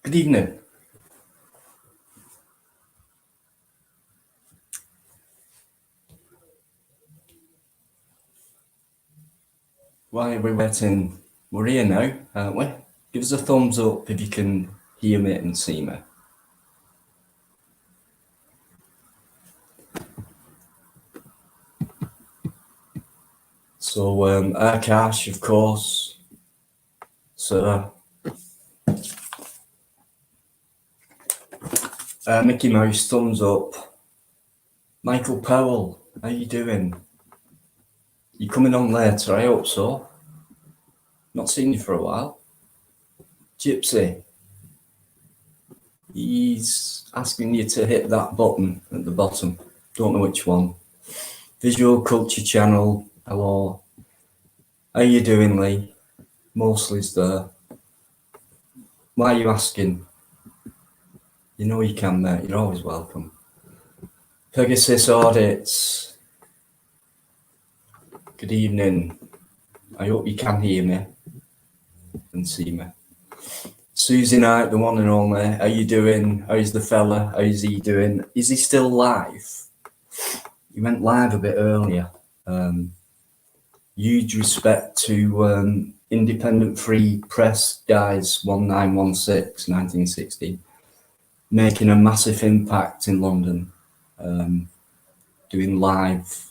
Good evening. While we're waiting, we're here now, aren't we? Give us a thumbs up if you can hear me and see me. So, Akash, of course, Sir, Mickey Mouse, thumbs up. Michael Powell, how you doing? You coming on later? I hope so. Not seen you for a while. Gypsy, he's asking you to hit that button at the bottom. Don't know which one. Visual Culture Channel, hello. How you doing, Lee? Mostly's there. Why are you asking? You know you can, mate. You're always welcome. Pegasus Audits. Good evening. I hope you can hear me and see me. Susie Knight, the one and only. How you doing? How's the fella? How's he doing? Is he still live? He went live a bit earlier. Huge respect to Independent Free Press guys, 1916, 1960, making a massive impact in London, doing live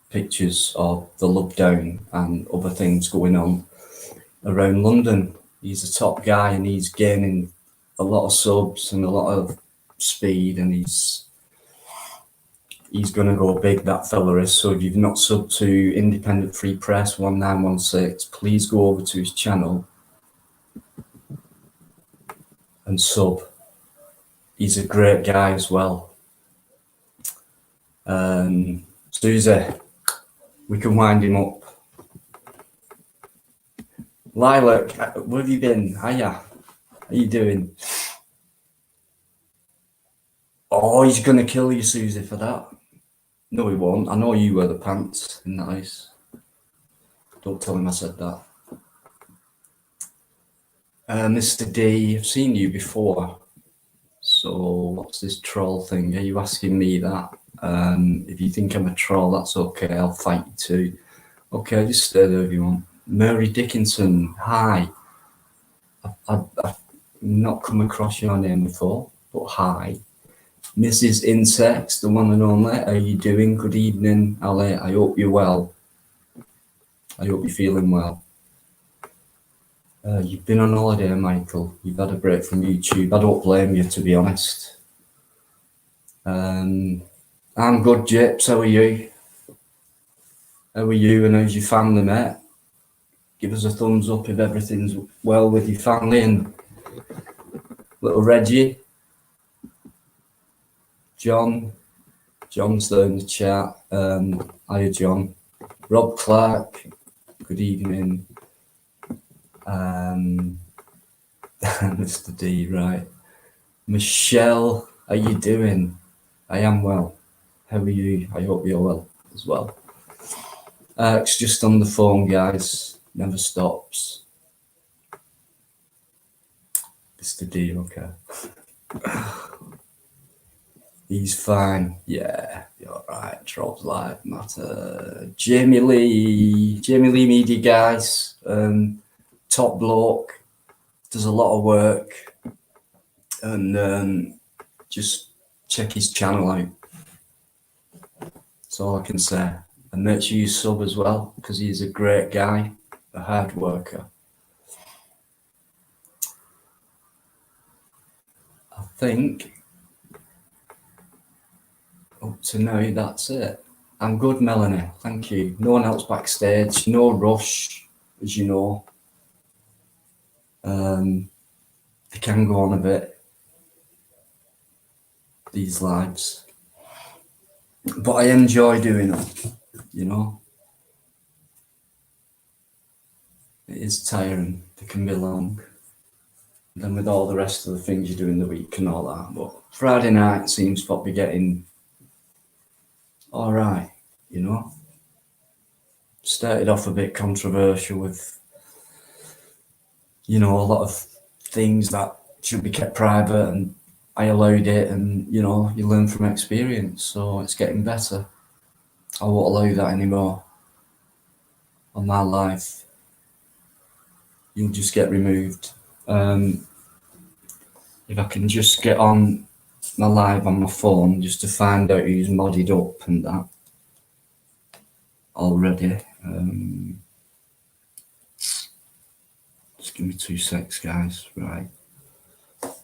pictures of the lockdown and other things going on around London. He's a top guy and he's gaining a lot of subs and a lot of speed, and he's going to go big, that fella is. So if you've not subbed to Independent Free Press 1916, please go over to his channel and sub. He's a great guy as well. Susie, we can wind him up. Lilac, where have you been? Hiya. How you doing? Oh, he's going to kill you, Susie, for that. No, he won't. I know you wear the pants in that ice. Don't tell him I said that. Mr. D, I've seen you before. So what's this troll thing? Are you asking me that? If you think I'm a troll, that's okay. I'll fight you too. Okay, just stay there if you want. Mary Dickinson, hi. I've not come across your name before, but hi. Mrs. Insects, the one and only, how are you doing? Good evening, Ali. I hope you're well. I hope you're feeling well. You've been on holiday, Michael. You've had a break from YouTube. I don't blame you, to be honest. I'm good, Jips. How are you? How are you and how's your family, mate? Give us a thumbs up if everything's well with your family and little Reggie. John's there in the chat. Hiya, John. Rob Clark, good evening. Mr. D, right. Michelle, how you doing? I am well. How are you? I hope you're well as well. It's just on the phone, guys. Never stops. Mr. D, okay. He's fine. Yeah, you're right. Trolls live matter. Jamie Lee Media, guys. Top bloke. Does a lot of work. And just check his channel out. That's all I can say. And make sure you sub as well, because he's a great guy, a hard worker. I think up to now, that's it. I'm good, Melanie. Thank you. No one else backstage. No rush, as you know. They can go on a bit, these lives. But I enjoy doing them, you know. It is tiring. They can be long. And then with all the rest of the things you do in the week and all that. But Friday night seems to be getting all right, you know. Started off a bit controversial with a lot of things that should be kept private, and I allowed it, and you learn from experience, so it's getting better. I won't allow that anymore on my life. You'll just get removed. If I can just get on my live on my phone just to find out who's modded up and that already. Just give me 2 secs, guys. Right.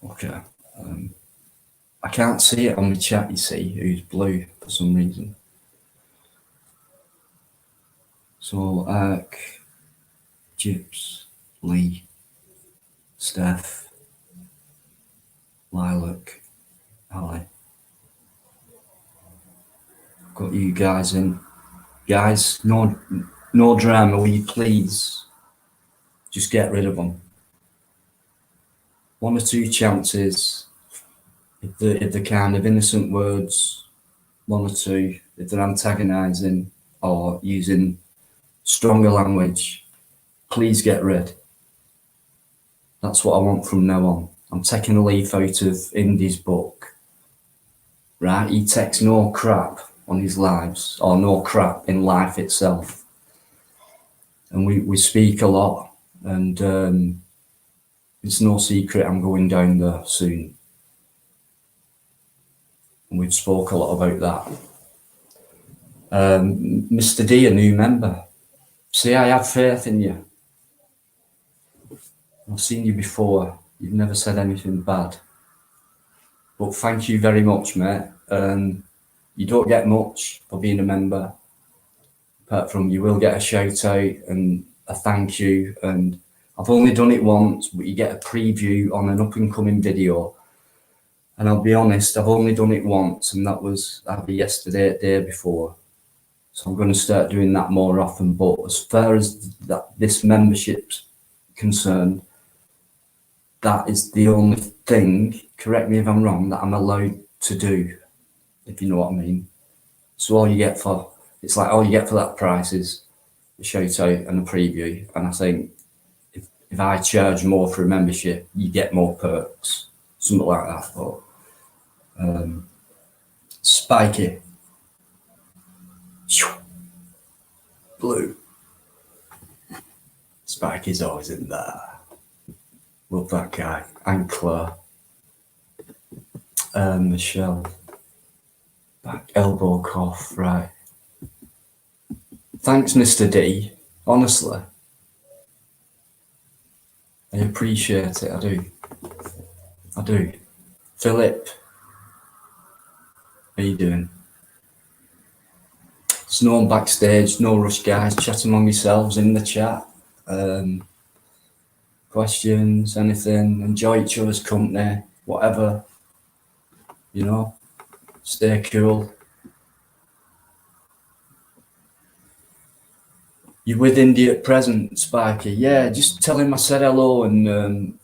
Okay. I can't see it on the chat, you see, who's blue for some reason. So, Jips, Lee, Steph, Lilac, Ali. Got you guys in. Guys, no drama, will you please just get rid of them? 1 or 2 chances. If they're kind of innocent words, 1 or 2. If they're antagonising or using stronger language, please get rid. That's what I want from now on. I'm taking a leaf out of Indy's book. Right? He takes no crap on his lives, or no crap in life itself. And we speak a lot, and it's no secret I'm going down there soon. And we've spoke a lot about that. Mr. D, a new member. See, I have faith in you. I've seen you before. You've never said anything bad. But thank you very much, mate. You don't get much for being a member, apart from you will get a shout out and a thank you. And I've only done it once, but you get a preview on an up and coming video. And I'll be honest, I've only done it once, and that was either yesterday or the day before. So I'm going to start doing that more often. But as far as this membership's concerned, that is the only thing, correct me if I'm wrong, that I'm allowed to do, if you know what I mean. So all you get for that price is a shout out and a preview. And I think if I charge more for a membership, you get more perks, something like that. But Spiky, blue. Spiky's always in there. Love that guy. And Claire. Michelle. Back elbow cough, right. Thanks, Mr. D. Honestly. I appreciate it, I do. Philip. How you doing? It's no one backstage, no rush, guys. Chat among yourselves in the chat. Questions, anything. Enjoy each other's company, whatever. Stay cool. You with Indy at present, Spiky? Yeah, just tell him I said hello, and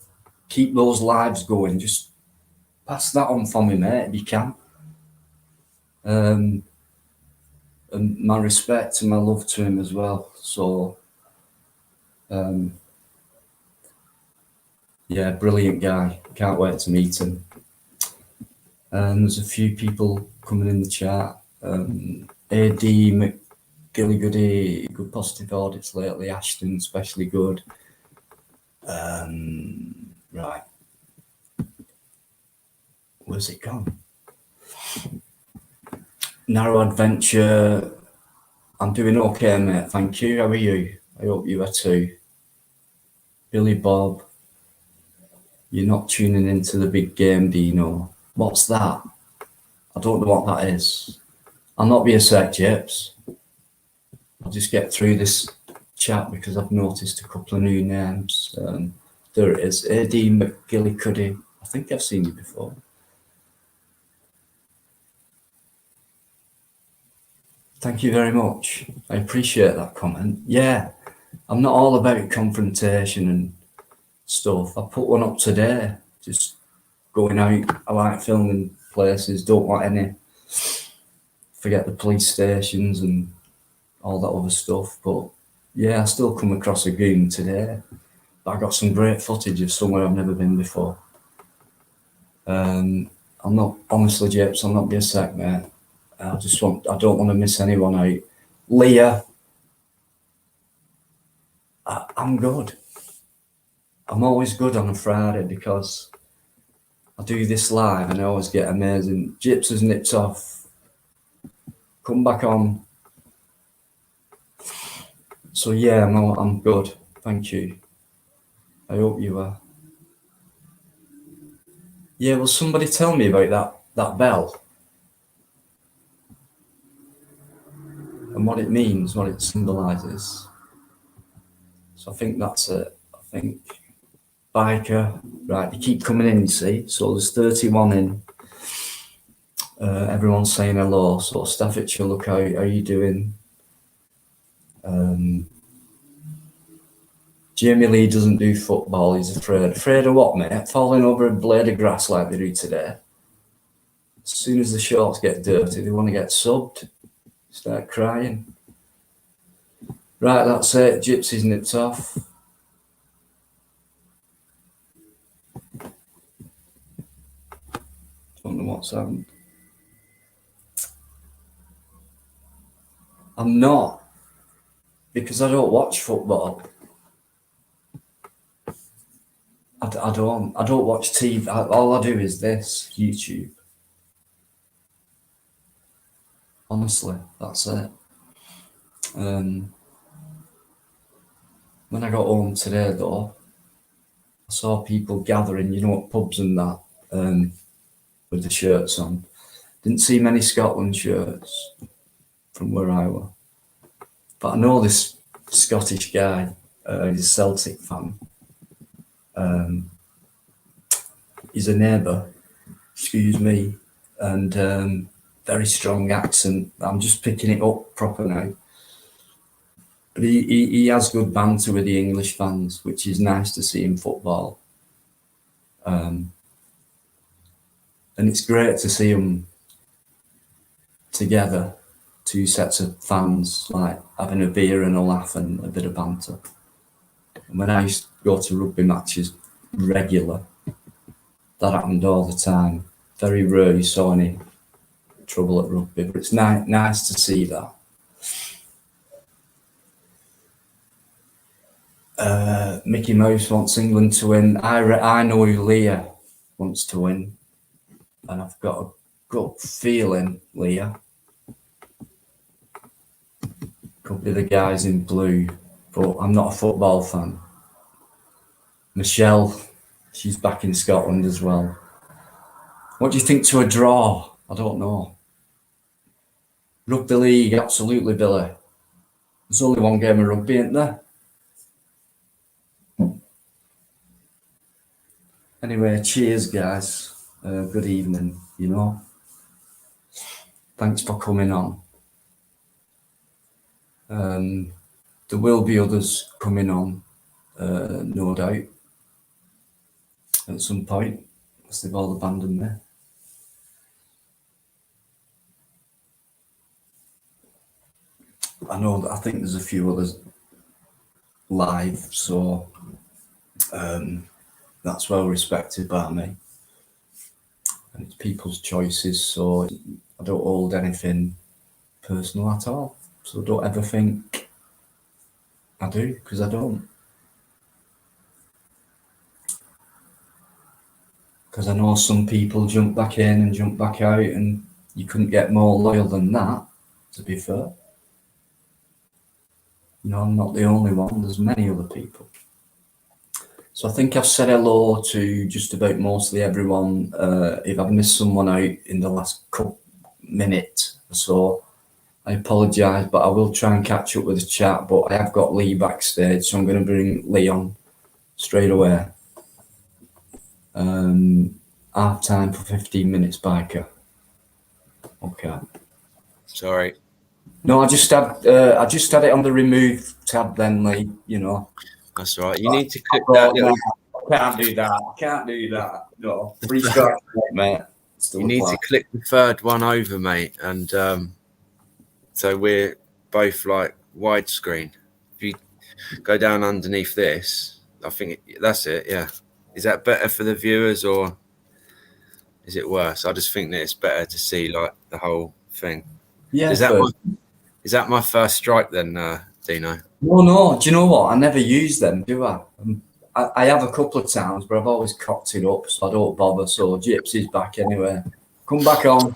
keep those lives going. Just pass that on for me, mate, if you can. And my respect and my love to him as well. So, yeah, brilliant guy. Can't wait to meet him. And there's a few people coming in the chat. AD McGillygoody, good positive audits lately. Ashton, especially good. Right. Where's it gone? Narrow Adventure. I'm doing okay, mate. Thank you. How are you? I hope you are too. Billy Bob. You're not tuning into the big game, do you know? What's that? I don't know what that is. I'll not be a sec, Jips. I'll just get through this chat because I've noticed a couple of new names. There it is. AD McGillicuddy. I think I've seen you before. Thank you very much. I appreciate that comment. Yeah, I'm not all about confrontation and stuff. I put one up today, just going out. I like filming places, don't want any, forget the police stations and all that other stuff. But yeah, I still come across a goon today. I got some great footage of somewhere I've never been before. I'm not, honestly, Japes, I'll not be a sec, mate. I don't want to miss anyone out. Leah, I'm good. I'm always good on a Friday because I do this live and I always get amazing. Jips has nipped off. Come back on. So yeah, I'm good. Thank you. I hope you are. Yeah, will somebody tell me about that bell? And what it means, what it symbolises. So I think that's it. I think biker, right, they keep coming in, you see. So there's 31 in. Everyone's saying hello. So Staffordshire, look, how are you doing? Jamie Lee doesn't do football, he's afraid. Afraid of what, mate? Falling over a blade of grass like they do today. As soon as the shorts get dirty, they want to get subbed. Start crying. Right, that's it. Gypsy's nipped off. Don't know what's happened. I'm not, because I don't watch football. I don't watch TV. All I do is this, YouTube. Honestly, that's it. When I got home today, though, I saw people gathering, at pubs and that, with the shirts on. Didn't see many Scotland shirts from where I were. But I know this Scottish guy, he's a Celtic fan. He's a neighbour, excuse me, and very strong accent. I'm just picking it up proper now. But he has good banter with the English fans, which is nice to see in football. And it's great to see them together, two sets of fans, like having a beer and a laugh and a bit of banter. And when I used to go to rugby matches regular, that happened all the time. Very rare you saw any trouble at rugby, but it's nice to see that. Mickey Mouse wants England to win. I know who Leah wants to win, and I've got a gut feeling Leah could be the guys in blue, but I'm not a football fan. Michelle, she's back in Scotland as well. What do you think to a draw? I don't know. Rugby league, absolutely, Billy. There's only one game of rugby, isn't there? Anyway, cheers, guys. Good evening, Thanks for coming on. There will be others coming on, no doubt, at some point, because they've all abandoned me. I think there's a few others live, so that's well respected by me. And it's people's choices, so I don't hold anything personal at all. So don't ever think I do, because I don't. Because I know some people jump back in and jump back out, and you couldn't get more loyal than that, to be fair. I'm not the only one, there's many other people. So I think I've said hello to just about mostly everyone. If I've missed someone out in the last couple minutes or so, I apologise, but I will try and catch up with the chat. But I have got Lee backstage, so I'm going to bring Lee on straight away. Half time for 15 minutes, biker. Okay. Sorry. No, I just had it on the remove tab then, Lee. That's right. You need to click that little. Can't do that. No, free strike, mate. You need to click the third one over, mate, and so we're both like widescreen. If you go down underneath this, I think that's it. Yeah. Is that better for the viewers or is it worse? I just think that it's better to see like the whole thing. Yeah, Is that my first strike then, Dino? No. Do you know what? I never use them, do I? I have a couple of times, but I've always cocked it up, so I don't bother. So Gypsy's back anyway. Come back on.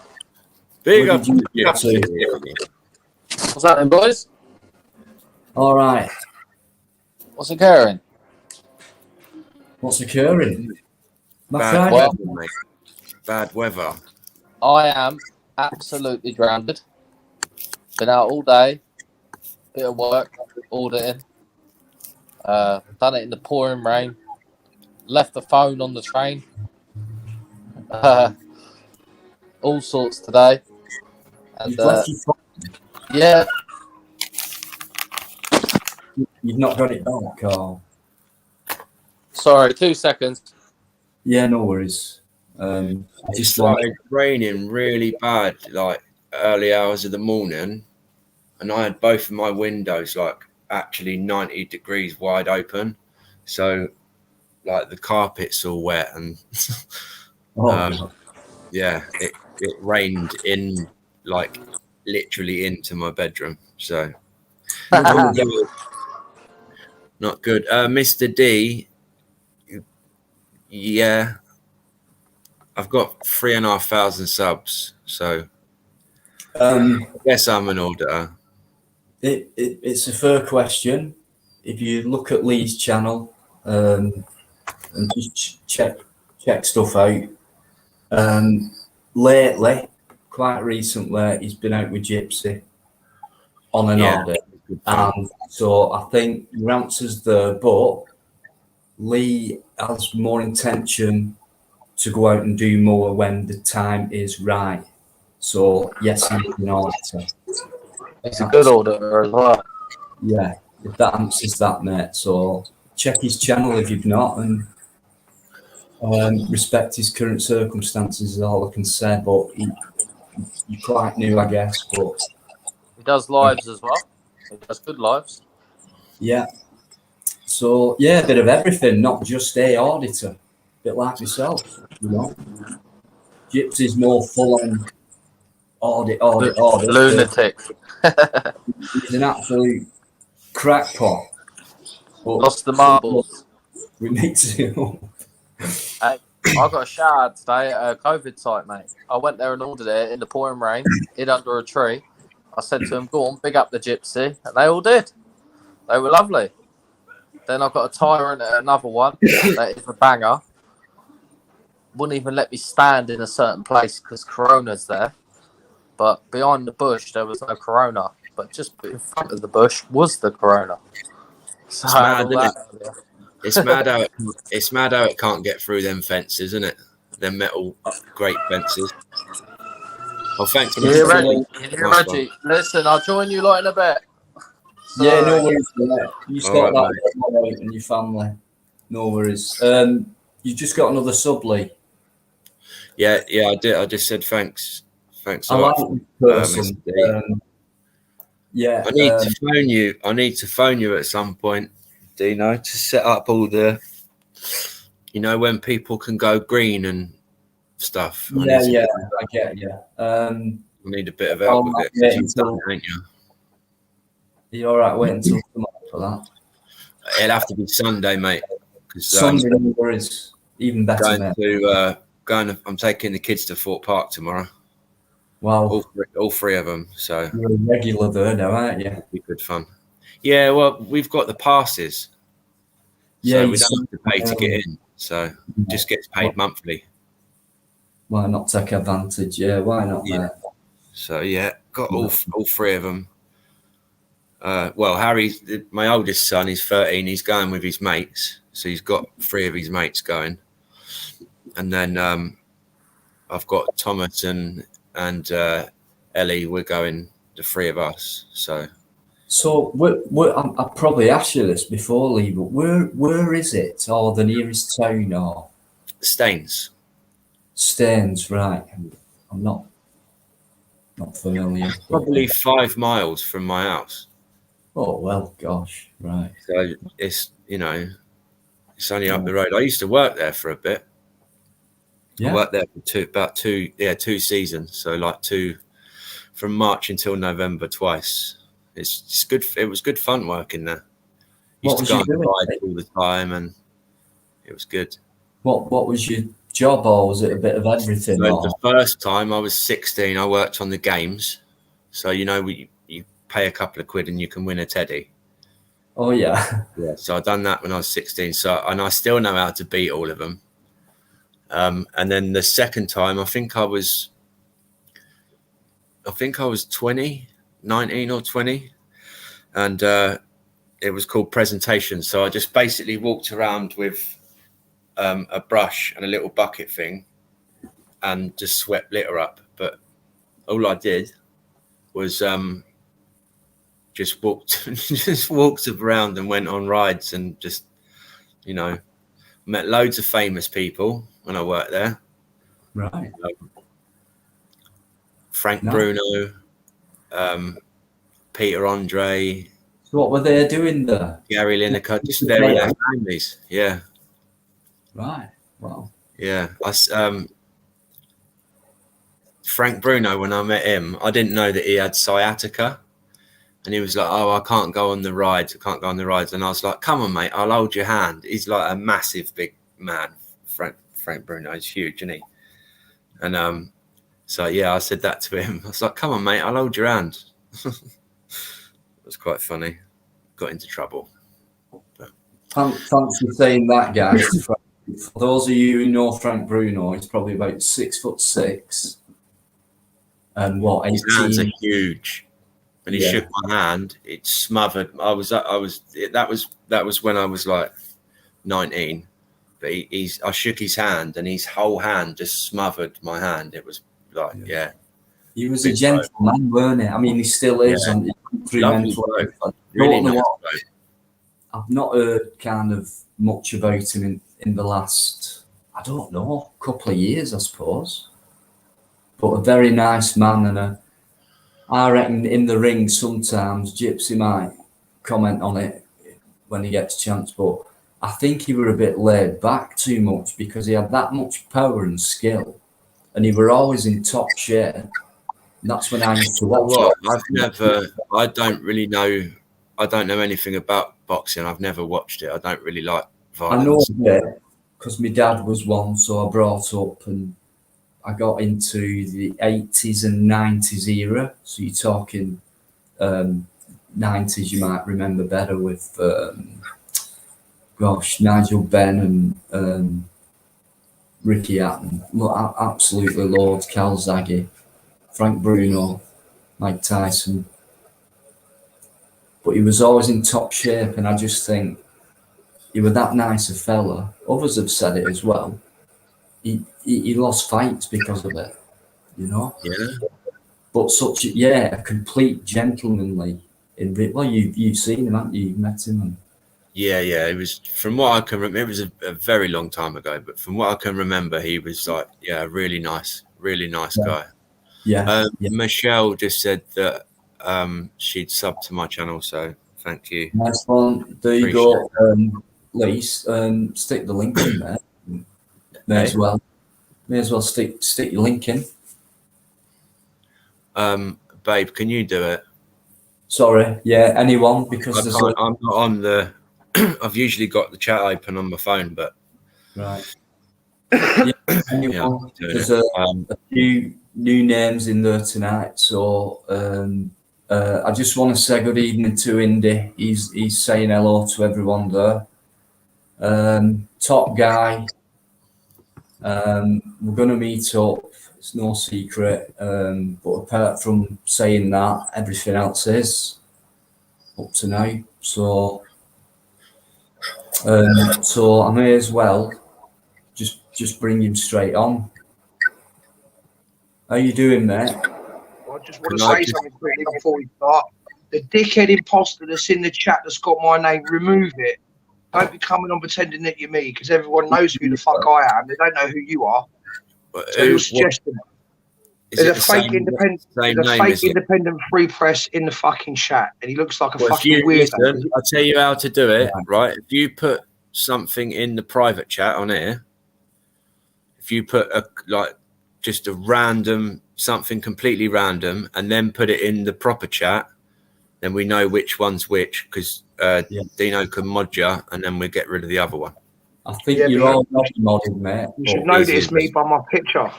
Big Where up, did you big get up. to? What's happening, boys? All right. What's occurring? What's occurring? My Bad Friday. weather, mate. Bad weather. I am absolutely grounded. Been out all day, bit of work, auditing. Done it in the pouring rain. Left the phone on the train. All sorts today. And You've left your phone. yeah, You've not got it back, Carl. sorry, 2 seconds. Yeah, no worries. I It's just started raining really bad, like early hours of the morning, and I had both of my windows like actually 90 degrees wide open, so like the carpet's all wet and yeah, it rained in like literally into my bedroom, so not good. Mr. D, yeah, I've got 3,500 subs, so I guess I'm an auditor. It's a fair question. If you look at Lee's channel and just check stuff out, lately, quite recently, he's been out with Gypsy on an audit. So I think your answer's there, but Lee has more intention to go out and do more when the time is right. So yes, he's an auditor. It's a good auditor as well. Yeah, if that answers that, mate. So check his channel if you've not, and respect his current circumstances is all I can say. But you're quite new, I guess. But He does lives as well. He does good lives. yeah. So yeah, a bit of everything, not just a auditor. A bit like myself, you know. Gypsy's more full on audit. Lunatic. He's an absolute crackpot. But Lost the marbles. we mix it up. Hey, I got a shower today at a COVID site, mate. I went there and ordered it in the pouring rain, hid under a tree. I said to them, go on, big up the Gypsy. And they all did. They were lovely. Then I got a tyrant at another one. That is a banger. Wouldn't even let me stand in a certain place because Corona's there. But behind the bush, there was no Corona. But just in front of the bush was the Corona. So It's mad how it can't get through them fences, isn't it? Them metal great fences. Well, thanks. Can you hear Reggie? Listen, I'll join you lot in a bit. Sorry. Yeah, no worries. You sort that out and your family. No worries. You just got another sub, Lee. Yeah, I did. I just said thanks. Thanks a I lot. like this person. Yeah. I need to phone you. I need to phone you at some point, Dino, to set up all the, you know, when people can go green and stuff. I get you. I need a bit of help with it. Are you all right? Wait until tomorrow for that. It'll have to be Sunday, mate. Sunday is even better, mate. I'm taking the kids to Fort Park tomorrow. Wow. All three of them. So you're a regular there now, aren't you? It'll be good fun. Yeah, well, we've got the passes. Yeah, so we don't have to pay to get in. So it just gets paid monthly. Why not take advantage? Yeah, why not, mate? So yeah, got all three of them. Well, Harry, my oldest son, he's 13. He's going with his mates, so he's got three of his mates going. And then I've got Thomas and Ellie. We're going, the three of us. So I probably asked you this before, Lee, but where is it, or the nearest town, or Staines, right? I'm not familiar. Probably 5 miles from my house. Oh well, gosh, right. So it's, you know, It's only up the road. I used to work there for a bit. Yeah. I worked there for two seasons. So like from March until November twice. It's good. It was good fun working there. Used to go on rides all the time, and it was good. What was your job, or was it a bit of everything? So the first time I was 16, I worked on the games. So you pay a couple of quid and you can win a teddy. Oh yeah. Yeah. So I done that when I was 16. And I still know how to beat all of them. And then the second time, I think I was 20, 19 or 20, and it was called presentation. So I just basically walked around with a brush and a little bucket thing and just swept litter up. But all I did was just walked around and went on rides and just, met loads of famous people when I worked there. Right. Frank Bruno, Peter Andre. So what were they doing there? Gary Lineker, just their families. Yeah. Right. Wow. Yeah. Frank Bruno, when I met him, I didn't know that he had sciatica. And he was like, "Oh, I can't go on the rides. I can't go on the rides." And I was like, "Come on, mate, I'll hold your hand." He's like a massive, big man. Frank Bruno is huge, isn't he? And so yeah, I said that to him. I was like, "Come on, mate, I'll hold your hand." It was quite funny. Got into trouble. But... Thanks for saying that, guys. For those of you who know Frank Bruno, he's probably about 6'6", and what? 18? His hands are huge. When he shook my hand, it smothered. That was when I was like 19. But I shook his hand, and his whole hand just smothered my hand. It was like, He was a gentleman, weren't he? I mean, he still is. Yeah. Really nice. I've not heard kind of much about him in the last, I don't know, couple of years, I suppose. But a very nice man, and I reckon in the ring sometimes Gypsy might comment on it when he gets a chance, but I think he were a bit laid back too much because he had that much power and skill, and he were always in top shape. And that's when I used to watch. I don't know anything about boxing. I've never watched it. I don't really like violence. I know it because my dad was one, so I brought up and I got into the 80s and 90s era. So you're talking 90s, you might remember better with, Nigel Benn and Ricky Hatton. Absolutely loads. Calzaghe, Frank Bruno, Mike Tyson. But he was always in top shape, and I just think he was that nice a fella. Others have said it as well. He lost fights because of it, Yeah. But a complete gentlemanly. You've seen him, haven't you? You've met him. And... Yeah. It was, from what I can remember, it was a very long time ago. But from what I can remember, he was like, really nice guy. Yeah. Michelle just said that she'd sub to my channel, so thank you. Nice one. There you go. Lise, stick the link in there. May as well stick your link in. Babe, can you do it? Sorry, anyone, because I'm not on the. I've usually got the chat open on my phone, but right. Anyone, there's a few new names in there tonight, so I just want to say good evening to Indy. He's saying hello to everyone there. Top guy. We're going to meet up. It's no secret. But apart from saying that, everything else is up to now. So I may as well just bring him straight on. How you doing, mate? I just want to say something quickly before we start. The dickhead imposter that's in the chat that's got my name, remove it. Don't be coming on pretending that you're me, because everyone knows who the fuck I am. They don't know who you are. So you're suggesting there's a fake independent free press in the fucking chat, and he looks like a fucking weirdo. I'll tell you how to do it, right? If you put something in the private chat on here, if you put just a random, something completely random, and then put it in the proper chat, then we know which one's which, because Dino can mod you, and then we get rid of the other one. I think you're all modded, mate. You should notice me by my picture.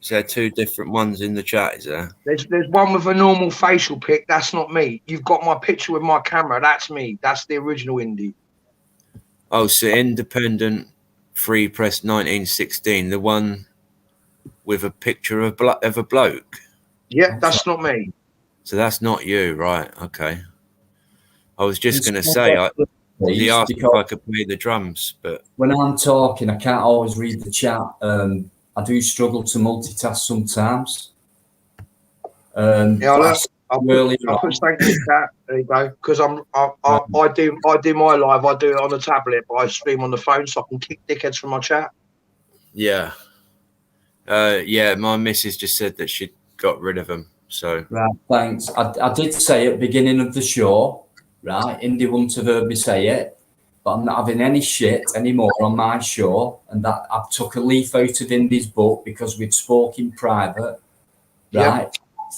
Is there two different ones in the chat? Is there? There's one with a normal facial pic. That's not me. You've got my picture with my camera. That's me. That's the original indie. Oh, so independent free press 1916, the one with a picture of a bloke. Yeah, that's not me. So that's not you, right? Okay. I was just going to say, he asked if I could play the drums, but when I'm talking, I can't always read the chat. I do struggle to multitask sometimes. I'll put something in the chat. There you go. Because I do my live. I do it on the tablet, but I stream on the phone, so I can kick dickheads from my chat. Yeah. My missus just said that she'd got rid of them. So right, thanks. I did say at the beginning of the show, right? Indy wouldn't have heard me say it, but I'm not having any shit anymore on my show. And that I took a leaf out of Indy's book because we'd spoke in private, right,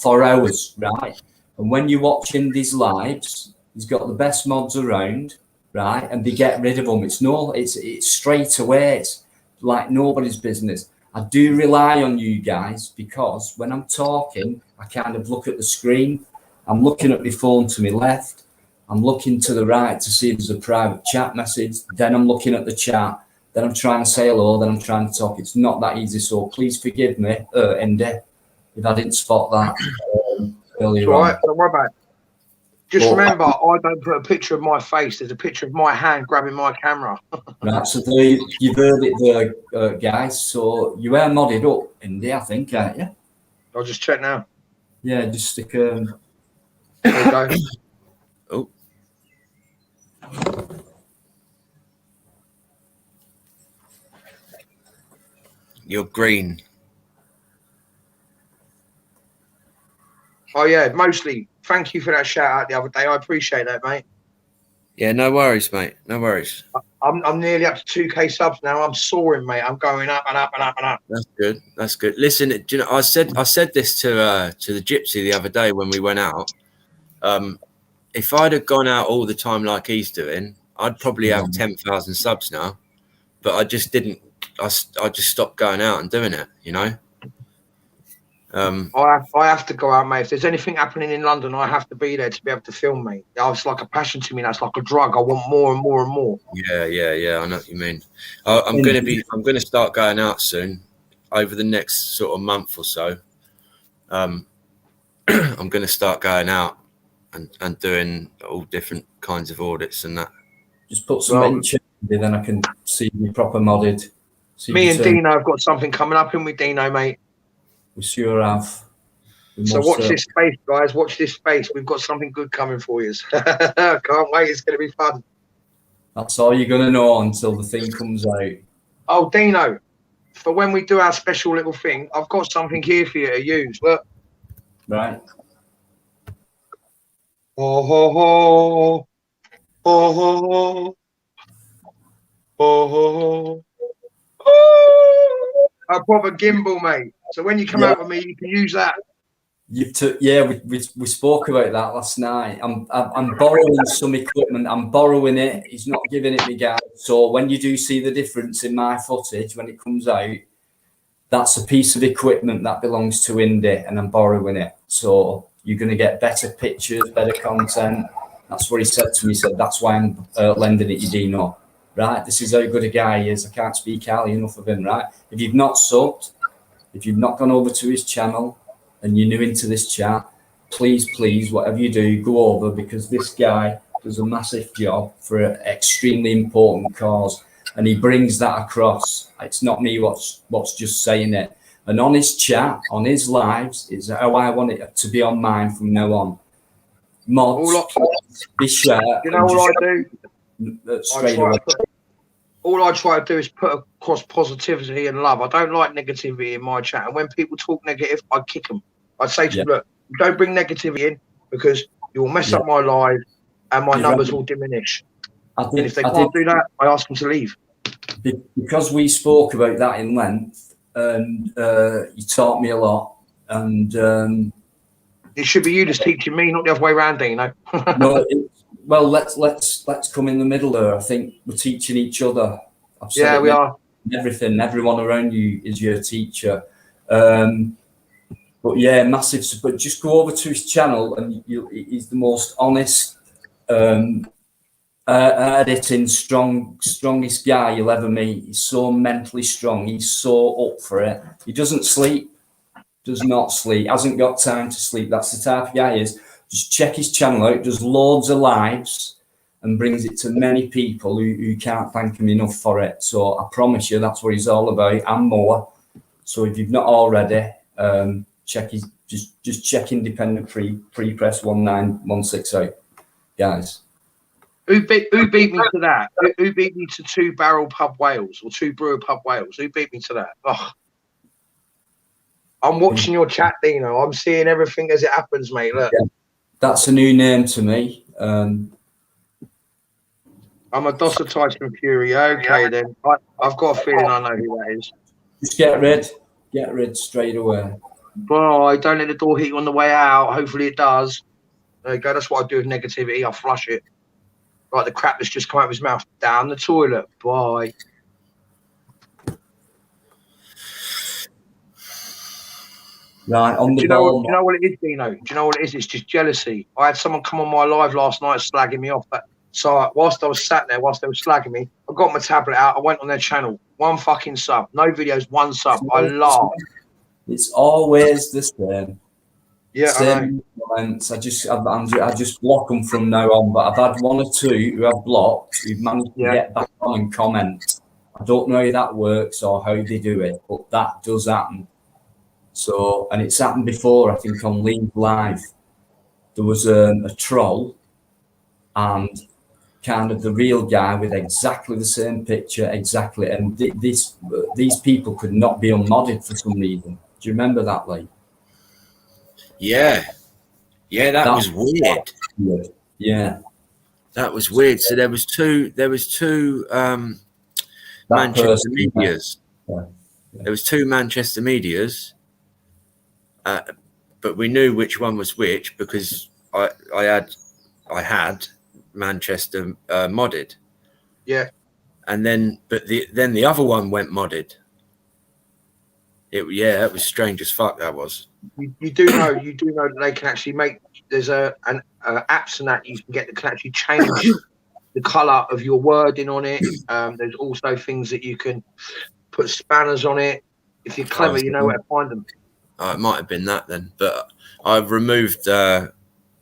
for hours, right? And when you watch Indy's lives, he's got the best mods around, right? And they get rid of them. It's straight away. It's like nobody's business. I do rely on you guys because when I'm talking, I kind of look at the screen. I'm looking at my phone to my left. I'm looking to the right to see if there's a private chat message. Then I'm looking at the chat. Then I'm trying to say hello. Then I'm trying to talk. It's not that easy. So please forgive me, Indy, if I didn't spot that earlier on. Don't worry about it. Just remember, I don't put a picture of my face. There's a picture of my hand grabbing my camera. Right, so you've heard it there, guys. So you are modded up, Indy, I think, aren't you? I'll just check now. Yeah, just stick. There you go. Oh. You're green. Oh, yeah, mostly. Thank you for that shout out the other day. I appreciate that, mate. Yeah, no worries, mate. No worries. I'm nearly up to 2K subs now. I'm soaring, mate. I'm going up and up and up and up. That's good. That's good. Listen, do you know, I said this to the gypsy the other day when we went out. If I'd have gone out all the time like he's doing, I'd probably have 10,000 subs now. But I just didn't. I just stopped going out and doing it. You know. I have to go out, mate. If there's anything happening in London, I have to be there to be able to film, mate. It's like a passion to me. That's like a drug. I want more and more and more. Yeah. I know what you mean. I'm going to start going out soon, over the next sort of month or so. I'm going to start going out and doing all different kinds of audits and that. Just put some in chat, then I can see you proper modded. Me and Dino have got something coming up in with Dino, mate. We sure have. So watch this space, guys. Watch this space. We've got something good coming for you. Can't wait. It's going to be fun. That's all you're going to know until the thing comes out. Oh, Dino, for when we do our special little thing, I've got something here for you to use. Look. Right. Oh, ho, ho. Oh, ho, ho. Oh, ho, ho. Oh. A proper gimbal, mate. So when you come out with me, you can use that. We spoke about that last night. I'm borrowing some equipment. I'm borrowing it. He's not giving it me, guys. So when you do see the difference in my footage when it comes out, that's a piece of equipment that belongs to Indy, and I'm borrowing it. So you're going to get better pictures, better content. That's what he said to me. He said that's why I'm lending it you, Dino. Right? This is how good a guy he is. I can't speak highly enough of him. Right? If you've not subbed, if you've not gone over to his channel and you're new into this chat, please, whatever you do, go over, because this guy does a massive job for an extremely important cause, and he brings that across. It's not me what's just saying it. And on his chat, on his lives, is how I want it to be on mine from now on. Mods, be sure. You know what I do? Straight away. All I try to do is put across positivity and love. I don't like negativity in my chat. And when people talk negative, I kick them. I say to them, look, don't bring negativity in, because You'll mess up my live, and my numbers will diminish. And if they can't do that, I ask them to leave. Because we spoke about that in length, and you taught me a lot, and it should be you just teaching me, not the other way around, Dino. No, well, let's come in the middle there. I think we're teaching each other. Yeah, we are. Everything, everyone around you is your teacher. But yeah, massive. But just go over to his channel, and he's the most honest, editing, strongest guy you'll ever meet. He's so mentally strong. He's so up for it. He doesn't sleep. Does not sleep. Hasn't got time to sleep. That's the type of guy he is. Just check his channel out. Does loads of lives and brings it to many people who can't thank him enough for it. So I promise you, that's what he's all about and more. So if you've not already, check his just check Independent Free Press 19160 out, guys. Who beat me to that? Who beat me to 2 Barrel Pub Wales or 2 Brewer Pub Wales? Who beat me to that? Oh. I'm watching your chat, Dino. I'm seeing everything as it happens, mate. Look. Yeah. That's a new name to me. I'm a Dosser Tyson Fury. Okay, then. I've got a feeling I know who that is. Just get rid straight away. Boy, don't let the door hit you on the way out. Hopefully it does. There you go. That's what I do with negativity. I flush it. Like the crap that's just come out of his mouth. Down the toilet. Bye. Right, on the do you know what it is, Dino? Do you know what it is? It's just jealousy. I had someone come on my live last night slagging me off. So whilst I was sat there, whilst they were slagging me, I got my tablet out. I went on their channel. 1 fucking sub. No videos, 1 sub. I laughed. It's always the same. Yeah, same comments. I just block them from now on. But I've had 1 or 2 who I've blocked who've managed to get back on and comment. I don't know how that works or how they do it, but that does happen. So, and it's happened before, I think, on League Live. There was a troll and kind of the real guy with exactly the same picture, exactly. And these people could not be unmodded for some reason. Do you remember that, Lee? Yeah. Yeah, that was weird. Yeah. That was weird. So there was two Manchester medias. Yeah. There was 2 Manchester medias. But we knew which one was which because I had Manchester modded. Yeah. And then the other one went modded. It was strange as fuck. That was. You do know that they can actually make. There's an apps and that you can get that can actually change the colour of your wording on it. There's also things that you can put spanners on it. If you're clever, you know where to find them. It might have been that then, but I've removed. I've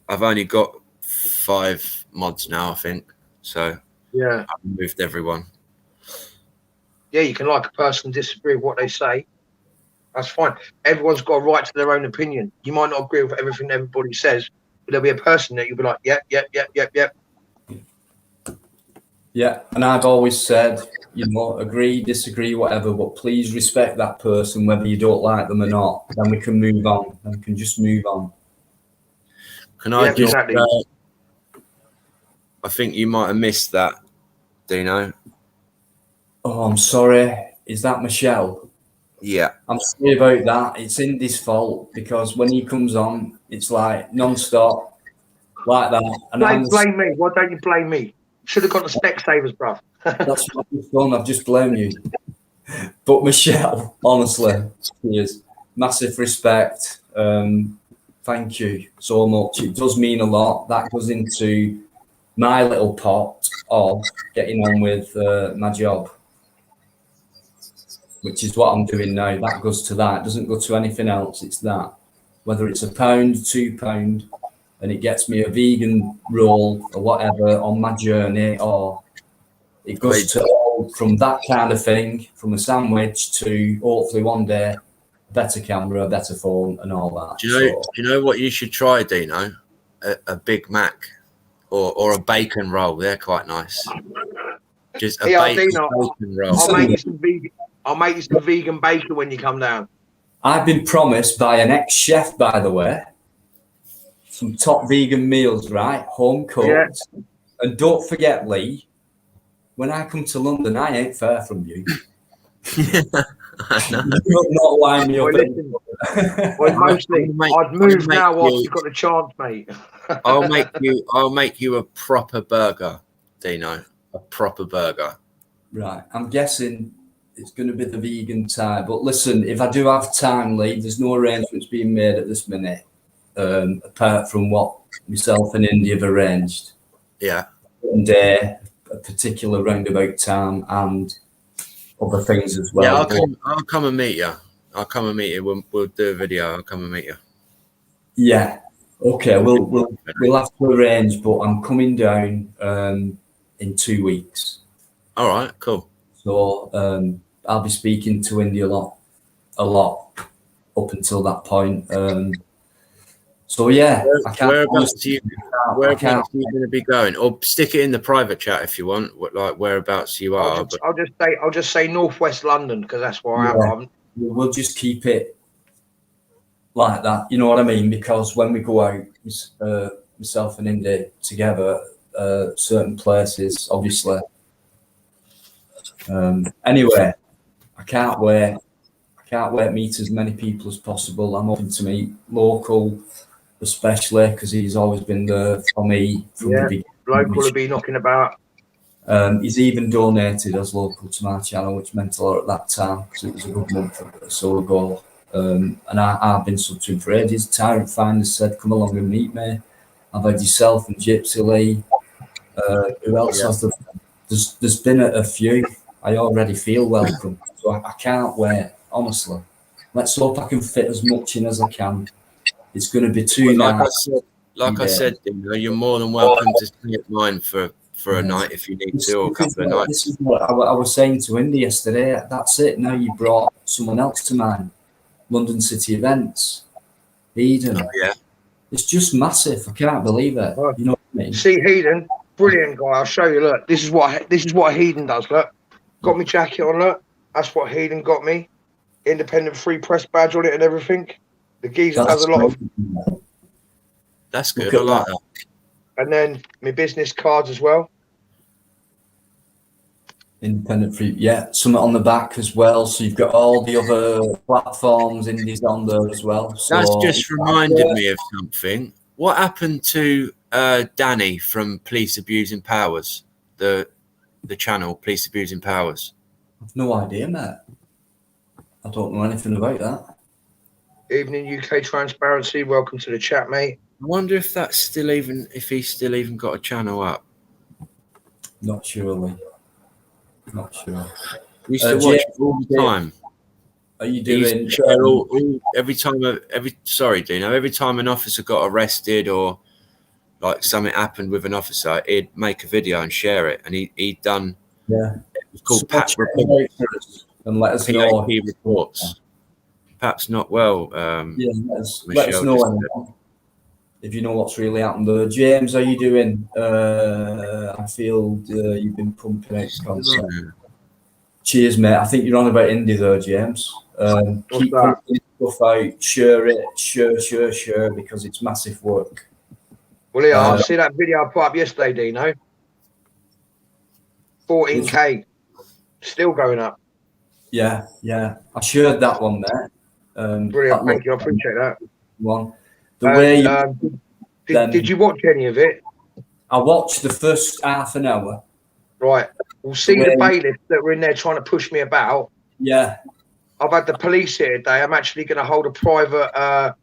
only got 5 mods now, I think. So yeah, I've removed everyone. Yeah, you can like a person, disagree with what they say. That's fine. Everyone's got a right to their own opinion. You might not agree with everything everybody says, but there'll be a person that you'll be like, yep. Yeah, and I've always said, agree, disagree, whatever, but please respect that person, whether you don't like them or not. Then we can move on. Then we can just move on. Can I just? Exactly. I think you might have missed that, Dino. Oh, I'm sorry. Is that Michelle? Yeah. I'm sorry about that. It's Indy's fault because when he comes on, it's like non-stop, like that. And blame me. Why don't you blame me? Should have got the Specsavers, bruv. That's what I've done. I've just blamed you. But Michelle, honestly, cheers. Massive respect. Thank you so much. It does mean a lot. That goes into my little pot of getting on with my job, which is what I'm doing now. That goes to that. It doesn't go to anything else. It's that. Whether it's £1, £2, and it gets me a vegan roll or whatever on my journey, or it goes to all from that kind of thing, from a sandwich to hopefully one day a better camera, a better phone, and all that. Do you know what you should try, Dino? A Big Mac or a bacon roll. They're quite nice. Just a bacon roll. I'll make you some vegan bacon when you come down. I've been promised by an ex-chef, by the way, some top vegan meals, right? Home cooked. Yeah. And don't forget, Lee, when I come to London, I ain't far from you. I know. You'll not line me up. Well, listen, well, mostly, I'd move now whilst you've got the chance, mate. I'll make you a proper burger, Dino. A proper burger. Right. I'm guessing it's going to be the vegan type. But listen, if I do have time, Lee, there's no arrangements being made at this minute, apart from what myself and Indy have arranged. Yeah. And a particular roundabout time and other things as well. Yeah, I'll come and meet you. I'll come and meet you. We'll do a video. I'll come and meet you. Yeah. Okay. We'll have to arrange, but I'm coming down in 2 weeks. All right. Cool. So I'll be speaking to Indy a lot up until that point. So yeah, whereabouts are you going to be going? Or stick it in the private chat if you want, like whereabouts you are. I'll just say Northwest London because that's where I am. We'll just keep it like that. You know what I mean? Because when we go out, myself and Indy together, certain places, obviously. Anyway, I can't wait. To meet as many people as possible. I'm hoping to meet local, especially because he's always been there for me from the beginning. Local will be knocking about. He's even donated as local to my channel, which meant a lot at that time because it was a good month or so ago. And I've been sub to him for ages. Tyrant Finders said, "Come along and meet me." I've had yourself and Gypsy Lee. Who else has there? There's been a few. I already feel welcome, so I can't wait. Honestly, let's hope I can fit as much in as I can. It's going to be two nights. I said, you're more than welcome to stay at mine for a night if you need to, or a couple of nights. This is what I was saying to Indy yesterday. That's it. Now you brought someone else to mind. London City Events, Eden. Oh, yeah. It's just massive. I can't believe it. You know what I mean? See, Eden, brilliant guy. I'll show you. Look, this is what Eden does. Look, got me jacket on. Look, that's what Eden got me. Independent free press badge on it and everything. The geezer does a lot of. That's good. I like that. And then my business cards as well. Independent free, yeah. Something on the back as well. So you've got all the other platforms, Indies on there as well. So that's just reminded me of something. What happened to Danny from Police Abusing Powers? The channel Police Abusing Powers. I've no idea, mate. I don't know anything about that. Evening UK Transparency. Welcome to the chat, mate. I wonder if that's if he's still even got a channel up. Not sure, Lee. Not sure. We used to watch it all the time. Are you doing every time an officer got arrested or like something happened with an officer, he'd make a video and share it. And he'd done it was called Pat Reports. And let us know. PAP reports. Perhaps not well. Let us know if you know what's really happened there. James, how you doing? I feel you've been pumping out content. Cheers, mate. I think you're on about Indy though, James. Keep pumping stuff out. Share it. Share, because it's massive work. Well, yeah, I see that video I put up yesterday, Dino. 14K. Still going up. Yeah. I shared that one there. Brilliant, thank you. I appreciate that. One. The way did you watch any of it? I watched the first half an hour. Right. We'll see the bailiffs that were in there trying to push me about. Yeah. I've had the police here today. I'm actually going to hold a private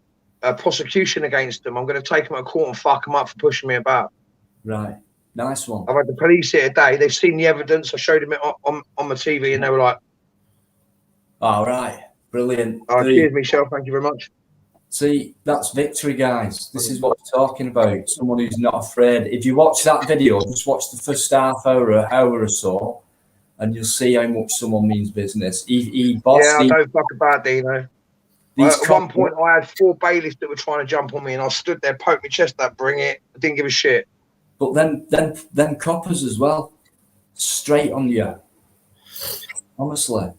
prosecution against them. I'm going to take them to court and fuck them up for pushing me about. Right. Nice one. I've had the police here today. They've seen the evidence. I showed them it on my TV and they were like, all right. Brilliant. Cheers, Michelle. Thank you very much. See, that's victory, guys. This is what we're talking about. Someone who's not afraid. If you watch that video, just watch the first hour or so, and you'll see how much someone means business. He bossed. Yeah, I don't fuck about Dino. At one point, I had 4 bailiffs that were trying to jump on me, and I stood there, poked my chest up, bring it. I didn't give a shit. But then coppers as well, straight on you. Honestly.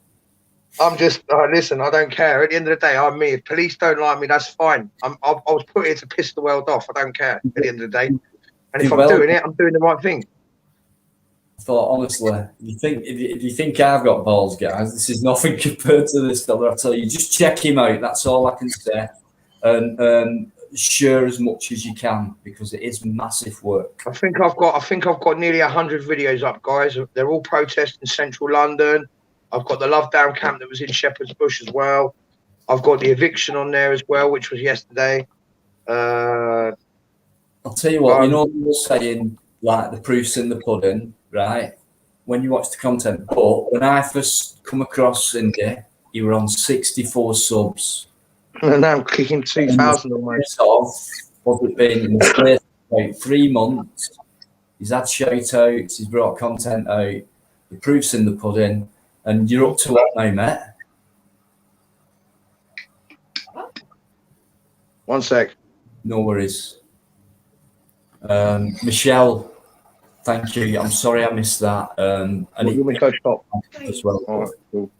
I'm just listen. I don't care. At the end of the day, I'm me. If police don't like me, that's fine. I was put here to piss the world off. I don't care. At the end of the day, and if I'm doing it, I'm doing the right thing. I thought, honestly, if you think I've got balls, guys, this is nothing compared to this fella. I tell you, just check him out. That's all I can say, and share as much as you can because it is massive work. I think I've got nearly 100 videos up, guys. They're all protests in central London. I've got the Love Down camp that was in Shepherd's Bush as well. I've got the eviction on there as well, which was yesterday. I'll tell you what, you know, you're saying like the proof's in the pudding, right? When you watch the content, but when I first come across Indy, you were on 64 subs. And now I'm kicking 2,000 almost. What's it been in the space of about 3 months? He's had shout outs, he's brought content out, the proof's in the pudding, and you're up to what now, mate? One sec. No worries. Michelle, thank you. I'm sorry I missed that. And You want me to go top as well. All right, cool.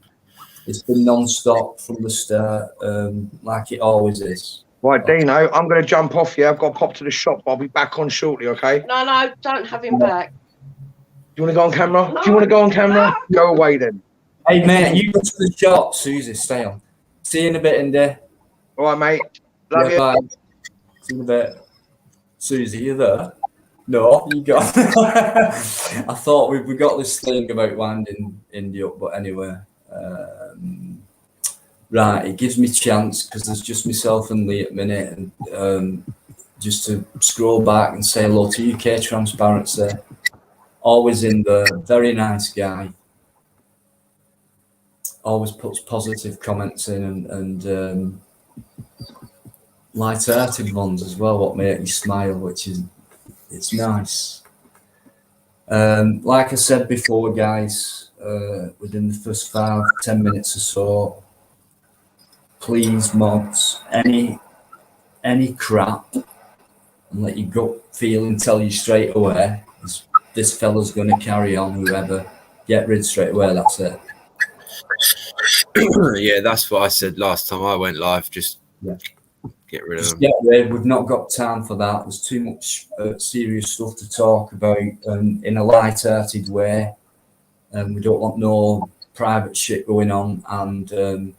It's been non-stop from the start, like it always is. Right, Dino, I'm going to jump off here. I've got to pop to the shop. I'll be back on shortly, okay? No, don't have him back. Do you want to go on camera? No, do you want to go on camera? No. Go away then. Hey, mate, you go to the shop. Susie, stay on. See you in a bit, Indy. All right, mate. Love you. Bye. See you in a bit. Susie, you there? No, you got. I thought we got this thing about winding Indy up, but anyway. Right, it gives me chance because there's just myself and Lee at the minute, and just to scroll back and say hello to UK Transparency. Always in there, very nice guy. Always puts positive comments in and light-hearted ones as well, what make you smile, which is it's nice. Like I said before, guys, within the first 5-10 minutes or so, please, mods, any crap, and let your gut feeling tell you straight away, this fella's going to carry on, whoever, get rid straight away, that's it. Yeah, that's what I said last time I went live, just get rid of them. Get rid. We've not got time for that. There's too much serious stuff to talk about in a light-hearted way. We don't want no private shit going on and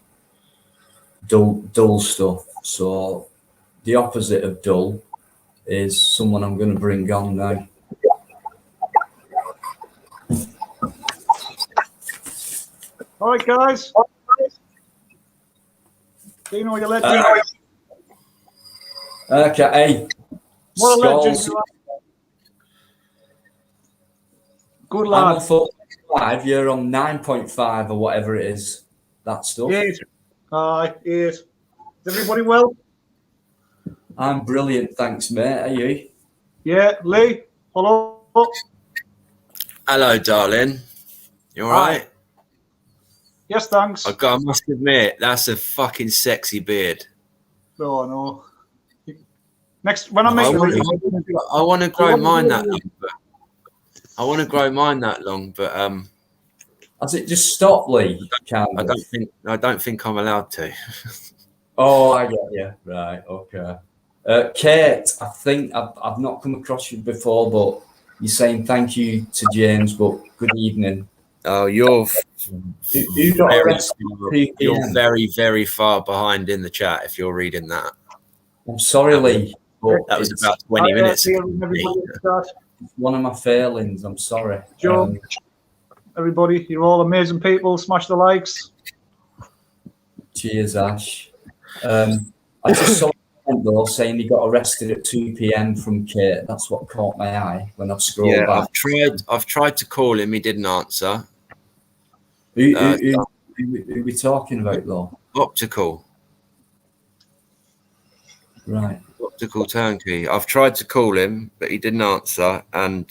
dull stuff. So the opposite of dull is someone I'm going to bring on now. All right, guys. Dino, you legend. Okay, hey. What a legend you are. Good lad. I'm on 4.5, you're on 9.5 or whatever it is. That stuff. Yes. Yes. Is everybody well? I'm brilliant, thanks, mate. Are you? Yeah, Lee. Hello. Hello, darling. You all right? Yes, thanks. I must admit, that's a fucking sexy beard. Oh, no. Next, when I make I want to grow mine that long, but has it just stopped, Lee? I don't think I'm allowed to. Oh, I get you. Right, okay. Kate, I think I've not come across you before, but you're saying thank you to James, but good evening. Oh, you're very, very far behind in the chat if you're reading that. I'm sorry, Lee. That was about 20 minutes ago. It's one of my failings. I'm sorry. Joe, everybody, you're all amazing people. Smash the likes. Cheers, Ash. I just saw though saying he got arrested at 2 p.m. from Kate. That's what caught my eye when I've scrolled back. I've tried to call him. He didn't answer. Who are we talking about, though? Optical. Right. Optical turnkey. I've tried to call him, but he didn't answer. And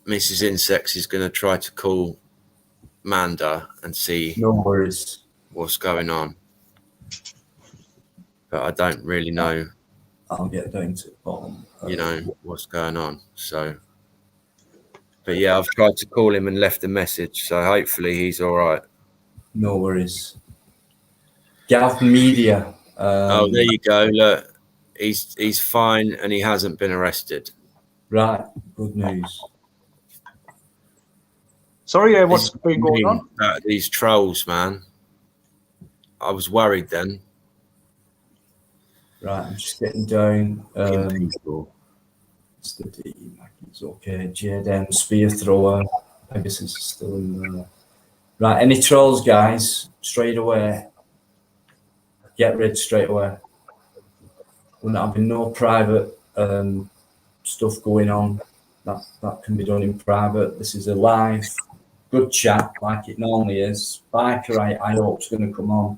Mrs. Insects is going to try to call Manda and see what's going on. But I don't really know. I'll get down to the bottom. What's going on. So But yeah, I've tried to call him and left a message, so hopefully he's all right. No worries. Gav Media. Oh, there you go. Look, he's fine and he hasn't been arrested. Right, good news. Sorry, what's been going on? These trolls, man. I was worried then. Right, I'm just getting down. People. It's the D. It's okay. Jaden, Spear Thrower. Pegasus is still in there. Right, any trolls, guys? Straight away. Get rid straight away. We're not having no private stuff going on. That can be done in private. This is a live, good chat like it normally is. Biker, I hope is going to come on.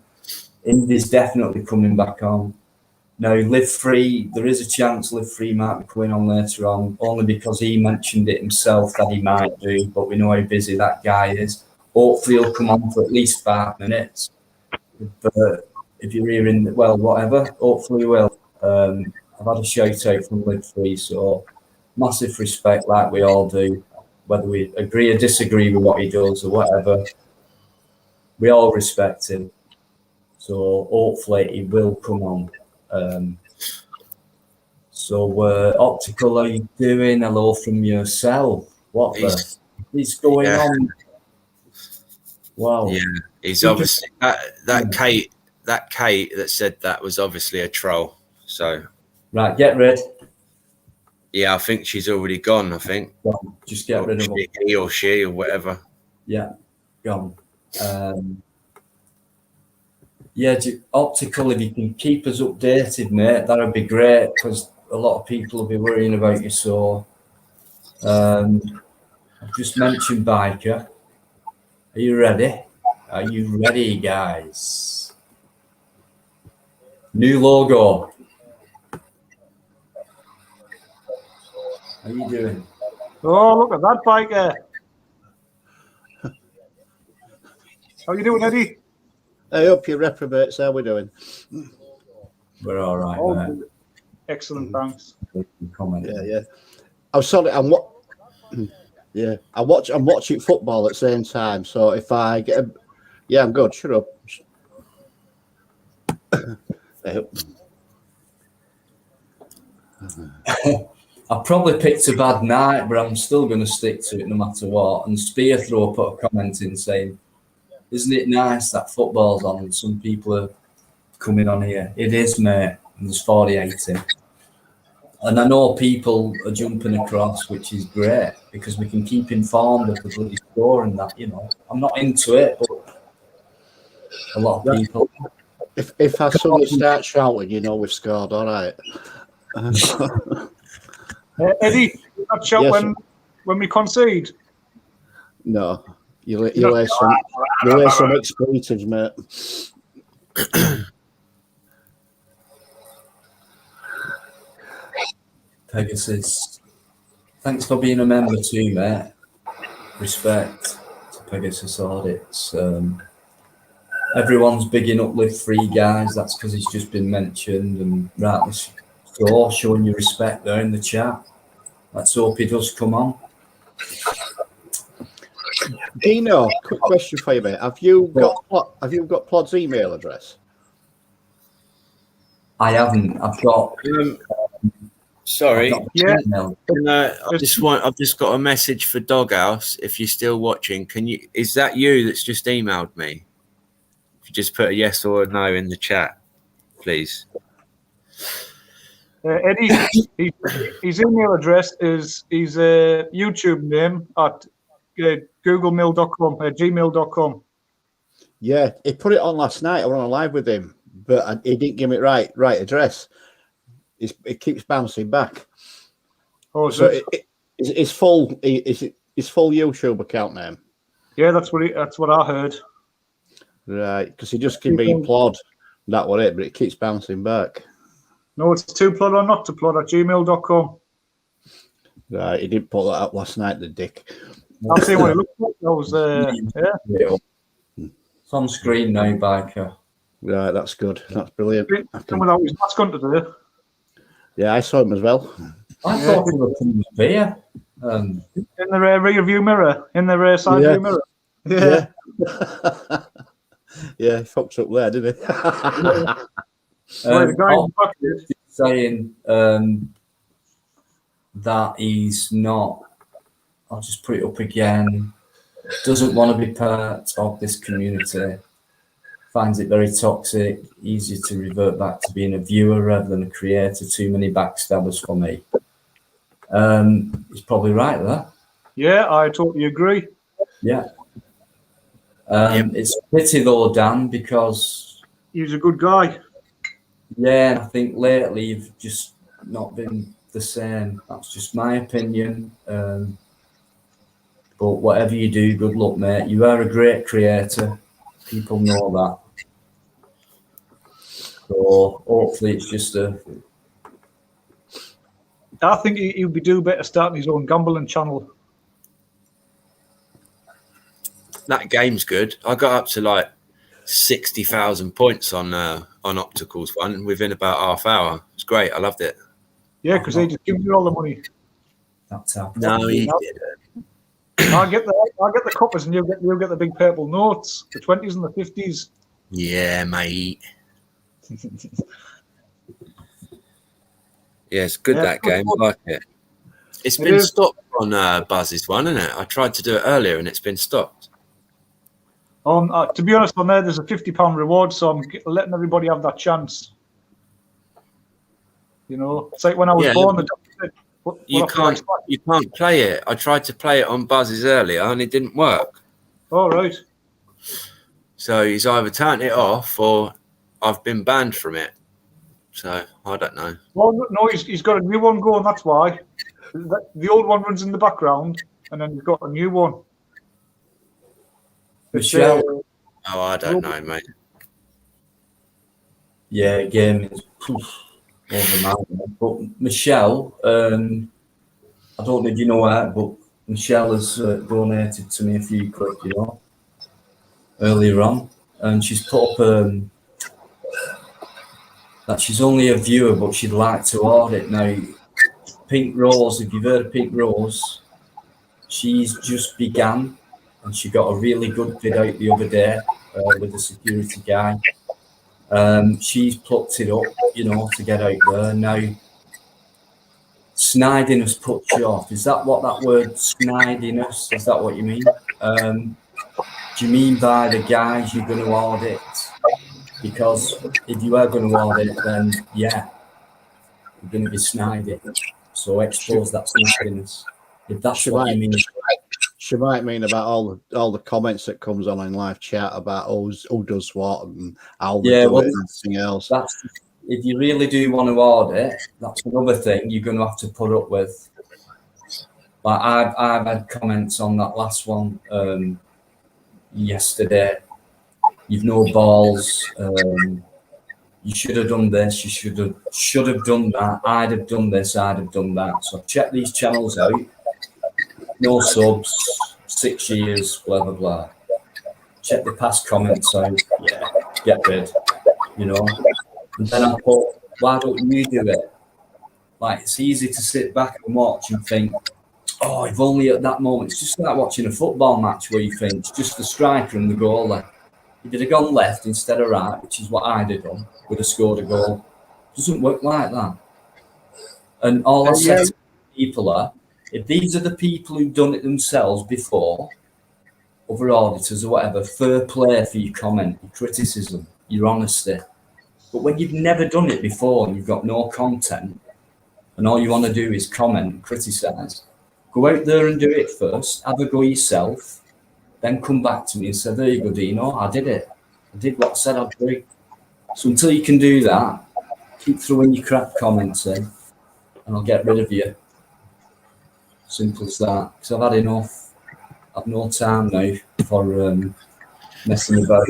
Indy's definitely coming back on. Now, Live Free, there is a chance Live Free might be coming on later on, only because he mentioned it himself that he might do, but we know how busy that guy is. Hopefully he'll come on for at least 5 minutes. If you're hearing, well, whatever, hopefully he will. I've had a shout out from Live Free, so massive respect like we all do, whether we agree or disagree with what he does or whatever. We all respect him. So hopefully he will come on. Optical, how you doing? Hello from yourself. What is going on? Wow. Yeah, he's obviously that Kate that said that was obviously a troll. So right, get rid. Yeah, I think she's already gone. I think just get rid of her. He or she or whatever. Yeah, gone. Yeah, Optical, if you can keep us updated, mate, that would be great, because a lot of people will be worrying about you. So I've just mentioned Biker. Are you ready? Are you ready, guys? New logo. How you doing? Oh, look at that Biker. How you doing, Eddie? I hope you reprobates. How we doing? We're all right, mate. Excellent, thanks. Yeah. I'm sorry. I'm watching football at the same time. So if I get, I'm good. Shut up. I probably picked a bad night, but I'm still going to stick to it no matter what. And Spear Thrower put a comment in saying, "Isn't it nice that football's on and some people are coming on here?" It is, mate. And there's 48 in. And I know people are jumping across, which is great, because we can keep informed of the bloody score and that, you know. I'm not into it, but a lot of people. If I suddenly start shouting, you know we've scored, all right. Eddie, not shout when we concede. No, you lay some expletives, mate. Pegasus, thanks for being a member too, mate. Respect to Pegasus Audits. Everyone's bigging up Live Free, guys. That's because he's just been mentioned, and rightly so, showing you respect there in the chat. Let's hope he does come on. Dino, quick question for you, mate. Have you got Plod's email address? I haven't. I've got. Sorry. I've just got a message for Doghouse. If you're still watching, is that you that's just emailed me? If you just put a yes or a no in the chat, please. Eddie, his email address is his YouTube name at googlemail.com, gmail.com. Yeah, he put it on last night. I was on a live with him, but he didn't give me right address. It keeps bouncing back. Oh, so it's full YouTube account name. Yeah, that's what I heard. Right, because he just can be Plod. That was it, but it keeps bouncing back. No, it's to plod or not to plod at gmail.com. Right, he didn't put that up last night, the dick. I'll see what it looks like. I was It's on screen now, Biker. Right, that's good. That's brilliant. Without his mask on today. Yeah, I saw him as well. I thought he was from the beer. In the rear view mirror, in the rear side view mirror. Yeah. Yeah, he fucked up there, didn't he? The guy in the back did. saying that he's not, I'll just put it up again, doesn't want to be part of this community, finds it very toxic, easier to revert back to being a viewer rather than a creator, too many backstabbers for me. He's probably right there. Yeah, I totally agree. Yeah. It's a pity though, Dan, because he's a good guy. Yeah, and I think lately you've just not been the same. That's just my opinion. But whatever you do, good luck, mate. You are a great creator. People know that. So hopefully it's just a... I think he'd be do better starting his own gambling channel. That game's good. I got up to like 60,000 points on Opticals one within about half hour. It's great. I loved it. Yeah, because they just give you all the money. That's how. No, he didn't. I'll get the coppers, and you'll get the big purple notes, the 20s and the 50s. Yeah, mate. Yeah, it's good, that game. I like it. It's been stopped on Buzz's one, isn't it? I tried to do it earlier and it's been stopped. To be honest, on there's a £50 reward, so I'm letting everybody have that chance. You know, it's like when I was born. The doctor said, you can't play it. I tried to play it on Buzz's earlier and it didn't work. Oh, right. So he's either turned it off or I've been banned from it. So I don't know. Well, no, he's got a new one going. That's why the old one runs in the background, and then he's got a new one. Michelle. Oh, I don't know, mate. Yeah, game is overnight. But Michelle, I don't know if you know her, but Michelle has donated to me a few quid, you know, earlier on, and she's put up that she's only a viewer, but she'd like to audit. Now, Pink Rose, if you've heard of Pink Rose, she's just began, and she got a really good vid out the other day with the security guy. She's plucked it up, you know, to get out there. Now, snidiness puts you off. Is that what that word, snidiness, is that what you mean? Do you mean by the guys you're going to audit? Because if you are going to audit, then yeah, you're going to be snidey. So expose that snidiness. If that's what you mean. She might mean about all the comments that comes on in live chat about who does what and how they do it and everything else. If you really do want to audit, that's another thing you're going to have to put up with. Like I've had comments on that last one yesterday. You've no balls. You should have done this. You should have done that. I'd have done this. I'd have done that. So check these channels out. No subs, 6 years, blah blah blah. Check the past comments out. Yeah, get rid. You know. And then I thought, why don't you do it? Like it's easy to sit back and watch and think, oh, if only at that moment. It's just like watching a football match where you think it's just the striker and the goalie. If you'd have gone left instead of right, which is what I did on, would have scored a goal. It doesn't work like that. And all I said to people are, if these are the people who've done it themselves before, other auditors or whatever, fair play for your comment, your criticism, your honesty. But when you've never done it before and you've got no content, and all you want to do is comment and criticise, go out there and do it first, have a go yourself, then come back to me and say, there you go, Dino, I did it. I did what I said I'd do. So until you can do that, keep throwing your crap comments in and I'll get rid of you. Simple as that. Because I've had enough. I've no time now for messing about.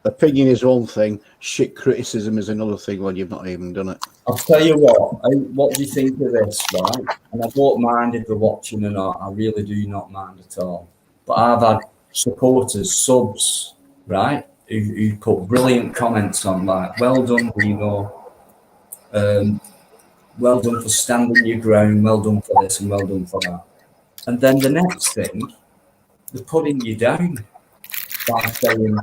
Opinion is one thing, shit criticism is another thing when you've not even done it. I'll tell you what do you think of this, right? And I don't mind if they're watching or not. I really do not mind at all. But I've had supporters, subs, right, who put brilliant comments on, like, well done, Dino. well done for standing your ground, well done for this and well done for that. And then the next thing, they're putting you down by saying,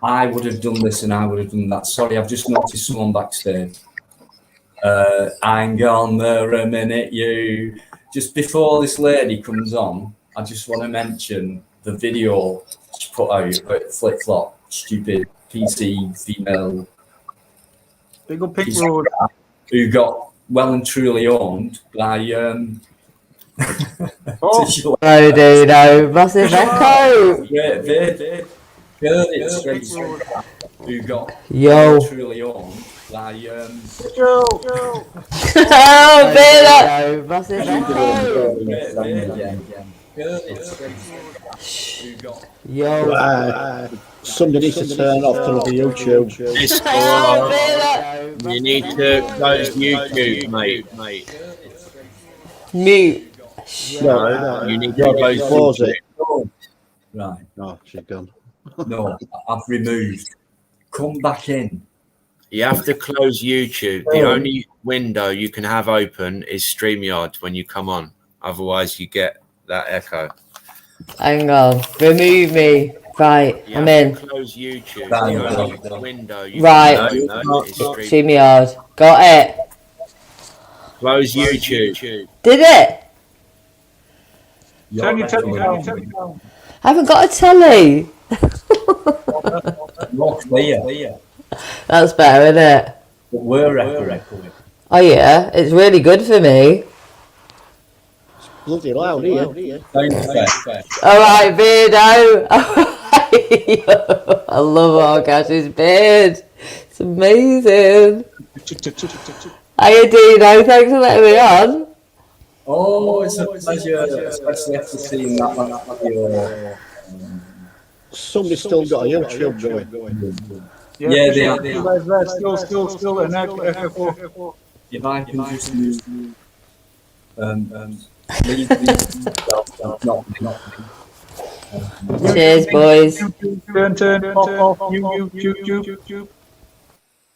I would have done this and I would have done that. Sorry, I've just noticed someone backstage. Hang on there a minute, you. Just before this lady comes on, I just want to mention the video she put out about Flip Flop, stupid PC female Big up Pink Road. who got well and truly owned by Oh, Oh, Dino, massive echo. who got Yo. well and truly owned by Joe. Oh, Dino, massive echo. Yo. Somebody needs to turn off to look at YouTube. Oh, You need to close YouTube, mate. Mute. No, You need to close it. right. No, she's gone. No, I've removed. Come back in. You have to close YouTube. The only window you can have open is StreamYard when you come on. Otherwise, you get that echo. Hang on. Remove me. Right, You I'm have in. to close YouTube. Right. The only window you Right. can open is StreamYard. StreamYard. Got it. Close YouTube. Did it? Turn your telly down. I haven't got a telly. Not clear. That's better, isn't it? But we're echoing. Oh yeah, it's really good for me. Bloody loud here. All right, Beardo. I love Arkash's beard. It's amazing. Hiya, Dino. Thanks for letting me on. Oh, it's a pleasure, especially after seeing that video. Somebody's still got a YouTube going. Yeah, they are. Still an echo. If I can just use leave not Cheers, boys. Turn, off, YouTube.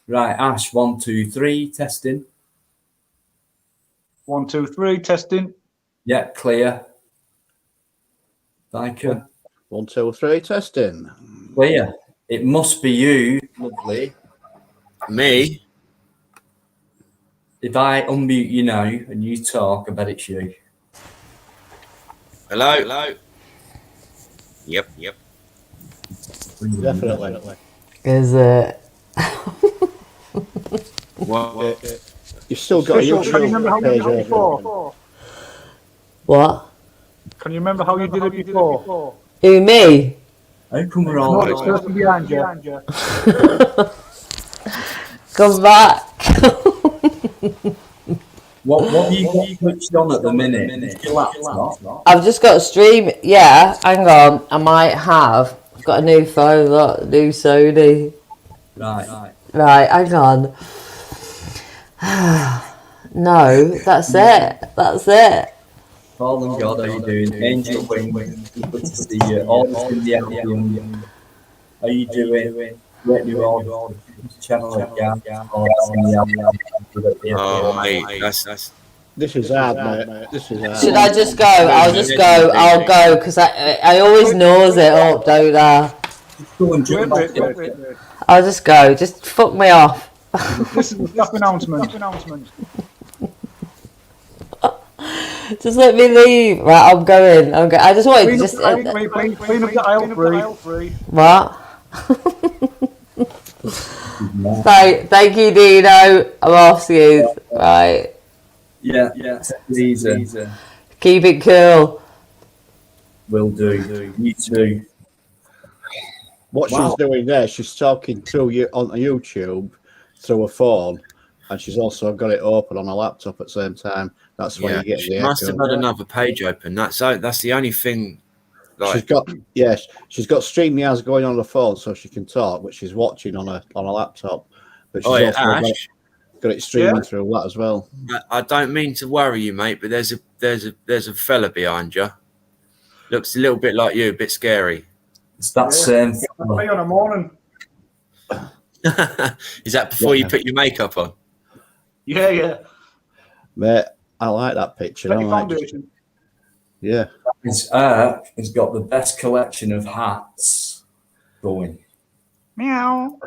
right, Ash, 1, 2, 3, testing. 1, 2, 3, testing. Yeah, clear. Biker, 1, 2, 3, testing. clear. It must be you, lovely. Me? If I unmute you now and you talk, I bet it's you. Hello. Yep. Definitely. Is it? What? You've still got a Can you remember how YouTube you did page it before? What? Can you remember how you did it before? Who, me? How come we're No, all it's person behind you. Come back. What have you got switched on at the minute? Your laptop? I've just got a stream. Yeah, hang on. I might have. I've got a new phone, look, new Sony. Right. Right, hang on. No, that's it. Fallen God, how you doing? Angel Wing, good to see you. All in the Albion. How you doing? Great new order. Channel again. Oh, mate, that's This is hard, mate. This is hard. Should I just go? I'll just go. I'll go because I always nose it up, don't I? Go and jump back in. Wait. I'll just go. Just fuck me off. This is the staff announcement. Just let me leave. Right, I'm going. I just wanted to just. Clean up the aisle free. What? Thank you, Dino. I'm off to you. Right. Yeah, take it easy. Keep it cool. Will do. You too. What she's doing there, she's talking to you on YouTube through a phone, and she's also got it open on a laptop at the same time. That's why you get she the must echo. have had another page open. That's the only thing. Like, she's got StreamYard going on the phone so she can talk, but she's watching on a laptop. But she's also got it streaming through that as well. I don't mean to worry you, mate, but there's a fella behind you. Looks a little bit like you, a bit scary. It's that same. Me on a morning. Is that before you put your makeup on? Yeah. Mate, I like that picture. I Any like foundation. yeah. His Erk has got the best collection of hats going. Meow.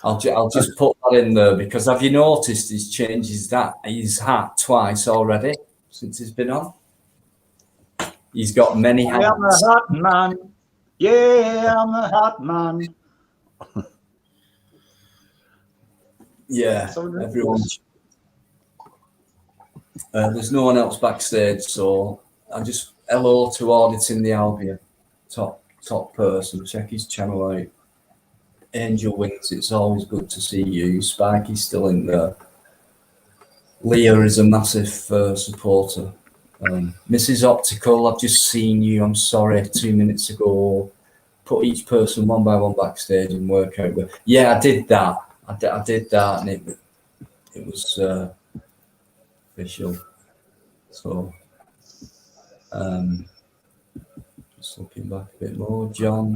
I'll just put that in there because have you noticed he's changed his hat twice already since he's been on? He's got many I am hats. the hat man. Yeah, I'm the hat man. Yeah, So everyone. There's no one else backstage, so I just hello to auditing the Albion, top person. Check his channel out. Angel Wings, it's always good to see you. Sparky's still in there. Leah is a massive supporter. Mrs. Optical, I've just seen you. I'm sorry, 2 minutes ago. Put each person one by one backstage and work out. Yeah, I did that. I did that, and it was official. So, just looking back a bit more. John,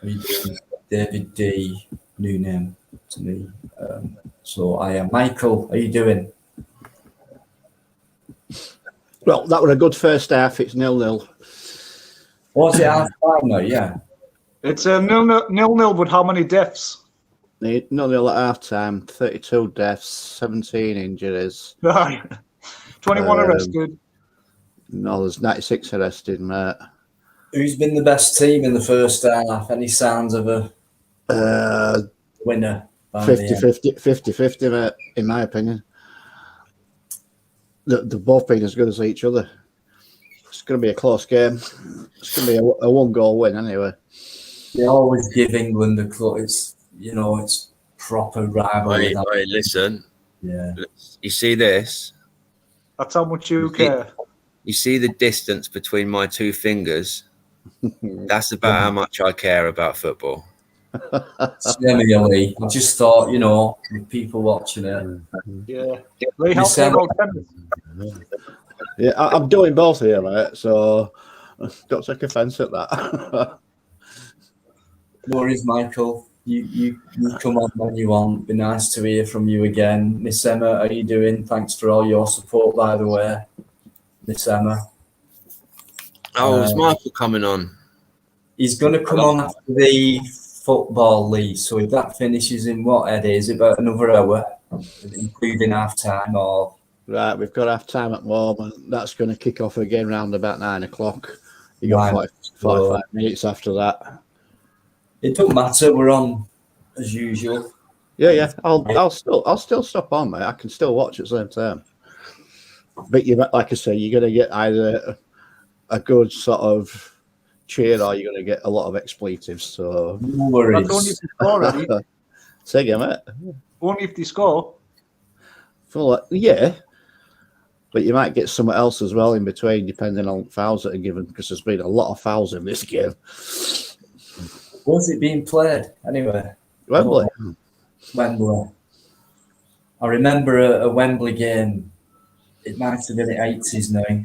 how you doing? David D, new name to me. So I am Michael. How you doing? Well, that was a good first half. It's 0-0. Was it half time though? Yeah. It's a 0-0, but how many deaths? 0-0 at half time. 32 deaths, 17 injuries. 21 arrested. No, there's 96 arrested, mate. Who's been the best team in the first half? Any signs of a winner? 50-50, mate, in my opinion. They've both been as good as each other. It's going to be a close game. It's going to be a one-goal win anyway. They always give England a close. It's proper rivalry. Wait, listen. Yeah. You see this? That's how much you care. You see the distance between my two fingers? That's about how much I care about football. Similarly, I just thought, with people watching it. Yeah. They help me about tennis. Yeah, I'm doing both here, mate, so don't take offence at that. No worries, Michael. You come on when you want. Be nice to hear from you again. Miss Emma, how are you doing? Thanks for all your support, by the way. Miss Emma. Oh, is Michael coming on? He's going to come on after the football league. So if that finishes in what, Eddie? Is it about another hour, including half time or? Right, we've got half time at the moment. That's going to kick off again round about 9 o'clock. You got 45 minutes after that. It don't matter. We're on as usual. Yeah. I'll still stop on, mate. I can still watch at the same time. But like I say, you're going to get either a good sort of cheer or you're going to get a lot of expletives. So no worries. That's only if they score, Eddie. Say again, mate. Only if they score. Yeah. But you might get something else as well in between, depending on fouls that are given, because there's been a lot of fouls in this game. Where's it being played anyway? Wembley. Wembley. I remember a Wembley game. It might have been the 80s now,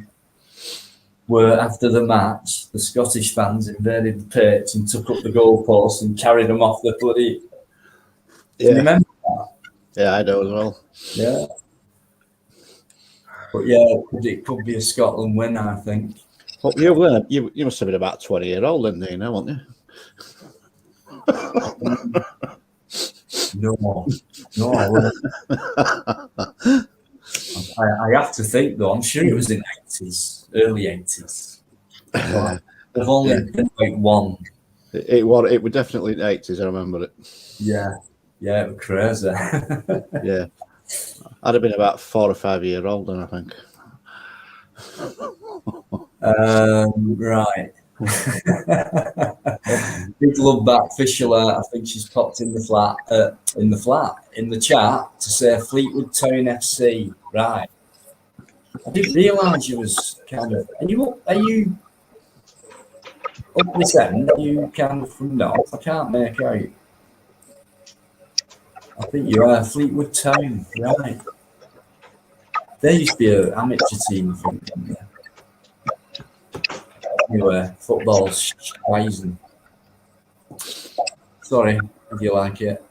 where after the match, the Scottish fans invaded the pitch and took up the goalposts and carried them off the bloody. Do you remember that? Yeah, I do as well. Yeah. But yeah, it could be a Scotland win, I think. Well, you must have been about 20-year-old, didn't you? Now, weren't you? No, I wouldn't. I have to think though. I'm sure it was in the 80s, early 80s. They've only been like one. It was definitely the 80s. I remember it. Yeah, it was crazy. Yeah, I'd have been about 4 or 5 years old then, I think. Right. Big love back, Fisher. I think she's popped in the chat to say Fleetwood Town FC. Right. I didn't realise you was kind of. Are you up this end? Are you kind of from north? I can't make out. I think you are Fleetwood Town, right? There used to be an amateur team, I think. Anyway, football's rising. Sorry if you like it.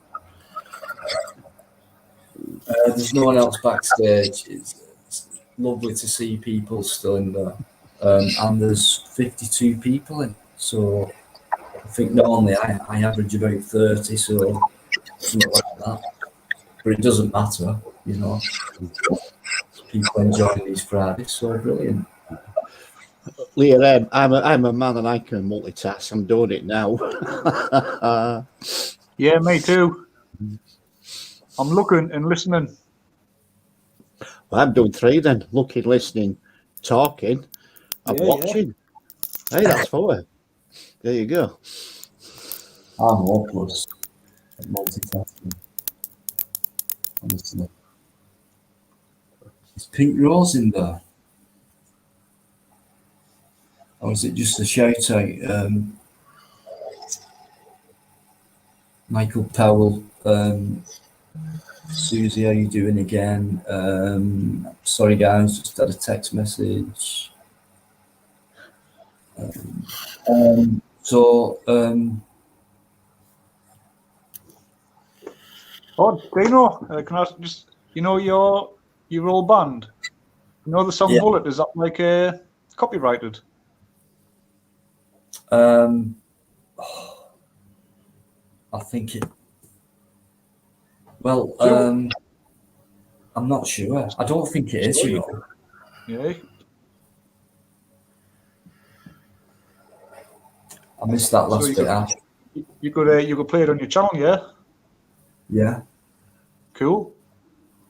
There's no one else backstage. lovely to see people still in there. And there's 52 people in. So I think normally I average about 30, so something like that. But it doesn't matter, you know. People enjoying these Fridays, so brilliant. Leah, I'm a man and I can multitask. I'm doing it now. Yeah, me too. I'm looking and listening. Well, I'm doing 3 then. Looking, listening, talking, and Yeah, watching. Hey, that's 4. There you go. I'm hopeless at multitasking. Honestly. Is Pink Rose in there? Or is it just a shout out? Michael Powell, Susie, how you doing again? Sorry guys, just had a text message. Oh, Dino, can I just, you know, your old band, you know the song Yeah. Bullet, is that like copyrighted? I think it. Well, I'm not sure. I don't think it is. You know. Yeah. I missed that last bit. You could play it on your channel, yeah. Yeah. Cool.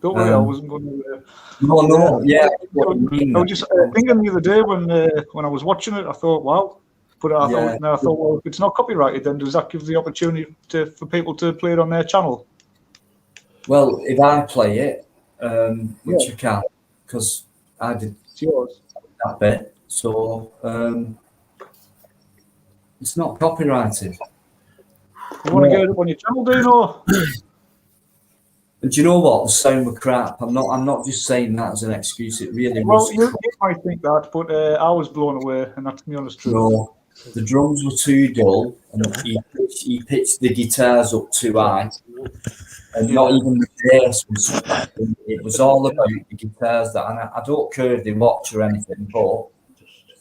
Don't worry, I wasn't going to. No, yeah. I was just thinking the other day when I was watching it, I thought, wow. But I thought, well, if it's not copyrighted, then does that give the opportunity for people to play it on their channel? Well, if I play it, which you can, because I did that bit, so it's not copyrighted. You want to get it up on your channel, do you know? And do you know what? The sound were crap. I'm not just saying that as an excuse. It really was. Well, you might think that, but I was blown away, and that's the honest truth. No, the drums were too dull, and he pitched the guitars up too high, and not even the bass was. It was all about the guitars that, and I don't care if they watch or anything, but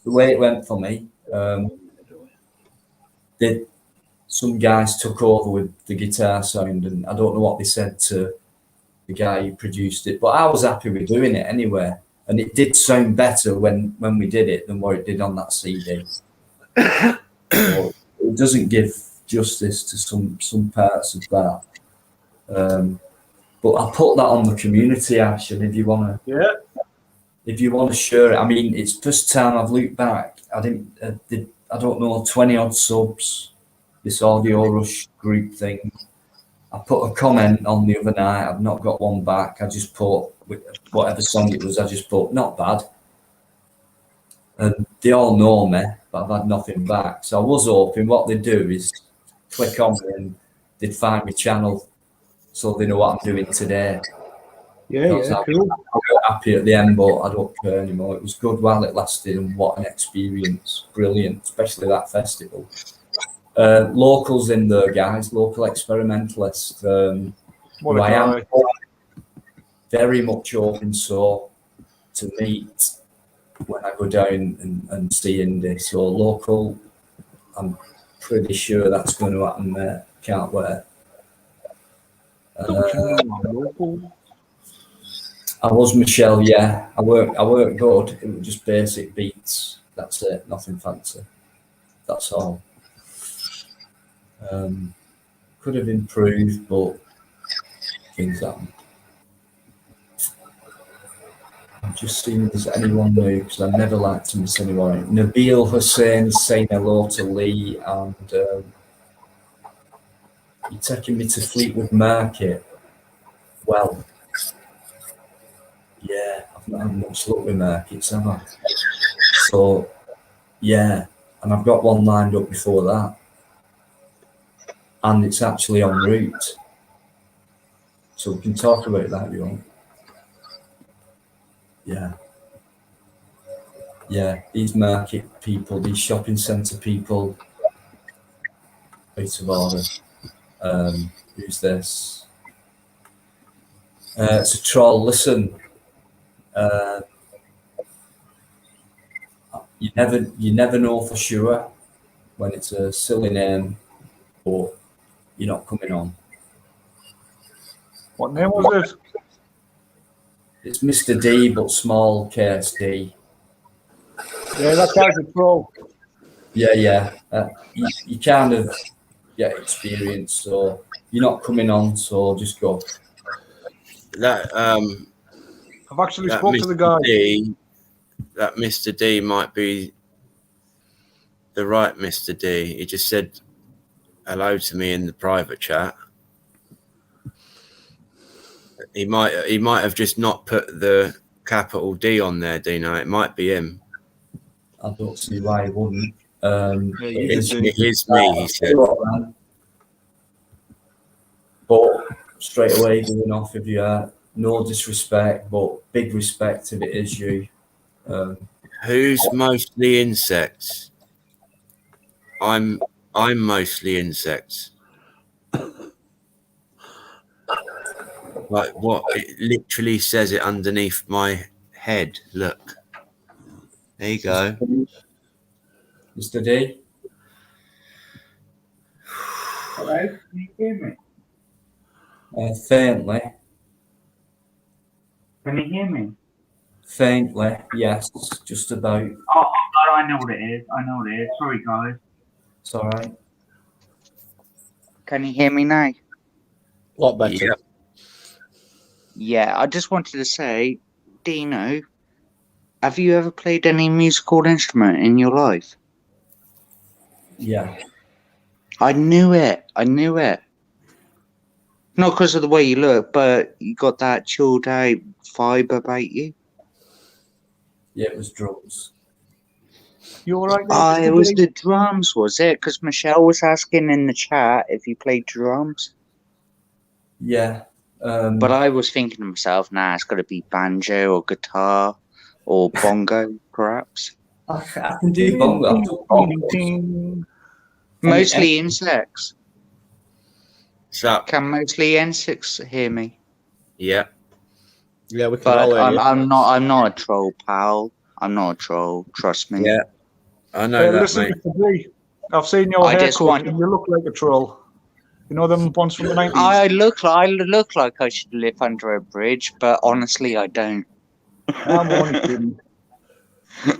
the way it went for me, some guys took over with the guitar sound, and I don't know what they said to the guy who produced it, but I was happy with doing it anyway, and it did sound better when we did it than what it did on that CD. So it doesn't give justice to some parts of that, but I put that on the community action. If you want to share it, I mean, it's first time I've looked back. I don't know, 20 odd subs. This Audio Rush group thing. I put a comment on the other night. I've not got one back. I just put whatever song it was. I just put not bad, and they all know me, but I've had nothing back. So I was hoping what they'd do is click on me and they'd find my channel, so they know what I'm doing today. Yeah, cool. I got happy at the end, but I don't care anymore. It was good while it lasted, and what an experience! Brilliant, especially that festival. Locals in there, guys. Local experimentalist. Who I am very much open to meet when I go down and see indie. So local, I'm pretty sure that's going to happen there. Can't wait. I was Michelle, yeah. I work good. It was just basic beats. That's it. Nothing fancy. That's all. Could have improved, but things happen. I'm just seeing if there's anyone new, because I never like to miss anyone. Nabil Hussain saying hello to Lee, and you're taking me to Fleetwood Market. Well, yeah, I've not had much luck with markets, have I? So, yeah, and I've got one lined up before that. And it's actually en route. So we can talk about that, you want. Yeah, these market people, these shopping centre people, out of order. Who's this? It's a troll. Listen, you never know for sure when it's a silly name, but you're not coming on. What name was it? It's Mr. D, but small case D. Yeah, that guy's a troll. Yeah. You kind of get experience, so you're not coming on, so just go. That I've actually that spoke to the guy. That Mr. D might be the right Mr. D. He just said hello to me in the private chat. He might have just not put the capital D on there, Dino. It might be him. I don't see why he wouldn't. It is me, he said. But straight away going off if you are, no disrespect, but big respect if it is you. Who's mostly insects? I'm mostly insects. Like what? It literally says it underneath my head. Look. There you go. Mr. D? Hello, can you hear me? Faintly. Can you hear me? Faintly, yes, just about. Oh, I know what it is. Sorry, guys. It's all right. Can you hear me now? A lot better. Yep. Yeah, I just wanted to say, Dino, have you ever played any musical instrument in your life? Yeah. I knew it. Not because of the way you look, but you got that chilled out vibe about you. Yeah, it was drums. You all right there? It was the drums, was it? Because Michelle was asking in the chat if you played drums. Yeah. But I was thinking to myself, nah, it's got to be banjo or guitar or bongo, perhaps. I can do bongo. Mostly insects. So, Can mostly insects hear me? yeah. Yeah, we can But all hear you. I'm not a troll, pal. I'm not a troll. Trust me. Yeah. I know that, Listen, mate. Mr. D, I've seen your I just haircut want- and you look like a troll. You know them ones from the 90s? I look like I should live under a bridge, but honestly, I don't. I'm only kidding.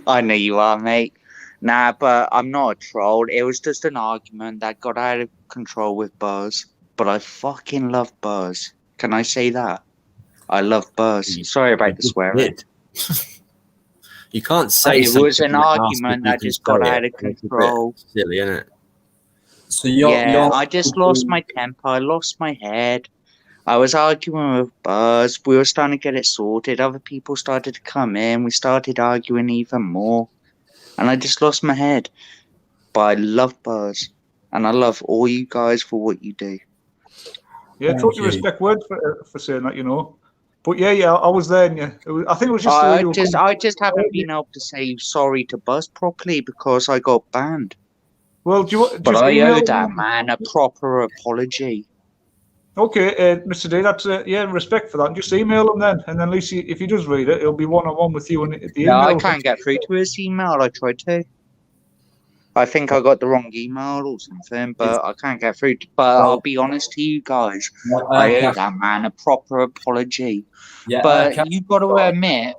I know you are, mate. Nah, but I'm not a troll. It was just an argument that got out of control with Buzz. But I fucking love Buzz. Can I say that? I love Buzz. Sorry about the swearing. You can't say It was an argument that just got out of control. Silly, isn't it? So I just lost my temper. I lost my head. I was arguing with Buzz. We were starting to get it sorted. Other people started to come in. We started arguing even more. And I just lost my head. But I love Buzz. And I love all you guys for what you do. Yeah, totally respect words for saying that, you know. But yeah, I was there. And yeah, I think it was just. I just haven't been able to say sorry to Buzz properly because I got banned. Well, but I owe that man a proper apology. Okay, Mr. D, that's respect for that. Just email him then, and then at least if he does read it, it'll be one-on-one with you. And the No, email. I can't get through to his email. I tried to. I think I got the wrong email or something, but I can't get through. But I'll be honest to you guys, I owe that man a proper apology. Yeah, but you got to admit,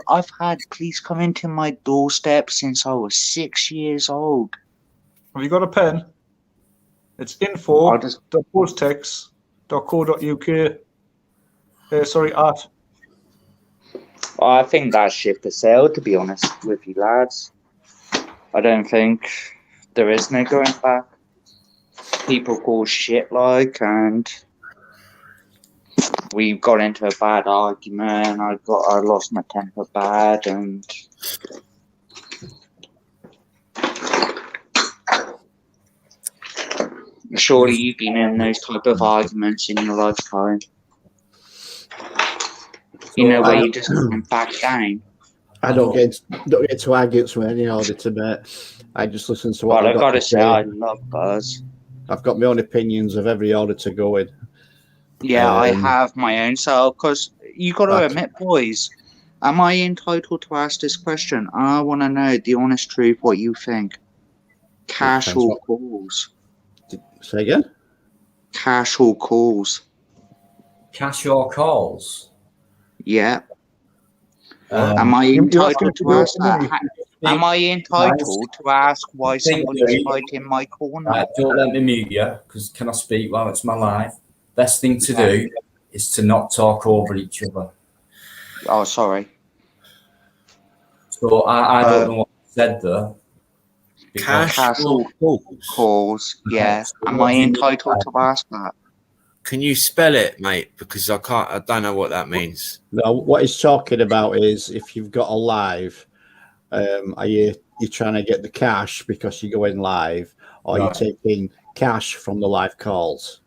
I've had police come into my doorstep since I was 6 years old. Have you got a pen? It's info.postex.co.uk. Sorry, at. I think that ship has sailed, to be honest with you lads. I don't think there is no going back. People call shit and we got into a bad argument. I lost my temper bad, and surely you've been in those type of arguments in your lifetime. You know where you just can't back down. I don't get to arguments with any auditor, mate. I just listen to what I've got to say. I love Buzz. I've got my own opinions of every auditor going. Yeah, I have my own. So, because you got to admit, boys, Am I entitled to ask this question? I want to know the honest truth, what you think. Cash or calls? Say again? Cash or calls? Cash or calls? Yeah. Am I entitled to ask that? Am I entitled to ask why somebody's fighting my corner? Right, don't let me mute you, because can I speak while it's my life? Best thing to do is to not talk over each other. Oh, sorry. So I don't know what you said there. Cash or calls, yeah. Am I entitled to ask that? Can you spell it, mate? Because I don't know what that means. No, what he's talking about is if you've got a live, are you trying to get the cash because you're going live, or you're taking cash from the live calls?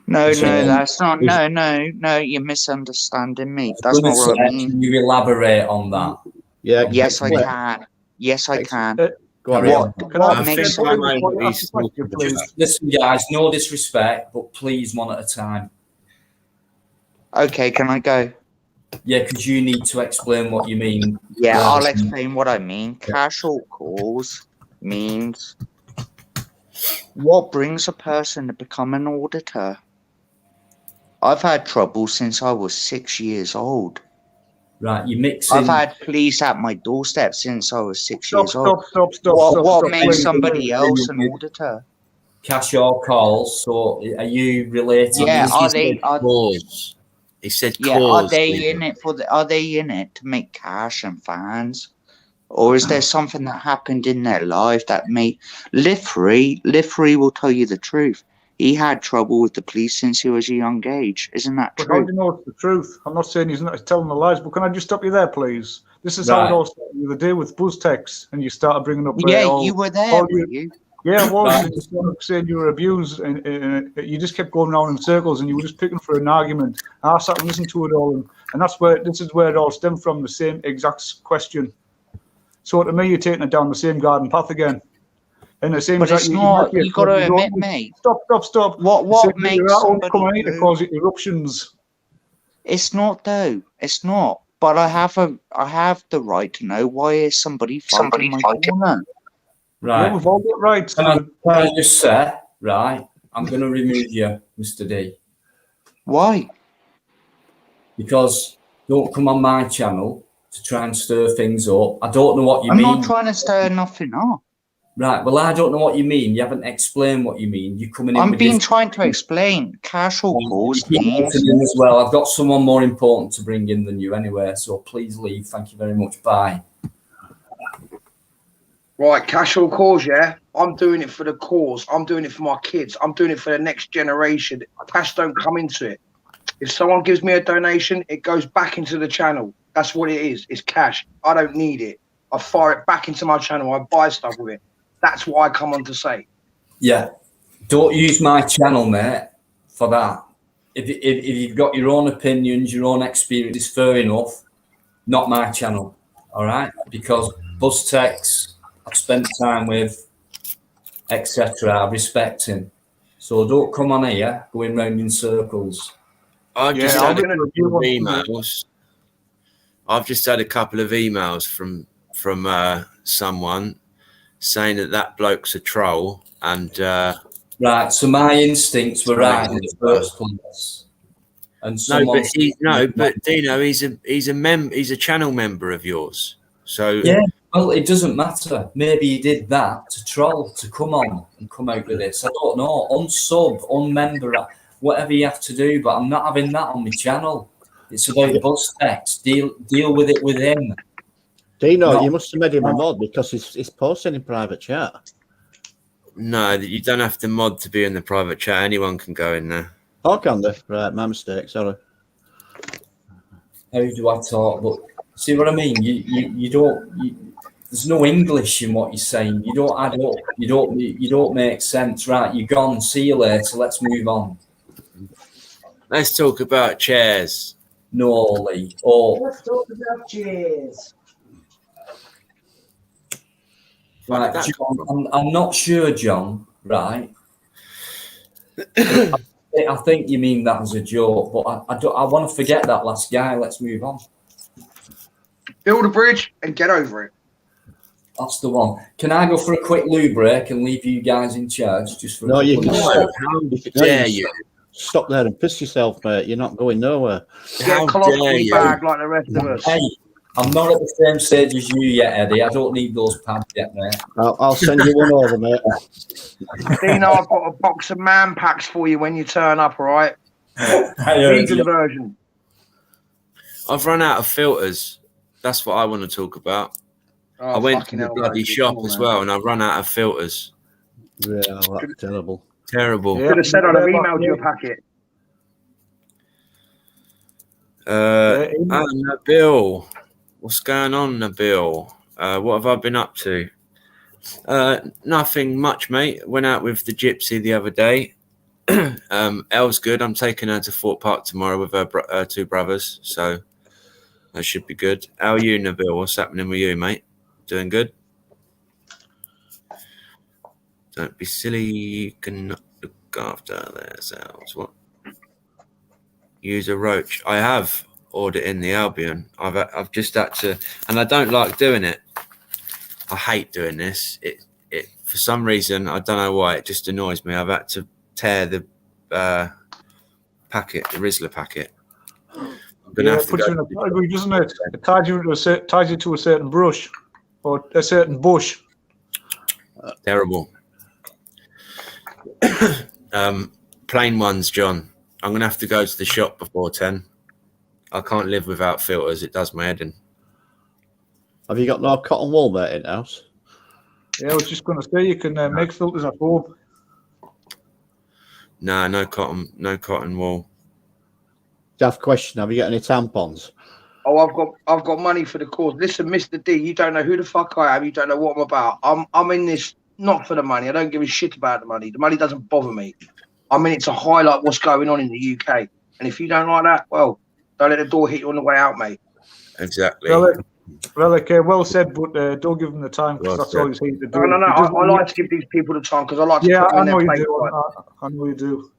No, that's not. No, you're misunderstanding me. That's not what I mean. Can you elaborate on that? Yeah. Yes, I can. Yes, I can. Go on. Listen, guys, no disrespect, but please one at a time. Okay, can I go? Yeah, because you need to explain what you mean. Yeah, I'll explain what I mean. Cash or calls means what brings a person to become an auditor. I've had trouble since I was 6 years old. Right, you're mixing. I've had police at my doorstep since I was 6 years old. Stop. What makes somebody else an auditor? Cash or calls. So are you relating? Yeah, calls? He said yeah, calls. are they in it are they in it to make cash and fans? Or is there something that happened in their life that made Live Free will tell you the truth. He had trouble with the police since he was a young age. Isn't that true? But how do you know it's the truth? I'm not saying he's not telling the lies, but can I just stop you there, please? This is how it all started the other day with BuzzTex, and you started bringing up... you were there, weren't you? Yeah, I was. And you started saying you were abused, and you just kept going around in circles, and you were just picking for an argument. And I sat and listened to it all, and this is where it all stemmed from, the same exact question. So to me, you're taking it down the same garden path again. And it seems but it's not. You got to admit, mate. Stop. What makes somebody coming to cause eruptions? It's not though. It's not. But I have the right to know why is somebody fighting my corner. Right. Yeah, we've all got rights. Can I just say, right? I'm going to remove you, Mr. D. Why? Because don't come on my channel to try and stir things up. I don't know what you mean. I'm not trying to stir nothing up. Right, well, I don't know what you mean. You haven't explained what you mean. You're coming in. I'm trying to explain. Cash or calls means as well. I've got someone more important to bring in than you anyway, so please leave. Thank you very much. Bye. Right, cash or cause, yeah? I'm doing it for the cause. I'm doing it for my kids. I'm doing it for the next generation. Cash don't come into it. If someone gives me a donation, it goes back into the channel. That's what it is. It's cash. I don't need it. I fire it back into my channel. I buy stuff with it. That's what I come on to say. Yeah. Don't use my channel, mate, for that. If you've got your own opinions, your own experience, fair enough. Not my channel, all right? Because BuzzTex, I've spent time with, etc. I respect him. So don't come on here going round in circles. I've just had a couple of emails. I've just had a couple of emails from someone saying that bloke's a troll, and right. So my instincts were right in the first place. And but Dino, he's a channel member of yours. So yeah, well, it doesn't matter. Maybe he did that to troll, to come on and come out with this. I don't know. Unsub, unmember, whatever you have to do. But I'm not having that on my channel. It's about BuzzTex. Deal with it with him. Dino, you must have made him a mod because he's posting in private chat. No, you don't have to mod to be in the private chat. Anyone can go in there. Oh, can they? Right, my mistake. Sorry. How do I talk? But see what I mean? You don't. There's no English in what you're saying. You don't add up. You don't make sense. Right? You're gone. See you later. Let's move on. Let's talk about chairs. No, Lee. Oh. Let's talk about chairs. Right, John, I'm not sure, John, right? I think you mean that as a joke, but I want to forget that last guy. Let's move on. Build a bridge and get over it. That's the one. Can I go for a quick loo break and leave you guys in charge just for a No, you couple can. of minutes? How dare you? Stop there and piss yourself, mate. You're not going nowhere. Get How a colostomy dare bag you? like the rest of us. Hey, I'm not at the same stage as you yet, Eddie. I don't need those pads yet, mate. I'll send you one over, mate. Dino, I've got a box of man packs for you when you turn up, all right? Vegan version. I've run out of filters. That's what I want to talk about. Oh, I went to fucking the hell, bloody mate. shop Come on, as man. well, and I've run out of filters. Yeah, that's terrible. Terrible. Could have said I'd have emailed you a packet. Nabil, what's going on, Nabil? What have I been up to? Nothing much, mate. Went out with the gypsy the other day. Elle's good. I'm taking her to Fort Park tomorrow with her two brothers, so that should be good. How are you, Nabil? What's happening with you, mate? Doing good? Don't be silly. You can look after themselves. What? Use a roach. I have auditing the Albion. I've just had to, and I don't like doing it. I hate doing this. It for some reason, I don't know why, it just annoys me. I've had to tear the packet, the Rizzler packet. I'm gonna have to puts go. you in a category, doesn't it? It ties you to a certain brush or a certain bush. Terrible. Plain ones, John. I'm gonna have to go to the shop before 10. I can't live without filters. It does my head in. Have you got no cotton wool, mate, in house? Yeah, I was just going to say you can make filters at home. Nah, no cotton wool. Daft question: have you got any tampons? Oh, I've got money for the cause. Listen, Mr. D, you don't know who the fuck I am. You don't know what I'm about. I'm in this not for the money. I don't give a shit about the money. The money doesn't bother me. I'm in it to highlight what's going on in the UK. And if you don't like that, well, don't let the door hit you on the way out, mate. Exactly. Well said, but don't give them the time because that's all he's here to do. No. I like to give these people the time because I like to put them in their place. I know you do.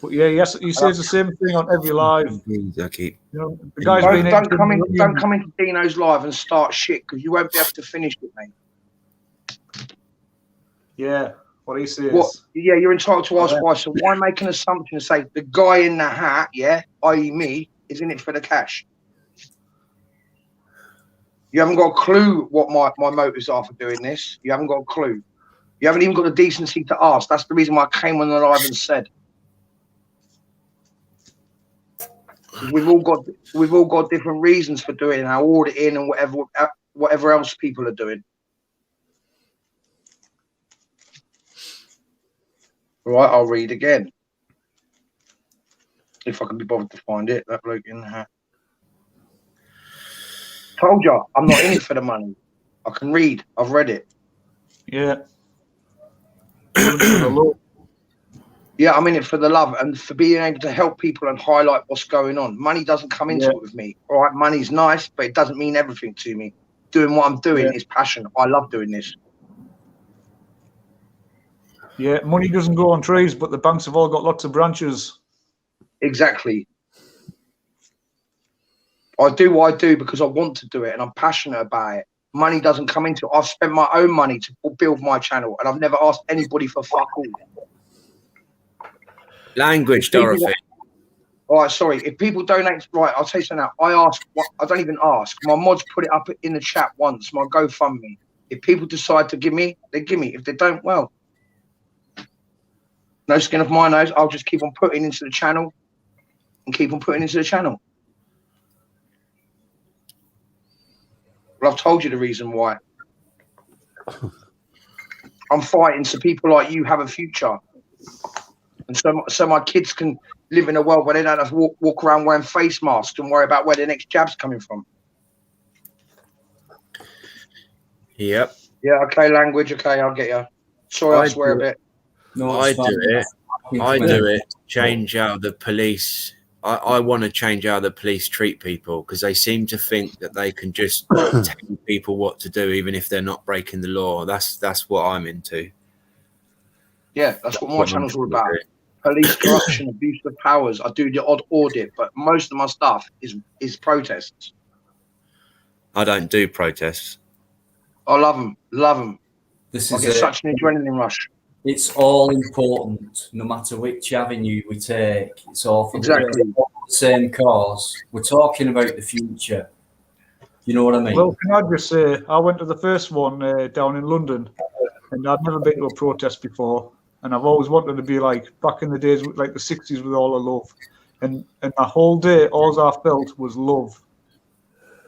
But yeah, yes, he says the same thing on every live. Okay. You know, the guy's don't come into Dino's live and start shit because you won't be able to finish it, mate. Yeah, what he says. Yeah, you're entitled to ask why. So why make an assumption and say the guy in the hat, i.e. me, is in it for the cash? You haven't got a clue what my motives are for doing this. You haven't got a clue. You haven't even got the decency to ask. That's the reason why I came on the live and said. We've all got different reasons for doing our auditing and whatever else people are doing. Right, I'll read again. If I can be bothered to find it, that bloke in the hat. Told you, I'm not in it for the money. I can read. I've read it. Yeah. Yeah, I'm in it for the love and for being able to help people and highlight what's going on. Money doesn't come into it with me. All right, money's nice, but it doesn't mean everything to me. Doing what I'm doing is passion. I love doing this. Yeah, money doesn't grow on trees, but the banks have all got lots of branches. Exactly. I do what I do because I want to do it and I'm passionate about it. Money doesn't come into it. I've spent my own money to build my channel and I've never asked anybody for fuck all. Language, Dorothy. All right, sorry. If people donate, right, I'll tell you something now. I don't even ask. My mods put it up in the chat once, my GoFundMe. If people decide to give me, they give me. If they don't, well, no skin off my nose. I'll just keep on putting into the channel and keep on putting into the channel. Well, I've told you the reason why. I'm fighting so people like you have a future. And so my kids can live in a world where they don't have to walk around wearing face masks and worry about where their next jab's coming from. Yep. Yeah, okay, language. Okay, I'll get you. Sorry, I swear a bit. No, I do it. Change how the police. I want to change how the police treat people because they seem to think that they can just tell people what to do even if they're not breaking the law. That's what I'm into. Yeah, that's what my channel's all about. Police corruption, abuse of powers. I do the odd audit, but most of my stuff is protests. I don't do protests. I love them. Love them. This I is get it. such an adrenaline rush. It's all important, no matter which avenue we take. It's all for Exactly. the same cause. We're talking about the future. You know what I mean? Well, can I just say, I went to the first one down in London, and I'd never been to a protest before, and I've always wanted to be like back in the days, like the 60s, with all the love. And my whole day, all I felt was love.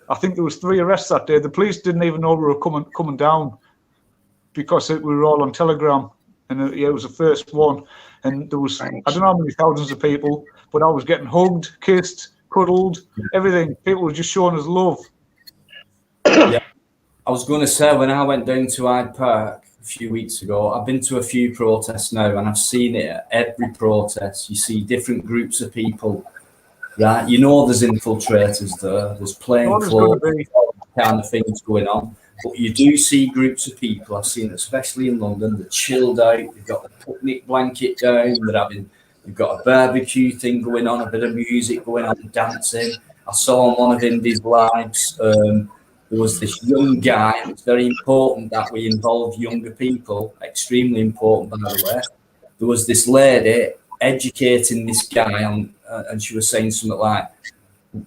I think there was 3 arrests that day. The police didn't even know we were coming down because we were all on Telegram, and it was the first one. And there was, I don't know how many thousands of people, but I was getting hugged, kissed, cuddled, everything. People were just showing us love. Yeah, I was going to say, when I went down to Hyde Park a few weeks ago, I've been to a few protests now, and I've seen it at every protest. You see different groups of people, right? You know there's infiltrators there, there's plain clothes, kind of things going on. But you do see groups of people, I've seen it especially in London, they're chilled out, they've got the picnic blanket down, they've got a barbecue thing going on, a bit of music going on, dancing. I saw on one of Indy's lives, there was this young guy, and it's very important that we involve younger people, extremely important, by the way. There was this lady educating this guy on, and she was saying something like,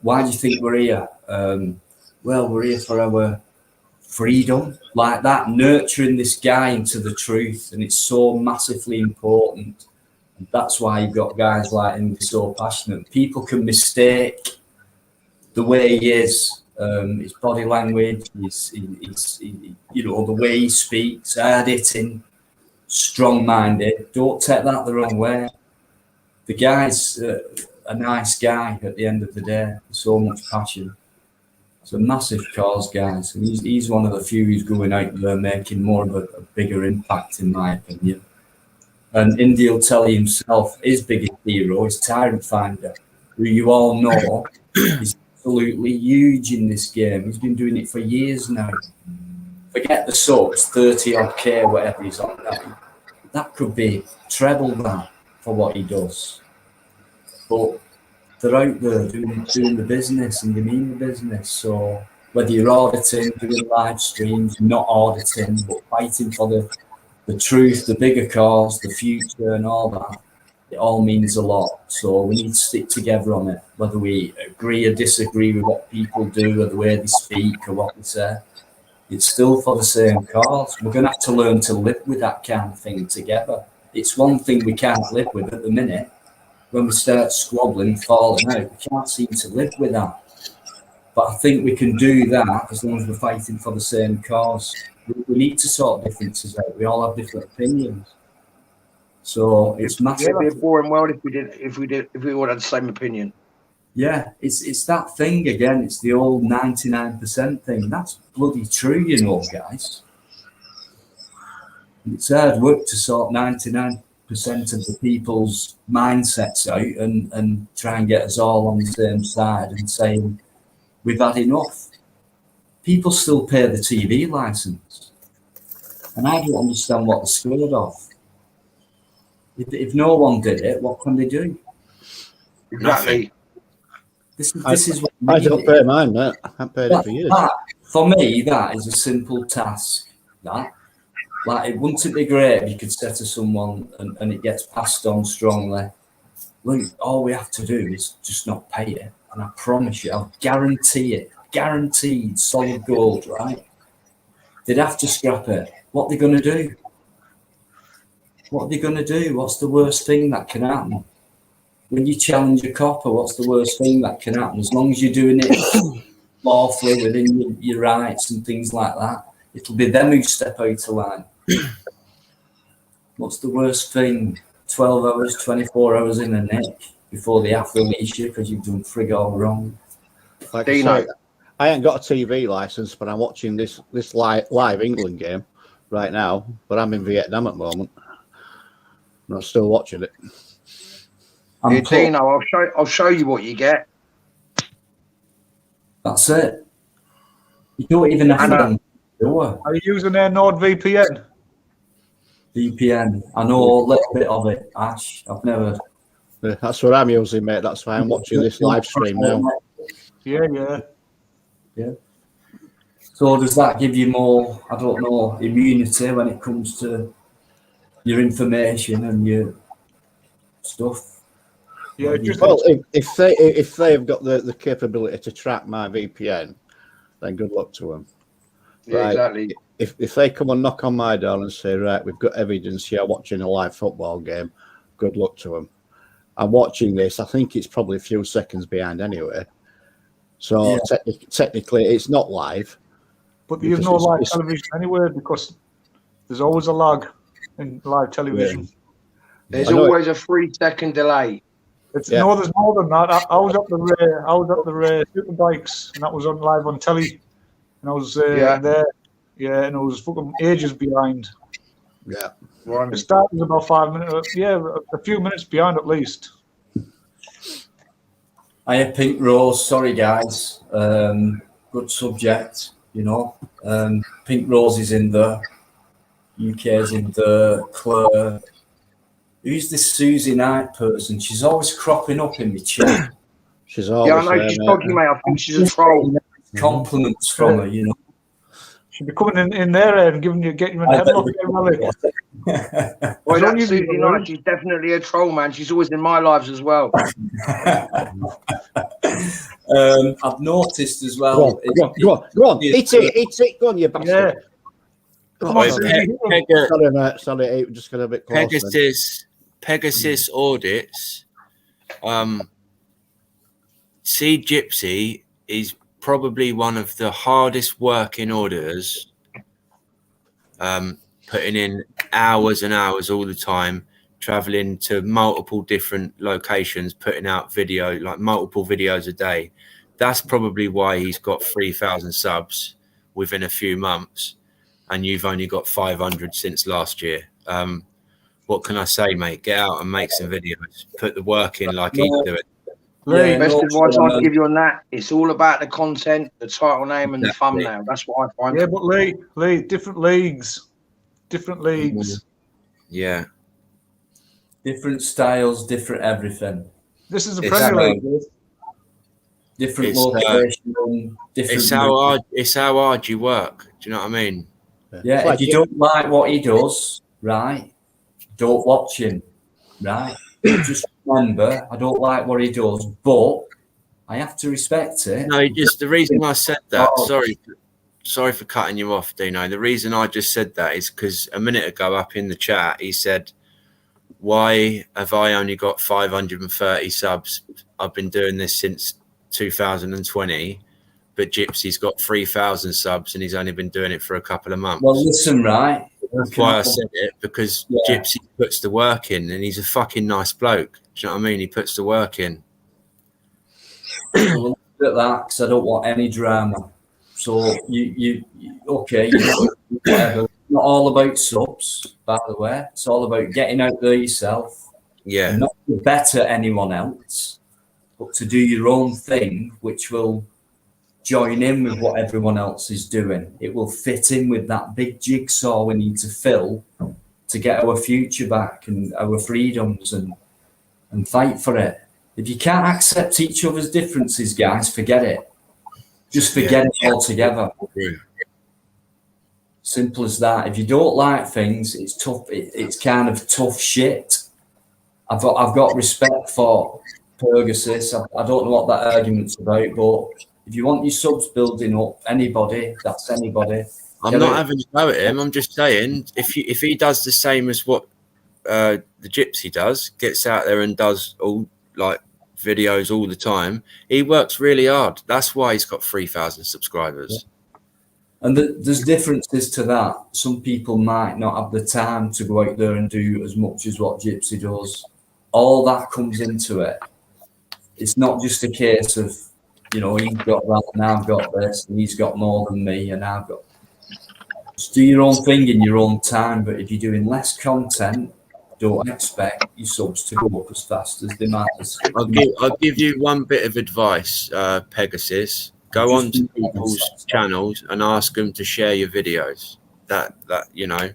why do you think we're here? Well, we're here for our freedom, like that, nurturing this guy into the truth. And it's so massively important. And that's why you've got guys like him so passionate. People can mistake the way he is, his body language, you know, the way he speaks, hard-hitting, strong-minded. Don't take that the wrong way. The guy's a nice guy at the end of the day. So much passion. It's a massive cause, guys. And he's one of the few who's going out there making more of a bigger impact, in my opinion. And Indy will tell you himself, his biggest hero is Tyrant Finder, who you all know is absolutely huge in this game. He's been doing it for years now. Forget the subs, 30 odd K, whatever he's on now. That could be treble that for what he does. But they're out there doing the business, and they mean the business. So whether you're auditing, doing live streams, not auditing, but fighting for the truth, the bigger cause, the future, and all that, it all means a lot. So we need to stick together on it, whether we agree or disagree with what people do or the way they speak or what they say. It's still for the same cause. We're going to have to learn to live with that kind of thing together. It's one thing we can't live with at the minute. When we start squabbling, falling out, we can't seem to live with that. But I think we can do that as long as we're fighting for the same cause. We need to sort differences out. We all have different opinions. So it's massive. It'd be a boring world if we all had the same opinion. Yeah, it's that thing again. It's the old 99% thing. That's bloody true, you know, guys. It's hard work to sort 99% of the people's mindsets out and try and get us all on the same side and saying we've had enough. People still pay the TV license, and I don't understand what they're scared of. If no one did it, what can they do? Exactly. This is what I don't pay mine, mate. I haven't paid it for years. For me, that is a simple task. That, like, it wouldn't it be great if you could say to someone and it gets passed on strongly, look, all we have to do is just not pay it, and I promise you, I'll guarantee it, guaranteed solid gold, right? They'd have to scrap it. What are they going to do? What are they going to do? What's the worst thing that can happen? When you challenge a copper, what's the worst thing that can happen? As long as you're doing it lawfully within your rights and things like that, it'll be them who step out of line. What's the worst thing? 12 hours, 24 hours in the neck before they have to release you because you've done frig all wrong. Like I say, I ain't got a TV license, but I'm watching this live England game right now. But I'm in Vietnam at the moment, and I'm still watching it. Hey, Dino, I'll show you what you get. That's it. You don't even have to. Are you using their NordVPN? VPN. I know a little bit of it, Ash. I've never. That's what I'm using, mate. That's why I'm watching this live stream now. Yeah. So does that give you more, I don't know, immunity when it comes to your information and your stuff? Yeah, just Well, if they've got the capability to track my VPN, then good luck to them. Yeah, Right. exactly. If they come and knock on my door and say, right, we've got evidence you're watching a live football game, good luck to them. I'm watching this. I think it's probably a few seconds behind anyway. So technically, it's not live. But there's no live television anywhere because there's always a lag in live television. Yeah. There's always a 3-second delay. No, there's more than that. I was up the Superbikes, and that was on live on telly, and I was there. Yeah, and I was fucking ages behind. Yeah. The start was about 5 minutes. Yeah, a few minutes behind at least. I had Pink Rose. Sorry, guys. Good subject, you know. Pink Rose is in the UK's in the Claire. Who's this Susie Knight person? She's always cropping up in the chat. She's always. Yeah, I know she's dodgy, mate. I think she's a troll. Compliments from her, you know. She'll be coming in there and getting you a headlock. Well, that's Susie Knight. She's definitely a troll, man. She's always in my lives as well. I've noticed as well. Go on. It's it. Go on, you bastard. Yeah. Sorry, mate. Just got a bit close. Pegasus audits. See, Gypsy is probably one of the hardest working auditors, putting in hours and hours all the time, traveling to multiple different locations, putting out multiple videos a day. That's probably why he's got 3,000 subs within a few months, and you've only got 500 since last year. What can I say, mate? Get out and make some videos. Put the work in like he's doing. The best advice I'd give you on that, it's all about the content, the title name, and the thumbnail. That's what I find. Yeah, but Lee, different leagues. Yeah. Different styles, different everything. This is a Premier League. Different location, different. It's how hard you work. Do you know what I mean? Yeah, if you don't like what he does, right, don't watch him, right? Just remember, I don't like what he does, but I have to respect it. No, just the reason I said that. Sorry for cutting you off, Dino. The reason I just said that is because a minute ago up in the chat, he said, "Why have I only got 530 subs? I've been doing this since 2020, but Gypsy's got 3,000 subs and he's only been doing it for a couple of months." Well, listen, right. That's why I said it, because Gypsy puts the work in, and he's a fucking nice bloke. Do you know what I mean? He puts the work in. Well, look at that, because I don't want any drama. So you whatever. Not all about subs, by the way. It's all about getting out there yourself. Yeah. Not to better anyone else, but to do your own thing, which will join in with what everyone else is doing. It will fit in with that big jigsaw we need to fill to get our future back and our freedoms and fight for it. If you can't accept each other's differences, guys, forget it. Just forget it altogether. Simple as that. If you don't like things, it's tough. It's kind of tough shit. I've got respect for Pegasus. I don't know what that argument's about, but if you want your subs building up, that's anybody. I'm not having a go at him. I'm just saying, if he does the same as what the Gypsy does, gets out there and does all like videos all the time, he works really hard. That's why he's got 3,000 subscribers. Yeah. And there's differences to that. Some people might not have the time to go out there and do as much as what Gypsy does. All that comes into it. It's not just a case of, you know, he's got that and I've got this and he's got more than me and I've got. Just do your own thing in your own time. But if you're doing less content, don't expect your subs to go up as fast as they might. I'll give you one bit of advice, Pegasus. Go on to people's channels and ask them to share your videos. That you know,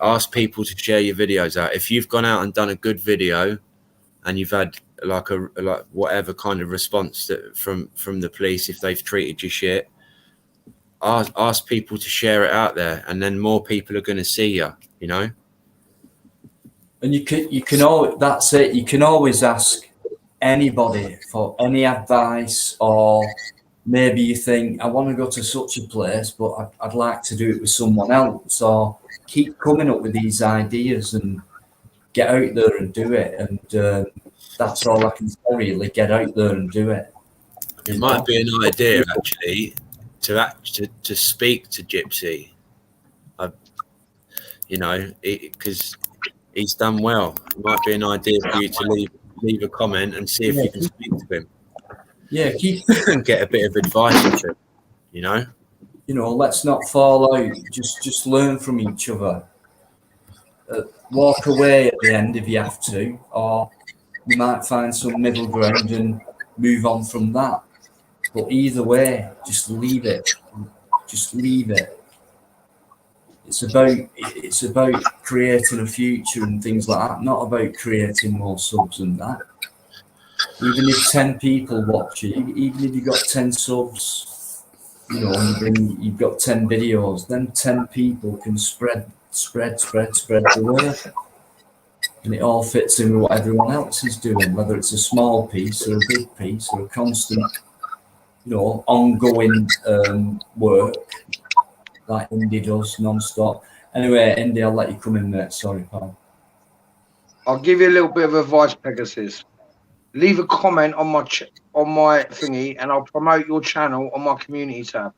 ask people to share your videos out. If you've gone out and done a good video, and you've had like whatever kind of response from the police, if they've treated you shit, ask people to share it out there, and then more people are going to see you. You know. And you can always, that's it. You can always ask anybody for any advice, or maybe you think I want to go to such a place, but I'd like to do it with someone else. Or keep coming up with these ideas and get out there and do it. And that's all I can say, really. Get out there and do it. It might be an idea actually to speak to Gypsy. You know, because he's done well. It might be an idea for you to leave a comment and see if you can speak to him. Yeah, and get a bit of advice from him. You know, let's not fall out. Just learn from each other. Walk away at the end if you have to, or you might find some middle ground and move on from that. But either way, just leave it. Just leave it. It's about creating a future and things like that, not about creating more subs and that. Even if 10 people watch it, even if you've got 10 subs, and you've got 10 videos, then 10 people can spread the word. And it all fits in with what everyone else is doing, whether it's a small piece or a big piece or a constant, ongoing work like Indy does non-stop. Anyway, Indy, I'll let you come in, mate. Sorry, pal. I'll give you a little bit of advice, Pegasus. Leave a comment on my thingy, and I'll promote your channel on my community tab.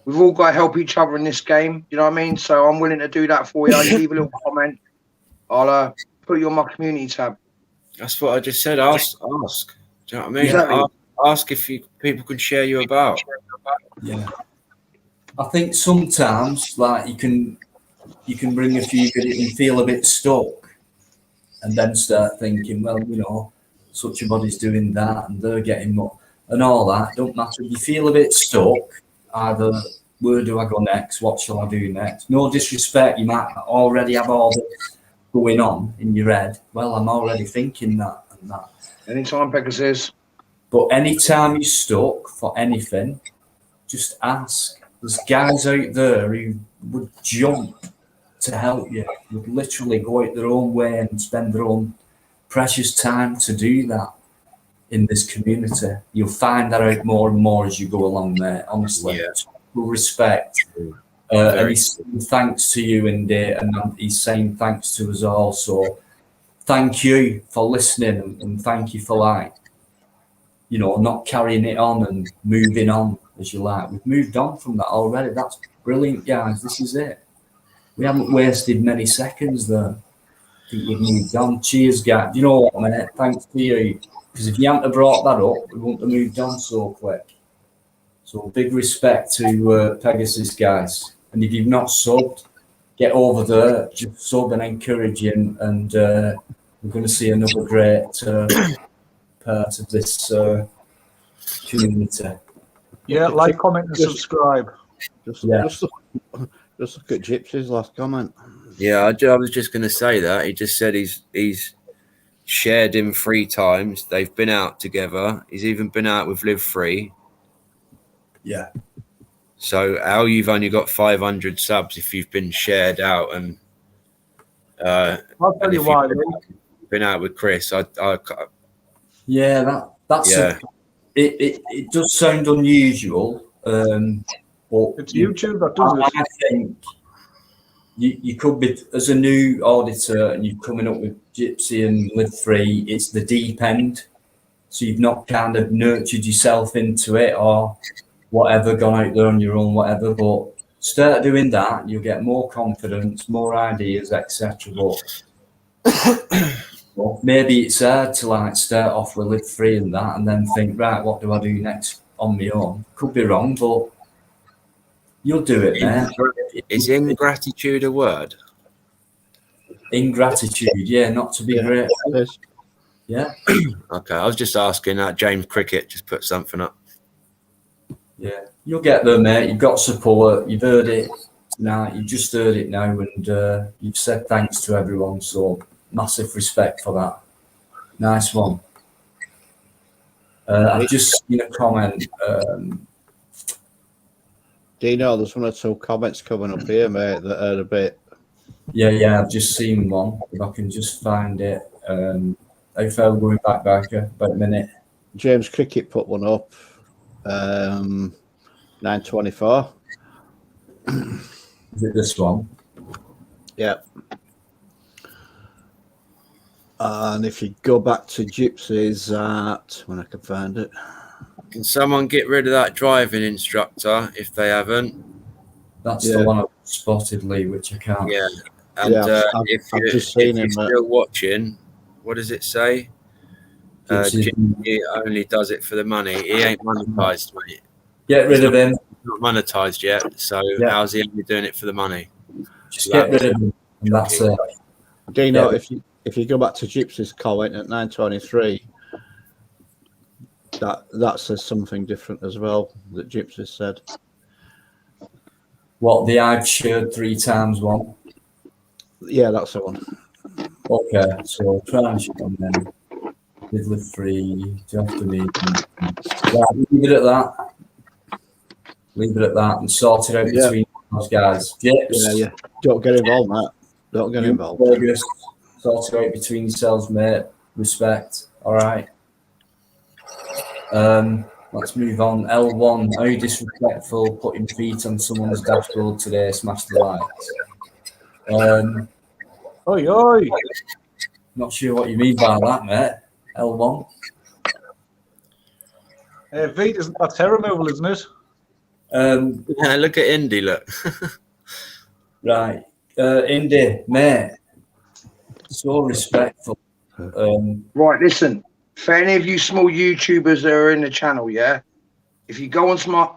We've all got to help each other in this game. You know what I mean? So I'm willing to do that for you. You leave a little comment. I'll put you on my community tab. That's what I just said. Ask. Do you know what I mean? Exactly. Ask if people can share you about. Yeah. I think sometimes, like, you can bring a few videos and feel a bit stuck, and then start thinking, well, such a body's doing that, and they're getting more, and all that. Don't matter. If you feel a bit stuck, either where do I go next? What shall I do next? No disrespect, you might already have all this going on in your head. Well, I'm already thinking that and that. Anytime, Pegasus. But anytime you're stuck for anything, just ask. There's guys out there who would jump to help you, would literally go out their own way and spend their own precious time to do that in this community. You'll find that out more and more as you go along there, honestly. Yeah. Total respect. And he's saying thanks to you, Indy, and he's saying thanks to us all. So thank you for listening, and thank you for, not carrying it on and moving on as you like. We've moved on from that already. That's brilliant, guys. This is it. We haven't wasted many seconds there. I think we've moved on. Cheers, guys. You know what, mate? Thanks to you. Because if you hadn't have brought that up, we wouldn't have moved on so quick. So big respect to Pegasus, guys. And if you've not subbed, get over there, just sub and encourage him. And we're going to see another great part of this community. Yeah, like, comment, and subscribe. Just look at Gypsy's last comment. Yeah, I was just going to say that. He just said he's shared him 3 times. They've been out together. He's even been out with Live Free. Yeah. So how you've only got 500 subs if you've been shared out, and I'll tell you why. Been out with Chris. Yeah, that's yeah. It does sound unusual, but it's YouTube that does it. I think you could be, as a new auditor, and you're coming up with Gypsy and Live Free, it's the deep end, so you've not kind of nurtured yourself into it or whatever, gone out there on your own, whatever. But start doing that, you'll get more confidence, more ideas, etc. Well, maybe it's hard to start off with Live Free and that, and then think, right, what do I do next on my own? Could be wrong, but you'll do it, man. Is ingratitude a word? Ingratitude, yeah, not to be grateful. Yeah. Okay, I was just asking that. James Cricket just put something up. Yeah, you'll get there, mate. You've got support. You've heard it now. You've just heard it now, and you've said thanks to everyone. So massive respect for that. Nice one. I've just seen a comment. Do you know there's one or two comments coming up here, mate, that are a bit... Yeah, I've just seen one. If I can just find it. How far we're going back, Barker? About a minute. James Cricket put one up. 9:24. Is it this one? Yeah. And if you go back to Gypsy's at... When I can find it. Can someone get rid of that driving instructor if they haven't? That's the one I've spotted, Lee, which I can't. Yeah. And if you're still watching, what does it say? He only does it for the money. He ain't monetized, mate. Get rid of him. Not monetized yet, so how's he only doing it for the money? Just get rid of him, and that's it. Do you know if you go back to Gypsy's comment at 9:23, that says something different as well that Gypsy said. What, the I've shared 3 times one? Yeah, that's the one. Okay, so try and share them then. Diddler 3, do you have to be? Right, leave it at that. Leave it at that and sort it out between those guys. Yeah. Don't get involved, Matt. Don't get involved. Sort it out between yourselves, mate. Respect. All right. Let's move on. L1. How disrespectful putting feet on someone's dashboard today. Smash the lights. Oi. Not sure what you mean by that, mate. L1. Feet isn't that hair removal, isn't it? Look at Indy, look. Right. Indy, mate. So respectful. Right, listen. For any of you small YouTubers that are in the channel, if you go onto my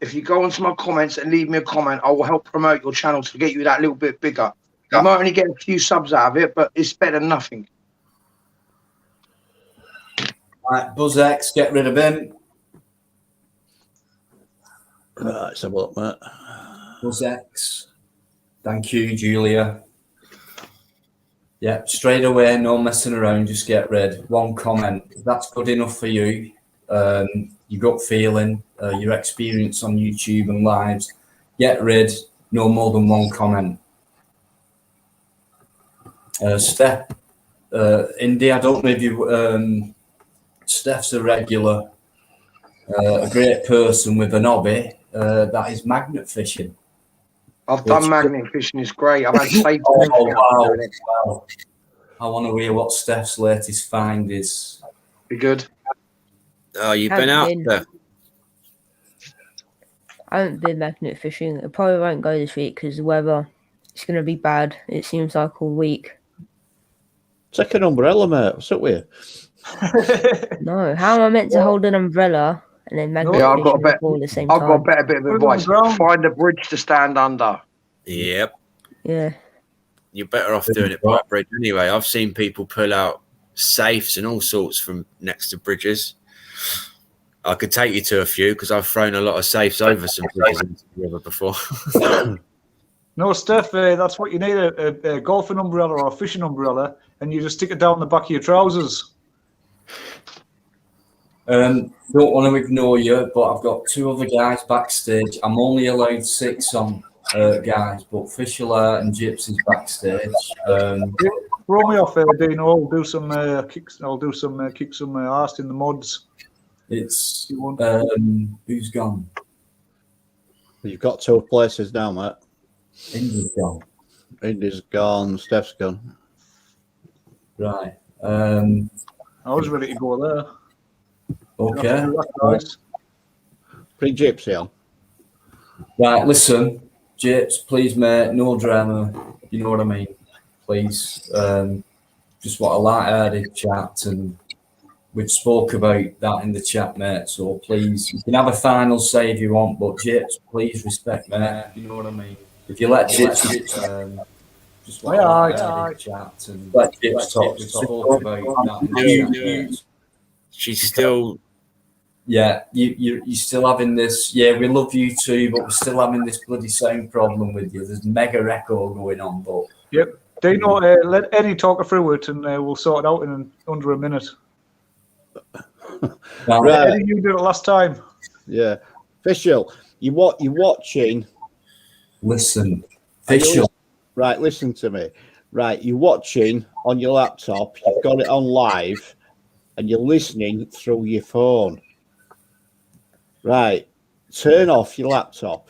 comments and leave me a comment, I will help promote your channel to get you that little bit bigger. You might only get a few subs out of it, but it's better than nothing. Right, BuzzX, get rid of him. Right, let's have a look, mate. BuzzX. Thank you, Julia. Yeah, straight away, no messing around, just get rid. One comment. If that's good enough for you, your gut feeling, your experience on YouTube and lives, get rid, no more than one comment. Steph, Indy, I don't know if you, Steph's a regular, a great person with an hobby, that is magnet fishing. I've done magnet fishing, it's great. I've had safe. Wow. I want to hear what Steph's latest find is. Be good. Oh, you've been out there? I haven't been magnet fishing. It probably won't go this week because the weather is going to be bad. It seems like all week. Take an umbrella, mate. What's up with you? No, how am I meant to hold an umbrella and then magnet fish I've got at the same time? I've got a better bit of advice. Find a bridge to stand under. Yep. Yeah. You're better off doing it by a bridge anyway. I've seen people pull out safes and all sorts from next to bridges. I could take you to a few because I've thrown a lot of safes over some bridges into the river before. No, Steph, that's what you need, a golfing umbrella or a fishing umbrella, and you just stick it down the back of your trousers. Don't want to ignore you, but I've got 2 other guys backstage. I'm only allowed 6 on guys, but Fisher and Gypsy's backstage. Throw me off there, Dino. I'll do some kicks. I'll do some kick some arse in the mods. It's who's gone? You've got 2 places now, mate. Indy's gone. Indy's gone. Steph's gone. Right. I was ready to go there. Okay. Bring Gypsy on. Right, listen, Gyps, please, mate, no drama. You know what I mean? Please. Just want a light-hearted chat, and we've spoke about that in the chat, mate. So please, you can have a final say if you want, but Gyps, please respect, mate. You know what I mean? If you let Gyps, just want a light-hearted chat, and let Gyps talk. We've spoke about that in the chat. She's still. Yeah, you're still having this. Yeah, we love you too, but we're still having this bloody sound problem with you. There's mega echo going on, but yep. Dino, let Eddie talk her through it, and we'll sort it out in under a minute. Right. Eddie, you did it last time. Yeah, Fisher, you're watching Listen, Are you official. Right, listen to me. Right, you're watching on your laptop, you've got it on live, and you're listening through your phone. Right, turn off your laptop.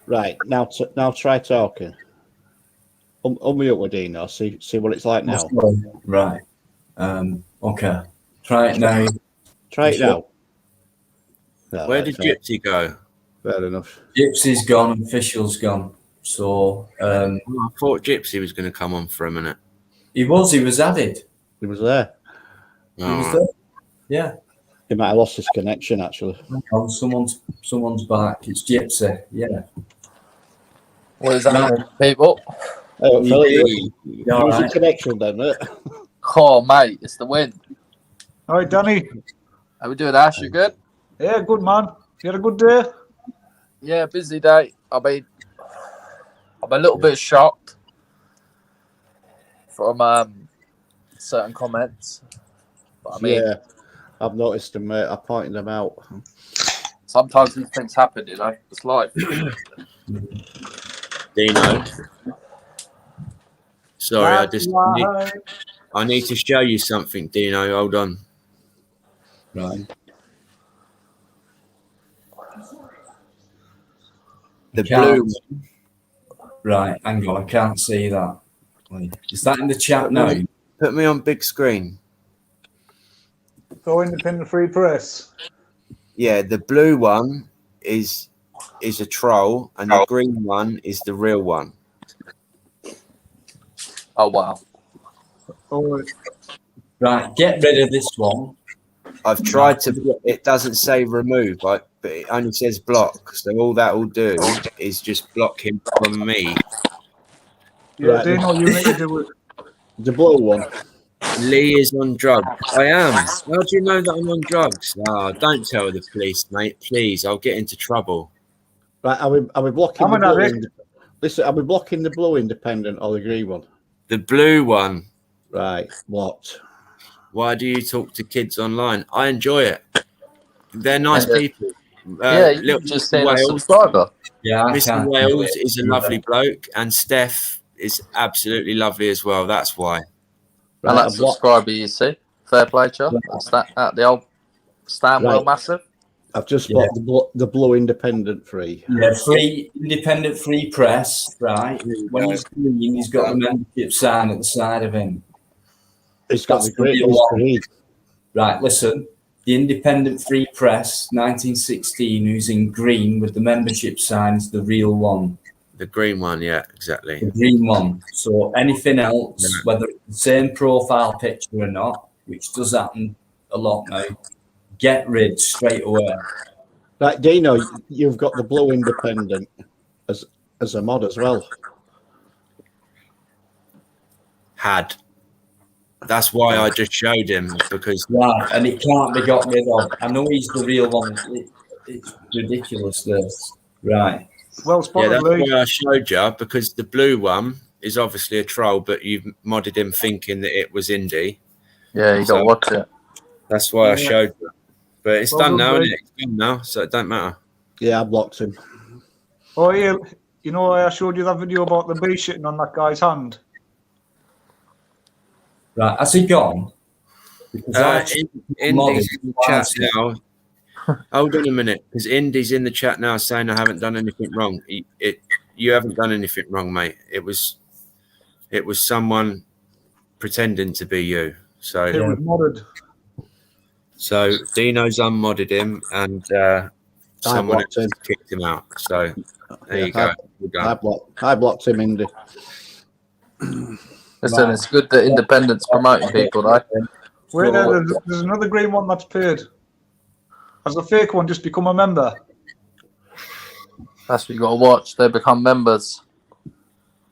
Right, now try talking. Unmute with Dino, see what it's like now. Right. Okay. Try it now. Try it now. Where did Gypsy go? Fair enough. Gypsy's gone, official's gone. So I thought Gypsy was going to come on for a minute. he was added. He was there. He was there. Yeah. He might have lost his connection actually. Oh, someone's back. It's Gypsy. Yeah. What is that, people? Oh, Philly, you there was a connection then, mate. Oh, mate, it's the wind. All right, Danny. How we doing, Ash? You good? Yeah, good man. You had a good day? Yeah, busy day. I'm a little bit shocked from certain comments. But I mean, Yeah, I've noticed them, mate. I pointed them out. sometimes these things happen, you know. It's life. Dino. Sorry, I need to show you something, Dino. Hold on. Right. The blue. Right, hang on, I can't see that. Is that in the chat now? Put me on big screen. So independent free press. Yeah, the blue one is a troll, and the green one is the real one. Oh wow! Oh, Right, get rid of this one. I've tried to. It doesn't say remove, but it only says block. So all that will do is just block him from me. yeah, Right. Dino, you need to do it. The blue one. Lee is on drugs. I am. How do you know that I'm on drugs? Oh, don't tell the police, mate. Please, I'll get into trouble. Right, are we blocking I'm the an blue? addict. Listen, are we blocking the blue independent or the green one? The blue one. Right, blocked. Why do you talk to kids online? I enjoy it. They're nice people. Yeah, you little just Mr. saying a Wales. subscriber. Yeah, I Mr. can't. Wales is a lovely bloke, and Steph is absolutely lovely as well. That's why. And Right, that subscriber, you see, fair play, Chuck. That's that at the old Stanwell Right. massive. I've just bought the blue independent free. Yeah, free independent free press, right? When he's green, he's got the membership sign at the side of him. It's got That's the green. the real one. Green. Right, listen. The independent free press, 1916, who's in green with the membership sign is the real one. The green one, yeah, exactly. The green one. So anything else, whether it's the same profile picture or not, which does happen a lot now, get rid straight away. Right, Dino, you've got the blue independent as a mod as well. Had. That's why I just showed him, because Right, and it can't be got rid of. I know he's the real one. It's ridiculous, this. Right. Well spotted, that's Lee. why I showed you, because the blue one is obviously a troll, but you've modded him thinking that it was indie. Yeah, you got to watch it. That's why I showed you. But it's Well done done, now, Lee. isn't it? It's done now, so it don't matter. Yeah, I blocked him. Oh, yeah. You know, I showed you that video about the bee shitting on that guy's hand. Right, has he gone? Because Indy's in the chat now. Hold on a minute, because Indy's in the chat now saying I haven't done anything wrong. You haven't done anything wrong, mate. It was someone pretending to be you. So It was modded. So Dino's unmodded him, and someone else kicked him out. So there you go. I blocked him, Indy. Listen, it's good that independent's promoting people, though. Wait, there's another green one that's paid. Has a fake one just become a member? That's what you got to watch. They become members.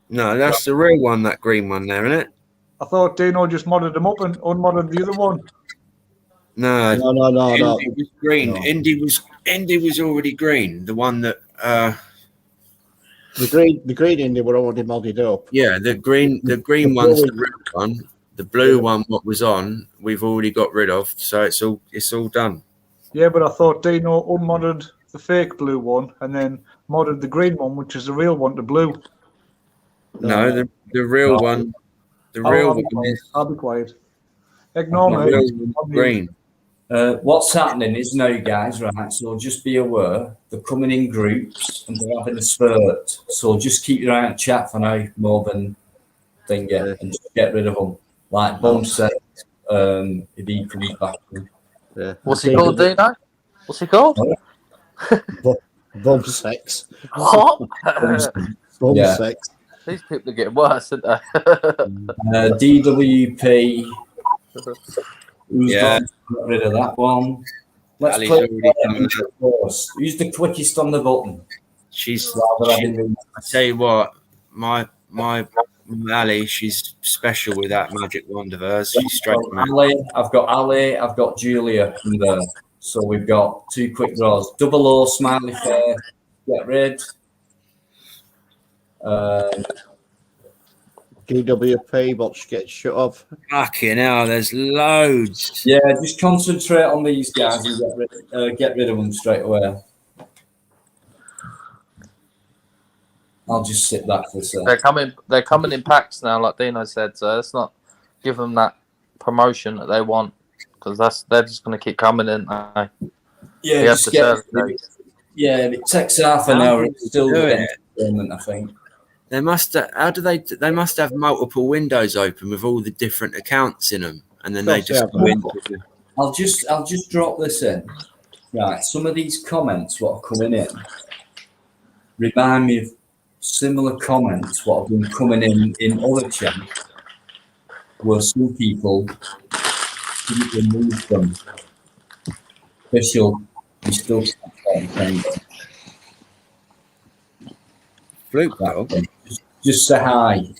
No, that's the real one, that green one there, isn't it? I thought Dino just modded them up and unmodded the other one. No. Indy was green. No. Indy was already green. The one that the green Indy were already modded up. Yeah, the green one's the real one. The blue one, what was on, we've already got rid of. So it's all done. Yeah, but I thought Dino unmodded the fake blue one and then modded the green one, which is the real one, to blue. No, the real one. The real one is. I'll be quiet. Ignore The me. real one's green. What's happening is now, guys, right? So just be aware they're coming in groups and they're having a spurt. So just keep your eye on chat for now more than thingy, and just get rid of them. Like Bum said, if he comes back. Yeah. What's he called, Dino? What's he called? Bum sex. What? Bum Yeah. sex. These people are getting worse, aren't they? DWP. Who's Yeah. got to get rid of that one? Let's Ali's play already coming first. Who's the quickest on the button? I tell you what, my Ali, she's special with that magic wand of hers. She's straight from I've got Ali, I've got Julia in there. So we've got 2 quick draws. Double O, smiley face, get rid. DWP, watch get shut off. Fucking hell, there's loads. Yeah, just concentrate on these guys and get rid of them straight away. I'll just sit back for a second. They're coming in packs now, like Dino said. So let's not give them that promotion that they want, because they're just going to keep coming in. Yeah, just it takes half an hour. It's still entertainment, I think. They must. How do they? They must have multiple windows open with all the different accounts in them, and then they just go into. I'll just drop this in. Right, some of these comments what are coming in remind me of similar comments what have been coming in other chats, where some people didn't remove them. Official, we still Fluke dog. Just say hi.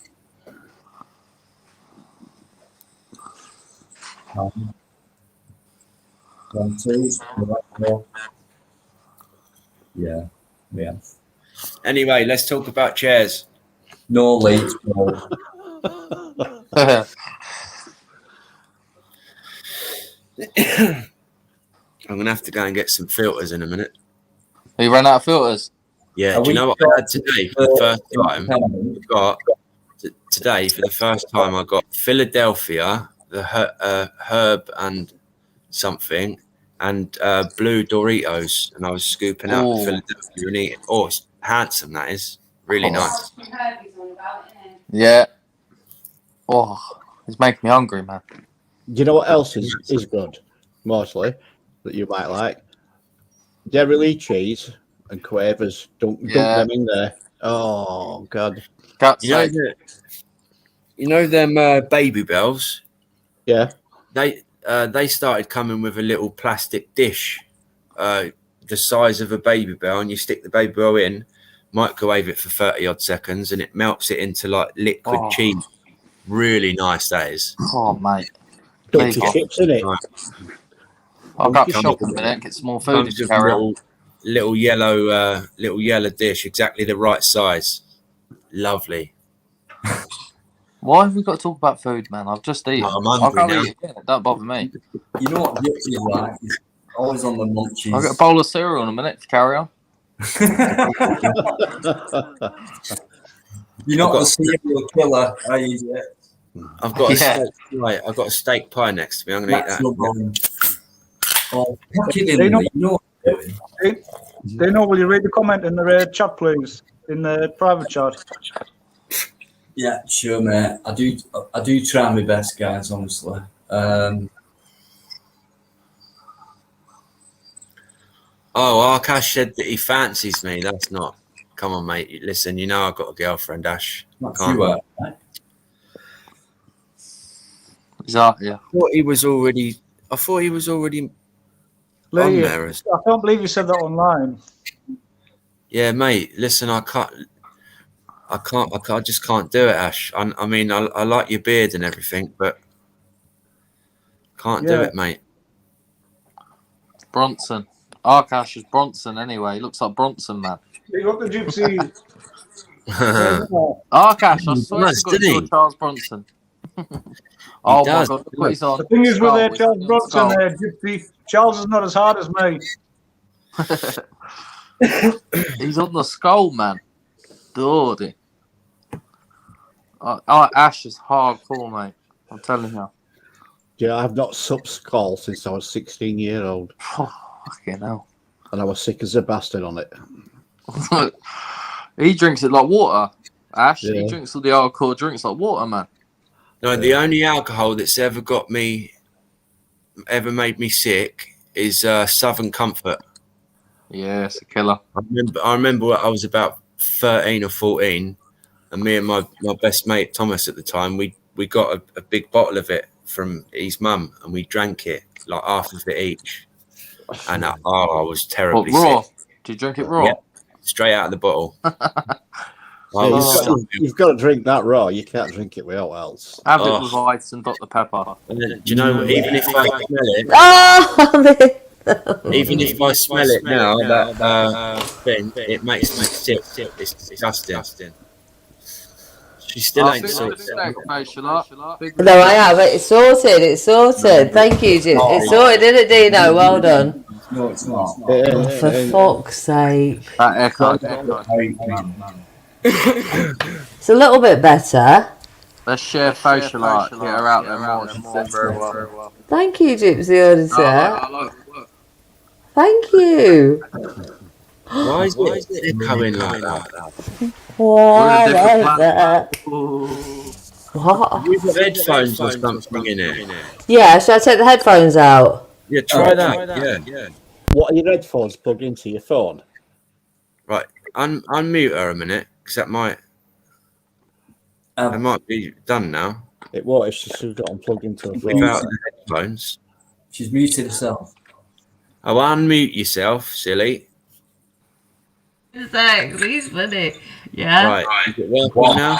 One, two, yeah. Anyway, let's talk about chairs. No late. I'm gonna have to go and get some filters in a minute. You ran out of filters? Yeah. Do you know what I had today for the first time? Today for the first time, I got Philadelphia, the herb and something, and blue Doritos, and I was scooping out the Philadelphia and eating. Oh, it's handsome. That is really nice. Yeah. Oh, it's making me hungry, man. Do you know what else is good, mostly, that you might like? Dairy Lee cheese and Quavers. Dump them in there. Oh, God. You know them Baby Bells? Yeah. They started coming with a little plastic dish, the size of a Baby Bell, and you stick the Baby Bell in, microwave it for 30 odd seconds, and it melts it into like liquid cheese. Really nice, that is. Oh, mate. Don't you chips in it? I'll go shop in a minute, get some more food to carry on. Little yellow dish, exactly the right size. Lovely. Why have we got to talk about food, man? I've just eaten. I'm hungry now. Eat it. Don't bother me. You know what Gypsy is like? He's always on the munchies. I'll get a bowl of cereal in a minute to carry on. You're not the serial killer, are you? I've got a steak pie. I've got a steak pie next to me. I'm going to eat that. Oh, pack it in there. You know what I'm doing. Dino, will you read the comment in the chat, please? In the private chat. Yeah, sure, mate. I do try my best, guys. Honestly. Akash said that he fancies me. That's not. Come on, mate. Listen, you know I've got a girlfriend, Ash. Not too well, right? Exactly. Yeah. I thought he was already on there. I can't believe you said that online. Yeah, mate. Listen, I just can't do it, Ash. I mean, I like your beard and everything, but can't do it, mate. Bronson. Arkash is Bronson anyway. He looks like Bronson, man. You got the gypsy. Arkash, I swear to God, you're Charles Bronson. Oh does. my god, look what he's on. The thing is with Skull, Charles he's on Bronson skull. there, Gypsy, Charles is not as hard as me. He's on the skull, man. Dirty. Ash is hardcore, mate. I'm telling you. Yeah, I've not supped skull since I was 16-year-old. Fucking hell. And I was sick as a bastard on it. He drinks it like water. Ash, Yeah. he drinks all the hardcore drinks like water, man. No, the only alcohol that's ever made me sick is Southern Comfort. Yeah, it's a killer. I remember I was about 13 or 14, and me and my best mate Thomas at the time, we got a big bottle of it from his mum, and we drank it, like half of it each. And I was terribly raw? sick. Did you drink it raw? Yeah, straight out of the bottle. You've got to drink that raw. You can't drink it with all else. Have it with ice and Dr. Pepper. And then, do you know, even if I smell it, even if I smell it now, that thing, it makes me sick. It's disgusting. She still ain't sorted. No, I have. It's sorted. It's sorted. Thank you, Jim. It's sorted, isn't it, Dino? Well done. No, it's not. Oh, for fuck's sake. That echo. It's a little bit better. Let's share facial art. Get her out there more. She said very well. Thank you, Gypsy Auditor. I like it. Thank you. Why is it echoing like that? Whatever. What? You've got headphones or something in it. Yeah, should I take the headphones out? Yeah, try that. Yeah. What are your headphones plugged into your phone? Right, unmute her a minute, because that might be done now. It won't if she's got them plugged into her phone. Without the headphones. She's muted herself. Oh, unmute yourself, silly. He's funny. Yeah. Right, is it working now?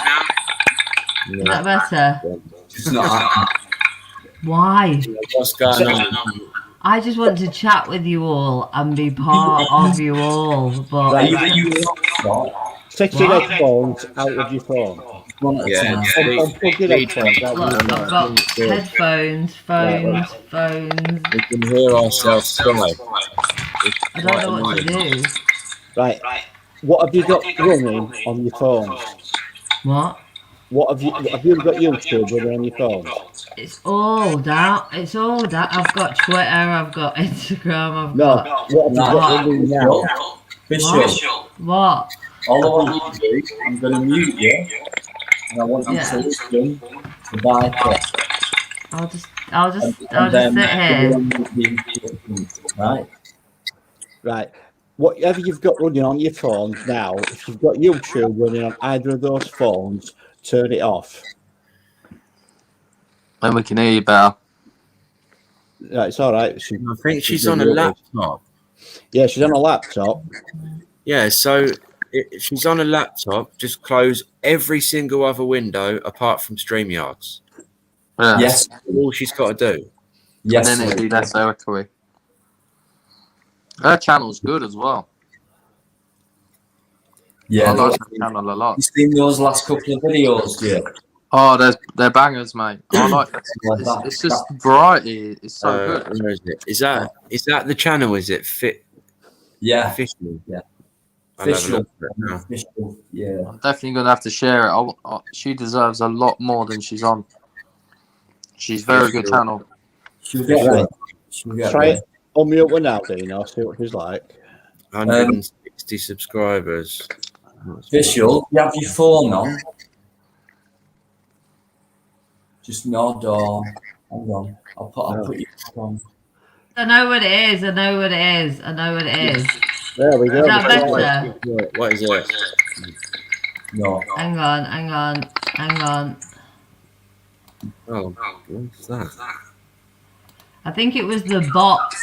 Is that better? It's not. Why? What's going on? I just want to chat with you all and be part of you all. But Take your headphones out of your phone. Yeah. Unplug your headphones out look, of your I've got headphones, phones. We can hear ourselves cry. I don't know what to do. Right. What have you got running on your phone? What? What have you got YouTube running on your phone? It's all that. It's all that. I've got Twitter. I've got Instagram. I've No. got. What have you got running now? Visual. What? All I want you to do, I'm going to mute you, and I want you to listen to buy it. I'll just sit here. Right. Right. Whatever you've got running on your phone now, if you've got YouTube running on either of those phones, turn it off. Then we can hear you better. Yeah, it's all right. I think she's on a laptop. Yeah, she's on a laptop. Yeah, so if she's on a laptop, just close every single other window apart from StreamYards. Yeah. Yes. That's all she's got to do. Yes. And then it'll be less echoey. Her channel's good as well. Yeah. I like her channel a lot. You seen those last couple of videos, yeah? Oh, they're bangers, mate. I like it. It's just variety. It's so good. Where is it? Is that the channel? Is it fit? Yeah. Official? Yeah. I'll have a Official. look at it now. Official. Yeah. I'm definitely going to have to share it. She deserves a lot more than she's on. She's very good channel. She'll get Right. it. Try it. Unmute one now, Dino. See what she's like. 160 subscribers. Visual, you have your phone on. Just nod or hang on. I'll put you on. I know what it is. I know what it is. There we go. Is that better? What is it? No. Hang on. Oh, what's that? I think it was the bot.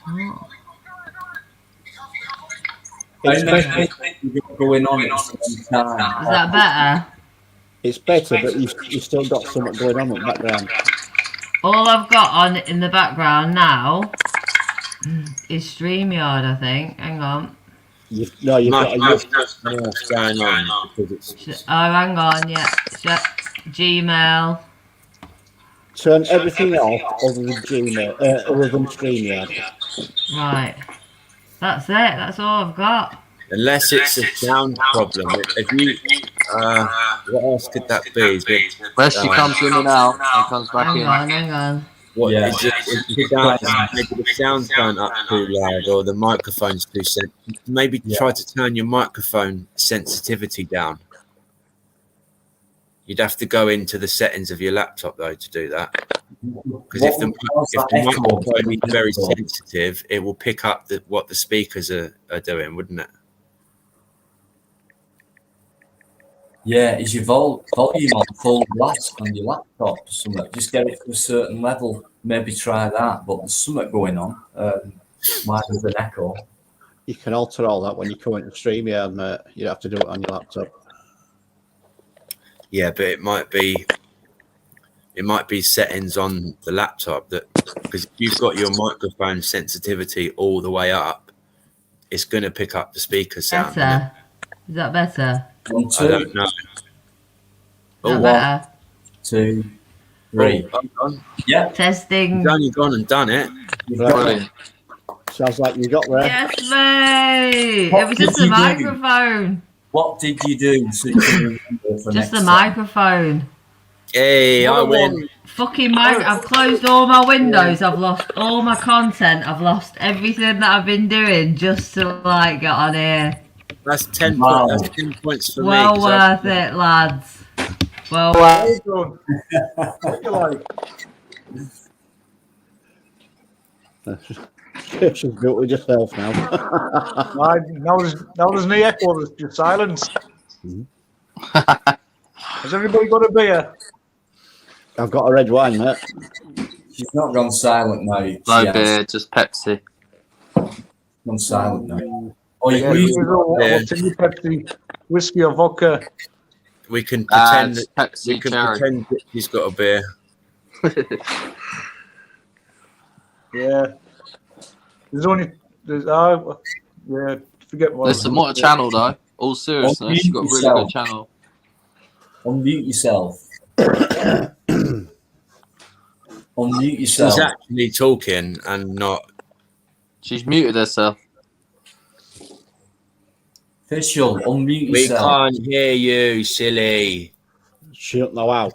Oh. It's better. Going on at the same time. Is that better? It's better, but you've still got something going on in the background. All I've got on in the background now is StreamYard, I think. Hang on. You've No, got what's going on because it's Oh, hang on, yeah. Gmail. turn everything off other than Gmail, other than StreamYard. Right. That's it. That's all I've got. unless it's a sound problem. If you, what else could that be? Where she comes in and out and comes back in. Hang on. What Yeah. is it? Maybe the sound's going up too loud or the microphone's too sensitive. Maybe try to turn your microphone sensitivity down. You'd have to go into the settings of your laptop though to do that. Because if the microphone is very sensitive, it will pick up what the speakers are doing, wouldn't it? Yeah, is your volume on full blast on your laptop or something? Just get it to a certain level. Maybe try that. But there's something going on. Mine is an echo. You can alter all that when you come into StreamYard, mate. You have to do it on your laptop. Yeah, but it might be settings on the laptop that, because if you've got your microphone sensitivity all the way up, it's going to pick up the speaker sound. Better. Is that better? I don't know. Is that better? 2, 3. Yeah. Testing. You've only gone and done it. Brilliant. Sounds like you got there. Yes, mate. What It was did just the you do? microphone. What did you do? So you can remember for Just next the time? microphone. Hey, I win. Fucking I've closed all my windows. I've lost all my content. I've lost everything that I've been doing just to like get on here. That's 10 Wow. points. That's 10 points for Well me. worth it, lads. Well worth it. She's built with yourself now. Now there's no echo, there's just silence. Has everybody got a beer? I've got a red wine, mate. She's not gone silent now. No beer, just Pepsi. Gone silent now. Oh, you Yeah, used what's in your Pepsi? Whiskey or vodka? We can pretend It's that Pepsi cherry. pretend that he's got a beer. Yeah. There's forget what. Listen, what a channel though. All seriousness, you've got a really good channel. Unmute yourself. Unmute yourself. She's actually talking and not. She's muted herself. Official, unmute We yourself. can't hear you, silly. She don't know how.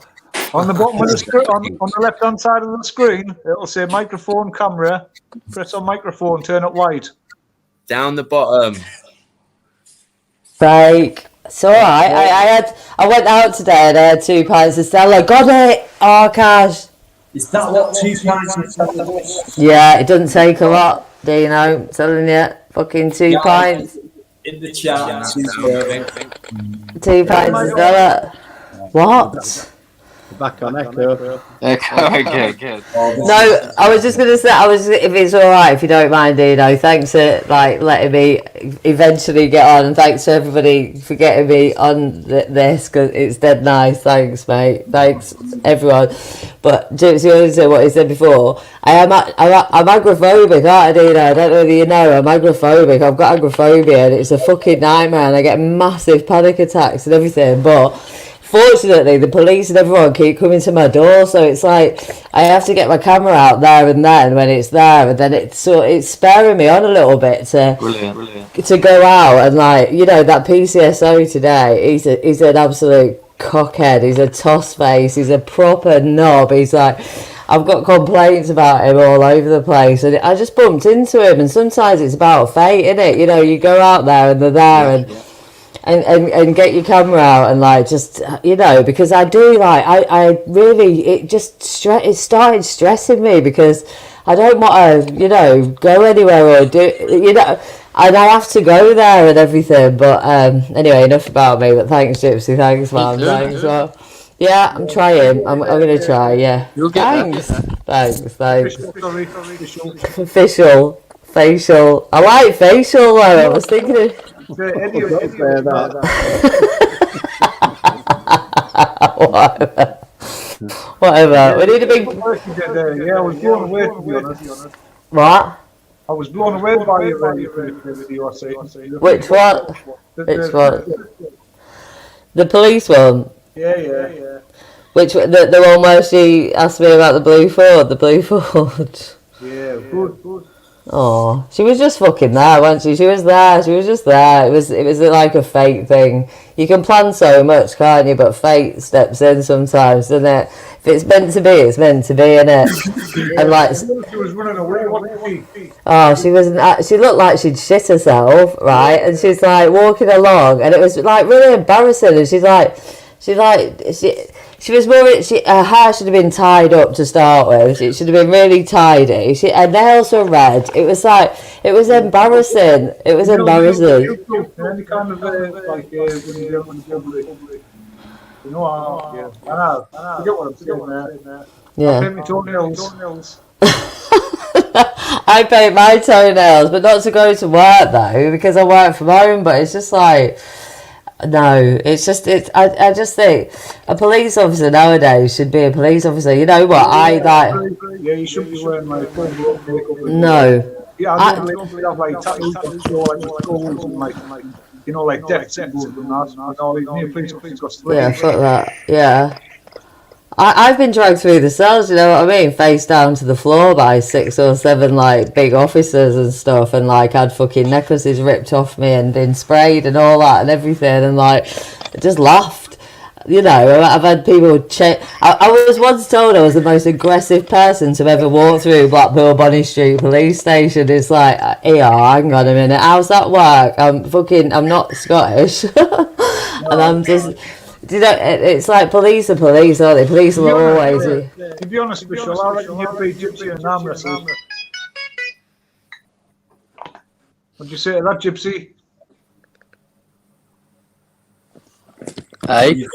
On the bottom of the screen, on the left hand side of the screen, it'll say microphone, camera. Press on microphone, turn it white. Down the bottom. Fake. It's alright. I went out today and I had 2 pints of Stella. Got it! Oh, Cash. Is that what 2 pints of Stella is? Yeah, it doesn't take a lot, do you know? I'm telling you. Fucking 2 pints. In the chat. 2 pints of Stella. What? Back on echo. Okay, good. No, I was just gonna say, if it's all right, if you don't mind, Dino. Thanks for letting me eventually get on, and thanks to everybody for getting me on this because it's dead nice. Thanks, mate. Thanks, everyone. But Gypsy always said what he said before. I'm agoraphobic, aren't I, Dino? I don't know whether you know. I'm agoraphobic. I've got agoraphobia, and it's a fucking nightmare, and I get massive panic attacks and everything. But fortunately, the police and everyone keep coming to my door, so it's like I have to get my camera out there and then when it's there, and then it's spurring me on a little bit to go out and that PCSO today. He's an absolute cockhead. He's a toss face. He's a proper knob. He's like, I've got complaints about him all over the place, and I just bumped into him. And sometimes it's about fate, isn't it? You go out there and they're there and get your camera out and because I do I really it started stressing me because I don't want to go anywhere or do and I have to go there and everything. But anyway, enough about me. But thanks, Gypsy. Thanks, man. Thanks, man. Yeah, I'm trying. I'm gonna try. Yeah. You'll get Thanks. Official. Facial. I like facial though. I was thinking of. Whatever. We need a big. Yeah, I was blown away, to be honest. What? I was blown away by your say. Which one? Which one? The police one. Yeah. Which the one where she asked me about the blue Ford, Yeah, good. Oh, she was just fucking there, wasn't she? She was there. She was just there. It was like a fate thing. You can plan so much, can't you? But fate steps in sometimes, doesn't it? If it's meant to be, it's meant to be, innit? And like, She was running away, wasn't she? oh, she looked like she'd shit herself, right? And she's like walking along, and it was like really embarrassing. And she was worried. Her hair should have been tied up to start with. It should have been really tidy. Her nails were red. It was embarrassing. It was embarrassing. Any kind of like when you're in public. You know, I know. You get what I'm saying there. Yeah. I paint my toenails. I paint my toenails, but not to go to work though, because I work from home. But it's just like, no, I just think a police officer nowadays should be a police officer. You know what? Yeah, you shouldn't be wearing like full makeup. No. Yeah, I don't really have like tattoos and schools and like you know, like death symbols and that. And all these new police officers got slaves. Yeah, fuck that. Yeah. I've been dragged through the cells, you know what I mean? Face down to the floor by 6 or 7 like big officers and stuff, and like had fucking necklaces ripped off me and been sprayed and all that and everything, and like I just laughed. You know, I've had people I was once told I was the most aggressive person to ever walk through Blackpool Bonny Street police station. It's like, hang on a minute, how's that work? I'm not Scottish. And I'm just, you know, it's like police are police, aren't they? Police will always. To be honest, Michelle, I reckon you'd be Gypsy and arm wrestle. What'd you say to that, Gypsy? Hey,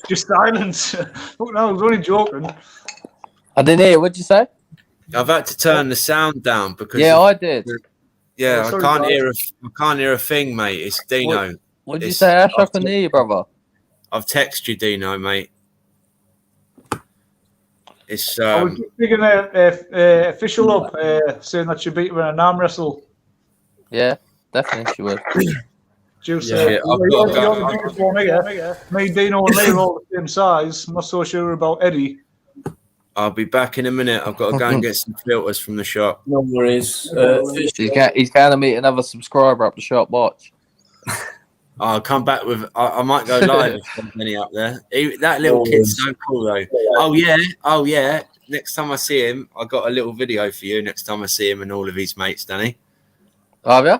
Just silence. Look, no, I was only joking. I didn't hear. What'd you say? I've had to turn the sound down because I did. Yeah, Oh, sorry, I can't hear a thing, mate. It's Dino. What'd you say, Ash? I can hear you, brother. I've texted you, Dino, mate. It's I was just picking a official up saying that she beat her in an arm wrestle. Yeah, definitely she would. Juice. Yeah, I've got to go. Me, Dino, and Lee are all the same size. I'm not so sure about Eddie. I'll be back in a minute. I've got to go and get some filters from the shop. No worries. He's going to meet another subscriber up the shop. Watch. I'll come back with. I might go live if there's any up there. That little kid's so cool though. Oh yeah. Next time I see him, I got a little video for you. Next time I see him and all of his mates, Danny. Have you?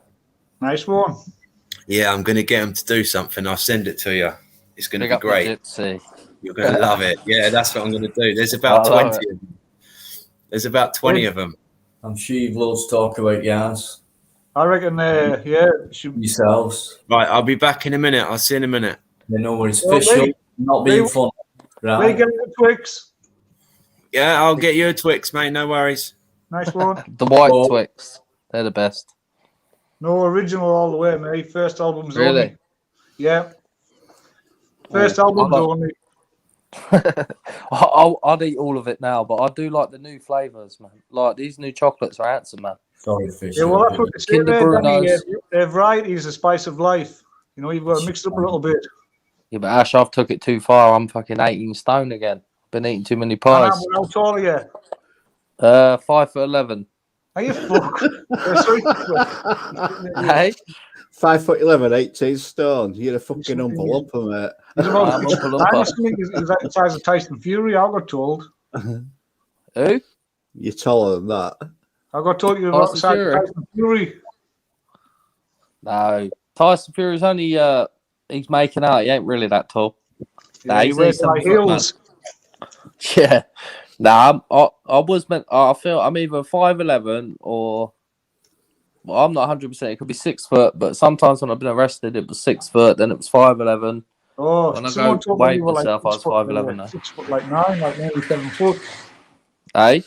Nice one. Yeah, I'm gonna get him to do something. I'll send it to you. It's gonna be great. Gypsy. You're gonna love it. Yeah, that's what I'm gonna do. There's about 20 of them. There's about 20 of them. I'm sure you've loads to talk about, guys. I reckon, yourselves. Right, I'll be back in a minute. I'll see you in a minute. You know, it's official, not being fun. Right. They get the Twix. Yeah, I'll get you a Twix, mate. No worries. Nice one. The white Twix. They're the best. No, original all the way, mate. First album's Really? only. Yeah. First album's only. I'd eat all of it now, but I do like the new flavours, man. Like these new chocolates are handsome, man. Sorry, fish. Yeah, well, that's what they say Kinder there, Danny. Brunos. Variety is the spice of life. You know, you've got to mix it up a little bit. Yeah, but Ash, I've took it too far. I'm fucking 18 stone again. Been eating too many pies. How tall are you? 5'11". Are you fuck? Hey? 5'11", 18 stone. You're a fucking umpa lumpa, mate. He's about, he's like the size of Tyson Fury, I got told. Who? You're taller than that. I got told you're about the size of Tyson Fury. No. Tyson Fury's only, he's making out. He ain't really that tall. Yeah, he wears high heels. Yeah. Nah, I feel I'm either 5'11" or, well, I'm not 100%. It could be 6 foot, but sometimes when I've been arrested, it was 6 foot, then it was 5'11". Oh, when I go weigh myself, I was 5'11" now. 6 foot like 9, like nearly 7 foot. Hey?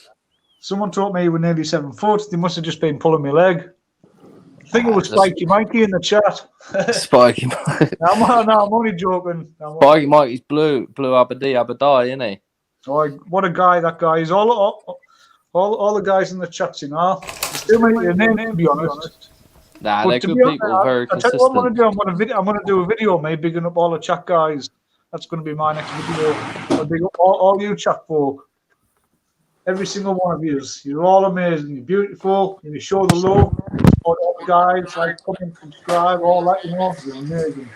Someone told me you were nearly 7 foot. They must have just been pulling my leg. I think it was Spiky Mikey in the chat. Spiky Mikey. I'm only joking. Spiky Mikey's blue Abadi, isn't he? Oh, what a guy that guy is. All the guys in the chats, you know. Too many to name, to be honest. Nah, But they're to good be honest, people, very I'll tell you what I'm consistent. going to do. I'm going to do a video, mate, bigging up all the chat guys. That's going to be my next video. I'll big up all you chat folk. Every single one of you. You're all amazing. You're beautiful. You show the love. All the guys, like, comment, subscribe, all that, you know. You're amazing.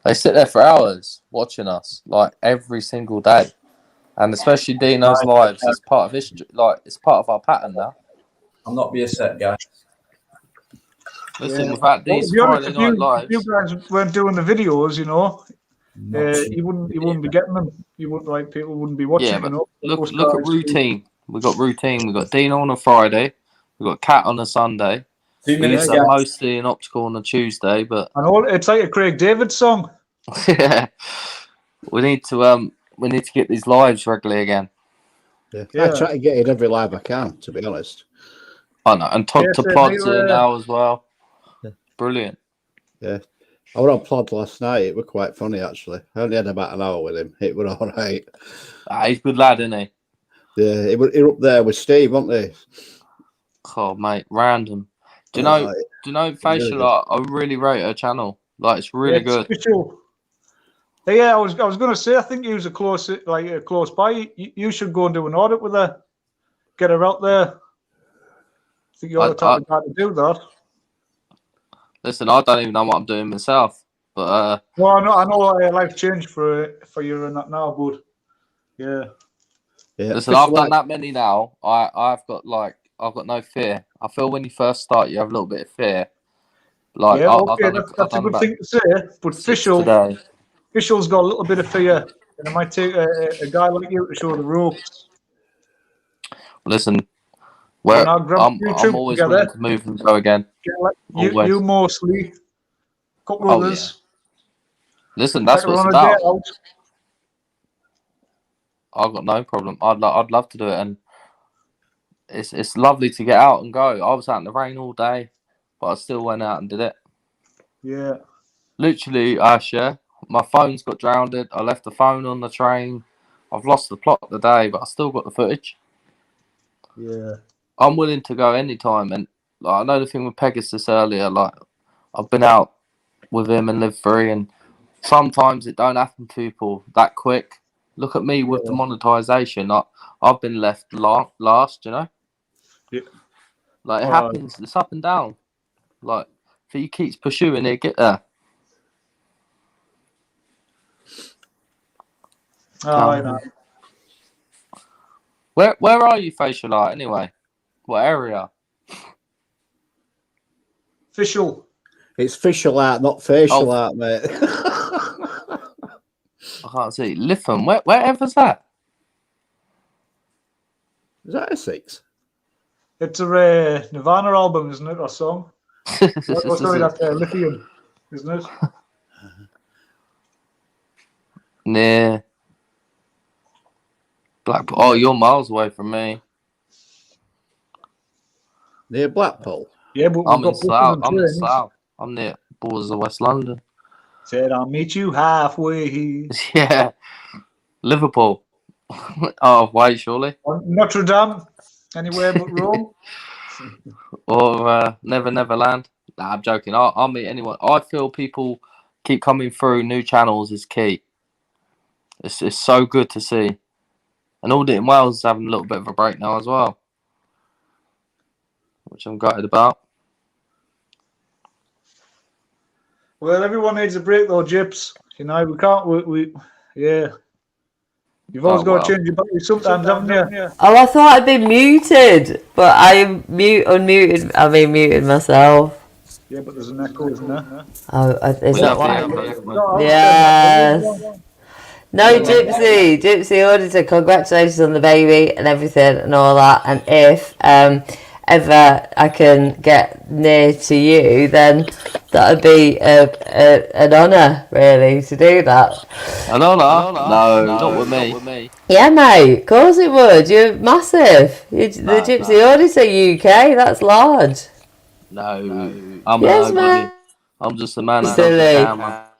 They sit there for hours watching us, like every single day, and especially Dino's lives. It's part of history. Like it's part of our pattern now. I'm not being set, guys. Listen, without Well, these to be honest, Friday night if lives, you guys weren't doing the videos, you know, Not you wouldn't be getting them. You wouldn't, like, people wouldn't be watching. yeah, You but know, look at routine. We got routine. We got Dino on a Friday. We got Cat on a Sunday. 2 We minutes, used guys. mostly an optical on a Tuesday, but I know it's like a Craig David song. yeah, we need to get these lives regularly again. I try to get in every live I can, to be honest. I know, and Todd to Plod's here now as well. Yeah. Brilliant. Yeah. I was on Plod last night. It was quite funny, actually. I only had about an hour with him. It was all right. He's a good lad, isn't he? Yeah, he was up there with Steve, weren't they? Oh, mate, random. Do you know Facial Art? I really rate her channel. Like, it's really good. Official. Yeah, I was going to say, I think he was a close by. You should go and do an audit with her. Get her out there. I think you're the type of guy to do that. Listen, I don't even know what I'm doing myself, but well, I know life changed for you and that now, but yeah. Listen, I've done that many now. I've got no fear. I feel when you first start, you have a little bit of fear. Like, yeah, okay, that's a good thing to say. But Official's got a little bit of fear, and it might take a guy like you to show the ropes. Listen, I'm always together, willing to move and go again. You mostly, a couple others. Yeah. Listen, that's what it's about. I've got no problem. I'd love to do it, and it's lovely to get out and go. I was out in the rain all day, but I still went out and did it. Yeah. Literally, my phone's got drowned. I left the phone on the train. I've lost the plot of the day, but I still got the footage. Yeah. I'm willing to go anytime, and like, I know the thing with Pegasus earlier. Like, I've been out with him and lived free, and sometimes it don't happen to people that quick. Look at me with the monetization. I've been left last, you know. Yeah. Like it happens. It's up and down. Like if he keeps pursuing it, get there. I know. Where are you, Facial Art, anyway? What area? Official. It's Facial Art, not Facial Art, mate. I can't see. Lytham. Wherever's that? Is that Essex? It's a Nirvana album, isn't it? Or song? Sorry, that's Lithium, isn't it? Near Blackpool. Oh, you're miles away from me. Near Blackpool? Yeah, but I'm in South. I'm near borders of West London. Said I'll meet you halfway. Yeah. Liverpool. Oh, wait, surely. Notre Dame. Anywhere but Rome. Or Neverland. Nah, I'm joking. I'll meet anyone. I feel people keep coming through. New channels is key. It's so good to see. And Auditing Wales is having a little bit of a break now as well, which I'm gutted about. Well, everyone needs a break though, Jips. You know, we can't. Yeah. You've always got to change your battery sometimes, haven't you? Oh, I thought I'd been muted, but I am muted myself. Yeah, but there's an echo, isn't there? Oh, is that why? Yes. No, Gypsy Auditor, congratulations on the baby and everything and all that. And if ever I can get near to you, then that would be an honour, really, to do that. An honour? No, not with me. Yeah, mate, of course it would. You're massive. The Gypsy Auditor UK, that's large. No, I'm just a man out of the camera.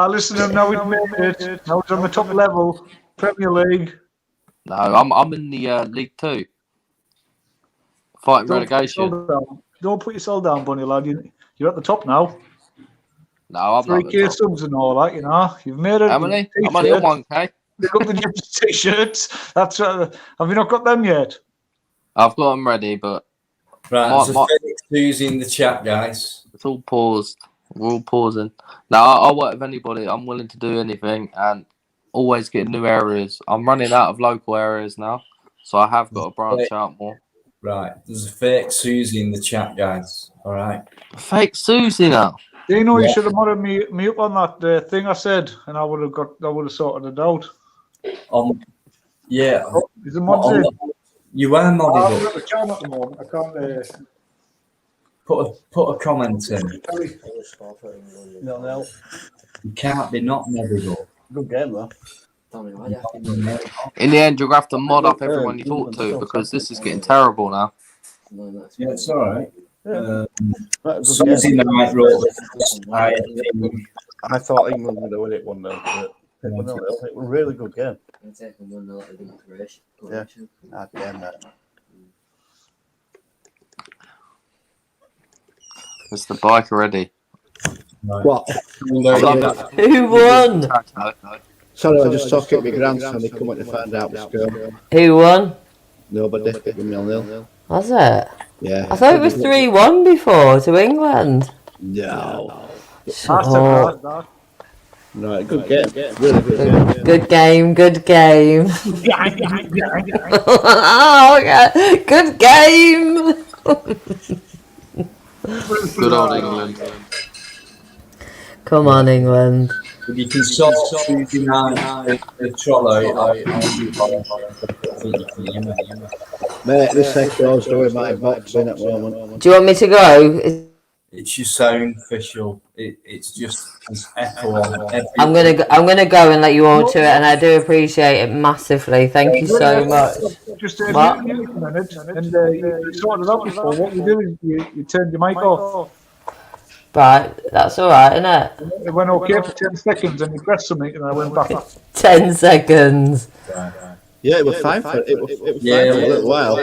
Listen, now we've made it. Now it's on the top level, Premier League. No, I'm in the League 2. Fighting Don't put yourself relegation. down. Don't put yourself down, Bunny lad. You're at the top now. No, I'm not. 3K subs and all that, you know. You've made it. How many? I'm only on 1K. Pick up the new t-shirts. That's have you not got them yet? I've got them ready, but Right, there's a fake Susie in the chat, guys. it's all paused. We're all pausing. Now, I'll work with anybody. I'm willing to do anything and always get new areas. I'm running out of local areas now, so I have got to branch out more. Right, there's a fake Susie in the chat, guys. All right. Fake Susie now. Do you know you should have modded me up on that thing I said, and I would have sorted it out. Yeah. Is the mods in? You were modded up. I can't at the moment. I can't. Put a comment in. No. You can't be not modded up. Good game though. In the end, you'll have to mod up everyone you talk to because this is getting terrible now. Yeah, it's all right. Susie Knight wrote I thought England would have won it 1-0, but it was a really good game. Yeah, damn that. It's the bike already. What? Who won? Sorry, I just talked to my grandson. He come up to find out the score. Who won? Nobody. It was 0-0. Was it? Yeah. I thought it was 3-1 before to England. No. Oh. Right, good game. Really good game. Good game. Oh, okay. Good game. Good old England. Come on, England. If you can sort Tuesday night the Trollo, Mate, this sector's doing my boxing at the moment. Do you want me to go? it's your sound official. It's just it's echo on. I'm gonna go and let you all to it, and I do appreciate it massively. Thank you so much. Just What? a minute, and you sorted it out before. What you do, you turned your mic off. Right, that's all right, isn't it? It went okay for 10 seconds, and you pressed something, and I went back. 10 seconds. Yeah, it was fine for it. Was fine for a little while.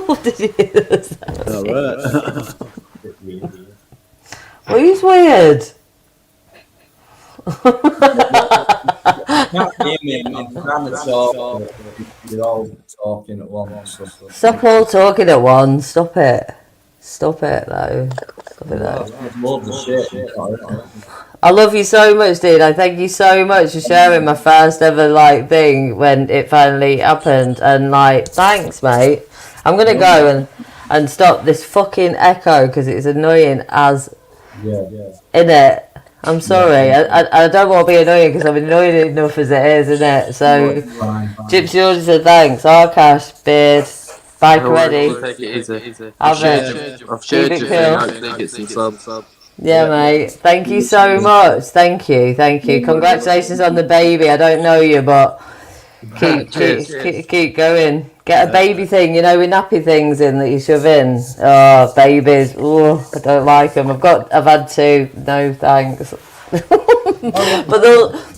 What did you hear this? All right. Who's weird? You're all talking at once. Stop all talking at once. Stop it. Stop it, though. Stop it, though. I love you so much, dude. I thank you so much for sharing my first ever thing when it finally happened. And thanks, mate. I'm gonna go and stop this fucking echo because it's annoying as in it. I'm sorry. I don't want to be annoying because I'm annoyed enough as it is, isn't it? So, Gypsy Order said thanks. Arkash, Beard, Bike ready. Take it easy. I've shared your thing. Hopefully get some subs. Yeah, mate. Thank you so much. Thank you. Congratulations on the baby. I don't know you, but keep going. Get a baby thing, with nappy things in that you shove in. Oh, babies. Oh, I don't like them. I've had two. No, thanks. But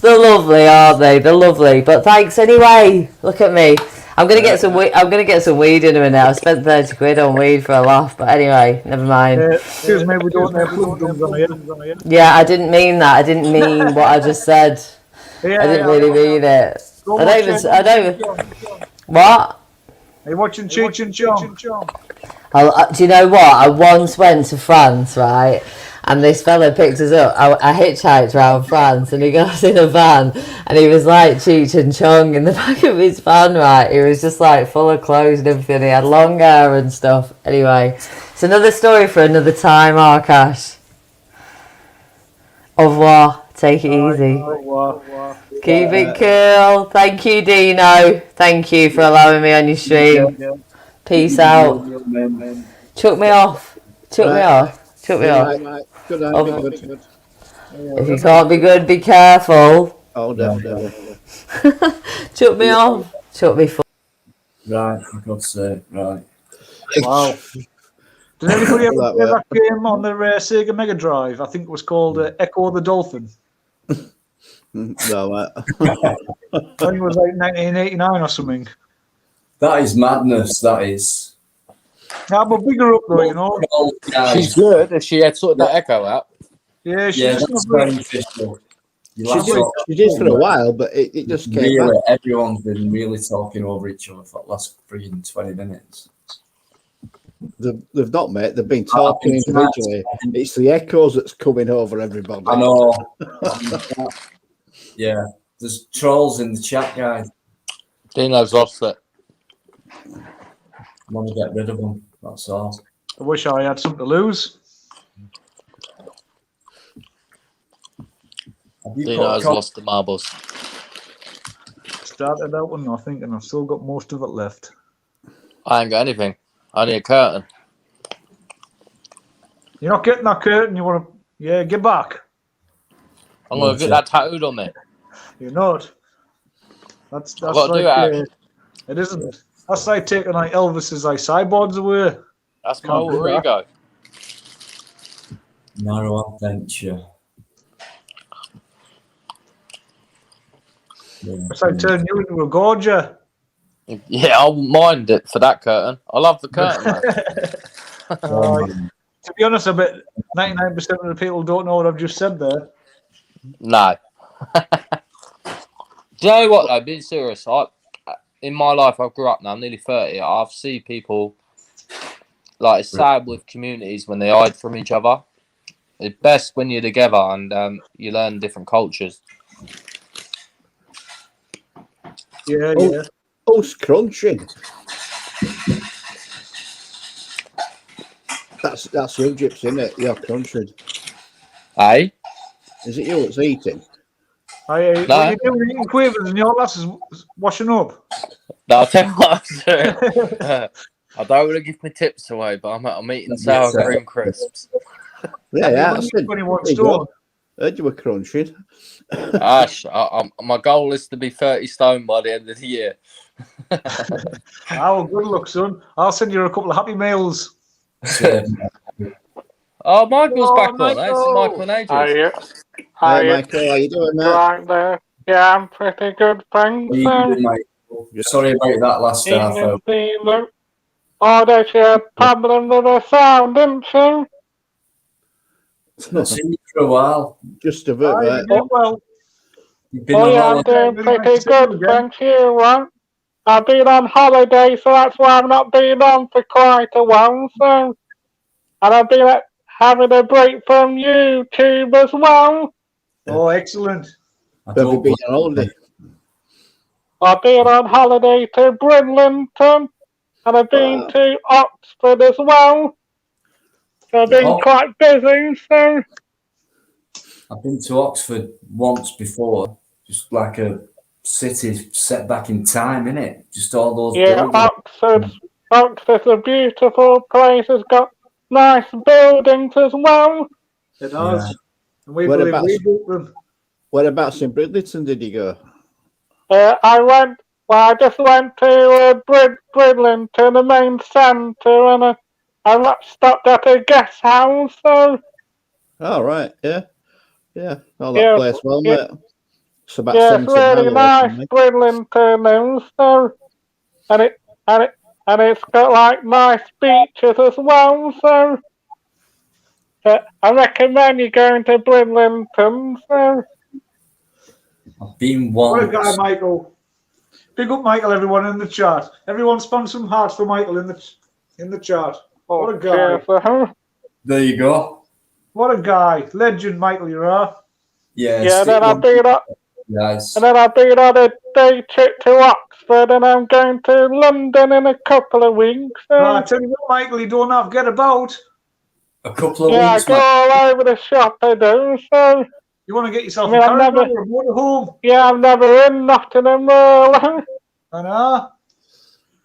they're lovely, aren't they? They're lovely. But thanks anyway. Look at me. I'm gonna get some weed. I'm gonna get some weed in a minute. I spent 30 quid on weed for a laugh, but anyway, never mind. Excuse me, we don't have food drums on here. Yeah, I didn't mean that. I didn't mean what I just said. I didn't really mean it. I don't even. What? Are you watching Cheech and Chong? Do you know what? I once went to France, right? And this fella picked us up. I hitchhiked around France, and he got us in a van, and he was like Cheech and Chong in the back of his van, right? He was just full of clothes and everything. He had long hair and stuff. Anyway, it's another story for another time, Arkash. Au revoir. Take it easy. Keep it cool. Thank you, Dino. Thank you for allowing me on your stream. Peace out. Chuck me off. Chuck me off. Good. If you can't be good, be careful. Oh, definitely. Chuck me off. Chuck me full. Right, for God's sake, right. Wow. Did anybody ever play that game on the Sega Mega Drive? I think it was called Echo the Dolphin. No, I think it was 1989 or something. That is madness, that is. Nah, but bigger up though, you know. She's good if she had sorted that echo out. Yeah, she's Yeah, just that's gonna very official. She did for a while, but it just came Really, back. everyone's been really talking over each other for the last 20 minutes. They've not, mate. They've been talking individually. It's the echoes that's coming over everybody. I know. Yeah, there's trolls in the chat, guys. Dino's lost it. I want to get rid of them. That's all. I wish I had something to lose. Dino's lost the marbles. Started out with nothing, and I've still got most of it left. I ain't got anything. Only a curtain. You're not getting that curtain. You want to? Yeah, get back. I'm gonna get that tattooed on me. You're not. That's I've got to do like it. it isn't. That's like taking like Elvis's like cyborgs away. That's my alter ego. Narrow adventure. Yeah. It's like turning you into a gorger. Yeah, I wouldn't mind it for that curtain. I love the curtain. To be honest, I bet 99% of the people don't know what I've just said there. No. Do you know what though? Being serious, in my life, I grew up now. I'm nearly 30. I've seen people like it's sad with communities when they hide from each other. It's best when you're together and you learn different cultures. Yeah, Oh, yeah. Oh, it's crunching. That's you, Gyps, isn't it? You're crunching. Aye? Is it you that's eating? What are you doing eating quavers and your lass is washing up? No, I'll tell you what I'm doing. I don't want to give my tips away, but I'm eating sour cream crisps. Yeah, heard you were crunching. Ash, my goal is to be 30 stone by the end of the year. Oh, good luck, son. I'll send you a couple of happy meals. Oh, Michael's back on. Michael. I ain't seen Michael in ages. Hi, Michael. How you doing, mate? Right there. Yeah, I'm pretty good, thanks. Sorry about that last half hour. Oh, there's a problem with the sound, didn't you? Not seen you for a while. Just a bit, mate. Oh, You've been oh on yeah, I'm holiday. doing pretty good, thank you, right? I've been on holiday, so that's why I've not been on for quite a while, so... And I've been having a break from YouTube as well. Oh, excellent. Have you been on holiday? I've been on holiday to Bridlington, and I've been to Oxford as well. So I've been quite busy, so... I've been to Oxford once before, just like a city set back in time, innit? Just all those buildings. Oxford's a beautiful place. It's got nice buildings as well. It does. Yeah. And we believe we built them. Whereabouts in Bridlington did you go? I just went to Bridlington, the main centre, and I stopped at a guest house, so... Oh, right, yeah. Yeah, oh, that place well, mate. It's about yeah, 70 it's really nice, Bridlington, so... And it's got, like, nice beaches as well, so... I recommend you going to Bridlington, so... I've been once. What a guy, Michael. Big up Michael, everyone in the chat. Everyone spam some hearts for Michael in the chat. What a guy. There you go. What a guy. Legend, Michael, you are. Yeah, then I've been on... Nice. And then I've been on a day trip to Oxford, and I'm going to London in a couple of weeks. So... I tell you what, Michael, you don't have to get about. A couple of weeks, I go all over the shop, I do, so... You want to get yourself a caravan or a motorhome? Yeah, I'm never in Nottingham. I know.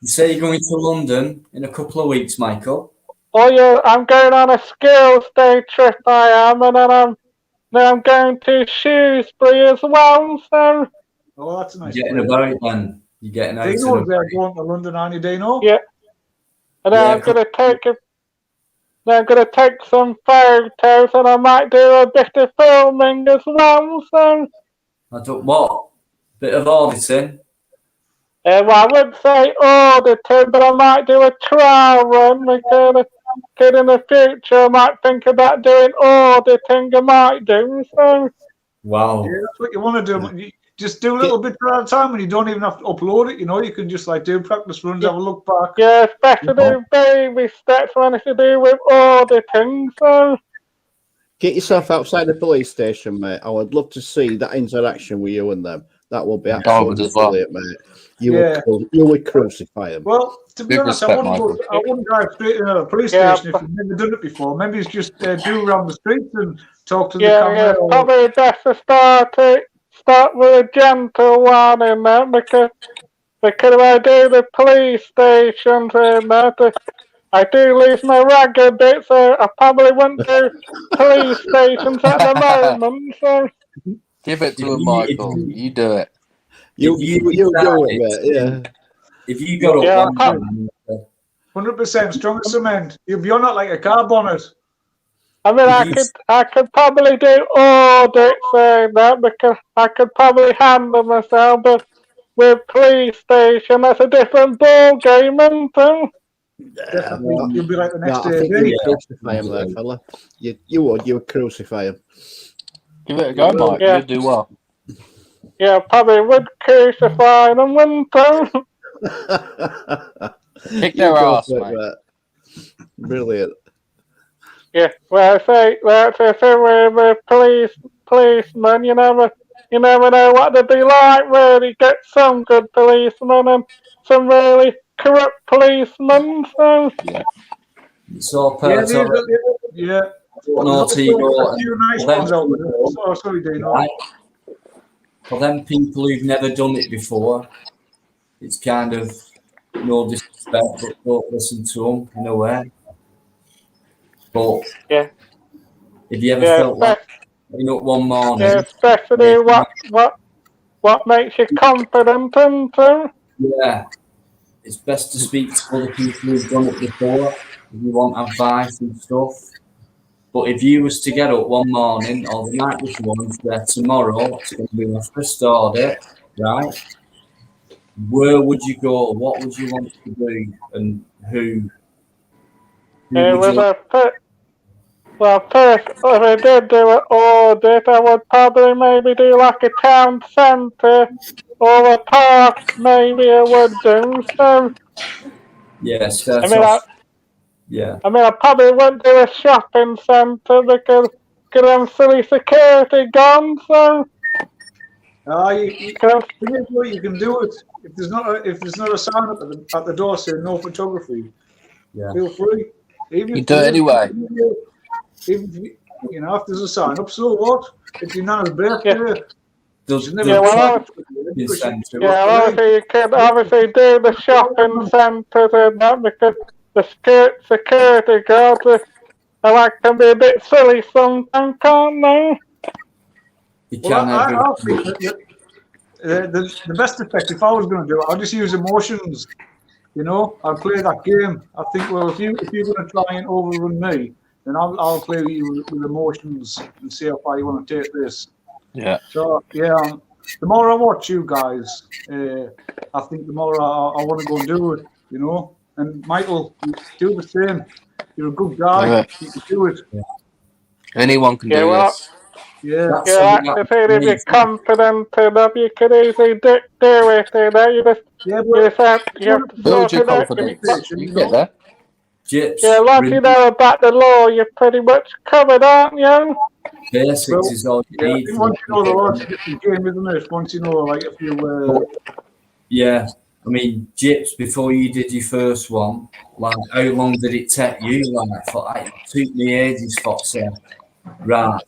You say you're going to London in a couple of weeks, Michael? Oh, yeah, I'm going on a skills day trip, I am, and then I'm going to Shrewsbury as well, so... Oh, that's a nice. You're getting about it, then. You're getting out. Dino's there going to London, aren't you, Dino? Yeah. And then I'm going to take some photos, and I might do a bit of filming as well, so... I don't what? Bit of auditing? Well, I wouldn't say auditing, but I might do a trial run because in the future I might think about doing auditing. I might do so. Wow. Yeah, that's what you want to do. You just do a little bit at a time, and you don't even have to upload it. You know, you can just like do practice runs, have a look back. Yeah, especially baby steps when it's to do with auditing. So Get yourself outside the police station, mate. I would love to see that interaction with you and them. That will be absolutely brilliant, mate. You would crucify them. Well, to be honest, I wouldn't drive straight into the police station if you've never done it before. Maybe it's just do around the streets and talk to the camera. Yeah, probably best to start with a gentle one in that because I do the police stations and that. I do lose my rag a bit, so I probably wouldn't do police stations at the moment. So give it to him, Michael. You do it. You do it, mate. Yeah. If you got up one 100% strong as cement. You're not like a car bonnet. I mean, I could probably do audits and that because I could probably handle myself, but with police station, that's a different ball game, isn't it? You'll be like the next I think you would crucify him there, fella. You would crucify him. Give it a go, Mike. Yeah. You'll do well. Yeah, probably would crucify them, wouldn't I? Kick their ass, mate. Brilliant. Yeah, well, that's a thing with policemen. You never know what they'd be like. Really, get some good policemen and some really corrupt policemen. So it's all part of it. Yeah. Naughty, sorry, Dino. Right? For them people who've never done it before, it's kind of no disrespect, but don't listen to them in a way. But yeah, if you ever felt like waking up one morning, especially what makes you confident, and yeah, it's best to speak to other people who've done it before if you want advice and stuff. But if you was to get up one morning or the night before and say, tomorrow it's going to be my first audit, right? Where would you go? What would you want to do? And who would you well, first, if I did do an audit, I would probably maybe do like a town centre or a park, maybe I would do. So, yes, I mean, I yeah. probably wouldn't do a shopping centre because them silly security gone. So, You can do it if there's not a sign up at the door saying no photography. Yeah. Feel free. You do it anyway. Even if there's a sign up, so what? It's your nana's birthday. obviously you can obviously do the shopping centres and that because the security guards can be a bit silly sometimes, can't they? I think that the best effect, if I was going to do it, I'll just use emotions. I'll play that game. I think, well, if you're going to try and overrun me, then I'll play with you with emotions and see how far you want to take this. Yeah. So, yeah, the more I watch you guys, I think the more I want to go and do it, And Michael, you do the same. You're a good guy. You can do it. Yeah. Anyone can do this. Yeah. If you're confident enough, you can easily do it. You have to build your confidence. You get there. Once you know about the law, you're pretty much covered, aren't you? Basics is all you need. Once you know the law, it's a different game, isn't it? Once you know, like, if you yeah. I mean, Jips, before you did your first one, like, how long did it take you? It took me ages to say, right,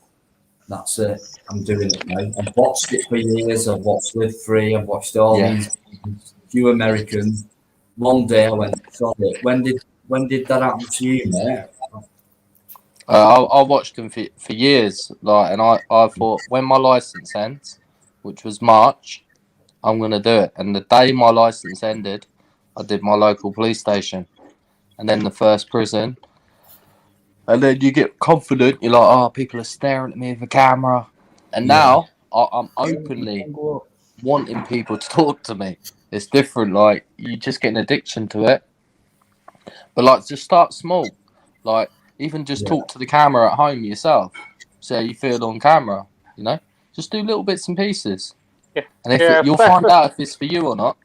that's it, I'm doing it now. I've watched it for years, I've watched Live Free, I've watched all these few Americans. One day I went, sorry, when did that happen to you, mate? I watched them for years, and I thought when my license ends, which was March, I'm going to do it. And the day my license ended, I did my local police station and then the first prison. And then you get confident. You're like, oh, people are staring at me with a camera. And now I'm openly wanting people to talk to me. It's different. Like you just get an addiction to it. But like, just start small. Like even just talk to the camera at home yourself. See how you feel on camera. You know, just do little bits and pieces. Yeah. And if Yeah, you'll it's best find out if it's for you or not.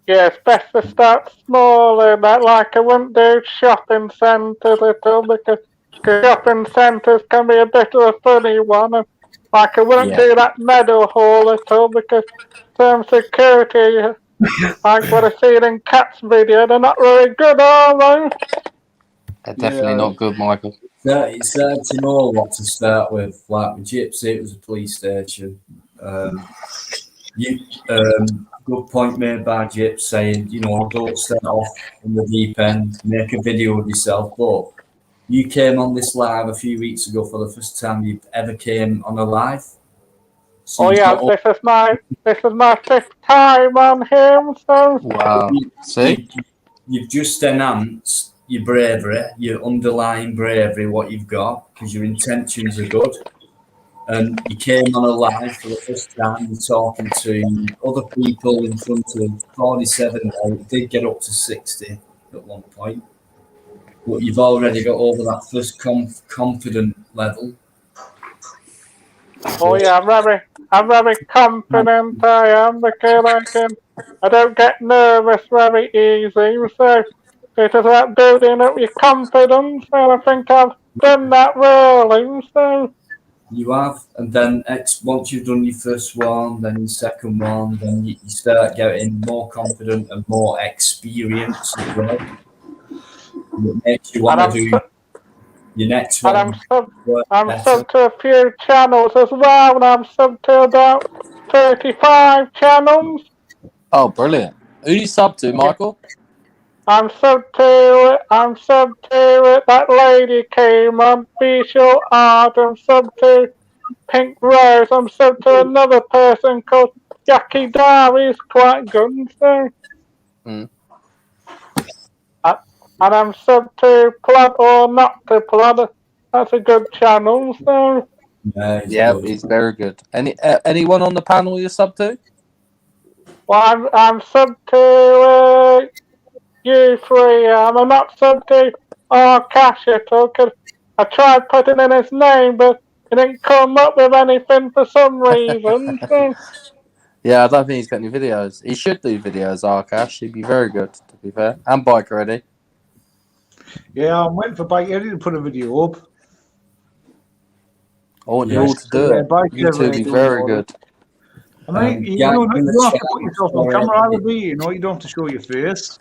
Yeah, it's best to start small and that. Like I wouldn't do shopping centres at all because shopping centres can be a bit of a funny one. And like I wouldn't do that medal hall at all because some security, like what I seen in Cat's video, they're not very good, are they? They're definitely not good, Michael. It's hard to know what to start with. Like with Gypsy, it was a police station. Good point made by Gyps saying, don't start off in the deep end, make a video of yourself. But you came on this live a few weeks ago for the first time you ever came on a live. So Oh yeah, this is my 5th time on him. So wow, see, you've just enhanced your bravery, your underlying bravery, what you've got, because your intentions are good. And you came on a live for the first time, you're talking to other people in front of 47, it did get up to 60 at one point. But you've already got over that first confident level. oh yeah, I'm very confident I am because I don't get nervous very easy. So it is about building up your confidence, and I think I've done that really. So You have, and then once you've done your first one, then your second one, then you start getting more confident and more experience as well. It makes you want to do your next one. I'm sub to a few channels as well, and I'm sub to about 35 channels. Oh, brilliant! Who do you sub to, Michael? I'm sub to that lady came on visual art. I'm sub to Pink Rose. I'm sub to another person called Jackie Dar. He's quite good. So. And I'm sub to Plod or Not to Plod. That's a good channel. So. Yeah, he's very good. Anyone on the panel you're sub to? Well, I'm sub to you three. I'm not sub to Cash at all because I tried putting in his name, but it didn't come up with anything for some reason. So. Yeah, I don't think he's got any videos. He should do videos, Arcash. He'd be very good, to be fair. And Bike Ready. Yeah, I'm waiting for Bike Ready to put a video up. I want you all to do it. You two would be very good. I mean, you don't have to put yourself on camera either, do you? You don't have to show your face.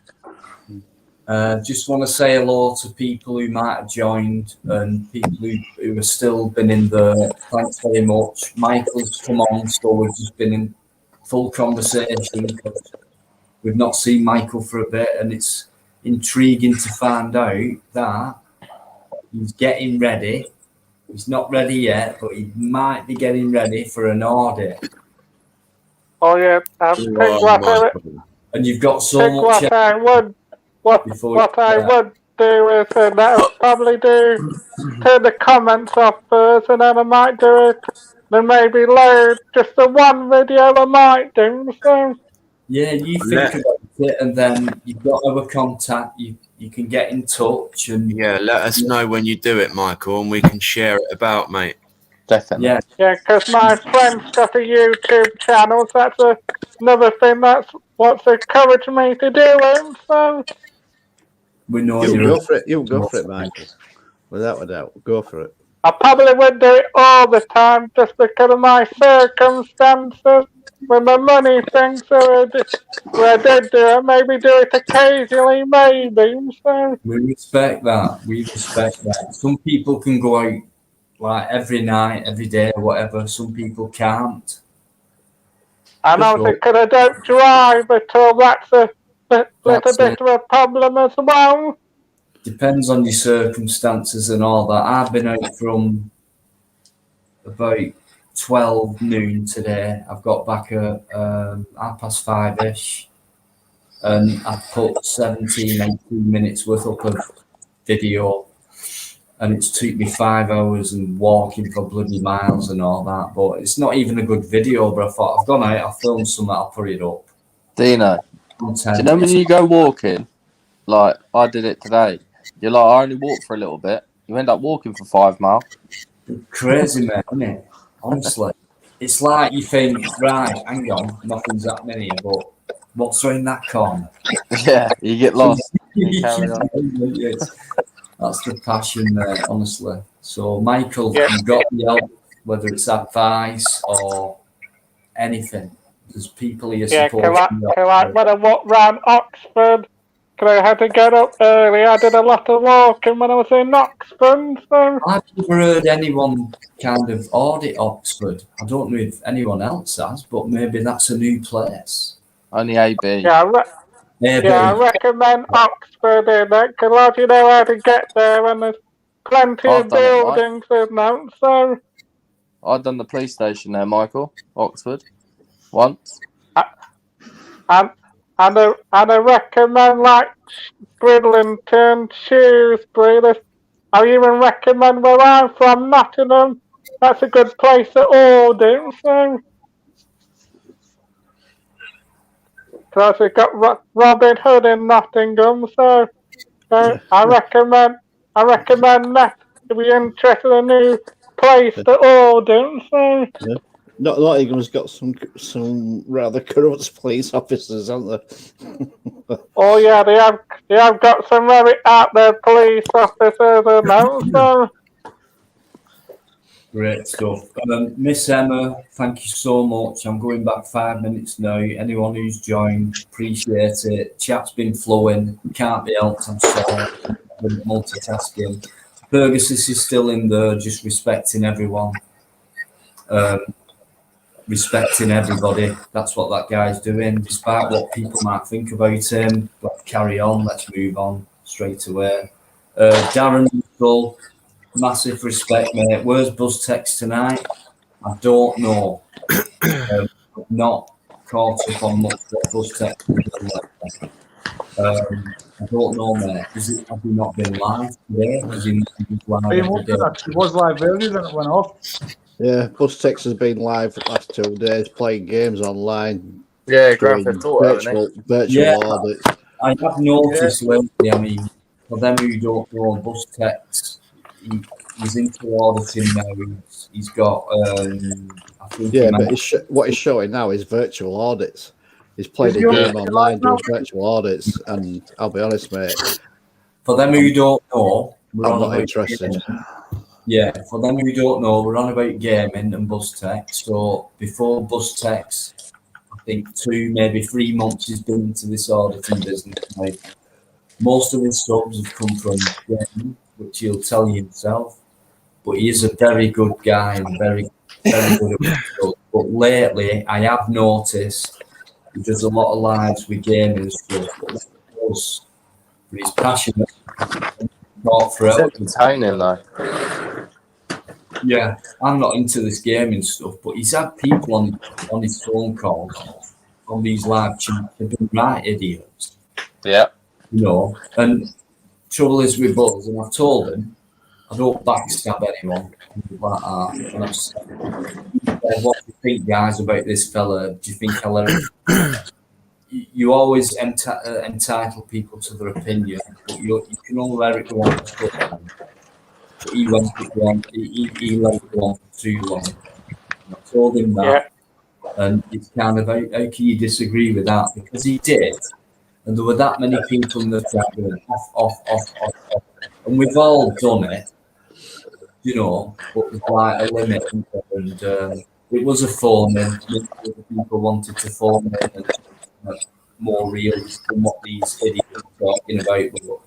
Just want to say hello to people who might have joined and people who have still been in the. Thanks very much. Michael's come on, so we've just been in full conversation because we've not seen Michael for a bit, and it's intriguing to find out that he's getting ready. He's not ready yet, but he might be getting ready for an audit. Oh yeah, and you've got so much. What I would do is I'll probably do turn the comments off first, and then I might do it. Then maybe load just the one video I might do. So. Yeah, you think about it, and then you've got our contact. You can get in touch, and let us know when you do it, Michael, and we can share it about, mate. Definitely. Yeah, because my friend's got a YouTube channel, so that's another thing. That's what's encouraged me to do it. So we know you'll go for it. You'll go for it, Michael. Without a doubt, go for it. I probably wouldn't do it all the time just because of my circumstances with my money thing. So I did do it, maybe do it occasionally, maybe. So. We respect that. We respect that. Some people can go out like every night, every day, or whatever. Some people can't. I know because I don't drive at all. That's a little bit of a problem as well. Depends on your circumstances and all that. I've been out from about 12 noon today. I've got back at 5:30ish, and I've put 17, 18 minutes worth up of video, and it's took me 5 hours and walking for bloody miles and all that. But it's not even a good video. But I thought I've gone out, I'll film something, I'll put it up. Dino, do content. you know when you go walking, like I did it today, you're like, I only walk for a little bit. You end up walking for 5 miles. Crazy, mate, isn't it? Honestly. It's like you think, right, hang on, nothing's happening here, but what's around that corner? Yeah, you get lost. You carry on. That's the passion there, honestly. So, Michael, Yeah. you've got the help, whether it's advice or anything. There's people here Yeah, supporting you. when I walked round Oxford, because I had to get up early, I did a lot of walking when I was in Oxford. So. I've never heard anyone kind of audit Oxford. I don't know if anyone else has, but maybe that's a new place. Only AB. Yeah, I recommend Oxford in it, because you know how to get there, and there's plenty I've of done it, Mike. buildings in there, so. I've done the police station there, Michael. Oxford. Once. And I recommend like Bridlington, Shrewsbury. I even recommend where I'm from, Nottingham. That's a good place to audit. So, because we've got Robin Hood in Nottingham. So I recommend that if you're interested in a new place to audit. So. Yeah. Nottingham's got some rather corrupt police officers, haven't they? Oh yeah, they have got some very out there police officers and that. So. Great stuff. Miss Emma, thank you so much. I'm going back 5 minutes now. Anyone who's joined, appreciate it. Chat's been flowing. Can't be helped. I'm sorry. With multitasking. Fergus is still in there, just respecting everyone. Respecting everybody. That's what that guy's doing. Despite what people might think about him, let's carry on. Let's move on straight away. Darren Russell, massive respect, mate. Where's Buzz Text tonight? I don't know. Not caught up on much what Buzz Text is doing. I don't know, mate. Have you not been live today? Has he not been live every day? It was live earlier, then it went off. Yeah, Bustex has been live for the last 2 days playing games online. Yeah, Grand Theft Auto, virtual audits. I have noticed lately, I mean, for them who don't know, Bustex, he's into auditing now. He's got, I think... Yeah, but what he's showing now is virtual audits. He's played a game online doing virtual audits, and I'll be honest, mate. For them who don't know, I'm not interested. Yeah, for them who don't know, we're on about gaming and Bustex. So before Bustex, I think 2, maybe 3 months he's been into this auditing business. Like, most of his subs have come from gaming, which he'll tell you himself. But he is a very good guy and very, very good at stuff. But lately, I have noticed he does a lot of lives with gaming and stuff. But he's passionate. It's entertaining though. Yeah, I'm not into this gaming stuff, but he's had people on his phone calls on these live chats who've been right idiots. Yeah. You know, and trouble is with Buzz, and I've told him I don't backstab anyone like that. And I've said, what do you think, guys, about this fella? Do you think I'll let him? You always entitle people to their opinion, but you can only let it go on for so long. But he let it go on. He let it go on for too long. And I told him that, and it's kind of how can you disagree with that? Because he did, and there were that many people in the chat going off, and we've all done it, you know. But there's like a limit, and it was a phone, and people wanted to phone it. And, more real than what these idiots are talking about. But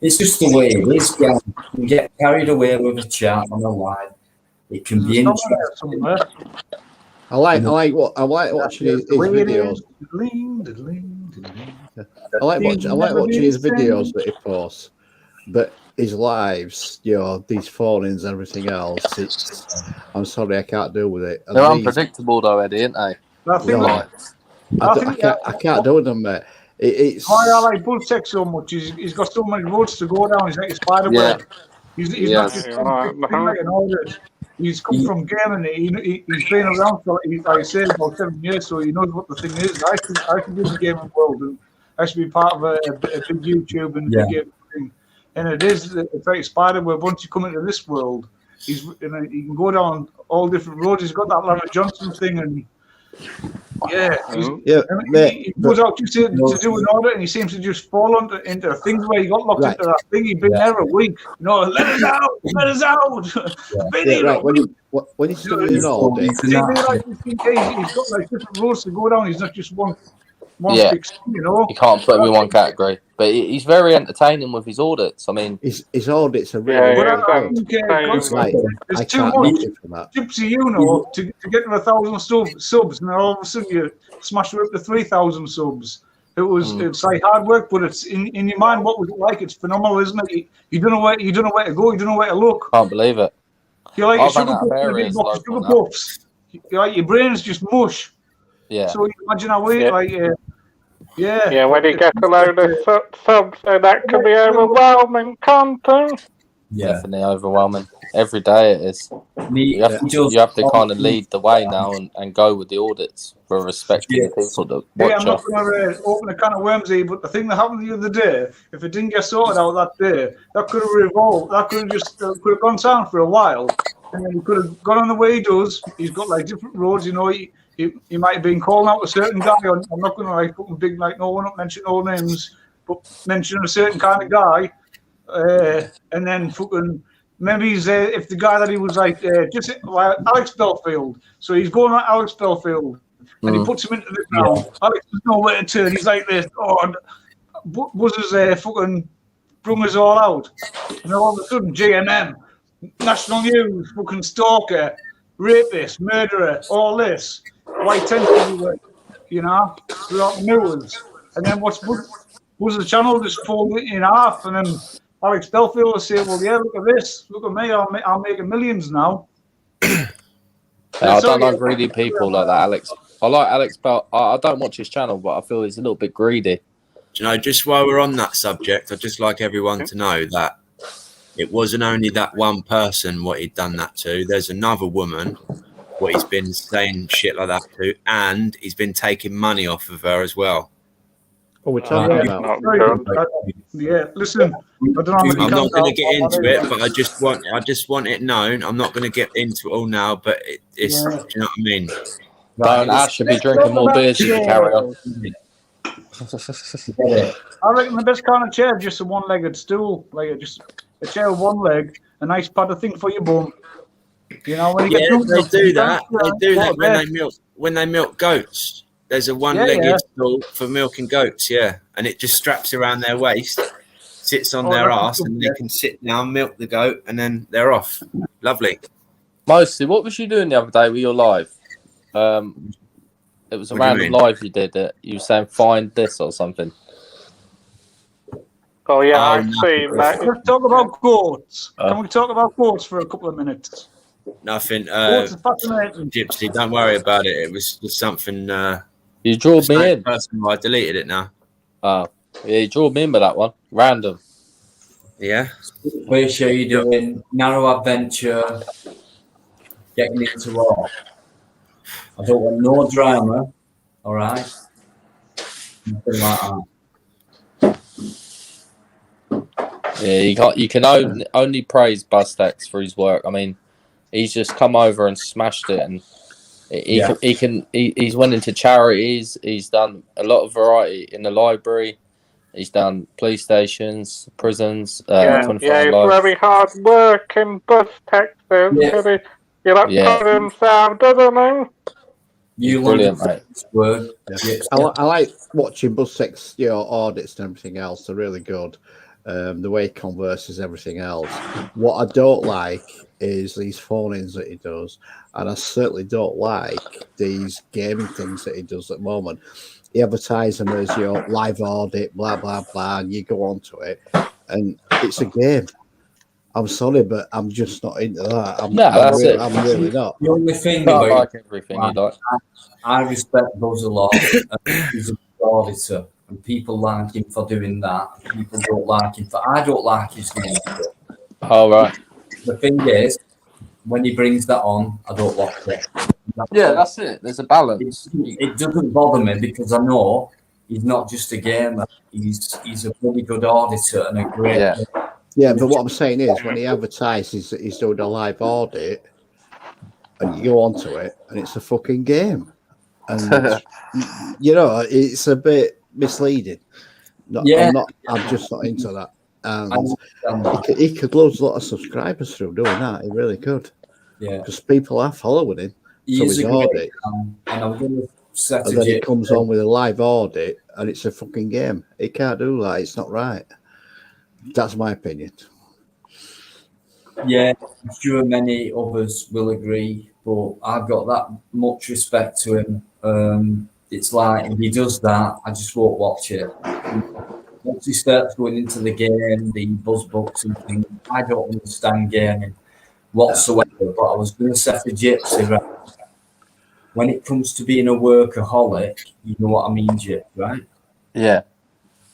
it's just the way it is, guys. You can get carried away with a chat on a live. It can be interesting. I like watching his videos. I like watching his videos that he posts, but his lives, you know, these phone-ins and everything else. I'm sorry, I can't deal with it. They're unpredictable though, Eddie, aren't they? I can't do them, mate. It's why I like Bulltech so much. He's got so many roads to go down. He's like a spider web. He's not just like an audit. He's come from gaming. He's been around for, like I say, about 7 years, so he knows what the thing is. I should be in the gaming world, and I should be part of a big YouTube and big gaming thing. And it's like Spider, where once you come into this world, he can go down all different roads. He's got that Lara Johnson thing, and he goes out just to do an audit, and he seems to just fall into things where he got locked into that thing. He'd been there a week. Let us out! Let us out! Right. When he's doing an audit, he's got like different roads to go down. He's not just one fixed thing, You can't put him in one category. But he's very entertaining with his audits. I mean, his audits are really there's too much gypsy, to get to 1,000 subs, and then all of a sudden you smash it up to 3,000 subs. It's like hard work, but it's in your mind. What was it like? It's phenomenal, isn't it? You don't know where to go. You don't know where to look. Can't believe it. You're like sugar puffs. Your brain's just mush. Yeah. So you imagine how weird, Yeah, when you get a load of subs, that can be overwhelming, can't it? Yeah. Definitely overwhelming. Every day it is. You have to kind of lead the way now and go with the audits for respecting the people that watch I'm not going to open a can of worms here, but the thing that happened the other day, if it didn't get sorted out that day, that could have revolved. That could have just could have gone down for a while, and then he could have gone on the way he does. He's got like different roads, He might have been calling out a certain guy. I'm not going to like put big no one up, mention all names, but mention a certain kind of guy, and then fucking maybe he's if the guy that he was like just like Alex Belfield. So he's going at Alex Belfield, and he puts him into the ground. Alex doesn't know where to turn. He's like this. Buzzers fucking brung us all out, and all of a sudden GMM, National News, fucking stalker, rapist, murderer, all this. White tent everywhere, throughout news. And then was the channel just folded in half, and then Alex Belfield will say, "Well, yeah, look at this, look at me, I'm making millions now." I don't like greedy people like that, Alex. I like Alex, but I don't watch his channel, but I feel he's a little bit greedy. Just while we're on that subject, I'd just like everyone to know that it wasn't only that one person what he'd done that to. There's another woman what he's been saying shit like that to, and he's been taking money off of her as well. Oh, we're talking about. Listen, I'm not going to get into it, but I just want it known. I'm not going to get into it all now, but it's do you know what I mean? Ash should be drinking more beers if you carry on. I reckon the best kind of chair is just a one-legged stool, like just a chair with one leg, a nice padded thing for your bum. When you get they do that when they milk goats. There's a one-legged stool for milking goats, and it just straps around their waist, sits on their ass, and they can sit down, milk the goat, and then they're off. Lovely. Mostly, what was you doing the other day with your live? It was a random live you did. You were saying find this or something. Oh yeah, I see. Let's talk about goats. Can we talk about goats for a couple of minutes? Nothing. Goats are fascinating. Gypsy, don't worry about it. It was just something. You drew me in. Personal. I deleted it now. Oh, yeah, you drew me in with that one. Random. Yeah. What show you doing? Narrow adventure. Getting into all. I don't want no drama. All right. Nothing like that. Yeah, you can only praise Bustex for his work. I mean, he's just come over and smashed it, and he's went into charities. He's done a lot of variety in the library. He's done police stations, prisons. He's very hard working, Bustex. He put himself, doesn't he? Brilliant, mate. Word. I like watching Bustex, audits and everything else. They're really good. The way he converses, everything else. What I don't like is these phone-ins that he does, and I certainly don't like these gaming things that he does at the moment. He advertises them as live audit, blah blah blah, and you go on to it, and it's a game. I'm sorry, but I'm just not into that. I'm really not. The only thing I like everything you like. I respect Buzz a lot. He's an auditor, and people like him for doing that. People don't like him for. I don't like his game. Oh right. The thing is, when he brings that on, I don't watch it. That's it. There's a balance. It doesn't bother me because I know he's not just a gamer. He's a pretty good auditor and a great. Yeah, but what I'm saying is, when he advertises that he's doing a live audit, and you go onto it, and it's a fucking game, and you know it's a bit misleading. I'm just not into that. And he could lose a lot of subscribers through doing that. He really could. Yeah, because people are following him. He so is his a great audit. and I'm going to set And then he comes on with a live audit, and it's a fucking game. He can't do that. It's not right. That's my opinion. Yeah, I'm sure many others will agree, but I've got that much respect to him. It's like if he does that, I just won't watch it. Once he starts going into the game, the buzz books and things, I don't understand gaming whatsoever. But I was going to set a gypsy right. When it comes to being a workaholic, you know what I mean, Gyp, right? Yeah.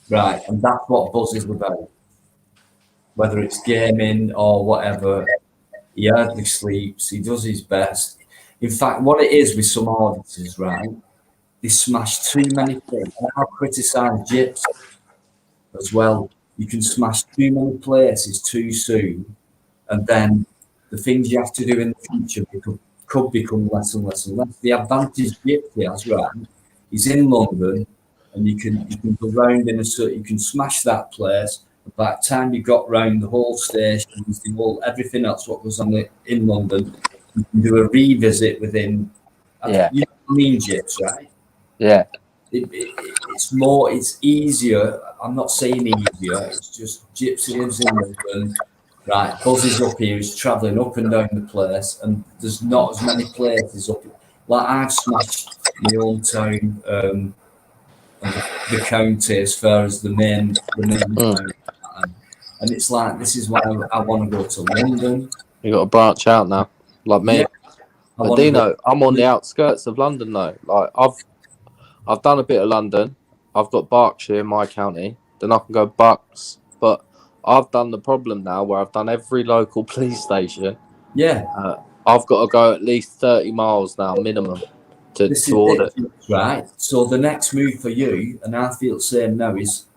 Right, and that's what buzz is about. Whether it's gaming or whatever, he hardly sleeps. He does his best. In fact, what it is with some auditors, right? They smash too many things. And I'll criticise Gyps as well. You can smash too many places too soon, and then the things you have to do in the future could become less and less and less. The advantage Gypsy has, right? He's in London, and you can go round in a certain. You can smash that place. By the time you got round the whole stations, the whole everything else what was on in London, you can do a revisit within. Yeah. You know what I mean, Gyps, right? Yeah. It's easier. I'm not saying easier. It's just Gypsy lives in London, right? Buzz is up here. He's travelling up and down the place, and there's not as many places up. Like I've smashed my own town, and the county as far as the main town. And it's like, this is why I want to go to London. You got to branch out now, like me. Yeah. But Dino, I'm on the outskirts of London though. Like I've done a bit of London. I've got Berkshire in my county. Then I can go Bucks. But I've done the problem now where I've done every local police station. Yeah. I've got to go at least 30 miles now minimum to audit. Right. So the next move for you, and I feel the same now, is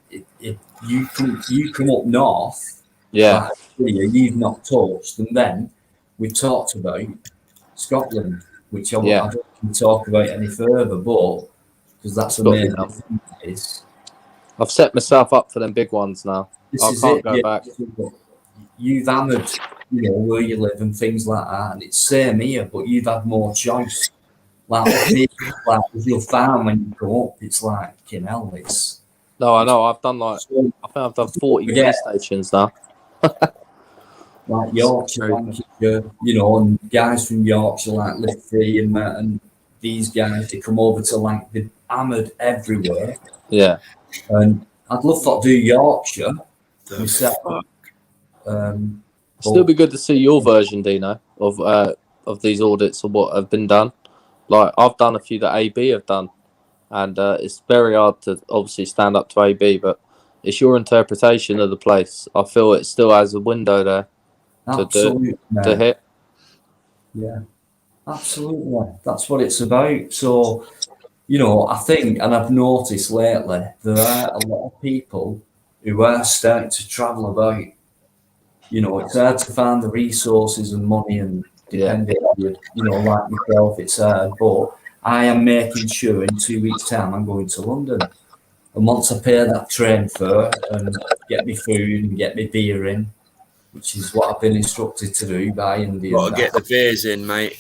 if you come up north, yeah, you've not touched, and then we've talked about Scotland, which I don't want to talk about any further, but because that's amazing. I've set myself up for them big ones now. I can't go back. You've hammered, where you live and things like that, and it's same here, but you've had more choice. Like you'll find when you go up, it's like, hell, it's. No, I know. I've done I think I've done 40 police stations now. Like Yorkshire, Lancashire, and guys from Yorkshire like live free and these guys, they come over to they're hammered everywhere. Yeah. And I'd love to do Yorkshire myself. Still be good to see your version, Dino, of these audits or what have been done. Like I've done a few that AB have done, and it's very hard to obviously stand up to AB, but it's your interpretation of the place. I feel it still has a window there to hit. Yeah, absolutely. That's what it's about. So, I think, and I've noticed lately, there are a lot of people who are starting to travel about. It's hard to find the resources and money and depending on like myself, it's hard, but I am making sure in 2 weeks' time I'm going to London. And once I pay that train fare and get me food and get me beer in, which is what I've been instructed to do by India. Got to get the beers in, mate.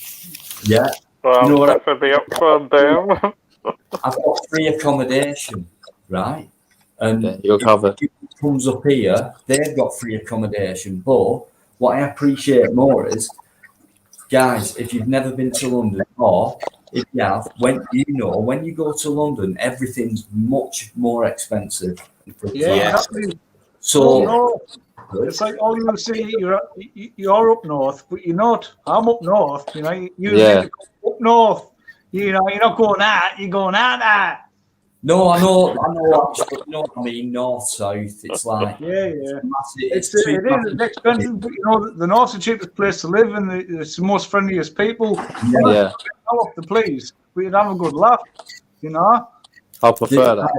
Yeah. Well, that would be up for them. I've got free accommodation, right? And you're covered. If it comes up here, they've got free accommodation. But what I appreciate more is, guys, if you've never been to London, or if you have, when you go to London, everything's much more expensive. Yeah, exactly. So it's like all you say, you're up north, but you're not. I'm up north. You're up north. You're not going out. You're going out there. No, I know. Actually, you know what I mean. North, south. It's like Yeah. it's It two is. It's expensive, but you know the North's the cheapest place to live, and it's the most friendliest people. Yeah. Off the place, we'd have a good laugh. You know. I prefer that.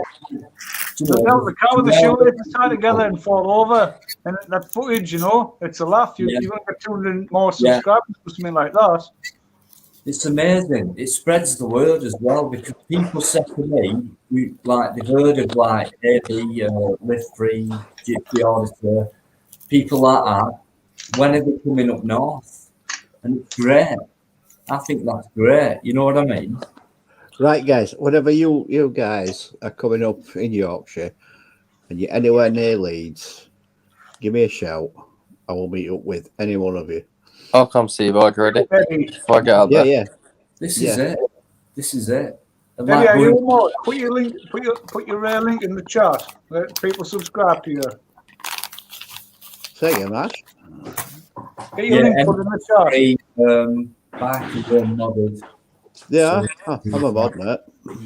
The car with the shoelaces tied together and fall over, and that footage, you know, it's a laugh. You're going to get 200 more subscribers for something like that. It's amazing. It spreads the word as well because people say to me, they've heard of like AB, Lift Free, Gypsy Auditor, people like that. When are they coming up north? And it's great. I think that's great. You know what I mean? Right, guys. Whenever you guys are coming up in Yorkshire and you're anywhere near Leeds, give me a shout. I will meet up with any one of you. I'll come see you, Mike, ready? If I get out there. Yeah. This is it. This is it. And Maybe like you going- more put your link, put your link in the chat. Let people subscribe to you. Say again, Ash. Get your link put in the chat. Back again, modded. Yeah, I'm a mod, mate.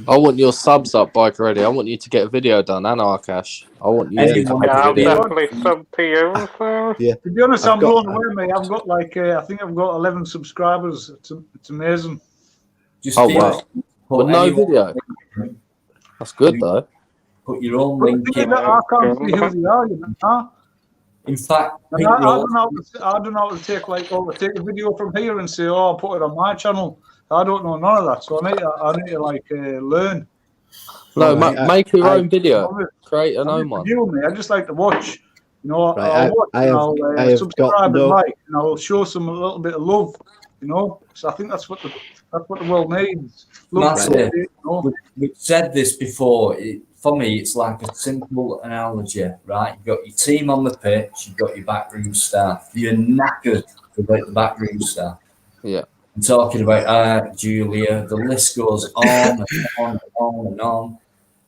I want your subs up, Bike Ready. I want you to get a video done, and Arkash. I want you to make I'll a video. definitely sub to you. So. Yeah. To be honest, I've I'm got- blown away, mate. I've got like I think I've got 11 subscribers. It's amazing. Just Oh, feel wow. it. But Put no anyone- video. That's good, though. Put your own But the link thing is in. that I can't see who they are, you know. In fact, And I don't know how to take take a video from here and say, oh, I'll put it on my channel. I don't know none of that, so I need to like learn. No, Right, make your I- own video. Create an own one. I just like to watch. You know, Right, I'll watch I and have- I'll I have subscribe got and no- like, and I'll show some a little bit of love. You know, so I think that's what the world needs. Love, That's support, it. you know? We've said this before. For me, it's like a simple analogy, right? You've got your team on the pitch, you've got your backroom staff. You're knackered about the backroom staff. Yeah. I'm talking about Julia. The list goes on and on and on and on.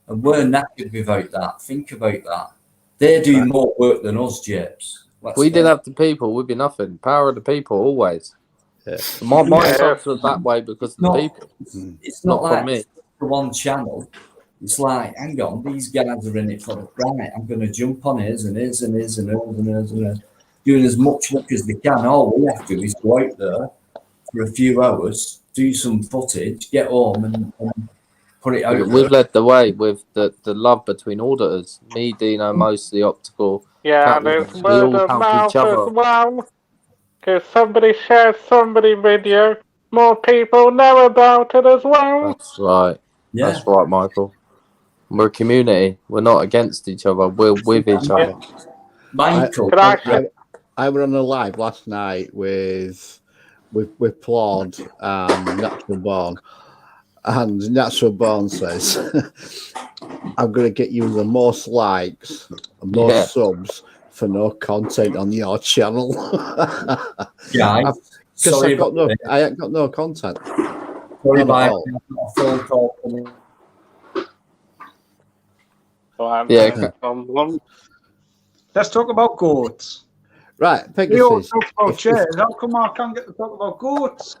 And we're knackered without that. Think about that. They do more work than us, Japes. If we didn't have the people, we'd be nothing. Power of the people, always. Yeah. My subs are that way because of the people. It's not Not like from me. for one channel. It's like, hang on, these guys are in it for the right. I'm going to jump on his and his and his and hers and hers and hers, doing as much work as they can. All we have to do is go out there for a few hours, do some footage, get home and put it out. We've led the way with the love between auditors. Me, Dino, mostly optical. Yeah, Cat, there's we word all of help mouth each other. as well. Because somebody shares somebody video, more people know about it as well. That's right. Yeah. That's right, Michael. We're a community. We're not against each other. We're with each other. Michael, I was on a live last night with Plaud and Natural Born, and Natural Born says, "I'm going to get you the most likes, and most subs for no content on your channel." Yeah, because sorry I ain't got no content. Sorry, None at all. a phone call from me. Let's talk about goats. Right, We all Pegasus. talk about chairs. How come I can't get to talk about goats?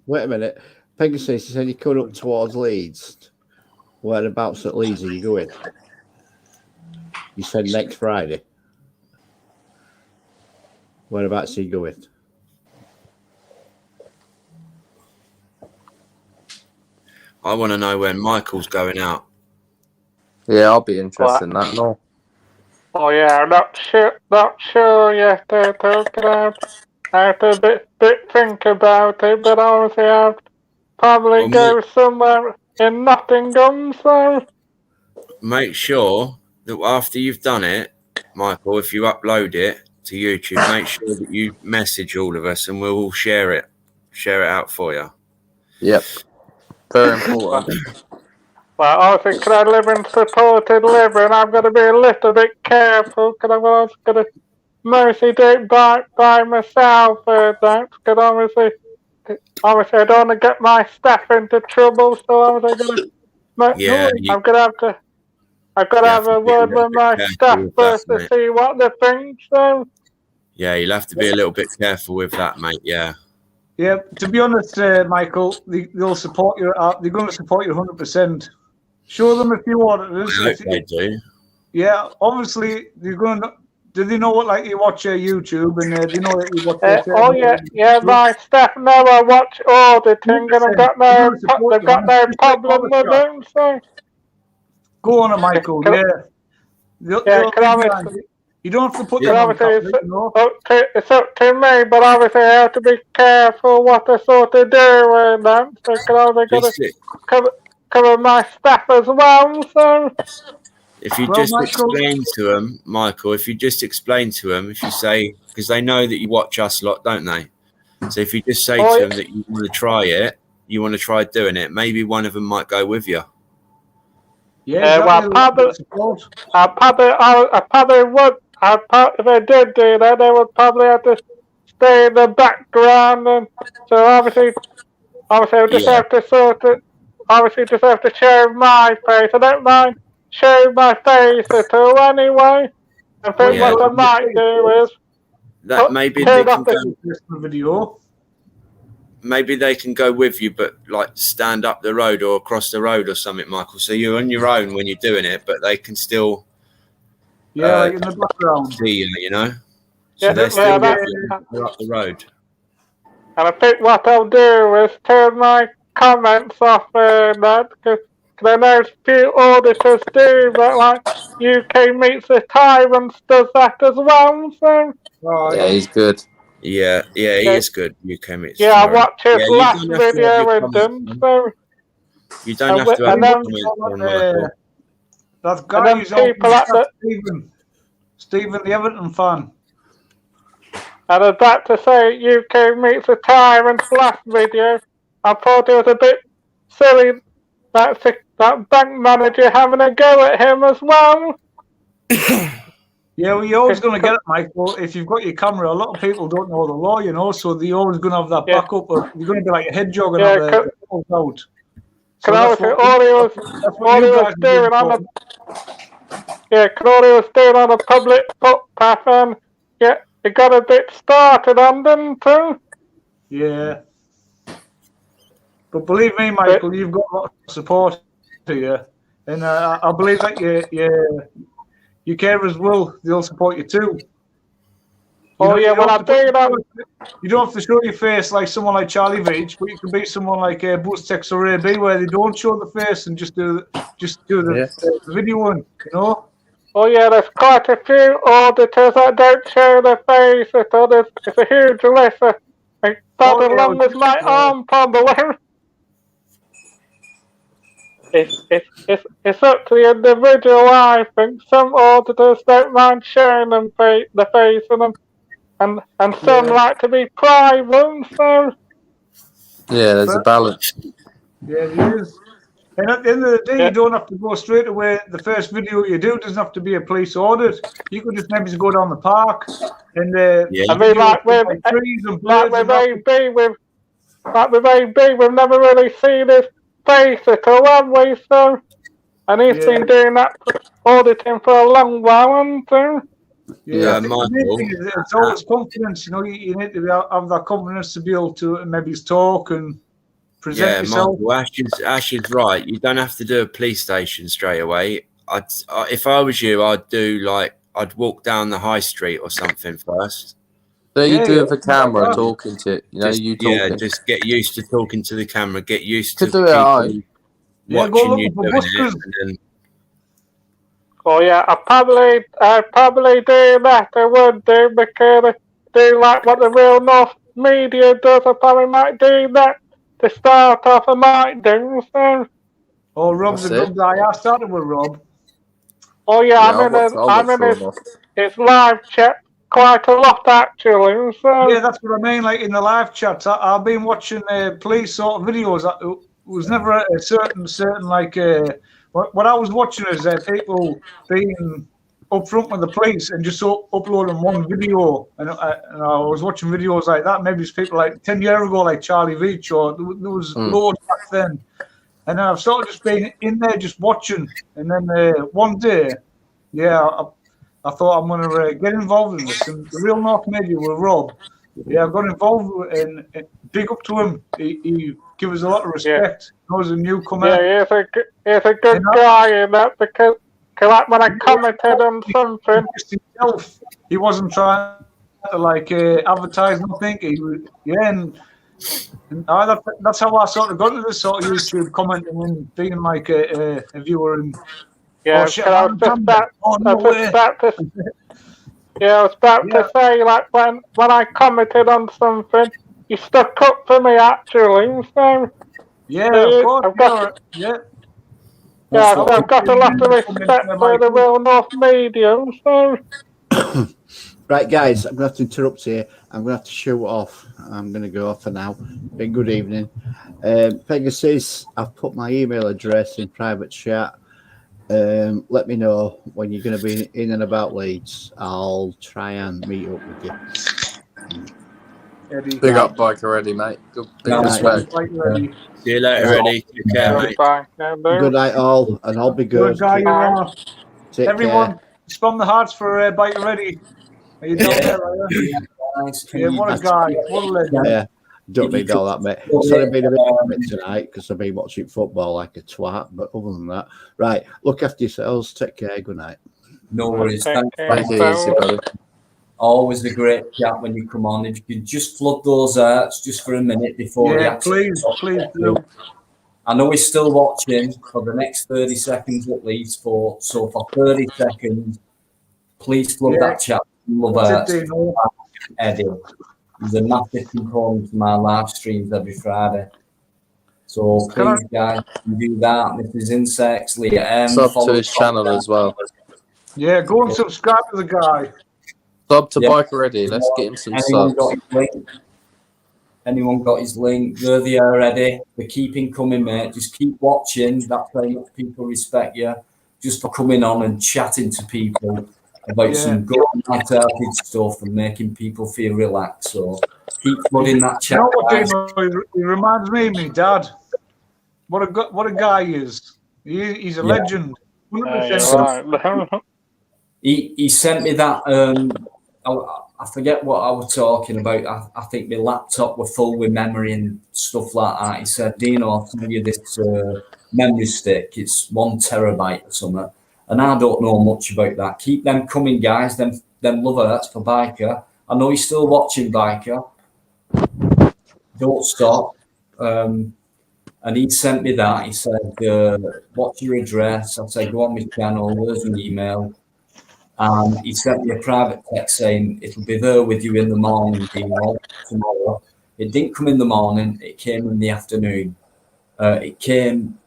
Wait a minute. Pegasus, you said you're coming up towards Leeds. Whereabouts at Leeds are you going? You said next Friday. Whereabouts are you going? I want to know when Michael's going out. Yeah, I'll be interested in that and all. Oh yeah, not sure yet. I have to think about it, but obviously I'll probably go somewhere in Nottingham, so. Make sure that after you've done it, Michael, if you upload it to YouTube, make sure that you message all of us and we'll all share it out for you. Yep. Very important. Well, obviously, because I live in supported living, I've got to be a little bit careful, because I'm also going to mostly do it by myself, because obviously I don't want to get my staff into trouble, so obviously I've got to have a word with my staff first to see what they think, so. Yeah, you'll have to be a little bit careful with that, mate. Yeah. Yeah, to be honest, Michael, they'll support you. They're going to support you 100%. Show them a few auditors. I hope they do. Yeah, obviously they're going to. Do they know what like you watch YouTube and do you know that you watch? Oh yeah. My staff know I watch auditing, and I've got no problem with them. So go on, Michael. You don't have to put them on. It's up to me, but obviously I have to be careful what I sort of do with them. So I got to cover my staff as well. So. If you just explain to them, Michael, if you say, because they know that you watch us a lot, don't they? So if you just say to them that you want to try it, you want to try doing it, maybe one of them might go with you. Yeah, well, I probably would. If I did do that, they would probably have to stay in the background, and so obviously I just have to just have to show my face. I don't mind showing my face at all anyway. I think what I might do is that maybe they can go. Video. Maybe they can go with you, but like stand up the road or across the road or something, Michael. So you're on your own when you're doing it, but they can still like in the background. See you know. So they're still up the road. And I think what I'll do is turn my comments off that, because I know a few auditors do that, like UK Meets the Tyrants does that as well. So yeah, he's good. Yeah, he is good. UK Meets. Yeah, I watched his last video with them. So you don't have to have comments on Michael. That guy who's on Stephen, the Everton fan. And I'd like to say UK Meets the Tyrants last video. I thought it was a bit silly that bank manager having a go at him as well. Yeah, well, you're always going to get it, Michael. If you've got your camera, a lot of people don't know the law, you know, so they're always going to have that backup. You're going to be like a head jog and have the out. So all he was doing on a public footpath, and it got a bit started on them too. Yeah. But believe me, Michael, you've got a lot of support here, and I believe that your carers they'll support you too. Well, I do that. You don't have to show your face like someone like Charlie Veach, but you can be someone like Bustex or AB, where they don't show the face and just do the video one, you know. Oh yeah, there's quite a few auditors that don't show their face at all. It's a huge list. It's not as long as my arm, probably. It's up to the individual, I think. Some auditors don't mind showing them the face of them, and some like to be private. So yeah, there's a balance. Yeah, there is. And at the end of the day, you don't have to go straight away. The first video you do doesn't have to be a police audit. You could just maybe go down the park and I mean, like with AB, we've never really seen his face at all, have we? So, and he's been doing that auditing for a long while, hasn't he? Yeah, it's always confidence. You know, you need to have that confidence to be able to maybe talk and present yourself. Michael, Ash is right. You don't have to do a police station straight away. If I was you, I'd walk down the high street or something first. So you do it for camera, talking to it. You know, talking. Yeah, just get used to talking to the camera. Get used to do it at home. Watching you doing it. And then... Oh yeah, I probably do that. I would do, because I do like what the real North media does. I probably might do that to start off. I might do so. Oh, Rob's a good guy. I started with Rob. Oh yeah, I'm in his live chat quite a lot actually. So. Yeah, that's what I mean. Like in the live chats, I've been watching police sort of videos. It was never a certain like. What I was watching is people being upfront with the police and just uploading one video. And I was watching videos like that. Maybe it's people like 10 years ago, like Charlie Veach, or there was loads back then. And then I've sort of just been in there just watching. And then one day, I thought I'm going to get involved in this. And the real North media with Rob, I got involved and big up to him. give us a lot of respect. I was a newcomer. Yeah, he's a good guy in that because like when I commented on something, Himself, he wasn't trying to like advertise nothing. He was, that's how I sort of got to this sort of YouTube commenting and being like a viewer and yeah, oh shit, I was just about to say like when I commented on something, you stuck up for me actually. So yeah, of course, I've got I've got a lot of respect for the real North media. So. Right, guys, I'm going to have to interrupt here. I'm going to have to shoot off. I'm going to go off for now. Been good evening. Pegasus, I've put my email address in private chat. Let me know when you're going to be in and about Leeds. I'll try and meet up with you. Eddie. Big up Biker Eddie, mate. Big respect. See you later, Eddie. Take care, mate. Good night, all, and I'll be good. Good guy you are. Take Everyone, care. spam the hearts for Biker Ready. Are you down there? Yeah, what a guy. What a legend. Yeah, don't need all that, mate. Sorry, I've been a bit quiet tonight because I've been watching football like a twat. But other than that, right, look after yourselves. Take care. Good night. No worries. Thank you, easy, buddy. Always a great chat when you come on. If you could just flood those hearts just for a minute before the please do. I know he's still watching for the next 30 seconds at least. So for 30 seconds, please flood that chat. Love Eddie. He's a massive component to my live streams every Friday. So please, guys, do that. Mrs. Insects, Leah M. Sub to his channel as well. Yeah, go and subscribe to the guy. Sub to Biker Ready. Let's get him some subs. Anyone got his link? They're there already. They're keeping coming, mate. Just keep watching. That's how much people respect you. Just for coming on and chatting to people about some good light-hearted stuff and making people feel relaxed. So keep flooding that chat. You know what, Dino? He reminds me of my dad. What a guy he is. He's a legend. 100%. He sent me that. I forget what I was talking about. I think my laptop were full with memory and stuff like that. He said, Dino, I'll send you this memory stick. It's 1 terabyte or something. And I don't know much about that. Keep them coming, guys. Them love hurts for Biker. I know you're still watching, Biker. Don't stop. And he sent me that. He said, what's your address? I said, go on my channel. There's an email. And he sent me a private text saying, it'll be there with you in the morning, tomorrow. It didn't come in the morning. It came in the afternoon. It came...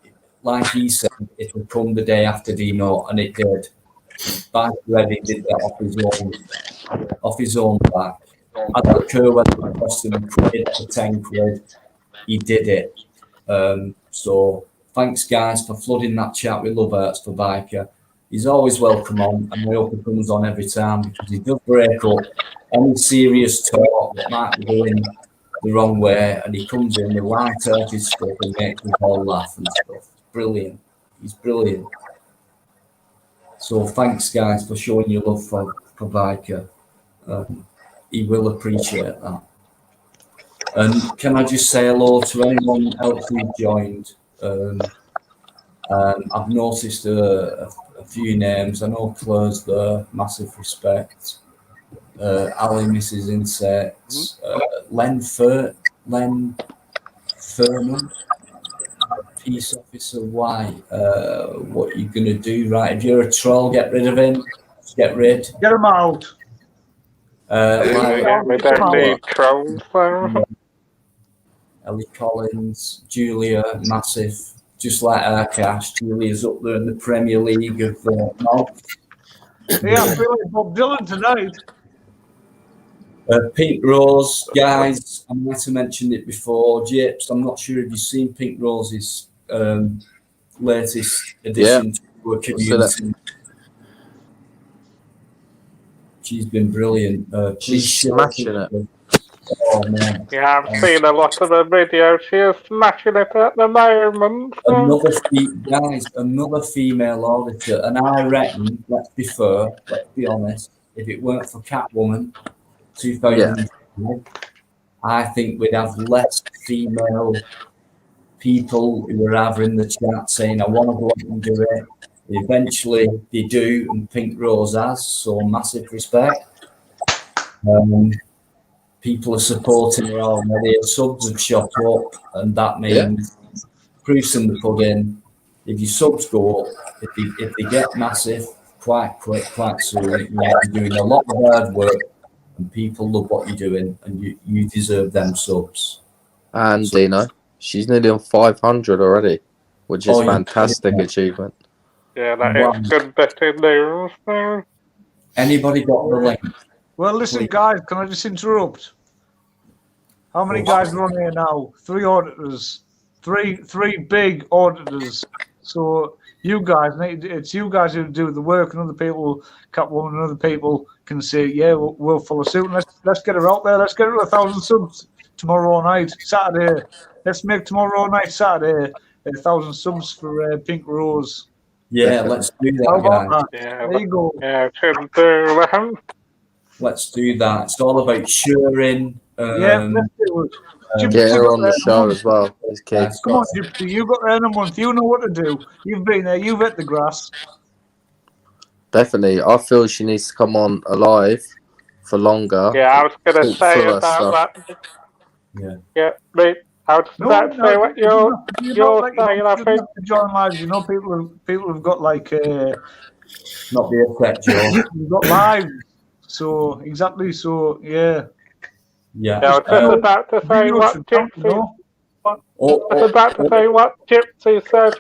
Like he said, it would come the day after Dino, and it did. Biker Ready did that off his own back. I don't care whether it cost him a quid or 10 quid. He did it. So thanks, guys, for flooding that chat with love hurts for Biker. He's always welcome on, and I hope he comes on every time because he does break up any serious talk that might be going the wrong way, and he comes in with light-hearted stuff and makes us all laugh and stuff. Brilliant. He's brilliant. So thanks, guys, for showing your love for Biker. He will appreciate that. And can I just say hello to anyone else who joined? I've noticed a few names. I know Claire's there. Massive respect. Ali, Mrs. Insects. Len Furman. Peace Officer White. What are you going to do, right? If you're a troll, get rid of him. Just get rid. Get him out. We don't need trolls. Ellie Collins, Julia, massive. Just like Arcash, Julia's up there in the Premier League of North. Yeah, I feel like Bob Dylan tonight. Pink Rose, guys, I might have mentioned it before. Japes, I'm not sure if you've seen Pink Rose's latest addition to a community. She's been brilliant. She's smashing it. Oh, man. Yeah, I've seen a lot of the videos. She is smashing it at the moment. Another female auditor, and I reckon, let's be fair, let's be honest, if it weren't for Catwoman, 2000, I think we'd have less female people who are either in the chat saying, I want to go out and do it. Eventually they do, and Pink Rose has, so massive respect. People are supporting her already. Subs have shot up, and that means proofs in the pudding. If your subs go up, if they get massive quite quick, quite soon, it means you're doing a lot of hard work, and people love what you're doing, and you deserve them subs. And Dino, she's nearly on 500 already, which is fantastic achievement. Yeah, that is good bit of news there. Anybody got the link? Well, listen, guys, can I just interrupt? How many guys are on here now? 3 auditors. Three big auditors. So you guys, it's you guys who do the work, and other people, Catwoman and other people can say, yeah, we'll follow suit. And let's get her out there. Let's get her 1,000 subs tomorrow night, Saturday. Let's make tomorrow night, Saturday, 1,000 subs for Pink Rose. Yeah, let's do that, How about guys. that? Yeah, there you go. Yeah, shouldn't do that. Let's do that. It's all about sharing. Yeah, let's do it. Get her on the show as well. These kids. Come on, Gypsy, you've got there in a month. You know what to do. You've been there. You've hit the grass. Definitely. I feel she needs to come on alive for longer. Yeah, I was going to say fuller about stuff. that. Yeah. Yeah, mate. I was about to say what you're saying, I think. To join lives, you know, people have got like not the effect, Joe. You've got lives. So exactly. So yeah. Yeah. I was just about to say what Gypsy. I was about to say what Gypsy said.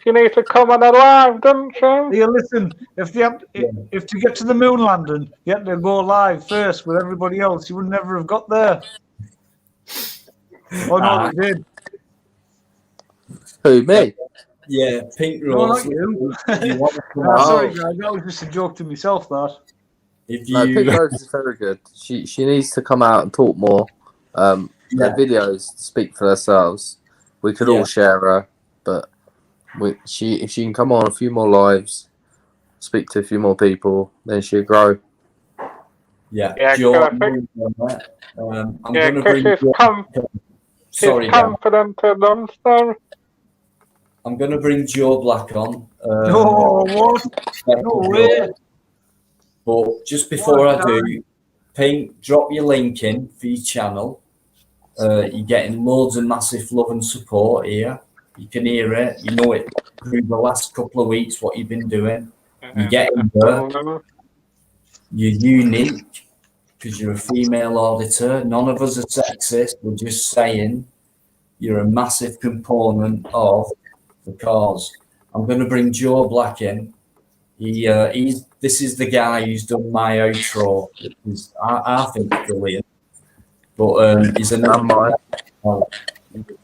She needs to come on alive, doesn't she? Yeah, listen. If to get to the moon landing, you had to go live first with everybody else. You would never have got there. Oh no, they did. Who, me? Yeah, Pink No, Rose. not you. No, sorry, guys. That was just a joke to myself. That. No, Pink Rose is very good. She needs to come out and talk more. Her videos speak for themselves. We could all share her, but if she can come on a few more lives, speak to a few more people, then she'll grow. Yeah, Joe, I'm going to bring she's confident enough, so. I'm going to bring Joe Black on. No, what? No way. But just before I do, Pink, drop your link in for your channel. You're getting loads of massive love and support here. You can hear it. You know it through the last couple of weeks, what you've been doing. You're getting there. You're unique because you're a female auditor. None of us are sexist. We're just saying you're a massive component of the cause. I'm going to bring Joe Black in. This is the guy who's done my outro. I think it's brilliant. But he's another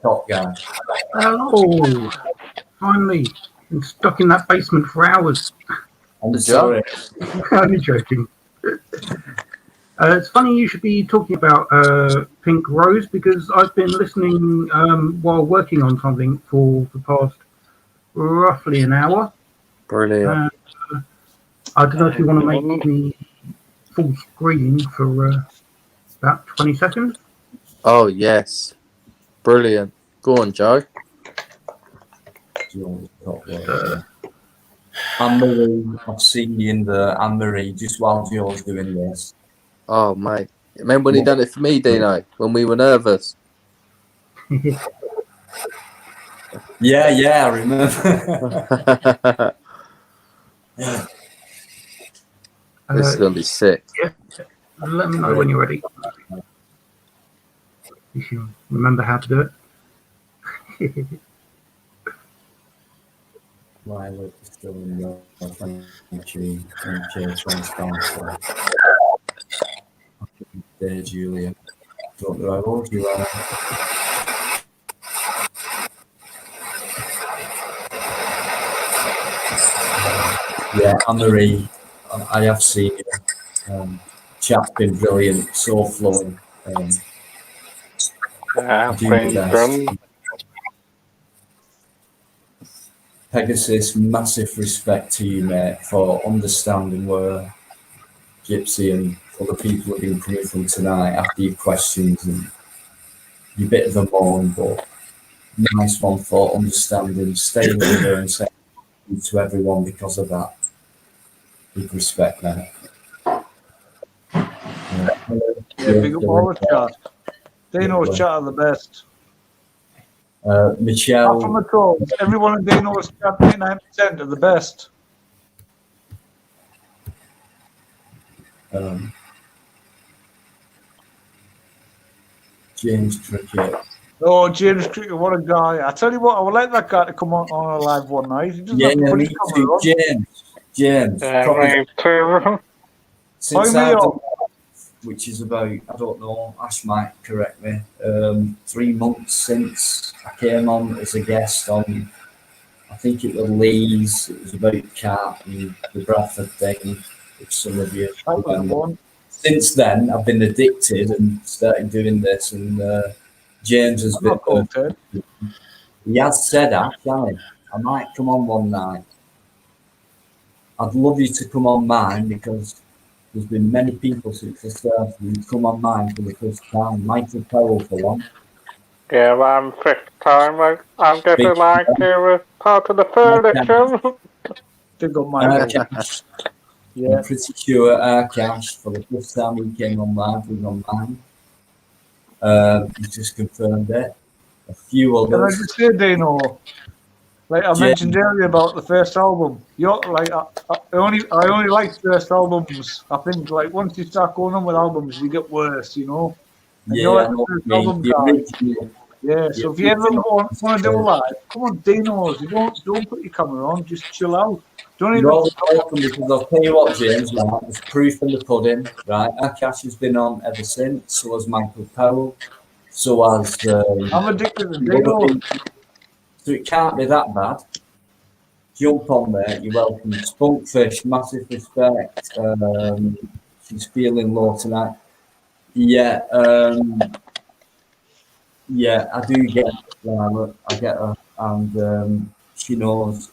top guy. Hello. Finally, been stuck in that basement for hours. I'm sorry. Only joking. It's funny you should be talking about Pink Rose because I've been listening while working on something for the past roughly an hour. Brilliant. I don't know if you want to make me full screen for about 20 seconds. Oh, yes. Brilliant. Go on, Joe. Anne-Marie, I've seen you in the Anne-Marie just while Joe's doing this. Oh, mate. Remember when he done it for me, Dino, when we were nervous? Yeah, I remember. This is going to be sick. Yeah. Let me know when you're ready. If you remember how to do it. My look is still in your transparency. There, Julia. Don't know how old you are. Yeah, Anne-Marie, I have seen you. Chat's been brilliant, so flowing. Pegasus, massive respect to you, mate, for understanding where Gypsy and other people have been coming from tonight after your questions and you're a bit of a moan, but nice one for understanding, staying under and saying to everyone because of that. With respect, mate. Yeah, big up all the chat. Dino's chat are the best. Michelle. Apart from the trolls, everyone in Dino's chat, 99% are the best. James Cricket. Oh, James Cricket, what a guy. I tell you what, I would like that guy to come on a live one night. He doesn't Yeah, have to put me his camera too. on. James. Me too. Since me I've up. done, which is about, I don't know, Ash might correct me, 3 months since I came on as a guest on, I think it was Lee's, it was about Cat and the Bradford thing, which some of you I like that one. Since then, I've been addicted and started doing this, and James has I'm been. not content. He has said, actually, I might come on one night. I'd love you to come on mine because there's been many people since I started who come on mine for the first time. Michael Powell for one. Yeah, I'm fifth time. I'm getting Big like you were part of the furniture. Big up my Cash. Yeah. I'm pretty sure Cash for the first time he came on live was on mine. He's just confirmed it. A few Can I others. just say, Dino, like I mentioned earlier about the first album, you're like I only like first albums. I think like once you start going on with albums, you get worse, you know. And you're like the first album guy. Yeah, so if you ever want to do a live, come on, Dino's. You don't put your camera on, just chill out. Don't You're always welcome because I'll tell you what, James, right, there's proof in the pudding, right? Akash has been on ever since, so has Michael Powell, so has I'm addicted to Dino. So it can't be that bad. Jump on there, you're welcome. Spunkfish, massive respect. She's feeling low tonight. Yeah, yeah, I do get I get her, and she knows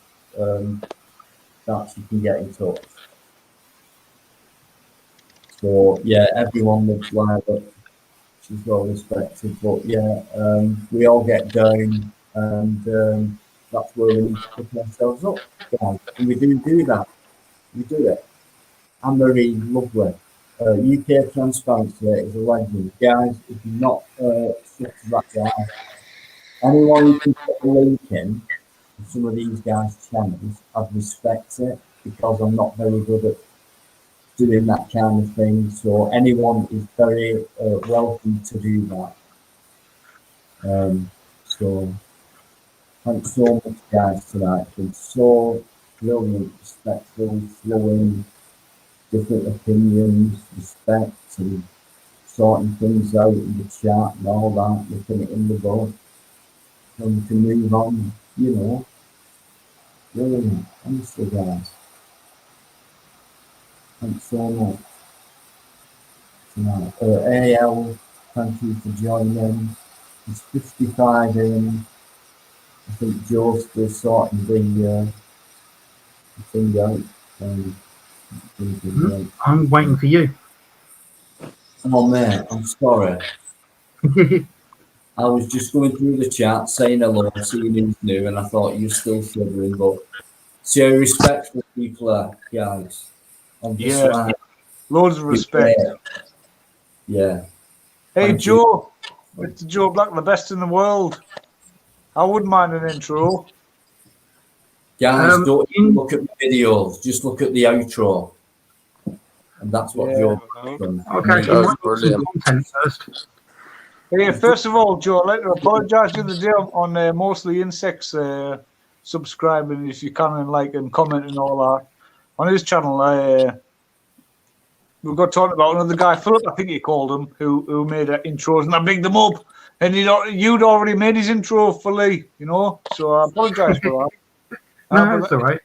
that she can get in touch. So yeah, everyone looks like that. She's well respected, but yeah, we all get down, and that's where we need to pick ourselves up, guys. And we do that. We do it. Anne-Marie, lovely. UK Transparency is a legend, guys. If you're not stuck to that guy, anyone who can put a link in some of these guys' channels, I'd respect it because I'm not very good at doing that kind of thing. So anyone is very welcome to do that. So thanks so much, guys, tonight. It's been so brilliant, respectful, flowing, different opinions, respect, and sorting things out in the chat and all that, looking it in the book. So we can move on, you know. Brilliant, honestly, guys. Thanks so much. Tonight. AL, thank you for joining. It's 55 in. I think Joe's still sorting the thing out. I'm waiting for you. Oh, mate, I'm sorry. I was just going through the chat, saying hello, seeing who's new, and I thought you're still shivering, but see how respectful people are, guys. On this line. Loads of respect. Yeah. Hey, Thank Joe. Mr. Joe Black, the best in the world. I wouldn't mind an intro. Guys, don't even look at the videos, just look at the outro. And that's what Joe done. Okay, you might want some content first. Hey, first of all, Joe, I'd like to apologise the other day on Mostly Insects subscribing if you can and like and comment and all that. On his channel, we got talking about another guy, Philip, I think he called him, who made intros, and I bigged them up. And you'd already made his intro for Lee, you know, so I apologise for that. No, that's all right.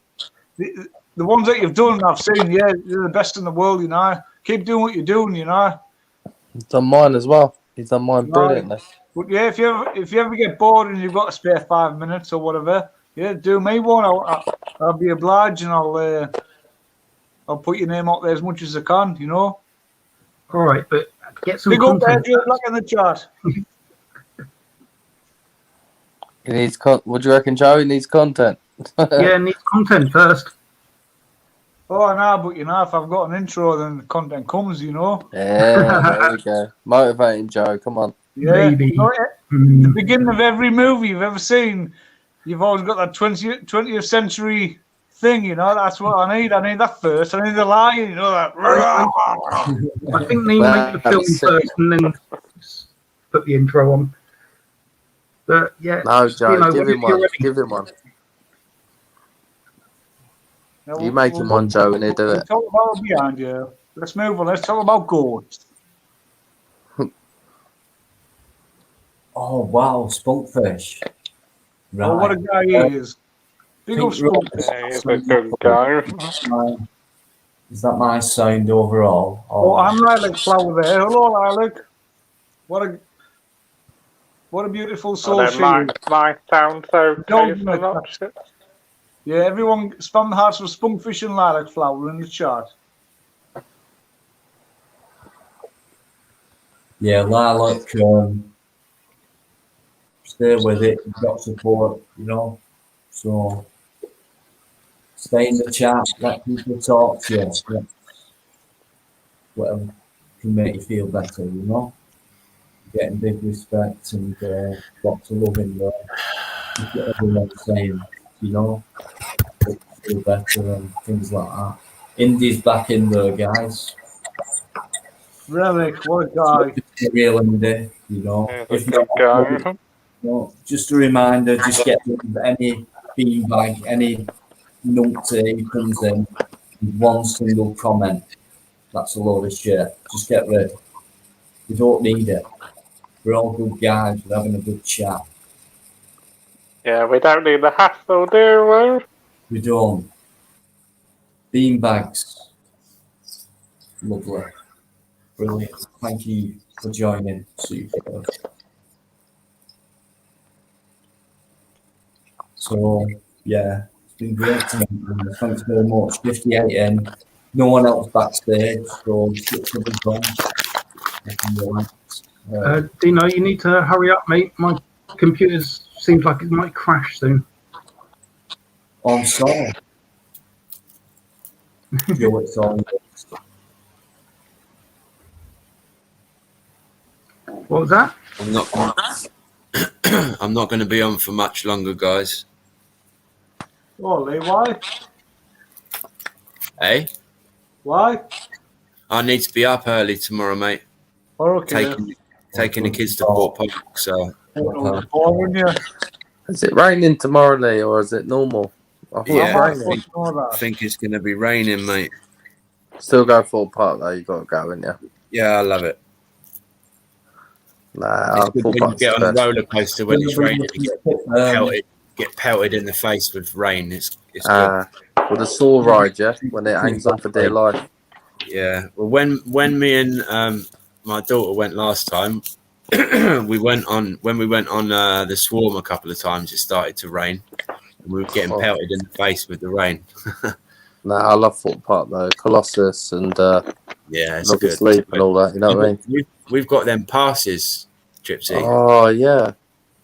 The ones that you've done, I've seen, yeah, you're the best in the world, you know. Keep doing what you're doing, you know. He's done mine as well. He's done mine brilliantly. But yeah, if you ever get bored and you've got a spare 5 minutes or whatever, yeah, do me one. I'll be obliged, and I'll put your name out there as much as I can, you know. All right, but get some Big up there, content. Joe Black in the chat. He needs what do you reckon, Joe? He needs content. Yeah, it needs content first. Oh, no, but you know, if I've got an intro, then the content comes, you know. Yeah, there we go. Motivating Joe, come on. Yeah, Maybe. you know, at the beginning of every movie you've ever seen, you've always got that 20th century thing, you know. That's what I need. I need that first. I need the lion, you know, that. I think they make the film first and then put the intro on. But yeah, No, Joe, you know, give him if you're one. ready. Give him one. No, You make him one, Joe, and he'll do we'll it. talk about behind you. Let's move on. Let's talk about Ghost. Oh wow, Spunkfish. Right. Oh, what a guy he is. Big up Spunkfish. He's a good guy. Is that my sound overall? Oh, I'm Lilac Flower there. Hello, Lilac. What a beautiful soul And she then is. my sound's okay, Don't so make not that. shit. Yeah, everyone spam the hearts for Spunkfish and Lilac Flower in the chat. Yeah, Lilac, stay with it. You've got support, you know. So stay in the chat, let people talk to you. Yeah. Whatever can make you feel better, you know. Getting big respect and lots of love in there. Just what everyone's saying, you know. Make you feel better and things like that. Indy's back in there, guys. Relic, what a guy. Real Indy, you know. He's If a good not, guy. no, just a reminder, just get rid of any beanbag, any numpty who comes in with one single comment. That's a load of shit. Just get rid. We don't need it. We're all good guys. We're having a good chat. Yeah, we don't need the hassle, do We don't. Beanbags. Lovely. Brilliant. Thank you for joining. Super. So, yeah, it's been great tonight. Thanks very much. 58 in. No one else backstage, so shit's a big one. I can relax. Dino, you need to hurry up, mate. My computer seems like it might crash soon. I'm sorry. Joe, it's all yours. What was that? I'm not going to be on for much longer, guys. Oh, Lee, why? Hey, Why? I need to be up early tomorrow, mate. Oh, okay. Taking the kids to Port Park. So Boring, yeah. Is it raining tomorrow, Lee, or is it normal? I thought yeah, it's raining. I think it's going to be raining, mate. Still go full park though. You got to go in, yeah. Yeah, I love it. Nah, It's good full when you park's get on the a best. roller coaster when it's raining. You get pelted in the face with rain. It's good. With a saw ride, yeah, when it hangs on for dear life. Yeah. Well, when me and my daughter went last time, we went on the Swarm a couple of times. It started to rain, and we were getting pelted in the face with the rain. Nah, I love Fort Park though. Colossus and yeah, it's Love good. Sleep and all that. You know what I mean? We've got them passes, Gypsy. Oh yeah.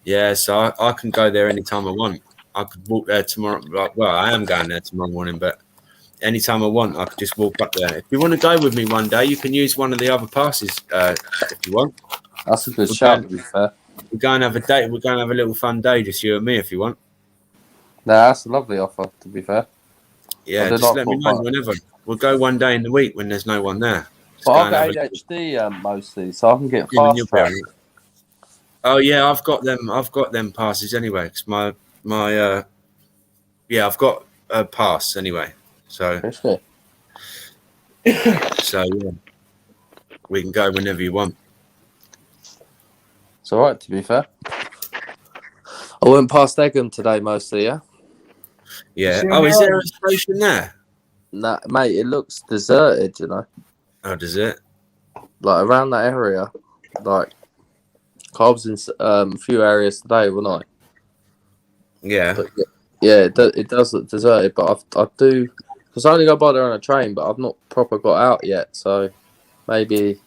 Yeah, so I can go there anytime I want. I could walk there tomorrow. Well, I am going there tomorrow morning, but anytime I want, I could just walk up there. If you want to go with me one day, you can use one of the other passes if you want. That's a good shout, to be fair. We're going to have a date. We're going to have a little fun day, just you and me, if you want. Nah, that's a lovely offer, to be fair. Yeah, just let me know whenever. We'll go one day in the week when there's no one there. But I've got ADHD mostly, so I can get fast track. Oh yeah, I've got them passes anyway. Cause I've got a pass anyway. So so yeah, we can go whenever you want. It's all right, to be fair. I went past Egham today mostly, yeah. Yeah. Oh, is there a station there? Nah, mate, it looks deserted, you know. Oh, does it? Like around that area, like I was in a few areas today, wasn't I? Yeah. But, yeah, it does look deserted, but I do because I only go by there on a train, but I've not proper got out yet, so maybe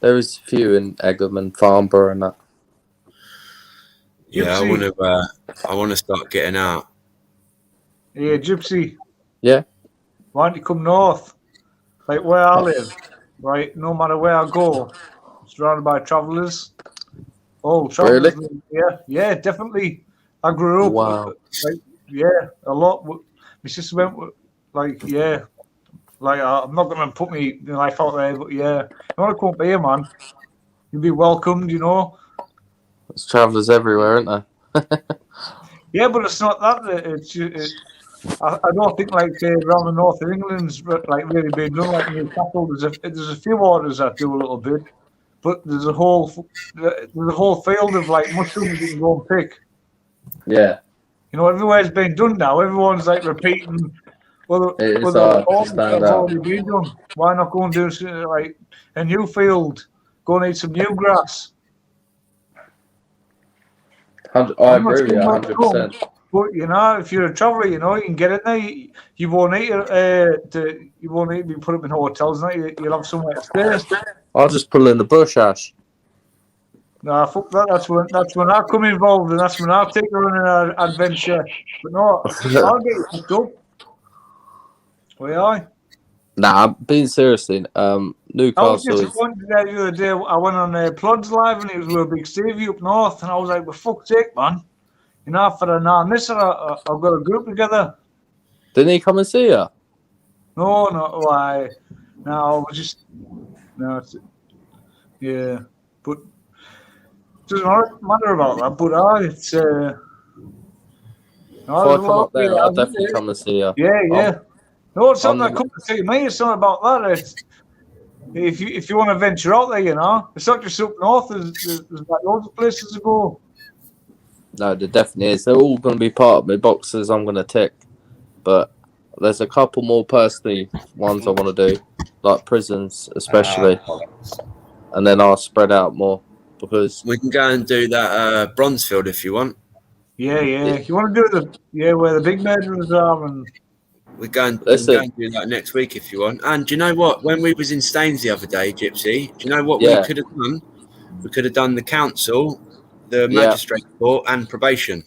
there is a few in Egham and Farnborough and that. Yeah, I want to start getting out. Yeah, Gypsy. Yeah. Why don't you come north? Like where I live, right? No matter where I go, I'm surrounded by travellers. Oh, travellers. Really? Yeah, definitely. I grew up, Wow. a lot. My sister went, I'm not going to put my life out there, but yeah, you want to come up here, man? You'll be welcomed, There's travellers everywhere, aren't there? Yeah, but it's not that. I don't think like say around the north of England's like really been done like Newcastle. There's a few orders that do a little bit, but there's a whole field of like mushrooms you can go and pick. Yeah. Everywhere's been done now. Everyone's like repeating. Well, It's the hard to orders stand have out. already been done. Why not go and do like a new field? Go and eat some new grass. I agree with you 100%. But if you're a traveller, you can get in there. You won't need to be put up in hotels. You'll have somewhere to stay. I'll just pull in the bush, Ash. Nah, fuck that. That's when I come involved, and that's when I take her on an adventure. But no, I'll get you hooked up. Where are you? Nah, I'm being seriously. I was Newcastle is. disappointed there the other day. I went on Plods Live, and it was with a big Stevie up north, and I was like, "For fuck's sake, man! For an hour and this, I've got a group together." Didn't he come and see you? No, not why. No, yeah, but it doesn't matter about that. But it's. If I come up there, I'll definitely come and see you. Yeah. No, it's something that comes to see me. It's not about that. It's, if you want to venture out there, it's not just up north. There's like loads of places to go. No, there definitely is. They're all going to be part of my boxes I'm going to tick. But there's a couple more personally ones I want to do, like prisons especially. And then I'll spread out more because... We can go and do that Bronzefield if you want. Yeah. You want to do where the big murderers are and... We can go and do that next week if you want. And do you know what? When we was in Staines the other day, Gypsy, do you know what we could have done? We could have done the council, the magistrate court, and probation.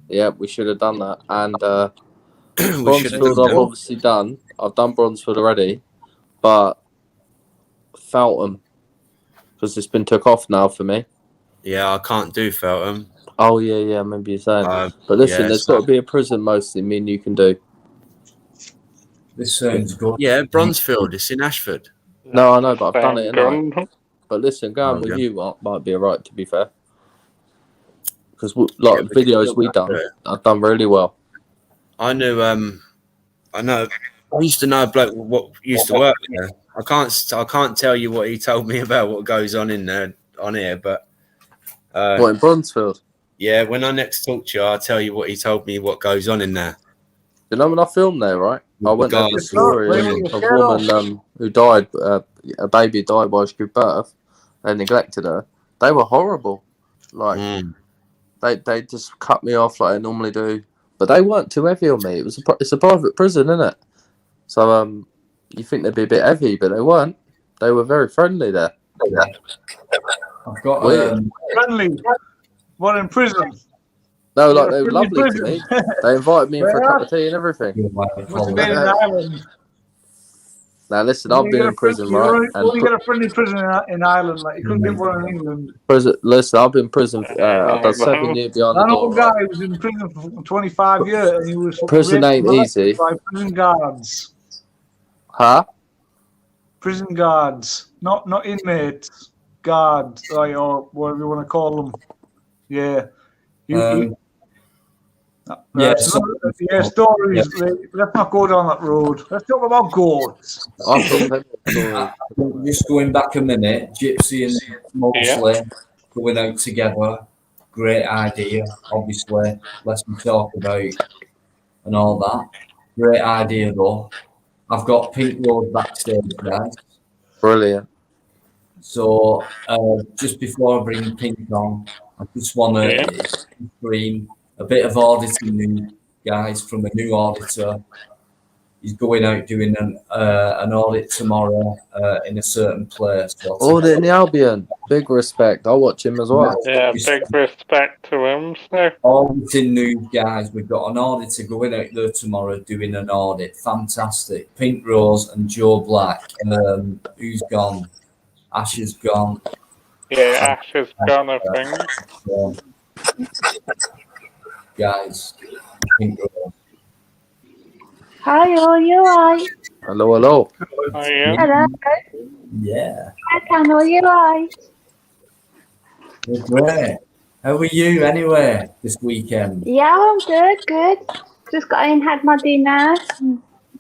Yeah, we should have done that. And Bronzefield I've obviously done. I've done Bronzefield already. But Feltham, because it's been took off now for me. Yeah, I can't do Feltham. Oh, yeah, maybe you're saying. But listen, there's got to be a prison mostly me and you can do. This sounds good. Yeah, Bronzefield. It's in Ashford. No, I know, but I've done it. But listen, going with you might be alright, to be fair. Because like videos we done, I've done really well. I knew. I used to know a bloke what used to work there. I can't tell you what he told me about what goes on in there on here, but what in Bronzefield? Yeah, when I next talk to you, I'll tell you what he told me what goes on in there. You know when I filmed there, right? I went there for a story of a woman who died, a baby died while she gave birth. They neglected her. They were horrible. Like they just cut me off like they normally do. But they weren't too heavy on me. It's a private prison, isn't it? So you think they'd be a bit heavy, but they weren't. They were very friendly there. I've got friendly. What in prison? No, like they were lovely to me. They invited me in for a cup of tea and everything. Must have been in Ireland. Now listen, I've been in prison, right? You got a friendly prison in Ireland, like you couldn't get one in England. Listen, I've been in prison. I've done 7 years behind the door. That guy who was in prison for 25 years, and he was prison ain't easy. By prison guards. Huh? Prison guards, not inmates, guards, or whatever you want to call them. Yeah. Stories. Let's not go down that road. Let's talk about goats. Just going back a minute, Gypsy and Mosley going out together. Great idea, obviously. Let's talk about and all that. Great idea, though. I've got Pink Road backstage, guys. Brilliant. So, just before I bring Pink on, I just want to screen a bit of auditing, guys, from a new auditor. he's going out doing an audit tomorrow in a certain place. Audit in the Albion. Big respect. I'll watch him as well. Yeah, big respect to him. So. Auditing news, guys. We've got an auditor going out there tomorrow doing an audit. Fantastic. Pink Rose and Joe Black. Who's gone? Ash is gone. Yeah, Ash is gone, I think. Guys, Pink Rose. Hi, all you alright? Hello, hello. Hello. Yeah, Hi, Connell, you alright? we're great. How are you anyway this weekend? Yeah, I'm good, good. Just got in, had my dinner,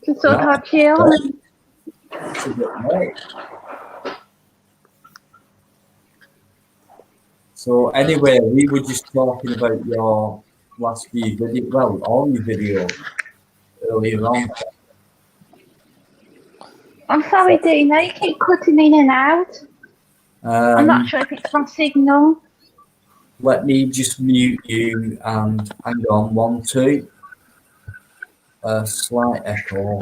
just sort of chill. It's a bit late. So anyway, we were just talking about your last few videos, well, all your videos earlier on. I'm sorry, Dina, you keep cutting in and out. I'm not sure if it's my signal. Let me just mute you and hang on, 1, 2. A slight echo.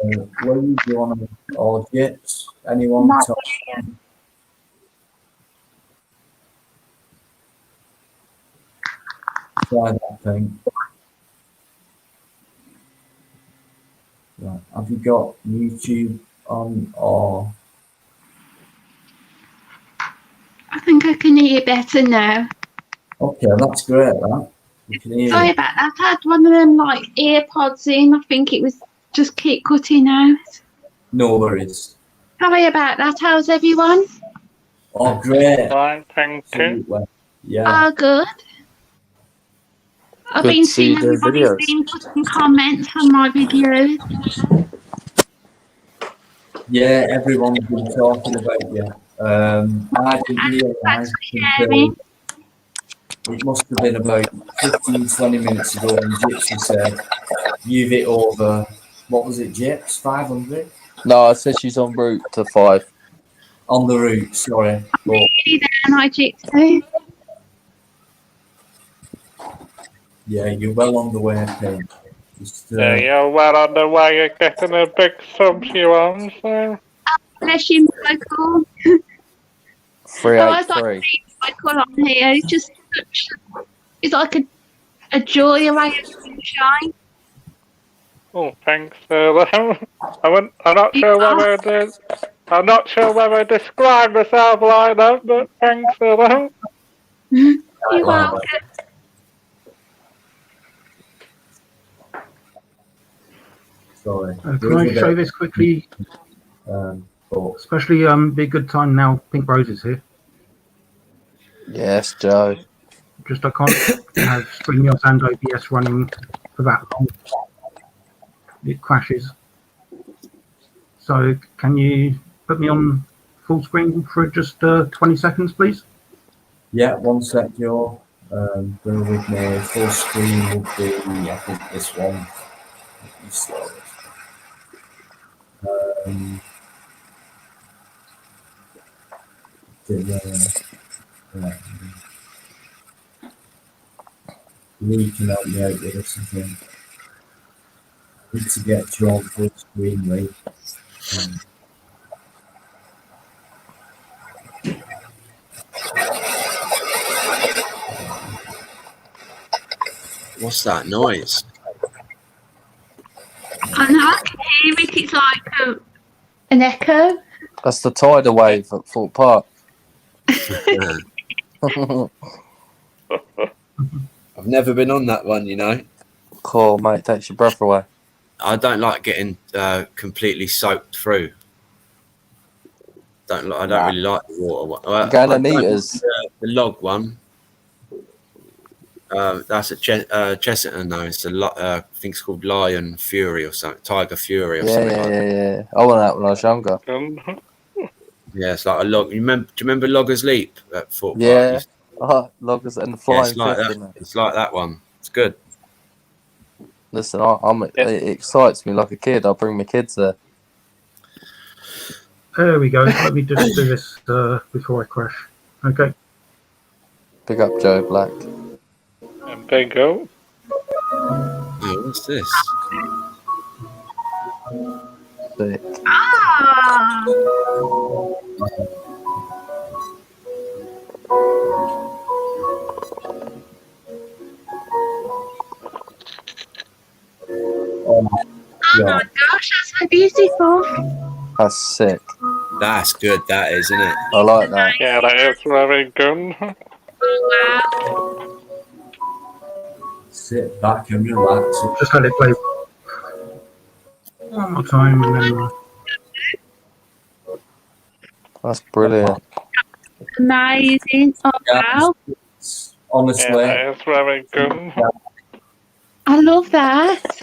Lee, do you want to, or Jits? Anyone? Not talk? Try that thing. Right. Have you got YouTube on or? I think I can hear you better now. Okay, that's great. That we can hear Sorry you. about that. I had one of them like earpods in. I think it was just keep cutting out. No worries. Sorry about that. How's everyone? Oh, great. Fine, thank you. Absolutely. Yeah. Oh, good. I've Good been to see seeing the everybody's videos. been putting comments on my videos. Yeah, everyone's been talking about you. I didn't realise until it must have been about 15, 20 minutes ago when Gypsy said, you've hit over, what was it, Gyps? 500? No, I said she's en route to 5. On the route, sorry. But, yeah, you're well on the way, Pink. Just, Yeah, you're well on the way of getting a big sub you on, so. Bless you, Michael. 383. Michael on here. It's just such, it's like a joy, a ray of sunshine. Oh, thanks, I'm not sure whether I'm not sure whether I describe myself like that, but thanks, You're welcome. Sorry. Can I show this quickly? Especially be a good time now. Pink Rose is here. Yes, Joe. Just I can't have StreamYard and OBS running for that long. It crashes. So can you put me on full screen for just 20 seconds, please? Yeah, 1 sec, Joe. Bear with me. Full screen would be, I think, this one. You saw it. Lee can help me out with this, I think. Need to get Joe full screen, Lee. What's that noise? I know, I can hear it. It's like an echo. That's the tidal wave at Fort Park. I've never been on that one, you know. Cool, mate. Takes your breath away. I don't like getting completely soaked through. I don't really like the water one. Galloneters. The log one. That's at Chesterton though. It's I think it's called Lion Fury or something. Tiger Fury or something. Yeah. I went out when I was younger. Yeah, it's like a log. Do you remember Loggers Leap at Fort Park? Yeah. Loggers and the flying it's like fish, that. isn't it? It's like that one. It's good. Listen, it excites me like a kid. I'll bring my kids there. There we go. Let me just do this before I crash. Okay. Big up Joe Black. And big up. Oh, what's this? Sick. Ah! Oh my Oh my God. gosh, that's so beautiful. That's sick. That's good. That is, isn't it? I like that. Yeah, that is very good. Oh Sit back and relax. Just let it play one more time and then. That's brilliant. wow. Amazing. Oh wow. Honestly, Yeah, that is very good. I love that.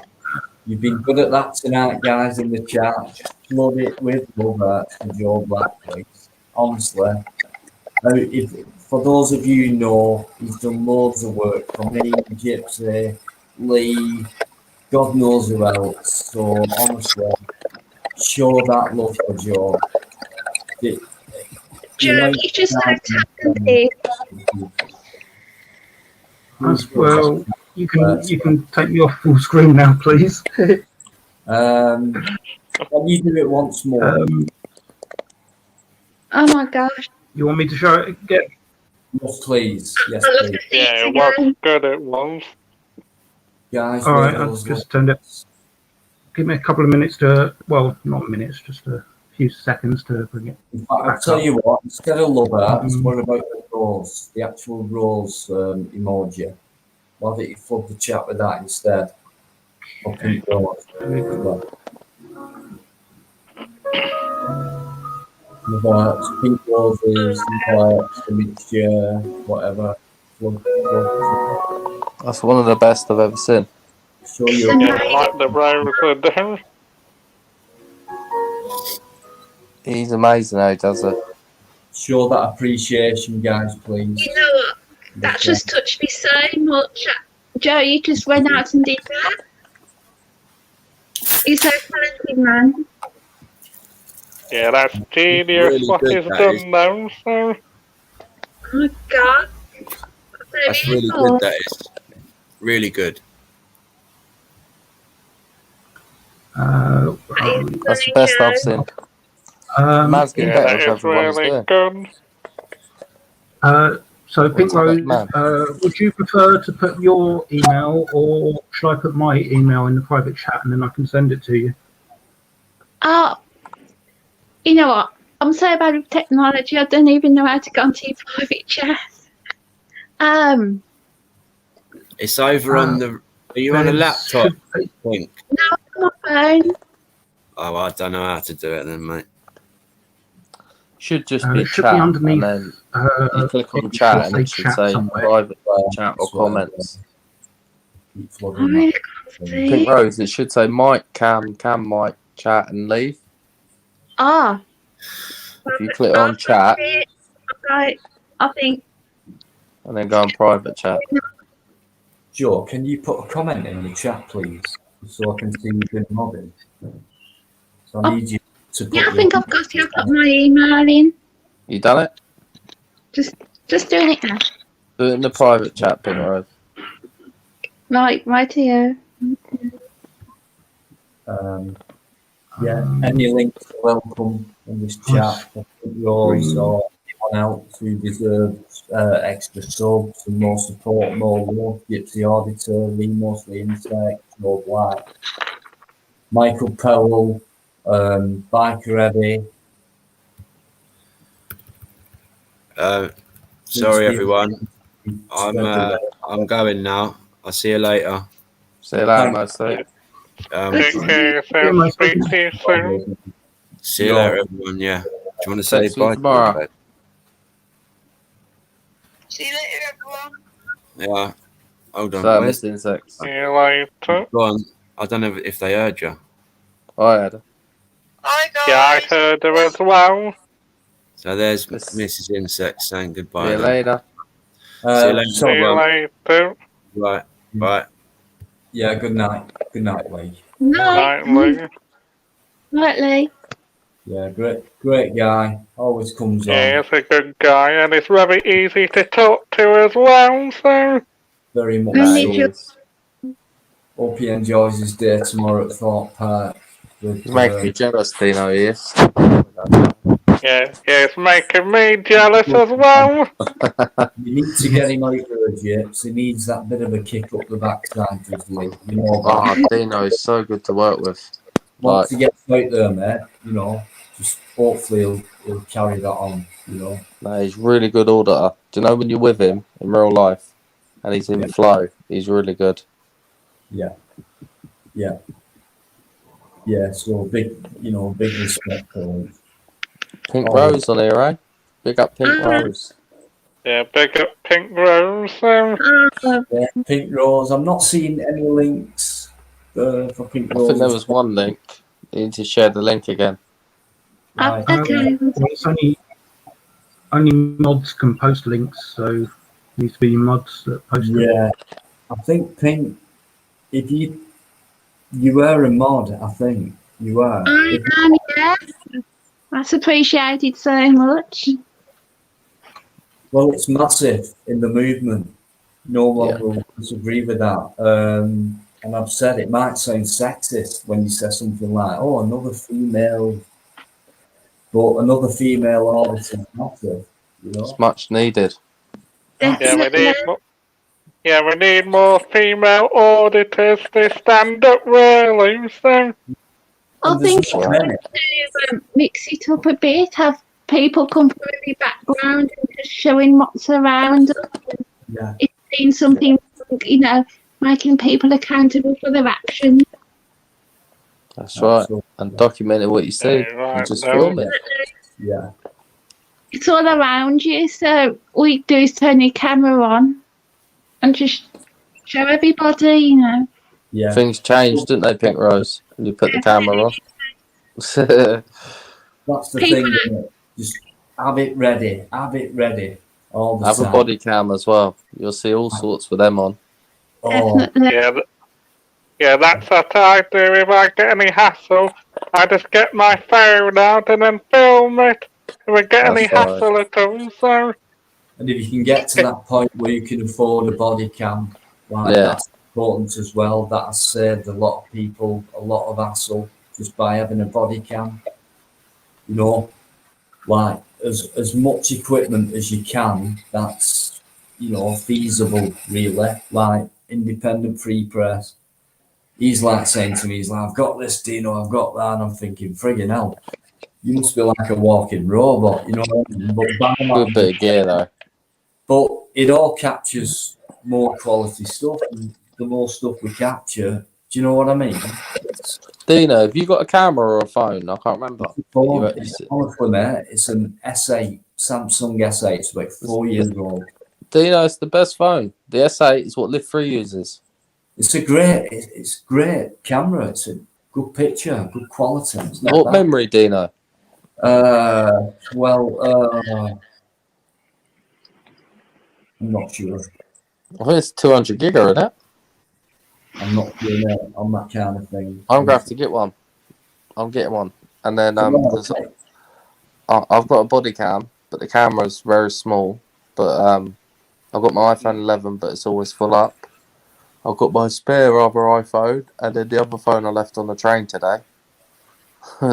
you've been good at that tonight, guys, in the chat. Just flood it with love for Joe Black, please. Honestly. Now, for those of you who know, he's done loads of work for me, Gypsy, Lee, God knows who else. So, honestly, show that love for Joe. Joe, you just don't tap it. As well, you can take me off full screen now, please. Can you do it once more? Oh my gosh. You want me to show it again? Yes, please. Yes, I love please. to see Yeah, it it was again. good at once. Guys, All where right, I've those just turned it. Give me a couple of minutes to, well, not minutes, just a few seconds to bring it. I'll tell you what, instead of love hearts, what about the rose, the actual rose emoji? Why don't you flood the chat with that instead? Or pink rose. With hearts, pink roses, hearts, the mixture, whatever. That's one of the best I've ever seen. Show your Yeah, like the rose there. He's amazing how he does it. show that appreciation, guys, please. You know what? That just touched me so much. Joe, you just went out and did that. You're so talented, man. Yeah, that's genius Really what good, he's that done is. now, so. Oh my god. That's really good. That is really good. That's the best I've seen. Man's getting Yeah, better that with is everyone he's really doing. good. So, Pink Rose, man. would you prefer to put your email or should I put my email in the private chat and then I can send it to you? Oh, you know what? I'm so bad with technology, I don't even know how to go onto your private chat. It's over on the. Are you on a laptop? Pink? No, I'm on my phone. Oh, I don't know how to do it then, mate. Should just be should chat, be underneath, and then you click on it chat, should and it say should chat say somewhere. private chat or comments. I really can't see Pink it. Rose, it should say Mike, Cam, Mike, chat, and leave. Ah. If you click on chat, Right, I think. and then go on private chat. Joe, can you put a comment in the chat, please, so I can see you've been modding? So I need you to put Yeah, I think I've got to. I've got my email in. You done it? Just doing it now. Do it in the private chat, Pink Rose. Right here. Yeah, any links are welcome in this chat. Yours or anyone else who deserves extra subs and more support, more love. Gypsy Auditor, Lemos, the Insect, Joe Black, Michael Powell, Biker Eddie. Sorry, everyone. I'm going now. I'll see you later. See you later, mostly. Take care of yourself. Speak to you soon. See you later, everyone. Yeah. Do you want to say Text me bye? tomorrow. See you later, everyone. Yeah. Hold on. So, Where's Mr. Insects? See you later. Go on. I don't know if they heard you. I had her. Yeah, I heard her as well. So there's Mrs. Insect saying goodbye. See you then. later. See you later. See you later. Right. Right. Yeah, good night. Good night, Lee. Night, Lee. Right, Lee. Yeah, great guy. Always comes on. Yeah, he's a good guy and he's very easy to talk to as well, so. Very much Nice. so. Hope he enjoys his day tomorrow at Thorpe Park. He's making me jealous, Dino. He is. Yeah, it's making me jealous as well. You need to get him out there, Japes. He needs that bit of a kick up the backside, does he? You know Oh, that. Dino is so good to work with. Once he gets out there, mate, you know, just hopefully he'll carry that on, you know. No, he's really good auditor. Do you know when you're with him in real life and he's in flow, he's really good. Yeah. So big respect for him. Pink Rose on here, eh? Big up Pink Rose. Yeah, big up Pink Rose. Yeah, Pink Rose. I'm not seeing any links for Pink Rose. I think there was one link. You need to share the link again. Right. Well, it's only mods can post links, so it needs to be mods that post them. Yeah, I think Pink. If you were a mod, I think you were. I am, yeah. That's appreciated so much. Well, it's massive in the movement. No one will disagree with that. And I've said it might sound sexist when you say something like, "Oh, another female," but another female auditor is massive. You know, It's much needed. Yeah, we need more female auditors to stand up, really. So. I think to mix it up a bit, have people come from every background and just showing what's around us. Yeah. It's been something, you know, making people accountable for their actions. That's right. And documenting what you see and just film it. Yeah. It's all around you, so all you do is turn your camera on and just show everybody, you know. Yeah. Things changed, didn't they, Pink Rose? When you put the camera on. That's the thing, isn't it? Just have it ready. Have it ready all the Have time. a body cam as well. You'll see all sorts with them on. Oh, Yeah, that's what I do if I get any hassle. I just get my phone out and then film it. If I get any hassle at all, so. and if you can get to that point where you can afford a body cam, that's important as well. That has saved a lot of people a lot of hassle just by having a body cam. You know, like as much equipment as you can, that's, you know, feasible really. Like independent free press. He's like saying to me, he's like, I've got this, Dino, I've got that, and I'm thinking, friggin' hell, you must be like a walking robot, you know what I mean? Good bit of gear though. But it all captures more quality stuff, and the more stuff we capture, do you know what I mean? Dino, have you got a camera or a phone? I can't remember. Honestly, mate, it's an S8, Samsung S8. It's about 4 years old. Dino, it's the best phone. The S8 is what Live 3 uses. It's great camera. It's a good picture, good quality. It's not What bad. memory, Dino? I'm not sure. I think it's 200 gig, isn't it? I'm not sure, mate, on that kind of thing. I'm going to have to get one. I'm getting one. And then I've got a body cam, but the camera's very small. But I've got my iPhone 11, but it's always full up. I've got my spare other iPhone, and then the other phone I left on the train today.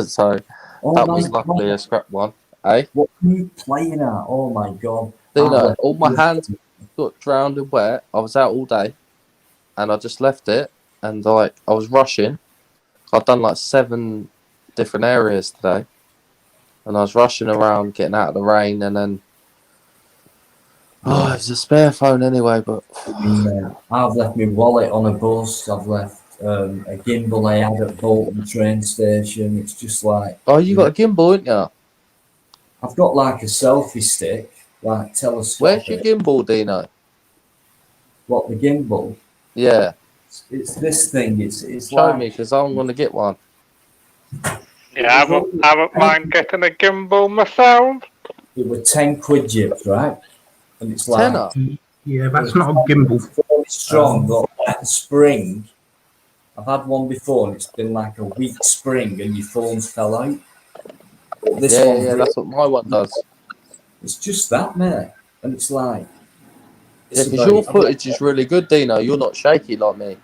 So that was luckily a scrap one. Eh? What are you playing at? Oh my god. Dino, all my hands got drowned in wet. I was out all day, and I just left it. And I was rushing. I'd done like 7 different areas today, and I was rushing around, getting out of the rain, and then it was a spare phone anyway. But I've left my wallet on a bus. I've left a gimbal I had at Bolton train station. It's just like, you got a gimbal, ain't you? I've got like a selfie stick, like telescopic. Where's your gimbal, Dino? What, the gimbal? Yeah. It's this thing. It's Show like, me, because I'm going to get one. Yeah, I wouldn't mind getting a gimbal myself. It was 10 quid, Jips, right? And it's like, Tenner? Yeah, that's not a gimbal. It's strong, but like a spring. I've had one before, and it's been like a weak spring, and your phone's fell out. But this one, that's what my one does. It's just that, mate, and it's like. Yeah, because your footage is really good, Dino. You're not shaky like me.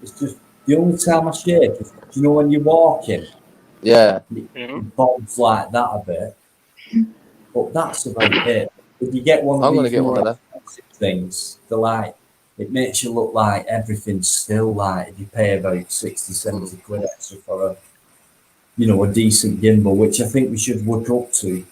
It's just The only time I shake is, you know, when you're walking, Yeah. it bobs like that a bit. But that's about it. If you get one of I'm gonna these get one more of them. expensive things, they're like, it makes you look like everything's still like, if you pay about 60, 70 quid extra for a, you know, a decent gimbal, which I think we should work up to,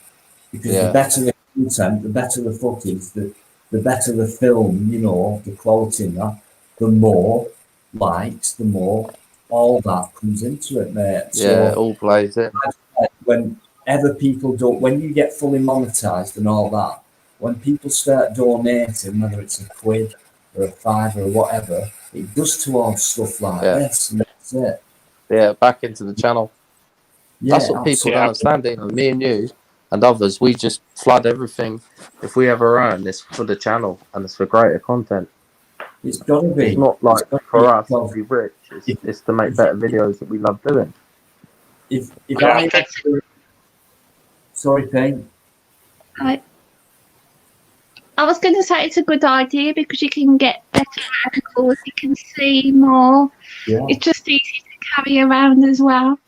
because the Yeah. better the content, the better the footage, the better the film, you know, the quality in that, the more likes, the more all that comes into it, mate. Yeah, it So all plays in. whenever people don't, when you get fully monetized and all that, when people start donating, whether it's a quid or a five or whatever, it does towards stuff like Yeah. this, and that's it. Yeah, back into the channel. That's Yeah, what people absolutely. don't understand, Dino. Me and you and others, we just flood everything. If we ever earn, it's for the channel and it's for greater content. It's got to be. It's not It's like gotta for be, us to because be rich. It's to make better videos that we love doing. if I sorry, Payne. Right. I was going to say it's a good idea because you can get better angles, you can see more. Yeah. It's just easy to carry around as well.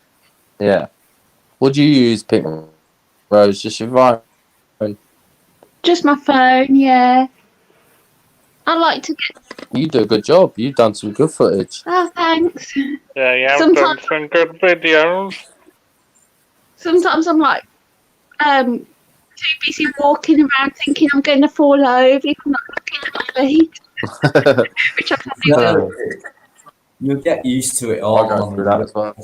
Yeah. What do you use, Pink Rose? Just your phone? Just my phone, yeah. I like to get. You do a good job. You've done some good footage. Oh, thanks. Yeah, you have Sometimes, done some good videos. sometimes I'm like, too busy walking around thinking I'm going to fall over if I'm not looking at my feet. Which I probably will. You'll get used to it all. I'll go through that as well.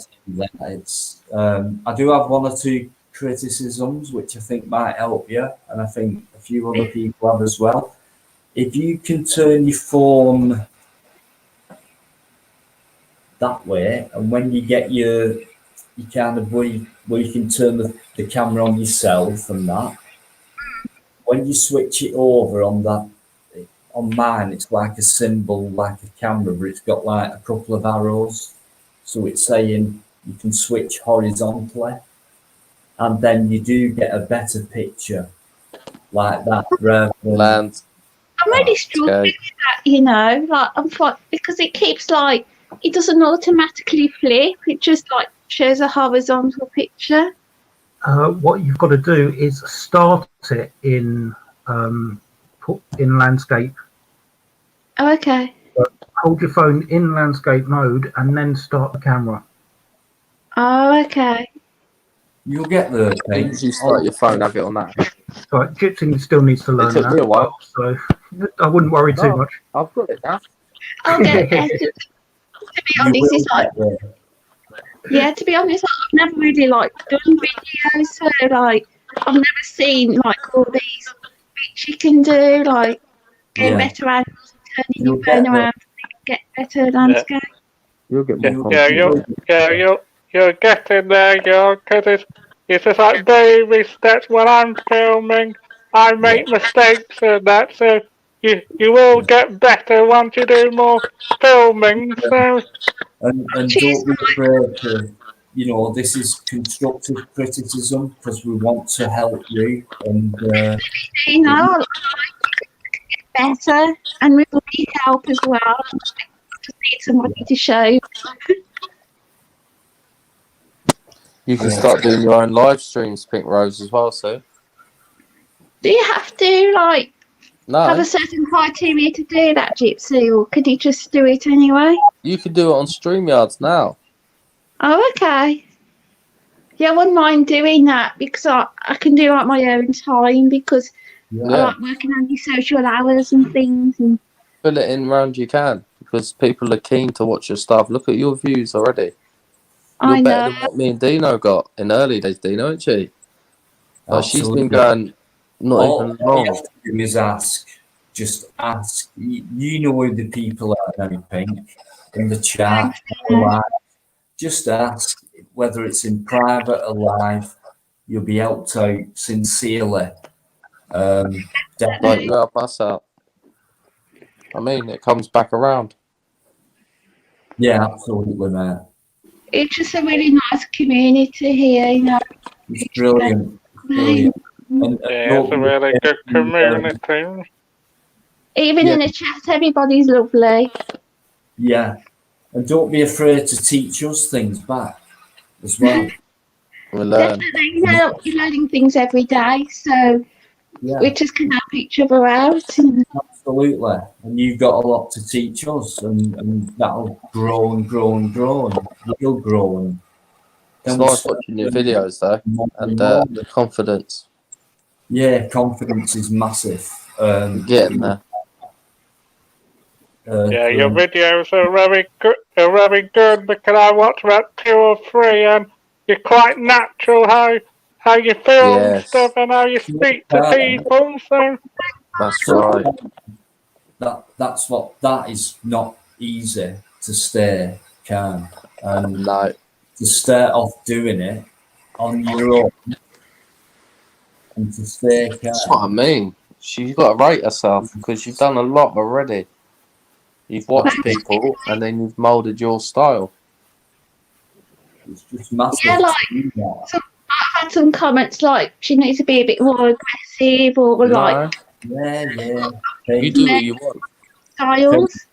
It's, I do have one or two criticisms which I think might help you, and I think a few other people have as well. If you can turn your phone that way, and when you get your kind of where you can turn the camera on yourself and that, when you switch it over on that, on mine, it's like a symbol, like a camera, but it's got like a couple of arrows. So it's saying you can switch horizontally, and then you do get a better picture like that rather than Land. I'm really struggling with that, you know, like I'm quite, because it keeps like, it doesn't automatically flip, it just like shows a horizontal picture. What you've got to do is start it in landscape. Oh, okay. Hold your phone in landscape mode and then start the camera. Oh, okay. You'll get the thing. As you start your phone, have it on that. So Gypsy still needs to learn It took that. me a while. So I wouldn't worry too much. I've got it now. I'll get better. To be honest, it's like, yeah, to be honest, I've never really like done videos, so like I've never seen like all these bits you can do, like get better angles, turning your phone around, get better landscape. You'll get more You're getting there, because it's just like baby steps when I'm filming. I make mistakes and that, so you will get better once you do more filming. So And don't be afraid to, you know, this is constructive criticism because we want to help you. And you know, I like to get better, and we need help as well. I just need somebody to show. You can start doing your own live streams, Pink Rose, as well, so. Do you have to like No. have a certain criteria to do that, Gypsy, or could you just do it anyway? You can do it on StreamYards now. Oh, okay. Yeah, I wouldn't mind doing that because I can do like my own time because I like working on your social hours and things. And Fill it in round you can because people are keen to watch your stuff. Look at your views already. I You're better know. than what me and Dino got in early days, Dino, isn't she? Like she's been going not all even you long. have to do is ask. Just ask. You know who the people are now, Pink, in the chat. Just ask whether it's in private or live. You'll be helped out sincerely. Like, no, pass out. I mean, it comes back around. Yeah, absolutely, mate. it's just a really nice community here, you know. It's brilliant. Brilliant. And yeah, it's a really good community. Even in the chat, everybody's lovely. Yeah. And don't be afraid to teach us things back as well. We learn. Definitely, you're learning things every day, so Yeah. we just can help each other out. Absolutely. And you've got a lot to teach us, and that'll grow and grow and grow, and we'll grow. And It's then we'll nice start watching your learning videos though, more and more. the confidence. Yeah, confidence is massive. Getting there. Yeah, your videos are very good because I watched about 2 or 3, and you're quite natural how you film Yes. stuff and how you speak to people. So That's right. That is not easy to stay calm and No. to start off doing it on your own and to stay calm. That's what I mean. You've got to rate yourself because you've done a lot already. You've watched people and then you've moulded your style. It's just massive. Yeah, like I've had some comments like she needs to be a bit more aggressive or like Yeah. You do what you want. styles.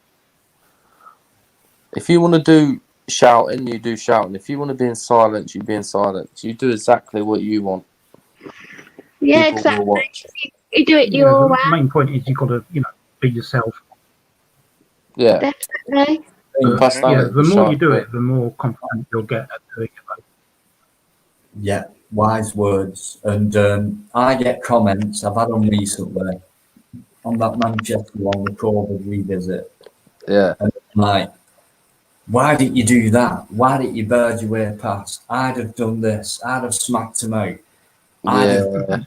If you want to do shouting, you do shouting. If you want to be in silence, you be in silence. You do exactly what you want. Yeah, People exactly. will watch. You do it Yeah, your way. the main point is you've got to, be yourself. Yeah. Definitely. The more you do it, the more confident you'll get at doing it. Yeah, wise words. And I get comments, I've had them recently, on that Manchester one, the COVID revisit. Yeah. And I'm like, why didn't you do that? Why didn't you bird your way past? I'd have done this. I'd have smacked him out. Yeah.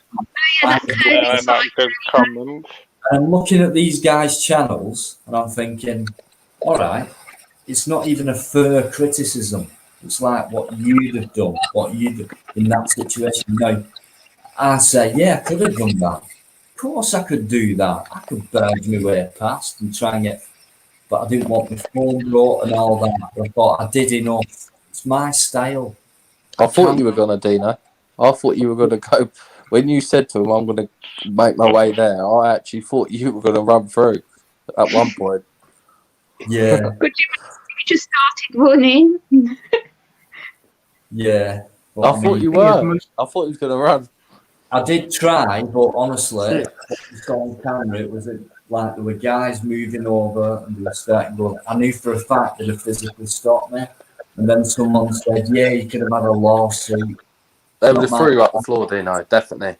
not good comments. I'm looking at these guys' channels and I'm thinking, all right, it's not even a fair criticism. It's like what you'd have done, what you'd in that situation. Now, I say, yeah, I could have done that. Of course I could do that. I could bird my way past and try and get, but I didn't want my phone brought and all that. But I thought I did enough. It's my style. I thought you were going to, Dino. I thought you were going to go. When you said to him, I'm going to make my way there, I actually thought you were going to run through at one point. Yeah. But you just started running. Yeah. I thought you were. I thought he was going to run. I did try, but honestly, what you saw on camera, it was like there were guys moving over and they were starting going. I knew for a fact that they physically stopped me. And then someone said, yeah, you could have had a lawsuit. They would have threw you up the floor, Dino, definitely.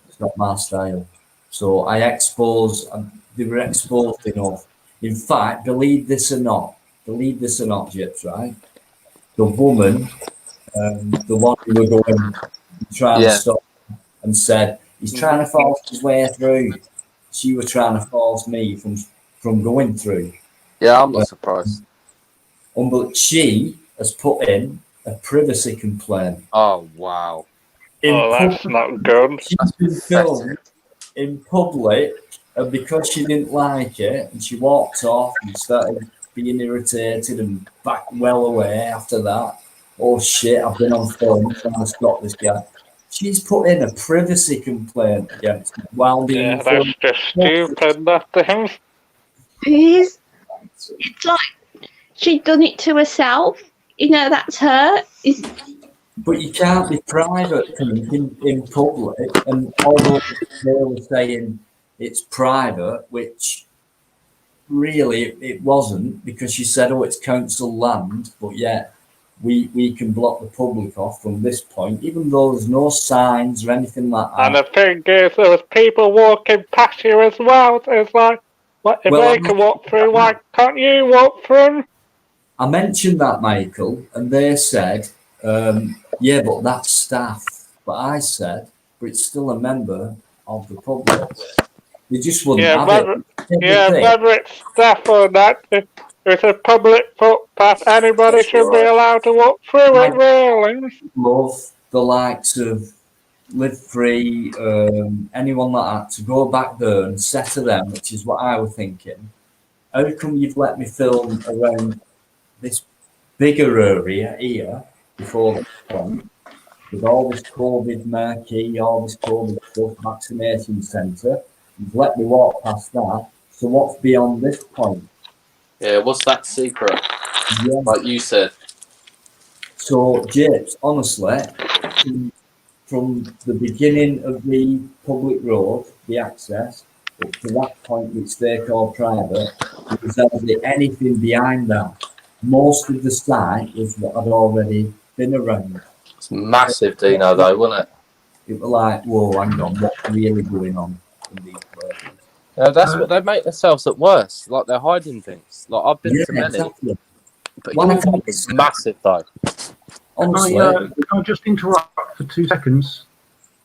It's not my style. So I exposed, they were exposed enough. In fact, believe this or not, Jips, right? The woman, the one who were going trying to stop and said, he's trying to force his way through. She was trying to force me from going through. Yeah, I'm not surprised. But she has put in a privacy complaint. Oh, wow. That's not good. She's been filmed in public, and because she didn't like it, and she walked off and started being irritated and back well away after that. Oh shit, I've been on film trying to stop this guy. She's put in a privacy complaint against me while being that's just stupid, nothing. It's like she'd done it to herself. That's her. But you can't be private in public, and although they were saying it's private, which really it wasn't, because she said, oh, it's council land, but yet we can block the public off from this point, even though there's no signs or anything like that. And the thing is, there was people walking past you as well. So it's like, if they can walk through, why can't you walk through? I mentioned that, Michael, and they said, yeah, but that's staff. But I said, but it's still a member of the public. They just wouldn't have it. Whether it's staff or not, it's a public footpath. Anybody should be allowed to walk through it, really. Love the likes of Live Free, anyone like that, to go back there and say to them, which is what I was thinking, how come you've let me film around this bigger area here before the front, with all this COVID marquee, all this COVID stuff, vaccination centre? You've let me walk past that. So what's beyond this point? Yeah, what's that secret? Yeah. like you said. So, James, honestly, from the beginning of the public road, the access, up to that point which they call private, there was hardly anything behind that. Most of the site was what had already been around. It's massive, Dino, though, wasn't it? It was like, whoa, hang on, what's really going on in these places? Yeah, that's what they make themselves at worst. Like they're hiding things. Like I've been to many, exactly. but One your of one was massive, though. Honestly, Can I just interrupt for 2 seconds?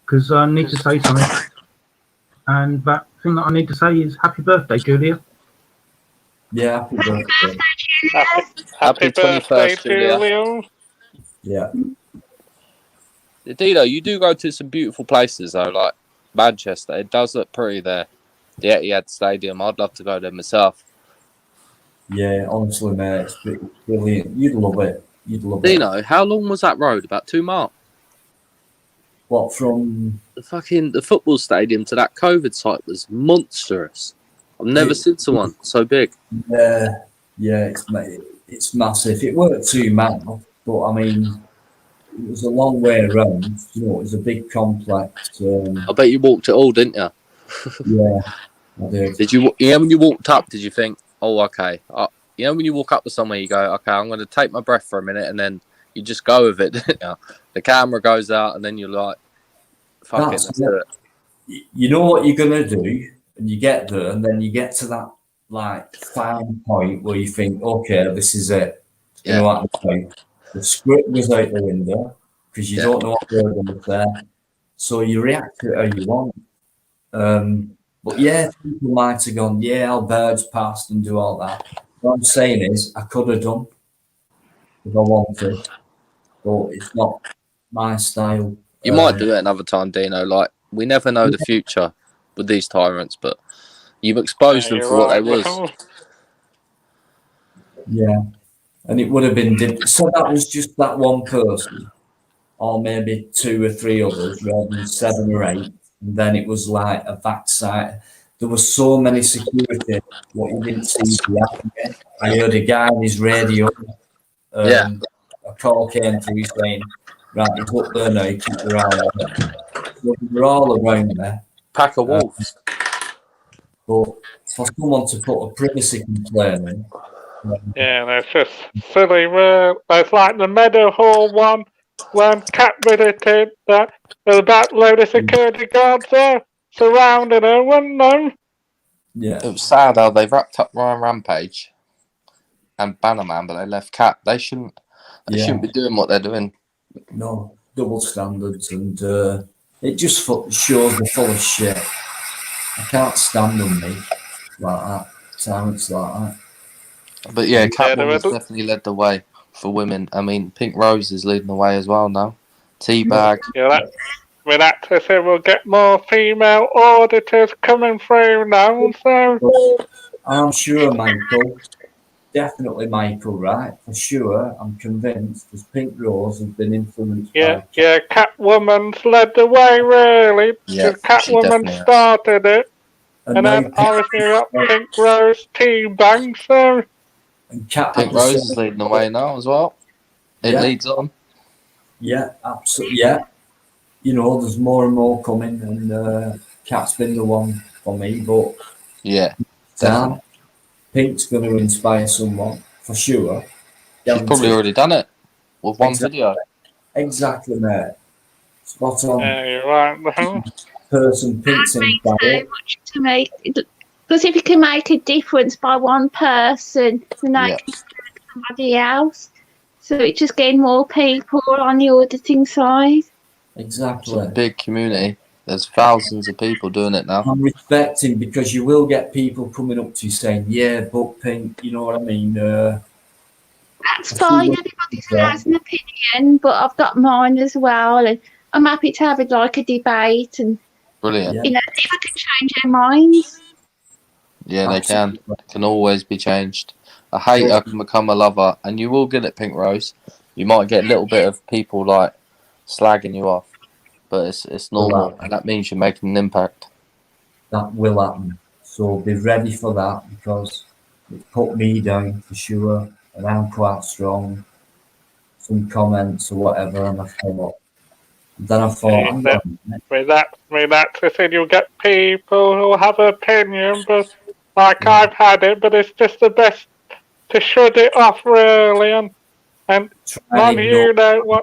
Because I need to say something. And that thing that I need to say is happy birthday, Julia. yeah, happy birthday. Happy 21st, Julia. Yeah. Dino, you do go to some beautiful places, though, like Manchester. It does look pretty there. The Etihad Stadium. I'd love to go there myself. Yeah, honestly, mate, it's brilliant. You'd love it. You'd love it. Dino, how long was that road? About 2 miles. What, from the football stadium to that COVID site was monstrous. I've never seen someone so big. Yeah, it's massive. It weren't 2 miles, but I mean, it was a long way around. You know, it was a big complex. I bet you walked it all, didn't you? Yeah, I did. Did you? Yeah, when you walked up, did you think, "Oh, okay"? You know, when you walk up to somewhere, you go, "Okay, I'm going to take my breath for a minute," and then you just go with it. Didn't you? The camera goes out, and then you're like, "Fuck it, let's do it." You know what you're gonna do, and you get there, and then you get to that like fine point where you think, "Okay, this is it." You know what I mean? The script goes out the window because you don't know what they're going to say, so you react to it how you want. But yeah, people might have gone, "Yeah, I'll birds past and do all that." What I'm saying is, I could have done if I wanted, but it's not my style. You might do it another time, Dino. Like we never know the future with these tyrants, but you've exposed them for what they was. Yeah, and it would have been so that was just that one person, or maybe 2 or 3 others, rather than 7 or 8. And then it was like a backside. There were so many security. What you didn't see behind me. I heard a guy on his radio. A call came through saying, "Right, he's up there now. Keep your eye on him." So they were all around there. Pack of wolves. But for someone to put a privacy complaint in. Yeah, that's just silly. That's like the Meadowhall one when Cat visited that there's about a load of security guards there surrounding her, wasn't there? Yeah. It was sad how they wrapped up Ryan Rampage and Bannerman, but they left Cat. They shouldn't be doing what they're doing. No, double standards, and it just shows they're full of shit. I can't stand them, mate, like that. Tyrants like that. But yeah, Catwoman's definitely led the way for women. I mean, Pink Rose is leading the way as well now. Teabag. Yeah, with that to say, we'll get more female auditors coming through now. So I'm sure, Michael. Definitely Michael, right? For sure, I'm convinced, because Pink Rose has been influenced by... Yeah, Catwoman's led the way, really. Yeah, Catwoman started it. And then obviously got Pink Rose Teabag, so... And Pink Rose is leading the way now as well. It leads on. Yeah, absolutely. Yeah. You know, there's more and more coming, and Cat's been the one for me, but... Yeah, definitely. Pink's going to inspire someone, for sure. She's probably already done it with one video. Exactly, mate. Spot on. Yeah, you're right. Person Pink's That makes inspired. so much to me. Because if you can make a difference by one person, then that can affect somebody else. So it's just getting more people on the auditing side. Exactly. It's a big community. There's thousands of people doing it now. I'm respecting, because you will get people coming up to you saying, "Yeah, but Pink," you know what I mean? That's fine. Everybody has an opinion, but I've got mine as well, and I'm happy to have it like a debate. And Brilliant. you know, if I can change their minds. Yeah, they can. It can always be changed. A hater can become a lover, and you will get it, Pink Rose. You might get a little bit of people like slagging you off, but it's normal, and that means you're making an impact. That will happen. So be ready for that, because it put me down for sure. and I'm quite strong. Some comments or whatever, and I thought, hang on. That's the thing. You get people who have an opinion, but like I've had it, but it's just the best to shut it off really, and long as you know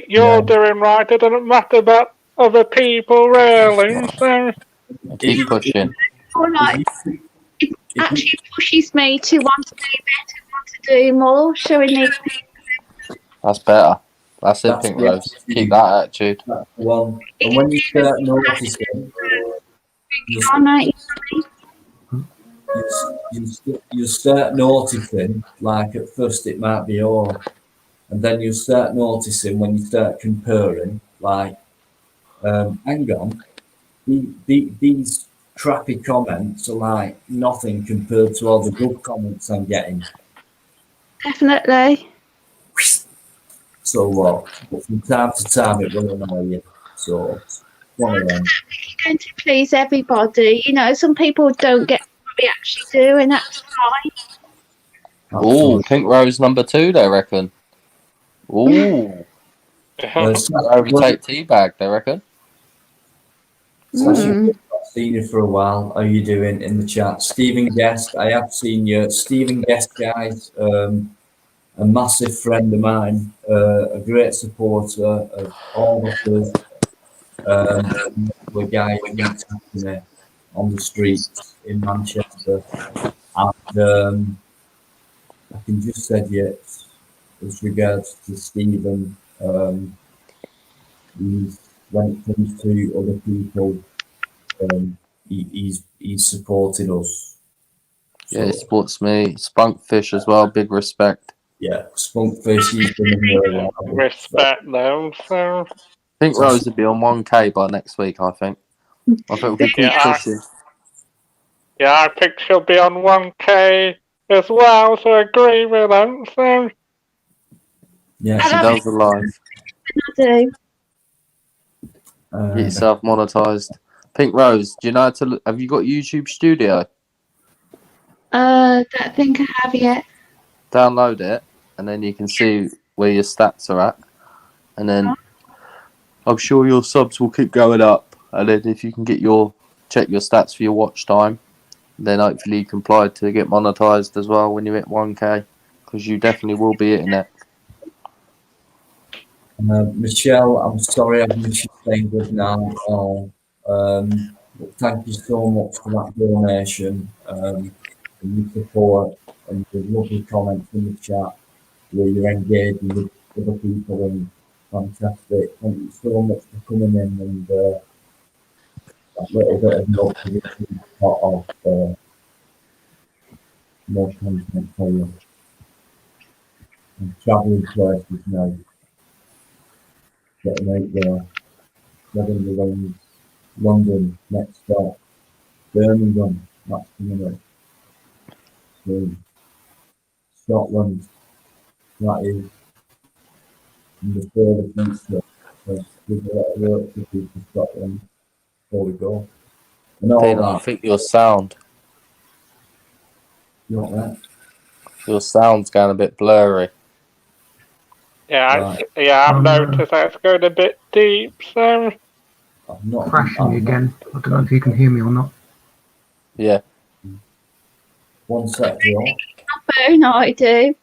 you're doing right, it doesn't matter about other people really. So Keep pushing. Or like, it actually pushes me to want to do better, want to do more, showing these people. That's better. That's it, Pink Rose. Keep that attitude. Well, and when you start noticing, you start noticing, like at first it might be all, and then you start noticing when you start comparing, like, hang on, these crappy comments are like nothing compared to all the good comments I'm getting. Definitely. So what? But from time to time it will annoy you. So one of them. You're going to please everybody. You know, some people don't get what we actually do, and that's fine. Oh, Pink Rose number 2, they reckon. Ooh. Overtake Teabag, they reckon. I've seen you for a while. How are you doing in the chat? Stephen Guest, I have seen you. Stephen Guest, guys, a massive friend of mine, a great supporter of all of us. A guy who meets me on the streets in Manchester. And I can just say yes, as regards to Stephen, when it comes to other people, he's supporting us. Yeah, he supports me. Spunkfish as well, big respect. Yeah, Spunkfish, he's been here. Respect them. So Pink Rose will be on 1K by next week, I think. I think we keep pushing. Yeah, I think she'll be on 1K as well, so I agree with them. So yeah, she does a live. I do. Get yourself monetized. Pink Rose, do you know how to? Have you got YouTube Studio? Don't think I have yet. Download it, and then you can see where your stats are at, and then I'm sure your subs will keep going up. And then if you can check your stats for your watch time, then hopefully you can apply to get monetized as well when you hit 1K, because you definitely will be hitting it. Michelle, I'm sorry I've missed you saying good night. But thank you so much for that donation, and your support, and the lovely comments in the chat where you're engaging with other people, and fantastic. Thank you so much for coming in, and that little bit of motivation part of more content for you. And travelling places now. Getting out there, living the lanes, London, next stop, Birmingham, that's coming up soon. Scotland, that is in the further future. So there's a lot of work to do for Scotland before we go. And all Dino, that. I think your sound. You want that? Your sound's going a bit blurry. yeah, I've noticed that's going a bit deep. So Crashing again. I don't know if you can hear me or not. Yeah. 1 sec, Joe. phone, I do.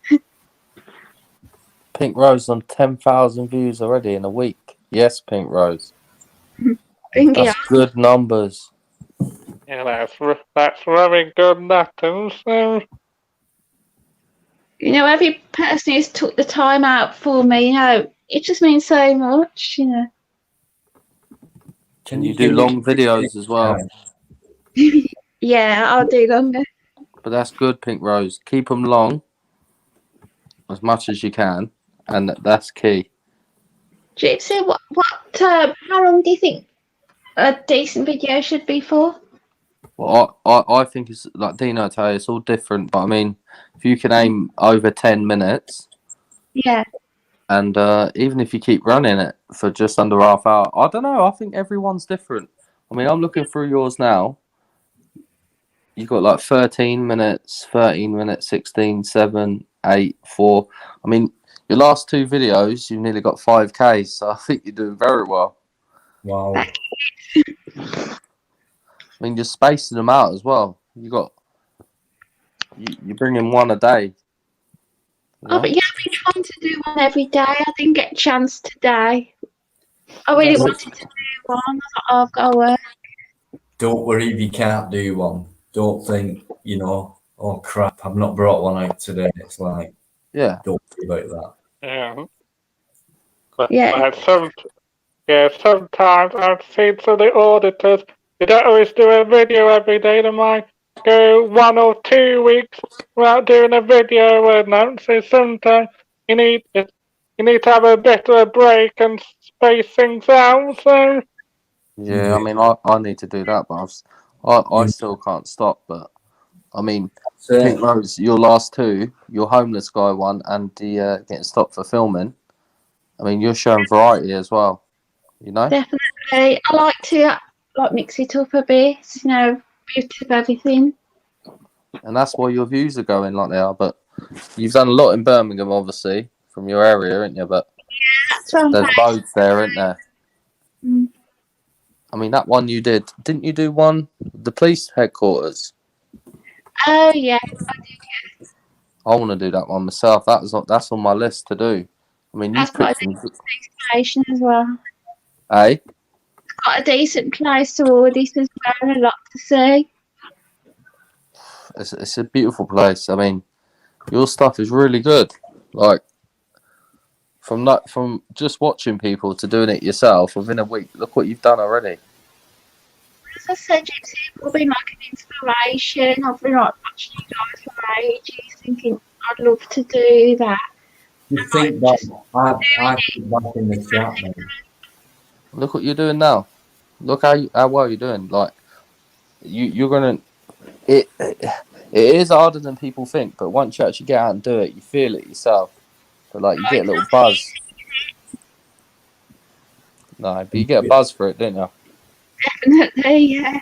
Pink Rose on 10,000 views already in a week. Yes, Pink Rose. That's good numbers. Yeah, that's very good, nothing. So you know, every person who's took the time out for me, you know, it just means so much, you know. Can you do long videos as well? Yeah, I'll do longer. But that's good, Pink Rose. Keep them long as much as you can, and that's key. Gypsy, how long do you think a decent video should be for? Well, I think it's like Dino tell you, it's all different. But I mean, if you can aim over 10 minutes, yeah, and even if you keep running it for just under half hour, I don't know. I think everyone's different. I mean, I'm looking through yours now. You've got like 13 minutes, 16, 7, 8, 4. I mean, your last 2 videos, you've nearly got 5K, so I think you're doing very well. Wow. I mean, you're spacing them out as well. You're bringing one a day. Oh, but yeah, I've been trying to do one every day. I didn't get a chance today. I really wanted to do one. I thought, oh, I've got to work. Don't worry if you can't do one. Don't think, oh crap, I've not brought one out today. It's like, yeah, don't worry about Yeah. Yeah. Sometimes I've seen some of the auditors, they don't always do a video every day. They might go 1 or 2 weeks without doing a video, and so sometimes you need to have a bit of a break and space things out. So yeah. I mean, I need to do that, but I still can't stop. But I mean, Pink Rose, your last 2, your homeless guy one, and the getting stopped for filming. I mean, you're showing variety as well. Definitely. I like to mix it up a bit, bit of everything. And that's why your views are going like they are. But you've done a lot in Birmingham, obviously, from your area, haven't you? But there's loads there, isn't there? Mm. I mean, that one you didn't you do one? The police headquarters. Oh yeah, I did. I want to do that one myself. That's on my list to do. I mean, That's got a decent station as well. Hey? It's got a decent place to audit as well, and a lot to see. It's a beautiful place. I mean, your stuff is really good. Like from just watching people to doing it yourself within a week. Look what you've done already. As I said, it will be like an inspiration. I've been watching you guys for ages, thinking I'd love to do that. Just think back. I think back in the chat, mate. Look what you're doing now. Look how well you're doing. Like you're gonna. It is harder than people think, but once you actually get out and do it, you feel it yourself. But like you get a little buzz. No, but you get a buzz for it, don't you? Definitely, yeah.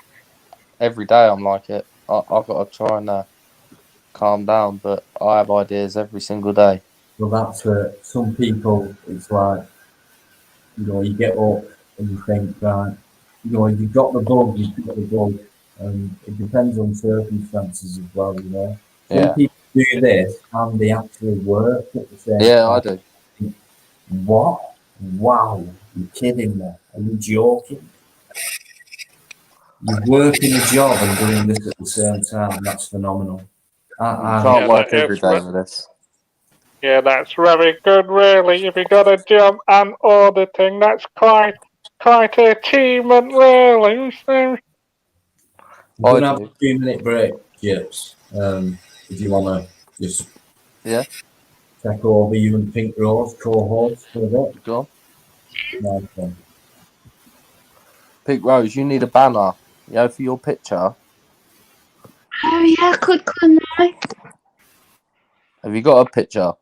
Every day I'm like it. I've got to try and calm down, but I have ideas every single day. Well, that's for some people. It's like, you get up and you think, right, you've got the bug, you've got the bug. And it depends on circumstances as well, Some people do this and they actually work at the same time. Yeah, I do. What? Wow, you're kidding me. Are you joking? You're working a job and doing this at the same time. That's phenomenal. I can't work every day with this. Yeah, that's very good, really. If you got a job and auditing, that's quite an achievement, really. So, we're going to have a 2-minute break, Chips. If you want to just take over you and Pink Rose, co-host for a bit. Go on. Nice one. Pink Rose, you need a banner, for your picture. Oh yeah, couldn't I? Have you got a picture?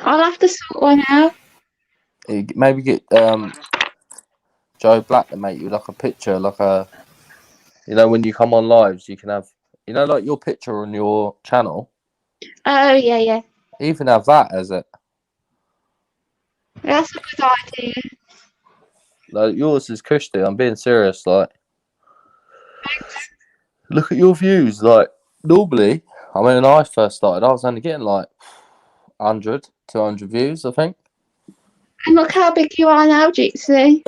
I'll have to sort one out. Maybe get Joe Black to make you like a picture, like a, when you come on lives, you can have, like your picture on your channel. Oh yeah. Even have that as it. That's a good idea. Like yours is cushy. I'm being serious. Like, look at your views. Like normally, when I first started, I was only getting like 100, 200 views, I think. And look how big you are now, Gypsy.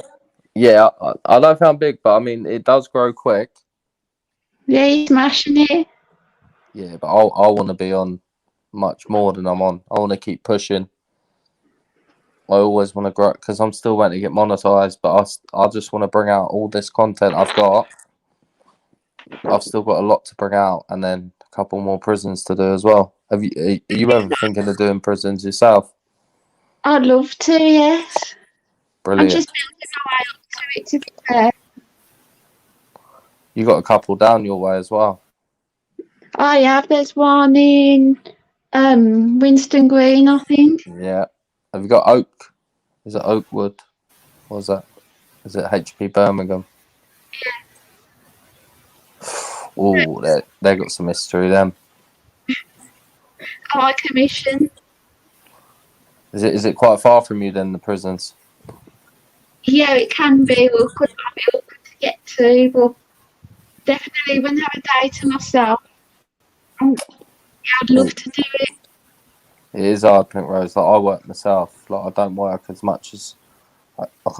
Yeah, I don't think I'm big, but I mean, it does grow quick. Yeah, you're smashing it. Yeah, but I want to be on much more than I'm on. I want to keep pushing. I always want to grow because I'm still waiting to get monetized, but I just want to bring out all this content I've got. I've still got a lot to bring out, and then a couple more prisons to do as well. Are you ever thinking of doing prisons yourself? I'd love to, yes. Brilliant. I'm just building my way up to it, to be fair. You got a couple down your way as well. Oh yeah, there's one in Winston Green, I think. Yeah. Have you got Oak? Is it Oakwood? What is that? Is it HP Birmingham? Yeah. Oh, they got some history, them. high commission. Is it quite far from you then, the prisons? Yeah, it can be awkward, might be awkward to get to, but definitely when I have a day to myself, I'd love to do it. It is hard, Pink Rose. Like, I work myself. Like, I don't work as much as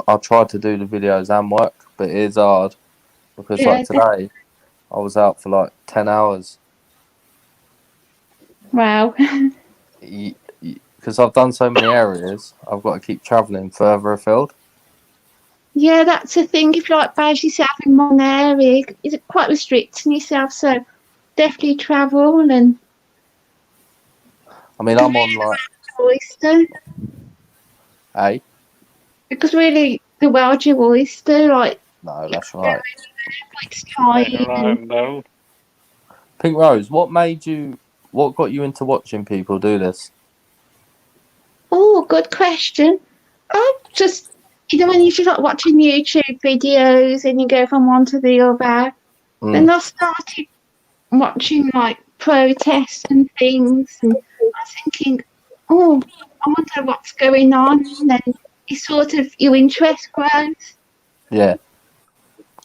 I try to do the videos and work, but it is hard because like today, I was out for like 10 hours. Wow. Because I've done so many areas, I've got to keep travelling further afield. Yeah, that's the thing. If you like base yourself in one area, it's quite restricting yourself. So definitely travel and. I mean, I'm on like. Oyster. Hey. Because really, the world's your oyster. Like. No, that's right. It's time. Pink Rose, what got you into watching people do this? Oh, good question. I just, when you like watching YouTube videos and you go from one to the other, then I started watching like protests and things, and I was thinking, oh, I wonder what's going on, and then your interest grows. Yeah.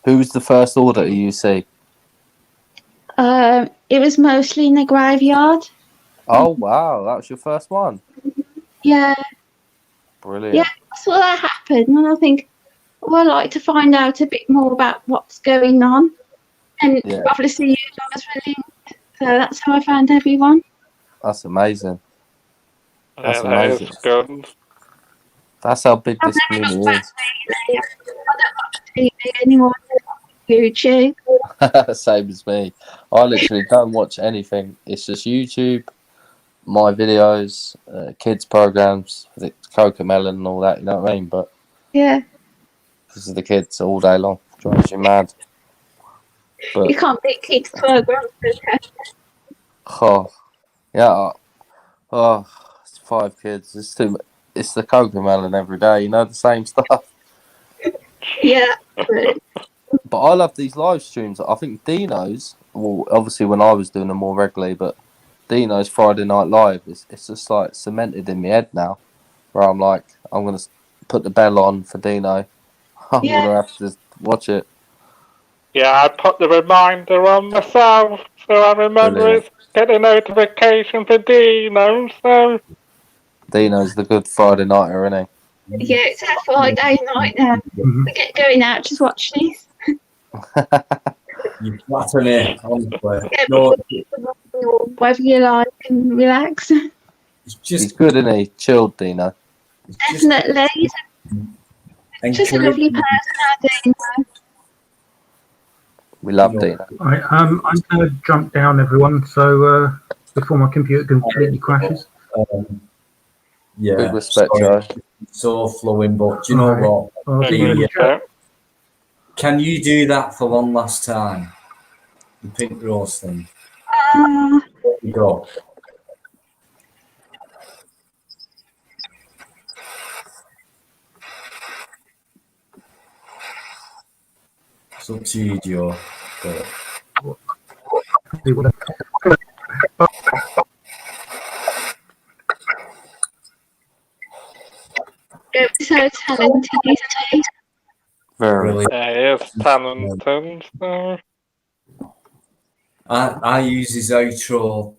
Who was the first auditor you see? It was mostly in the graveyard. Oh wow, that was your first one. Yeah. Brilliant. Yeah, I saw that happen, and I think, I'd like to find out a bit more about what's going on. And obviously, you guys were linked, so that's how I found everyone. That's amazing. That's that amazing. is good. That's how big this community is. I don't watch TV anymore. YouTube. Same as me. I literally don't watch anything. It's just YouTube, my videos, kids programs, the Cocomelon and all that. You know what I mean? But yeah, this is the kids all day long. Drives you mad. But, you can't beat kids programs. oh, yeah. Oh, it's 5 kids. It's too. It's the Cocomelon every day. You know, the same stuff. Yeah. But I love these live streams. I think Dino's, well, obviously when I was doing them more regularly, but Dino's Friday Night Live, it's just like cemented in my head now, where I'm like, I'm going to put the bell on for Dino. I'm going to have to watch it. Yeah, I put the reminder on myself, so I remember it's get a notification for Dino, so. Dino's the good Friday nighter, isn't he? Yeah, it's our Friday night now. We get going out, just watch this. You flatter me, honestly. Whatever you like and relax. He's good, isn't he? Chilled, Dino. Definitely. He's just a lovely person, Dino. We love Dino. Right, I'm going to jump down, everyone, so before my computer completely crashes. Yeah, big respect, Joe. So flowing, but do you know what? Can you do that for one last time? The Pink Rose thing. There you go. It's up to you, Joe. So talented, isn't he? Very. Yeah, he is talented. So. I use his outro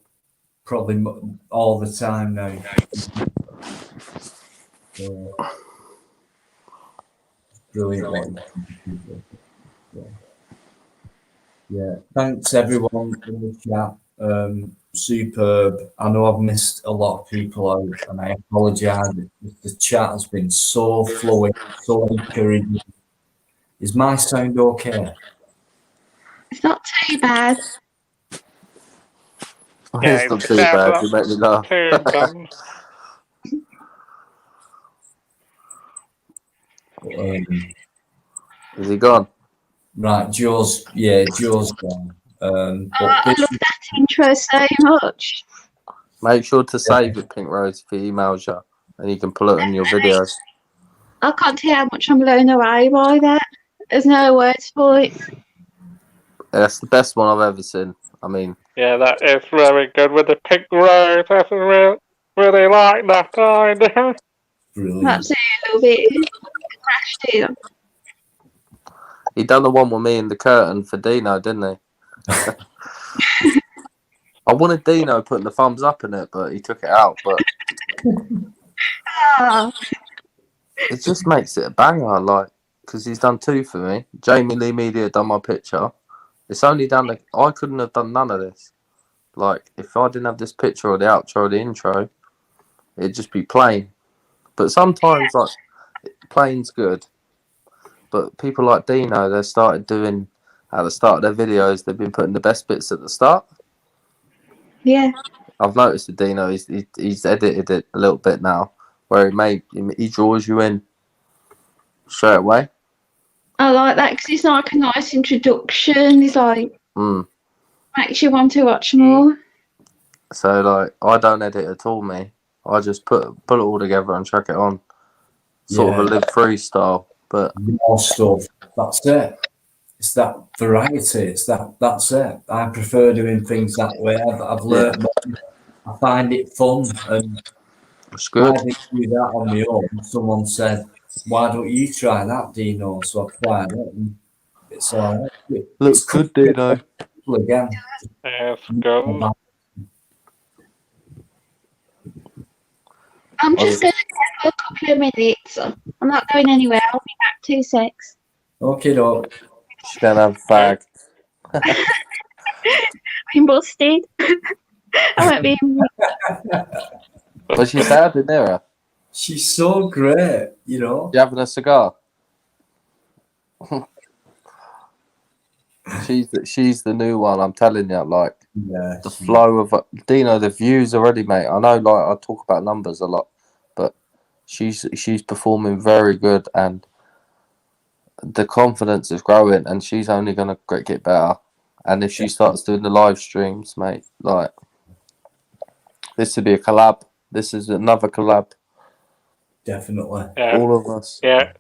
probably all the time now. Brilliant. Yeah. Thanks everyone in the chat. Superb. I know I've missed a lot of people out, and I apologise. The chat has been so flowing, so encouraging. Is my sound okay? It's not too bad. Yeah, it's not too bad. You make me laugh. Is he gone? Right, Joe's gone. I love that intro so much. Make sure to save it, Pink Rose, if he emails you, and you can pull it on your videos. I can't tell how much I'm blown away by that. There's no words for it. That's the best one I've ever seen. I mean, Yeah, that is very good with the pink rose. That's really like that idea. Brilliant. Absolutely, it crashed it. He done the one with me in the curtain for Dino, didn't he? I wanted Dino putting the thumbs up in it, but he took it out. But Ah, it just makes it a banger, like, because he's done 2 for me. Jamie Lee Media done my picture. It's only done. I couldn't have done none of this. Like, if I didn't have this picture or the outro or the intro, it'd just be plain. But sometimes, like, plain's good. But people like Dino, they started doing, at the start of their videos, they've been putting the best bits at the start. yeah. I've noticed with Dino, he's edited it a little bit now, where he draws you in straight away. I like that because it's like a nice introduction. It's like makes you want to watch more. So, like, I don't edit at all, me. I just put it all together and chuck it on. Sort of a live free style, but more stuff. That's it. It's that variety. That's it. I prefer doing things that way. I've learned. I find it fun, and it's good. I didn't do that on my own. Someone said, "Why don't you try that, Dino?" So I tried it, and it's all right. Looks good, Dino. Again. Yes, good. I'm just going to go for a couple of minutes. I'm not going anywhere. I'll be back 2 secs. Okay, dog. She's gonna have a fag. I'm busted. I won't be in. But she's sad in there. She's so great, you know. You having a cigar? She's the new one. I'm telling you, like the flow of Dino, the views already, mate. I know, like I talk about numbers a lot, but she's performing very good, and the confidence is growing, and she's only gonna get better. And if she starts doing the live streams, mate, like this would be a collab. This is another collab. Definitely. Yeah. All of us. Yeah.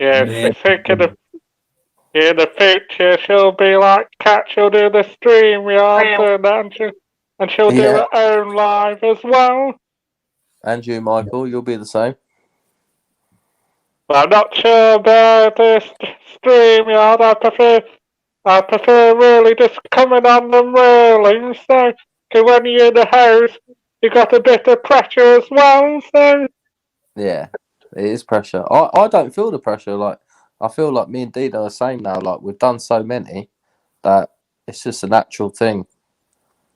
I think in the future she'll be like Kat. She'll do the stream, and she'll do her own live as well. And you, Michael, you'll be the same. But I'm not sure about this stream yard. I prefer really just coming on them railings. So, cause when you're in the house, you got a bit of pressure as well. So. Yeah, it is pressure. I don't feel the pressure. Like I feel like me and Dino are the same now. Like we've done so many that it's just a natural thing.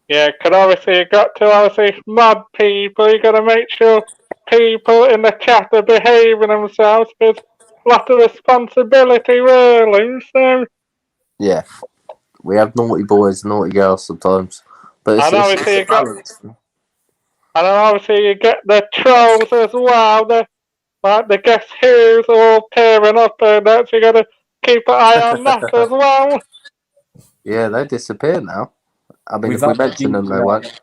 Yeah, because obviously you got to mod people. You got to make sure people in the chat are behaving themselves. There's a lot of responsibility, really. So. Yeah, we have naughty boys, and naughty girls sometimes, but it's obviously a balance. And obviously you get the trolls as well. Like the Guess Who's all pairing up and that. So you got to keep an eye on that as well. Yeah, they disappear now. I mean, if we mention them, they won't.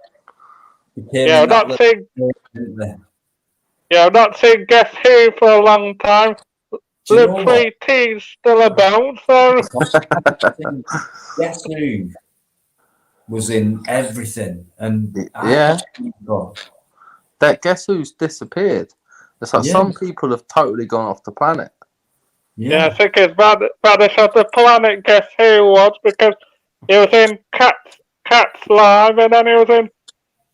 Yeah, I've not seen Guess Who for a long time. Live 3T's still about, so. Guess Who was in everything, and that Guess Who's disappeared. It's like some people have totally gone off the planet. Yeah, I think it's British of the planet. Guess Who was, because he was in Cat's live, and then he was in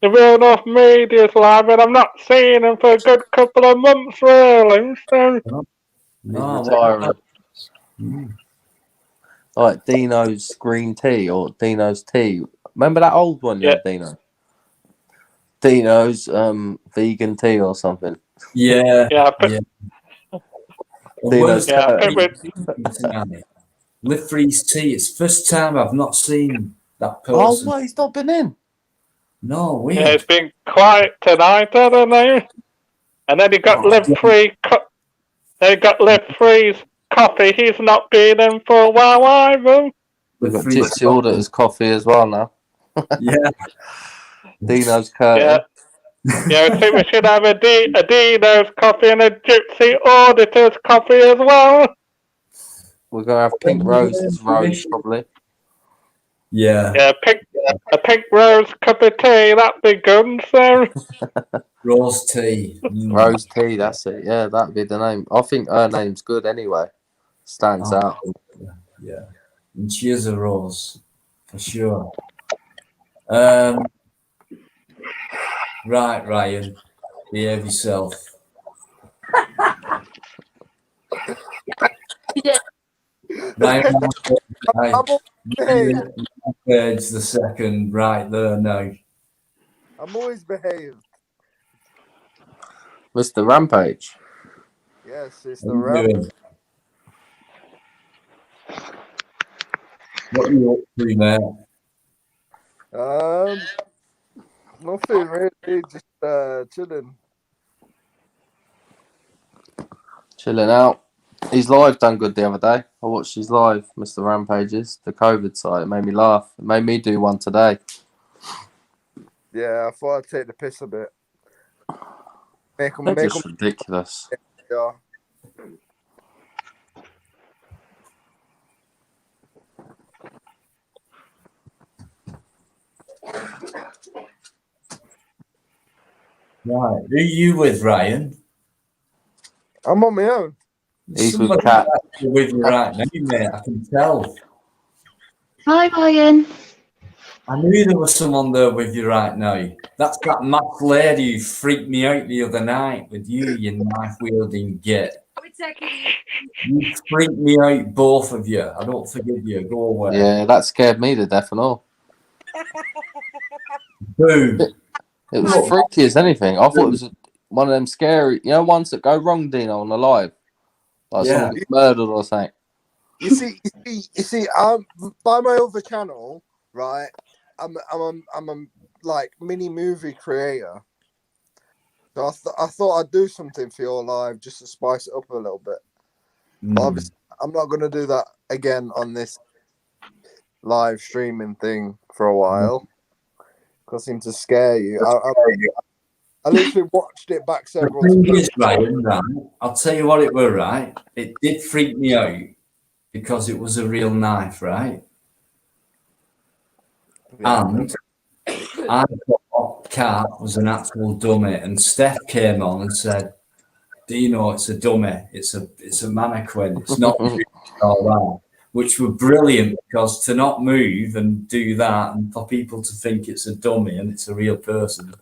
the Real North Media's live, and I'm not seeing him for a good couple of months, really. So. Retiring. Like Dino's green tea or Dino's tea. Remember that old one, Dino? Dino's vegan tea or something. Yeah. Dino's Live Freeze Tea. It's the first time I've not seen that person. Oh, what? He's not been in? No, weird. Yeah, it's been quiet tonight, I don't know. And then you got Live Free. They got Live Free's coffee. He's not been in for a while either. We've got Gypsy Auditors coffee as well now. Yeah. Dino's curtain. Yeah, I think we should have a Dino's coffee and a Gypsy Auditors coffee as well. We're going to have Pink Rose's rose, probably. Yeah. Yeah, a pink rose cup of tea, that'd be good, sir. Rose tea. Rose tea, that's it. Yeah, that'd be the name. I think her name's good anyway. Stands Oh, out. yeah. And she is a rose, for sure. Right, Ryan. Behave yourself. Ryan, Rampage the second, right there now. I'm always behaved. Mr. Rampage. Yes, it's What the are you ramp. doing? What are you up to, mate? Nothing really, just chilling. Chilling out. His live done good the other day. I watched his live, Mr. Rampage's, the COVID side. It made me laugh. It made me do one today. Yeah, I thought I'd take the piss a bit. They're just ridiculous. Yeah. Right. Who are you with, Ryan? I'm on my own. He's with Kat. With you right now, mate. I can tell. Hi, Ryan. I knew there was someone there with you right now. That's that math lady who freaked me out the other night with you knife wielding git. You freaked me out, both of you. I don't forgive you. Go away. Yeah, that scared me to death and all. Boom. It was freaky as anything. I thought it was one of them scary, ones that go wrong, Dino, on the live. Like someone gets murdered or something. You see, by my other channel, right? I'm a like mini movie creator. So I thought I'd do something for your live just to spice it up a little bit. But obviously, I'm not going to do that again on this live streaming thing for a while. Because I seem to scare you. I literally watched it back several times. The thing is, Ryan, right? I'll tell you what it were, right? It did freak me out because it was a real knife, right? Yeah. And I thought Kat was an actual dummy, and Steph came on and said, "Do you know it's a dummy? It's a mannequin. It's not all that." Which were brilliant because to not move and do that, and for people to think it's a dummy and it's a real person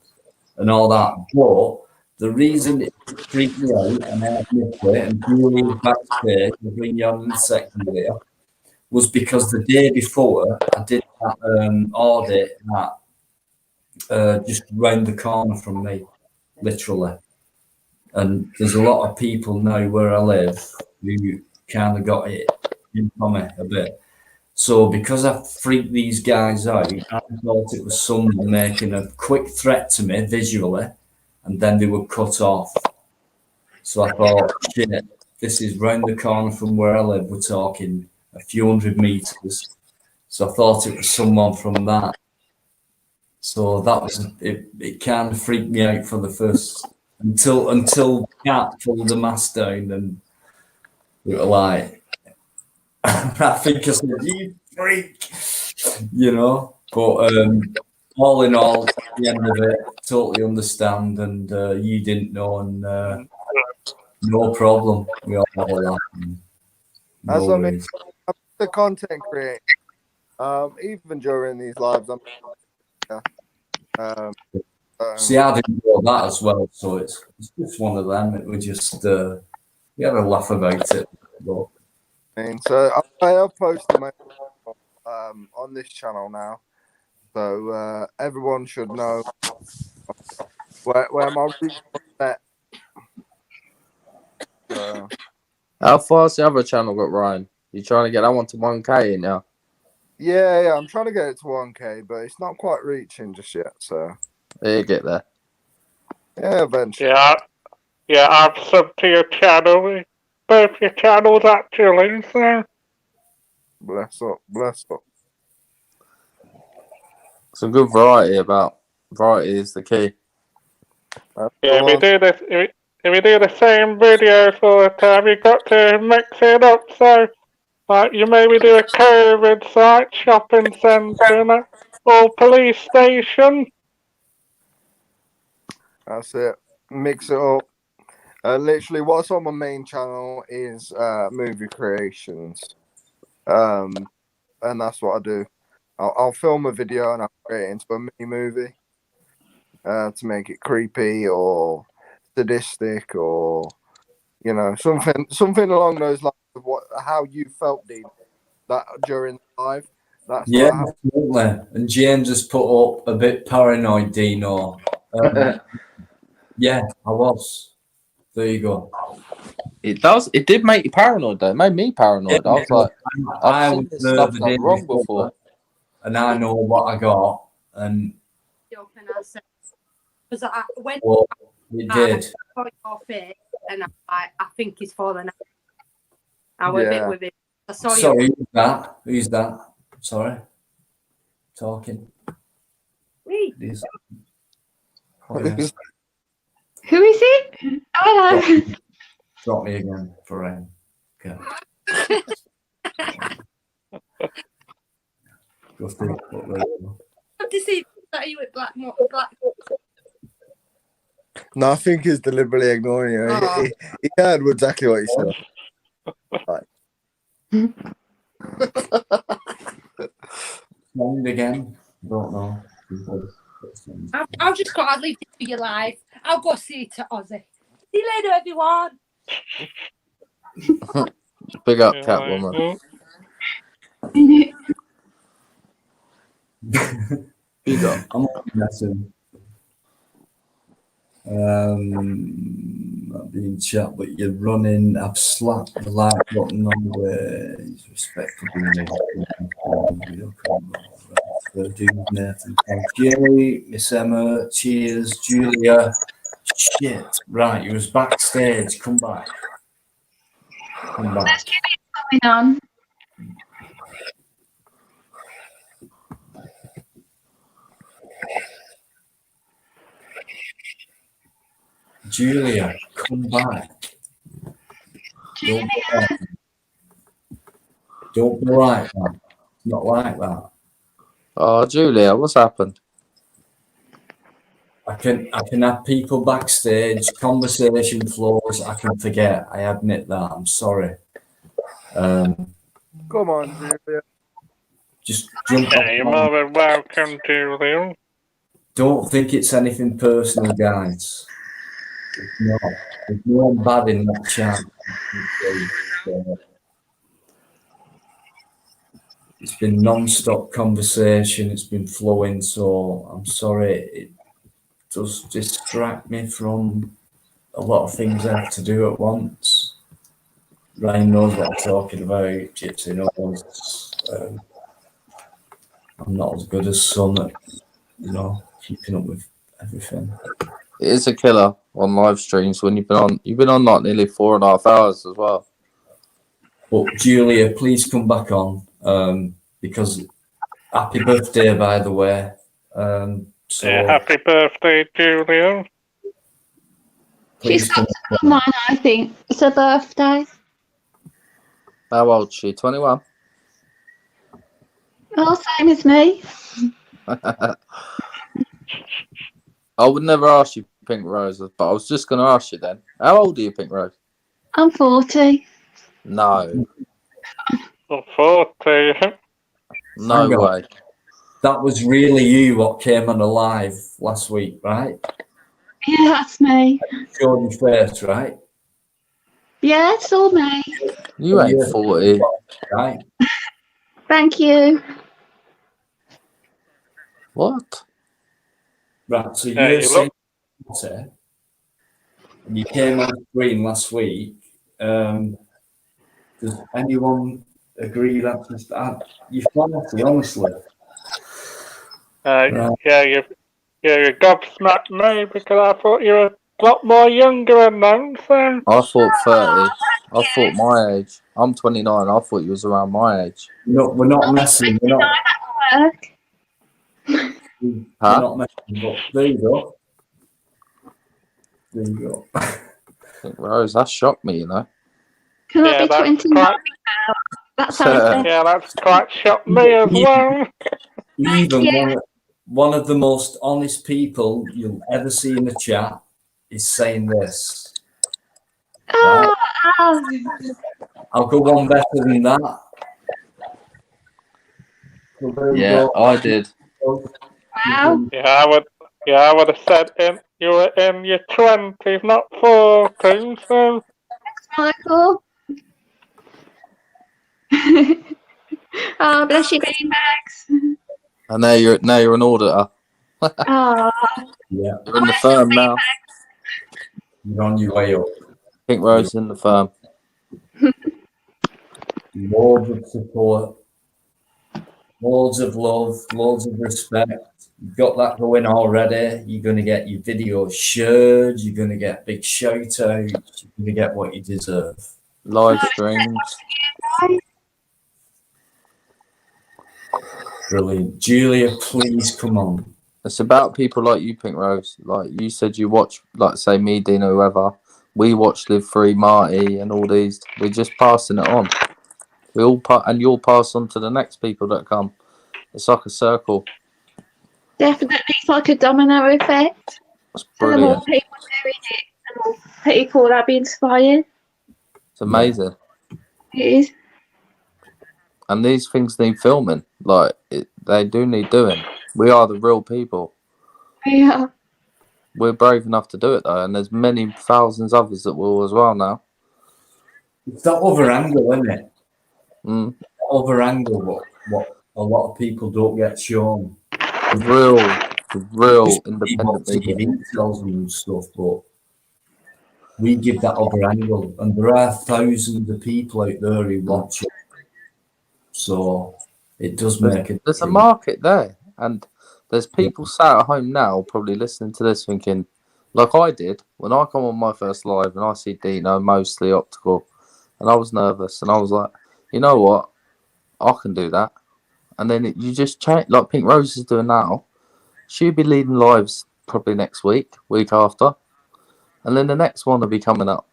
and all that. But the reason it freaked me out, and I admit it, and Julie was backstage, we'll bring you on in a second here, was because the day before I did that audit that just round the corner from me, literally. And there's a lot of people now where I live who kind of got it in on me a bit. So because I freaked these guys out, I thought it was someone making a quick threat to me visually, and then they would cut off. So I thought, shit, this is round the corner from where I live. We're talking a few hundred meters. So I thought it was someone from that. So that was it. It kind of freaked me out for the first until Kat pulled the mask down, and we were like, I think I said, "You freak," But all in all, at the end of it, totally understand, and you didn't know, and no problem. We all have a laugh. As I mean, I'm the content creator. Even during these lives, See, I didn't know that as well, so it's just one of them. It was just we had a laugh about it. But. So I'll post my on this channel now, so everyone should know where my roots are set. How far's the other channel got, Ryan? You trying to get that one to 1K now? Yeah, I'm trying to get it to 1K, but it's not quite reaching just yet. So you get there. Yeah, eventually. Yeah, I've subbed to your channel. Both your channels actually, so. Bless up. Some good variety is the key. Yeah, if we do the same videos all the time, you got to mix it up. So Like you maybe do a COVID site, shopping centre, or police station. That's it. Mix it up. Literally, what's on my main channel is movie creations, and that's what I do. I'll film a video and I'll create it into a mini movie to make it creepy or sadistic or something along those lines of how you felt, Dean, that during the live. That's Yeah, what I have. absolutely. And James has put up a bit paranoid, Dino. Yeah, I was. There you go. It does. It did make you paranoid, though. It made me paranoid. I was like, I I've was seen this stuff nervous gone wrong before. and I know what I got, and Because when well, it did. I saw your face, and I think he's fallen out. I was a bit with it. I saw Sorry, you. Who's that? Sorry. Talking. Me. Oh, yeah. Who is it? Hello. Drop me again for rain. Okay. Go through What to see that you with black. No, I think he's deliberately ignoring you. He heard exactly what you said. Send again. Don't know. I've just got to leave it to your life. I'll go see it to Ozzy. See you later, everyone. Big up, Catwoman. Big up. I'm not messing. Not being chat, but you're running. I've slapped the like button on where he's respectable. Nathan. Jerry, Miss Emma, cheers, Julia. Shit. Right, you was backstage. Come back. Come back. Let's keep it going on. Julia, come back. Don't be like that. Not like that. Oh, Julia, what's happened? I can have people backstage, conversation flows. I can forget. I admit that. I'm sorry. Come on, Julia. Just jump off. You're more than welcome, Julia. Don't think it's anything personal, guys. There's no bad in that chat. It's been non-stop conversation. It's been flowing. So I'm sorry. It does distract me from a lot of things I have to do at once. Ryan knows what I'm talking about. Gypsy knows. I'm not as good as some at, keeping up with everything. It is a killer on live streams when you've been on like nearly 4.5 hours as well. But Julia, please come back on because happy birthday, by the way. Happy birthday, Julia. She's got to be mine, I think. It's her birthday. How old is she? 21? Oh, same as me. I would never ask you, Pink Rose, but I was just going to ask you then. How old are you, Pink Rose? I'm 40. No. I'm 40. No way. That was really you what came on the live last week, right? Yeah, that's me. Showed your face, right? Yeah, it's all me. You ain't 40. Right? Thank you. What? Right, so Yeah, you're you saying and you came on screen last week. Does anyone agree that's just you're 40, honestly? Yeah, you gobsmacked me because I thought you were a lot more younger than them. So. I thought 30. I thought my age. I'm 29. I thought you was around my age. No, we're not messing. We're not. Work. We're not messing. But there you go. There you go. Pink Rose, that shocked me, you know. Can I be 29 now? That sounds better. Yeah, that's quite shocked me as well. Even one of the most honest people you'll ever see in the chat is saying this. Right? I'll go one better than that. So there you Yeah, go. I did. Wow. Yeah, I would have said you were in your 20s, not 40s. So. Michael. Oh, bless you, beanbags. And now you're an auditor. Oh. Yeah. You're in the firm now. You're on your way up. Pink Rose in the firm. Loads of support, loads of love, loads of respect. You've got that going already. You're going to get your videos shared. You're going to get big shout outs. You're going to get what you deserve. Live streams. Brilliant. Julia, please come on. It's about people like you, Pink Rose. Like you said, you watch, like say me, Dino, whoever. We watch Live Free, Marty, and all these. We're just passing it on. We all and you'll pass on to the next people that come. It's like a circle. Definitely, it's like a domino effect. It's So the more brilliant. people doing it, the more people that be inspired. It's amazing. It is. And these things need filming. Like they do need doing. We are the real people. Yeah. We're brave enough to do it though, and there's many thousands others that will as well now. It's that other angle, isn't it? Mm. Other angle, what a lot of people don't get shown. The real independent TV media. tells them and stuff, but we give that other angle, and there are thousands of people out there who watch it. So it does make it. There's a market there, and there's people sat at home now probably listening to this thinking, like I did when I come on my first live and I see Dino mostly optical, and I was nervous and I was like, you know what, I can do that. And then you just change, like Pink Rose is doing now. She'll be leading lives probably next week after, and then the next one will be coming up,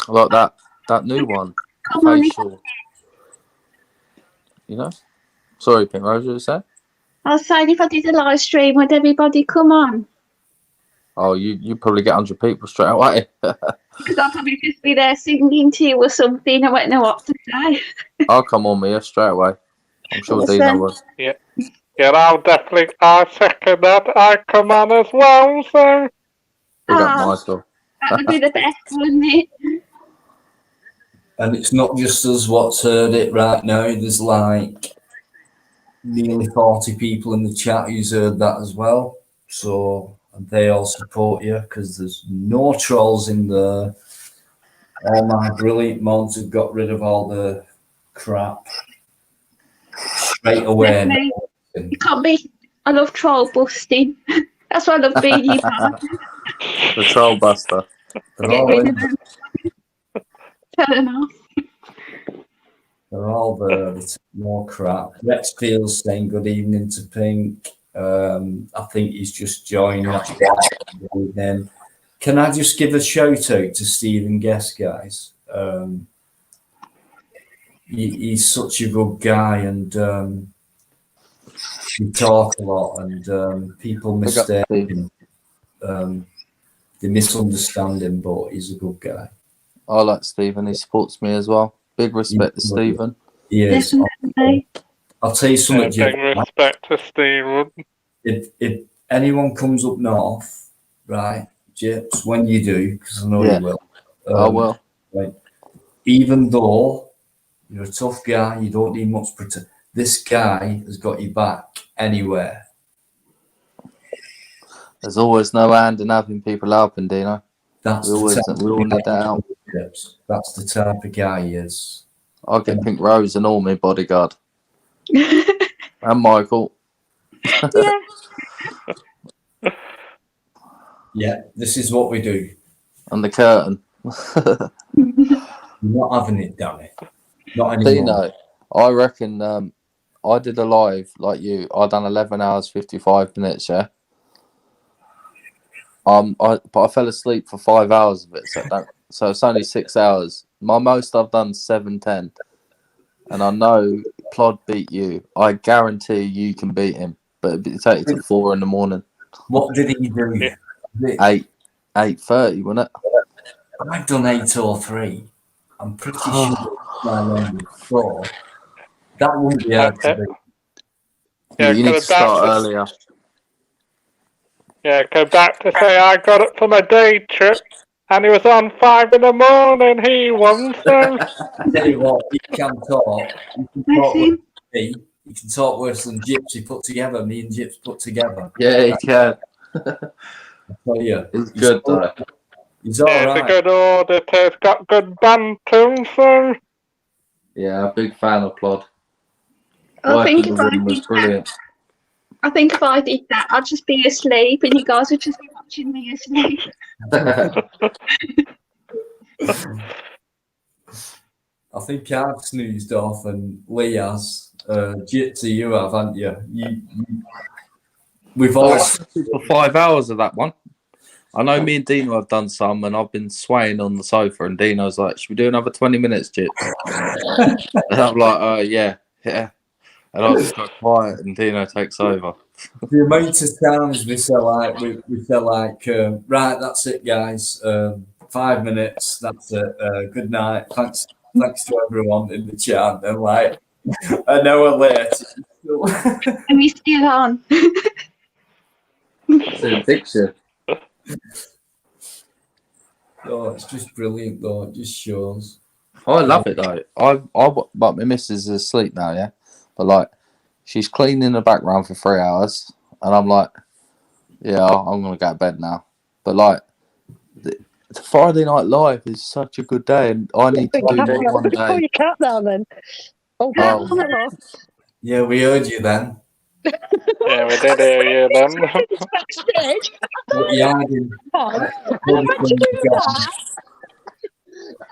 like that new one, facial. You know, sorry, Pink Rose, what did you say? I was saying if I did a live stream, would everybody come on? Oh, you probably get 100 people straight away. Because I'll probably just be there singing to you or something. I won't know what to say. I'll come on Mia straight away. I'm sure Dino would. Yeah, I'll second that. I come on as well, so. Big up, Michael. That would be the best, wouldn't it? And it's not just us what's heard it right now. There's like nearly 40 people in the chat who's heard that as well. So they all support you because there's no trolls in there. All my brilliant mods have got rid of all the crap straight away. Definitely. You can't be. I love troll busting. That's why I love being you, man. The troll buster. Get rid of them. Turn off. They're all there. It's more crap. Rex Fields saying good evening to Pink. I think he's just joined. Can I just give a shout out to Stephen Guest, guys? He's such a good guy, and he talks a lot, and people mistake him. They misunderstand him, but he's a good guy. I like Stephen. He supports me as well. Big respect to Stephen. Yes. I'll tell you something. Big respect to Stephen. If anyone comes up north, right, Jips, when you do, because I know you will. I will. Right, even though you're a tough guy, you don't need much protection. This guy has got your back anywhere. There's always no hand in having people helping, Dino. We all need that help. That's the type of guy he is. I'll get Pink Rose and all my bodyguard. And Michael. Yeah. Yeah, this is what we do. And the curtain. Not having it, Danny. Not anymore. Dino, I reckon I did a live like you. I done 11 hours, 55 minutes, yeah? But I fell asleep for 5 hours of it, so it's only 6 hours. My most I've done 7:10. and I know Plod beat you. I guarantee you can beat him, but it'd take you to 4 in the morning. What did he do? 8:30, wasn't it? I've done 8:03. I'm pretty sure my longest score. That wouldn't be hard to do. Yeah, you need to start to, earlier. Yeah, go back to say I got it from a day trip, and he was on 5 in the morning. He won, so. Tell you what, he can talk. He can talk worse than me. He can talk worse than Gypsy put together. Me and Gypsy put together. Yeah, he can. Oh yeah, he's good though. He's all He's right. a good auditor. He's got good banter, so. Yeah, big fan of Plod. I think Working with him was brilliant. I think if I did that, I'd just be asleep, and you guys would just be watching me asleep. I think I've snoozed off, and Lee has. Gypsy, you have, haven't you? We've all for 5 hours of that one. I know me and Dino have done some, and I've been swaying on the sofa, and Dino's like, "Should we do another 20 minutes, Gyps?" And I'm like, yeah. And I just got quiet, and Dino takes over. The amount of times we say like, right, that's it, guys. 5 minutes, that's it. Good night. Thanks to everyone in the chat. And like an hour later, And we still on. It's an addiction. Oh, it's just brilliant, though. It just shows. I love it though. But my missus is asleep now, yeah. But like, she's cleaning in the background for 3 hours, and I'm like, yeah, I'm gonna go to bed now. But like, the Friday Night Live is such a good day, and I need to do that one day. Put your cat down then. Oh, hello. Yeah, we heard you then. Yeah, we did hear you then. Backstage. But yeah, I didn't. Why'd you do that?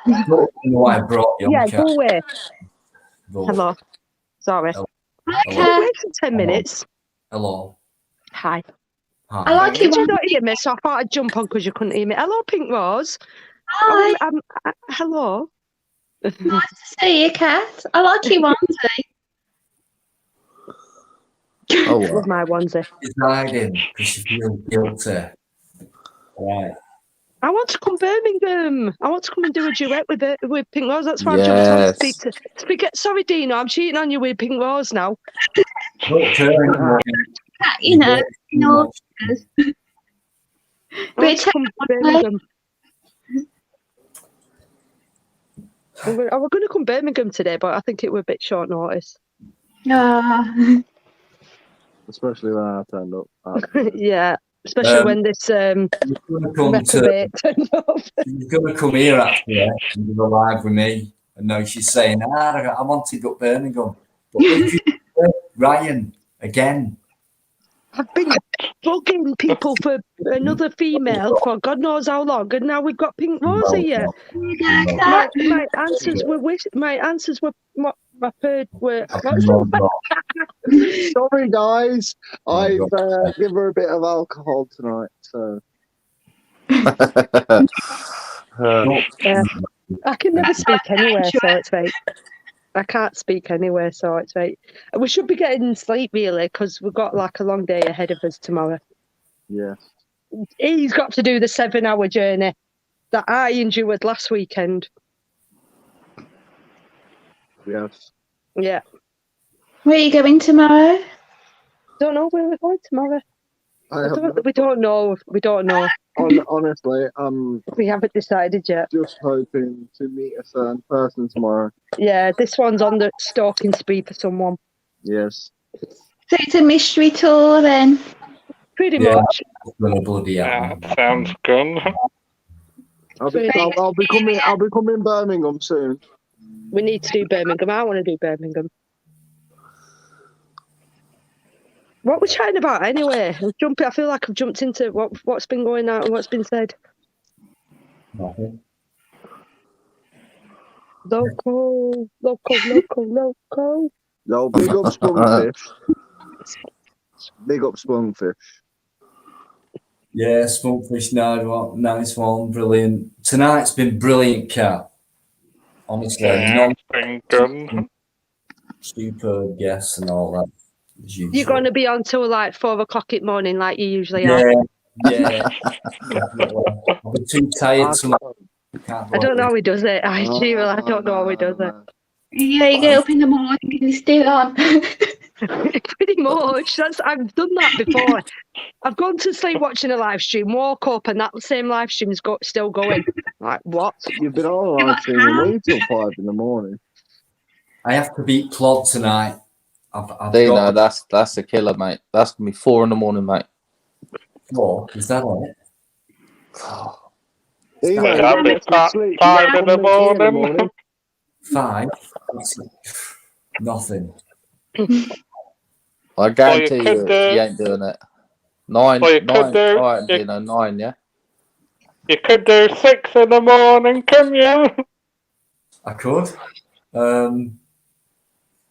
I don't know why I brought you on Yeah, chat. go away. But- Hello. Sorry. Hello. Wait for 10 minutes. Hello. Hi. Hi. I like Did it. you not hear me? So I thought I'd jump on because you couldn't hear me. Hello, Pink Rose. Hi. Hello. Nice to see you, Kat. I like your onesie. Oh, Love my onesie. She's hiding because she feels guilty. Right. I want to come Birmingham. I want to come and do a duet with Pink Rose. That's why I've jumped on to speak. Sorry, Dino, I'm cheating on you with Pink Rose now. You know. But Birmingham. We're going to come Birmingham today, but I think it was a bit short notice. Especially when I turned up. Yeah, especially when this reprobate turned up. She's going to come here actually and do a live with me. And now she's saying, I want to go to Birmingham. But Ryan, again. I've been bugging people for another female for God knows how long, and now we've got Pink Rose here. My answers were what I've heard were. Sorry, guys. I've given her a bit of alcohol tonight, so. I can never speak anywhere, so it's right. I can't speak anywhere, so it's right. We should be getting sleep really, because we've got like a long day ahead of us tomorrow. Yeah. He's got to do the 7-hour journey that I endured last weekend. Yes. Yeah. Where are you going tomorrow? Don't know where we're going tomorrow. We don't know. Honestly, we haven't decided yet. Just hoping to meet a certain person tomorrow. Yeah, this one's on the stalking spree for someone. Yes. So it's a mystery tour then? Pretty much. Yeah, sounds good. I'll be coming Birmingham soon. We need to do Birmingham. I want to do Birmingham. What we're chatting about anyway? I feel like I've jumped into what's been going on and what's been said. Nothing. Local. Yo, big up Spunkfish. Big up Spunkfish. Yeah, Smokefish, nice one, brilliant. Tonight's been brilliant, Kat. Honestly, Yeah, it's been good. superb guests and all that. As usual. You're going to be on till like 4 o'clock in the morning, like you usually Yeah, are. yeah. Definitely. I'll be too tired tomorrow. I don't know how he does it. I don't know how he does it. Yeah, you get up in the morning and you stay on. Pretty much. I've done that before. I've gone to sleep watching a live stream, woke up, and that same live stream is still going. Like, what? You've been on live streaming me till 5 in the morning. I have to beat Claude tonight. Dino, that's a killer, mate. That's gonna be 4 in the morning, mate. 4? Is that it? I'll be 5 in the morning. 5? Nothing. I guarantee Well, you, he ain't doing it. 9, Well, you 9. could do- All right, you- Dino, 9, yeah. You could do 6 in the morning, couldn't you? I could.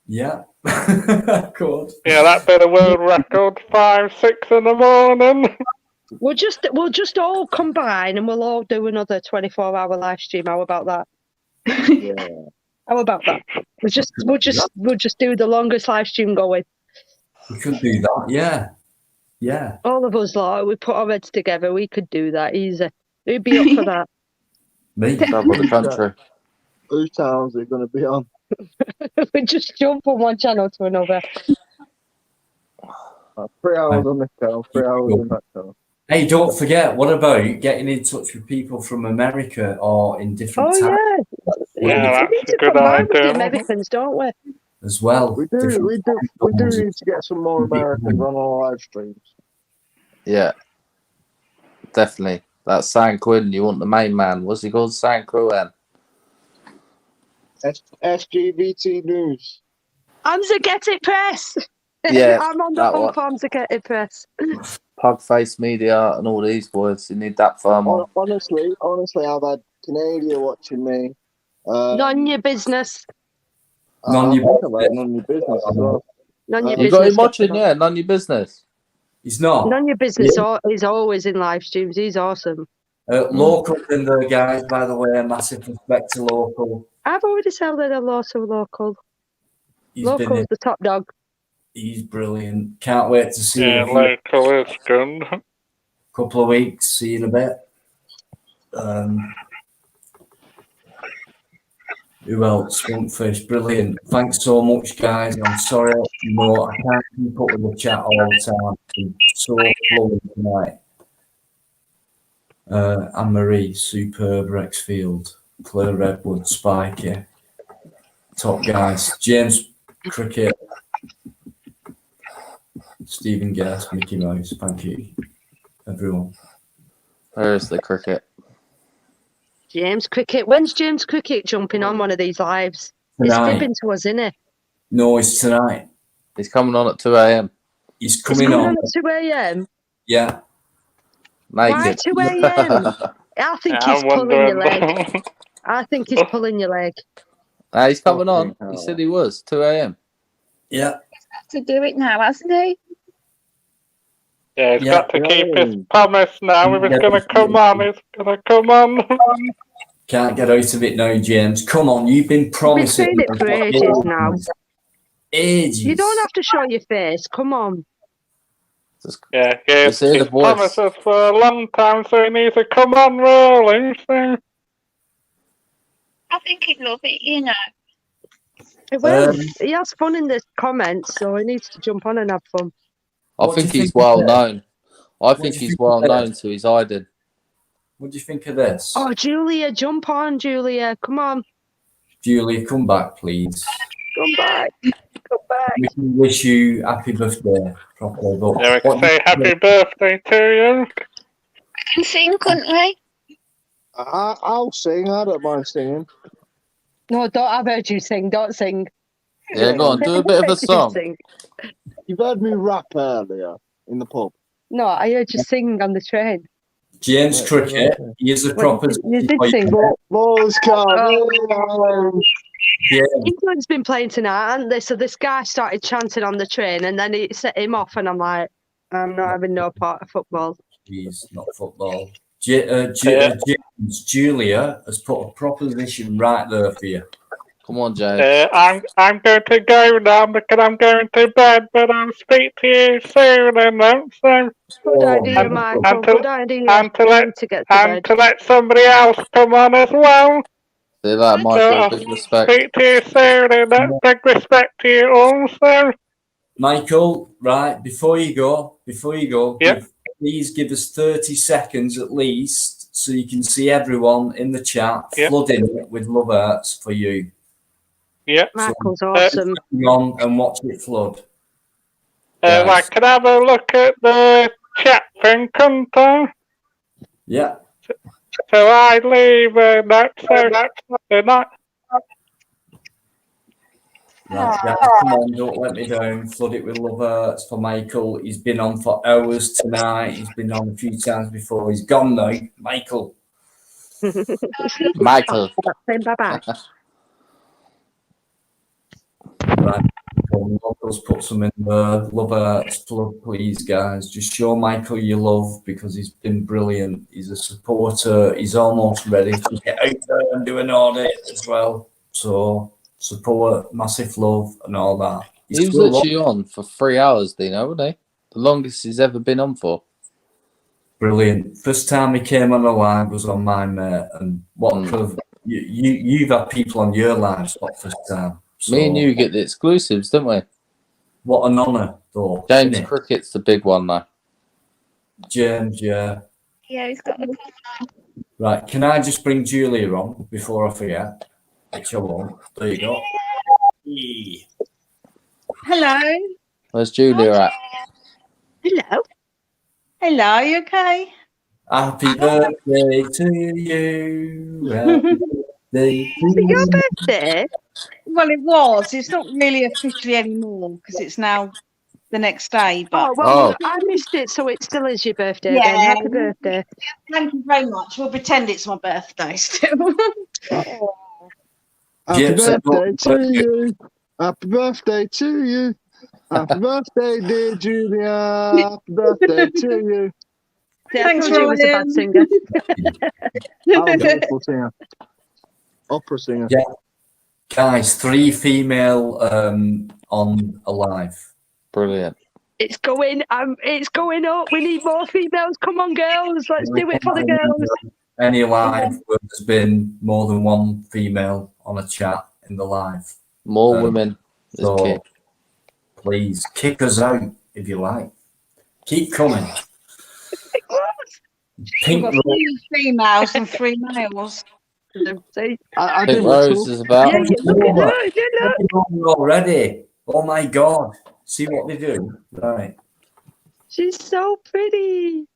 Yeah. I could. Yeah, that'd be the world record. 5, 6 in the morning. We'll just all combine and we'll all do another 24-hour live stream. How about that? Yeah. How about that? We'll just do the longest live stream going. We could do that. Yeah. Yeah. All of us, like, we put our heads together. We could do that easy. Who'd be up for that? Me. Double the country. Whose channels are going to be on? We just jump from one channel to another. 3 hours on this channel, 3 hours on that channel. Hey, don't forget, what about getting in touch with people from America or in different Oh, time Yeah, we need that's to a good combine with the idea. Americans, don't we? as well? We do need to get some more Americans on our live streams. Yeah, definitely. That's San Quinn. You want the main man? What's he called? San Quinn. SGVT News. Hamza, get it, press. Yeah, I'm on the that phone one. for Hamza, get it, press. Pugface Media and all these boys. You need that firm on. Honestly, I've had Canada watching me. None your business. None your None your business as well. None your You got business. him watching, yeah? None your business. He's not. None your business. He's always in live streams. He's awesome. Local in there, guys, by the way. Massive respect to Local. I've already said that a lot of local. He's been Local's in. the top dog. He's brilliant. Can't wait to see Yeah, him. local is good. Couple of weeks. See you in a bit. Who else? Skunkfish. Brilliant. Thanks so much, guys. I'm sorry. No, I can't keep up with the chat all the time. I'm so flowing tonight. Anne-Marie, superb, Rexfield, Claire Redwood, Spiky, top guys, James Cricket, Stephen Guest, Mickey Mouse, thank you, everyone. Where's the cricket? James Cricket. When's James Cricket jumping on one of these lives? Tonight. It's fibbing to us, isn't it? No, it's tonight. He's coming on at 2 a.m. He's It's coming coming on. at 2 a.m. Yeah. Why Naked. 2 a.m.? I think Yeah, he's I'm pulling your wondering. leg. I think he's pulling your leg. He's coming on. He said he was 2 a.m. Yeah. To do it now, hasn't he? Yeah, he's Yeah. got to keep his promise now. If he's going to come on, he's going to come on. Can't get out of it now, James. Come on, you've been We've been promising. saying it for ages now. Ages. You don't have to show your face. Come on. Yeah, Just hear the he's voice. promised us for a long time, so he needs to come on rolling. So. I think he'd love it, you know. Well, he has fun in the comments, so he needs to jump on and have fun. I What do think you he's think of well that? known. I What think do you he's think well of that? known, so he's hiding. What do you think of this? Oh, Julia, jump on, Julia. Come on. Julie, come back, please. Come back. Come back. We can wish you happy birthday properly. But Yeah, we can what do you say think happy of- birthday to you. We can sing, couldn't we? I'll sing. I don't mind singing. No, I've heard you sing. Don't sing. Yeah, go on, do a bit of a You song. sing. You've heard me rap earlier in the pub. No, I heard you sing on the train. James Cricket, he is a proper. You did sing. Boys come Yeah. England's been playing tonight, haven't they? So this guy started chanting on the train, and then it set him off, and I'm like, I'm not having no part of football. He's not football. James, Julia has put a proposition right there for you. Come on, James. I'm going to go now because I'm going to bed, but I'll speak to you soon. And so, Good idea, Michael. and Good idea. and to We let need to get to and bed. to let somebody else come on as well. See you later, Michael. Big respect. Speak to you soon, and that's big respect to you also. Michael, right, before you go, please give us 30 seconds at least so you can see everyone in the chat flooding it with love hearts for you. Yeah. Michael's awesome. Hang on and watch it flood. I can have a look at the chat thing, couldn't I? Yeah. So I leave that, so not. Right, guys, come on, don't let me down. Flood it with love hearts for Michael. He's been on for hours tonight. He's been on a few times before. He's gone now. Michael. Michael. Bye-bye. Right. Michael's put some in there. Love hearts, flood, please, guys. Just show Michael your love because he's been brilliant. He's a supporter. He's almost ready to get out there and do an audit as well. So support, massive love, and all that. He was literally on for 3 hours, Dino, wasn't he? The longest he's ever been on for. Brilliant. First time he came on a live was on my mate, and what you've had people on your lives for the first time. So, Me and you get the exclusives, don't we? What an honour, though. James isn't it? Crickett's the big one, though. James, yeah. Yeah, he's got a cool one. Right, can I just bring Julia on before I forget? Which I won't. There you go. Hello. Where's Julia at? Hello. Hello, you okay? Happy birthday to you. Happy birthday to Is it your you. birthday? Well, it was. It's not really officially anymore because it's now the next day. But Oh, well, I missed it, so it still is your birthday then. yeah, Happy birthday. thank you very much. We'll pretend it's my birthday still. Happy James said, birthday to you. Happy birthday to you. Happy birthday, dear Julia. Happy birthday to you. Yeah, Thanks, I told you he was a bad singer. I was an opera singer. Opera singer. Yeah. Guys, 3 female on a live. Brilliant. It's going up. We need more females. Come on, girls. Let's do it for the girls. Any live where there's been more than one female on a chat in the live. More women is so key. Please kick us out if you like. Keep coming. Pink We've got 3 females and 3 males. I Pink Rose is about. Yeah, look at that. Look. Already. Oh my God. See what they do. Right. She's so pretty.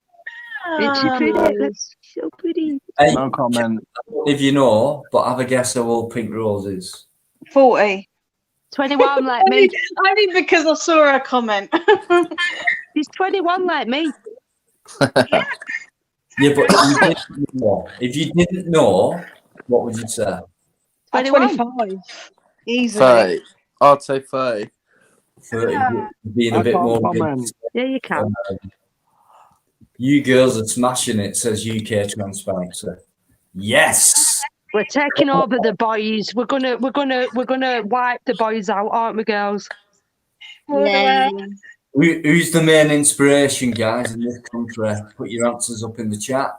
Isn't she pretty? That's so pretty. Hey, no comment. If you know, but have a guess how old Pink Rose is. 40. 21 like me. Only because I saw her comment. She's 21 like me. Yeah, but if you didn't know, what would you say? 25. Easily. 30. I'd say 30. 30, being a bit more. Yeah, you can. You girls are smashing it, says UK Transparency. Yes. We're taking over the boys. We're gonna wipe the boys out, aren't we, girls? Yeah. Who's the main inspiration, guys, in this country? Put your answers up in the chat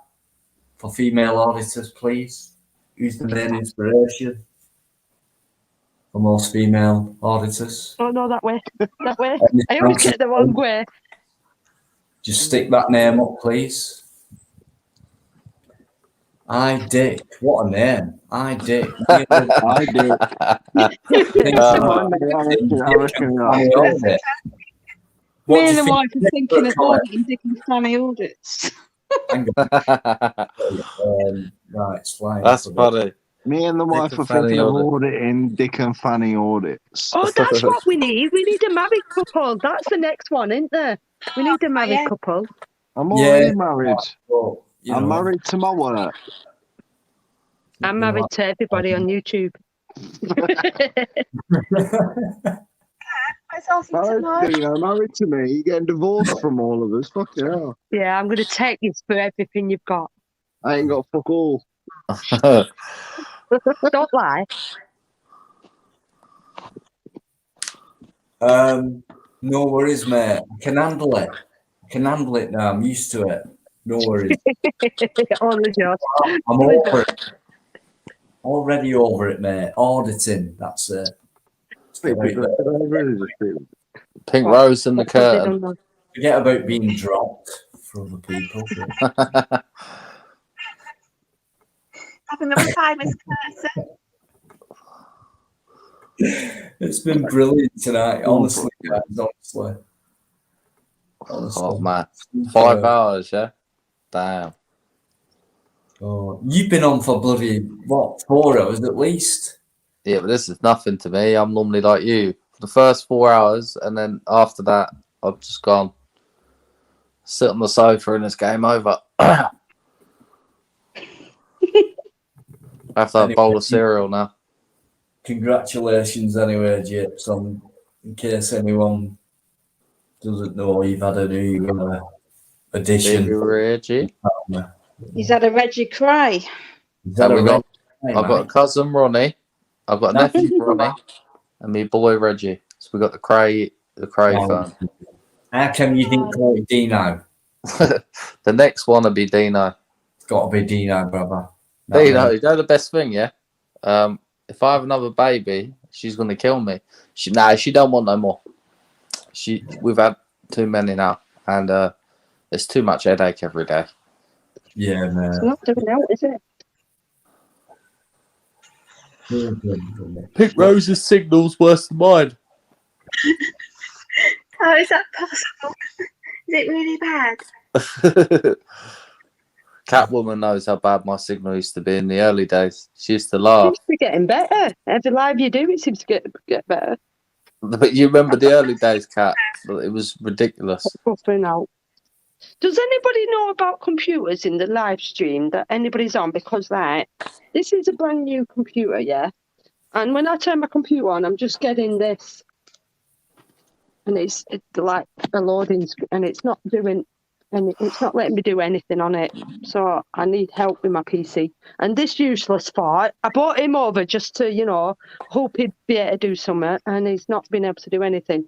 for female auditors, please. Who's the main inspiration for most female auditors? Oh no, that way. That way. I always get the wrong way. Just stick that name up, please. I Dick. What a name. I Dick. I do. Me and the wife are thinking of auditing Dick and Fanny audits. Right, it's flying. That's funny. Me and the wife and are Fanny thinking of audit. auditing Dick and Fanny audits. Oh, that's what we need. We need a married couple. That's the next one, isn't there? We need a married couple. I'm already married. Well, I'm married to my work. I'm married to everybody on YouTube. Married to me. You're getting divorced from all of us. Fuck yeah. Yeah, I'm going to take you for everything you've got. I ain't got fuck all. Don't lie. No worries, mate. I can handle it. I can handle it now. I'm used to it. No worries. Only just. I'm over it. Already over it, mate. Auditing. That's it. Pink Rose and the curtain. Forget about being dropped for other people. Having a famous person. It's been brilliant tonight, honestly, guys. Honestly. Oh man, 5 hours, yeah. Damn. Oh, you've been on for bloody what, 4 hours at least? Yeah, but this is nothing to me. I'm normally like you for the first 4 hours, and then after that, I've just gone sit on the sofa and it's game over. I have to have a bowl of cereal now. Congratulations, anyway, Jips. In case anyone doesn't know, you've had a new addition. Baby Reggie. He's had a Reggie Cray. I've got a cousin Ronnie, I've got a nephew Ronnie, and me boy Reggie. So we got the Cray phone. How come you didn't call it Dino? The next one will be Dino. It's got to be Dino, brother. Dino, you know the best thing, yeah? If I have another baby, she's gonna kill me. She don't want no more. We've had too many now, and it's too much headache every day. Yeah, man. It's not doing out, is it? Pink Rose's signal's worse than mine. Oh, is that possible? Is it really bad? Catwoman knows how bad my signal used to be in the early days. She used to laugh. It seems to be getting better. Every live you do, it seems to get better. But you remember the early days, Cat? It was ridiculous. Buffering out. Does anybody know about computers in the live stream that anybody's on? Because this is a brand new computer, yeah? And when I turn my computer on, I'm just getting this. And it's like a loading screen, and it's not doing, and it's not letting me do anything on it. So I need help with my PC. And this useless fart, I brought him over just to, hope he'd be able to do something, and he's not been able to do anything.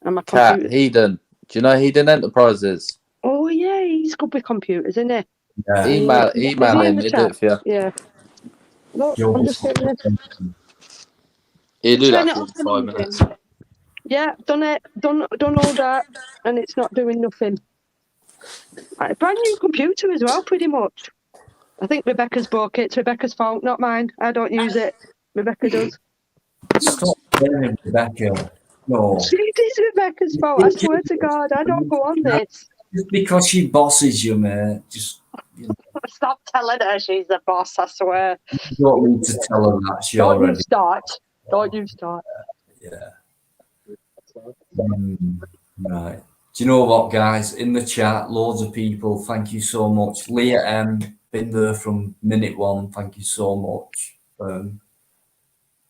And my Cat, computer. Hedon. Do you know Hedon Enterprises? Oh yeah, he's good with computers, isn't he? Yeah. Email him, he'll do it for you. Yeah. Look, I'm just getting this. He'll do Turn that it for off 5 minutes. Yeah, done it. Done all that, and it's not doing nothing. A brand new computer as well, pretty much. I think Rebecca's broke it. It's Rebecca's fault, not mine. I don't use it. Rebecca does. Stop saying Rebecca. No. It is Rebecca's fault. I swear to God, I don't go on this. Just because she bosses you, mate. Just Stop telling her she's the boss, I swear. you don't need to tell her that. She Don't already. you start. Don't you start. Yeah. Right. Do you know what, guys? In the chat, loads of people. Thank you so much. Leah M, been there from minute one. Thank you so much.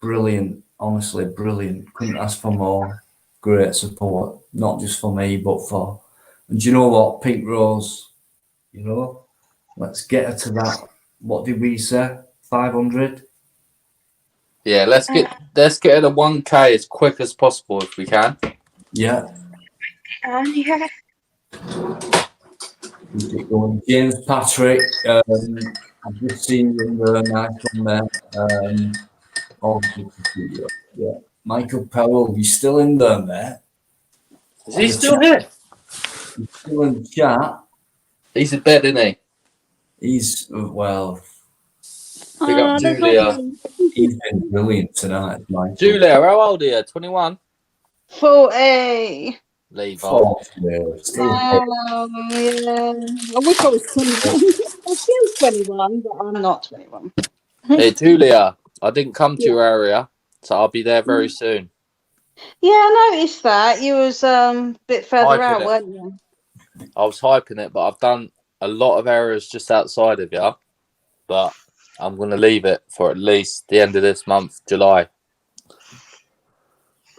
Brilliant. Honestly, brilliant. Couldn't ask for more. Great support. Not just for me, but for. And do you know what, Pink Rose? Let's get her to that. What did we say? 500? Yeah, let's get her to 1K as quick as possible if we can. Yeah. Yeah. Keep going. James Patrick, I've just seen you in the nice one there. Yeah. Michael Powell, you still in there, mate? Is he still here? He's still in the chat. He's in bed, isn't he? He's, well, Big up Julia. he's been brilliant tonight, Michael. Julia, how old are you? 21? 40. Leave off. Yeah. I wish I was 21. I feel 21, but I'm not 21. Hey, Julia, I didn't come to your area, so I'll be there very soon. Yeah, I noticed that. You was a bit further Hyping out, it. weren't you? I was hyping it, but I've done a lot of areas just outside of you. But I'm going to leave it for at least the end of this month, July.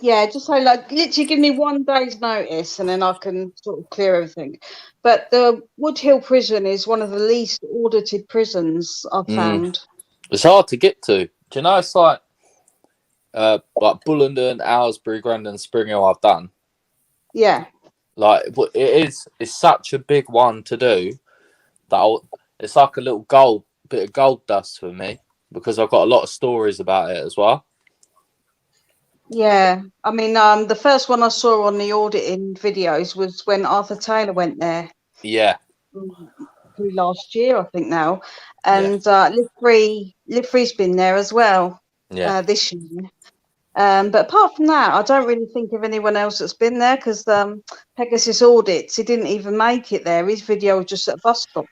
Yeah, just so literally give me 1 day's notice and then I can sort of clear everything. But the Wood Hill prison is one of the least audited prisons I've found. It's hard to get to. Do you know, it's like like Bullenden, Aylesbury, Grendon, Spring Hill I've done. Yeah. Like it's such a big one to do that it's like a little bit of gold dust for me because I've got a lot of stories about it as well. Yeah, I mean, the first one I saw on the auditing videos was when Arthur Taylor went there. Yeah. Through last year, I think now, and Liv Free's been there as well. Yeah. This year. But apart from that, I don't really think of anyone else that's been there because Pegasus Audits, he didn't even make it there. His video was just at a bus stop.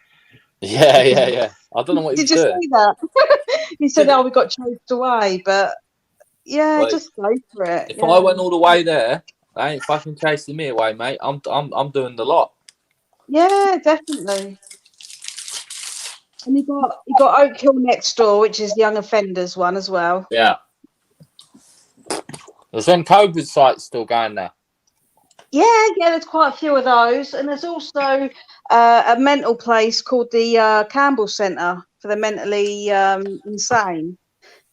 Yeah. I don't know what he was Did you doing. see that? He said, "Oh, we got chased away," but yeah, Like, just go for it. If I went all the way there, they ain't fucking chasing me away, mate. I'm doing the lot. Yeah, definitely. And you got Oak Hill next door, which is young offenders one as well. Yeah. There's them COVID sites still going there. Yeah, there's quite a few of those, and there's also a mental place called the Campbell Centre for the mentally insane.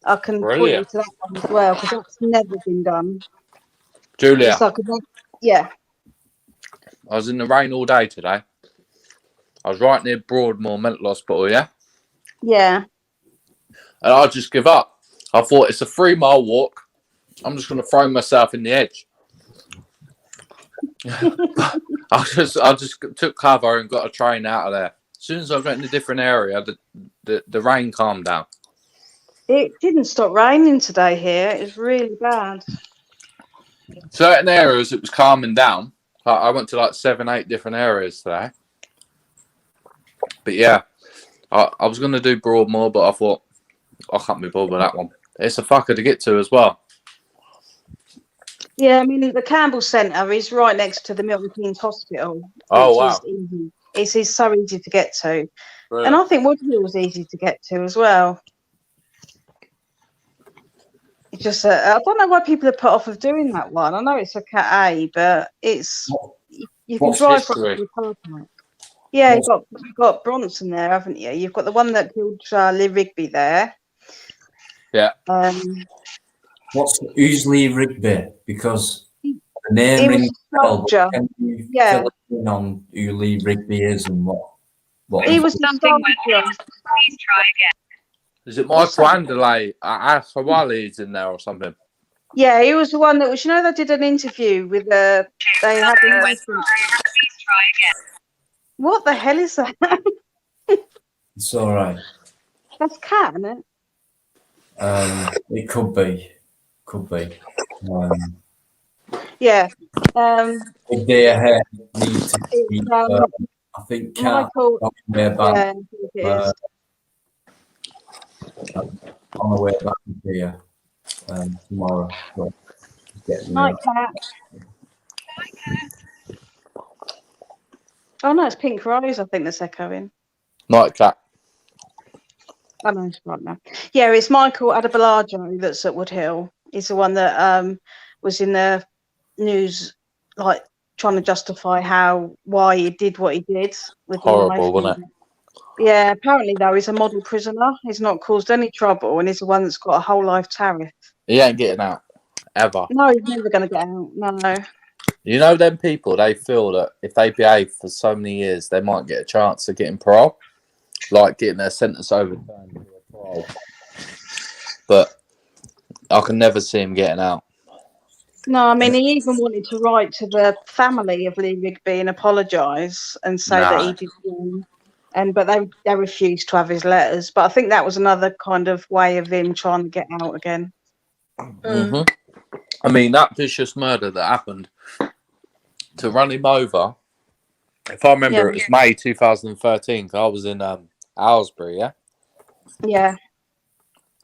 I can point you Brilliant. to that one as well because that's never been done. Julia, It's like yeah. I was in the rain all day today. I was right near Broadmoor Mental Hospital, yeah? Yeah. And I just give up. I thought it's a 3-mile walk. I'm just going to throw myself in the edge. I just took cover and got a train out of there. As soon as I went in a different area, the rain calmed down. It didn't stop raining today here. It was really bad. Certain areas, it was calming down. I went to like 7-8 different areas today. But yeah, I was going to do Broadmoor, but I thought, I can't be bothered with that one. It's a fucker to get to as well. Yeah, I mean, the Campbell Centre is right next to the Milton Keynes Hospital. Oh, which wow. is easy. It's so easy to get to. Brilliant. And I think Woodhill was easy to get to as well. It's just, I don't know why people are put off of doing that one. I know it's a Cat A, but it's, you can drive from the car park. Yeah, you've got Bronson there, haven't you? You've got the one that killed Lee Rigby there. Yeah. Who's Lee Rigby? Because the name He was rings a soldier. Can you Yeah. fill us in on who Lee Rigby is and what He is was a soldier. Please try again. Is it Michael Anderley? Asawali's in there or something? Yeah, he was the one that was, you know, they did an interview with they had Please try again. What the hell is that? It's all right. That's Cat, isn't it? It could be. Yeah. Big day ahead. Need to keep, I think Cat Michael. on the way back. Yeah, it is. On the way back here tomorrow. So getting Night Cat. Oh no, it's Pink Rose. I think that's echoing. Nightcap. I know it's right now. Yeah, it's Michael Adebolajo that's at Woodhill. He's the one that was in the news, like trying to justify why he did what he did. With Horrible, wasn't it? Yeah, apparently though he's a model prisoner. He's not caused any trouble, and he's the one that's got a whole life tariff. He ain't getting out ever. No, he's never going to get out. No. You know them people, they feel that if they behave for so many years, they might get a chance of getting parole, like getting their sentence overturned for a parole. But I can never see him getting out. No, I mean, he even wanted to write to the family of Lee Rigby and apologise and say that he did wrong. But they refused to have his letters. But I think that was another kind of way of him trying to get out again. Mm-hmm. I mean, that vicious murder that happened, to run him over, if I remember, it was May 2013, because I was in Aylesbury, yeah? Yeah.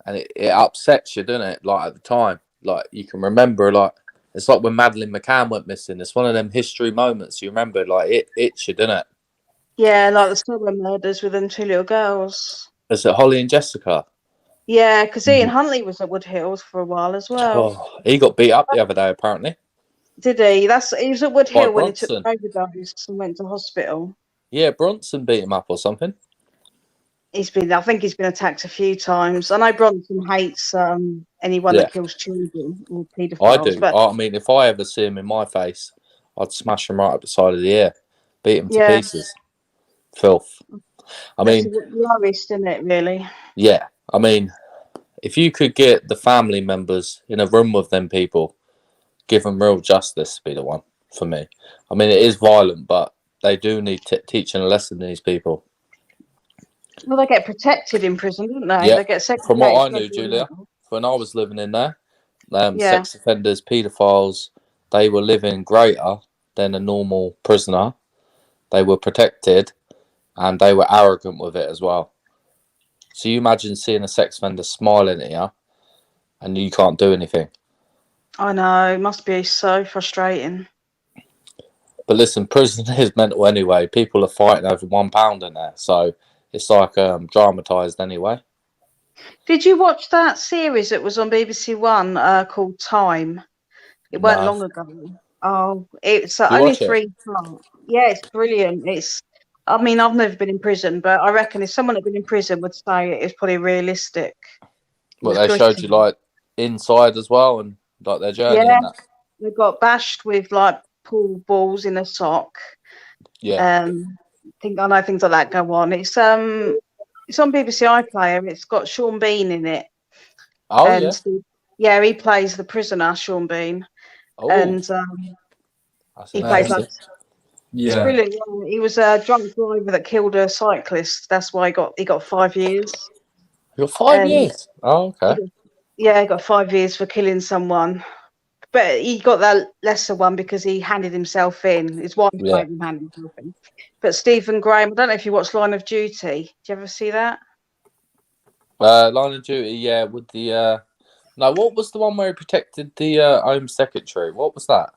And it upsets you, doesn't it? Like, at the time. Like, you can remember, like, it's like when Madeleine McCann went missing. It's one of them history moments you remember, like, it hits you, doesn't it? Yeah, like the Stella murders with them 2 little girls. Is it Holly and Jessica? Yeah, because Ian Huntley was at Woodhill for a while as well. Oh, he got beat up the other day, apparently. Did he? He was at Woodhill when he took Bronson. the overdose and went to hospital. Yeah, Bronson beat him up or something. I think he's been attacked a few times. I know Bronson hates anyone Yeah. that kills children or I paedophiles, do. but I mean, if I ever see him in my face, I'd smash him right up the side of the ear, beat him to yeah, pieces. Filth. I that's mean, the lowest, isn't it? Really? yeah. I mean, if you could get the family members in a room with them people, give them real justice, be the one for me. I mean, it is violent, but they do need teaching a lesson to these people. Well, they get protected in prison, don't they? Yeah. They get From what I segregated. knew, Julia, when I was living in there, Yeah. sex offenders, paedophiles, they were living greater than a normal prisoner. They were protected, and they were arrogant with it as well. So you imagine seeing a sex offender smiling at you, and you can't do anything. I know. It must be so frustrating. But listen, prison is mental anyway. People are fighting over £1 in there, so it's like dramatised anyway. Did you watch that series that was on BBC One called Time? It weren't No. long ago. Oh, it's You only watch it? 3 parts. Yeah, it's brilliant. I mean, I've never been in prison, but I reckon if someone had been in prison would say it's probably realistic. Well, they showed you like inside as well, and like their journey Yeah, and that. they got bashed with like pool balls in a sock. Yeah. I know things like that go on. It's on BBC iPlayer. It's got Sean Bean in it. Oh, and yeah. he plays the prisoner, Sean Bean. Oh. And he plays like it's Yeah. brilliant. Yeah. He was a drunk driver that killed a cyclist. That's why he got 5 years. You got 5 years? Oh, okay. He got 5 years for killing someone. But he got that lesser one because he handed himself in. His wife made him hand himself in. But Stephen Graham, I don't know if you watched Line of Duty. Did you ever see that? Line of Duty, yeah, with the no, what was the one where he protected the Home Secretary? What was that?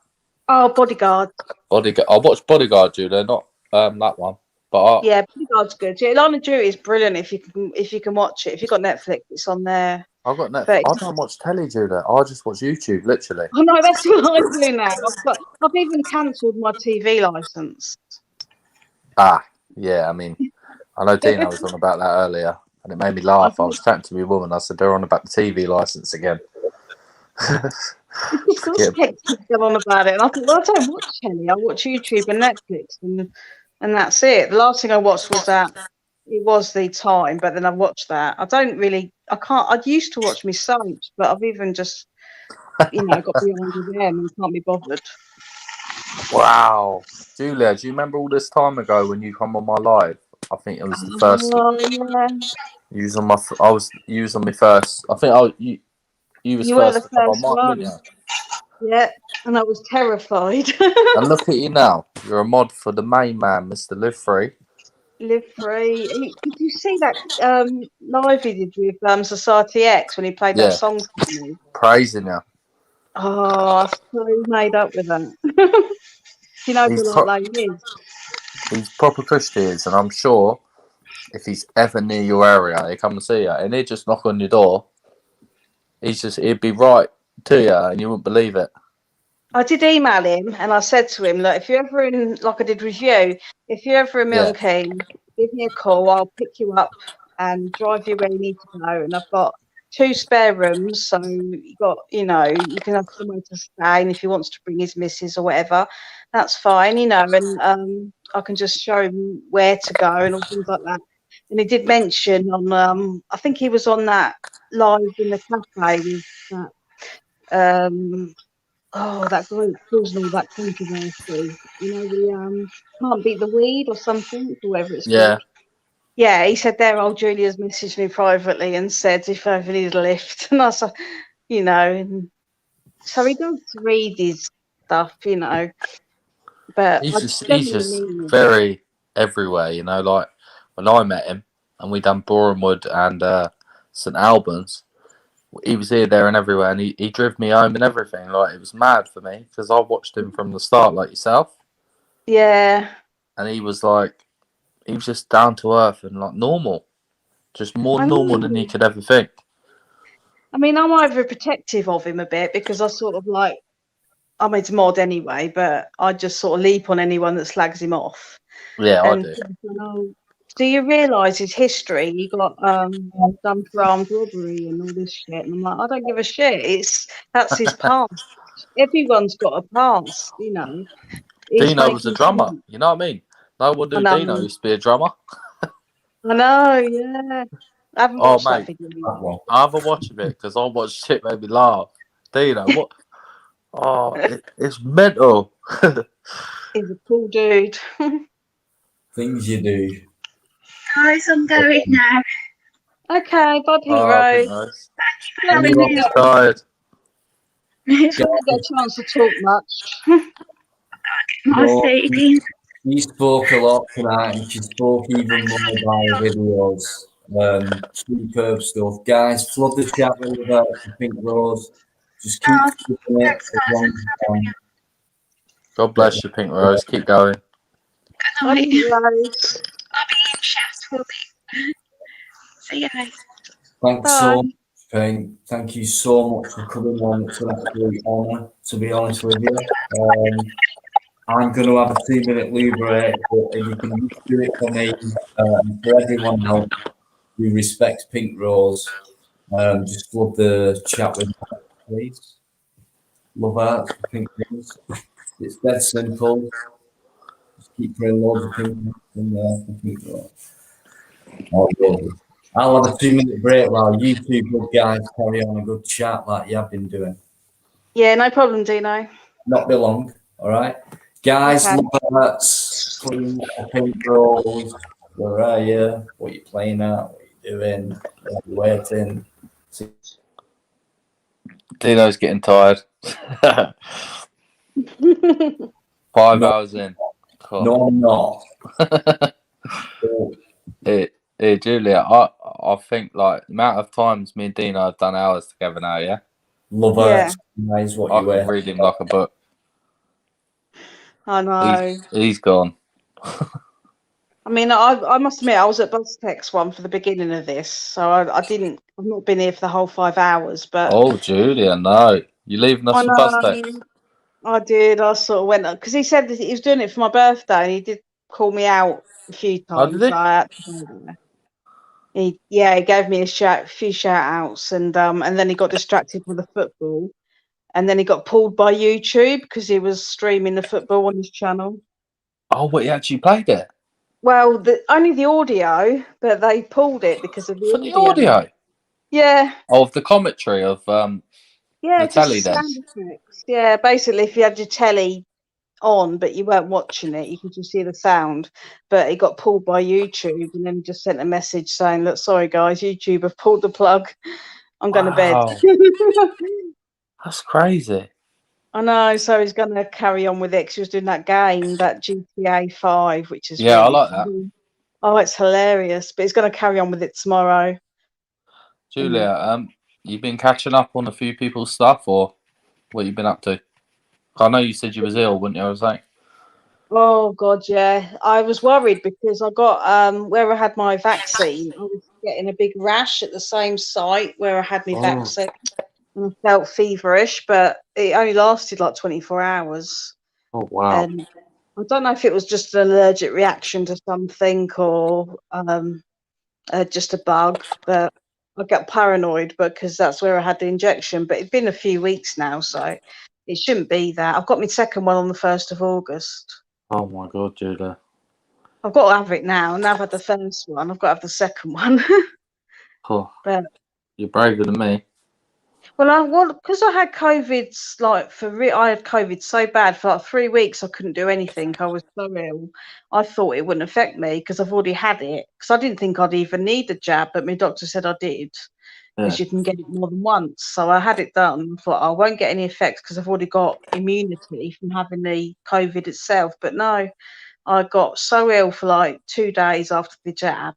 Oh, Bodyguard. Bodyguard. I watched Bodyguard, Julia, not that one. But Yeah, Bodyguard's good. Yeah, Line of Duty is brilliant if you can watch it. If you've got Netflix, it's on there. I've got Netflix. But I don't watch telly, Julia. I just watch YouTube, literally. oh no, that's what I do now. I've even cancelled my TV license. Ah, yeah. I mean, I know Dina was on about that earlier, and it made me laugh. I was chatting to my woman. I said they're on about the TV license again. Go on about it, and I thought, well, I don't watch telly. I watch YouTube and Netflix, and that's it. The last thing I watched was that. It was The Time, but then I watched that. I used to watch my soaps, but I've even just, got beyond them and can't be bothered. Wow, Julia, do you remember all this time ago when you come on my live? I think it was the first. Yeah. You was on my. You was on my first. I think you was You first. were the first on mine, one. weren't Yeah, and I was terrified. you? And look at you now. You're a mod for the main man, Mr. Live Free. Live Free. Did you see that live he did with Society X when he played that song for me? Praising you. Oh, I'm so made up with that. You know who like is? He's proper Christians, and I'm sure if he's ever near your area, he'll come and see you, and he'd just knock on your door. He'd be right to you, and you wouldn't believe it. I did email him, and I said to him, look, if you're ever in, like I did with you, if you're ever in Milton Keynes, give me a call. I'll pick you up and drive you where you need to go. And I've got 2 spare rooms, so you can have somewhere to stay. And if he wants to bring his missus or whatever, that's fine, and I can just show him where to go and all things like that. And he did mention on, I think he was on that live in the cafe with that. That guy that caused all that controversy. The can't beat the weed or something, or whatever it's called. Yeah, he said there, Julia's messaged me privately and said if I ever need a lift. And I said, and so he does read his stuff, But he's just very everywhere, like when I met him and we done Borehamwood and St Albans. He was here, there, and everywhere, and he drove me home and everything. Like, it was mad for me because I watched him from the start, like yourself. Yeah. And he was just down to earth and like normal, just more normal than you could ever think. I mean, I'm overprotective of him a bit because I sort of I'm his mod anyway, but I just sort of leap on anyone that slags him off. Yeah, and I do. do you realise his history? He got done for armed robbery and all this shit. And I'm like, I don't give a shit. That's his past. Everyone's got a past, you know. He's Dino was a making drummer. sense. You know what I mean? No one I knew know. Dino used to be a drummer. I know, yeah. I haven't Oh, watched that mate. video. I haven't watched it because I watched shit made me laugh. Dino, what? Oh, it's mental. He's a cool dude. Things you do. Guys, I'm going now. Okay, bye, Pink Oh, Rose. Pink Rose. for having You've me not on. Tired. got a chance to talk much. She spoke a lot tonight, and she spoke even more by videos. Superb stuff, guys. Flood the chat with Pink Rose. Just keep doing it as long as you can. God bless you, Pink Rose. Keep going. Good night. Pink Rose. I'll be in chat for a bit. See you guys. Thanks so much, Pink. Thank you so much for coming on. It's an absolute honour, to be honest with you. I'm going to have a 2-minute loo break, but if you can do it for me and for everyone else who respects Pink Rose, just flood the chat with her, please. Love her, Pink Rose. It's dead simple. Just keep putting loads of pink in there for Pink Rose. I'll have a 2-minute break while you two good guys carry on a good chat like you have been doing. Yeah, no problem, Dino. Not be long, all right? Guys, Okay. Loberts, please, Pink Rose, where are you? What are you playing at? What are you doing? Are you waiting? Dino's getting tired. 5 hours in. Cool. No, I'm not. Hey, Julia, I think like the amount of times me and Dino have done hours together now, yeah? Loberts, nice what I you wear. could read him like a book. I know. He's gone. I mean, I must admit, I was at Buzztex one for the beginning of this, so I've not been here for the whole 5 hours, but Oh, Julia, no. You're leaving us I for know. Buzztex. I did. I sort of went because he said that he was doing it for my birthday, and he did call me out a few Oh, times. did he? So I had to go there. He gave me a few shout outs, and then he got distracted with the football, and then he got pulled by YouTube because he was streaming the football on his channel. Oh, but he actually played it? Well, only the audio, but they pulled it because of For the audio? Yeah. Of the commentary of Yeah, the telly just then? sound effects. Yeah, basically, if you had your telly on, but you weren't watching it, you could just hear the sound. But it got pulled by YouTube, and then just sent a message saying, "Look, sorry guys, YouTube have pulled the plug. I'm going to bed." That's crazy. I know. So he's going to carry on with it because he was doing that game, that GTA 5, which is Yeah, I really like that. funny. Oh, it's hilarious. But he's going to carry on with it tomorrow. Julia, you been catching up on a few people's stuff, or what you been up to? I know you said you was ill, wouldn't you? I was like, Oh God, yeah. I was worried because I got where I had my vaccine, I was getting a big rash at the same site where I had my vaccine. And I felt feverish, but it only lasted like 24 hours. oh wow. And I don't know if it was just an allergic reaction to something or just a bug, but I got paranoid because that's where I had the injection. But it's been a few weeks now, so it shouldn't be that. I've got my second one on the 1st of August. Oh my God, Julia. I've got to have it now. Now I've had the first one, I've got to have the second one. Oh, But you're braver than me. well, because I had COVID, like I had COVID so bad for like 3 weeks. I couldn't do anything. I was so ill. I thought it wouldn't affect me because I've already had it. Because I didn't think I'd even need the jab, but my doctor said I did. Because you can get it more than once. So I had it done. I thought I won't get any effects because I've already got immunity from having the COVID itself. But no, I got so ill for like 2 days after the jab,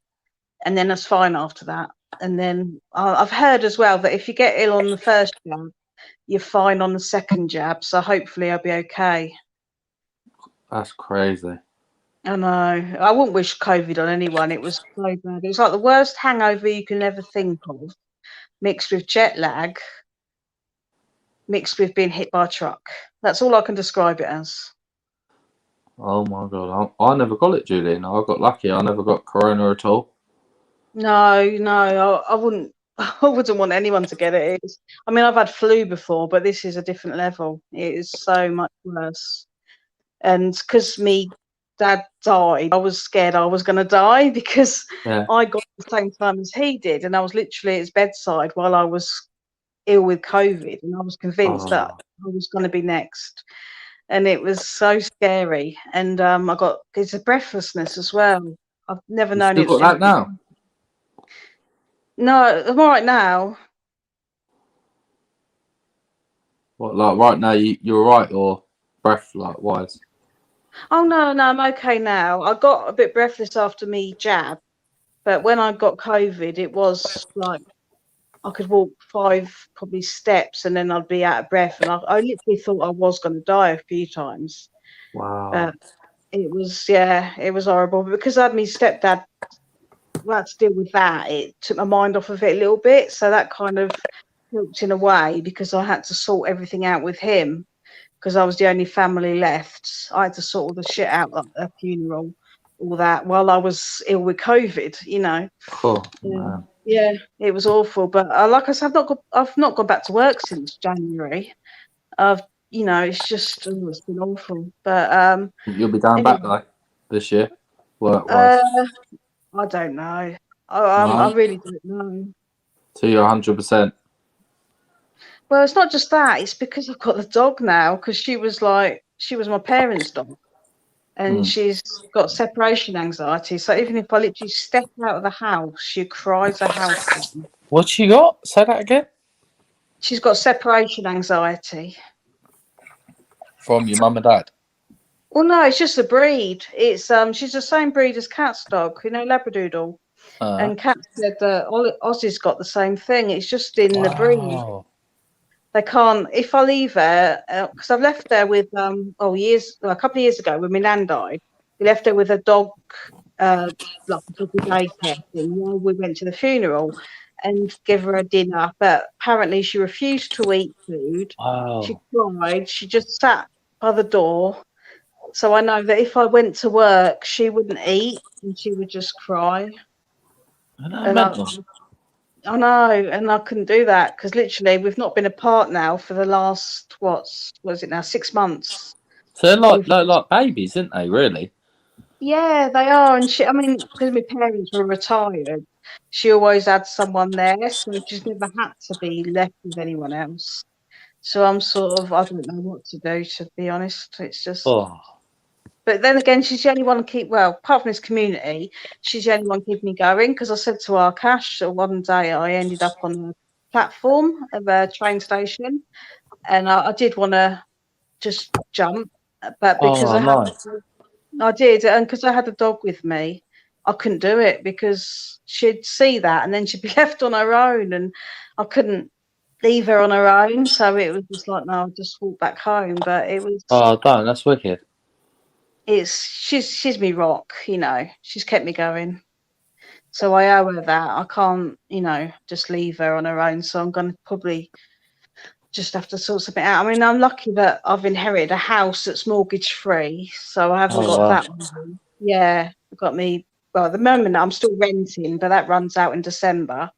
and then I was fine after that. And then I've heard as well that if you get ill on the first jab, you're fine on the second jab. So hopefully I'll be okay. That's crazy. I know. I wouldn't wish COVID on anyone. It was so bad. It was like the worst hangover you can ever think of, mixed with jet lag, mixed with being hit by a truck. That's all I can describe it as. Oh my god, I never got it, Julian. I got lucky. I never got corona at all. No, I wouldn't. I wouldn't want anyone to get it. I mean, I've had flu before, but this is a different level. It is so much worse. And because me dad died, I was scared I was going to die because I got it the same time as he did, and I was literally at his bedside while I was ill with COVID, and I was convinced that I was going to be next. And it was so scary. And it's a breathlessness as well. I've never known Still it. got that now? No, I'm all right now. What, like right now you're all right, or breath like wise? Oh no, I'm okay now. I got a bit breathless after me jab, but when I got COVID, it was like I could walk 5 probably steps and then I'd be out of breath, and I literally thought I was going to die a few times. Wow. It was horrible. But because I had my stepdad, I had to deal with that. It took my mind off of it a little bit, so that kind of helped in a way because I had to sort everything out with him. Because I was the only family left, I had to sort all the shit out, like a funeral, all that, while I was ill with COVID. You know. Cool. Yeah, it was awful. But like I said, I've not gone back to work since January. It's just it's been awful. But You'll be going back though this year, work wise. I don't know. I really don't know. So you're 100%. Well, it's not just that. It's because I've got the dog now. Because she was my parents' dog, and she's got separation anxiety. So even if I literally step out of the house, she cries her house down. What she got? Say that again. She's got separation anxiety. From your mum and dad? Well, no, it's just a breed. It's she's the same breed as Cat's dog, Labradoodle. And Cat said that Ozzy's got the same thing. It's just in the breed. They can't. If I leave her, because I've left her with a couple of years ago when my nan died, we left her with a dog, like a doggy daycare thing while we went to the funeral, and give her a dinner. But apparently she refused to eat food. Wow. She cried. She just sat by the door. So I know that if I went to work, she wouldn't eat and she would just cry. I know, and I couldn't do that because literally we've not been apart now for the last what is it now, 6 months. So they're like babies, aren't they? Really? Yeah, they are. And because my parents were retired, she always had someone there, so she's never had to be left with anyone else. So I'm I don't know what to do, to be honest. It's just. But then again, she's the only one apart from this community, she's the only one keeping me going. Because I said to Arkash, one day I ended up on a platform of a train station, and I did want to just jump, but because I did, and because I had a dog with me, I couldn't do it because she'd see that and then she'd be left on her own, and I couldn't leave her on her own. So it was just like, no, I'll just walk back home. But it was. Oh, don't. That's wicked. She's me rock, she's kept me going, so I owe her that. I can't just leave her on her own, so I'm going to probably just have to sort something out. I mean, I'm lucky that I've inherited a house that's mortgage free, so I haven't got that one. Yeah, I've got at the moment I'm still renting, but that runs out in December,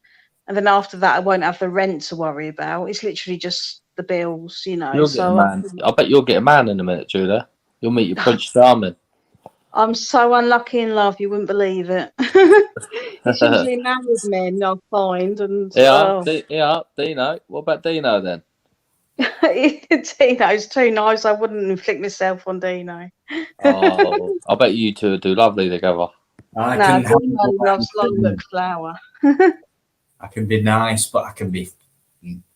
and then after that I won't have the rent to worry about. It's literally just the bills, You'll get a man. I bet you'll get a man in a minute, Julia. You'll meet your Prince Charming. I'm so unlucky in love, you wouldn't believe it. It's usually married men I'll find. And Dino. What about Dino then? Dino's too nice. I wouldn't inflict myself on Dino. Oh, I bet you two do lovely together. Dino loves lilac flower. I can be nice, but I can be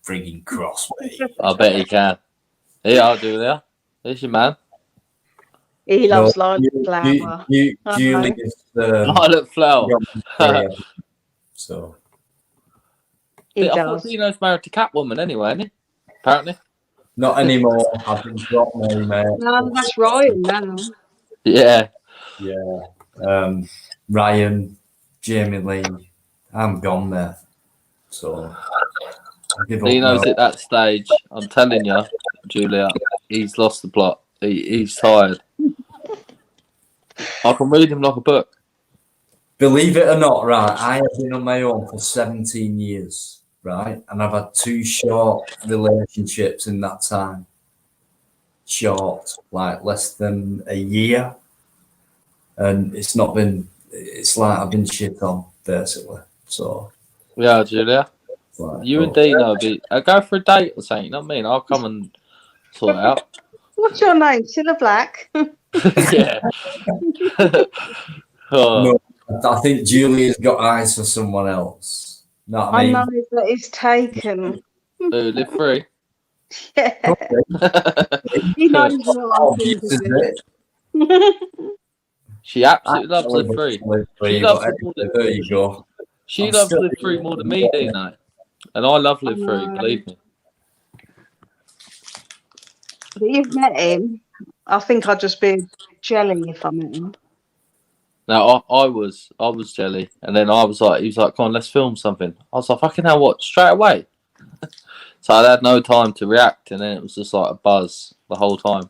frigging cross. I bet he can. Yeah, Julia. There's your man. He loves lilac flower. Julia's lilac flower. So I thought Dino's married to Catwoman anyway, isn't he? Apparently. Not anymore. I've been dropped me, mate. No, that's Ryan now. Yeah. Yeah. Ryan, Jamie Lee. I'm gone there. So Dino's at that stage. I'm telling you, Julia, he's lost the plot. He's tired. I can read him like a book. Believe it or not, right, I have been on my own for 17 years, right? And I've had 2 short relationships in that time. Short, like less than a year. And it's like I've been shit on, basically. So. Yeah, Julia. Like, You and Dino go for a date or something, you know what I mean? I'll come and sort it out. What's your name? Cilla Black. Yeah. No, I think Julia's got eyes for someone else. Know what I I mean? know that it's taken. Live free. Yeah. He knows what I'm thinking. She absolutely loves Live Free. She loves it more than, there you go. She loves Live Free more than me, Dino. And I love Live Free, believe me. But you've met him. I think I'd just be jelly if I met him. No, I was jelly, and then he was like, "Come on, let's film something." I was like, "Fucking hell, what?" Straight away. So I had no time to react, and then it was just like a buzz the whole time.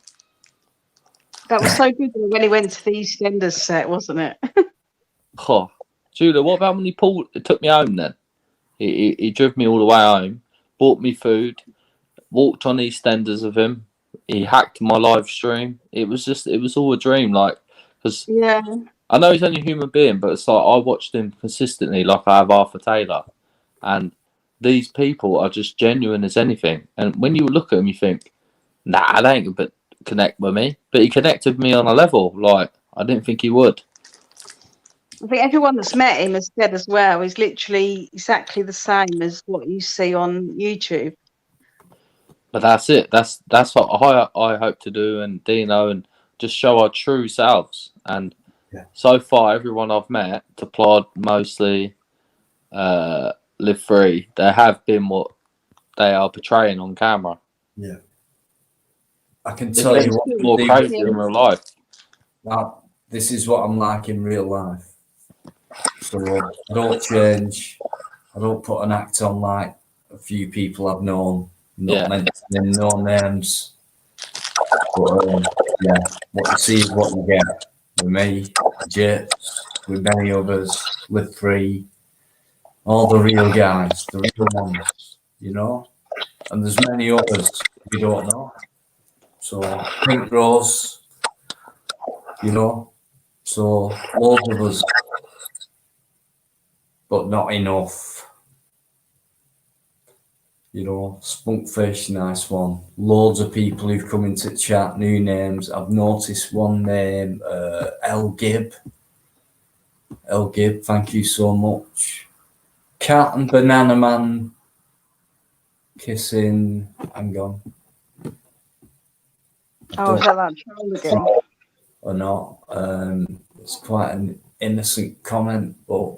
That was so good when he went to the EastEnders set, wasn't it? Oh, Julia, what about when he took me home then? He drove me all the way home, bought me food, walked on EastEnders with him. He hacked my live stream. It was all a dream, like, because yeah. I know he's only a human being, but it's like I watched him consistently, like I have Arthur Taylor, and these people are just genuine as anything. And when you look at him, you think, nah, they ain't gonna connect with me. But he connected with me on a level like I didn't think he would. I think everyone that's met him has said as well, he's literally exactly the same as what you see on YouTube. But that's it. That's what I hope to do, and Dino, and just show our true selves. And so far, everyone I've met, to Plod mostly, Live Free, they have been what they are portraying on camera. Yeah. I can tell you what more crazy in real life. Now, this is what I'm like in real life. So I don't change. I don't put an act on like a few people I've known, not mentioning no names. But yeah, what you see is what you get. With me, Jits, with many others, Live Free, all the real guys, the real ones, you know. And there's many others we don't know. So Pink Rose, you know. So loads of us, but not enough. You know, Spunkfish, nice one. Loads of people who've come into chat, new names. I've noticed one name, L Gibb. L Gibb, thank you so much. Cat and Banana Man kissing. Hang on. Oh, is that troll again? Or not. It's quite an innocent comment, but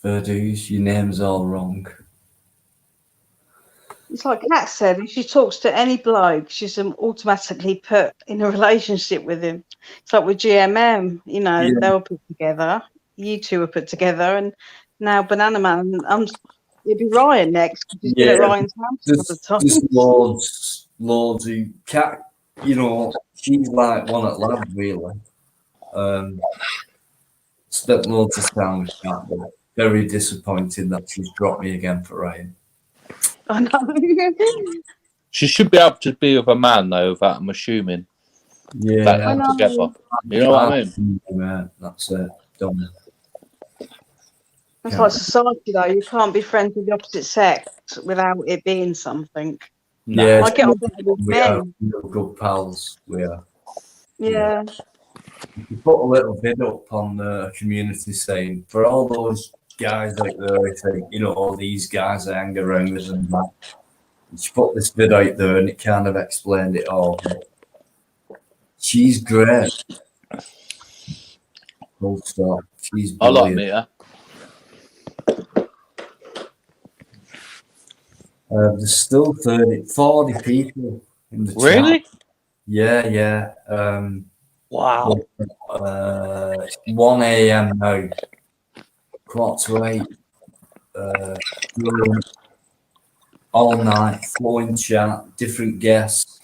Verdoos, your name's all wrong. It's like Kat said, if she talks to any bloke, she's automatically put in a relationship with him. It's like with GMM, you know, they were put together. You two were put together, and now Banana Man. It'd be Ryan next because he's been at Ryan's house all the time. There's loads who Cat, you know, she's like one at lab, really. Spent loads of time with Cat, but very disappointed that she's dropped me again for Ryan. I know. She should be able to be with a man though, that I'm assuming. Yeah, that they're together. You know what I mean? Yeah, that's it. Done. That's like society, though. You can't be friends with the opposite sex without it being something. Yeah, I get on better with men. We're good pals. We are. Yeah. You put a little vid up on the community saying, for all those guys out there who think, you know, all these guys I hang around with and that, she put this vid out there and it kind of explained it all. She's great. Full stop. She's brilliant. I like Mia. There's still 40 people in the chat. Really? Yeah. Wow. It's 1 a.m. now. 7:45. All night, flowing chat, different guests.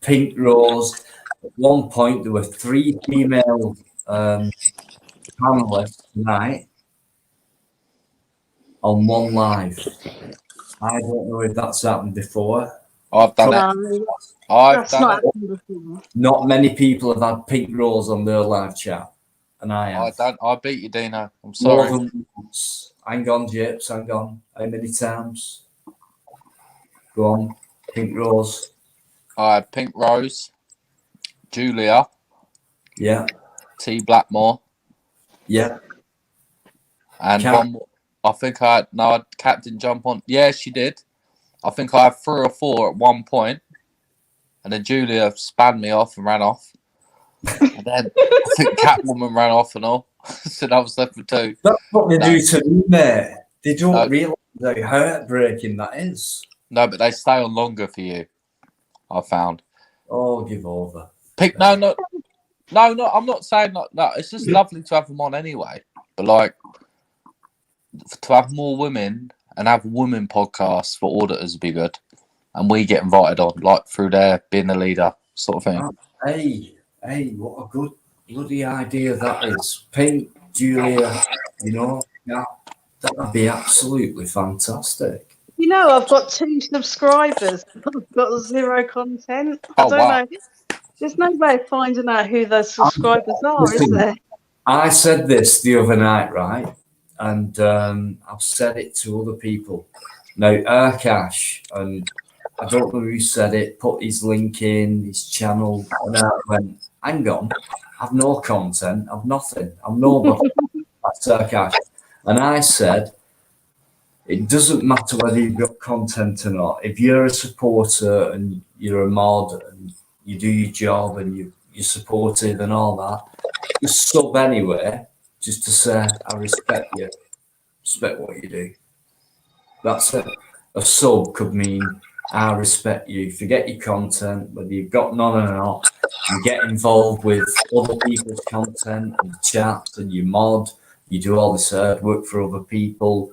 Pink Rose. At one point, there were 3 female panelists tonight on one live. I don't know if that's happened before. I've done No, it. I've that's done not it. happened before. Not many people have had pink rose on their live chat, and I have. I beat you, Dino. I'm More sorry. than once. Hang on, Japes, hang on. How many times? Go on, pink rose. I had Pink Rose, Julia, Yeah, T Blackmore, yeah. and Cat. one more. I think I had, no, Cat didn't jump on. Yeah, she did. I think I had 3 or 4 at one point, and then Julia spanned me off and ran off. And then I think Catwoman ran off and all. So I was left with 2. That's what they No. do to me, mate. They don't No. realise how heartbreaking that is. No, but they stay on longer for you. I found. Oh, give over. Pink. No. I'm not saying that. No, it's just lovely to have them on anyway. But like, to have more women and have women podcasts for auditors would be good, and we get invited on like through their being the leader sort of thing. Hey, what a good bloody idea that is. Pink, Julia, yeah, that would be absolutely fantastic. You know, I've got 2 subscribers. I've got 0 content. I Oh, don't wow. know. There's no way of finding out who those subscribers are, is Listen, there? I said this the other night, right? And I've said it to other people. Now, Arkash, and I don't know who said it, put his link in, his channel, and I went, hang on, I've no content, I've nothing, I'm nobody. That's Arkash. And I said, it doesn't matter whether you've got content or not. If you're a supporter and you're a mod and you do your job and you're supportive and all that, just sub anyway, just to say, I respect you, respect what you do. That's it. A sub could mean, I respect you. Forget your content, whether you've got none or not. You get involved with other people's content and the chats and you mod, you do all this hard work for other people.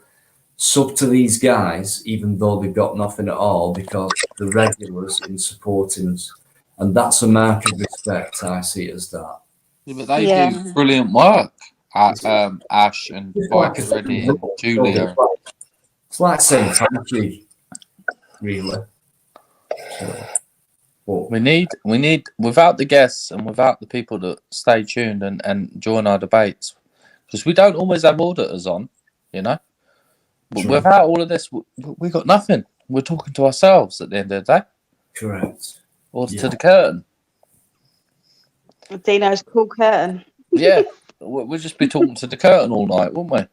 Sub to these guys, even though they've got nothing at all, because the regulars in supporting us. And that's a mark of respect, I see it as that. Yeah, but they do brilliant work. Ash and Spike Reddy and Julia. It's like saying thank you, really. We need without the guests and without the people that stay tuned and join our debates, because we don't always have auditors on, But without all of this, we got nothing. We're talking to ourselves at the end of the day. Correct. Or to the curtain. Dino's cool curtain. Yeah, we'll just be talking to the curtain all night, wouldn't we?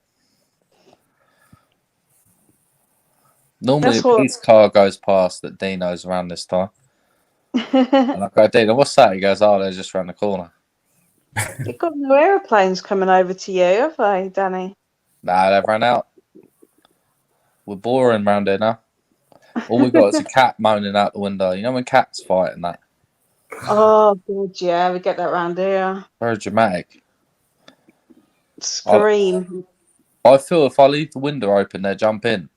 Normally a police car goes past at Dino's around this time. And I go, Dino, what's that? He goes, oh, they're just around the corner. You've got no aeroplanes coming over to you, have they, Danny? Nah, they've run out. We're boring round here now. All we got is a cat moaning out the window. You know when cats fight and that? Oh, God, yeah, we get that round here. Very dramatic. Scream. I feel if I leave the window open, they jump in.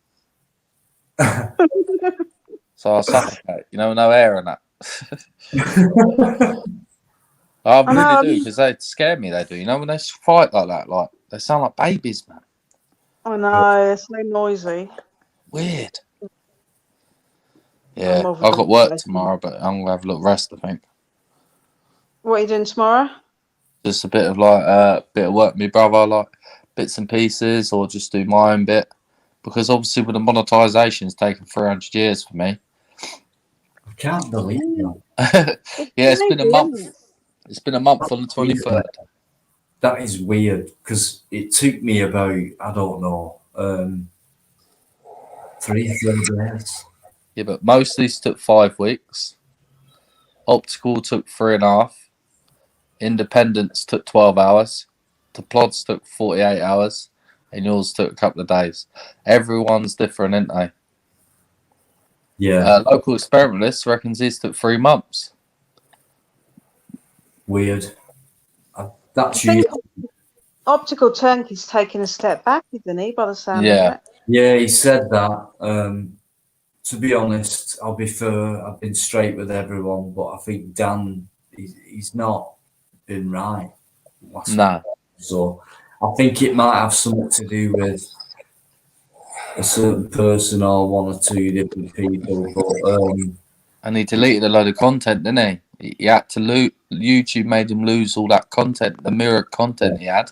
So I suffocate. No air in that. I really do, because they scare me, they do. When they fight like that, like they sound like babies, man. I know, it's so noisy. Weird. Yeah, I've got work tomorrow, but I'm going to have a little rest, I think. What are you doing tomorrow? Just a bit of work with my brother, like bits and pieces, or just do my own bit. Because obviously with the monetisation, it's taken 300 years for me. I can't believe that. Yeah, it's been a month. It's been a month on the 23rd. That is weird, because it took me about, I don't know, 3 days. Yeah, but most of these took 5 weeks. Optical took 3.5. Independence took 12 hours. The plods took 48 hours. And yours took a couple of days. Everyone's different, isn't they? Yeah. Local experimentalist reckons his took 3 months. Weird. That's I think you. Optical Turnkey's taking a step back, isn't he, by the sound of it? Yeah, he said that. To be honest, I'll be fair, I've been straight with everyone, but I think Dan he's not been right. No. So I think it might have something to do with a certain person or one or two different people. But and he deleted a load of content, didn't he? He had to lose. YouTube made him lose all that content, the mirrored content he had.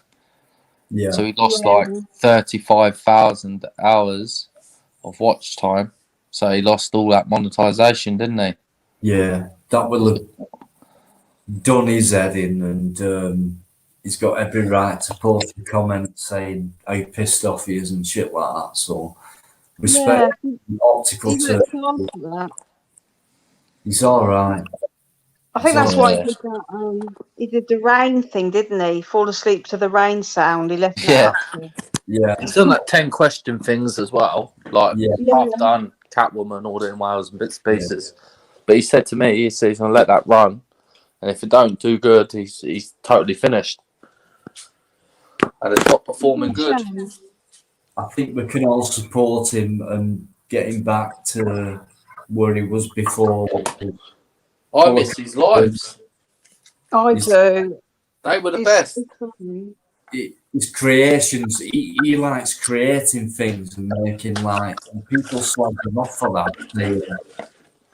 Yeah. So he lost like 35,000 hours of watch time. So he lost all that monetization, didn't he? yeah, that will have done his head in, and he's got every right to post a comment saying how pissed off he is and shit like that. So respect the optical He term. worked hard for that. He's all right. I think that's why he did that. He did the rain thing, didn't he? Fall asleep to the rain sound. He left that Yeah. up to. Yeah. He's done like 10 question things as well. Like Yeah. half done Catwoman, Auditing Wales and bits and pieces. But he said to me, he said he's going to let that run. And if it don't do good, he's totally finished. And it's not performing good. I think we can all support him and get him back to where he was before. I miss his lives. I do. They were the best. His creations, he likes creating things and making like, and people slag him off for that.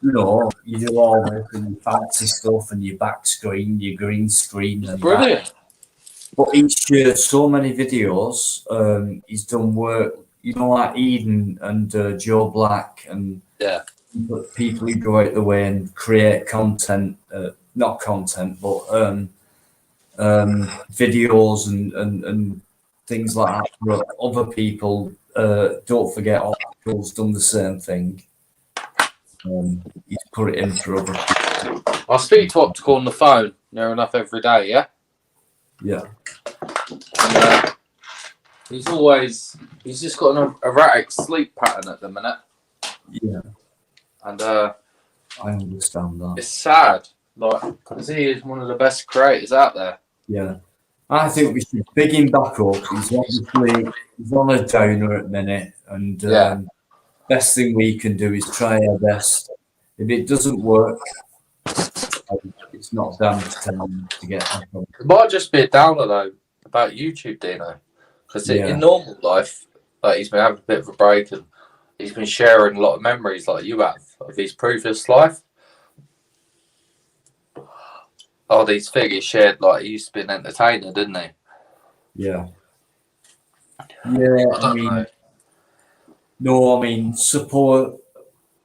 You know, you do all this and your fancy stuff and your back screen, your green screen. And Brilliant. That. But he's shared so many videos. He's done work, you know, like Eden and Joe Black and people who go out the way and create content, not content, but videos and things like that for other people. Don't forget, Optical's done the same thing. He's put it in for other people. I speak to Optical on the phone near enough every day, yeah? Yeah. And, he's just got an erratic sleep pattern at the minute. Yeah. And I understand that. It's sad, like, because he is one of the best creators out there. Yeah. I think we should big him back up. He's on a downer at the minute, and best thing we can do is try our best. If it doesn't work, it's not down to get back up. It might just be a downer though about YouTube, Dino, because in normal life, like he's been having a bit of a break and he's been sharing a lot of memories like you have of his previous life. Oh, these figures shared like he used to be an entertainer, didn't he? Yeah. Yeah, I mean, support,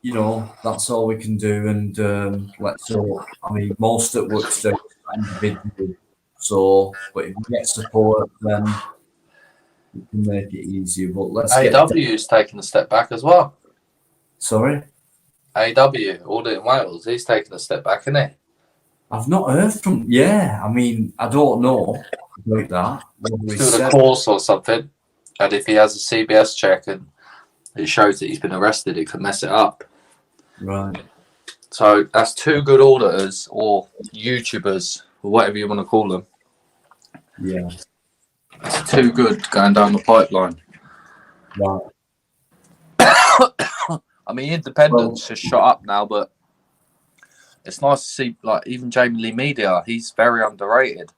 you know, that's all we can do. And let's hope, I mean, most at work's done individually. So, but if we get support, then we can make it easier. But let's AW is taking a step back as well. Sorry? AW, Auditing Wales, he's taking a step back, isn't he? I've not heard from. Yeah, I mean, I don't know about that. Doing a course or something, and if he has a CBS check and it shows that he's been arrested, it could mess it up. Right. So that's two good auditors or YouTubers or whatever you want to call them. Yeah. It's too good going down the pipeline. Right. I mean, Independent's just shot up now, but it's nice to see, like, even Jamie Lee Media, he's very underrated.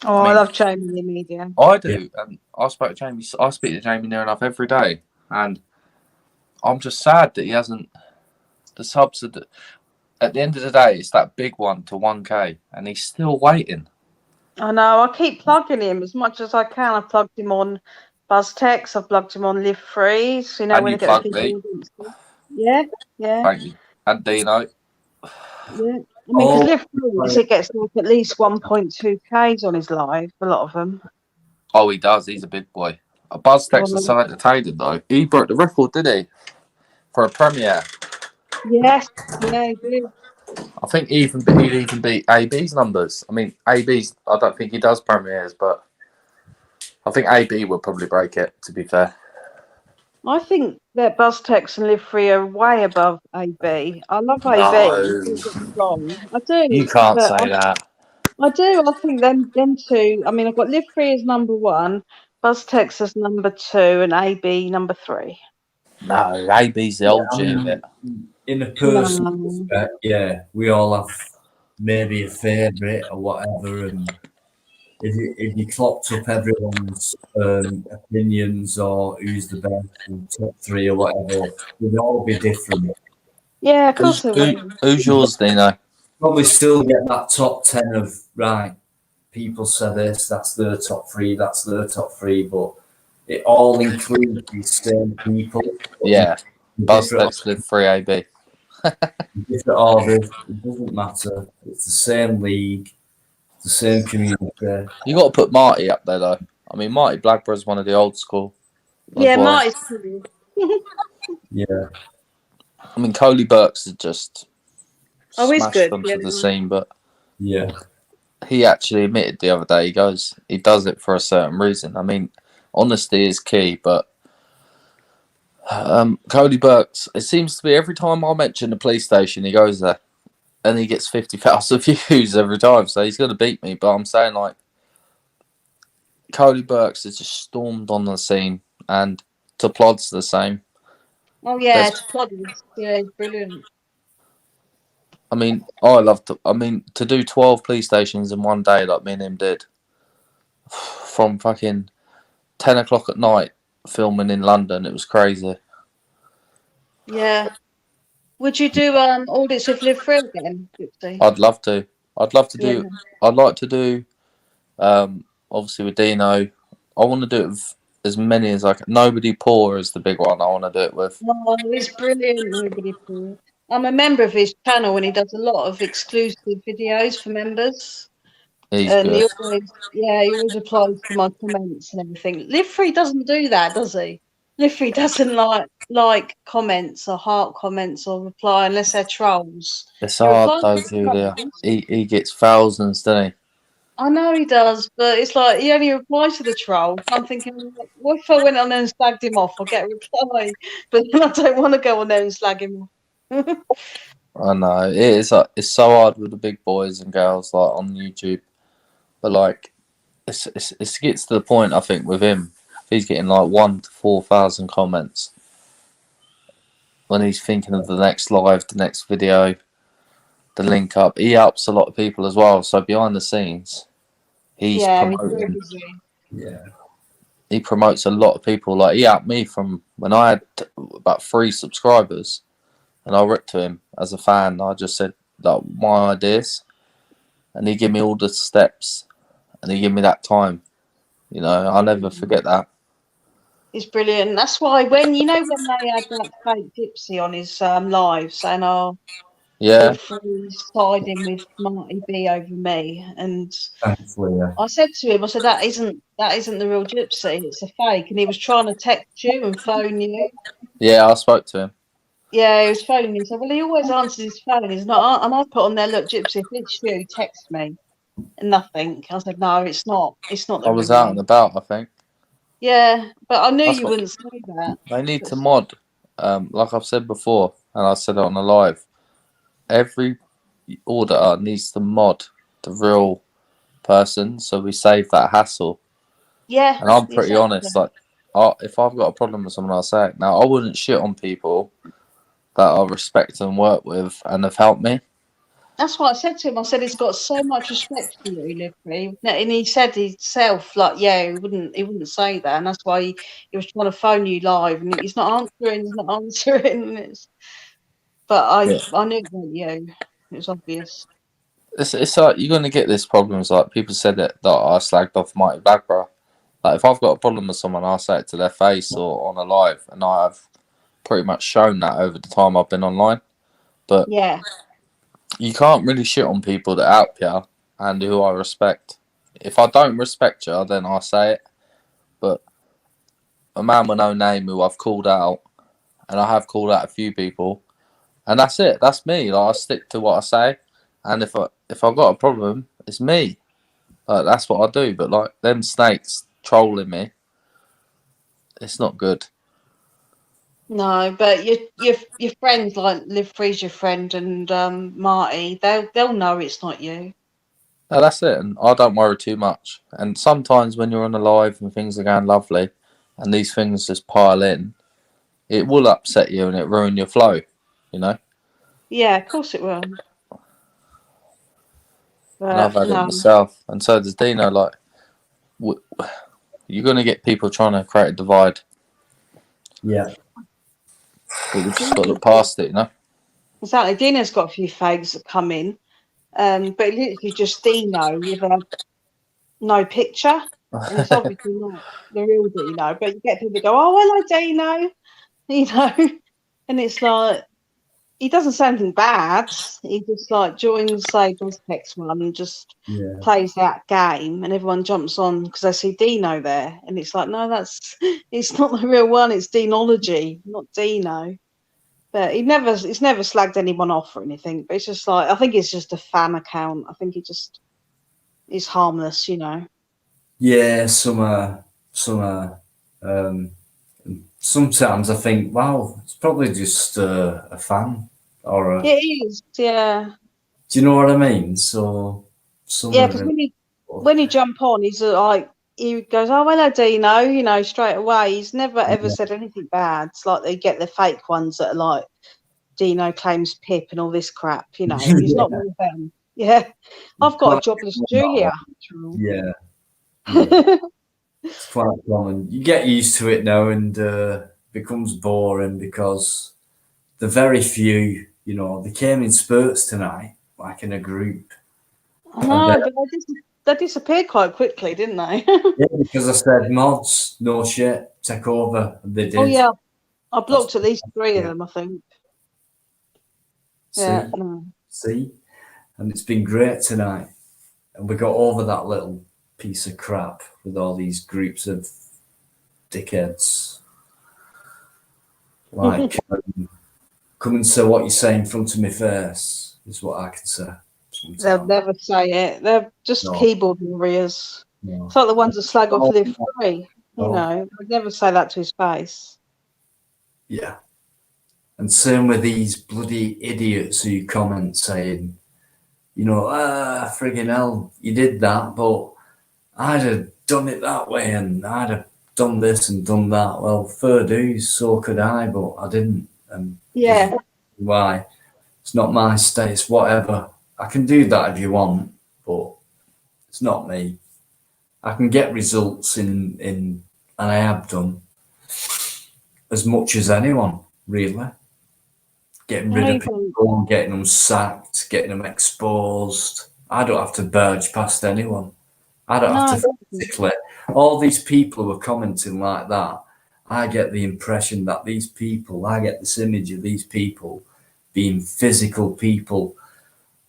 Oh, I love Jamie Lee Media. I do, and I speak to Jamie near enough every day, and I'm just sad that he hasn't. The subs are, at the end of the day, it's that big one to 1K, and he's still waiting. I know. I keep plugging him as much as I can. I've plugged him on BuzzTex. I've plugged him on Live Freeze. You know, And when you I get plugged the me. Yeah, yeah. Thank you. And Dino. Yeah. I mean, because Live Freeze, it gets like at least 1.2Ks on his live, a lot of them. Oh, he does. He's a big boy. A BuzzTex is so entertaining, though. He broke the record, did he? For a premiere. Yes, yeah, he did. I think he'd even beat AB's numbers. I mean, AB's, I don't think he does premieres, but I think AB will probably break it, to be fair. I think that BuzzTex and Live Free are way above AB. I love AB. I do. You can't say that. I do. I think them two. I mean, I've got Live Free as number 1, BuzzTex as number 2, and AB number 3. No, AB's the old G of it. In a personal respect, yeah, we all have maybe a favourite or whatever, and if you clocked up everyone's opinions or who's the best, and top three or whatever, they'd all be different. Yeah, of course it will. Who's yours, Dino? Probably still get that top 10 of, right, people say this, that's their top three, that's their top three, but it all includes these same people. Yeah, Different, Buzztex Live 3AB. different orders, it doesn't matter. It's the same league, the same community. You got to put Marty up there, though. I mean, Marty Blackbur's one of the old school. Yeah, well. Marty's pretty. Yeah. I mean, Coley Burks has just He's smashed good. them Yeah. to the scene, but yeah, he actually admitted the other day, he does it for a certain reason. I mean, honesty is key, but Cody Burks, it seems to be every time I mention the police station, he goes there and he gets 50,000 views every time. So he's going to beat me. But I'm saying, like, Cody Burks has just stormed on the scene, and to Plod's the same. Oh yeah, There's- it's plotting. Yeah, he's brilliant. I mean, to do 12 police stations in one day, like me and him did, from fucking 10 o'clock at night, filming in London, it was crazy. Yeah. Would you do audits with Live Free again, Gypsy? I'd love to. I'd love to do. Yeah. I'd like to do. Obviously with Dino, I want to do it with as many as I can. Nobody Poor is the big one I want to do it with. Oh, he's brilliant, Nobody Poor. I'm a member of his channel and he does a lot of exclusive videos for members. He's And good. he always replies to my comments and everything. Live Free doesn't do that, does he? Live Free doesn't like comments or heart comments or reply unless they're trolls. It's He hard replies though, to the Julia. trolls. He gets thousands, doesn't he? I know he does, but it's like he only replies to the troll. I'm thinking, what if I went on there and slagged him off? I'll get a reply, but then I don't want to go on there and slag him off. I know it is. It's so hard with the big boys and girls like on YouTube, but like it gets to the point. I think with him, if he's getting like 1,000 to 4,000 comments when he's thinking of the next live, the next video, the link up, he helps a lot of people as well. So behind the scenes, he's promoting. Yeah. He promotes a lot of people. Like he helped me from when I had about 3 subscribers, and I wrote to him as a fan. I just said like my ideas, and he gave me all the steps, and he gave me that time. You know, I'll never forget that. He's brilliant. That's why when they had that fake Gypsy on his live saying, "Oh, Yeah. Free siding with Marty B over me," and Thankfully, yeah. I said to him, "I said that isn't the real Gypsy. It's a fake." And he was trying to text you and phone you. Yeah, I spoke to him. Yeah, he was phoning me. He said, "Well, he always answers his phone. He's not." And I put on there, "Look, Gypsy, if it's you, text me." And nothing. I said, "No, it's not. It's not the I was real out one." and about, I think. Yeah, but I knew That's you what- wouldn't say that. They need to mod, like I've said before, and I said it on the live. Every auditor needs to mod the real person, so we save that hassle. Yeah. And I'm pretty exactly. honest. Like, if I've got a problem with someone, I'll say it. Now, I wouldn't shit on people that I respect and work with and have helped me. That's what I said to him. I said he's got so much respect for you, Liv Free. And he said himself, like, yeah, he wouldn't say that, and that's why he was trying to phone you live, and he's not answering. But I knew it wasn't you. It was obvious. It's like you're gonna get this problems. Like people said that I slagged off Mighty Blackborough. Like if I've got a problem with someone, I'll say it to their face or on a live, and I've pretty much shown that over the time I've been online. But yeah, you can't really shit on people that help you and who I respect. If I don't respect you, then I say it. But a man with no name who I've called out, and I have called out a few people, and that's it. That's me. Like I stick to what I say, and if I've got a problem, it's me. Like that's what I do. But like them snakes trolling me, it's not good. no, but your friends like Liv Free's your friend, and Marty, they'll know it's not you. No, that's it, and I don't worry too much. And sometimes when you're on a live and things are going lovely, and these things just pile in, it will upset you and it ruin your flow. You know. Yeah, of course it will. And I've had it no. myself, and so does Dino. Like, you're going to get people trying to create a divide. Yeah. But we just got to look past it, you know? Exactly. Dino's got a few fags that come in, but literally just Dino with no picture, and it's obviously not the real Dino. But you get people that go, "Oh, hello, Dino," you know, and it's like he doesn't say anything bad. He just like joins, say, does text one, and just Yeah. plays that game, and everyone jumps on because they see Dino there, and it's like, no, it's not the real one. It's Denology, not Dino. But he's never slagged anyone off or anything. But it's just like, I think it's just a fan account. I think he's harmless, you know. Yeah, sometimes I think, wow, it's probably just a fan or a. It is, yeah. Do you know what I mean? So Yeah, because when you jump on, he's like, he goes, "Oh, hello, Dino," you know, straight away. He's never ever said anything bad. It's like they get the fake ones that are like, Dino claims Pip and all this crap, you know. He's not one of them. Yeah. I've got a jobless Julia. Yeah. It's quite common. You get used to it now, and becomes boring because the very few, you know, they came in spurts tonight, like in a group. I know, but they disappeared quite quickly, didn't they? Yeah, because I said, mods, no shit, take over. And they did. Oh, yeah. I blocked at least 3 of them, I think. See? Yeah. No. See? And it's been great tonight. And we got over that little piece of crap with all these groups of dickheads. Like, come and say what you say in front of my face, is what I can say. Sometimes. They'll never say it. They're just keyboard warriors. No. It's like the ones that slag off live free. You know, they'd never say that to his face. Yeah. And same with these bloody idiots who comment saying, you know, friggin' hell, you did that, but I'd have done it that way and I'd have done this and done that. Well, fair dues, so could I, but I didn't. And yeah. Why? It's not my state, it's whatever. I can do that if you want, but it's not me. I can get results in and I have done as much as anyone, really. Getting rid of people, getting them sacked, getting them exposed. I don't have to barge past anyone. I don't have to physically. All these people who are commenting like that, I get the impression that these people, I get this image of these people being physical people.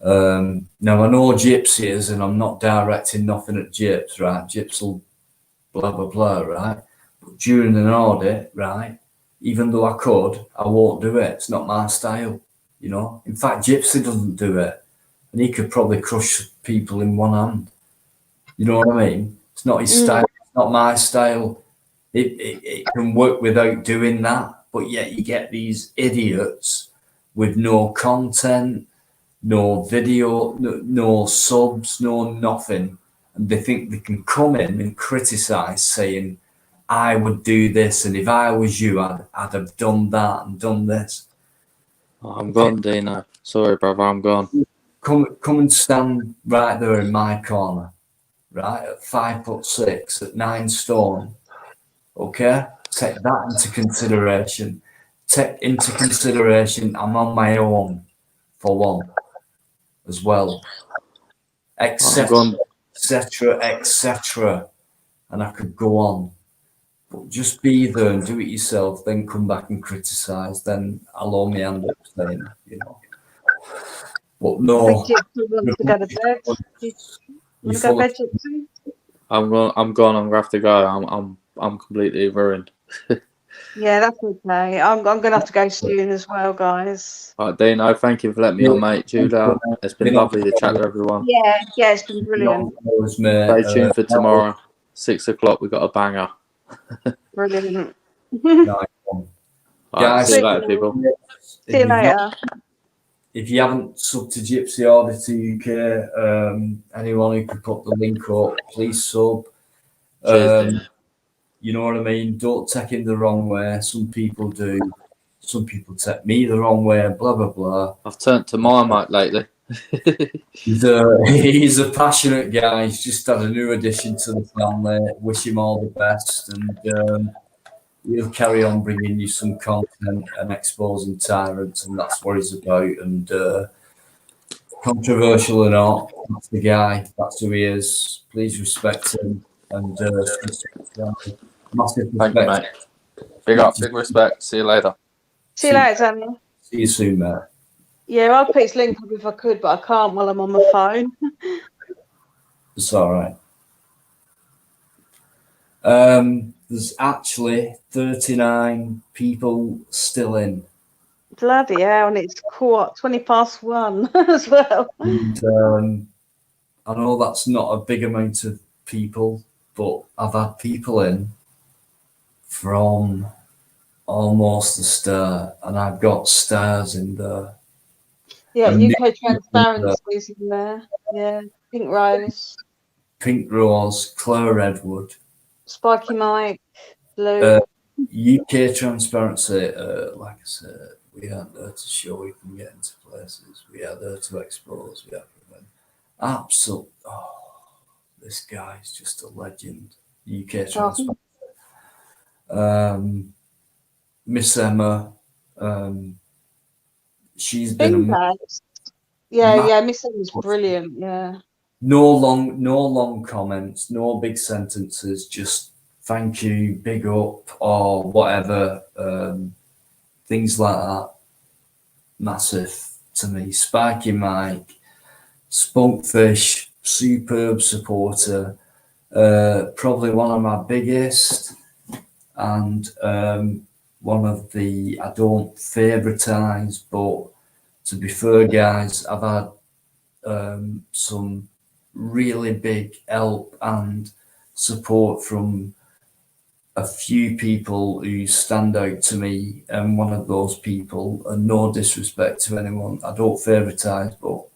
Now, I know Gypsy is, and I'm not directing nothing at Gyps, right? Gyps will blah, blah, blah, right? But during an audit, right, even though I could, I won't do it. It's not my style, you know. In fact, Gypsy doesn't do it, and he could probably crush people in one hand. You know what I mean? It's not his style. It's not my style. It can work without doing that, but yet you get these idiots with no content, no video, no subs, no nothing, and they think they can come in and criticize, saying, I would do this, and if I was you, I'd have done that and done this. Oh, I'm gone, Dino. Sorry, brother, I'm gone. Come and stand right there in my corner, right, at 5'6", at 9 stone. Okay, take that into consideration. Take into consideration I'm on my own for one as well, etc., etc., etc. And I could go on. But just be there and do it yourself, then come back and criticise, then I'll hold my hand up saying, you know. But no. I'm gone. I'm gonna have to go. I'm completely ruined. Yeah, that's okay. I'm gonna have to go soon as well, guys. Right, Dino, thank you for letting me on, mate. Julia, it's been lovely to chat to everyone. Yeah, it's been brilliant. Stay tuned for tomorrow, 6 o'clock. We got a banger. Brilliant. Right, see you later, people. See you later. If you haven't subbed to Gypsy Auditor UK, anyone who could put the link up, please sub. You know what I mean? Don't take it the wrong way. Some people do. Some people take me the wrong way, blah, blah, blah. I've turned to my mic lately. He's a passionate guy. He's just had a new addition to the family. Wish him all the best, and he'll carry on bringing you some content and exposing tyrants, and that's what he's about. And controversial or not, that's the guy. That's who he is. Please respect him, and massive Thank you, respect. mate. Big up, big respect. See you later. See you later, Daniel. See you soon, mate. Yeah, I'd put his link up if I could, but I can't while I'm on my phone. It's all right. There's actually 39 people still in. Bloody hell, and it's 1:20 as well. And I know that's not a big amount of people, but I've had people in from almost the start, and I've got stars in there. Yeah, And UK Transparency's in there. Yeah, Pink Rose, Pink Rose, Claire Edward, Spiky Mike, Blue. UK Transparency, like I said, we aren't there to show we can get into places. We are there to expose. We are absolute. Oh, this guy's just a legend. UK Transparency. Miss Emma, she's been yeah, Miss Emma's brilliant. Yeah. No long comments, no big sentences, just thank you, big up, or whatever. Things like that. Massive to me. Spiky Mike, Spunkfish, superb supporter. Probably one of my biggest, and one of the I don't favouritize, but to be fair, guys, I've had some really big help and support from a few people who stand out to me, and one of those people, and no disrespect to anyone, I don't favouritize, but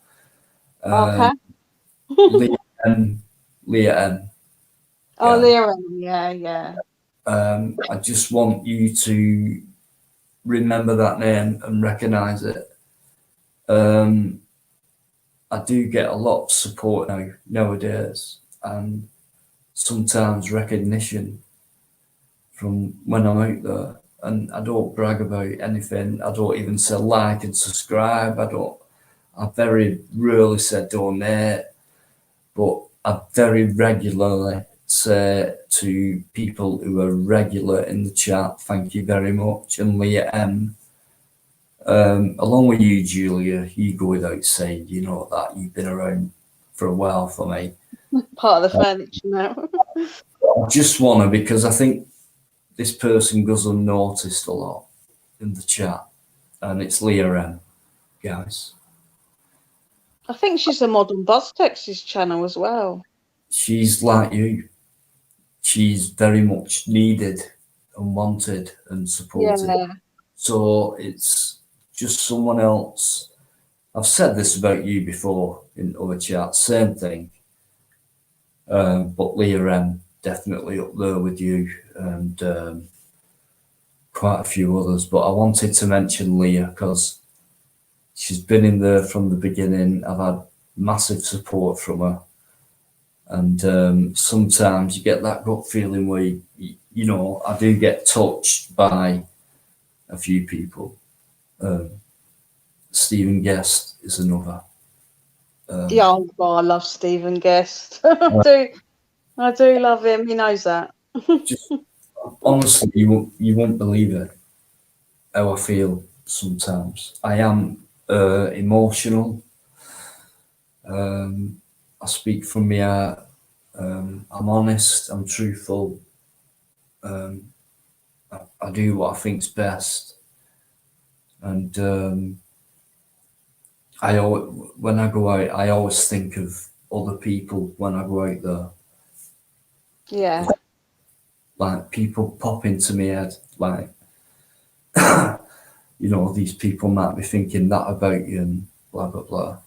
Leah M. Oh, Leah M. Yeah. I just want you to remember that name and recognise it. I do get a lot of support nowadays, and sometimes recognition from when I'm out there. And I don't brag about anything. I don't even say like and subscribe. I very rarely say donate, but I very regularly say to people who are regular in the chat, thank you very much. And Leah M, along with you, Julia, you go without saying, you know that you've been around for a while for me. Part of the furniture now. I just want to, because I think this person goes unnoticed a lot in the chat, and it's Leah M, guys. I think she's a Modern Buzz Texas channel as well. She's like you. She's very much needed and wanted and supported. Yeah. So it's just someone else. I've said this about you before in other chats, same thing. But Leah M, definitely up there with you, and quite a few others. But I wanted to mention Leah because she's been in there from the beginning. I've had massive support from her. And sometimes you get that gut feeling where, you know, I do get touched by a few people. Stephen Guest is another. Yeah, I love Stephen Guest. I do love him. He knows that. Honestly, you won't believe it, how I feel sometimes. I am emotional. I speak from my heart. I'm honest. I'm truthful. I do what I think's best. And when I go out, I always think of other people when I go out there. Yeah. Like people pop into my head, like, you know, these people might be thinking that about you and blah, blah, blah.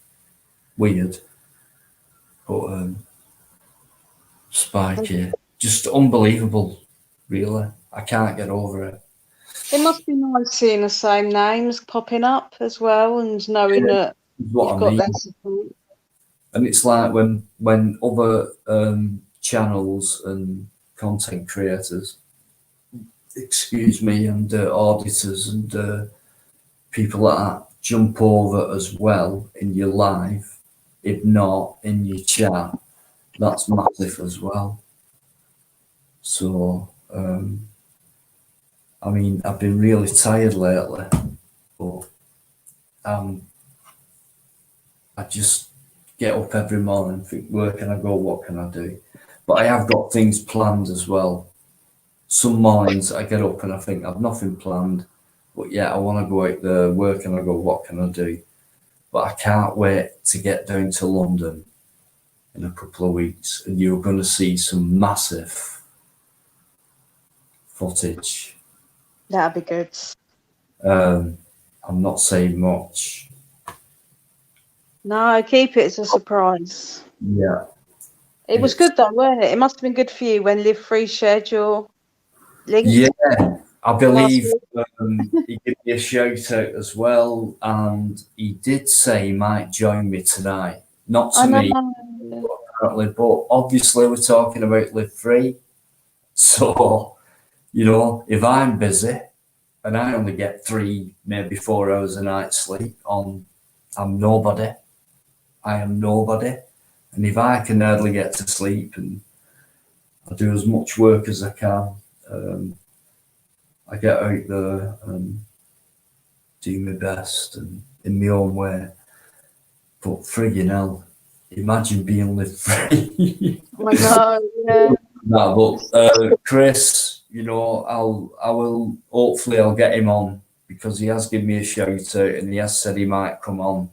Weird. But Spiky, just unbelievable, really. I can't get over it. It must be nice seeing the same names popping up as well, and knowing that what You've I got mean. that support. And it's like when other channels and content creators, excuse me, and auditors and people like that jump over as well in your live, if not in your chat, that's massive as well. So, I mean, I've been really tired lately, but I just get up every morning and think, where can I go? What can I do? But I have got things planned as well. Some mornings I get up and I think I've nothing planned, but yeah, I want to go out there. Where can I go? What can I do? But I can't wait to get down to London in a couple of weeks, and you're going to see some massive footage. That'd be good. I'm not saying much. No, keep it as a surprise. Yeah. It was good though, wasn't it? It must have been good for you when Live Free shared your link. Yeah, I believe he gave me a shout out as well, and he did say he might join me tonight. Not to me, apparently, but obviously we're talking about Live Free. So, you know, if I'm busy and I only get 3, maybe 4 hours a night sleep I'm nobody. I am nobody. And if I can hardly get to sleep and I do as much work as I can, I get out there and do my best and in my own way. But friggin' hell, imagine being Live Free. I know, yeah. No, but Chris, you know, hopefully I'll get him on, because he has given me a shout out and he has said he might come on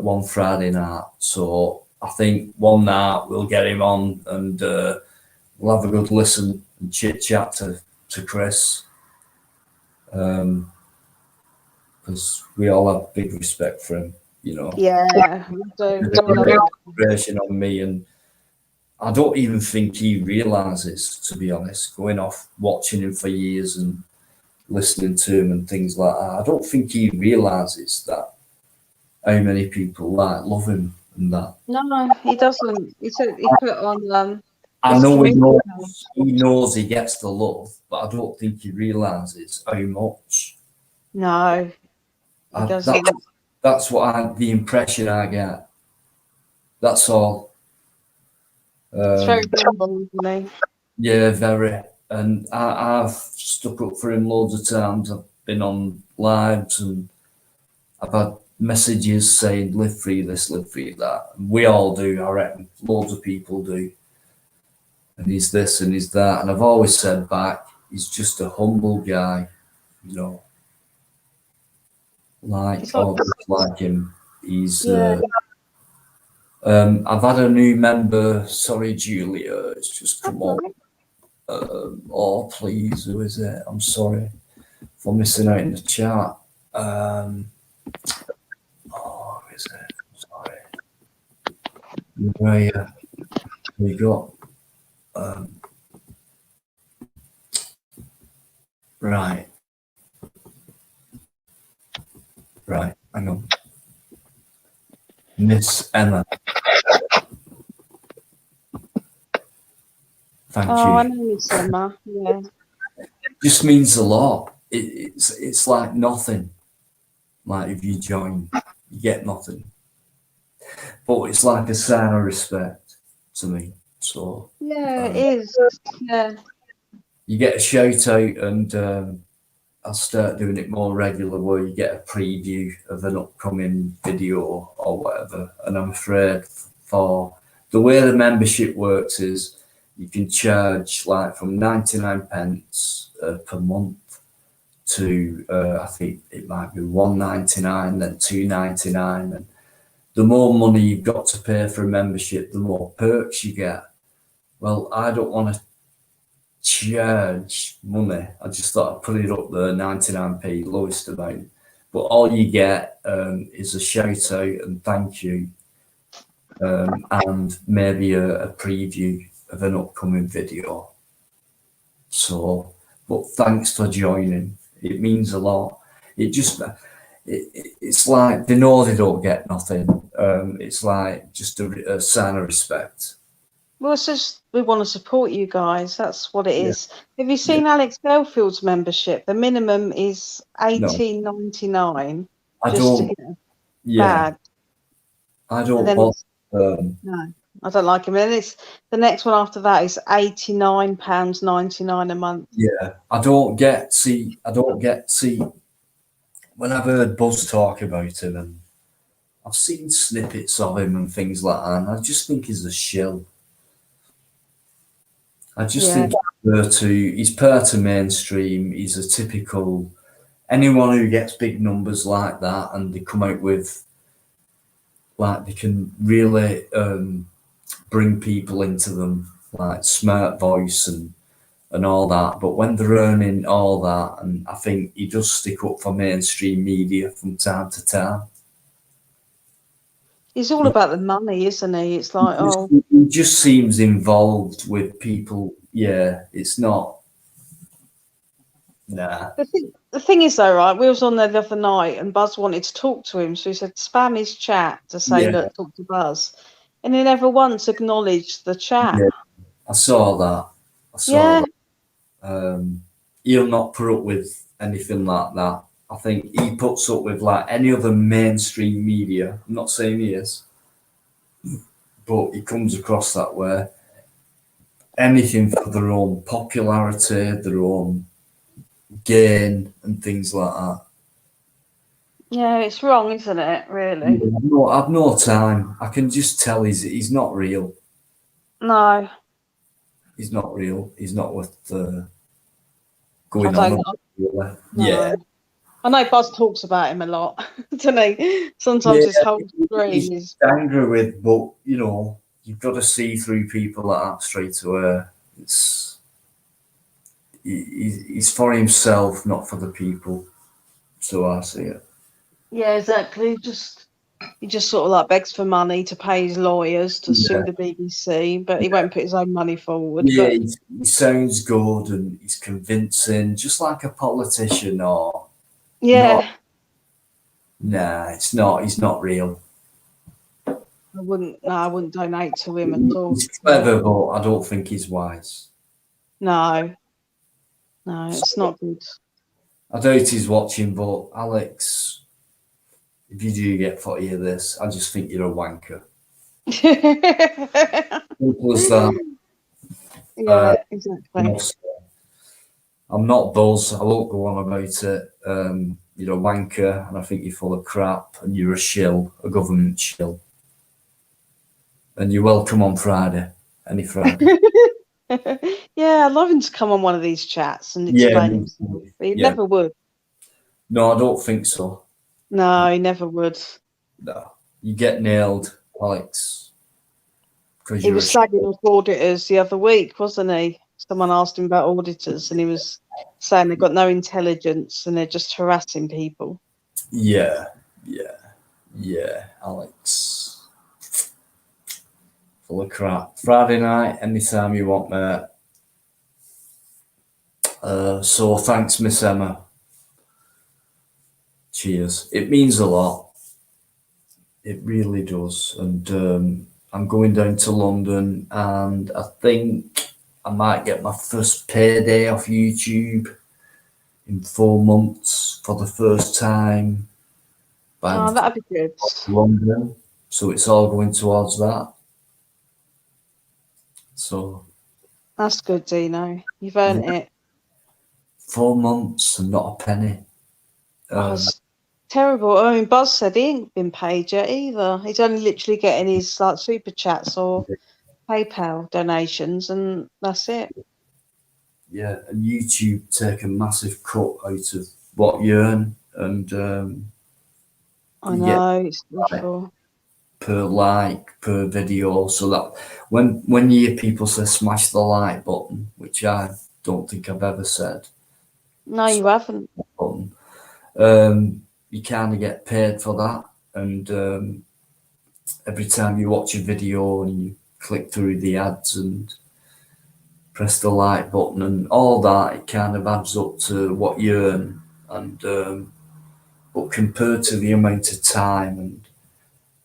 one Friday night. So I think one night we'll get him on and we'll have a good listen and chit chat to Chris. Because we all have big respect for him, you know. Yeah, Inspiration on me, and I don't even think he realizes, to be honest, going off watching him for years and listening to him and things like that. I don't think he realizes that how many people love him and that. No, he doesn't. He said he put on. I know he knows he gets the love, but I don't think he realizes how much. No, he doesn't. That's the impression I get. That's all. It's very humble, isn't he? Yeah, very. And I've stuck up for him loads of times. I've been on lives and I've had messages saying, live free this, live free that. And we all do, I reckon. Loads of people do. And he's this and he's that. And I've always said back, he's just a humble guy, you know. Like him. He's I've had a new member. Sorry, Julia, it's just come on. Oh, please, who is it? I'm sorry for missing out in the chat. Who is it? Sorry. Where we got right. Right, hang on. Miss Emma. Thank you. I know Miss Emma, yeah. It just means a lot. It's like nothing. Like if you join, you get nothing. But it's like a sign of respect to me. So yeah, it is. Yeah. You get a shout out, and I'll start doing it more regular, where you get a preview of an upcoming video or whatever. And I'm afraid for the way the membership works is you can charge like from 99 pence per month to I think it might be $1.99, then $2.99, and the more money you've got to pay for a membership, the more perks you get. Well, I don't want to charge money. I just thought I'd put it up there, 99p, lowest amount. But all you get is a shout out and thank you, and maybe a preview of an upcoming video. So, but thanks for joining. It means a lot. it's like they know they don't get nothing. It's like just a sign of respect. Well, it's just we want to support you guys. That's what it is. Have you seen Alex Belfield's membership? The minimum is $18.99 I just to don't. get a Yeah, badge. I And don't. then Want, no, I don't like him. And then it's the next one after that is £89.99 a month. Yeah, I don't get. See, I don't get. See, when I've heard Buzz talk about him, and I've seen snippets of him and things like that, and I just think he's a shill. I just think he's part of mainstream. He's a typical anyone who gets big numbers like that, and they come out with like they can really bring people into them, like smart voice and all that. But when they're earning all that, and I think he does stick up for mainstream media from time to time. He's all about the money, isn't he? It's like, He just seems involved with people. Yeah, it's not. Nah. The thing is, though, right? We was on there the other night, and Buzz wanted to talk to him, so he said, "Spam his chat to say, Yeah. look, talk to Buzz," and he never once acknowledged the chat. Yeah, I saw that. He'll not put up with anything like that. I think he puts up with like any other mainstream media. I'm not saying he is, but he comes across that way. Anything for their own popularity, their own gain, and things like that. Yeah, it's wrong, isn't it? Really? I've no time. I can just tell he's not real. No. He's not real. He's not worth I going don't on. know. Really. No. Yeah. I know Buzz talks about him a lot, doesn't he? Sometimes his whole screen is. Angry with, but you know, you've got to see through people like that straight away. He's for himself, not for the people. So I see it. Yeah, exactly. He just sort of like begs for money to pay his lawyers to sue the BBC, but he won't put his own money forward. Yeah, But he sounds good and he's convincing, just like a politician. Or yeah, nah, it's not. He's not real. I wouldn't donate to him at all. He's clever, but I don't think he's wise. No, it's not good. I doubt he's watching, but Alex, if you do get footy of this, I just think you're a wanker. Simple as that. Yeah, exactly. I'm not Buzz. I won't go on about it. You're a wanker, and I think you're full of crap, and you're a shill, a government shill. And you're welcome on Friday, any Friday. Yeah, I'd love him to come on one of these chats and explain himself. But he never would. No, I don't think so. No, he never would. No, you get nailed, Alex. He was slagging off auditors the other week, wasn't he? Someone asked him about auditors, and he was saying they've got no intelligence and they're just harassing people. Yeah, Alex. Full of crap. Friday night, anytime you want, mate. So thanks, Miss Emma. Cheers. It means a lot. It really does. And I'm going down to London, and I think I might get my first payday off YouTube in 4 months for the first time. Oh, that'd be good. London. So it's all going towards that. So That's good, Dino. You've earned it. 4 months and not a penny. That's terrible. I mean, Buzz said he ain't been paid yet either. He's only literally getting his like super chats or PayPal donations, and that's it. Yeah, and YouTube take a massive cut out of what you earn, and I know it's awful. Per like, per video, so that when you hear people say smash the like button, which I don't think I've ever said, No, you haven't. Button, you kind of get paid for that, and every time you watch a video and you click through the ads and press the like button and all that, it kind of adds up to what you earn, and but compared to the amount of time and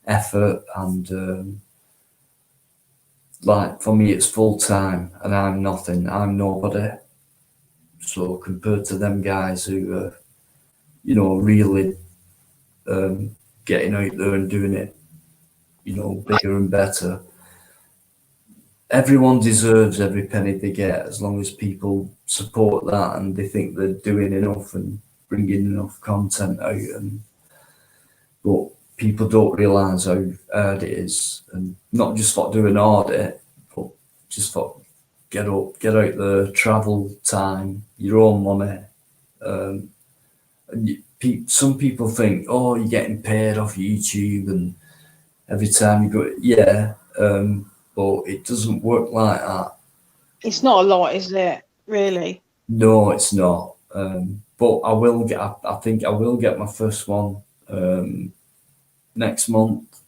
effort and like for me, it's full time, and I'm nothing. I'm nobody. So compared to them guys who are, really getting out there and doing it, bigger and better. Everyone deserves every penny they get as long as people support that and they think they're doing enough and bringing enough content out. But people don't realise how hard it is, and not just for doing audit, but just for get out there, travel time, your own money. Some people think, oh, you're getting paid off YouTube, and every time you go, yeah, but it doesn't work like that. It's not a lot, is it? Really? No, it's not. But I will get. I think I will get my first one next month,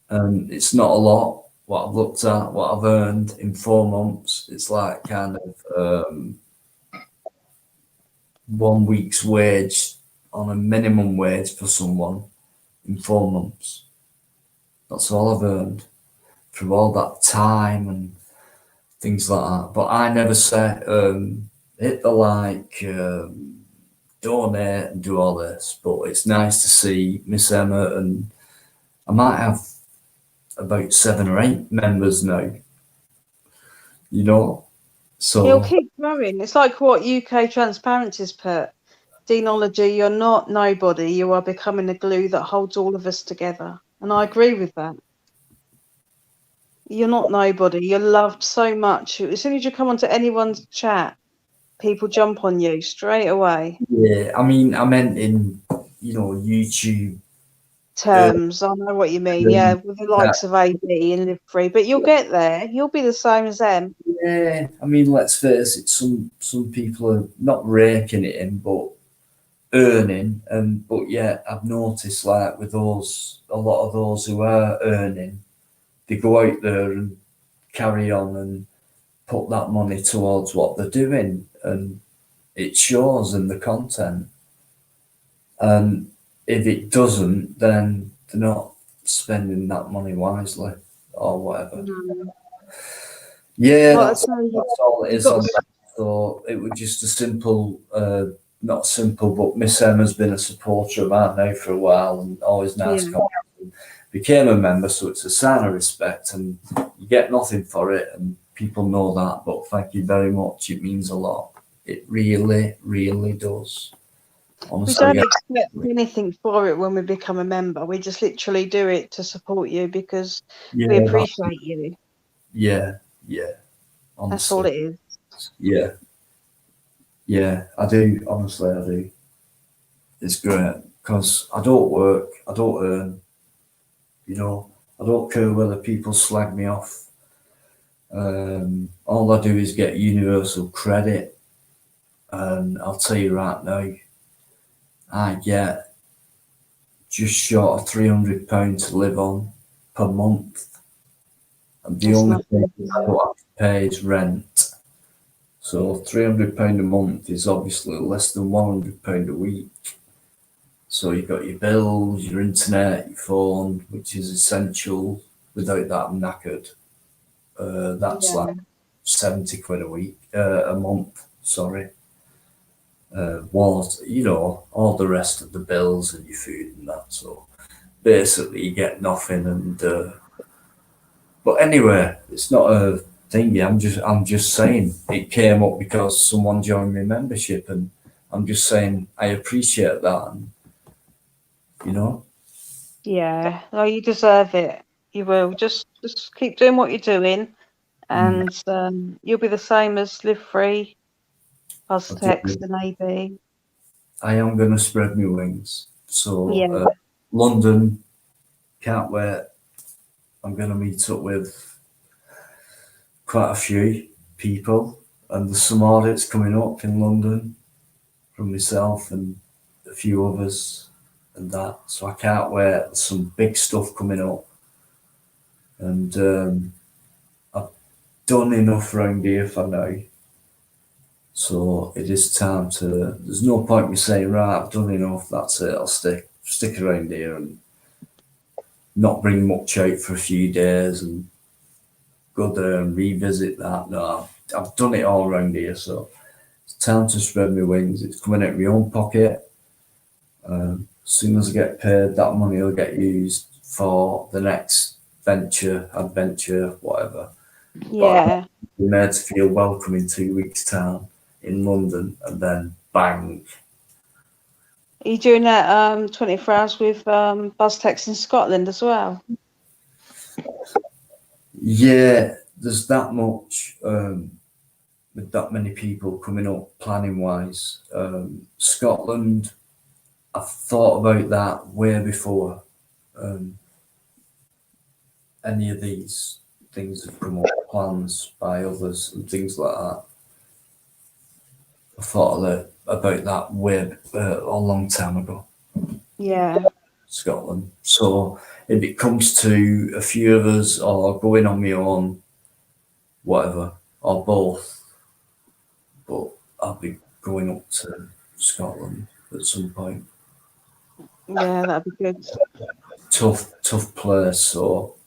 and it's not a lot. What I've looked at, what I've earned in 4 months, it's like kind of 1 week's wage on a minimum wage for someone in 4 months. That's all I've earned through all that time and things like that. But I never say hit the like, donate and do all this. But it's nice to see Miss Emma, and I might have about 7 or 8 members now. So He'll keep growing. It's like what UK Transparency's put. Deanology, you're not nobody. You are becoming the glue that holds all of us together. And I agree with that. You're not nobody. You're loved so much. As soon as you come onto anyone's chat, people jump on you straight away. Yeah, I mean, I meant in, YouTube terms. I know what you mean. Yeah, with the likes of AB and Live Free, but you'll get there. You'll be the same as them. Yeah, I mean, let's face it. Some people are not raking it in, but earning. But yeah, I've noticed like with a lot of those who are earning, they go out there and carry on and put that money towards what they're doing, and it shows in the content. And if it doesn't, then they're not spending that money wisely or whatever. Yeah, Well, that's all it is on that. So it was just a simple, not simple, but Miss Emma's been a supporter of mine now for a while, and always nice comments. Became a member, so it's a sign of respect, and you get nothing for it, and people know that. But thank you very much. It means a lot. It really, really does. Honestly, we don't expect anything for it when we become a member. We just literally do it to support you because we appreciate you. Yeah. Honestly. That's all it is. Yeah, I do. Honestly, I do. It's great because I don't work. I don't earn. I don't care whether people slag me off. All I do is get universal credit, and I'll tell you right now, I get just short of £300 to live on per month, and the only thing I don't have to pay is rent. So £300 a month is obviously less than £100 a week. So you've got your bills, your internet, your phone, which is essential. Without that, I'm knackered. That's like 70 quid a week, a month, sorry. Water, all the rest of the bills and your food and that. So basically you get nothing. And but anyway, it's not a thing. I'm just saying it came up because someone joined my membership, and I'm just saying I appreciate that. And, Yeah, well, you deserve it. You will. Just keep doing what you're doing, and you'll be the same as Live Free, Text and AB. I am going to spread my wings. So London, can't wait. I'm going to meet up with quite a few people, and there's some audits coming up in London from myself and a few others and that. So I can't wait. There's some big stuff coming up, and I've done enough around here for now. So it is time to. There's no point me saying, right, I've done enough. That's it. I'll stick around here and not bring much out for a few days and go there and revisit that. No, I've done it all around here. So it's time to spread my wings. It's coming out of my own pocket. As soon as I get paid, that money will get used for the next venture, adventure, whatever. Yeah. But I'm made to feel welcome in 2 weeks' time in London, and then bang. Are you doing that 24 hours with BuzzTex in Scotland as well? Yeah, there's that much with that many people coming up planning wise. Scotland, I've thought about that way before any of these things have come up, plans by others and things like that. I thought about that way a long time ago. Yeah. Scotland. So if it comes to a few of us or going on my own, whatever, or both, but I'll be going up to Scotland at some point. Yeah, that'd be good. Tough place. So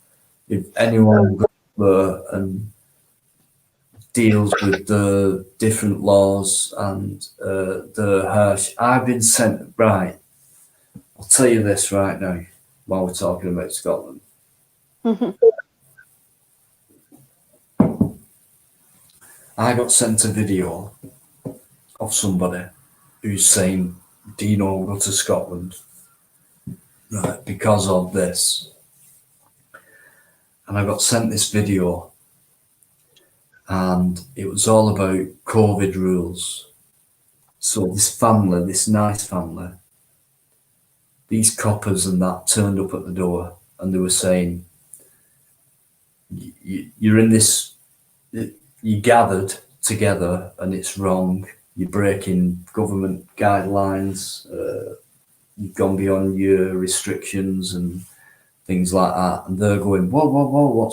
if anyone goes there and deals with the different laws and the harsh, I've been sent, right, I'll tell you this right now while we're talking about Scotland. I got sent a video of somebody who's saying, do you know, go to Scotland? Right, because of this. And I got sent this video and it was all about COVID rules. So this family, this nice family, these coppers and that turned up at the door and they were saying, you're in this, you gathered together and it's wrong. You're breaking government guidelines. You've gone beyond your restrictions and things like that. And they're going, whoa,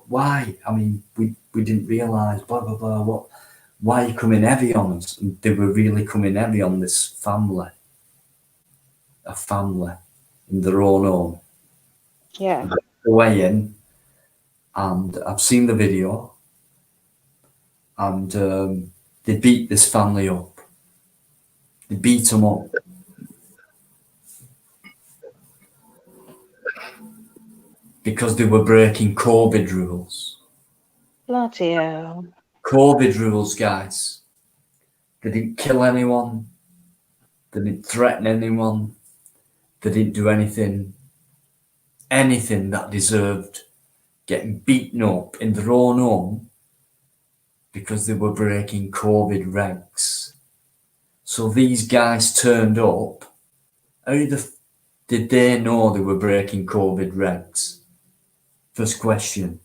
why? I mean, we didn't realise, blah, blah, blah. Why are you coming heavy on us? And they were really coming heavy on this family. A family in their own home. Yeah. Way in, and I've seen the video, and they beat this family up. They beat them up. Because they were breaking COVID rules. Bloody hell. COVID rules, guys. They didn't kill anyone. They didn't threaten anyone. They didn't do anything that deserved getting beaten up in their own home because they were breaking COVID regs. So these guys turned up. How did they know they were breaking COVID regs? First question.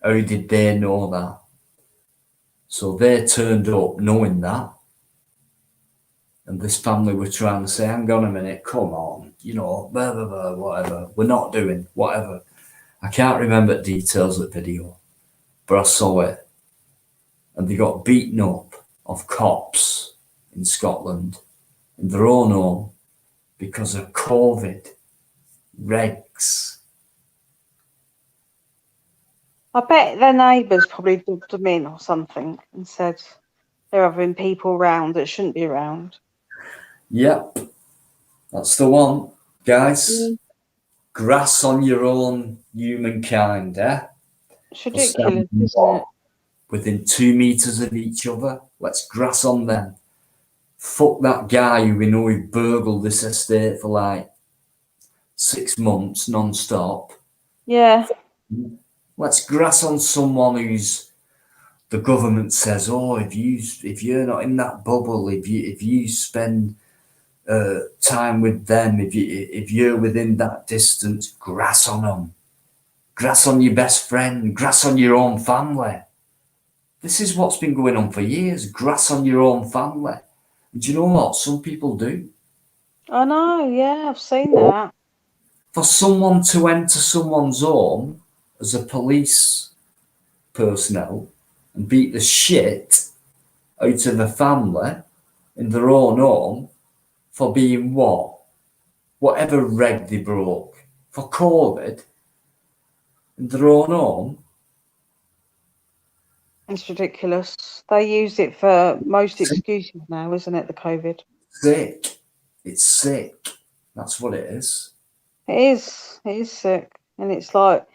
How did they know that? So they turned up knowing that. And this family were trying to say, hang on a minute, come on, you know, blah, blah, blah, whatever. We're not doing whatever. I can't remember the details of the video, but I saw it. And they got beaten up of cops in Scotland in their own home because of COVID regs. I bet their neighbours probably dubbed them in or something and said they're having people round that shouldn't be around. Yep, that's the one, guys. Grass on your own humankind, eh? It's ridiculous, isn't it? Within 2 meters of each other, let's grass on them. Fuck that guy who we know who burgled this estate for like 6 months non-stop. Yeah. Let's grass on someone who's the government says, oh, if you're not in that bubble, if you spend time with them, if you're within that distance, grass on them. Grass on your best friend, grass on your own family. This is what's been going on for years, grass on your own family. And do you know what? Some people do. I know, yeah, I've seen that. For someone to enter someone's home as a police personnel and beat the shit out of a family in their own home for being what? Whatever reg they broke for COVID in their own home. It's ridiculous. They use it for most excuses now, isn't it? The COVID. Sick. It's sick. That's what it is. It is. It is sick, and it's like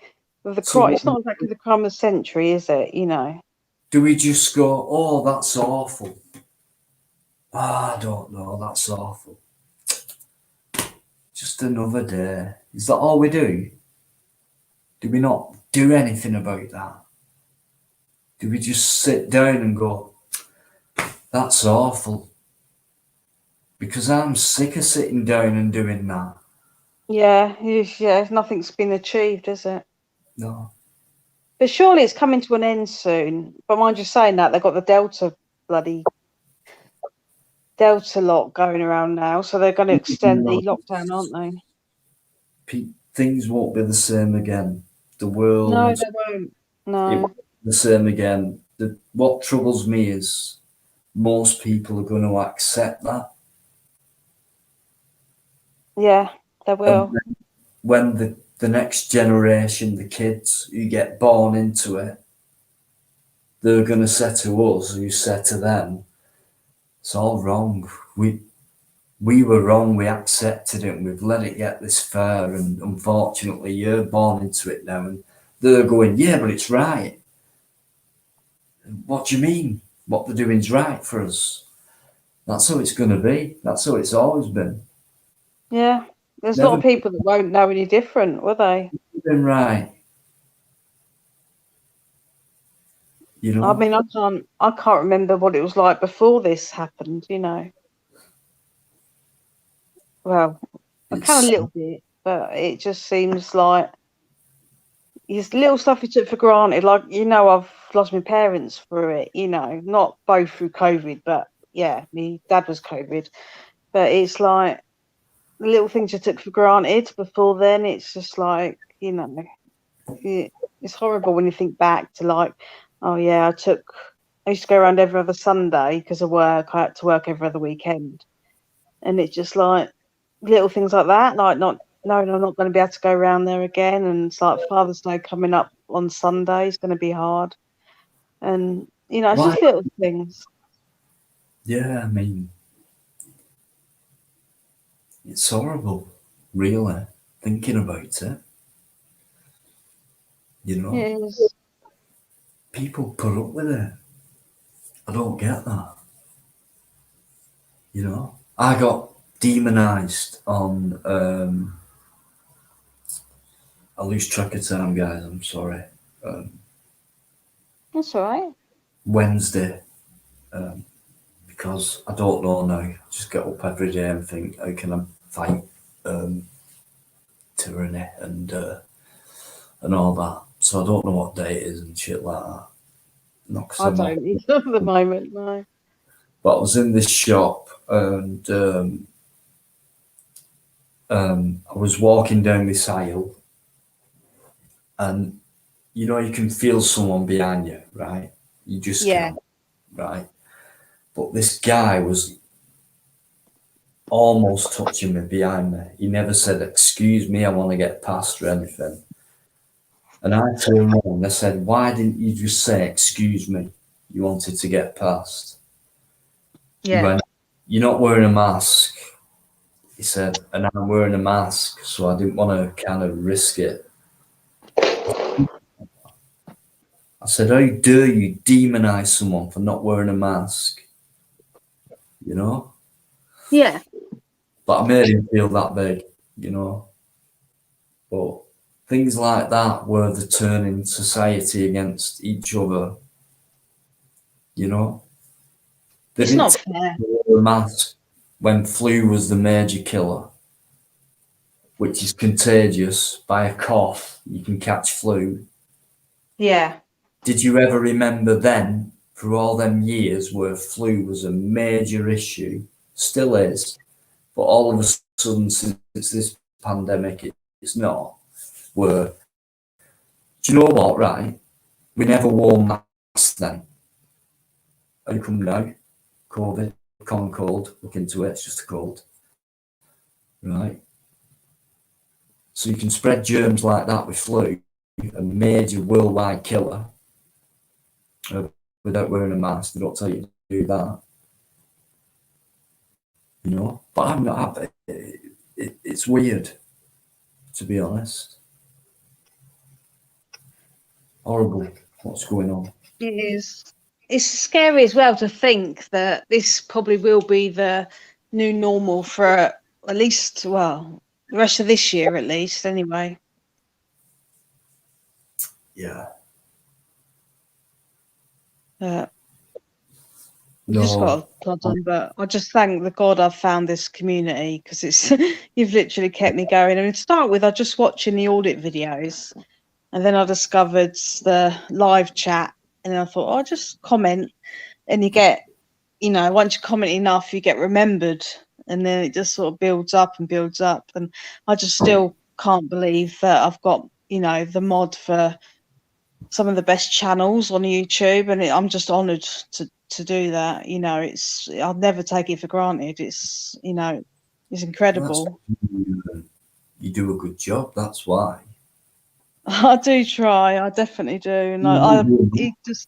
with the So crime. what- It's not exactly the crime of the century, is it? You know. Do we just go, oh, that's awful? I don't know, that's awful. Just another day. Is that all we do? Do we not do anything about that? Do we just sit down and go, that's awful? Because I'm sick of sitting down and doing that. Yeah. Yeah. Nothing's been achieved, is it? No. But surely it's coming to an end soon. But mind you saying that, they've got the Delta lot going around now, so they're going to extend the lockdown, aren't they? Things won't be the same again. The No, world, they won't. it No. won't be the same again. What troubles me is most people are going to accept that. Yeah, they will. And when the next generation, the kids who get born into it, they're going to say to us, who said to them, it's all wrong. We were wrong. We accepted it and we've let it get this far. And unfortunately, you're born into it now. And they're going, yeah, but it's right. What do you mean? What they're doing is right for us. That's how it's going to be. That's how it's always been. Yeah. There's a Never lot of people that won't know any different, will they? been right. You know? I mean, I can't remember what it was like before this happened, you know. Well, I can a little bit, but it just seems like it's little stuff you took for granted. Like, you know, I've lost my parents through it, you know, not both through COVID, but yeah, my dad was COVID. But it's like the little things you took for granted before then. It's just like, you know, it's horrible when you think back to like, oh yeah, I used to go around every other Sunday because of work. I had to work every other weekend. And it's just like little things like that, like no, I'm not going to be able to go around there again. And it's like Father's Day coming up on Sunday is going to be hard. And, you know, it's just little things. Yeah, I mean, it's horrible, really, thinking about it. You know? It is. People put up with it. I don't get that. You know? I got demonized on I lose track of time, guys, I'm sorry. That's all right. Wednesday, because I don't know now. I just get up every day and think, how can I fight tyranny and all that. So I don't know what day it is and shit like that. Not 'cause I I'm not- don't either at the moment, no. But I was in this shop and I was walking down this aisle and you know, you can feel someone behind you, right? You just can't, right? But this guy was almost touching me behind me. He never said, excuse me, I want to get past or anything. And I turned around and I said, why didn't you just say, excuse me, you wanted to get past? He went, you're not wearing a mask. He said, and I'm wearing a mask, so I didn't want to kind of risk it. I said, how dare you demonize someone for not wearing a mask? You know? Yeah. But I made him feel that big, you know? But things like that were the turning society against each other, you know? They It's didn't not take fair. the mask when flu was the major killer, which is contagious. By a cough, you can catch flu. Yeah. Did you ever remember then, through all them years where flu was a major issue, still is, but all of a sudden since this pandemic it's not, where, do you know what, right? We never wore masks then. How come now? COVID, common cold, look into it, it's just a cold. Right? So you can spread germs like that with flu, a major worldwide killer, without wearing a mask. They don't tell you to do that. You know, but I'm not happy. It's weird, to be honest. Horrible what's going on. It is. It's scary as well to think that this probably will be the new normal for at least, well, the rest of this year at least, anyway. Yeah. You just got to plod on, but I just thank the God I've found this community, because it's you've literally kept me going. And to start with, I just watching the audit videos, and then I discovered the live chat, and I thought, I'll just comment, and you get, you know, once you comment enough, you get remembered, and then it just sort of builds up and builds up. And I just still can't believe that I've got, you know, the mod for some of the best channels on YouTube, and I'm just honoured to do that. You know, I'll never take it for granted. It's, you know, it's incredible. You do a good job, that's why. I do try, I definitely do, and it just,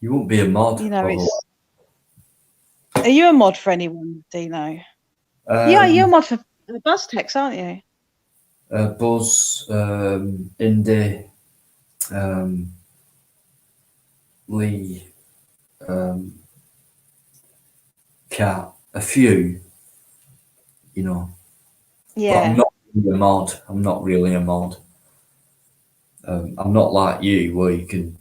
you won't be a mod. You know, it's. Are you a mod for anyone, Dino? Yeah, you're a mod for BuzzTex, aren't you? Buzz, Indy, Lee, Cat, a few, you know. Yeah. But I'm not really a mod. I'm not really a mod. I'm not like you, where you can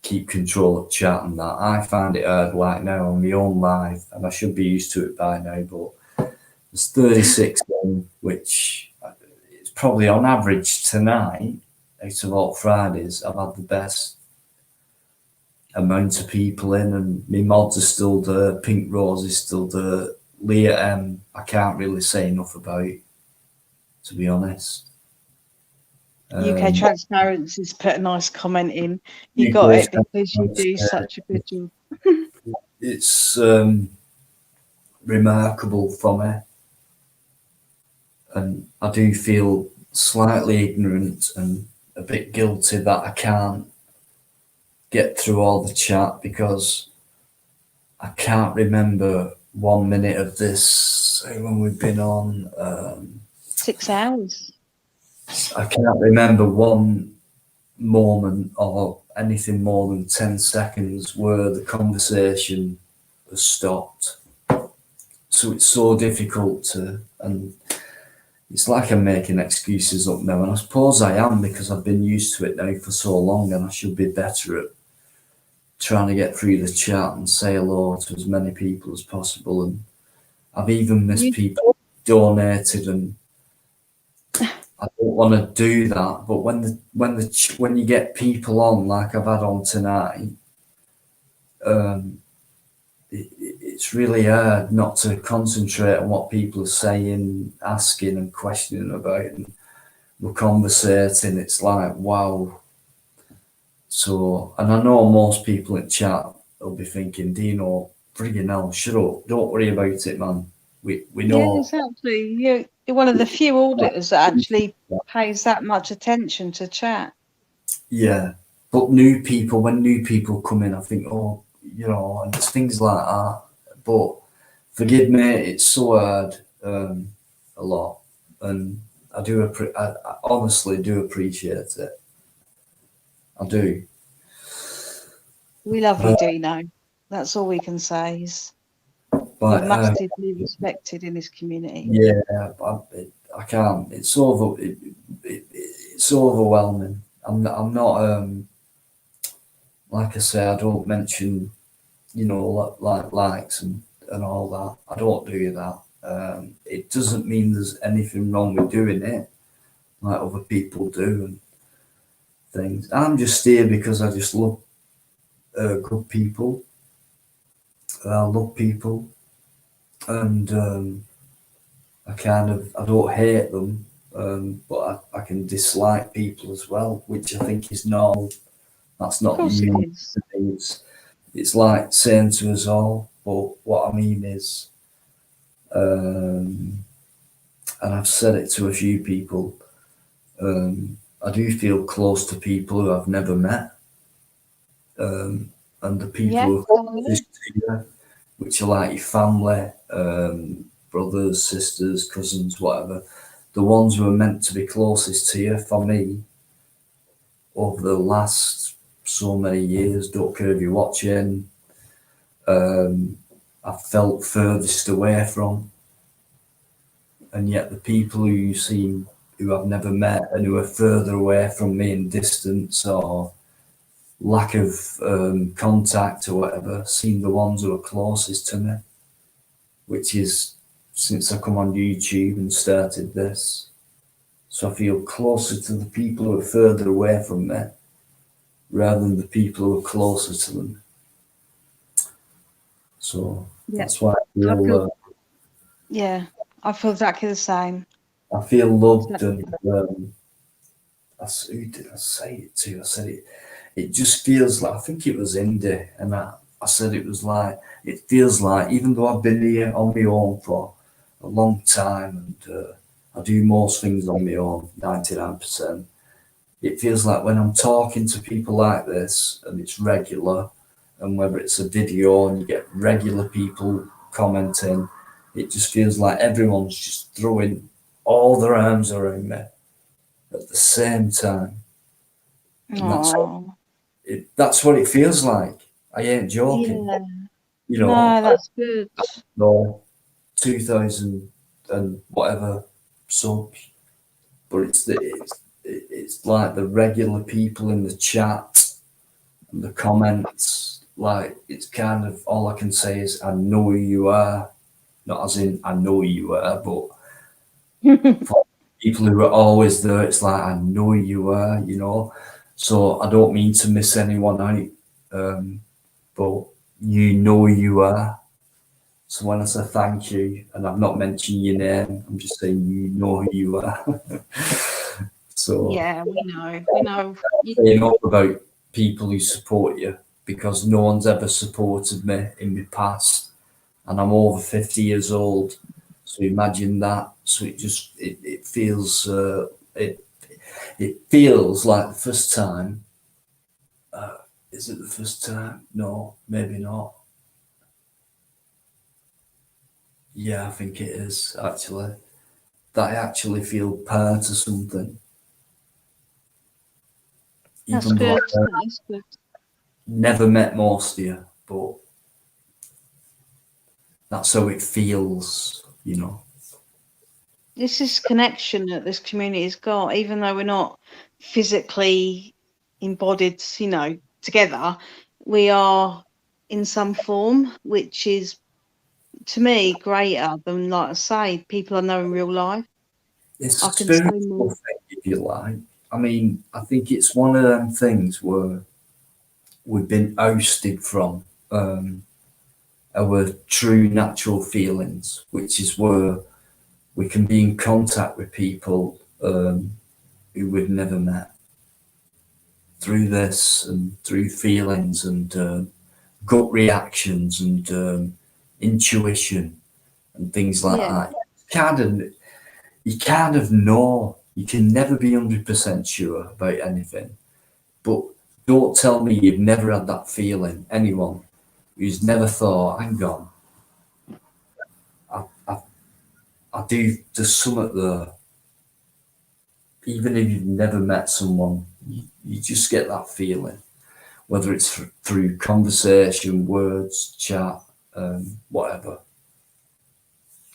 keep control of chat and that. I find it hard right now on my own live, and I should be used to it by now, but there's 36 in, which is probably on average tonight, out of all Fridays, I've had the best amount of people in, and my mods are still there, Pink Rose is still there, Leah M, I can't really say enough about, to be honest. UK Transparency's put a nice comment in. You got it because you do such a good job. It's remarkable for me, and I do feel slightly ignorant and a bit guilty that I can't get through all the chat, because I can't remember 1 minute of this when we've been on 6 hours. I can't remember one moment or anything more than 10 seconds where the conversation has stopped. So it's so difficult to, and it's like I'm making excuses up now, and I suppose I am, because I've been used to it now for so long, and I should be better at trying to get through the chat and say hello to as many people as possible. And I've even missed people donated, and I don't want to do that. But when you get people on like I've had on tonight, it's really hard not to concentrate on what people are saying, asking and questioning about, and we're conversating. It's like, wow. So, and I know most people in chat will be thinking, Dino, friggin' hell, shut up, don't worry about it, man. We know. Yeah, exactly. You're one of the few auditors that actually pays that much attention to chat. Yeah, but new people, when new people come in, I think, oh, you know, and it's things like that. But forgive me, it's so hard, a lot, and I honestly do appreciate it. I do. We love you, Dino. That's all we can say. But, you're massively respected in this community. Yeah, I can't. It's it's overwhelming. I'm not. Like I say, I don't mention, you know, like likes and all that. I don't do that. It doesn't mean there's anything wrong with doing it, like other people do and things. I'm just here because I just love good people. I love people, and I don't hate them, but I can dislike people as well, which I think is normal. That's not human. it's like saying to us all. But what I mean is, and I've said it to a few people, I do feel close to people who I've never met. And the people Yeah, who are closest to you, which are like your family, brothers, sisters, cousins, whatever, the ones who are meant to be closest to you, for me, over the last so many years, don't care if you're watching, I've felt furthest away from. And yet the people who you seem, who I've never met and who are further away from me in distance or lack of contact or whatever, seem the ones who are closest to me, which is since I come on YouTube and started this. So I feel closer to the people who are further away from me rather than the people who are closer to them. So that's why I feel exactly the same. I feel loved and who did I say it to? I said it just feels like, I think it was Indy, and I said it was like, it feels like, even though I've been here on my own for a long time and I do most things on my own, 99%, it feels like when I'm talking to people like this and it's regular, and whether it's a video and you get regular people commenting, it just feels like everyone's just throwing all their arms around me at the same time. And that's what it feels like. I ain't joking. Yeah. You know, No, that's good. No, 2000 and whatever subs, but it's like the regular people in the chat and the comments. Like, it's kind of, all I can say is I know who you are, not as in I know who you are, but for people who are always there, it's like I know who you are, you know. So I don't mean to miss anyone out, but you know who you are. So when I say thank you, and I've not mentioned your name, I'm just saying you know who you are. So yeah, we know. You know about people who support you, because no one's ever supported me in my past, and I'm over 50 years old. So imagine that. So it feels it feels like the first time. Is it the first time? No, maybe not. Yeah, I think it is actually. That I actually feel part of something. That's Even though good. I That's good. never met most of you, but that's how it feels, you know. This is connection that this community's got, even though we're not physically embodied, together, we are in some form, which is, to me, greater than, like I say, people I know in real life. It's I a can say spiritual more. thing, if you like. I mean, I think it's one of them things where we've been ousted from our true natural feelings, which is where we can be in contact with people who we've never met through this and through feelings and gut reactions and intuition and things like that. You kind of know. You can never be 100% sure about anything. But don't tell me you've never had that feeling. Anyone who's never thought, hang on, I do, there's something there. Even if you've never met someone, you just get that feeling, whether it's through conversation, words, chat, whatever.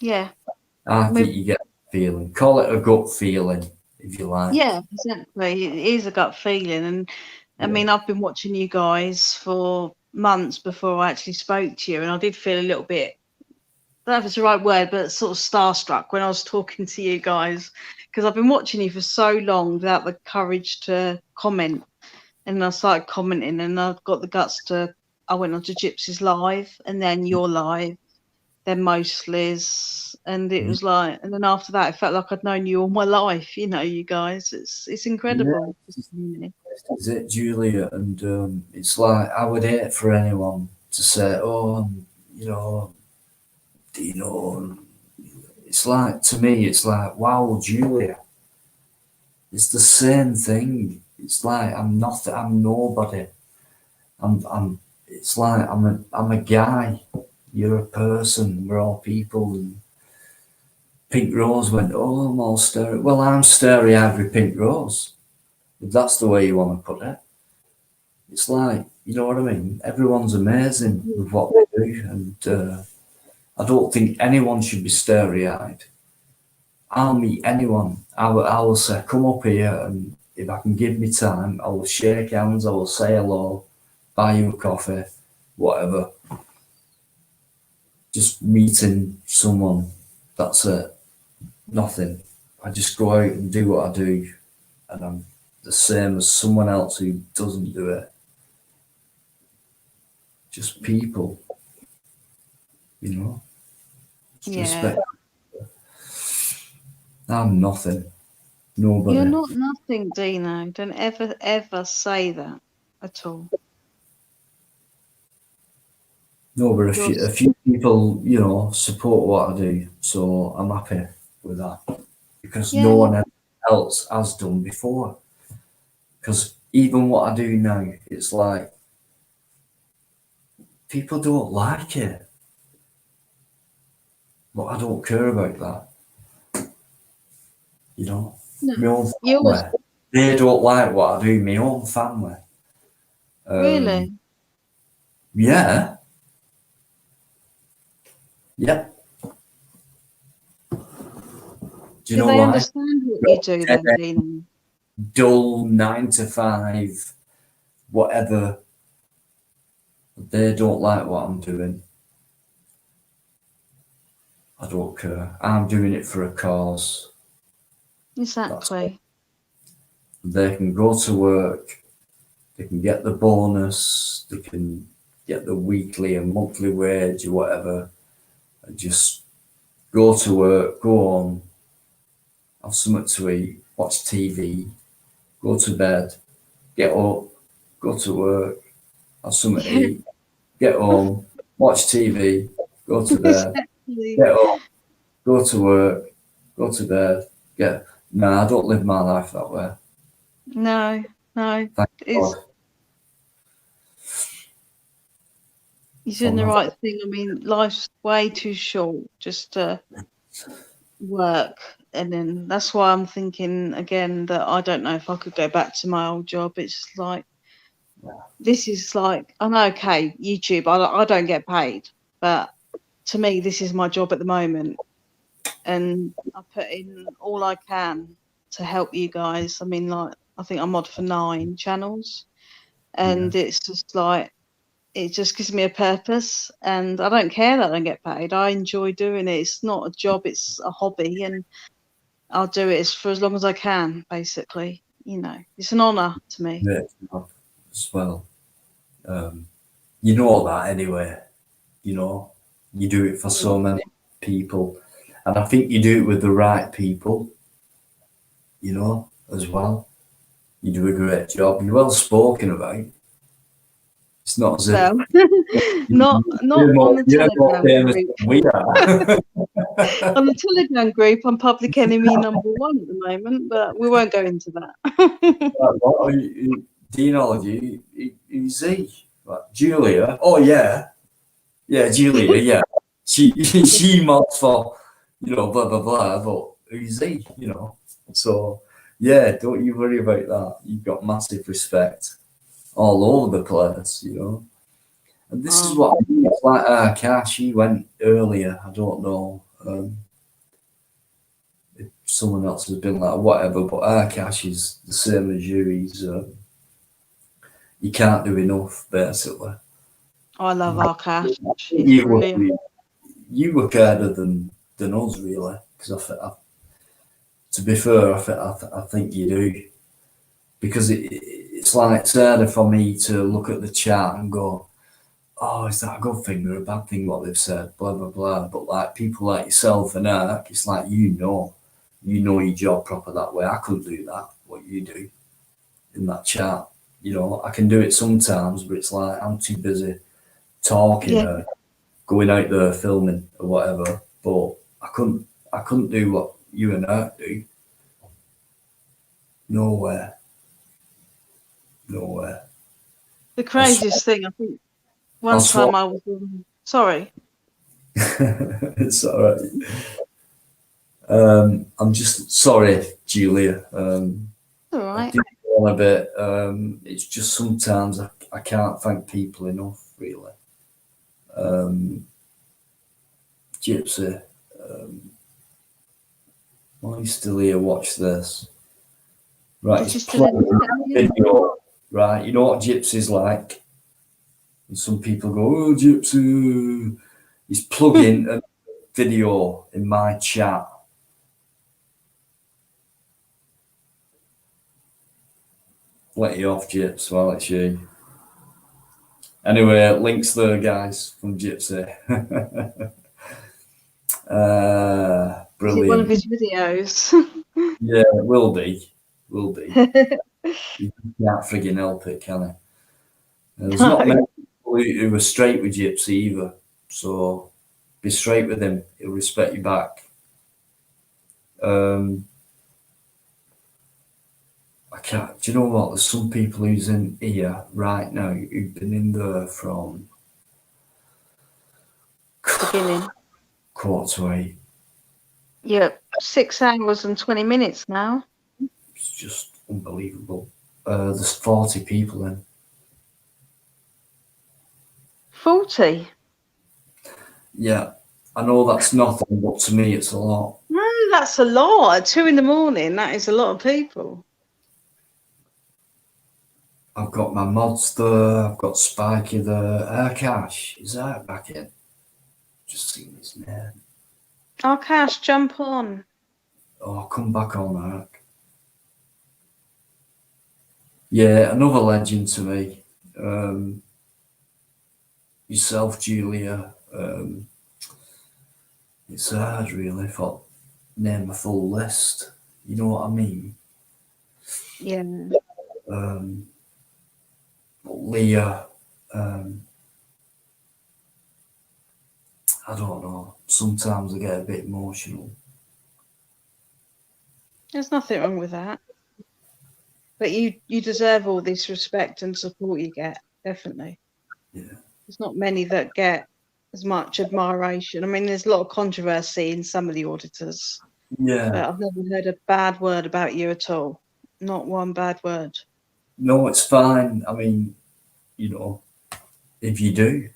Yeah. I think you get a feeling. Call it a gut feeling, if you like. Yeah, exactly. It is a gut feeling. And I mean, I've been watching you guys for months before I actually spoke to you, and I did feel a little bit, I don't know if it's the right word, but sort of starstruck when I was talking to you guys, because I've been watching you for so long without the courage to comment. And I started commenting, and I've got the guts to, I went on to Gypsy's live, and then your live, then Mostly's, and it was like, and then after that, it felt like I'd known you all my life. You guys, it's incredible. Yeah. is it, Julia? And it's like I would hate for anyone to say, "Oh, you know, do you know?" It's like, to me, it's like, wow, Julia. It's the same thing. It's like I'm nothing. I'm nobody. It's like I'm a guy. You're a person. We're all people. And Pink Rose went, "Oh, I'm all starry." Well, I'm starry eyed Pink Rose. If that's the way you want to put it. It's like, you know what I mean? Everyone's amazing with what they do. And I don't think anyone should be starry eyed. I'll meet anyone. I will say, "Come up here," and if I can give me time, I will shake hands, I will say hello, buy you a coffee, whatever. Just meeting someone, that's it. Nothing. I just go out and do what I do, and I'm the same as someone else who doesn't do it. Just people, you know? Just Yeah. respect. I'm nothing. Nobody. You're not nothing, Dino. Don't ever say that at all. No, but a few people, you know, support what I do, so I'm happy with that because no one else has done before. Because even what I do now, it's like people don't like it, but I don't care about that. You know, my own family, they don't like what I do. My own family. Really? Yeah. Yep. Do you know they why? understand what you do then, Dino? Dull 9 to 5, whatever. They don't like what I'm doing. I don't care. I'm doing it for a cause. Exactly. They can go to work, they can get the bonus, they can get the weekly and monthly wage or whatever, and just go to work, go home, have something to eat, watch TV, go to bed, get up, go to work, have something to eat, get home, watch TV, go to bed, get up, go to work, go to bed, I don't live my life that way. No. Thank It's God. you're doing the right thing. I mean, life's way too short just to work. And then that's why I'm thinking again that I don't know if I could go back to my old job. It's just like, this is like, I know, okay, YouTube, I don't get paid, but to me, this is my job at the moment. And I put in all I can to help you guys. I mean, like, I think I'm on for 9 channels, and it's just like, it just gives me a purpose, and I don't care that I don't get paid. I enjoy doing it. It's not a job, it's a hobby, and I'll do it for as long as I can, basically. You know, it's an honour to me. Yeah, as well. You know that anyway. You know, you do it for so many people, and I think you do it with the right people. You know, as well. You do a great job. You're well spoken about. It's not as if Well, not on the Telegram group. we are. On the Telegram group, I'm public enemy number 1 at the moment, but we won't go into that. Dino, who's he? What, Julia? Oh yeah, Julia. Yeah, she mods for, you know, blah blah blah. But who's he? You know, so yeah, don't you worry about that. You've got massive respect all over the place, you know. And this is what I mean. It's like Cash, she went earlier. I don't know if someone else has been like whatever, but Cash is the same as you. He's you can't do enough, basically. I love Arcash. You work harder than us, really. Because to be fair, I think you do. Because it's like it's harder for me to look at the chat and go, "Oh, is that a good thing or a bad thing what they've said?" Blah blah blah. But like people like yourself and Ark, it's like you know your job proper that way. I couldn't do that. What you do, in that chat. You know, I can do it sometimes, but it's like I'm too busy talking or going out there filming or whatever. But I couldn't do what you and I do. Nowhere. The craziest thing, I think, one time I was sorry. It's all right. I'm just sorry, Julia. All right. I did go on a bit. It's just sometimes I can't thank people enough, really. Gypsy, while you're still here, watch this. Right, it's playing video, right? You know what Gypsy's like? And some people go, oh, Gypsy. He's plugging a video in my chat. Let you off, Gyps, while it's you. Anyway, links there, guys, from Gypsy. Brilliant. Is it one of his videos? Yeah, it will be. Will be. You can't frigging help it, can he? There's not many people who are straight with Gypsy either. So be straight with him. He'll respect you back. I can't. Do you know what? There's some people who's in here right now who've been in there from beginning. 7:45. Yeah, 6 hours and 20 minutes now. It's just unbelievable. There's 40 people in. 40? Yeah, I know that's nothing, but to me it's a lot. No, that's a lot. At 2 a.m, that is a lot of people. I've got my mods there, I've got Spiky there. Cash, is that back in? Just seen his name. Oh, Cash, jump on. Oh, come back on, Ark. Yeah, another legend to me. Yourself, Julia. It's hard, really, if I name a full list. You know what I mean? Yeah. Leah. I don't know. Sometimes I get a bit emotional. There's nothing wrong with that. But you deserve all this respect and support you get, definitely. Yeah. There's not many that get as much admiration. I mean, there's a lot of controversy in some of the auditors. Yeah. But I've never heard a bad word about you at all. Not one bad word. No, it's fine. I mean, you know, if you do,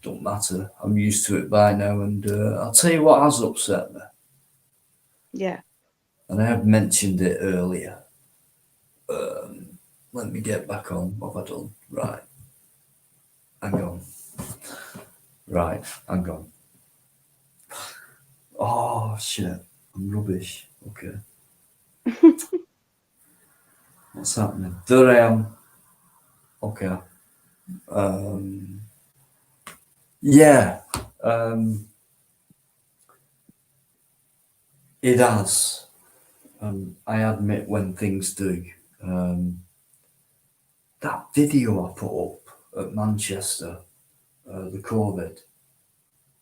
don't matter. I'm used to it by now. And I'll tell you what has upset me. Yeah. And I have mentioned it earlier. Let me get back on. What have I done? Right. Hang on. Right. Hang on. Oh, shit. I'm rubbish. Okay. What's happening? There I am. Okay. Yeah. It has. I admit when things do. That video I put up at Manchester, the COVID,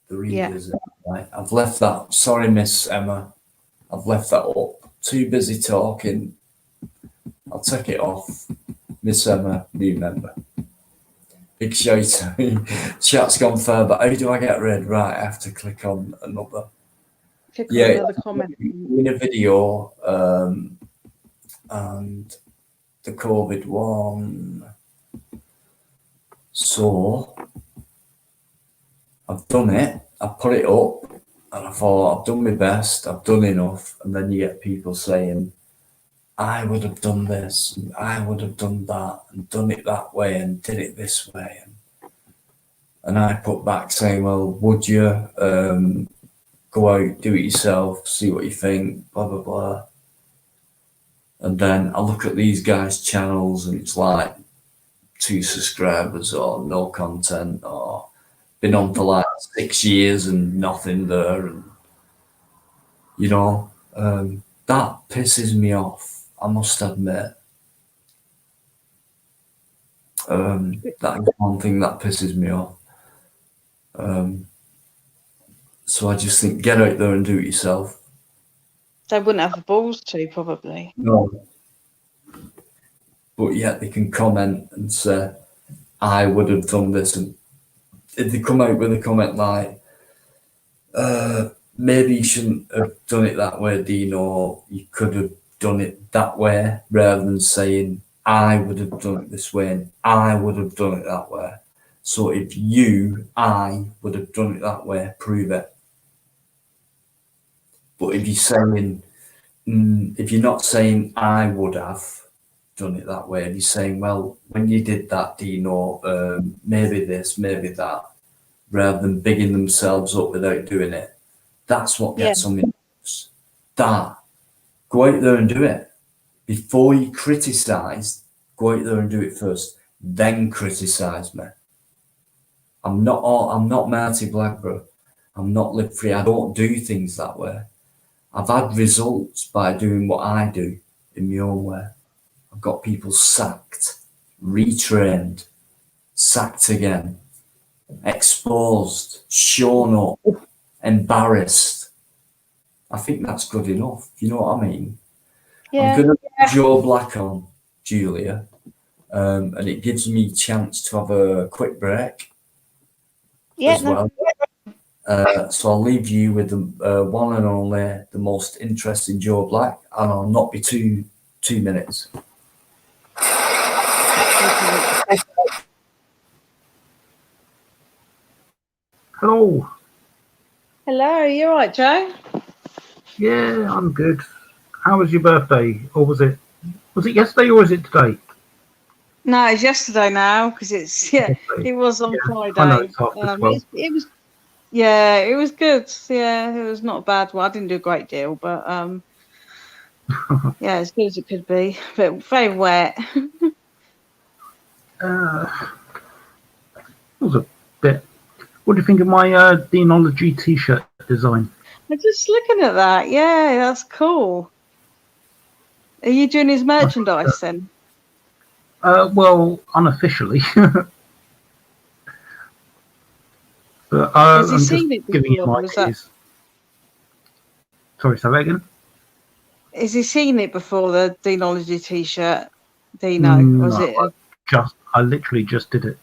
the revisit, right? I've left that. Sorry, Miss Emma. I've left that up. Too busy talking. I'll take it off. Miss Emma, new member. Big shout. Chat's gone fair, but how do I get rid? Right, I have to click on another. Click on another comment. In a video, and the COVID one. So I've done it. I put it up, and I thought I've done my best. I've done enough, and then you get people saying, I would have done this, and I would have done that, and done it that way, and did it this way. And I put back saying, well, would you go out, do it yourself, see what you think, blah, blah, blah. And then I look at these guys' channels, and it's like 2 subscribers or no content, or been on for like 6 years and nothing there. And, you know, that pisses me off. I must admit, That is one thing that pisses me off. So I just think get out there and do it yourself. They wouldn't have the balls to, probably. No. But yet they can comment and say, I would have done this. And if they come out with a comment like, maybe you shouldn't have done it that way, Dean, or you could have done it that way, rather than saying, I would have done it this way and I would have done it that way. So if I would have done it that way, prove it. But if you're saying, if you're not saying I would have done it that way, if you're saying, well, when you did that, Dean, or maybe this, maybe that, rather than bigging themselves up without doing it, that's what gets on me. That. Go out there and do it. Before you criticise, go out there and do it first. Then criticise me. I'm not Marty Blackburn. I'm not Live Free. I don't do things that way. I've had results by doing what I do in my own way. I've got people sacked, retrained, sacked again, exposed, shown up, embarrassed. I think that's good enough. You know what I mean? Yeah. I'm going to put Joe Black on, Julia, and it gives me a chance to have a quick break as well. So I'll leave you with the one and only, the most interesting Joe Black, and I'll not be 2 minutes. Hello. Hello, you all right, Joe? Yeah, I'm good. How was your birthday? Or was it yesterday or is it today? No, it's yesterday now because it was on Friday. I know it's half as well. It was it was good. Yeah, it was not a bad one. I didn't do a great deal, but as good as it could be, but very wet. It was a bit. What do you think of my Deanology t-shirt design? I'm just looking at that. Yeah, that's cool. Are you doing his merchandise then? Well, unofficially. But Has he I'm seen just it giving him before? ideas. Sorry, say that again? Has he seen it before, the Deanology t-shirt? Dino? Or is No, it I literally just did it.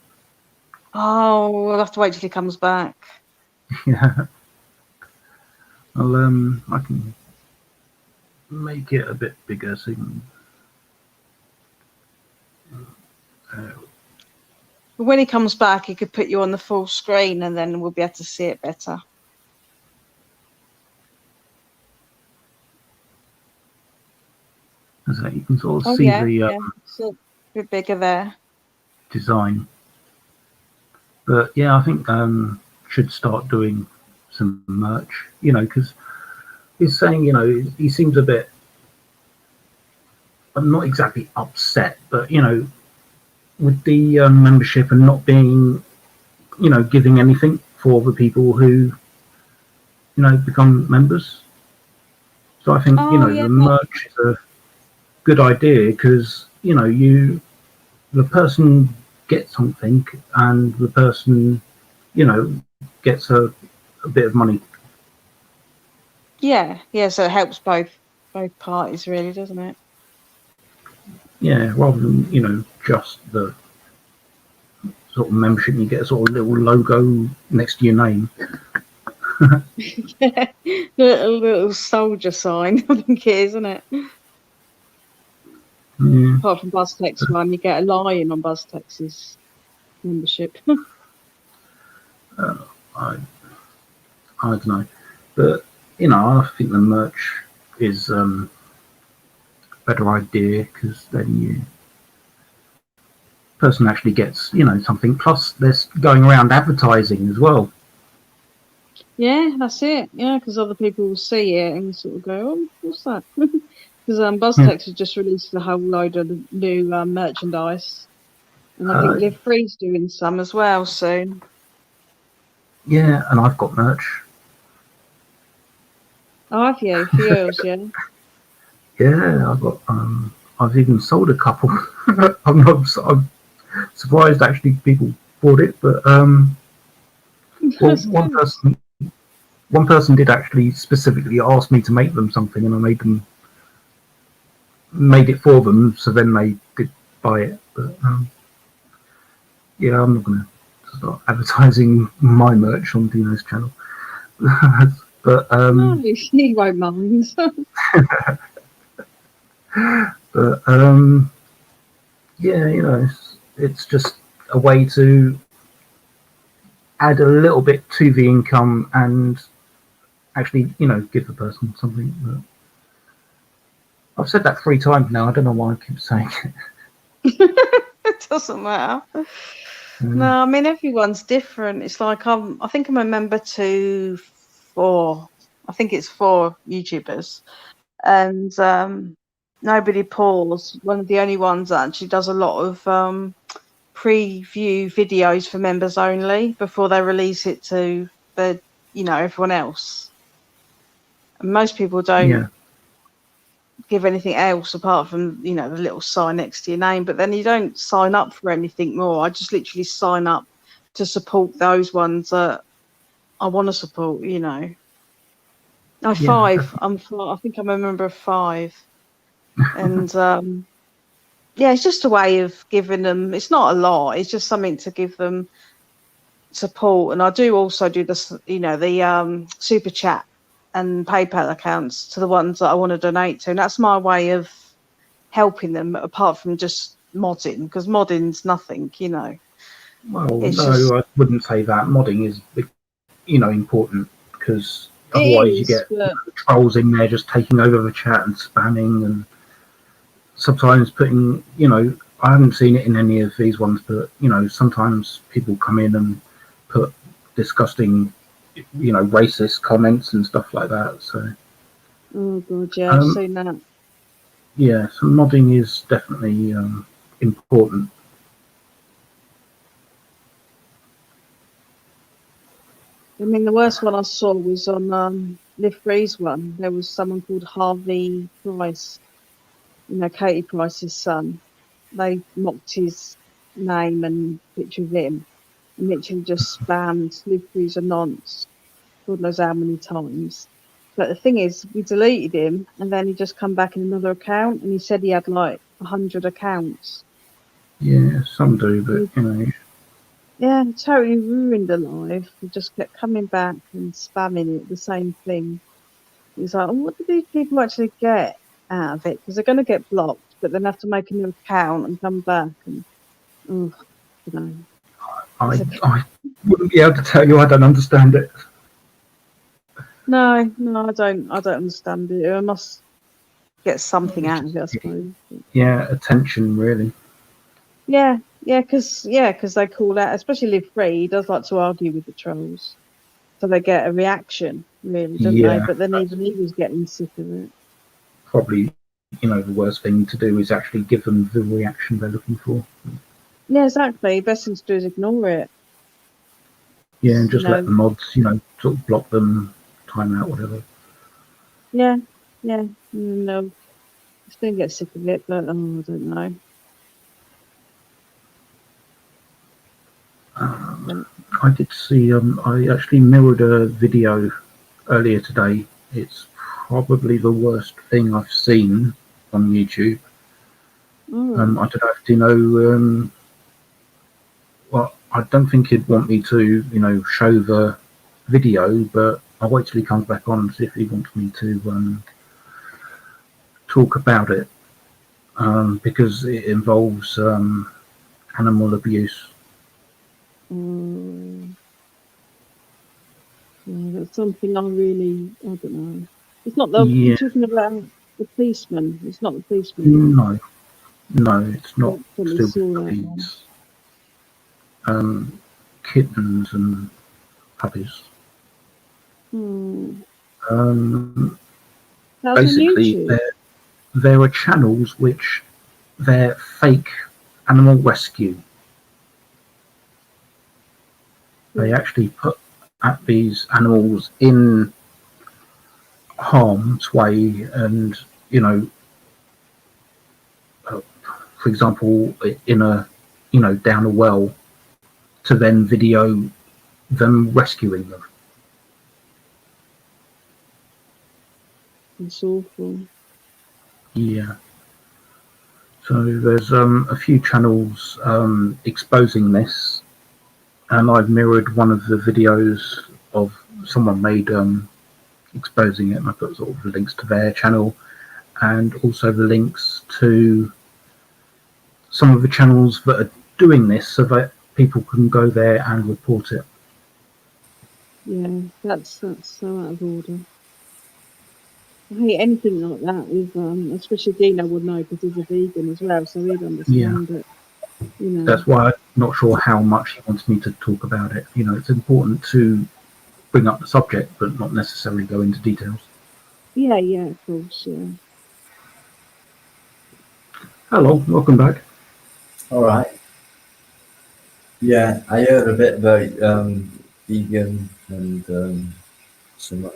Oh, we'll have to wait till he comes back. Yeah. Well, I can make it a bit bigger so you can. When he comes back, he could put you on the full screen and then we'll be able to see it better. So you can sort of see the It's a bit bigger there. design. But yeah, I think should start doing some merch, because he's saying, he seems a bit, I'm not exactly upset, but, with the membership and not being, giving anything for the people who, become members. So I think, the merch is a good idea because, the person gets something and the person, gets a bit of money. Yeah, so it helps both parties really, doesn't it? Yeah, rather than, just the sort of membership, you get a sort of little logo next to your name. little soldier sign, I think it is, isn't it? Yeah. Apart from BuzzTex one, you get a lion on BuzzTex's membership. I don't know, but I think the merch is a better idea because then person actually gets something. Plus, there's going around advertising as well. Yeah, that's it. Yeah, because other people will see it and sort of go, "Oh, what's that?" Because BuzzTex has just released a whole load of new merchandise, and I think Live Free's doing some as well soon. Yeah, and I've got merch. Oh, have you? For yours, yeah. Yeah, I've got. I've even sold a couple. I've surprised actually people bought it, but well, That's good. one person did actually specifically ask me to make them something, and I made it for them, so then they did buy it. But yeah, I'm not going to start advertising my merch on Dino's channel. But No, he won't mind. but yeah, you know, it's just a way to add a little bit to the income and actually, you know, give the person something. But I've said that 3 times now. I don't know why I keep saying it. It doesn't matter. No, I mean everyone's different. It's like I think I'm a member to 4. I think it's 4 YouTubers, and Nobody Pause. One of the only ones that actually does a lot of preview videos for members only before they release it to the everyone else. And most people don't give anything else apart from the little sign next to your name, but then you don't sign up for anything more. I just literally sign up to support those ones that I want to support. No, 5. I think I'm a member of 5, and yeah, it's just a way of giving them. It's not a lot. It's just something to give them support. And I do also do this, the super chat and PayPal accounts to the ones that I want to donate to, and that's my way of helping them. Apart from just modding, because modding's nothing, Well, It's no, just I wouldn't say that. Modding is, important, because otherwise you get trolls in there just taking over the chat and spamming, and sometimes putting, I haven't seen it in any of these ones, but, sometimes people come in and put disgusting, racist comments and stuff like that. So, oh god, yeah, I've seen that. yeah, so modding is definitely important. I mean, the worst one I saw was on Liv Free's one. There was someone called Harvey Price, Katie Price's son. They mocked his name and picture of him, and literally just spammed Liv Free's a nonce, God knows how many times. But the thing is, we deleted him, and then he just come back in another account, and he said he had like 100 accounts. Yeah, some do, but Yeah, totally ruined the life. He just kept coming back and spamming it, the same thing. He's like, oh, what do these people actually get out of it? Because they're going to get blocked, but then have to make a new account and come back. And I wouldn't be able to tell you. I don't understand it. No, I don't understand it. I must get something out of it, I suppose. Yeah, attention, really. Yeah, because they call out, especially Live Free. He does like to argue with the trolls, so they get a reaction, really, don't they? Yeah. But then even he was getting sick of it. Probably, the worst thing to do is actually give them the reaction they're looking for. Yeah, exactly. Best thing to do is ignore it. Yeah, and just let the mods, sort of block them, time out, whatever. Yeah. No, just don't get sick of it, but I don't know. I did see. I actually mirrored a video earlier today. It's probably the worst thing I've seen on YouTube. I don't know if you know. Well, I don't think he'd want me to, show the video, but I'll wait till he comes back on and see if he wants me to talk about it, because it involves animal abuse. Yeah, that's something I don't know. It's not the you're talking about the policeman. It's not the policeman. No, it's not. Still police. Kittens and puppies. Basically, there are channels which they're fake animal rescue. They actually put these animals in harm's way, and for example, in a down a well to then video them rescuing them. It's awful. Yeah. So there's a few channels exposing this, and I've mirrored one of the videos of someone made exposing it, and I put sort of links to their channel and also the links to some of the channels that are doing this so that people can go there and report it. Yeah, that's so out of order. I hate anything like that with especially Dino would know because he's a vegan as well, so he'd understand it. That's why I'm not sure how much he wants me to talk about it. It's important to bring up the subject, but not necessarily go into details. Yeah, of course, yeah. Hello, welcome back. All right. Yeah, I heard a bit about vegan and some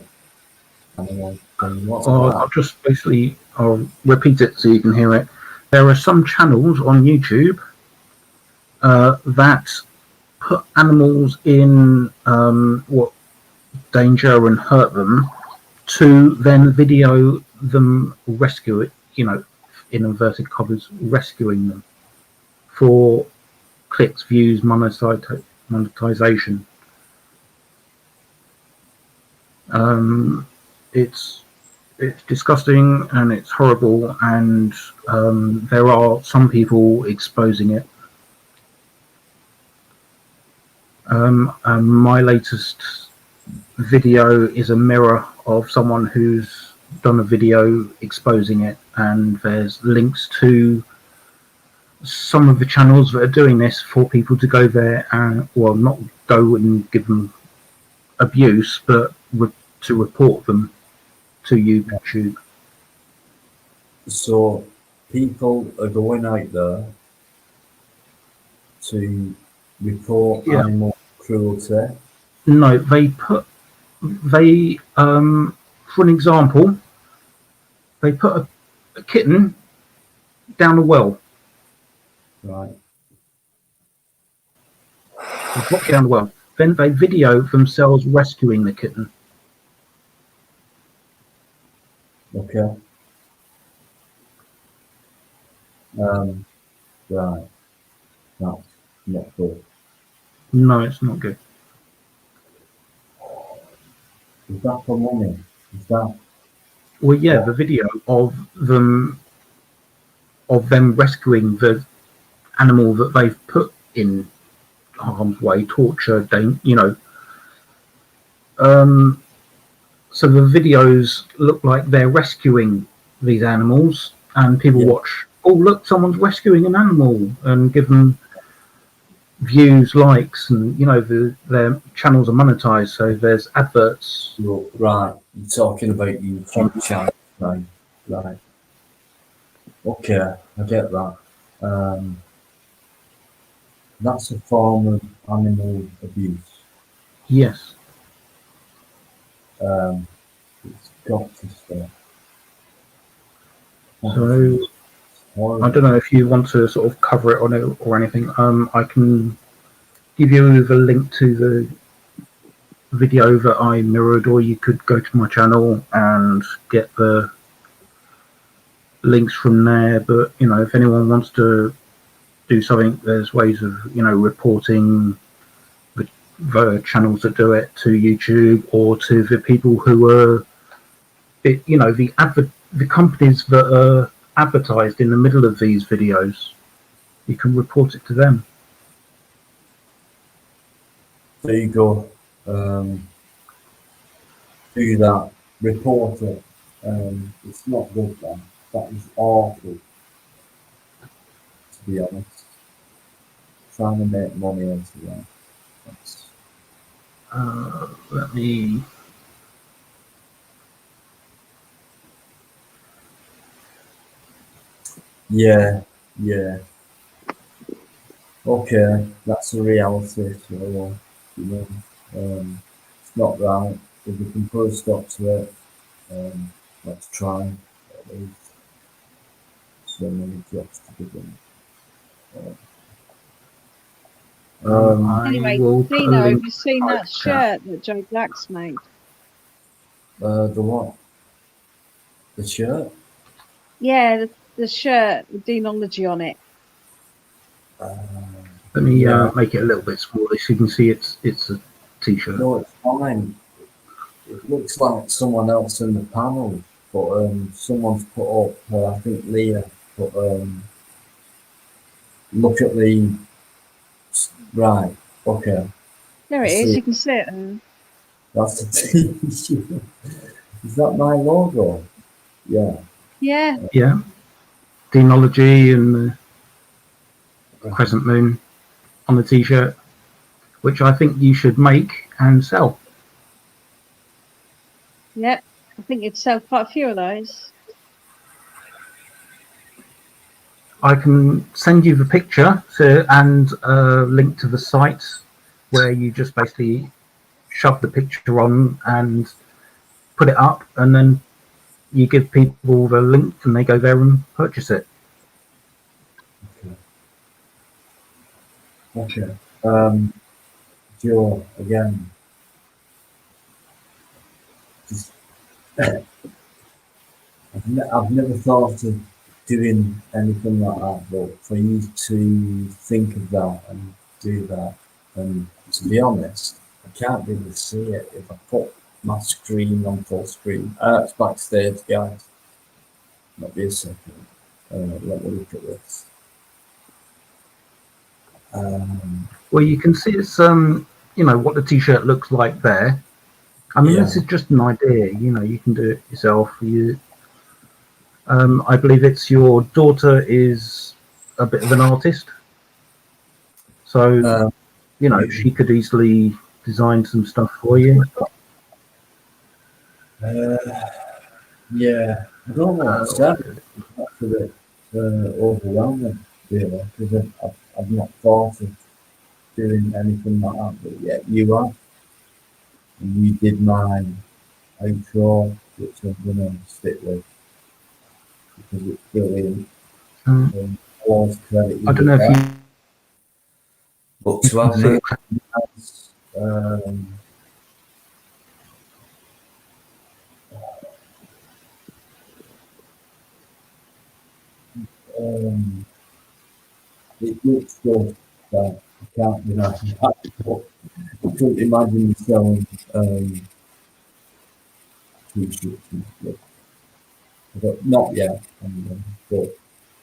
animal thing. What's I'll just I'll repeat it so you can hear it. There are some channels on YouTube that put animals in danger and hurt them to then video them rescue it, in inverted commas, rescuing them for clicks, views, monetization. It's disgusting and it's horrible, and there are some people exposing it. My latest video is a mirror of someone who's done a video exposing it, and there's links to some of the channels that are doing this for people to go there and, well, not go and give them abuse, but to report them to YouTube. So people are going out there to report animal cruelty. No, for an example, they put a kitten down a well. Right. They dropped down the well. Then they video themselves rescuing the kitten. Okay. Right. That's not good. No, it's not good. Is that for money? Is that? Well, yeah, the video of them rescuing the animal that they've put in harm's way, torture, so the videos look like they're rescuing these animals, and people watch. Oh, look, someone's rescuing an animal, and give them views, likes, and their channels are monetized, so there's adverts. Right, you're talking about YouTube channel, right. Okay, I get that. That's a form of animal abuse. Yes. It's got to stop. So I don't know if you want to sort of cover it on it or anything. I can give you the link to the video that I mirrored, or you could go to my channel and get the links from there. But if anyone wants to do something, there's ways of reporting the channels that do it to YouTube, or to the people who are the companies that are advertised in the middle of these videos. You can report it to them. There you go. Do that. Report it. It's not good, man. That is awful. To be honest. Trying to make money out of that. Let me. Yeah. Okay, that's a reality. So, it's not right. If we can put a stop to it, let's try. At least so many jobs to be done. I Anyway, will put a Dino, have link. you seen that shirt that Joe Black's made? The what? The shirt? Yeah, the shirt with demonology on it. Let me No. make it a little bit smaller so you can see it's a t-shirt. No, it's fine. It looks like someone else in the panel, but someone's put up, I think Leah, but look at the, right, okay. There I it see is. it. You can see it. There. That's the t-shirt. Is that my logo? Yeah. Yeah. Yeah. Demonology and the crescent moon on the t-shirt, which I think you should make and sell. Yep. I think you'd sell quite a few of those. I can send you the picture and a link to the site where you just basically shove the picture on and put it up, and then you give people the link and they go there and purchase it. Okay. Joe, again, just, I've never thought of doing anything like that, but for you to think of that and do that, and to be honest, I can't really see it if I put my screen on full screen. It's backstage, guys. Not be a second. Let me look at this. Well, you can see it's what the t-shirt looks like there. I mean, this Yeah. is just an idea. You can do it yourself. I believe it's your daughter is a bit of an artist, so she could easily design some stuff for you. Yeah, I don't know what to say. That's a bit overwhelming, really, because I've not thought of doing anything like that, but yet you are. And you did my outro, which I'm going to stick with, because it's brilliant. Always credit you I don't with know if that. you. But to have see it looks good, so I can't deny that. But I couldn't imagine you selling t-shirts and stuff. But not yet, anyway. But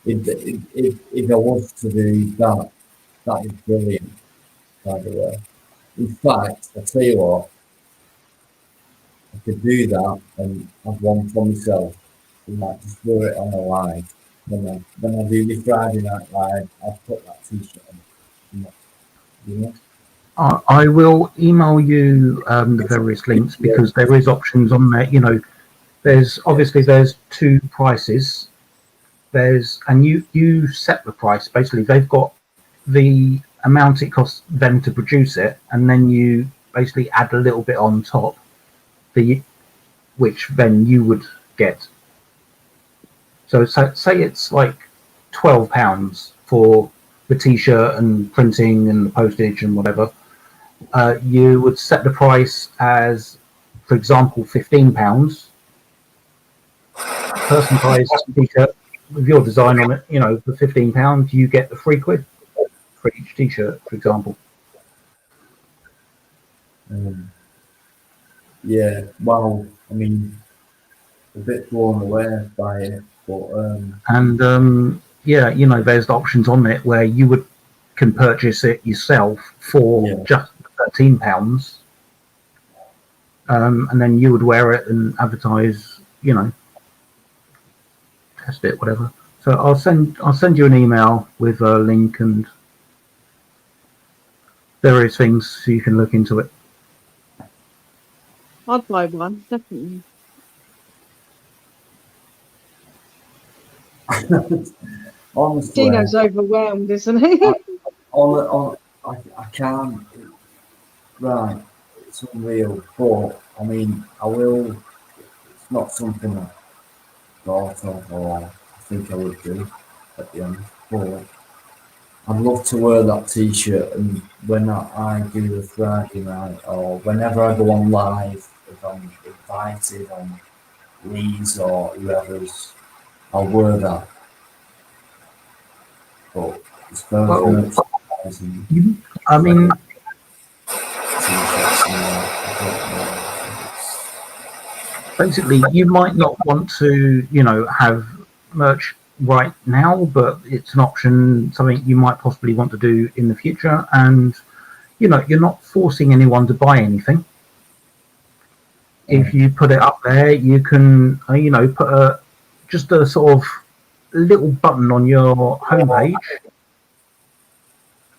if I was to do that, that is brilliant, by the way. In fact, I tell you what, I could do that and have one for myself. And like just wear it on a live. When I do the Friday night live, I'll put that t-shirt on. You know? I will email you the various links because there is options on there. There's two prices. And you set the price. Basically, they've got the amount it costs them to produce it, and then you basically add a little bit on top, which then you would get. So say it's like £12 for the t-shirt and printing and the postage and whatever. You would set the price as, for example, £15. Personalised t-shirt with your design on it, for £15, you get the £3 for each t-shirt, for example. Yeah, well, I mean, a bit blown away by it, but And there's options on it where you can purchase it yourself for just £13, and then you would wear it and advertise, test it, whatever. So I'll send you an email with a link and various things so you can look into it. I'd buy one, definitely. honestly, Dino's overwhelmed, isn't he? I can't. Right, it's unreal, but I mean, I will. It's not something I thought of or I think I would do at the end, but I'd love to wear that T-shirt, and when I do the Friday night, or whenever I go on live, if I'm invited on Lee's or whoever's, I'll wear that. But as far as Well, merchandising, I mean, T-shirts and that, I don't know. basically, you might not want to, have merch right now, but it's an option, something you might possibly want to do in the future. And, you're not forcing anyone to buy anything. If you put it up there, you can, put just a sort of little button on your homepage.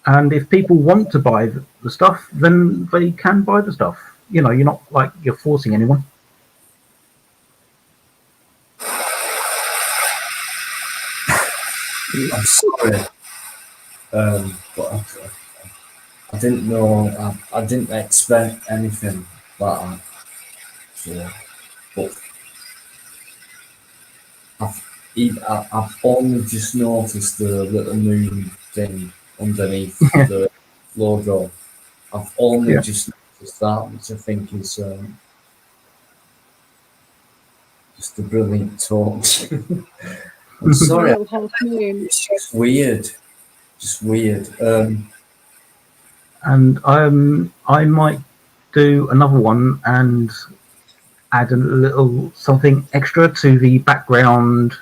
And if people want to buy the stuff, then they can buy the stuff. You're not like you're forcing anyone. I'm sorry, but I didn't know. I didn't expect anything like that. So, but I've only just noticed the little moon thing underneath the logo. I've only just noticed that, which I think is just a brilliant touch. I'm sorry, it's just weird. Just weird. And I might do another one and add a little something extra to the background.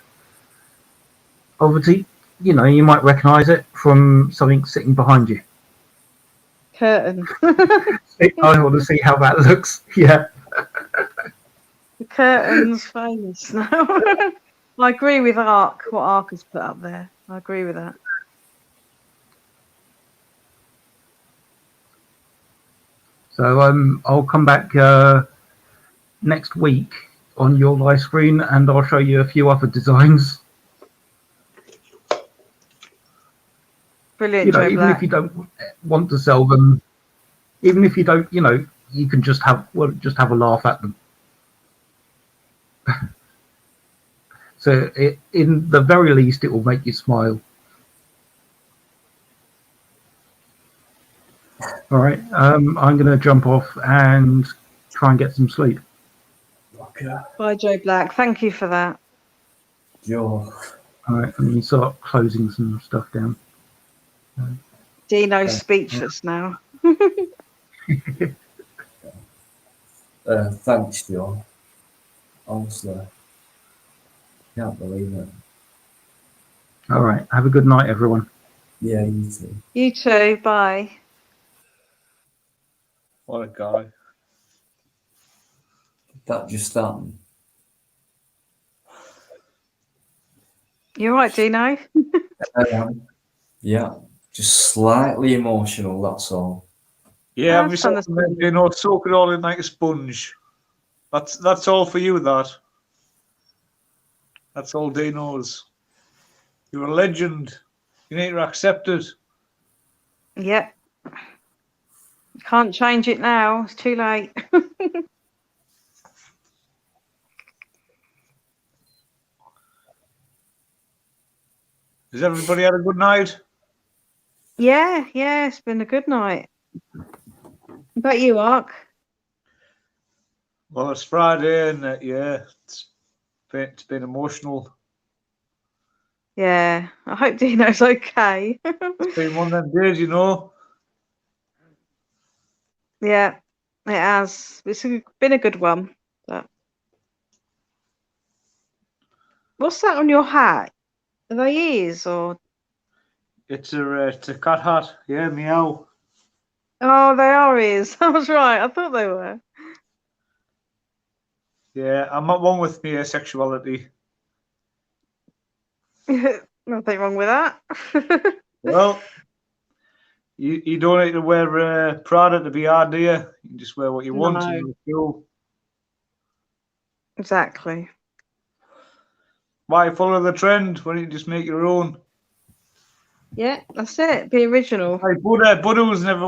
Obviously, you might recognise it from something sitting behind you. Curtain. I want to see how that looks. Yeah. The curtain's famous now. I agree with Ark, what Ark has put up there. I agree with that. So I'll come back next week on your live screen, and I'll show you a few other designs. Brilliant, Joe even Black. if you don't want to sell them, even if you don't, you can just have a laugh at them. So in the very least, it will make you smile. All right, I'm going to jump off and try and get some sleep. Okay. Bye, Joe Black. Thank you for that. Joe. All right, let me start closing some stuff down. Dino's speechless now. Thanks, Joe. Honestly, can't believe it. All right, have a good night, everyone. Yeah, you too. You too. Bye. What a guy. That just happened. You all right, Dino? Yeah, just slightly emotional, that's all. Yeah, myself, soak it all in like a sponge. That's all for you, that. That's all Dee knows. You're a legend. You need to accept it. Yep. Can't change it now. It's too late. Has everybody had a good night? Yeah, it's been a good night. What about you, Ark? Well, it's Friday, and it's been emotional. Yeah, I hope Dino's okay. It's been one of them days, Yeah, it has. It's been a good one. But... What's that on your hat? Are they ears or? It's a cat hat. Yeah, meow. Oh, they are ears. I was right. I thought they were. Yeah, I'm not one with my sexuality. Nothing wrong with that. Well, you don't need to wear Prada to be hard, do you? You can just wear what you want. No. And cool. Exactly. Why follow the trend when you just make your own? Yeah, that's it. Be original. Like Buddha was never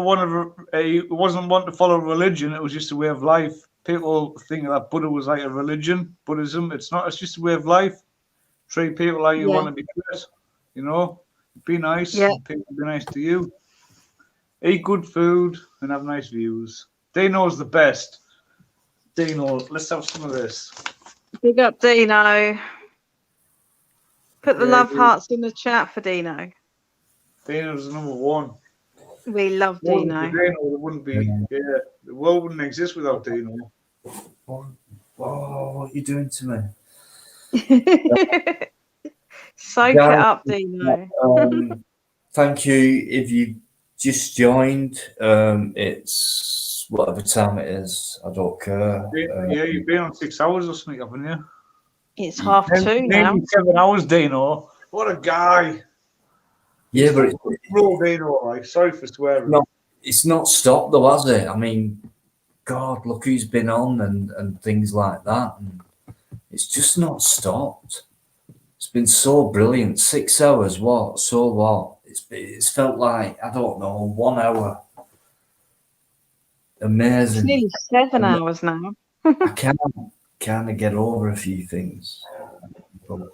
he wasn't one to follow religion. It was just a way of life. People think that Buddha was like a religion, Buddhism. It's not. It's just a way of life. Treat people like you want to be treated. Be nice. Yeah. People be nice to you. Eat good food and have nice views. Dino's the best. Dino, let's have some of this. Big up Dino. Put the Yeah, love dude. hearts in the chat for Dino. Dino's number one. We love Wasn't Dino. for Dino, there wouldn't be. Yeah, the world wouldn't exist without Dino. Oh, what are you doing to me? Soak it up, Dino. Thank you if you just joined. It's whatever time it is. I don't care. Yeah, you've been on 6 hours or something, haven't you? It's 2:30 now. Nearly 7 hours, Dino. What a guy. Yeah, but Roll Dino, like, sorry for swearing. it's not stopped though, has it? I mean, God, look who's been on and things like that. And it's just not stopped. It's been so brilliant. 6 hours, what? So what? It's felt like, I don't know, 1 hour. Amazing. It's nearly 7 hours now. I can't kind of get over a few things. But,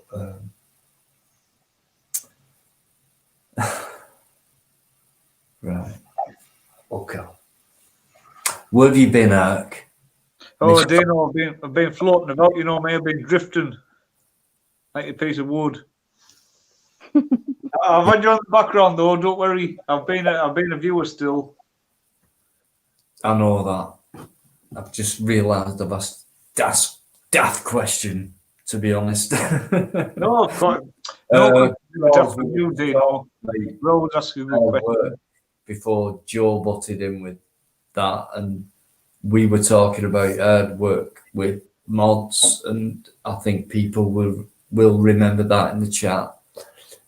right. Okay. Where have you been, Eric? Oh, Dino, I've been floating about, you know me, I've been drifting like a piece of wood. I've had you on the background though, don't worry. I've been a viewer still. I know that. I've just realised I've asked daft question, to be honest. No, daft for you, Dino. Rose asking a good question. Before Joe butted in with that, and we were talking about hard work with mods, and I think people will remember that in the chat.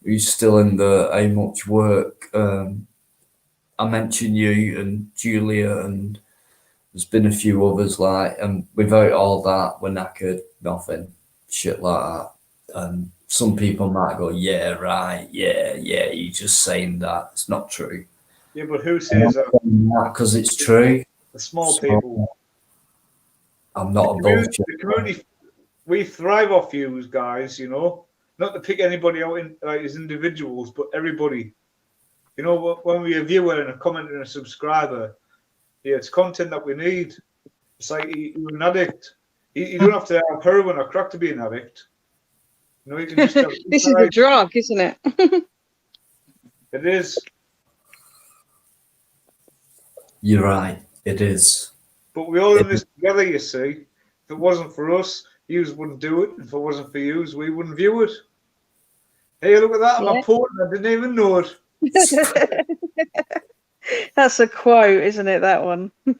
Who's still in the how much work? I mentioned you and Julia, and there's been a few others like, and without all that, we're knackered, nothing, shit like that. And some people might go, yeah, right, yeah, you're just saying that. It's not true. Yeah, but who says that? Because it's true. The small people. I'm not a bullshit. The community, we thrive off you guys, you know. Not to pick anybody out in, like, as individuals, but everybody. You know, when we're a viewer and a commenter and a subscriber, yeah, it's content that we need. It's like you're an addict. You don't have to have heroin or crack to be an addict. You know, you can just have, This is a drug, isn't it? It is. You're right. It is. But we all in this together, you see. If it wasn't for us, yous wouldn't do it. If it wasn't for yous, we wouldn't view it. Hey, look at that. I'm a poet. I didn't even know it. That's a quote, isn't it? That one. Do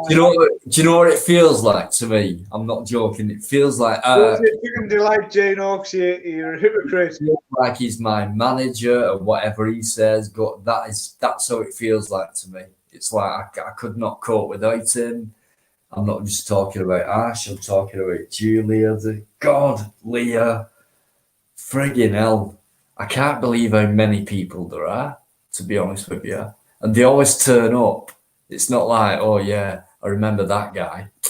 you know what it feels like to me? I'm not joking. It feels like you can delight Jane Hawks. You're a hypocrite. like he's my manager or whatever he says. That's how it feels like to me. It's like I could not cope without him. I'm not just talking about Ash. I'm talking about Julia. Leah. Friggin' hell. I can't believe how many people there are, to be honest with you. And they always turn up. It's not like, oh yeah, I remember that guy a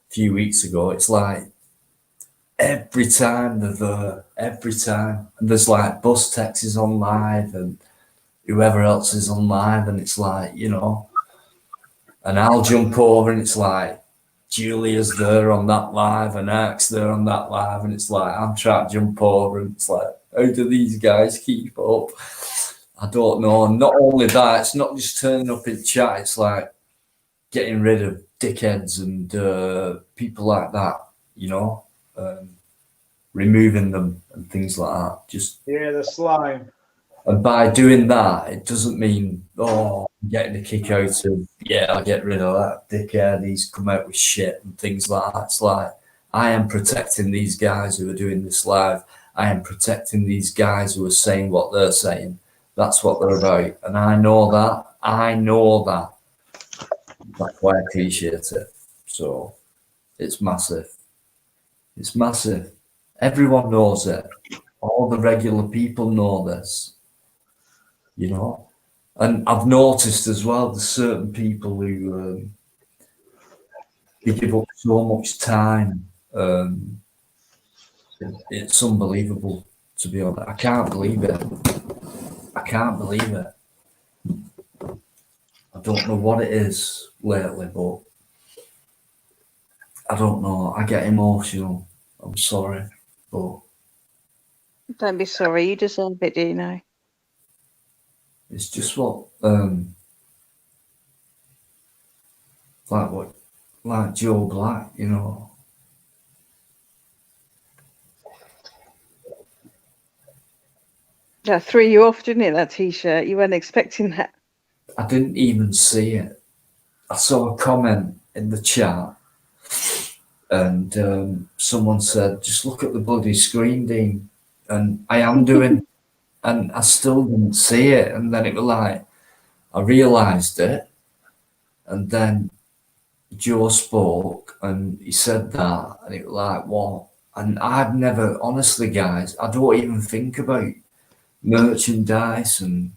few weeks ago. It's like every time they're there, every time. And there's like Bus Tex is on live and whoever else is on live, and it's like, you know, and I'll jump over and it's like Julia's there on that live and Eric's there on that live, and it's like I'm trying to jump over and it's like, how do these guys keep up? I don't know. And not only that, it's not just turning up in chat, it's like getting rid of dickheads and people like that, you know, removing them and things like that. Yeah, the slime. And by doing that, it doesn't mean, I'm getting a kick out of, I'll get rid of that dickhead, he's come out with shit and things like that. It's like, I am protecting these guys who are doing this live. I am protecting these guys who are saying what they're saying. That's what they're about. And I know that. That's why I appreciate it. So it's massive. It's massive. Everyone knows it. All the regular people know this. You know, and I've noticed as well, there's certain people who give up so much time. It's unbelievable, to be honest. I can't believe it. can't believe it. I don't know what it is lately, but I don't know. I get emotional. I'm sorry, but Don't be sorry. You deserve it, Dino. it's just what like Joe Black, you know. That threw you off, didn't it? That T-shirt. You weren't expecting that. I didn't even see it. I saw a comment in the chat, and someone said, "Just look at the bloody screen, Dean." And I am doing, and I still didn't see it. And then it was like I realised it, and then Joe spoke, and he said that, and it was like, what? And I'd never, honestly, guys, I don't even think about merchandise and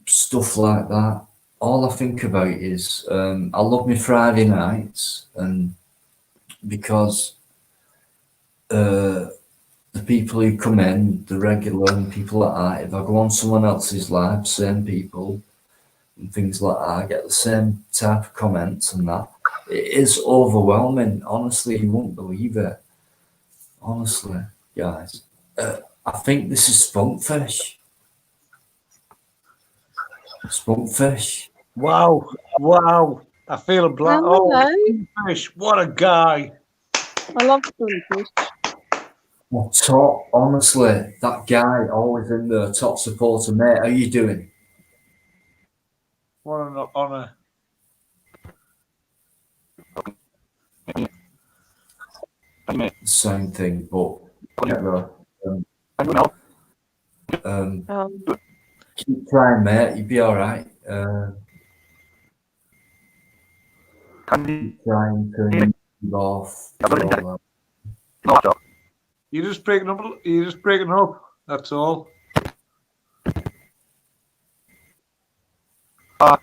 stuff like that. All I think about is I love my Friday nights, and because the people who come in, the regular and people like that, if I go on someone else's live, same people and things like that, I get the same type of comments and that. It is overwhelming. Honestly, you won't believe it. Honestly, guys. I think this is Spunkfish. Spunkfish. Wow. Wow. I feel a black. Oh, Hello. fish. What a guy. I love Spunkfish. Top, honestly, that guy always in there, top supporter, mate. How you doing? What an honour. Same thing, but keep trying, mate. You'll be all right. Keep trying to move off. You're just breaking up. You're just breaking up. That's all. But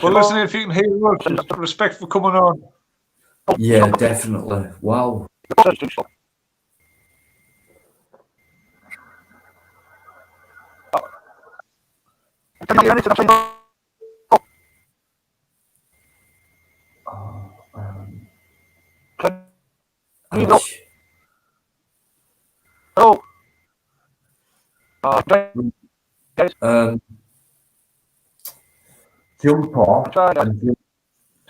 listen, if you can hear us, just respect for coming on. Yeah, definitely. Wow. Jump off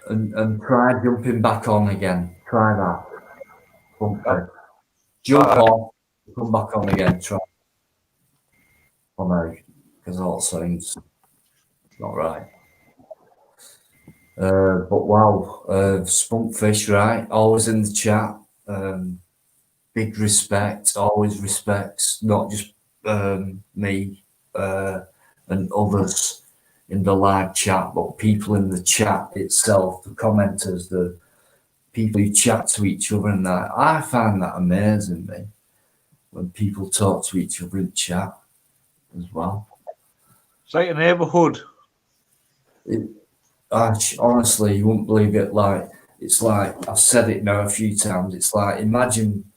and try jumping back on again. Try that. Okay. Jump off, come back on again. Try. Oh no, because all sounds not right. But wow, Spunkfish, right? Always in the chat. Big respect. Always respects not just me and others in the live chat, but people in the chat itself, the commenters, the people who chat to each other, and that. I find that amazing, me, when people talk to each other in chat as well. It's like a neighbourhood. Honestly, you wouldn't believe it. Like, it's like, I've said it now a few times. It's like, imagine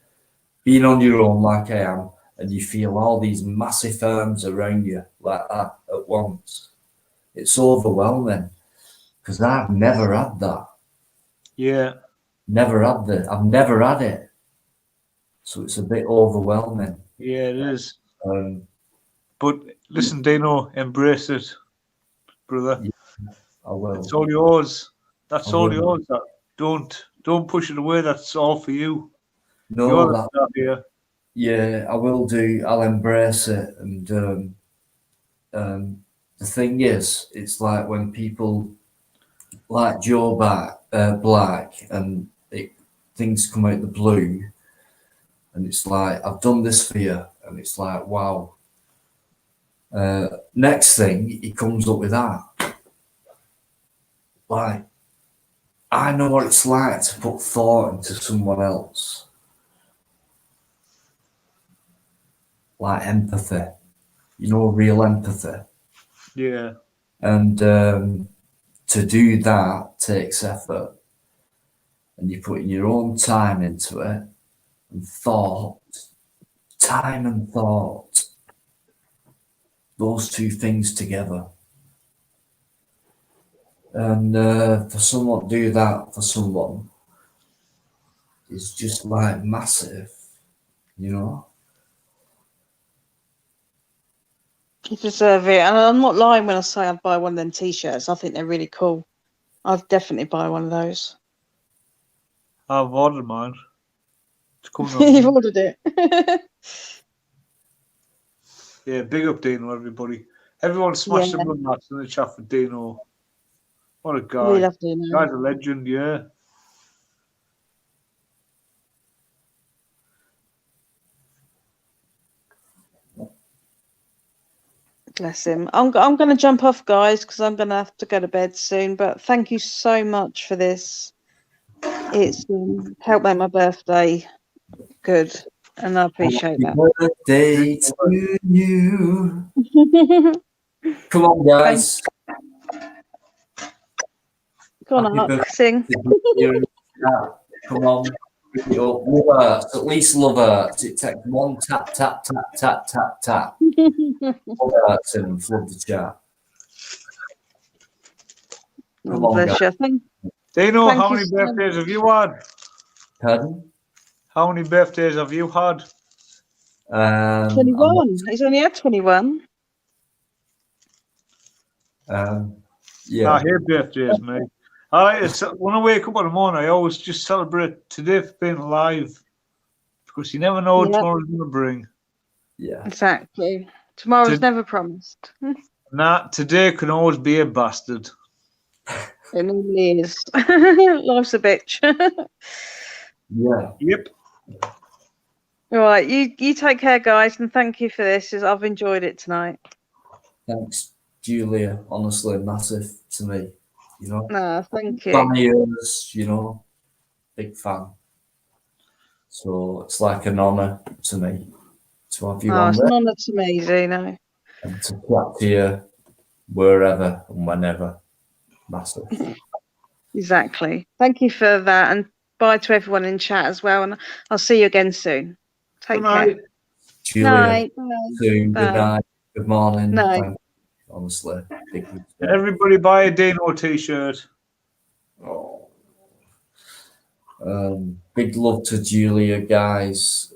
being on your own like I am, and you feel all these massive firms around you like that at once. It's overwhelming because I've never had that. Yeah. I've never had it. So it's a bit overwhelming. Yeah, it is. But listen, Dino, embrace it, brother. Yeah, I will. It's all yours. That's I all will. yours. Don't push it away. That's all for you. No, You're the star here. Yeah, I will do. I'll embrace it. And the thing is, it's like when people like Joe Black and things come out the blue, and it's like, I've done this for you, and it's like, wow. Next thing, he comes up with that. Like, I know what it's like to put thought into someone else. Like empathy, real empathy. Yeah. And to do that takes effort. And you're putting your own time into it, and thought, time and thought. those two things together. And for someone to do that for someone is just like massive, you know? You deserve it. And I'm not lying when I say I'd buy one of them t-shirts. I think they're really cool. I'd definitely buy one of those. I've ordered mine. It's coming You've on. ordered it. Yeah, big up Dino, everybody. Everyone smashed Yeah. the run mats in the chat for Dino. What a guy. We love Dino. Guy's a legend, yeah. Bless him. I'm going to jump off, guys, because I'm going to have to go to bed soon. But thank you so much for this. It's helped make my birthday good, and I appreciate Happy birthday to you. that. Come on, guys. Go on, Happy Ark, birthday sing. to you. Come on. Pick it up. Love Hurts. At least Love Hurts. It takes one tap, tap, tap, tap, tap, tap. Love Hurts and flood the chat. Come on, Bless guys. you. Dino, Thank how you many so birthdays have you had? Pardon? How many birthdays have you had? 21. He's only had 21. Yeah. I hate birthdays, mate. When I wake up in the morning, I always just celebrate today for being alive. Because you never know what Yeah. tomorrow's going to bring. Yeah. Exactly. Tomorrow's never promised. Nah, today can always be a bastard. It normally is. Life's a bitch. Yeah. Yep. All right, you take care, guys, and thank you for this. I've enjoyed it tonight. Thanks, Julia. Honestly, massive to me. You know? No, thank you. Fan of yours, you know? Big fan. So it's like an honour to me to have you Oh, on it's there an honour to me, Zeno. and to chat to you wherever and whenever. Massive. Exactly. Thank you for that, and bye to everyone in chat as well. And I'll see you again soon. Take care. Julia, Night. soon. Bye. Good night. Good morning. Night. Thank you. Honestly, big respect. Everybody buy a Dino t-shirt. Big love to Julia, guys.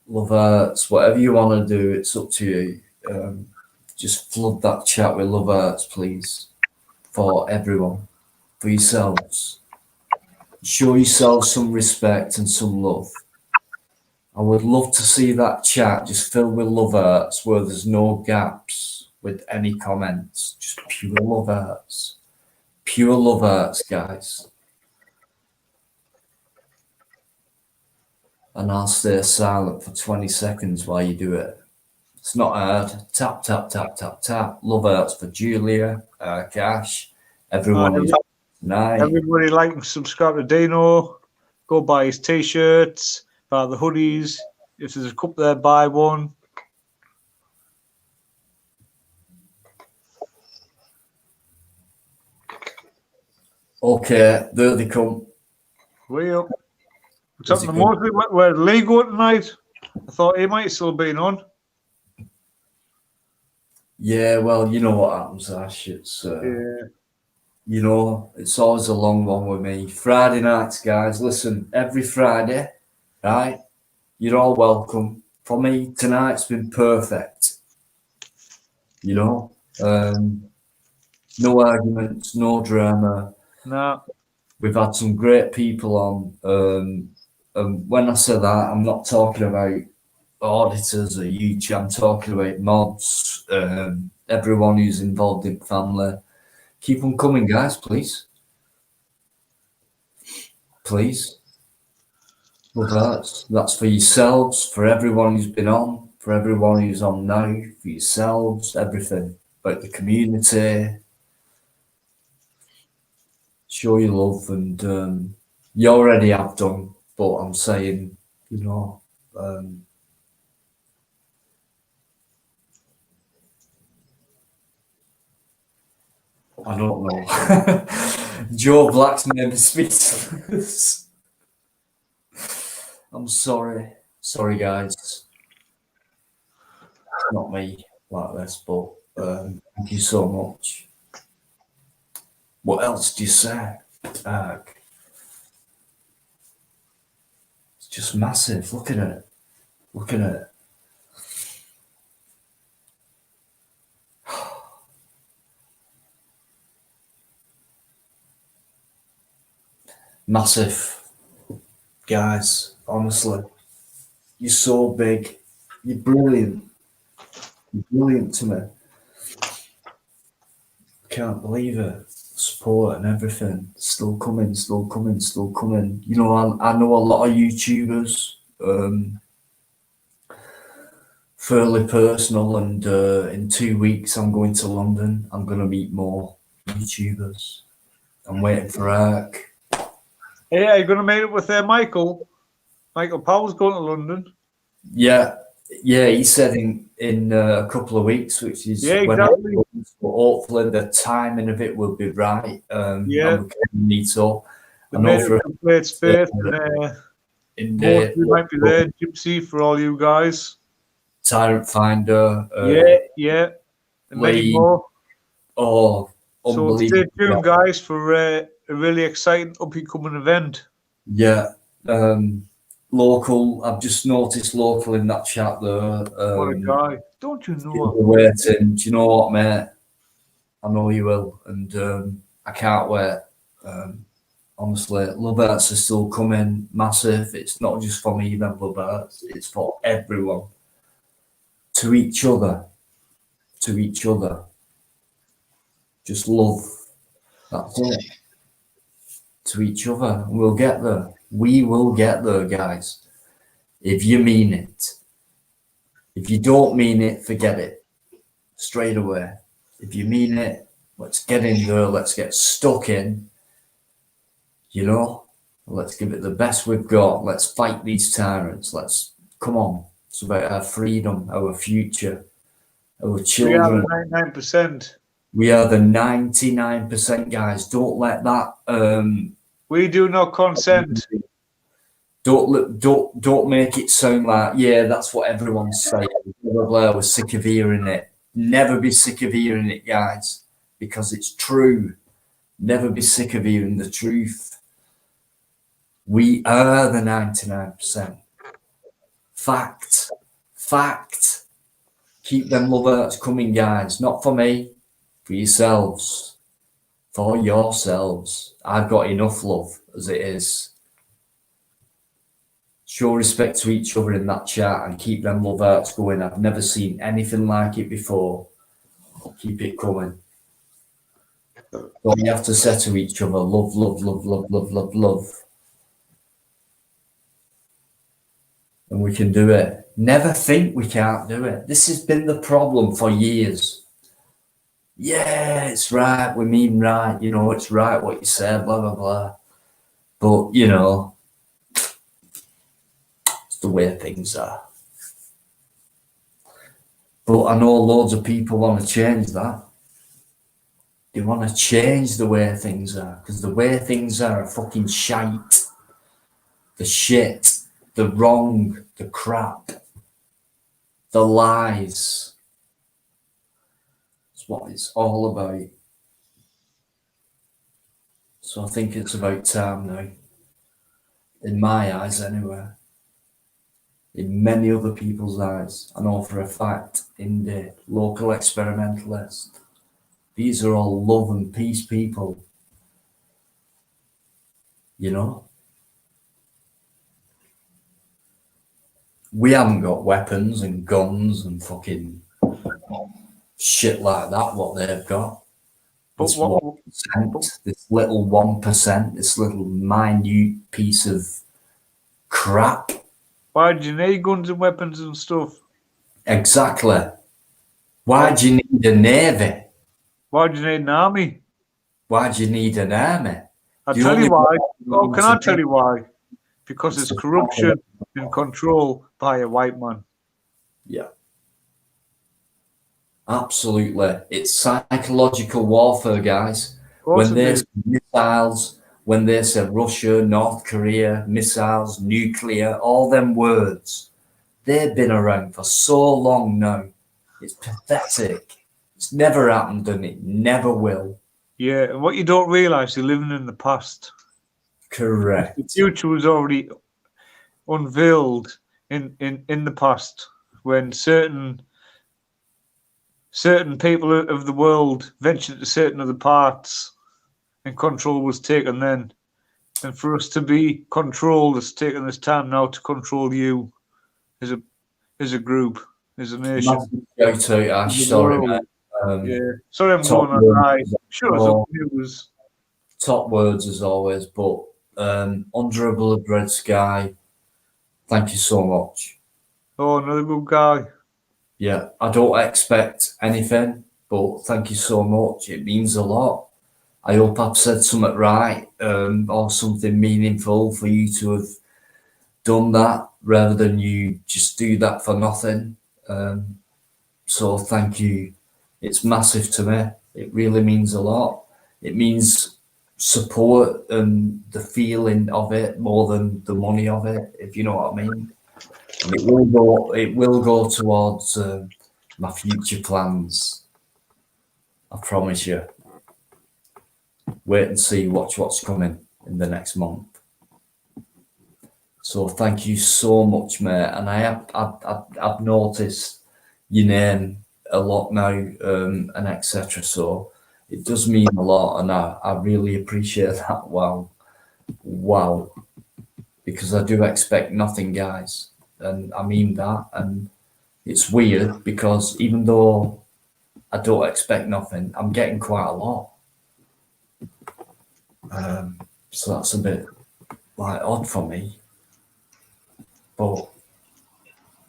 Love Hurts. Whatever you want to do, it's up to you. Just flood that chat with Love Hurts, please. For everyone. For yourselves. Show yourselves some respect and some love. I would love to see that chat just filled with Love Hurts where there's no gaps with any comments. Just pure Love Hurts. Pure Love Hurts, guys. And I'll stay silent for 20 seconds while you do it. It's not hard. Tap, tap, tap, tap, tap. Love Hurts for Julia, Cash, everyone who's tonight. Everybody like and subscribe to Dino. Go buy his t-shirts, buy the hoodies. If there's a cup there, buy one. Okay, there they come. Way up. What's up, the Mosley? Where Lee go tonight? I thought he might still been on. Yeah, well, you know what happens, Ash. It's Yeah. you know, it's always a long one with me. Friday nights, guys. Listen, every Friday, right? You're all welcome. For me, tonight's been perfect. You know, no arguments, no drama. No. We've had some great people on. And when I say that, I'm not talking about auditors or YouTube. I'm talking about mods, everyone who's involved in family. Keep on coming, guys, please. Please. Well, that's for yourselves, for everyone who's been on, for everyone who's on now, for yourselves, everything. About the community. Show your love, and you already have done, but I'm saying, you know, I don't know. Joe Black's made me speechless. I'm sorry. Sorry, guys. Not me. like this, but thank you so much. What else do you say? It's just massive. Look at it. Look at it. Massive, guys. Honestly, you're so big. You're brilliant. You're brilliant to me. Can't believe it. Support and everything. Still coming, still coming, still coming. You know, I know a lot of YouTubers, fairly personal, and in 2 weeks I'm going to London. I'm going to meet more YouTubers. I'm waiting for Ark. Hey, are you going to meet up with Michael? Michael Powell's going to London. Yeah, he said in a couple of weeks, which is exactly. Hopefully the timing of it will be right. And we can meet up. The made a great space, and most of you might be there. Gypsy for all you guys. Tyrant Finder. And many more. Oh, so stay tuned, guys, for a really exciting up-and-coming event. Yeah. Local, I've just noticed local in that chat there. What a guy. Don't you know? Waiting. Do you know what, mate? I know you will. And I can't wait. Honestly, Love Arts are still coming massive. It's not just for me, then Love Arts. It's for everyone. To each other. To each other. Just love. That's it. To each other. And we'll get there. We will get there, guys. If you mean it. If you don't mean it, forget it. Straight away. If you mean it, let's get in there. Let's get stuck in. You know? Let's give it the best we've got. Let's fight these tyrants. Let's, come on. It's about our freedom, our future, our children. We are the 99%. We are the 99%, guys. Don't let that... we do not consent. Don't make it sound like, yeah, that's what everyone's saying. Blah, blah, we're sick of hearing it. Never be sick of hearing it, guys, because it's true. Never be sick of hearing the truth. We are the 99%. Fact. Fact. Keep them Love Arts coming, guys. Not for me, for yourselves. For yourselves. I've got enough love as it is. Show respect to each other in that chat and keep them Love Arts going. I've never seen anything like it before. Keep it coming. All you have to say to each other, love, love, love, love, love, love, love. And we can do it. Never think we can't do it. This has been the problem for years. Yeah, it's right. We mean right. You know, it's right what you said, blah, blah, blah. But, you know, the way things are. But I know loads of people want to change that. They want to change the way things are, because the way things are fucking shite. The shit, the wrong, the crap, the lies. That's what it's all about. So I think it's about time now. In my eyes, anyway. In many other people's eyes, I know for a fact, indie, local experimentalist, these are all love and peace people, you know? We haven't got weapons and guns and fucking shit like that, what they've got. This 1%, this little 1%, this little minute piece of crap. Why do you need guns and weapons and stuff? Exactly. Why do you need a navy? Why do you need an army? Why do you need an army? I'll tell you why. Oh, can I tell you why? Because it's corruption and control by a white man. Yeah. Absolutely. It's psychological warfare, guys. When there's missiles, when they say Russia, North Korea, missiles, nuclear, all them words, they've been around for so long now. It's pathetic. It's never happened and it never will. Yeah, and what you don't realise, you're living in the past. Correct. The future was already unveiled in the past when certain people of the world ventured to certain other parts and control was taken then. And for us to be controlled, it's taken this time now to control you as a group, as a nation. Shout out, Ash. Sorry, mate. Yeah. Sorry, I'm top going on high. words, Sure, it's up news. top words as always, but Honourable Red Sky, thank you so much. Oh, another good guy. Yeah, I don't expect anything, but thank you so much. It means a lot. I hope I've said something right or something meaningful for you to have done that rather than you just do that for nothing. So thank you. It's massive to me. It really means a lot. It means support and the feeling of it more than the money of it, if you know what I mean. And it will go towards my future plans. I promise you. Wait and see, watch what's coming in the next month. So thank you so much, mate. And I've noticed your name a lot now, and etc. So it does mean a lot, and I really appreciate that. Wow, because I do expect nothing, guys, and I mean that. And it's weird because even though I don't expect nothing, I'm getting quite a lot. So that's a bit like odd for me. But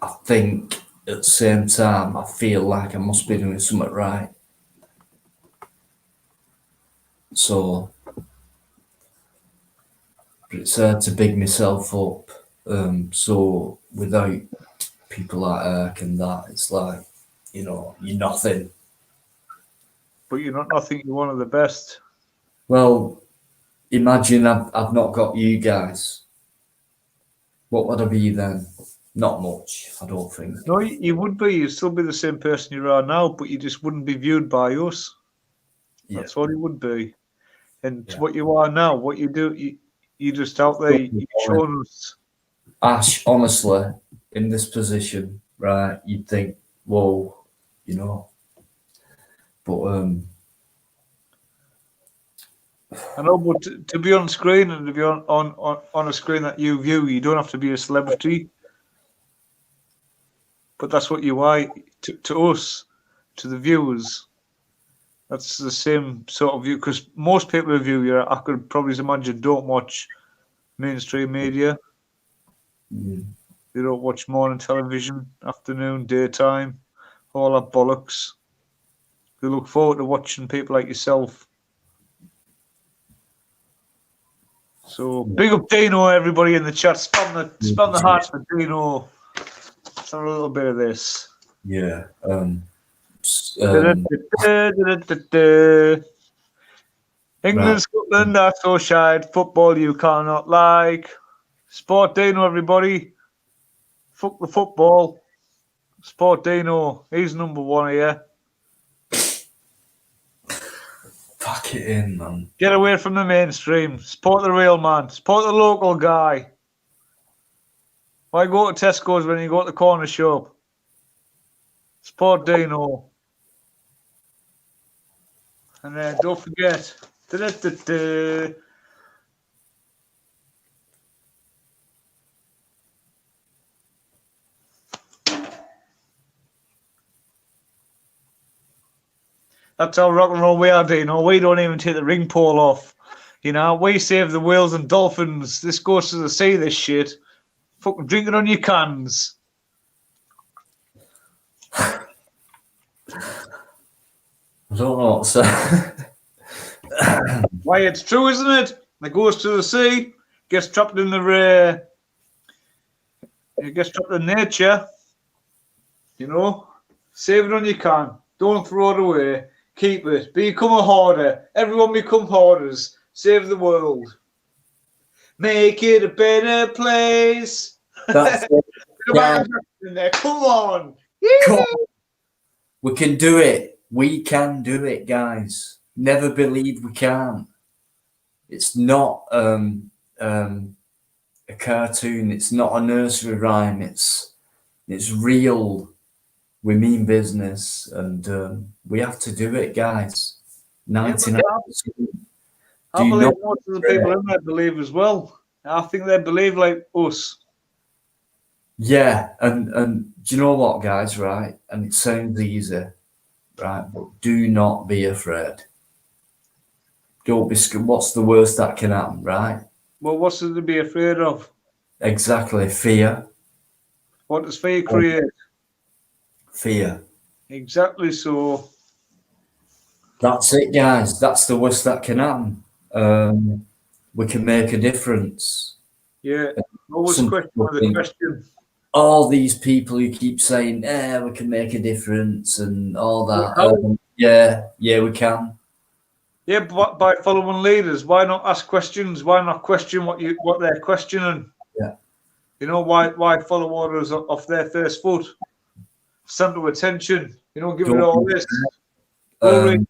I think at the same time, I feel like I must be doing something right. So it's hard to big myself up. So without people like Eric and that, it's like, you're nothing. But you're not nothing, you're one of the best. Well, imagine I've not got you guys. What would I be then? Not much, I don't think. No, you would be. You'd still be the same person you are now, but you just wouldn't be viewed by us. Yeah. That's what it would be. And what you are now, what you do, you just out there, you're showing us. Ash, honestly, in this position, right, you'd think, whoa, but I know, but to be on screen and to be on a screen that you view, you don't have to be a celebrity. But that's what you are to us, to the viewers. That's the same sort of view, because most people who view you, I could probably imagine, don't watch mainstream media. They don't watch morning television, afternoon, daytime, all that bollocks. They look forward to watching people like yourself. So big up Dino, everybody in the chat. Spam the hearts for Dino. Let's have a little bit of this. Yeah. England, Scotland are so shied. Football you cannot like. Sport Dino, everybody. Fuck the football. Sport Dino. He's number one here. Pack it in, man. Get away from the mainstream. Support the real man. Support the local guy. Why go to Tesco's when you go to the corner shop? Sport Dino. And then don't forget. That's how rock and roll we are, Dino. We don't even take the ring pole off. We save the whales and dolphins. This goes to the sea, this shit. Fucking drink it on your cans. I don't know what to say. Why, it's true, isn't it? It goes to the sea, gets trapped in the it gets trapped in nature. Save it on your can. Don't throw it away. Keep it. Become a hoarder. Everyone become hoarders. Save the world. Make it a better place. That's it. Come on. Come We can do it. We can do it, guys. Never believe we can't. It's not a cartoon. It's not a nursery rhyme. It's real. We mean business, and we have to do it, guys. 99%. I believe most of the people in there believe as well. I think they believe like us. Yeah, and do you know what, guys, right? And it sounds easy, right? But do not be afraid. Don't be scared. What's the worst that can happen, right? Well, what's there to be afraid of? Exactly, fear. What does fear create? Fear. Exactly so. That's it, guys. That's the worst that can happen. We can make a difference. Yeah, always Some question people with a think, question. all these people who keep saying, we can make a difference and all that. Yeah, we can. Yeah, but by following leaders, why not ask questions? Why not question what they're questioning? Yeah. You know, why follow orders off their first foot? Center attention. You know, give it all this. Go read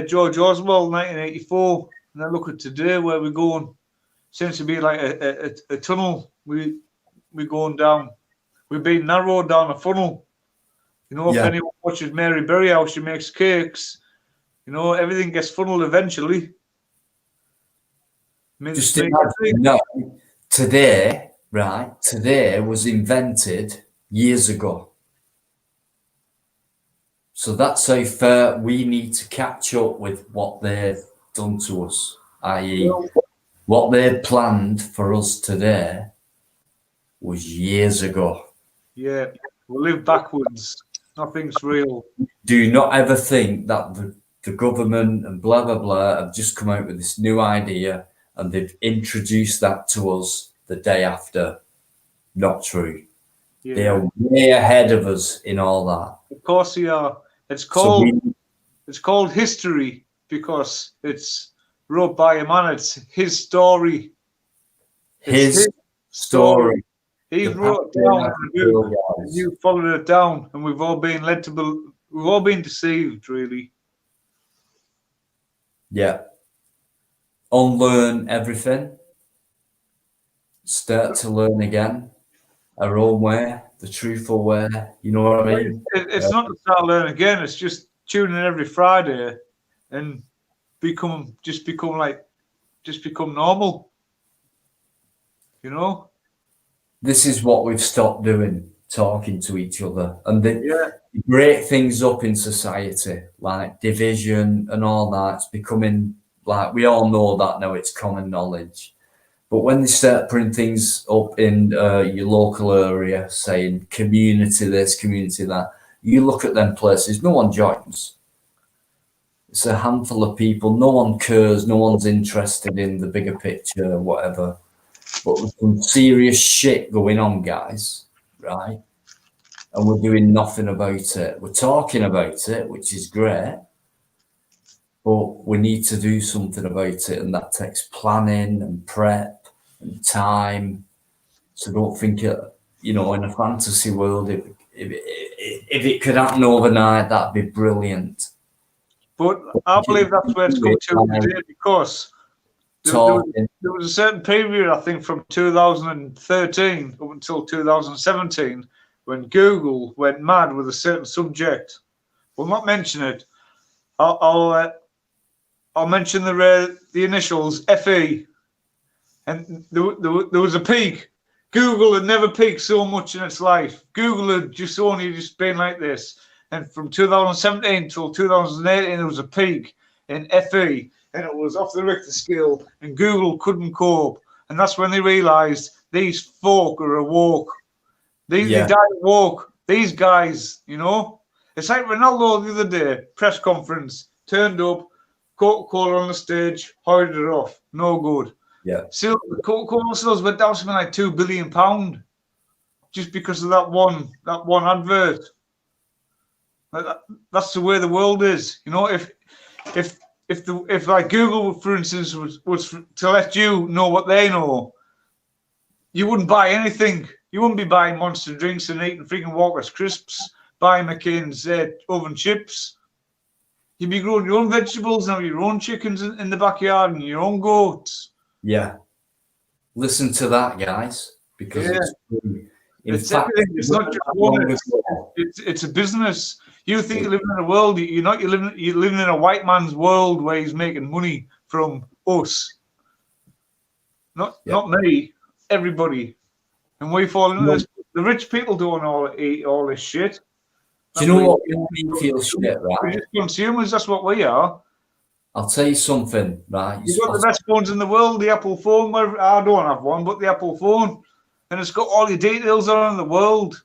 George Oswald, 1984, and then look at today where we're going. Seems to be like a tunnel. We're going down. We've been narrowed down a funnel. You know, if anyone watches Mary Berry how she makes cakes, you know, everything gets funneled eventually. Just imagine, no, today was invented years ago. So that's how far we need to catch up with what they've done to us, i.e. what they planned for us today was years ago. Yeah, we live backwards. Nothing's real. Do not ever think that the government and blah, blah, blah have just come out with this new idea and they've introduced that to us the day after. Not true. Yeah. They are way ahead of us in all that. Of course they are. It's called history because it's wrote by a man. It's his story. His story. He wrote it down in the book, and you followed it down, and we've all been led to we've all been deceived, really. Yeah. Unlearn everything. Start to learn again. Our own way, the truthful way. You know what I mean? It's not to start learning again. It's just tune in every Friday and become normal. You know. This is what we've stopped doing, talking to each other, and they break things up in society, like division and all that. It's becoming like, we all know that now, it's common knowledge. But when they start putting things up in your local area, saying community this, community that, you look at them places, no one joins. It's a handful of people, no one cares, no one's interested in the bigger picture or whatever. But there's some serious shit going on, guys, right? And we're doing nothing about it. We're talking about it, which is great, but we need to do something about it, and that takes planning and prep and time. So don't think, in a fantasy world, if it could happen overnight, that'd be brilliant. But I believe that's where it's come to today, because there was a certain period, I think, from 2013 up until 2017, when Google went mad with a certain subject. We'll not mention it. I'll mention the initials FE, and there was a peak. Google had never peaked so much in its life. Google had just been like this, and from 2017 till 2018, there was a peak in FE. And it was off the Richter scale, and Google couldn't cope. And that's when they realized these folk are awoke. They died woke. These guys, you know. It's like Ronaldo the other day, press conference, turned up, Coca-Cola on the stage, hurried it off. No good. Yeah. So Coca-Cola sales went down something like £2 billion just because of that one advert. That's the way the world is. You know, if like Google, for instance, was to let you know what they know, you wouldn't buy anything. You wouldn't be buying Monster drinks and eating freaking Walker's crisps buy McCain's oven chips. You'd be growing your own vegetables now, your own chickens in the backyard and your own goats. Yeah. Listen to that, guys, because Yeah. it's true. In It's fact, everything. It's not just one. It's a business. You think you're living in a world. You're not. You're living in a white man's world where he's making money from us. Not me. Everybody. And we fall into this. The rich people don't eat all this shit. Do you know what makes me feel shit, We're right? just consumers. That's what we are. I'll tell you something, right? You've got the best phones in the world, the Apple phone. I don't have one, but the Apple phone. And it's got all your details on in the world.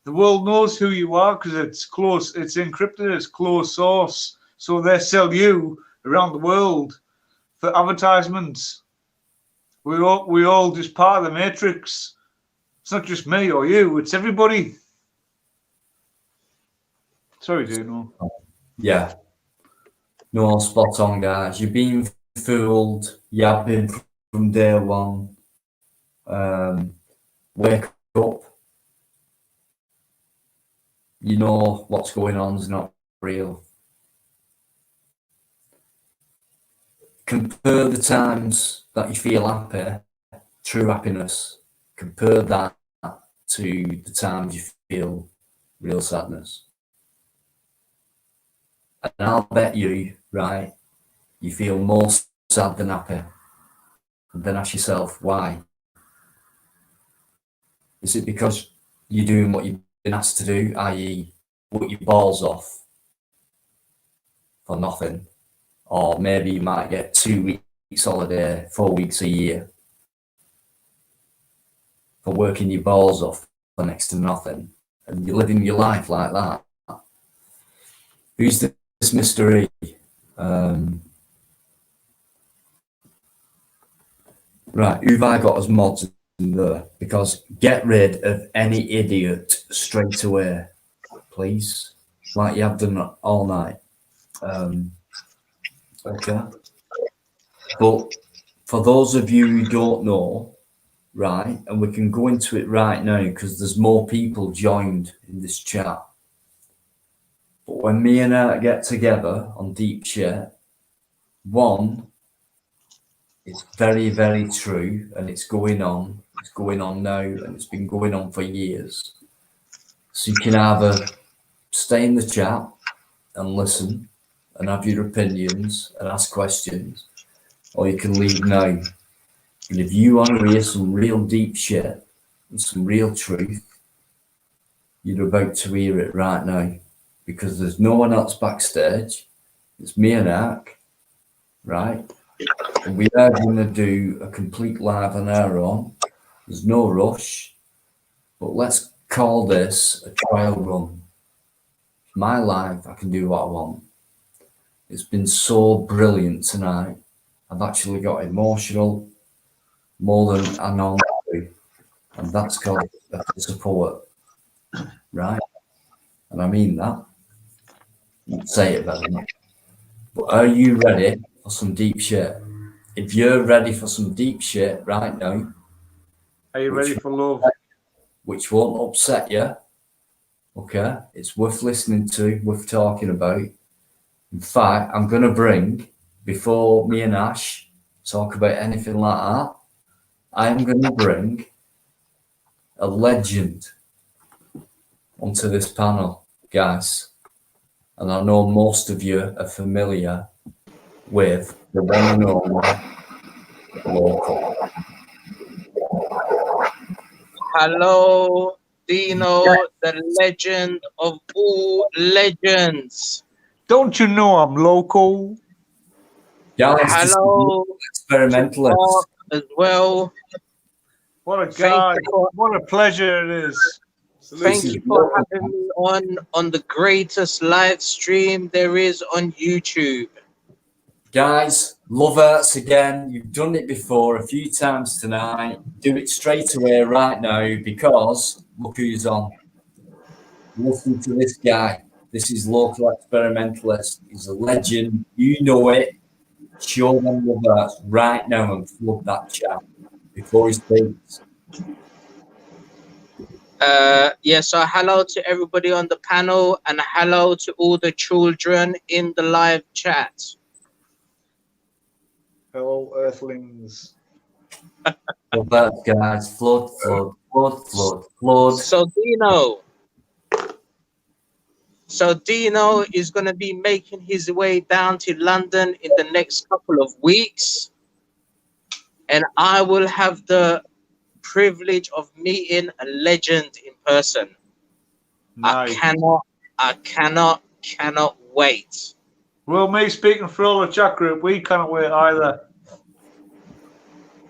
The world knows who you are because it's close. It's encrypted. It's closed source. So they sell you around the world for advertisements. We're all just part of the matrix. It's not just me or you. It's everybody. Sorry, Dino. Yeah. No, spot on, guys. You've been fooled. You have been from day one. Wake up. You know what's going on is not real. Compare the times that you feel happy, true happiness. Compare that to the times you feel real sadness. And I'll bet you, right, you feel more sad than happy. And then ask yourself, why? Is it because you're doing what you've been asked to do, i.e. work your balls off for nothing? Or maybe you might get 2 weeks holiday, 4 weeks a year for working your balls off for next to nothing. And you're living your life like that. Who's this mystery? Right, who've I got as mods in there? Because get rid of any idiot straight away, please. Like you have done all night. Okay. But for those of you who don't know, right, and we can go into it right now because there's more people joined in this chat. But when me and her get together on Deep Shit, one, it's very, very true, and it's going on. It's going on now, and it's been going on for years. So you can either stay in the chat and listen and have your opinions and ask questions, or you can leave now. And if you want to hear some real deep shit and some real truth, you're about to hear it right now, because there's no one else backstage. It's me and Ark, right? And we are going to do a complete live on our own. There's no rush, but let's call this a trial run. My life, I can do what I want. It's been so brilliant tonight. I've actually got emotional more than I normally do, and that's called support, right? And I mean that. Say it better. But are you ready for some deep shit? If you're ready for some deep shit right now, are you ready for love? Which won't upset you, okay? It's worth listening to, worth talking about. In fact, I'm going to bring, before me and Ash talk about anything like that, I'm going to bring a legend onto this panel, guys. And I know most of you are familiar with the one and only Local. Hello, Dino, the legend of all legends. Don't you know I'm local? Guys, hello, experimentalist as well. What a guy! What a pleasure it is. Thank you for having me on the greatest live stream there is on YouTube. Guys, love hurts again. You've done it before a few times tonight. Do it straight away right now, because look who's on. Listen to this guy. This is Local Experimentalist. He's a legend. You know it. Show them love hurts right now and flood that chat before he speaks. Yeah, so hello to everybody on the panel and hello to all the children in the live chat. Hello, Earthlings. Well, that, guys, flood. So Dino is going to be making his way down to London in the next couple of weeks. And I will have the privilege of meeting a legend in person. Nice. I cannot wait. Well, me speaking for all the chat group, we cannot wait either.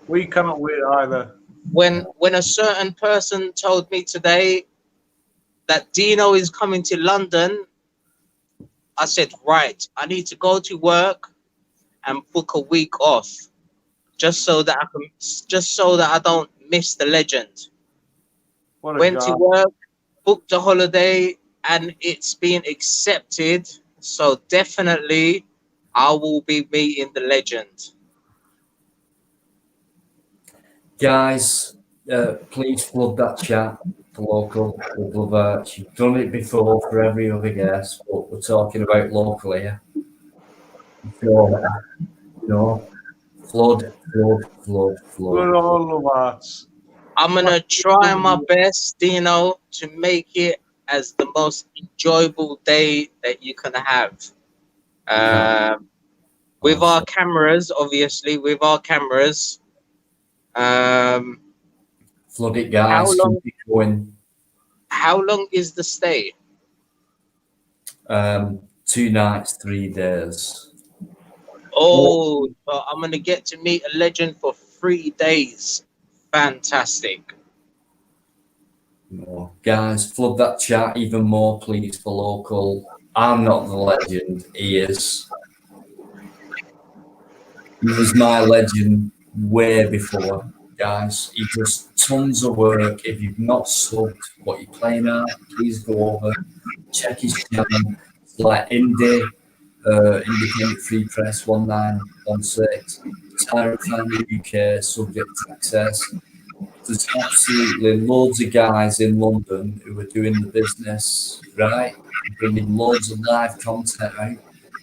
We cannot wait either. When a certain person told me today that Dino is coming to London, I said, right, I need to go to work and book a week off just so that I don't miss the legend. Went to work, booked a holiday, and it's been accepted. So definitely I will be meeting the legend. Guys, please flood that chat for local. We'd love it. You've done it before for every other guest, but we're talking about local here. So, you know, flood. We're all of arts. I'm gonna try my best, Dino, to make it as the most enjoyable day that you can have. With our cameras, obviously, with our cameras. Flood it, guys. Keep it going. How long is the stay? 2 nights, 3 days. Oh, so I'm gonna get to meet a legend for 3 days. Fantastic. No. Guys, flood that chat even more, please, for local. I'm not the legend. He is. He was my legend way before, guys. He does tons of work. If you've not subbed what you're playing at, please go over, check his channel. It's like Indie, Independent Free Press 1916, Tyrant Family UK, Subject Access. There's absolutely loads of guys in London who are doing the business right, bringing loads of live content out.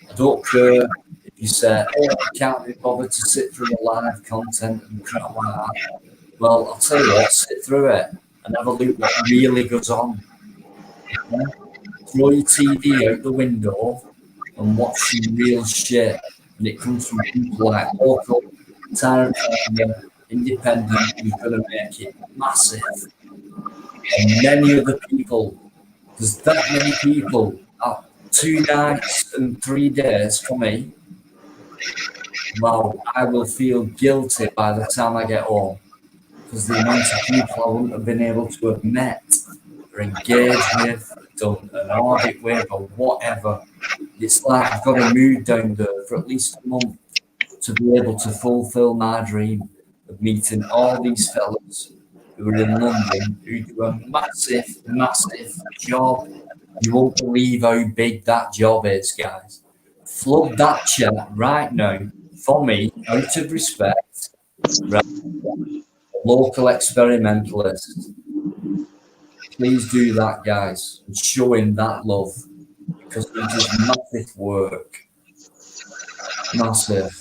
I don't care if you say, oh, I can't be bothered to sit through the live content and crap like that. Well, I'll tell you what, sit through it and have a look what really goes on. Okay? Throw your TV out the window and watch some real shit. And it comes from people like local, Tyrant Family, independent, who's going to make it massive. And many other people, there's that many people at 2 nights and 3 days for me. Well, I will feel guilty by the time I get home because the amount of people I wouldn't have been able to have met or engaged with, done an audit with, or whatever. It's like I've got to move down there for at least a month to be able to fulfill my dream of meeting all these fellas who are in London who do a massive job. You won't believe how big that job is, guys. Flood that chat right now for me, out of respect. Right? Local experimentalist. Please do that, guys, and show him that love because he does massive work. Massive.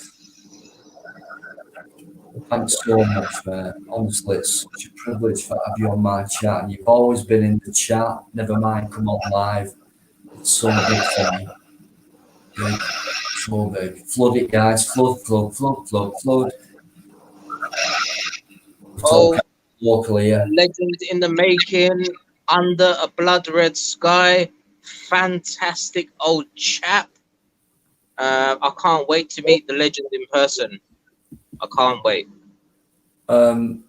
Thanks so much, mate. Honestly, it's such a privilege to have you on my chat. And you've always been in the chat, never mind come on live. It's so big for me. Big. So big. Flood it, guys. Flood. Oh, locally, yeah. legend in the making, under a blood red sky. Fantastic old chap. I can't wait to meet the legend in person. I can't wait. I'm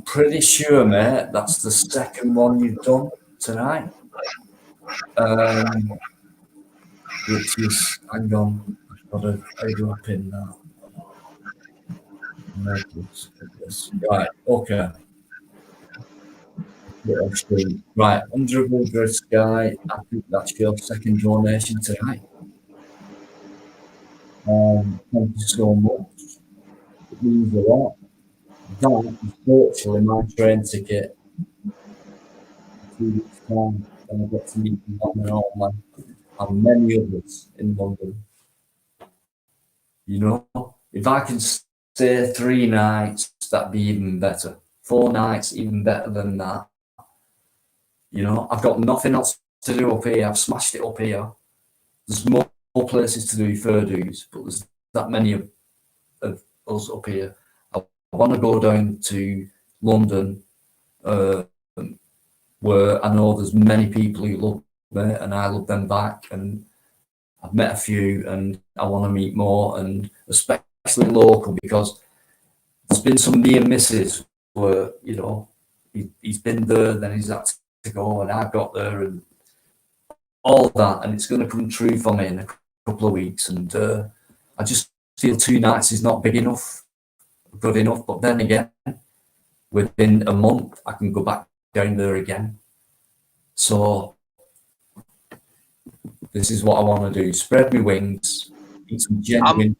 pretty sure, mate, that's the second one you've done tonight. Which is, hang on, I've got to do a pin now. Right, okay. Right, under a blue sky, I think that's your second donation tonight. Thank you so much. It means a lot. That is virtually my train ticket. 2 weeks time, and I get to meet one and all my and many others in London. You know, if I can stay 3 nights, that'd be even better. 4 nights, even better than that. You know, I've got nothing else to do up here. I've smashed it up here. There's more places to do furdoos, but there's that many of us up here. I want to go down to London, where I know there's many people who love me and I love them back, and I've met a few and I want to meet more, and especially local, because there's been some near misses where, you know, he's been there, then he's had to go, and I got there, and all that, and it's going to come true for me in a couple of weeks. And I just feel 2 nights is not big enough, good enough. But then again, within a month, I can go back down there again. So this is what I want to do: spread my wings, eat some genuine.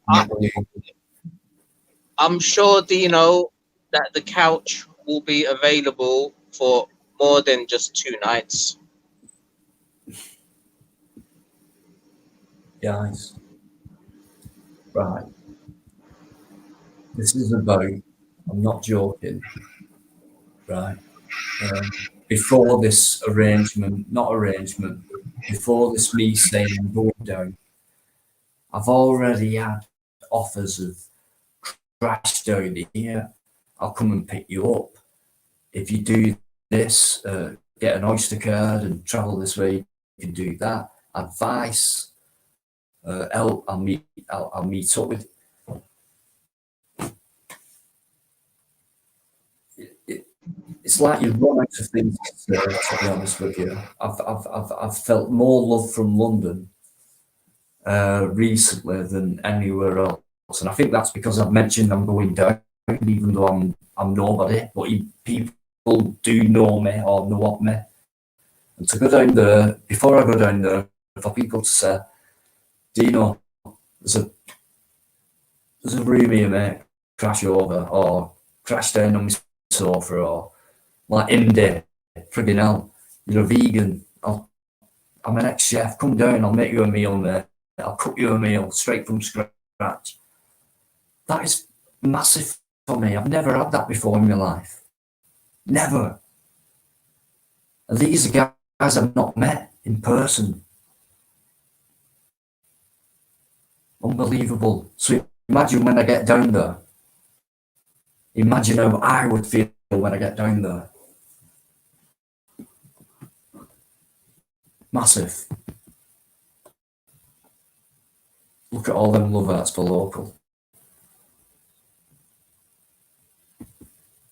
I'm sure, Dino, that the couch will be available for more than just 2 nights. Guys, right. This is about, I'm not joking, right? Before this arrangement, before this me saying I'm going down, I've already had offers of crash down here. I'll come and pick you up. If you do this, get an Oyster card and travel this way, you can do that. Advice. I'll meet up with. It's like you run out of things to be honest with you. I've felt more love from London recently than anywhere else, and I think that's because I've mentioned I'm going down, even though I'm nobody. But people do know me or know of me, and to go down there, before I go down there, for people to say, Dino, there's a room here, mate, crash over, or crash down on my sofa, or like Indy, friggin' hell, you're a vegan. I'm an ex-chef, come down, I'll make you a meal, mate. I'll cook you a meal straight from scratch. That is massive for me. I've never had that before in my life. Never. And these are guys I've not met in person. Unbelievable. So imagine when I get down there. Imagine how I would feel when I get down there. Massive. Look at all them love arts for local.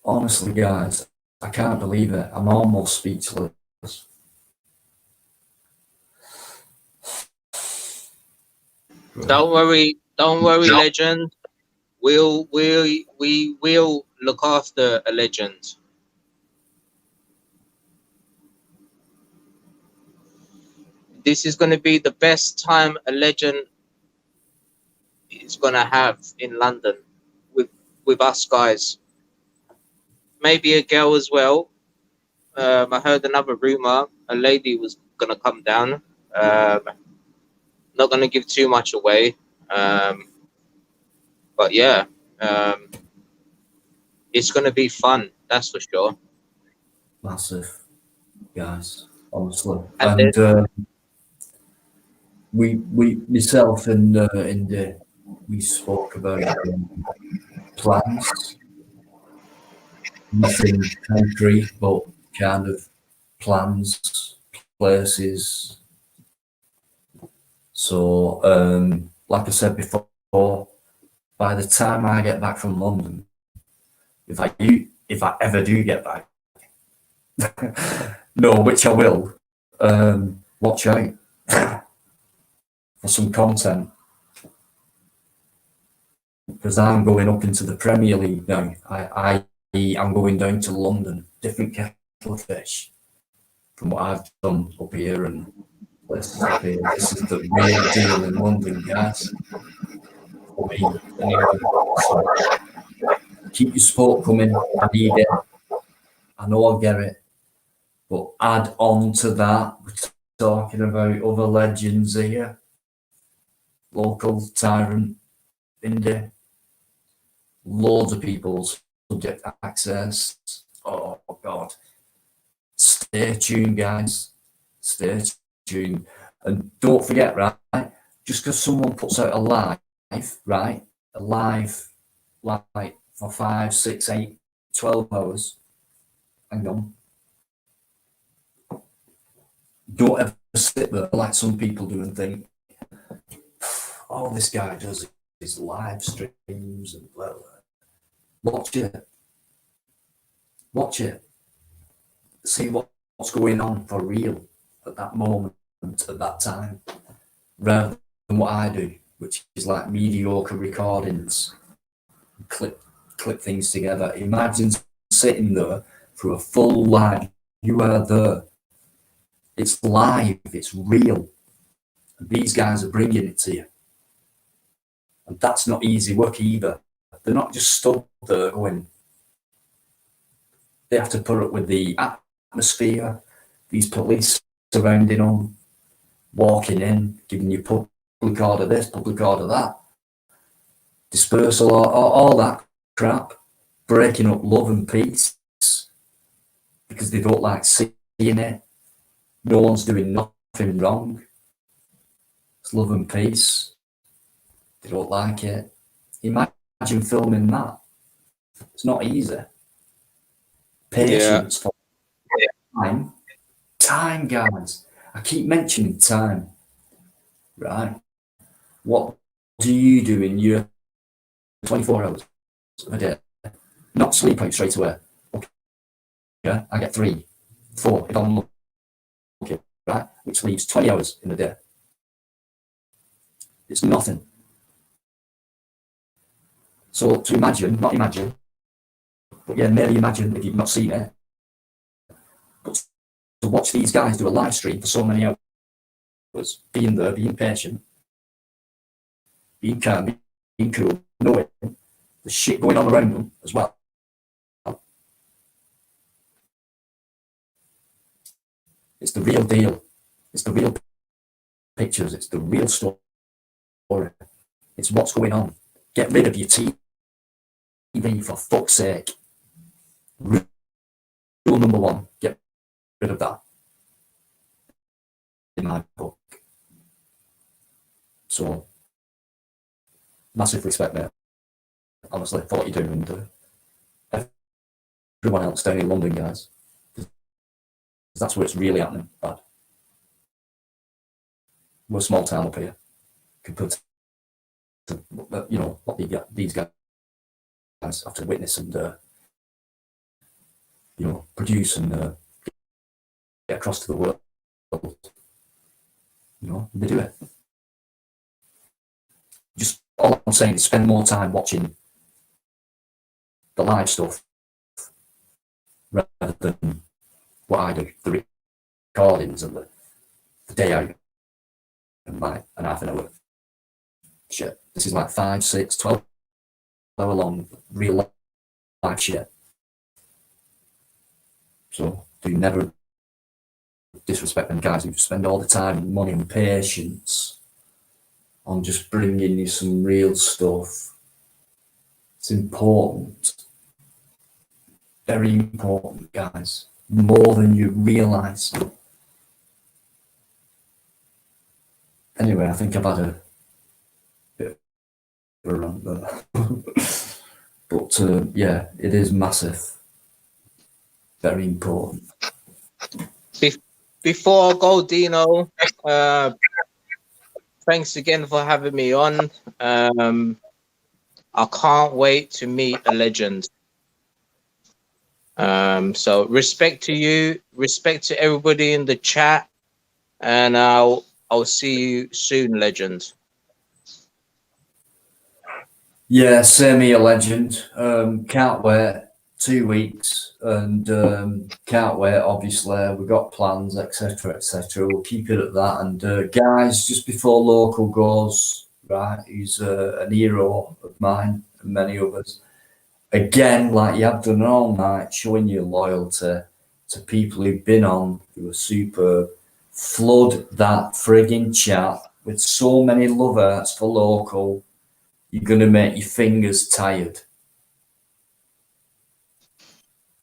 Honestly, guys, I can't believe it. I'm almost speechless. Don't worry, legend. We will look after a legend. This is going to be the best time a legend is going to have in London with us guys. Maybe a girl as well. I heard another rumor. A lady was going to come down. Not going to give too much away. But yeah, it's going to be fun. That's for sure. Massive, guys, honestly. And we myself and Indy, we spoke about plans. Nothing concrete, but kind of plans, places. So, like I said before, by the time I get back from London, if I ever do get back, no, which I will, watch out for some content, because I'm going up into the Premier League now. I'm going down to London, different kettle of fish from what I've done up here and places up here. This is the real deal in London, guys. For me, anyway. So, keep your support coming. I need it. I know I get it. But add on to that, we're talking about other legends here. Local Tyrant, Indie. Loads of people's subject access. Oh, God. Stay tuned, guys. Stay tuned. And don't forget, right, just because someone puts out a live, right, a live, like, for 5, 6, 8, 12 hours, hang on. Don't ever sit there like some people do and think, oh, this guy does his live streams and blah, blah. Watch it. Watch it. See what's going on for real at that moment, at that time, rather than what I do, which is like mediocre recordings, clip things together. Imagine sitting there for a full live. You are there. It's live. It's real. And these guys are bringing it to you. And that's not easy work either. They're not just stood there going. They have to put up with the atmosphere, these police surrounding them, walking in, giving you public order this, public order that, dispersal, all that crap, breaking up love and peace because they don't like seeing it. No one's doing nothing wrong. It's love and peace. They don't like it. Imagine filming that. It's not easy. Patience for time. Time, guys. I keep mentioning time. Right? What do you do in your 24 hours a day? Not sleep out straight away. Okay. Yeah, I get 3, 4 if I'm lucky, right? Which leaves 20 hours in a day. It's nothing. So to imagine, not imagine, but yeah, maybe imagine if you've not seen it. But to watch these guys do a live stream for so many hours, being there, being patient, being calm, being cool, knowing the shit going on around them as well. It's the real deal. It's the real pictures. It's the real story. It's what's going on. Get rid of your TV, for fuck's sake. Rule number 1, get rid of that. In my book. So, massive respect there. Honestly, for what you're doing, and everyone else down in London, guys. That's where it's really happening, bad. We're a small town up here compared to, you know, what these guys have to witness and, you know, produce and get across to the world. You know, they do it. Just all I'm saying is spend more time watching the live stuff rather than what I do, the recordings and the day out and like an half an hour. Shit. This is like 5, 6, 12 hour long real life shit. So do never disrespect them guys who spend all the time, money and patience on just bringing you some real stuff. It's important. Very important, guys. More than you realise. Anyway, I think I've had a bit of a rant there. But yeah, it is massive. Very important. Before I go, Dino, thanks again for having me on. I can't wait to meet a legend. So respect to you, respect to everybody in the chat, and I'll see you soon, legend. Yeah, same here, legend. Can't wait. 2 weeks, and can't wait. Obviously, we've got plans, etc., etc. We'll keep it at that. And guys, just before local goes, right? He's an hero of mine and many others. again, like you have done all night, showing your loyalty to people who've been on, who are superb. Flood that frigging chat with so many love hurts for local, you're going to make your fingers tired.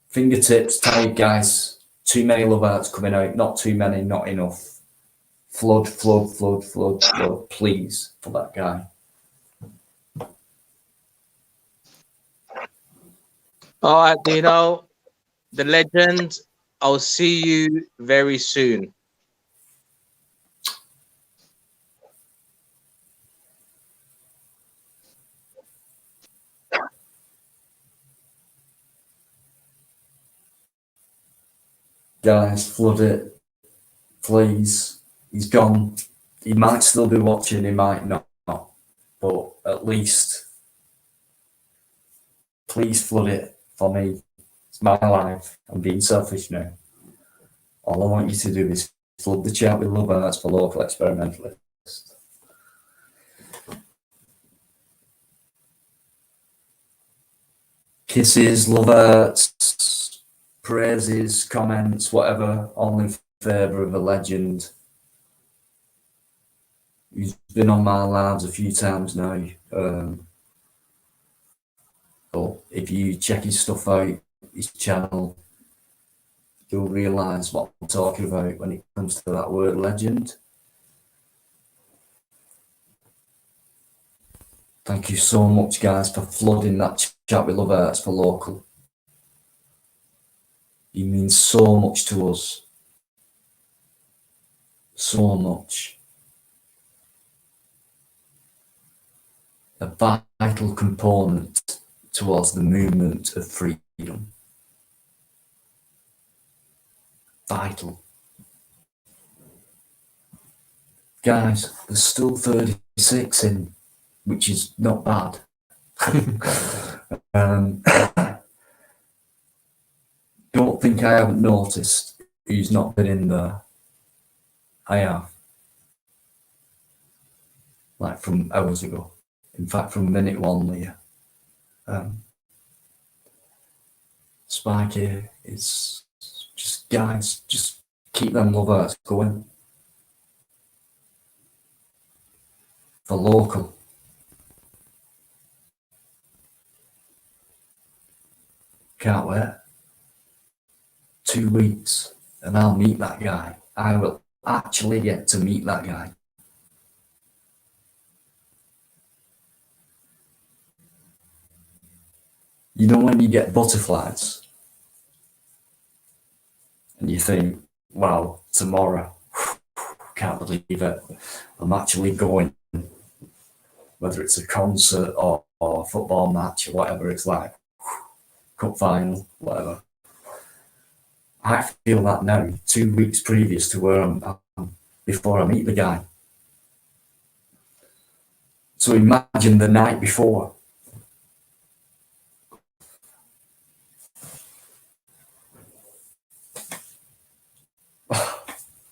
Fingertips tired, guys. Too many love hurts coming out. Not too many, not enough. Flood, flood, flood, flood, flood, please, for that guy. All right, Dino, the legend. I'll see you very soon. Guys, flood it, please. He's gone. He might still be watching, he might not. But at least, please flood it for me. It's my life. I'm being selfish now. All I want you to do is flood the chat with love hearts for local experimentalists. Kisses, love hearts, praises, comments, whatever, all in favour of a legend who's been on my lives a few times now. But if you check his stuff out, his channel, you'll realise what I'm talking about when it comes to that word legend. Thank you so much, guys, for flooding that chat with love hurts for local. He means so much to us. So much. A vital component towards the movement of freedom. Vital. Guys, there's still 36 in, which is not bad. Don't think I haven't noticed who's not been in there. I have. Like from hours ago. In fact, from minute one, Leah. Spiky is just, guys, just keep them love hurts going. For local. Can't wait. 2 weeks and I'll meet that guy. I will actually get to meet that guy. You know when you get butterflies and you think, wow, tomorrow, can't believe it, I'm actually going, whether it's a concert or a football match or whatever it's like, cup final, whatever. I feel that now, 2 weeks previous to where I'm before I meet the guy. So imagine the night before.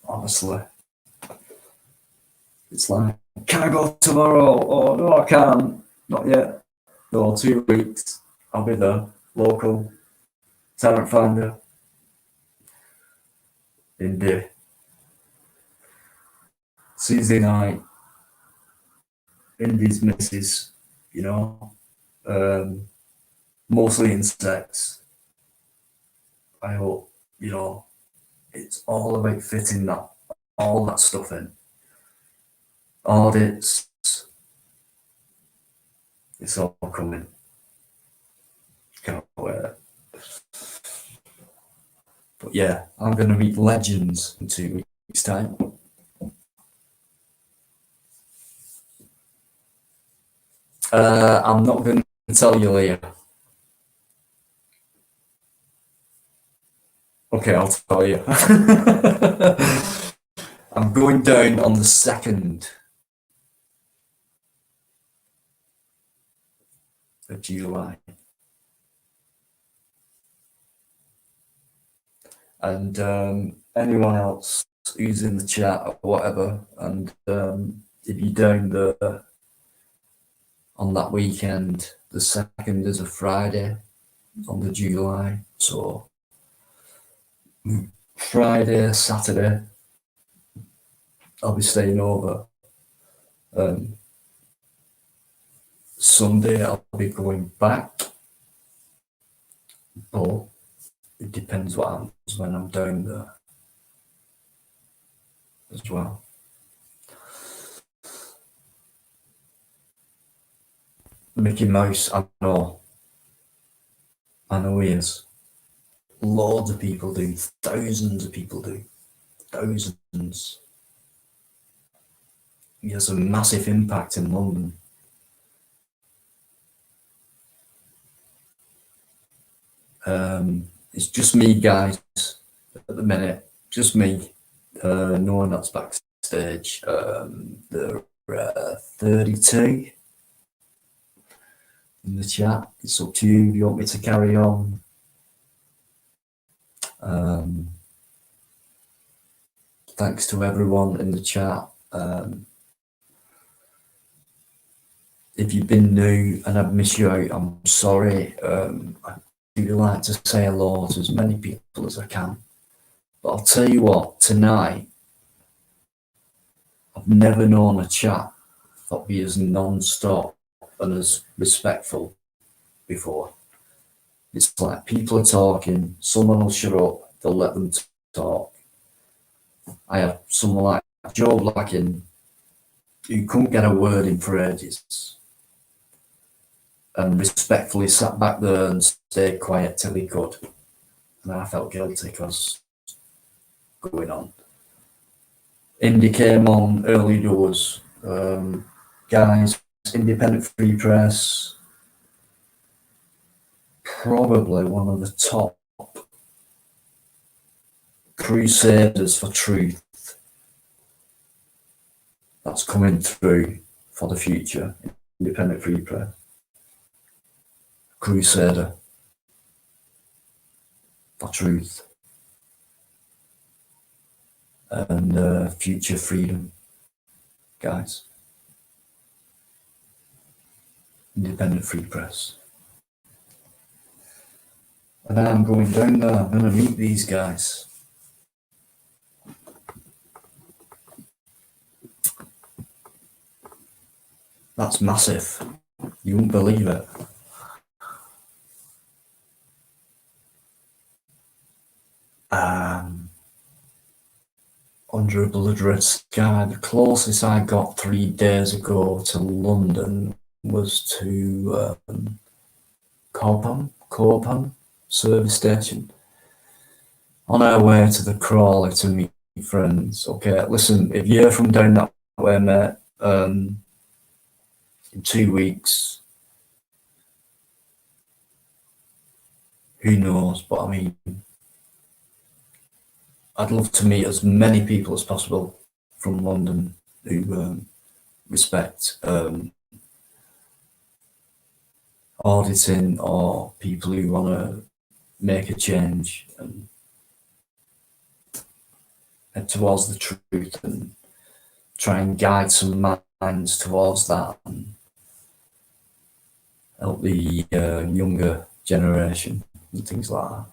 Honestly, it's like, can I go tomorrow? Oh no, I can't. Not yet. No, 2 weeks. I'll be there. Local. Talent finder. Indeed. Tuesday night. Indies misses, you know. Mostly insects. I hope, you know, it's all about fitting that, all that stuff in. Audits. It's all coming. Can't wait. But yeah, I'm going to meet legends in 2 weeks' time. I'm not going to tell you later. Okay, I'll tell you. I'm going down on the 2nd of July. And anyone else who's in the chat or whatever, and if you're down there on that weekend, the 2nd is a Friday, on the July. So Friday, Saturday, I'll be staying over. Sunday, I'll be going back. But it depends what happens when I'm down there as well. Mickey Mouse, I know he is. Loads of people do, thousands of people do, thousands. He has a massive impact in London. It's just me, guys, at the minute. Just me. No one else backstage. There are 32 in the chat. It's up to you. You want me to carry on? Thanks to everyone in the chat. If you've been new and I've missed you out, I'm sorry. I do like to say hello to as many people as I can. But I'll tell you what, tonight, I've never known a chat that be as non-stop and as respectful before. It's like people are talking, someone will shut up, they'll let them talk. I have someone like Joe Blackin who couldn't get a word in for ages and respectfully sat back there and stayed quiet till he could. And I felt guilty because going on. Indy came on early doors. Guys, independent free press, probably one of the top crusaders for truth that's coming through for the future. Independent free press. Crusader for truth and future freedom, guys. Independent free press. And I'm going down there. I'm going to meet these guys. That's massive. You won't believe it. Under a blood red sky, the closest I got 3 days ago to London was to Corpham service station. On our way to the Crawley to meet friends. Okay, listen, if you're from down that way, mate, in 2 weeks, who knows? But I mean, I'd love to meet as many people as possible from London who respect auditing or people who want to make a change and head towards the truth and try and guide some minds towards that and help the younger generation and things like that.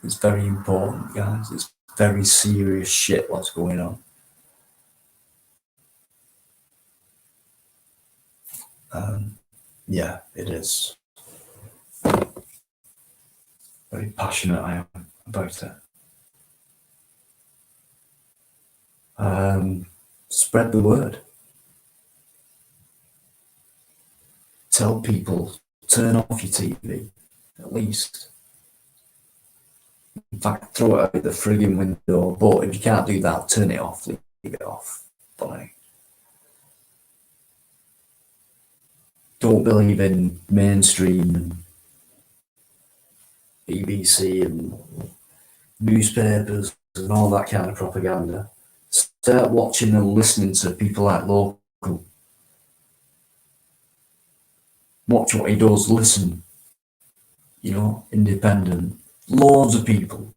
It's very important, guys. It's very serious shit what's going on. Yeah, it is. Very passionate I am about it. Spread the word. Tell people, turn off your TV, at least. In fact, throw it out the frigging window, but if you can't do that, turn it off, leave it off. But don't believe in mainstream and BBC and newspapers and all that kind of propaganda. Start watching and listening to people like Local. Watch what he does, listen. You know, independent. Loads of people.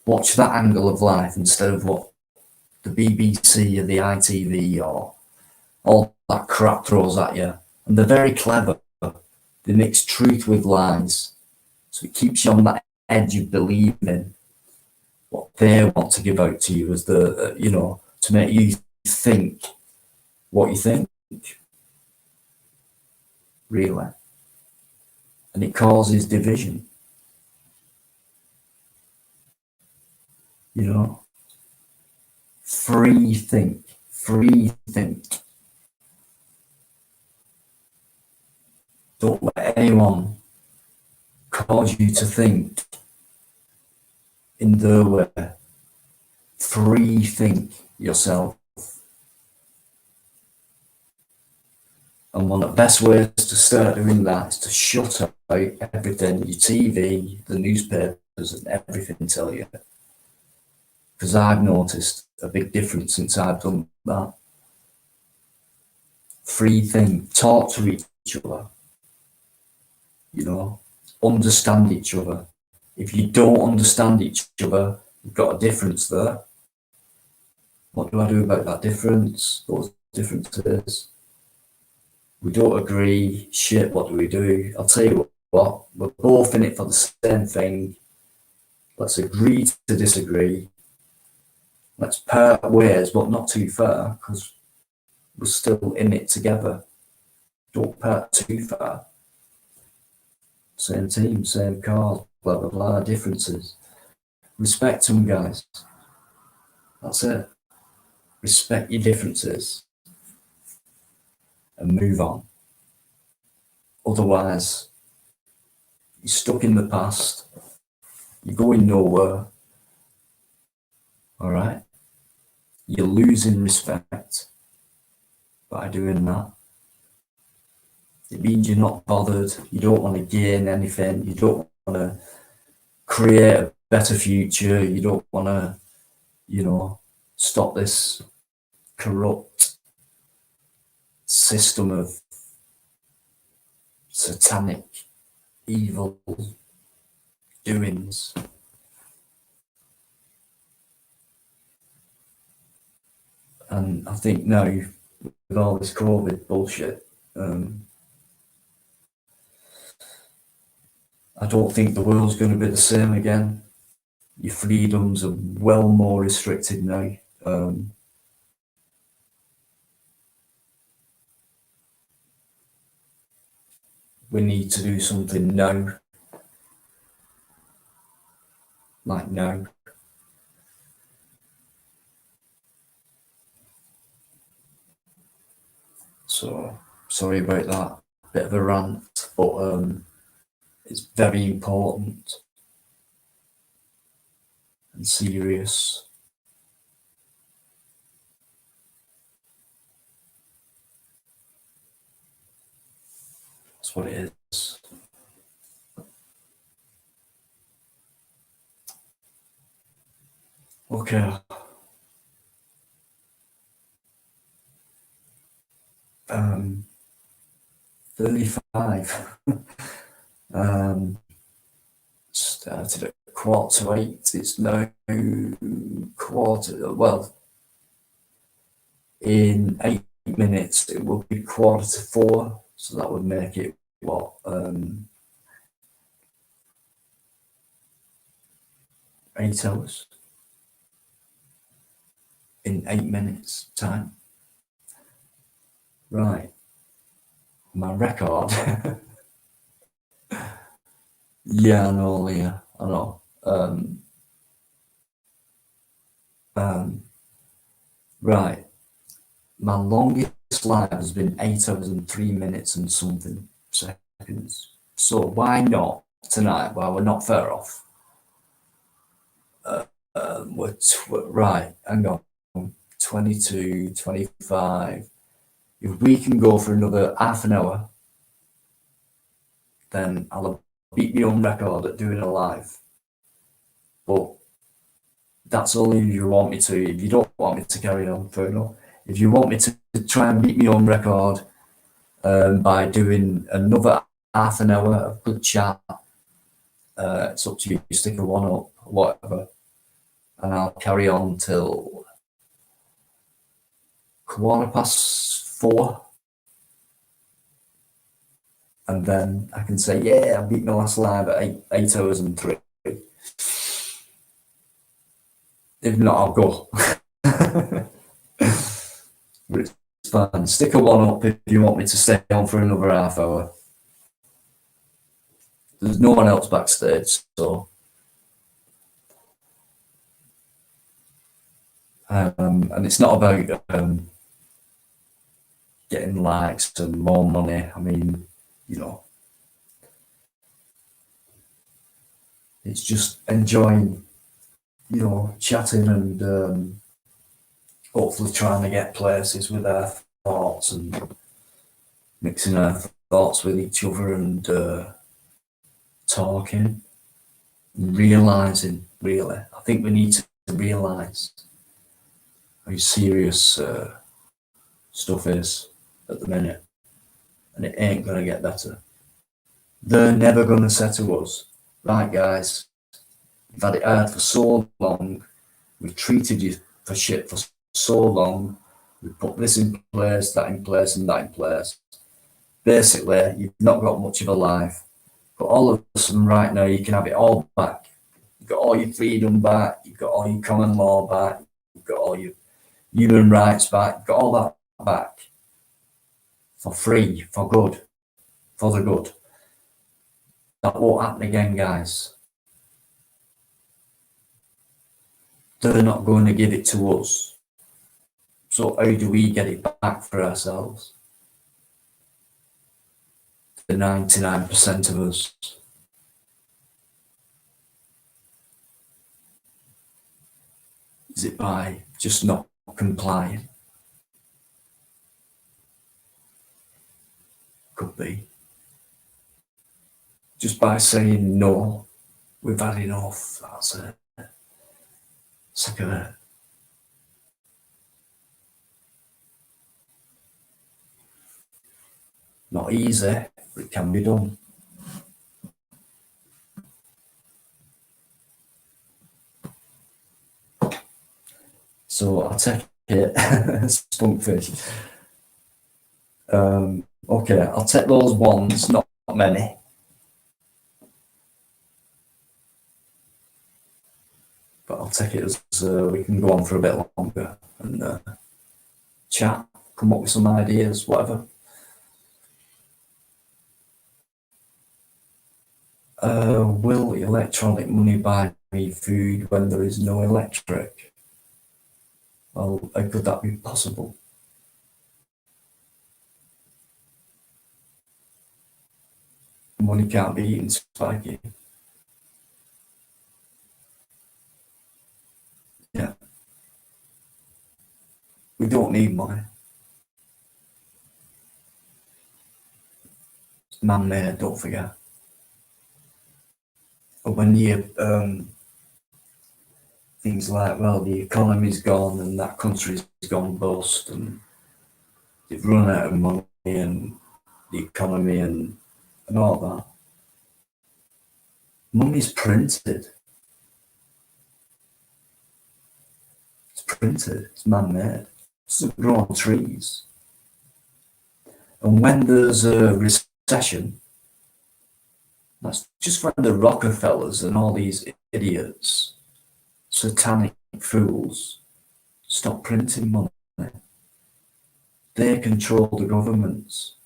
Watch that angle of life instead of what the BBC or the ITV or all that crap throws at you. And they're very clever. They mix truth with lies. So it keeps you on that edge of believing what they want to give out to you as the, to make you think what you think, really. And it causes division. Free think. Don't let anyone cause you to think in their way. Free think yourself. And one of the best ways to start doing that is to shut out everything your TV, the newspapers, and everything tell you. Because I've noticed a big difference since I've done that. Free think, talk to each other, understand each other. If you don't understand each other, you've got a difference there. What do I do about that difference? Those differences. We don't agree. Shit, what do we do? I'll tell you what, we're both in it for the same thing. Let's agree to disagree. Let's part ways, but not too far, because we're still in it together. Don't part too far. Same team, same cause, blah, blah, blah, differences. Respect them, guys. That's it. Respect your differences and move on. Otherwise, you're stuck in the past. You're going nowhere. All right? You're losing respect by doing that. It means you're not bothered. You don't want to gain anything. You don't want to create a better future. You don't want to, stop this corrupt system of satanic, evil doings. And I think now, with all this COVID bullshit, I don't think the world's going to be the same again. Your freedoms are well more restricted now. We need to do something now. Like now. So, sorry about that. Bit of a rant, but it's very important and serious. That's what it is. Okay. 35. Started at 7:45. It's now in 8 minutes it will be 4:45, so that would make it 8 hours in 8 minutes time. Right, my record. Yeah, I know, Leah, I know. Right, my longest live has been 8 hours and 3 minutes and something seconds. So why not tonight, while we're not far off? Right, hang on, 22, 25. If we can go for another half an hour, then I'll beat my own record at doing a live. But that's only if you want me to. If you don't want me to carry on, fair enough. If you want me to try and beat my own record by doing another half an hour of good chat, it's up to you. You stick a one up, whatever. And I'll carry on till 4:15. and then I can say, yeah, I beat my last live at 8 hours and 3. If not, I'll go. But it's fine. Stick a 1 up if you want me to stay on for another half hour. There's no one else backstage, so and it's not about getting likes and more money. I mean, you know, it's just enjoying, you know, chatting and hopefully trying to get places with our thoughts and mixing our thoughts with each other and talking and realizing, really. I think we need to realize how serious stuff is at the minute, and it ain't going to get better. They're never going to say to us, right, guys, you've had it hard for so long, we've treated you for shit for so long, we put this in place, that in place, and that in place. Basically, you've not got much of a life, but all of a sudden right now you can have it all back. You've got all your freedom back, you've got all your common law back, you've got all your human rights back, you've got all that back for free, for good, for the good. That won't happen again, guys. They're not going to give it to us. So how do we get it back for ourselves? The 99% of us. Is it by just not complying? Could be. Just by saying no, we've had enough. That's it. Sick of it. Not easy, but it can be done. So I'll take it. Spunkfish. Okay, I'll take those ones, not many. But I'll take it as we can go on for a bit longer and chat, come up with some ideas, whatever. Will electronic money buy me food when there is no electric? Well, how could that be possible? Money can't be eaten, spiky. Yeah. We don't need money. It's man-made, don't forget. But when you things like, well, the economy's gone and that country's gone bust and they've run out of money and the economy and all that. Money's printed. It's printed. It's man-made. It doesn't grow on trees. And when there's a recession, that's just when the Rockefellers and all these idiots, satanic fools, stop printing money. They control the governments.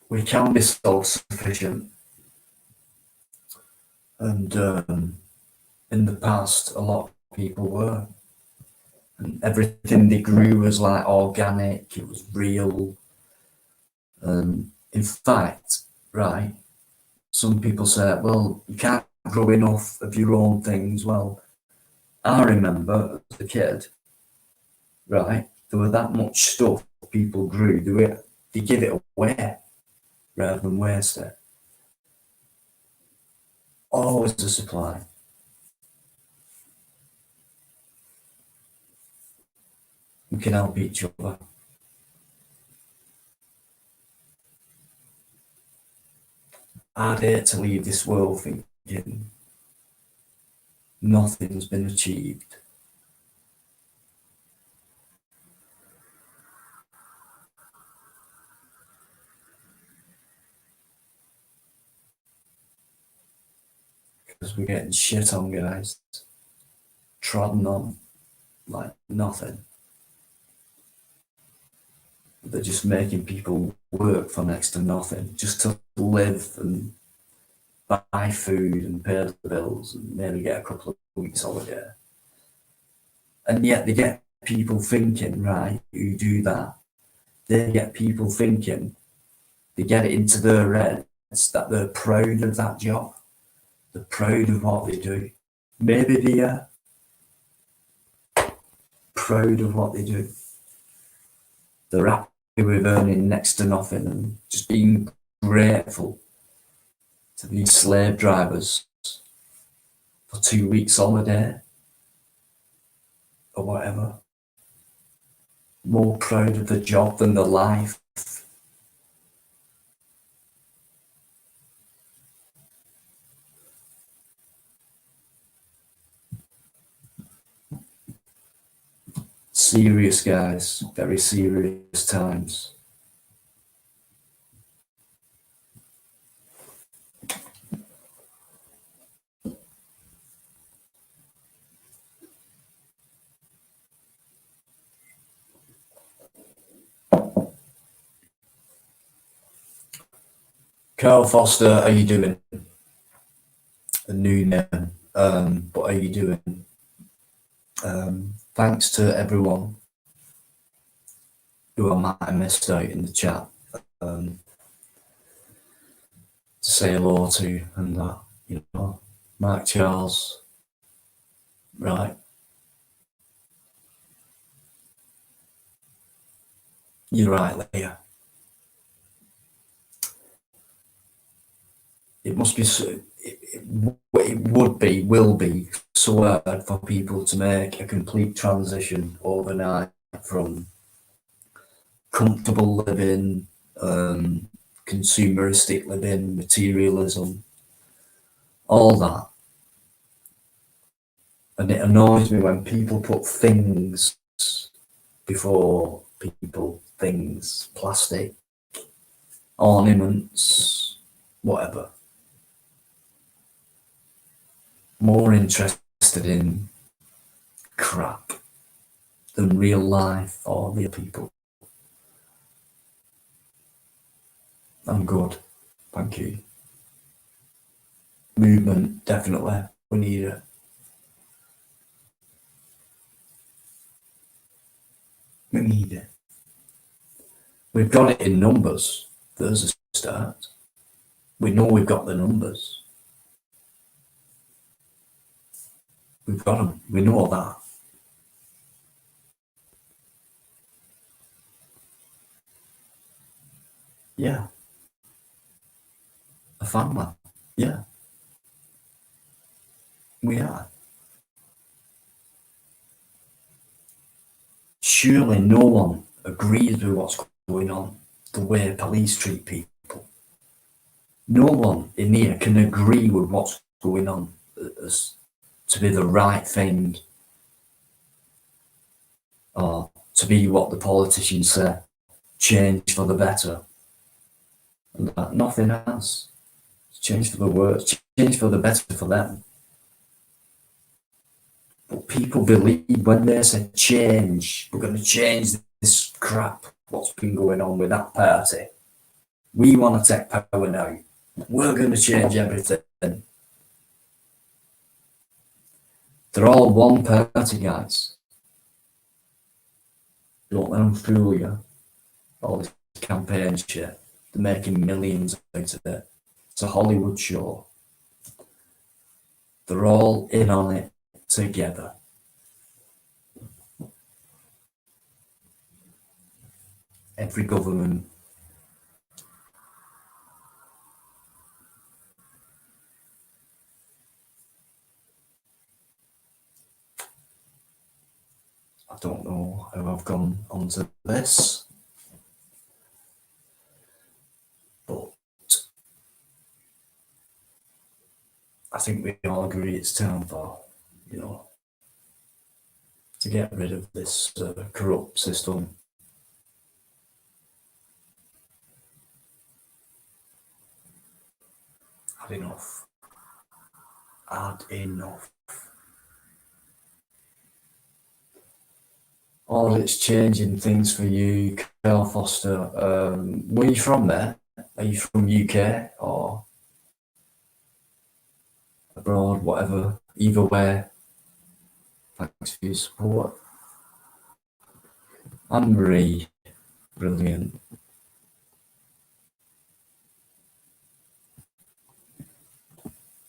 We can be self-sufficient. And in the past, a lot of people were. And everything they grew was like organic, it was real. In fact, right, some people say, well, you can't grow enough of your own things. Well, I remember as a kid, right, there was that much stuff people grew, they give it away rather than waste it. Always a supply. We can help each other. I'd hate to leave this world thinking nothing's been achieved. Because we're getting shit on, guys. Trodden on like nothing. They're just making people work for next to nothing, just to live and buy food and pay the bills and maybe get a couple of weeks holiday. And yet they get people thinking, right, who do that. They get people thinking, they get it into their heads that they're proud of that job. They're proud of what they do. Maybe they are proud of what they do. They're happy with earning next to nothing and just being grateful to these slave drivers for 2 weeks holiday or whatever. More proud of the job than the life. Serious, guys, very serious times. Carl Foster, how you doing? A new name, but how you doing? Thanks to everyone who I might have missed out in the chat to say hello to and that, you know, Mark Charles, right? You're right, Leah. It must be so. It would be, will be so hard for people to make a complete transition overnight from comfortable living, consumeristic living, materialism, all that. And it annoys me when people put things before people, things, plastic, ornaments, whatever. More interested in crap than real life or real people. I'm good, thank you. Movement, definitely, we need it. We need it. We've got it in numbers. There's a start. We know we've got the numbers. We've got them. We know that. Yeah. A family. Yeah. We are. Surely no one agrees with what's going on, the way police treat people. No one in here can agree with what's going on as to be the right thing or to be what the politicians say, change for the better. And that nothing has. It's changed for the worse, change for the better for them. But people believe when they say change, we're going to change this crap, what's been going on with that party. We want to take power now. We're going to change everything. They're all one party, guys. Don't let them fool you. All this campaign shit. They're making millions out of it. It's a Hollywood show. They're all in on it together. Every government. I don't know how I've gone onto this, but I think we all agree it's time for, you know, to get rid of this corrupt system. Had enough. Had enough. Audit's changing things for you, Carl Foster. Where are you from there? Are you from UK or abroad, whatever? Either way, thanks for your support. Anne-Marie, brilliant.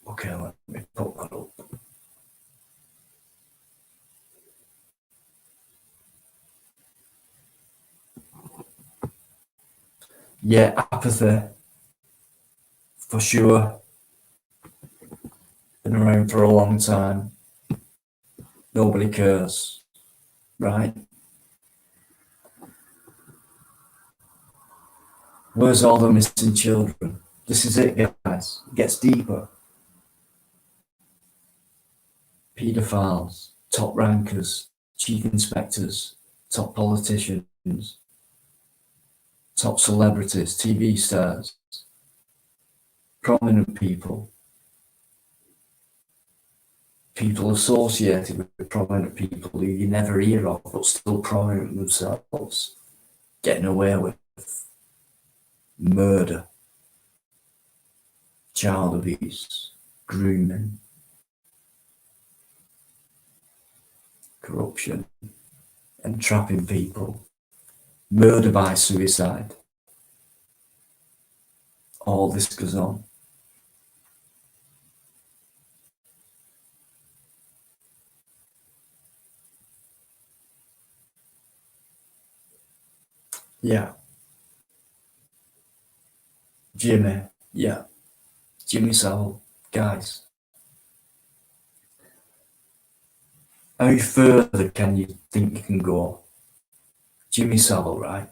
Okay, let me put that up. Yeah, apathy, for sure. Been around for a long time. Nobody cares, right? Where's all the missing children? This is it, guys. It gets deeper. Paedophiles, top rankers, chief inspectors, top politicians, top celebrities, TV stars, prominent people, people associated with prominent people who you never hear of but still prominent themselves, getting away with murder, child abuse, grooming, corruption, entrapping people, murder by suicide. All this goes on. Yeah. Jimmy, yeah. Jimmy Savile, guys. How further can you think you can go? Jimmy Savile, right?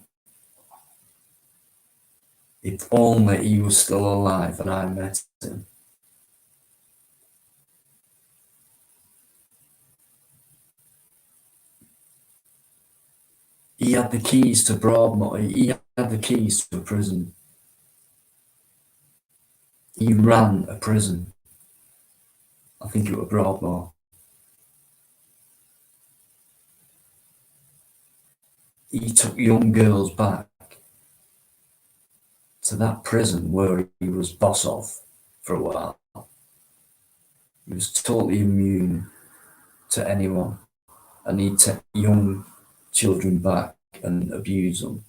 If only he was still alive and I met him. He had the keys to Broadmoor. He had the keys to a prison. He ran a prison. I think it was Broadmoor. He took young girls back to that prison where he was boss of for a while. He was totally immune to anyone, and he'd take young children back and abuse them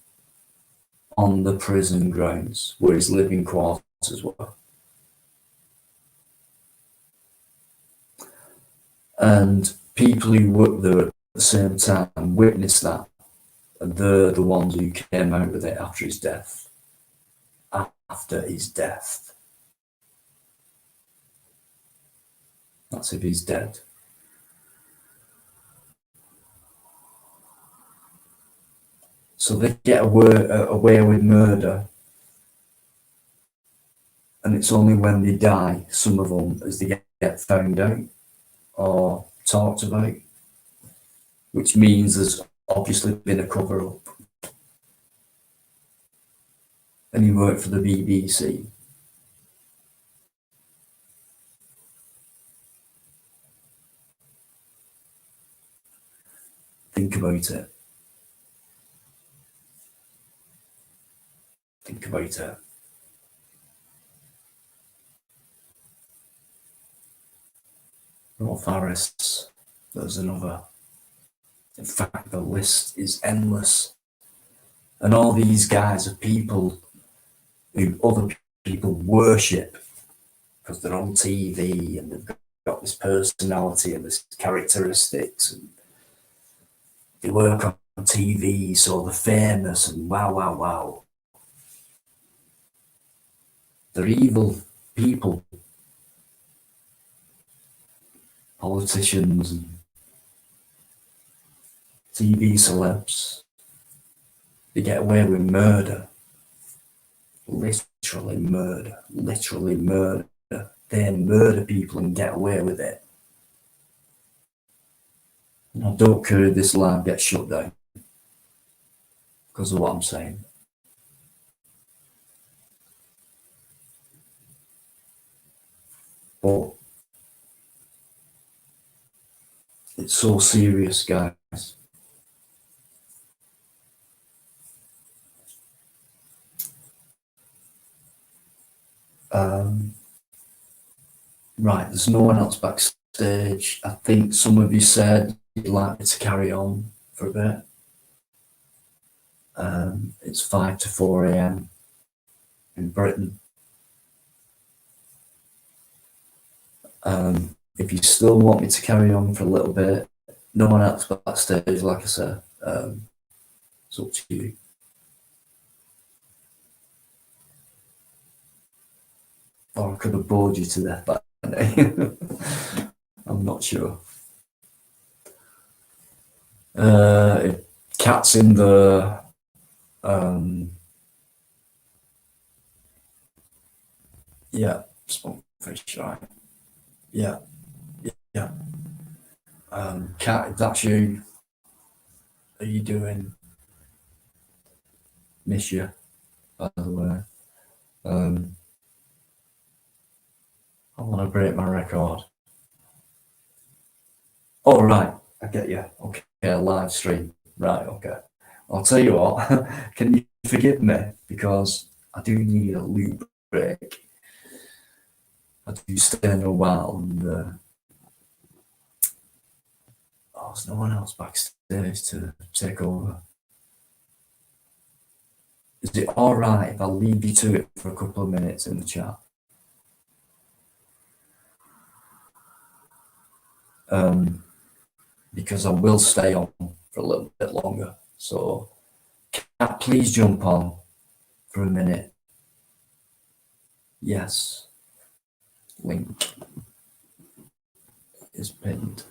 on the prison grounds where his living quarters were. And people who worked there at the same time witnessed that, and they're the ones who came out with it after his death. After his death. That's if he's dead. So they get away with murder, and it's only when they die, some of them, as they get found out or talked about, which means there's obviously been a cover-up. And he worked for the BBC. Think about it. Think about it. Rolf Harris, there's another. In fact, the list is endless. And all these guys are people who other people worship because they're on TV and they've got this personality and this characteristics. And they work on TV, so they're famous and wow, wow, wow. They're evil people. Politicians and TV celebs. They get away with murder. Literally murder. Literally murder. they murder people and get away with it. And I don't care if this lab gets shut down because of what I'm saying. But it's so serious, guys. Right, there's no one else backstage. I think some of you said you'd like me to carry on for a bit. It's 5 to 4 a.m. in Britain. If you still want me to carry on for a little bit, no one else backstage, like I said, it's up to you. Or I could have bored you to death by now. I'm not sure. If Cat's in the yeah, Spunkfish, right? Yeah, yeah. Cat, if that's you, how you doing? Miss you, by the way. I want to break my record. Oh, right, I get you. Okay, live stream. Right, okay. I'll tell you what, can you forgive me? Because I do need a loop break. I do stay in a while and there's no one else backstage to take over. Is it alright if I leave you to it for a couple of minutes in the chat? Because I will stay on for a little bit longer. So please jump on for a minute. Yes. Link is pinned.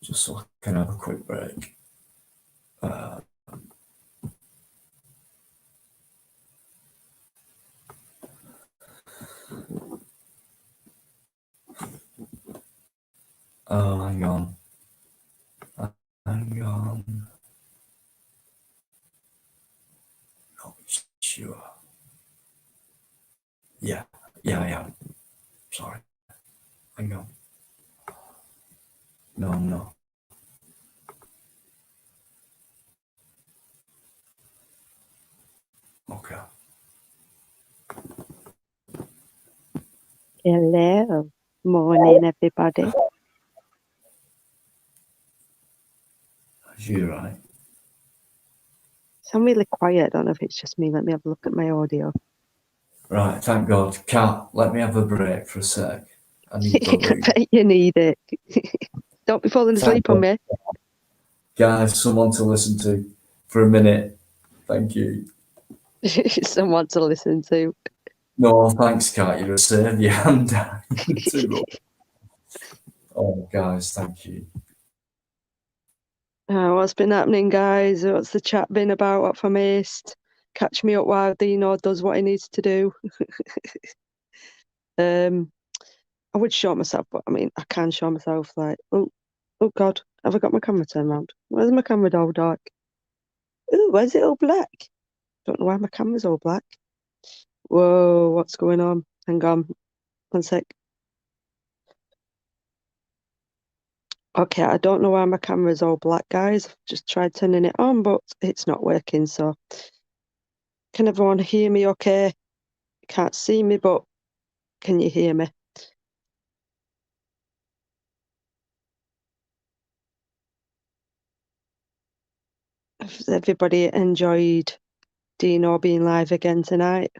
Just so I can have a quick break. Oh, hang on. Hang on. Not sure. Yeah, I am. Sorry. Hang on. No. Okay. Hello. Morning, everybody. You're right. Sound really quiet. I don't know if it's just me. Let me have a look at my audio. Right, thank God. Cat, let me have a break for a sec. I need the I loop. bet you need it. Don't be falling asleep on me. Guys, someone to listen to for a minute. Thank you. Someone to listen to. No, thanks, Cat. You're a saviour. I'm dying to. Oh, guys, thank you. What's been happening, guys? What's the chat been about? What have I missed? Catch me up while Dino does what he needs to do. I would show myself, but I mean, I can show myself like, oh God, have I got my camera turned around? Where's my camera all dark? Ooh, where's it all black? Don't know why my camera's all black. Whoa, what's going on? Hang on, 1 sec. Okay, I don't know why my camera's all black, guys. I've just tried turning it on, but it's not working, so. Can everyone hear me okay? Can't see me, but can you hear me? Has everybody enjoyed Dino being live again tonight?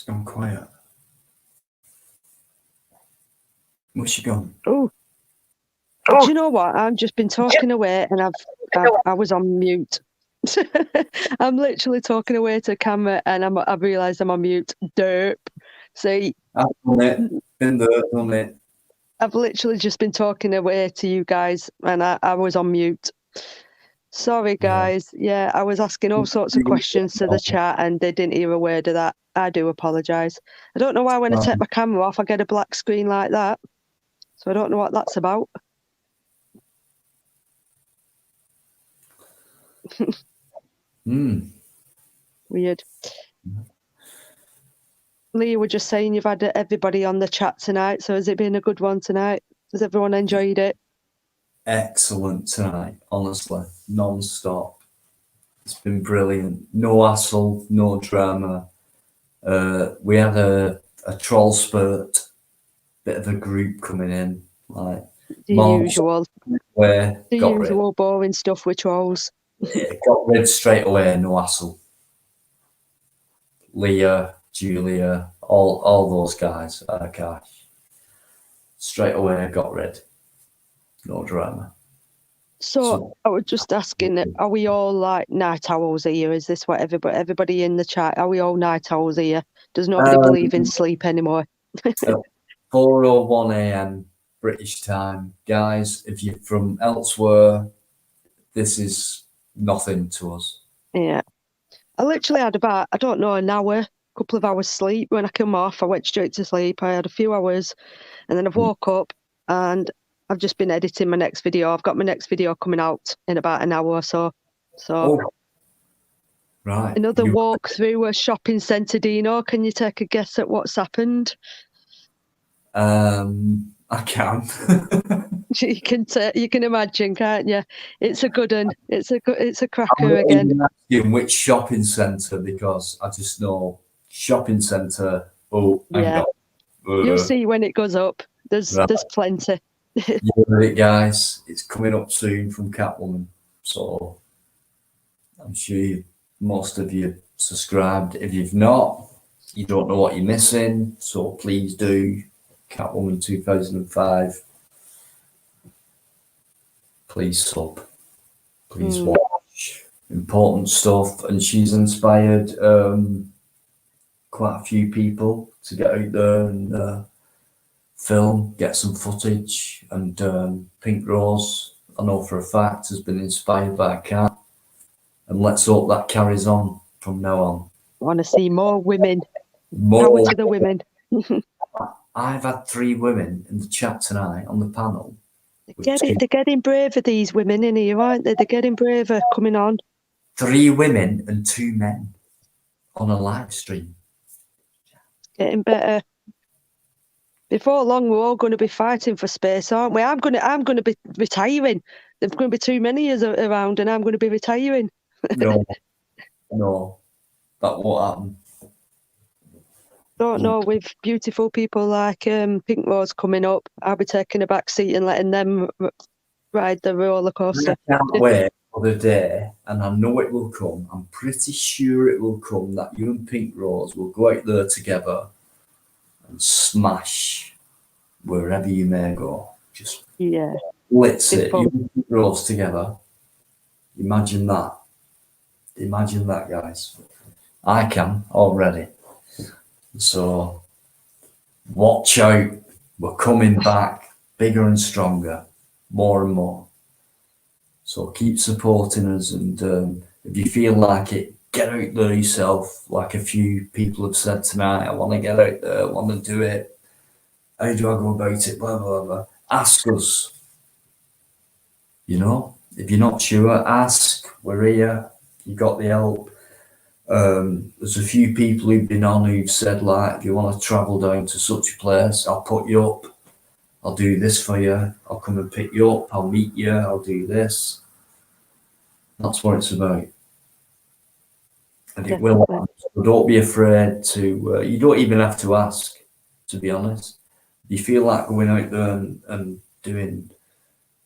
It's gone quiet. Where's she gone? Oh, do you know what? I've just been talking away, and I was on mute. I'm literally talking away to camera, and I've realised I'm on mute. Derp. See, I've done it. Been there, done it. I've literally just been talking away to you guys, and I was on mute. Sorry, guys. Yeah, I was asking all sorts of questions to the chat, and they didn't hear a word of that. I do apologise. I don't know why when I take my camera off, I get a black screen like that. So I don't know what that's about. Weird. Lee, we're just saying you've had everybody on the chat tonight. So has it been a good one tonight? Has everyone enjoyed it? Excellent tonight, honestly. Non-stop. It's been brilliant. No hassle, no drama. We had a troll spurt, bit of a group coming in, like The usual. Where The got usual boring stuff with trolls. rid. Got rid straight away, no hassle. Leah, Julia, all those guys, Akash. Straight away got rid. No drama. So I was just asking, are we all like night owls here? Is this what everybody in the chat, are we all night owls here? Does nobody believe in sleep anymore? 4:01 a.m. British time. Guys, if you're from elsewhere, this is nothing to us. Yeah. I literally had about, I don't know, an hour, couple of hours sleep. When I come off, I went straight to sleep. I had a few hours, and then I woke up, and I've just been editing my next video. I've got my next video coming out in about an hour or so. So right. Another walk through a shopping centre, Dino. Can you take a guess at what's happened? I can. You can imagine, can't you? It's a good one. It's a cracker again. I'm asking which shopping centre, because I just know shopping centre. Oh, yeah. You'll see when it goes up. There's plenty. You heard it, guys. It's coming up soon from Catwoman. So I'm sure most of you subscribed. If you've not, you don't know what you're missing. So please do. Catwoman 2005. Please sub. Please watch. Important stuff. And she's inspired quite a few people to get out there and film, get some footage. And Pink Rose, I know for a fact, has been inspired by Cat. And let's hope that carries on from now on. I want to see more women. Power to the women. I've had 3 women in the chat tonight on the panel. They're getting braver, these women in here, aren't they? They're getting braver coming on. 3 women and 2 men on a live stream. Getting better. Before long, we're all going to be fighting for space, aren't we? I'm going to be retiring. There's going to be too many of us around, and I'm going to be retiring. No, that won't happen. Don't know, with beautiful people like Pink Rose coming up, I'll be taking a back seat and letting them ride the roller coaster. I can't wait for the day, and I know it will come. I'm pretty sure it will come that you and Pink Rose will go out there together and smash wherever you may go. Just blitz it. You and Pink Rose together. Imagine that. Imagine that, guys. I can already. So watch out. We're coming back bigger and stronger, more and more. So keep supporting us, and if you feel like it, get out there yourself. Like a few people have said tonight, I want to get out there, I want to do it. How do I go about it? Blah, blah, blah. Ask us. You know, if you're not sure, ask. We're here. You got the help. There's a few people who've been on who've said, like, if you want to travel down to such a place, I'll put you up. I'll do this for you. I'll come and pick you up. I'll meet you. I'll do this. That's what it's about. And it will happen. So don't be afraid to, you don't even have to ask, to be honest. If you feel like going out there and doing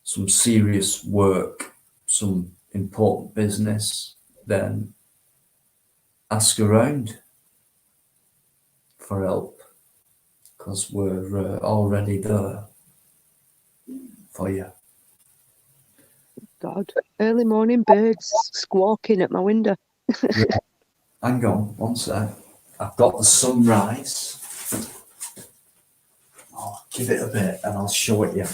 some serious work, some important business, then ask around. for help because we're already there for you. God, early morning birds squawking at my window. Yeah. Hang on, one sec. I've got the sunrise. I'll give it a bit and I'll show it you.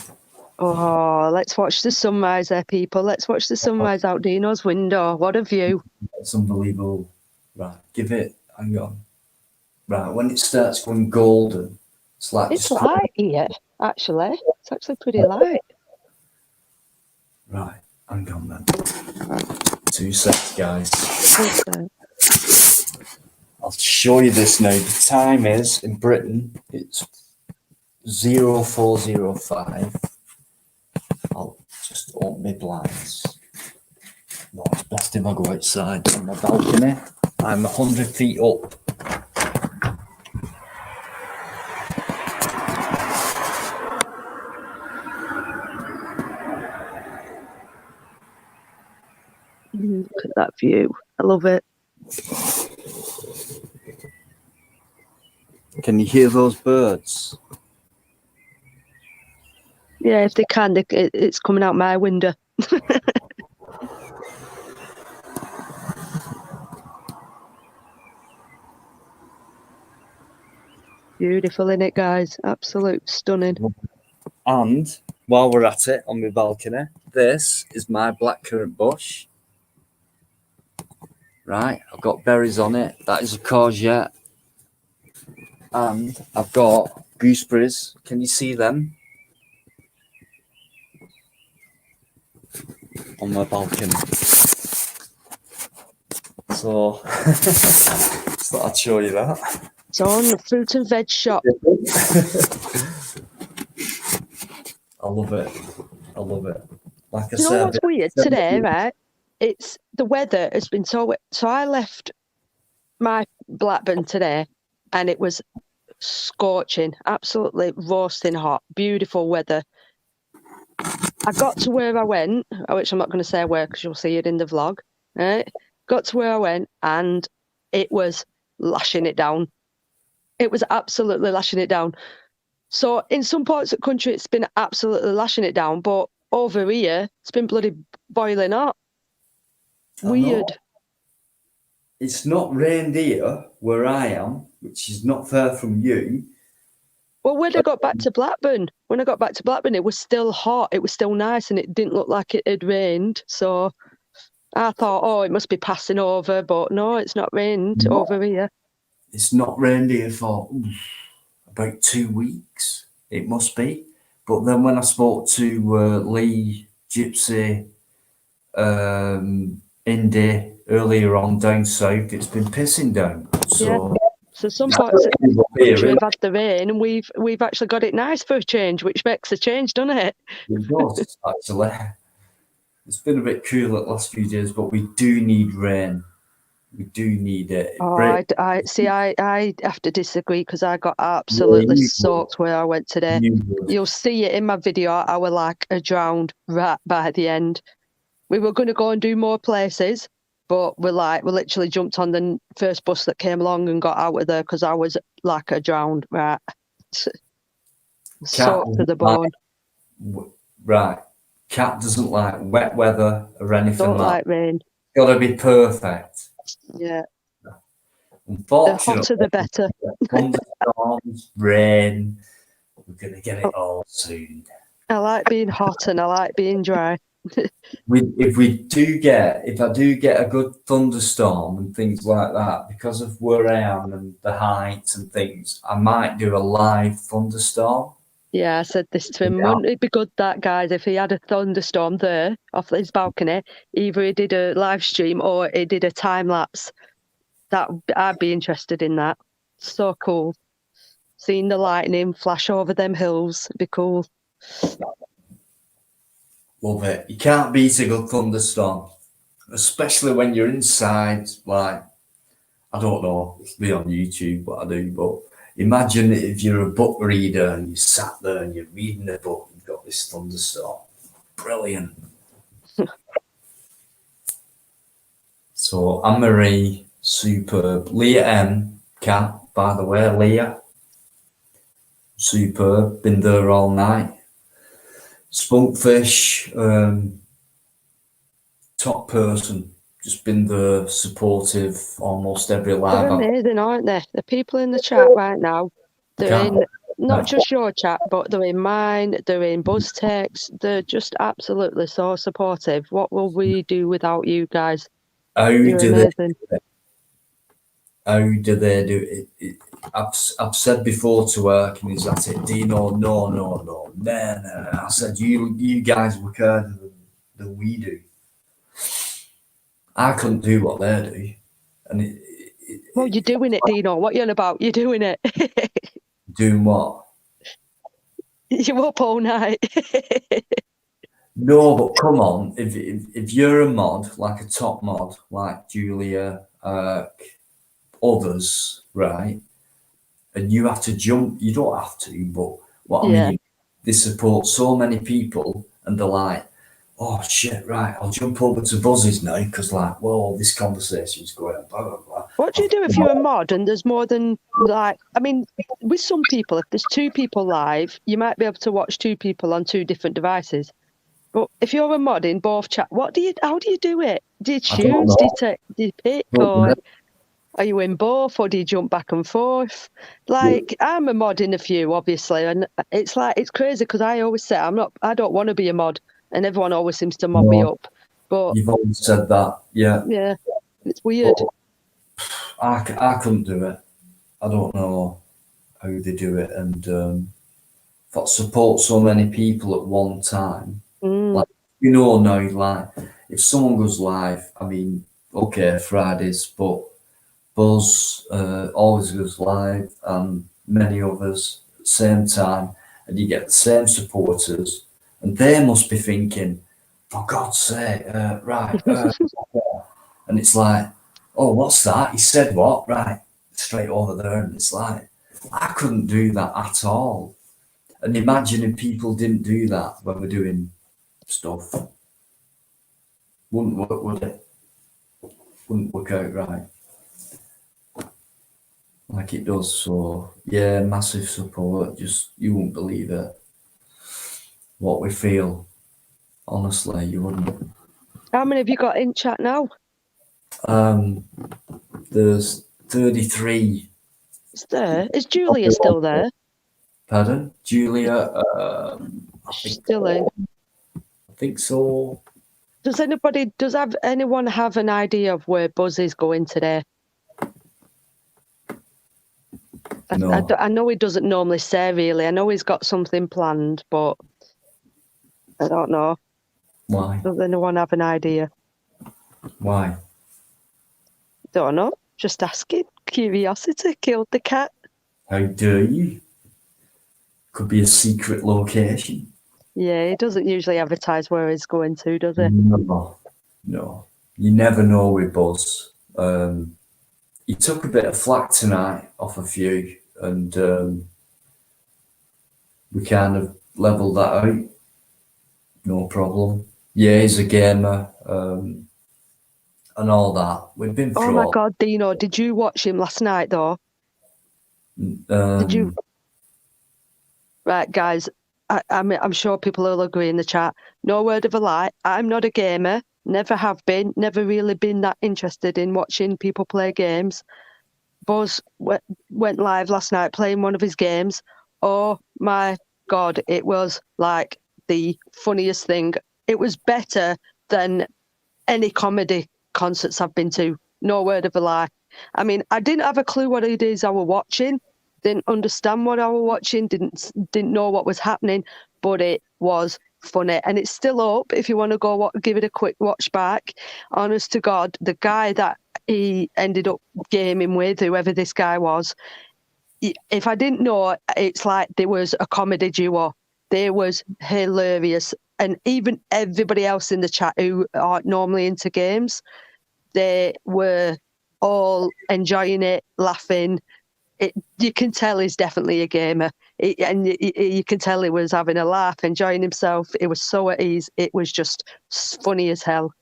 Oh, let's watch the sunrise there, people. Let's watch the sunrise out Dino's window. What a view. It's unbelievable. Right, give it, hang on. Right, when it starts going golden, it's like It's just... light here, actually. It's actually pretty light. Right, hang on then. 2 seconds, guys. I'll show you this now. The time is, in Britain, it's 0405. I'll just open my blinds. No, it's best if I go outside on my balcony. I'm 100 feet up. Look at that view. I love it. Can you hear those birds? Yeah, if they can, it's coming out my window. Beautiful, isn't it, guys? Absolute stunning. And while we're at it on my balcony, this is my blackcurrant bush. Right, I've got berries on it. That is a courgette. And I've got gooseberries. Can you see them? On my balcony. So, just thought I'd show you that. It's on the fruit and veg shop. I love it. I love it. Like I Do you know said, what's weird today, right? It's the weather has been so wet. So I left my Blackburn today and it was scorching, absolutely roasting hot, beautiful weather. I got to where I went, which I'm not going to say where because you'll see it in the vlog, right? Got to where I went and it was lashing it down. It was absolutely lashing it down. So in some parts of the country, it's been absolutely lashing it down, but over here, it's been bloody boiling hot. Weird. it's not rained here where I am, which is not far from you. Well, when I got back to Blackburn, it was still hot. It was still nice, and it didn't look like it had rained. So I thought, oh, it must be passing over, but no, it's not rained over here. It's not rained here for about 2 weeks. It must be. But then when I spoke to Lee, Gypsy, Indy earlier on down south, it's been pissing down. So, so some parts of the country have had the rain, and we've actually got it nice for a change, which makes a change, doesn't it? It does, actually. It's been a bit cool the last few days, but we do need rain. We do need it. Oh, I see. I have to disagree because I got absolutely soaked where I went today. You'll see it in my video. I was like a drowned rat by the end. We were going to go and do more places, but we literally jumped on the first bus that came along and got out of there because I was like a drowned rat, soaked to the bone. Right. Cat doesn't like wet weather or anything. Don't like rain. Got to be perfect. Yeah. Unfortunately, the hotter the better. Thunderstorms, rain. We're gonna get it all soon. I like being hot and I like being dry. If I do get a good thunderstorm and things like that, because of where I am and the heights and things, I might do a live thunderstorm. Yeah, I said this to him. Wouldn't it be good that, guys, if he had a thunderstorm there off his balcony, either he did a live stream or he did a time lapse? I'd be interested in that. So cool. Seeing the lightning flash over them hills, it'd be cool. Love it. You can't beat a good thunderstorm, especially when you're inside. Like, I don't know, it's be on YouTube what I do, but imagine if you're a book reader and you sat there and you're reading a book, you've got this thunderstorm. Brilliant. So Anne-Marie, superb. Leah M, Cat, by the way, Leah. Superb. Been there all night. Spunkfish, top person. Just been there, supportive, almost every They're live. amazing, aren't they? The people in the chat right now, they're Can't- in not just your chat, but they're in mine, they're in BuzzText. They're just absolutely so supportive. What will we do without you guys? How You're do they? amazing. How do they do it? I've said before to her, and he's at it, Dino, no. I said, you guys work harder than we do. I couldn't do what they do. And Well, you're doing it, Dino. What you on about? You're doing it. doing what? You're up all night. No, but come on, if you're a mod, like a top mod, like Julia, others, right, and you have to jump, you don't have to, but what I mean, they support so many people, and they're like, oh shit, right, I'll jump over to Buzz's now, because like, whoa, this conversation's going on, blah, blah, blah. What do you do if you're a mod and there's more than, like, I mean, with some people, if there's two people live, you might be able to watch two people on two different devices. But if you're a mod in both chat, how do you do it? Do you choose? Do you pick? Or are you in both? Or do you jump back and forth? Like, I'm a mod in a few, obviously. And it's like, it's crazy because I always say I don't want to be a mod. And everyone always seems to mod me up. But you've always said that, yeah. Yeah, it's weird. But I couldn't do it. I don't know how they do it, and that support so many people at one time. Like, you know, now, like, if someone goes live, I mean, okay, Fridays, but Buzz always goes live, and many others at the same time, and you get the same supporters, and they must be thinking, for God's sake, right, and it's like, oh, what's that? He said what? Right, straight over there, and it's like, I couldn't do that at all. And imagine if people didn't do that when we're doing stuff. Wouldn't work, would it? Wouldn't work out right. Like it does. So yeah, massive support. Just, you wouldn't believe it. What we feel. Honestly, you wouldn't. How many have you got in chat now? There's 33. Is there? Is Julia still there? Pardon? Julia, Still in. I think so. Does anyone have an idea of where Buzz is going today? No. I know he doesn't normally say, really. I know he's got something planned, but I don't know. Why? Does anyone have an idea? Why? Don't know. Just asking. Curiosity killed the cat. How dare you? Could be a secret location. Yeah, he doesn't usually advertise where he's going to, does he? No. You never know with Buzz. He took a bit of flack tonight off a few, and we kind of leveled that out. No problem. Yeah, he's a gamer, and all that. We've been through. Oh my God, Dino, did you watch him last night though? Did you? Right, guys, I'm sure people will agree in the chat. No word of a lie. I'm not a gamer. Never have been. Never really been that interested in watching people play games. Buzz went live last night playing one of his games. Oh my God, it was like the funniest thing. It was better than any comedy concerts I've been to. No word of a lie. I mean, I didn't have a clue what it is I was watching. Didn't understand what I was watching. Didn't know what was happening. But it was funny, and it's still up. If you want to go give it a quick watch back. Honest to God, the guy that he ended up gaming with, whoever this guy was, if I didn't know, it's like there was a comedy duo. They was hilarious, and even everybody else in the chat who aren't normally into games, they were all enjoying it, laughing. You can tell he's definitely a gamer, and you can tell he was having a laugh, enjoying himself. It was so at ease. It was just funny as hell.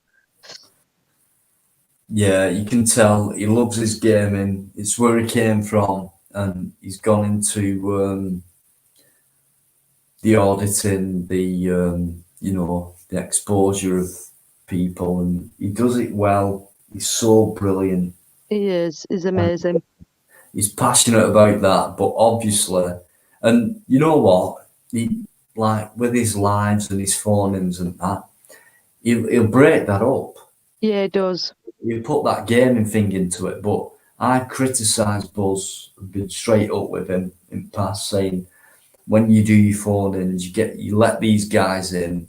Yeah, you can tell he loves his gaming. It's where he came from, and he's gone into the auditing, the the exposure of people, and he does it well. He's so brilliant. He is. He's amazing. He's passionate about that, but obviously, and you know what? He, like with his lives and his phonemes and that, he'll break that up. Yeah, he does. He'll put that gaming thing into it. But I criticised Buzz, been straight up with him in the past, saying when you do your phone-ins, you let these guys in,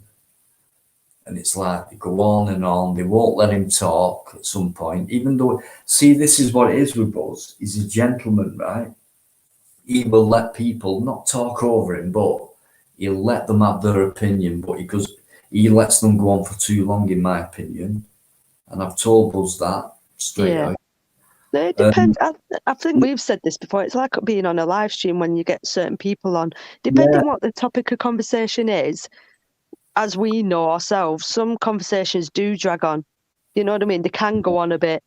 and it's like they go on and on. They won't let him talk at some point, even though, see, this is what it is with Buzz. He's a gentleman, right? He will let people not talk over him, but he'll let them have their opinion. But because he lets them go on for too long, in my opinion, and I've told Buzz that straight out. It depends. I think we've said this before. It's like being on a live stream when you get certain people on. Depending what the topic of conversation is, as we know ourselves, some conversations do drag on. You know what I mean? They can go on a bit,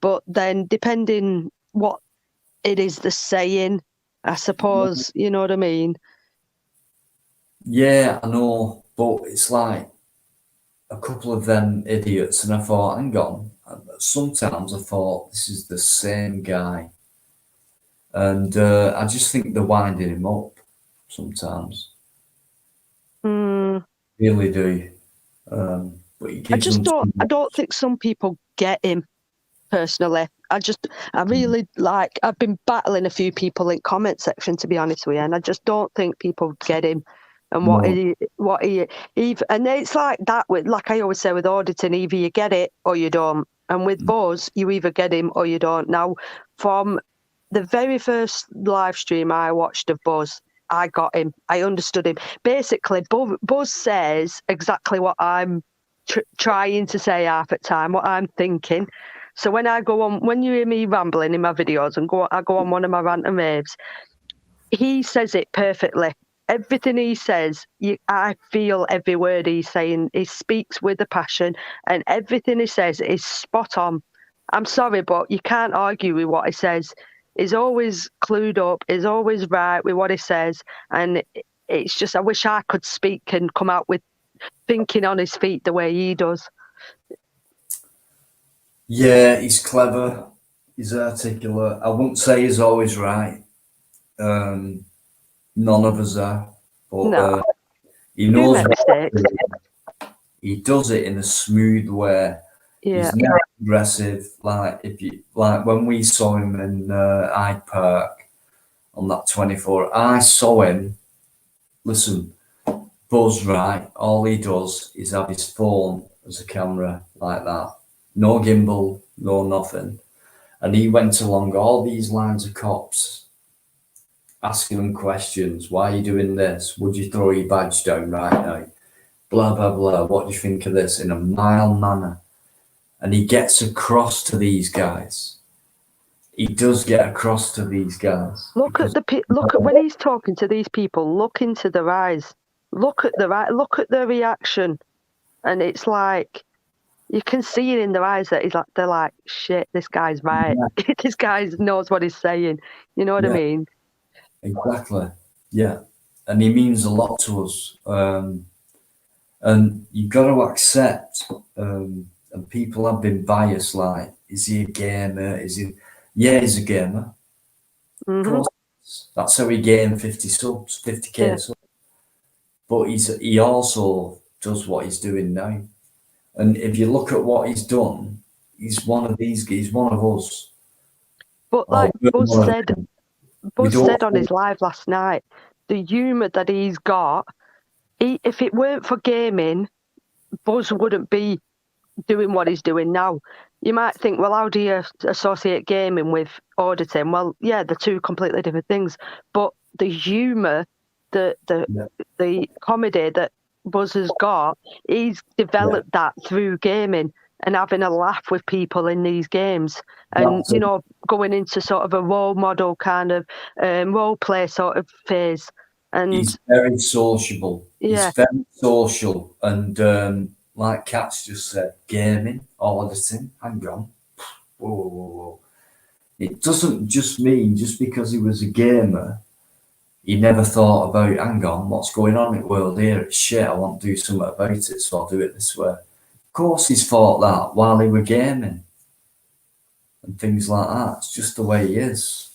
but then depending what it is they're saying, I suppose, you know what I mean? Yeah, I know, but it's like a couple of them idiots, and I thought, hang on. Sometimes I thought this is the same guy, and I just think they're winding him up sometimes. Really do. But he gives them. I don't think some people get him personally. I really like. I've been battling a few people in comment section, to be honest with you, and I just don't think people get him. And what he and it's like that with, like I always say with auditing, either you get it or you don't. And with Buzz, you either get him or you don't. Now, from the very first live stream I watched of Buzz, I got him. I understood him. Basically, Buzz says exactly what I'm trying to say half at time, what I'm thinking. So when I go on, when you hear me rambling in my videos and I go on one of my rant and raves, he says it perfectly. Everything he says, I feel every word he's saying. He speaks with a passion, and everything he says is spot on. I'm sorry, but you can't argue with what he says. He's always clued up. He's always right with what he says, and it's just I wish I could speak and come out with thinking on his feet the way he does. Yeah, he's clever. He's articulate. I wouldn't say he's always right. None of us are. But he knows what he does it in a smooth way. Yeah. He's never aggressive. Like when we saw him in Hyde Park on that 24, I saw him. Listen, Buzz, right? All he does is have his phone as a camera like that. No gimbal, no nothing. And he went along all these lines of cops, asking them questions. Why are you doing this? Would you throw your badge down right now? Blah, blah, blah. What do you think of this? In a mild manner. And he gets across to these guys. He does get across to these guys. Look at when he's talking to these people. Look into their eyes. Look at their reaction, and it's like you can see it in their eyes that they're like, shit, this guy's right. Yeah. This guy knows what he's saying. You know what I mean? Exactly. Yeah, and he means a lot to us. And you've got to accept. And people have been biased. Like, is he a gamer? Is he? Yeah, he's a gamer. Of course, that's how he gained 50k subs. But he also does what he's doing now. And if you look at what he's done, he's one of these. He's one of us. But like Buzz said on his live last night, the humour that he's got. If it weren't for gaming, Buzz wouldn't be doing what he's doing now. You might think, well, how do you associate gaming with auditing? Well, yeah, they're two completely different things. But the humour, the comedy that Buzz has got, he's developed that through gaming and having a laugh with people in these games. And, going into sort of a role model kind of role play sort of phase. And he's very sociable. Yeah. He's very social. And like Kat's just said, gaming, auditing, hang on. Whoa. it doesn't just mean just because he was a gamer, he never thought about, hang on, what's going on in the world here? It's shit, I want to do something about it, so I'll do it this way. Of course he's thought that while he were gaming and things like that. It's just the way he is.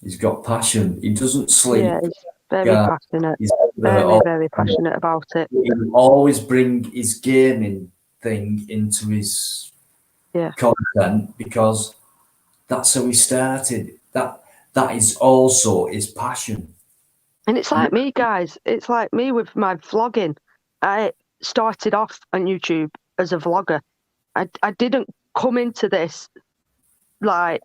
He's got passion. He doesn't sleep. Yeah, he's very passionate. He's Very passionate about it. He will always bring his gaming thing into his content because that's how he started. That is also his passion. And it's like me, guys. It's like me with my vlogging. I started off on YouTube as a vlogger. I didn't come into this like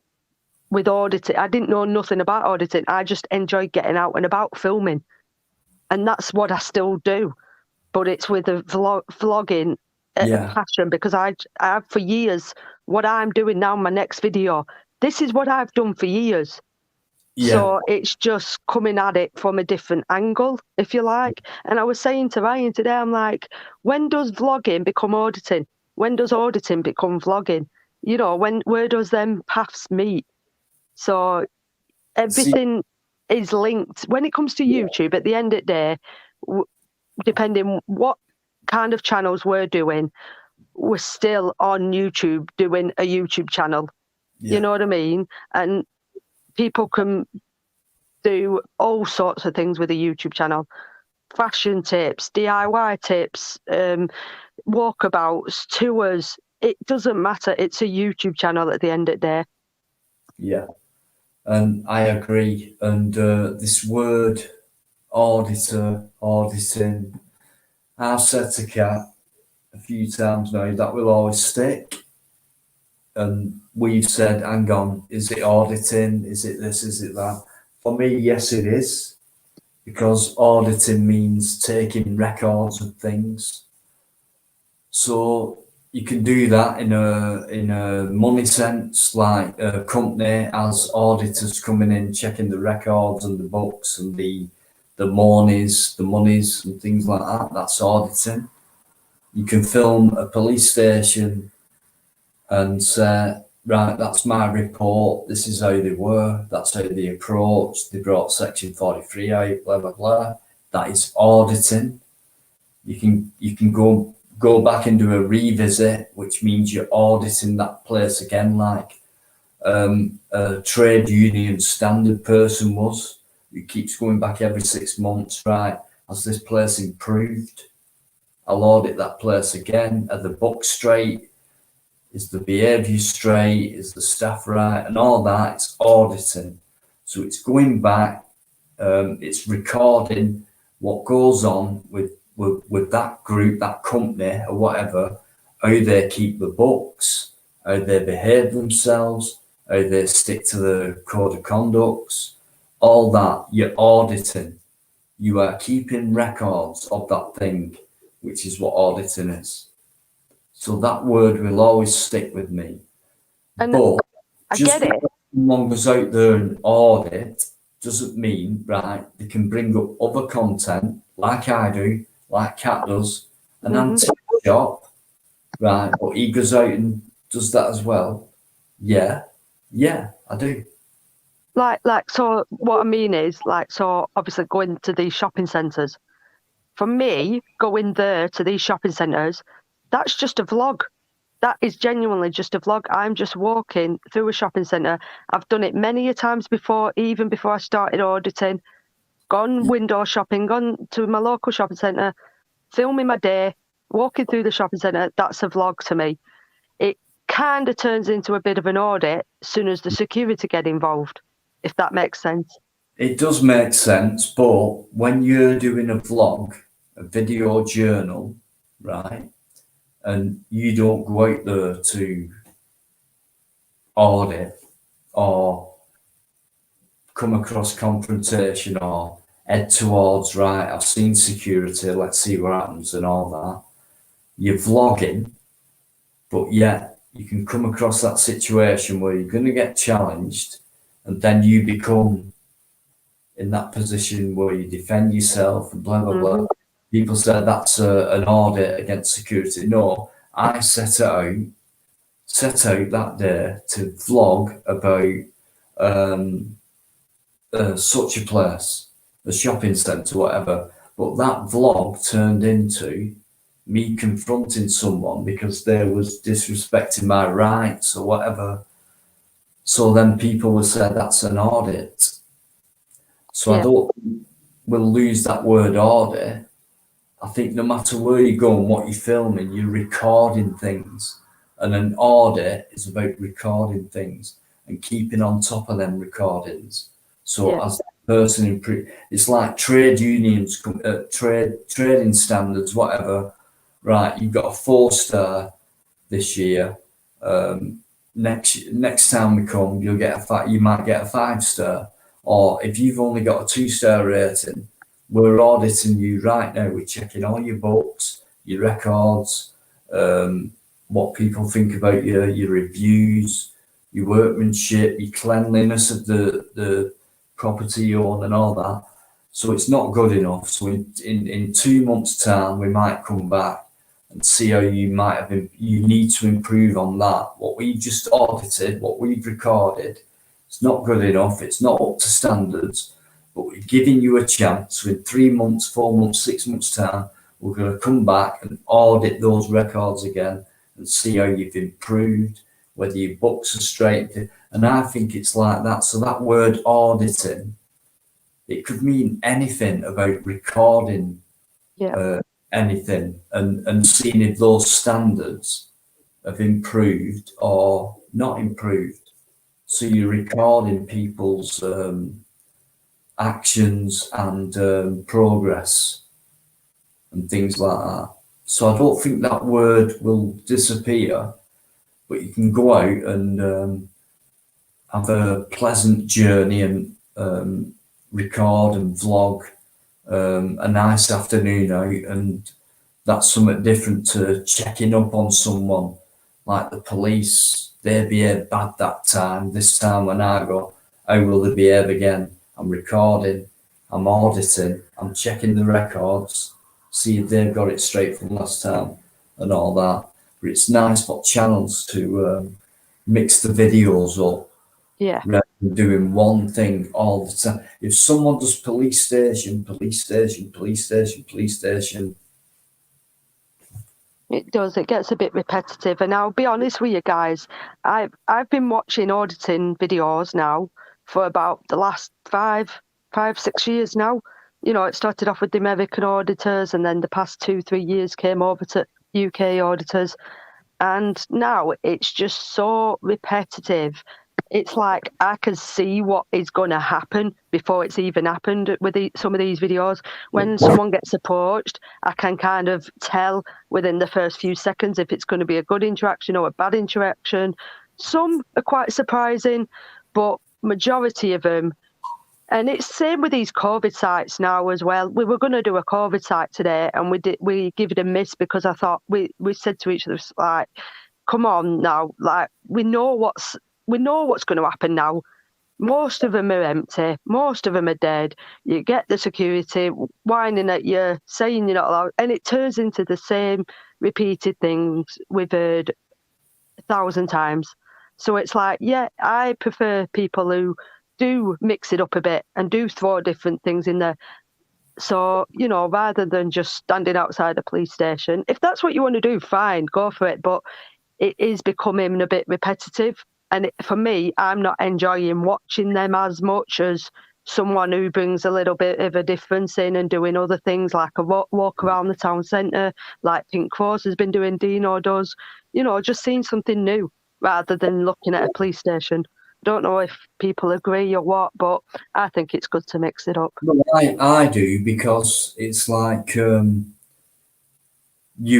with auditing. I didn't know nothing about auditing. I just enjoyed getting out and about filming. And that's what I still do. But it's with a vlogging passion, because I have for years, what I'm doing now, my next video, this is what I've done for years. Yeah. So it's just coming at it from a different angle, if you like. And I was saying to Ryan today, I'm like, when does vlogging become auditing? When does auditing become vlogging? You know, where does them paths meet? So everything is linked. When it comes to YouTube, at the end of the day, depending what kind of channels we're doing, we're still on YouTube doing a YouTube channel. You know what I mean? And people can do all sorts of things with a YouTube channel. Fashion tips, DIY tips, walkabouts, tours. It doesn't matter. It's a YouTube channel at the end of the day. Yeah. And I agree. And this word auditor, auditing, I've said to Kat a few times now that will always stick. And we've said, hang on, is it auditing? Is it this? Is it that? For me, yes, it is. Because auditing means taking records of things. So you can do that in a money sense, like a company as auditors coming in, checking the records and the books and the monies and things like that. That's auditing. You can film a police station and say, right, that's my report. This is how they were. That's how they approached. They brought Section 43 out, blah, blah, blah. That is auditing. You can go back and do a revisit, which means you're auditing that place again, like a trade union standard person was, who keeps going back every 6 months, right? Has this place improved? I'll audit that place again. Are the books straight? Is the behaviour straight? Is the staff right? And all that, it's auditing. So it's going back, it's recording what goes on with that group, that company or whatever, how they keep the books, how they behave themselves, how they stick to the code of conducts, all that, you're auditing. You are keeping records of that thing, which is what auditing is. So that word will always stick with me. And but I just get it. because someone goes out there and audit doesn't mean, right, they can bring up other content like I do, like Kat does, an antique shop, right? But he goes out and does that as well. Yeah, I do. Like, so what I mean is, like, so obviously going to these shopping centres. For me, going there to these shopping centres, that's just a vlog. That is genuinely just a vlog. I'm just walking through a shopping centre. I've done it many a times before, even before I started auditing. Gone window shopping, gone to my local shopping centre, filming my day, walking through the shopping centre. That's a vlog to me. It kind of turns into a bit of an audit as soon as the security get involved, if that makes sense. It does make sense, but when you're doing a vlog, a video journal, right, and you don't go out there to audit or come across confrontation or head towards, right, I've seen security, let's see what happens and all that. You're vlogging, but yet you can come across that situation where you're going to get challenged and then you become in that position where you defend yourself and blah, blah, blah. People say that's an audit against security. No, I set it out set out that day to vlog about such a place, a shopping centre, whatever. But that vlog turned into me confronting someone because they was disrespecting my rights or whatever. So then people would say that's an audit. So I don't think we'll lose that word audit. I think no matter where you go and what you're filming, you're recording things. And an audit is about recording things and keeping on top of them recordings. So as that person it's like trade unions, trading standards, whatever. Right, you've got a 4-star this year. Next time we come, you might get a 5-star. Or if you've only got a 2-star rating, we're auditing you right now. We're checking all your books, your records, what people think about you, your reviews, your workmanship, your cleanliness of the property you own and all that. So it's not good enough. So in 2 months' time, we might come back and see how you need to improve on that. What we just audited, what we've recorded, it's not good enough. It's not up to standards, but we're giving you a chance. So in 3 months, 4 months, 6 months time, we're going to come back and audit those records again and see how you've improved, whether your books are straight. And I think it's like that. So that word auditing, it could mean anything about recording anything and seeing if those standards have improved or not improved. So you're recording people's actions and progress and things like that. So I don't think that word will disappear, but you can go out and have a pleasant journey and record and vlog a nice afternoon out, and that's something different to checking up on someone like the police. They behaved bad that time. This time when I go, how will they behave again? I'm recording, I'm auditing, I'm checking the records, see if they've got it straight from last time and all that. But it's nice for channels to mix the videos up. Rather than doing one thing all the time. If someone does police station, it does. It gets a bit repetitive. And I'll be honest with you guys, I've been watching auditing videos now for about the last 5-6 years now. You know, it started off with the American auditors, and then the past 2-3 years came over to UK auditors. And now it's just so repetitive. It's like I can see what is going to happen before it's even happened with some of these videos. When someone gets approached, I can kind of tell within the first few seconds if it's going to be a good interaction or a bad interaction. Some are quite surprising, but majority of them. And it's same with these COVID sites now as well. We were going to do a COVID site today, and we give it a miss because I thought we said to each other, like, come on now, like we know what's going to happen now. Most of them are empty. Most of them are dead. You get the security whining at you, saying you're not allowed, and it turns into the same repeated things we've heard 1,000 times. So it's like, yeah, I prefer people who do mix it up a bit and do throw different things in there. So, you know, rather than just standing outside a police station, if that's what you want to do, fine, go for it. But it is becoming a bit repetitive. And for me, I'm not enjoying watching them as much as someone who brings a little bit of a difference in and doing other things like a walk around the town centre, like Pink Rose has been doing, Dino does, you know, just seeing something new rather than looking at a police station. Don't know if people agree or what, but I think it's good to mix it up. Well, I do, because it's like you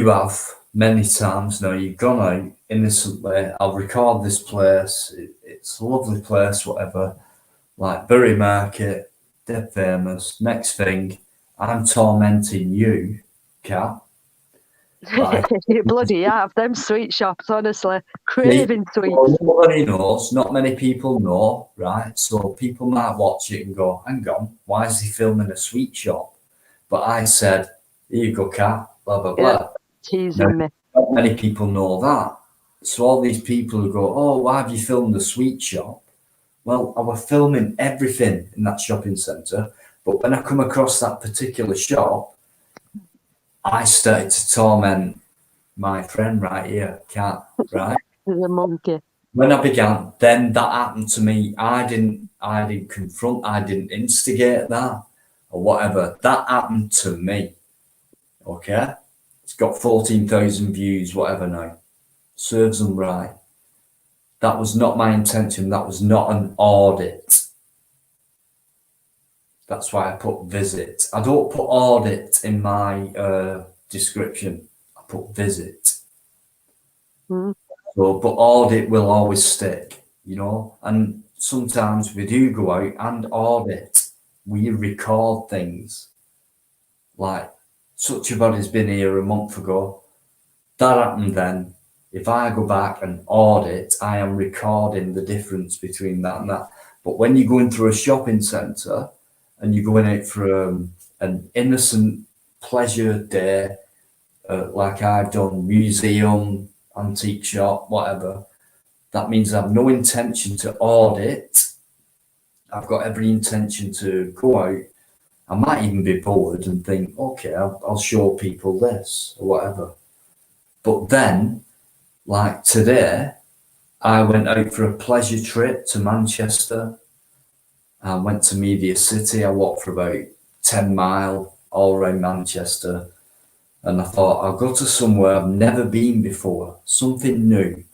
have many times now, you've gone out innocently, I'll record this place, it's a lovely place, whatever, like Bury Market, dead famous. Next thing, I'm tormenting you, Kat. You bloody have them sweet shops, honestly, craving sweets. Well, nobody knows, not many people know, right? So people might watch it and go, hang on, why is he filming a sweet shop? But I said, here you go, Kat, blah, blah, blah. Teasing me. Not many people know that. So all these people who go, oh, why have you filmed the sweet shop? Well, I was filming everything in that shopping centre, but when I come across that particular shop, I started to torment my friend right here, Cat, right? The monkey. When I began, then that happened to me. I didn't confront, I didn't instigate that or whatever. That happened to me. Okay? It's got 14,000 views, whatever now. Serves them right. That was not my intention. That was not an audit. That's why I put visit. I don't put audit in my description. I put visit. Mm. So, but audit will always stick, you know. And sometimes we do go out and audit. We record things. Like such a body's been here a month ago. That happened then. If I go back and audit, I am recording the difference between that and that. But when you're going through a shopping centre and you're going out for an innocent pleasure day, like I've done, museum, antique shop, whatever, that means I have no intention to audit. I've got every intention to go out. I might even be bored and think, okay, I'll show people this or whatever. But then, like today, I went out for a pleasure trip to Manchester. I went to Media City. I walked for about 10 miles all around Manchester. And I thought, I'll go to somewhere I've never been before, something new.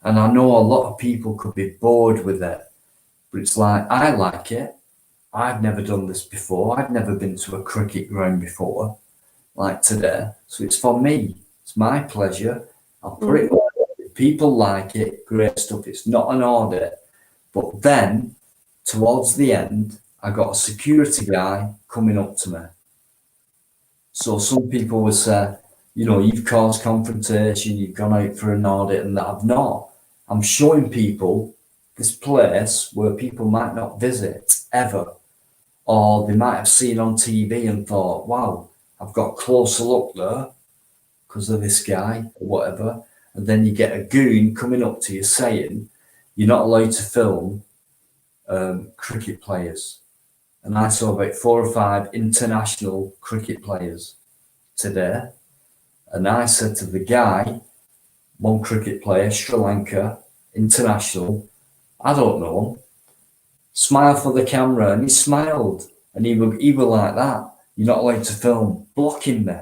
And I know a lot of people could be bored with it, but it's like, I like it. I've never done this before. I've never been to a cricket ground before, like today. So it's for me. It's my pleasure. I'll put it on. If people like it, great stuff. It's not an audit. But then, towards the end, I got a security guy coming up to me. So some people would say, you know, you've caused confrontation, you've gone out for an audit, and that I've not. I'm showing people this place where people might not visit ever, or they might have seen on TV and thought, wow, I've got a closer look there because of this guy or whatever. And then you get a goon coming up to you saying, you're not allowed to film cricket players. And I saw about 4 or 5 international cricket players today. And I said to the guy, one cricket player, Sri Lanka, international, I don't know him. Smile for the camera. And he smiled. And he were like that. You're not allowed to film, blocking me.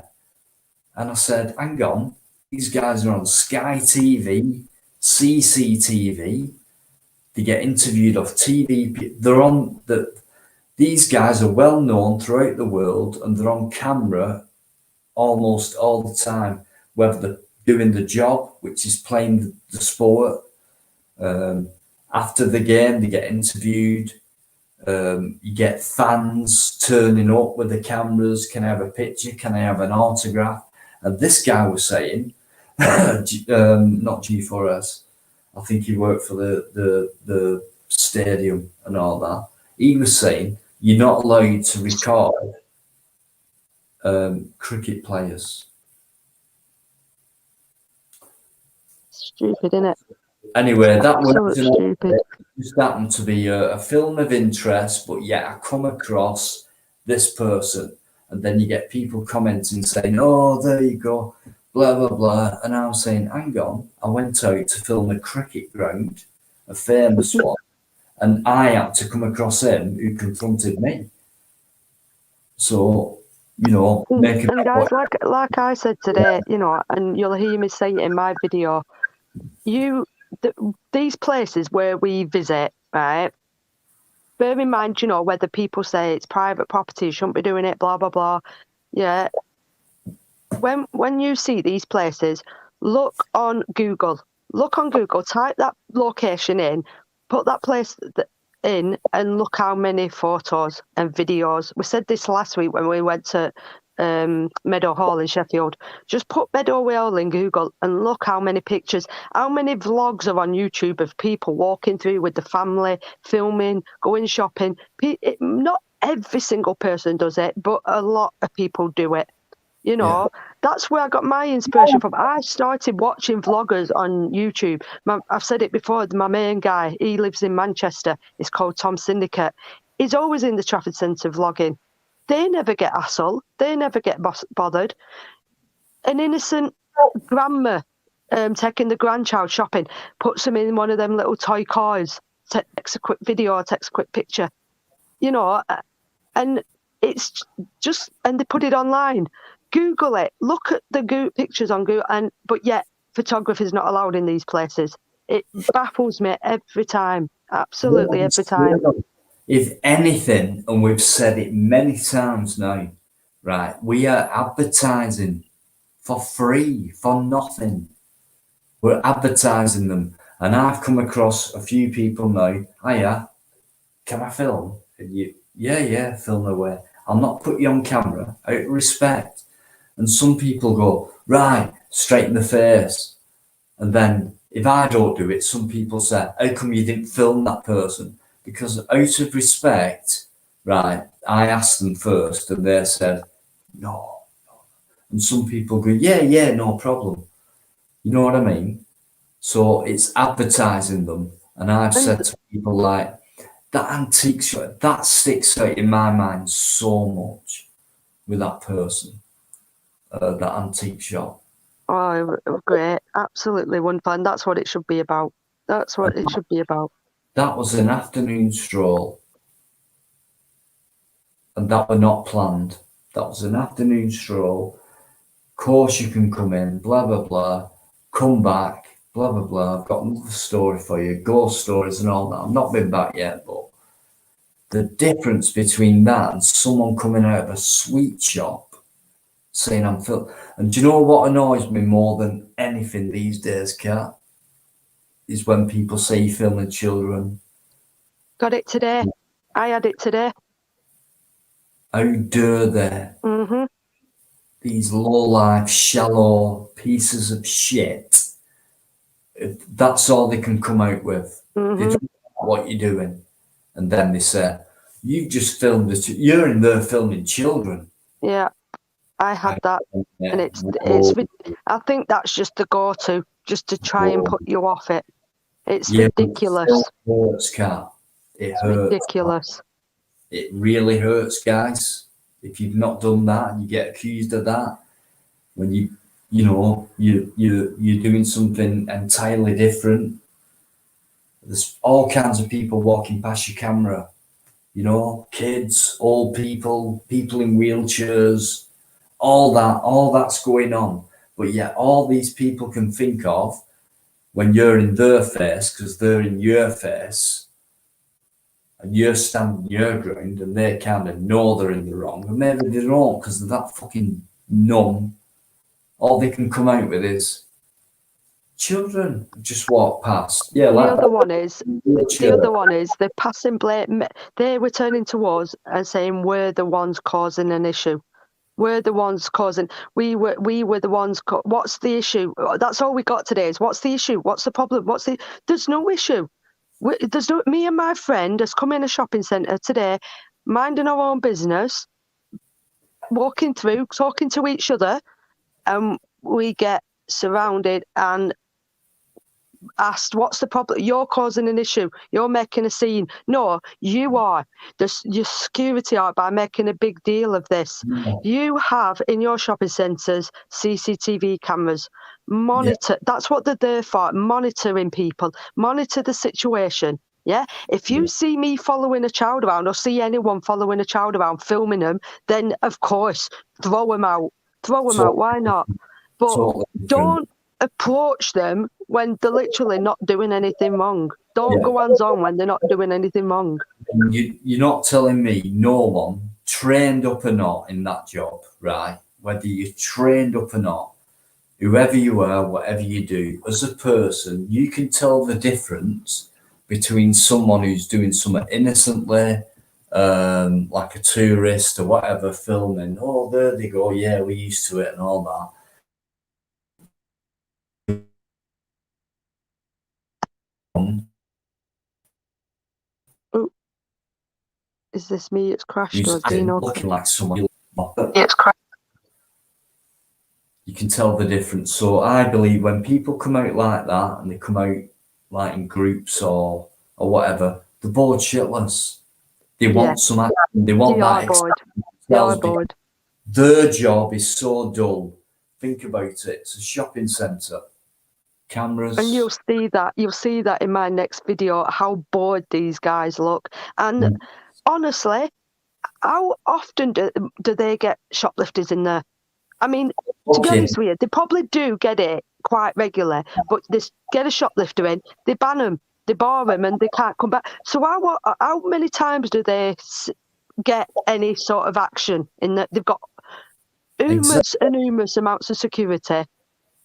And I said, hang on, these guys are on Sky TV, CCTV. They get interviewed off TV. They're on these guys are well known throughout the world, and they're on camera almost all the time, whether they're doing the job, which is playing the sport. After the game, they get interviewed. You get fans turning up with the cameras. Can I have a picture? Can I have an autograph? And this guy was saying, not G4S, I think he worked for the stadium and all that. He was saying, you're not allowed to record cricket players. Stupid, innit? Anyway, that was stupid. Just happened to be a film of interest, but yet I come across this person, and then you get people commenting saying, oh, there you go, blah, blah, blah. And I'm saying, hang on, I went out to film a cricket ground, a famous one, and I had to come across him who confronted me. So, you know, and guys, like I said today, you know, and you'll hear me say it in my video, these places where we visit, right, bear in mind, you know, whether people say it's private property, you shouldn't be doing it, blah, blah, blah. Yeah. When you see these places, look on Google, type that location in, put that place in, and look how many photos and videos. We said this last week when we went to Meadow Hall in Sheffield. Just put Meadow Hall in Google and look how many pictures, how many vlogs are on YouTube of people walking through with the family, filming, going shopping. Not every single person does it, but a lot of people do it. You know, that's where I got my inspiration from. I started watching vloggers on YouTube. I've said it before, my main guy, he lives in Manchester. It's called Tom Syndicate. He's always in the Trafford Centre vlogging. They never get hassled. They never get bothered. An innocent grandma taking the grandchild shopping, puts them in one of them little toy cars, takes a quick video or takes a quick picture. You know, and it's just, and they put it online. Google it. Look at the pictures on Google, but yet photography is not allowed in these places. It baffles me every time. Absolutely every time. If anything, and we've said it many times now, right? We are advertising for free, for nothing. We're advertising them, and I've come across a few people now. Hiya, can I film? And you, yeah, film away. I'll not put you on camera out of respect. And some people go, right, straight in the face. And then if I don't do it, some people say, how come you didn't film that person? Because out of respect, right, I asked them first and they said, no. And some people go, yeah, no problem. You know what I mean? So it's advertising them. And I've said to people like, that antique shop, that sticks out in my mind so much with that person, that antique shop. Oh, great. Absolutely wonderful. And that's what it should be about. That's what it should be about. That was an afternoon stroll. And that were not planned. That was an afternoon stroll. Of course you can come in, blah, blah, blah. Come back, blah, blah, blah. I've got another story for you, ghost stories and all that. I've not been back yet, but the difference between that and someone coming out of a sweet shop saying I'm filming. And do you know what annoys me more than anything these days, Kat? Is when people say you're filming children. Got it today. I had it today. How dare they? Mm-hmm. These low-life, shallow pieces of shit. That's all they can come out with. Mm-hmm. They don't know what you're doing. And then they say, you just filmed it. You're in there filming children. Yeah, I had that. Yeah. And it's I think that's just the go-to, just to try and put you off it. It's ridiculous. It hurts, Kat. It hurts. Ridiculous. It really hurts, guys. If you've not done that and you get accused of that, when you're doing something entirely different. There's all kinds of people walking past your camera, you know, kids, old people, people in wheelchairs, all that's going on. But yet all these people can think of when you're in their face, because they're in your face, and you're standing your ground, and they kind of know they're in the wrong, and maybe they don't because they're that fucking numb. All they can come out with is children just walk past. Yeah, the other one is they're passing blame. They were turning to us and saying we're the ones causing an issue. We're the ones causing. We were the ones. What's the issue? That's all we got today. Is what's the issue? What's the problem? There's no issue. Me and my friend has come in a shopping centre today, minding our own business, walking through, talking to each other, and we get surrounded and asked, what's the problem? You're causing an issue. You're making a scene. No, you are. Your security are by making a big deal of this. You have in your shopping centres CCTV cameras. Monitor. That's what they're there for. Monitoring people. Monitor the situation. Yeah. If you see me following a child around or see anyone following a child around, filming them, then of course throw them out. Throw them out. Why not? But don't approach them when they're literally not doing anything wrong. Don't go hands on when they're not doing anything wrong. You're not telling me no one, trained up or not in that job, right? Whether you're trained up or not, whoever you are, whatever you do, as a person, you can tell the difference between someone who's doing something innocently, like a tourist or whatever, filming, oh, there they go, yeah, we're used to it and all that. Oh, is this me? It's crashed or Dino? Looking like someone. It's crashed. can tell the difference. So I believe when people come out like that, and they come out like in groups or whatever, they're bored shitless. They want some action. They want They are that bored. excitement. They are bored. Their job is so dull. Think about it. It's a shopping centre. Cameras. And you'll see that in my next video, how bored these guys look. And honestly, how often do they get shoplifters in there? I mean, to be honest with you, they probably do get it quite regularly, but they get a shoplifter in, they ban them, they bar them, and they can't come back. So how many times do they get any sort of action in that? They've got oomers and oomers amounts of security.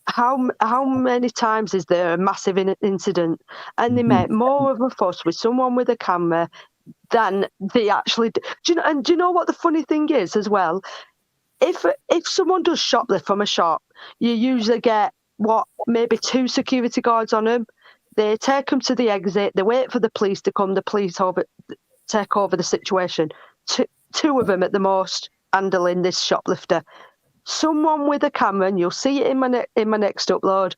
How many times is there a massive incident, and they make more of a fuss with someone with a camera than they actually do? Do you know what the funny thing is as well? If someone does shoplift from a shop, you usually get maybe 2 security guards on them. They take them to the exit. They wait for the police to come. The police take over the situation. Two of them at the most handling this shoplifter. Someone with a camera, and you'll see it in my next upload,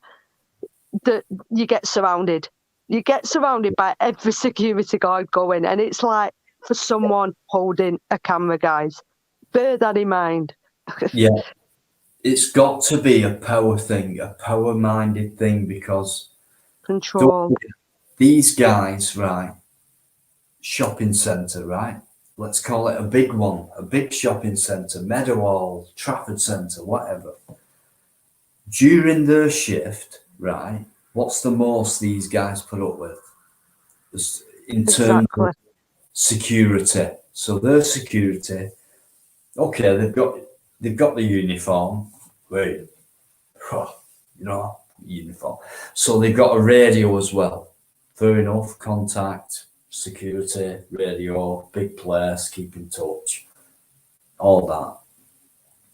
that you get surrounded. You get surrounded by every security guard going, and it's like for someone holding a camera, guys. Bear that in mind. Yeah, it's got to be a power thing, a power-minded thing, because control. These guys, right? Shopping centre, right? Let's call it a big one, a big shopping centre, Meadowhall, Trafford Centre, whatever. During their shift, right? What's the most these guys put up with? In terms of security. So their security, okay, they've got the uniform. Wait, uniform. So they've got a radio as well. Fair enough, contact, security, radio, big place, keep in touch, all that.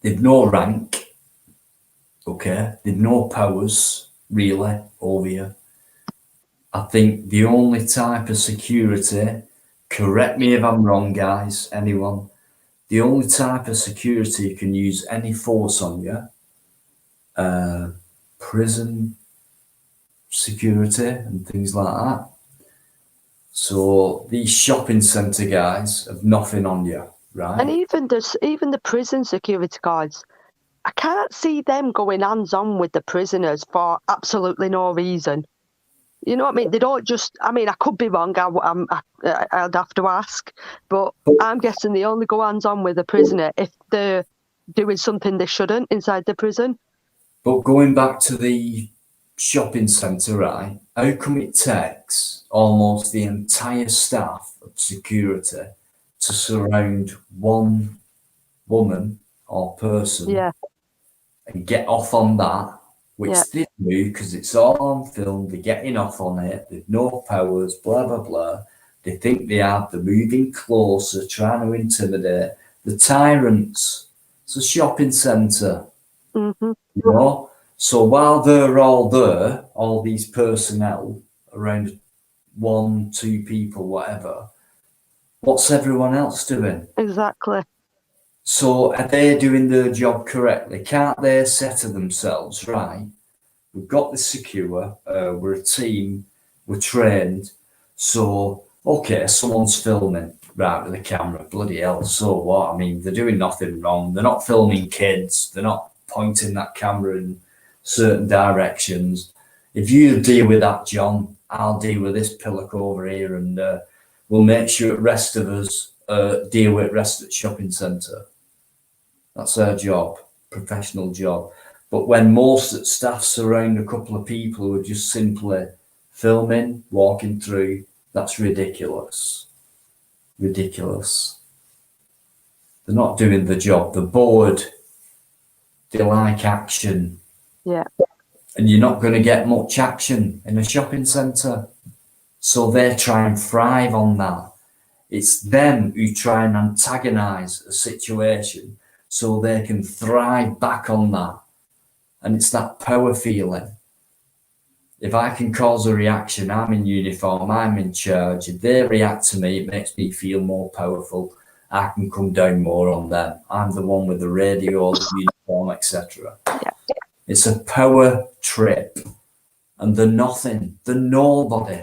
They've no rank, okay? They've no powers, really, over you. I think the only type of security, correct me if I'm wrong, guys, anyone, the only type of security you can use any force on you, prison security and things like that. So these shopping centre guys have nothing on you, right? And even the prison security guards, I can't see them going hands-on with the prisoners for absolutely no reason. You know what I mean? They don't just. I mean, I could be wrong. I'd have to ask, but I'm guessing they only go hands-on with a prisoner if they're doing something they shouldn't inside the prison. But going back to the shopping centre, right? How come it takes almost the entire staff of security to surround one woman or person and get off on that, which they do because it's all on film, they're getting off on it, they've no powers, blah, blah, blah. They think they have, they're moving closer, trying to intimidate. The tyrants. It's a shopping centre, you know? So while they're all there, all these personnel, around 1, 2 people, whatever, what's everyone else doing? Exactly. So are they doing their job correctly? Can't they settle themselves, right? We've got this secure, we're a team, we're trained. So, okay, someone's filming, right, with a camera, bloody hell, so what? I mean, they're doing nothing wrong. They're not filming kids. They're not pointing that camera in certain directions. If you deal with that, John, I'll deal with this pillock over here, and we'll make sure the rest of us deal with the rest of the shopping centre. That's our job, professional job. But when most of the staff surround a couple of people who are just simply filming, walking through, that's ridiculous. Ridiculous. They're not doing the job. They're bored. They like action. Yeah. And you're not going to get much action in a shopping centre. So they try and thrive on that. It's them who try and antagonise a situation so they can thrive back on that. And it's that power feeling. If I can cause a reaction, I'm in uniform, I'm in charge. If they react to me, it makes me feel more powerful. I can come down more on them. I'm the one with the radio, the uniform, etc. It's a power trip. And they're nothing. They're nobody.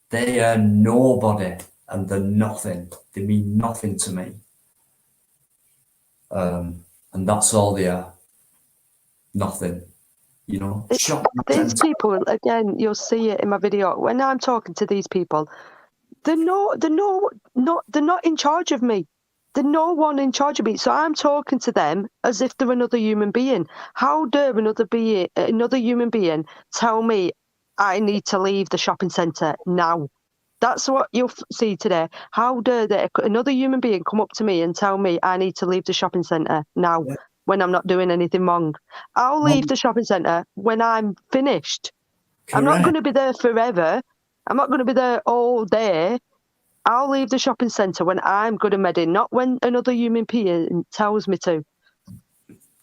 They are nobody. And they're nothing. They mean nothing to me. And that's all they are. Nothing. You know, These people, again, you'll see it in my video. When I'm talking to these people, they're not in charge of me. They're no one in charge of me. So I'm talking to them as if they're another human being. How dare another human being tell me I need to leave the shopping centre now? That's what you'll see today. How dare another human being come up to me and tell me I need to leave the shopping centre now when I'm not doing anything wrong? I'll leave the shopping centre when I'm finished. Correct. I'm not going to be there forever. I'm not going to be there all day. I'll leave the shopping centre when I'm good and ready, not when another human being tells me to.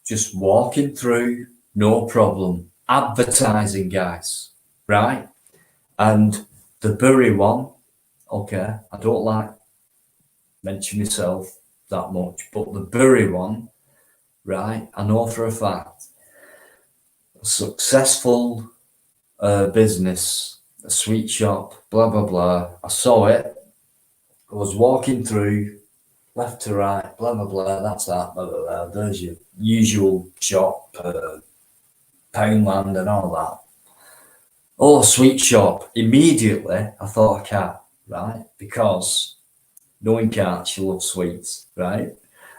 Just walking through, no problem. Advertising, guys, right? And the Bury one, okay, I don't like mention myself that much, but the Bury one, right, I know for a fact, a successful business, a sweet shop, blah, blah, blah. I saw it. I was walking through, left to right, blah, blah, blah, that's that, blah, blah, blah. There's your usual shop, Poundland and all that. Oh, sweet shop. Immediately, I thought a cat, right? Because knowing Cat, she loves sweets, right?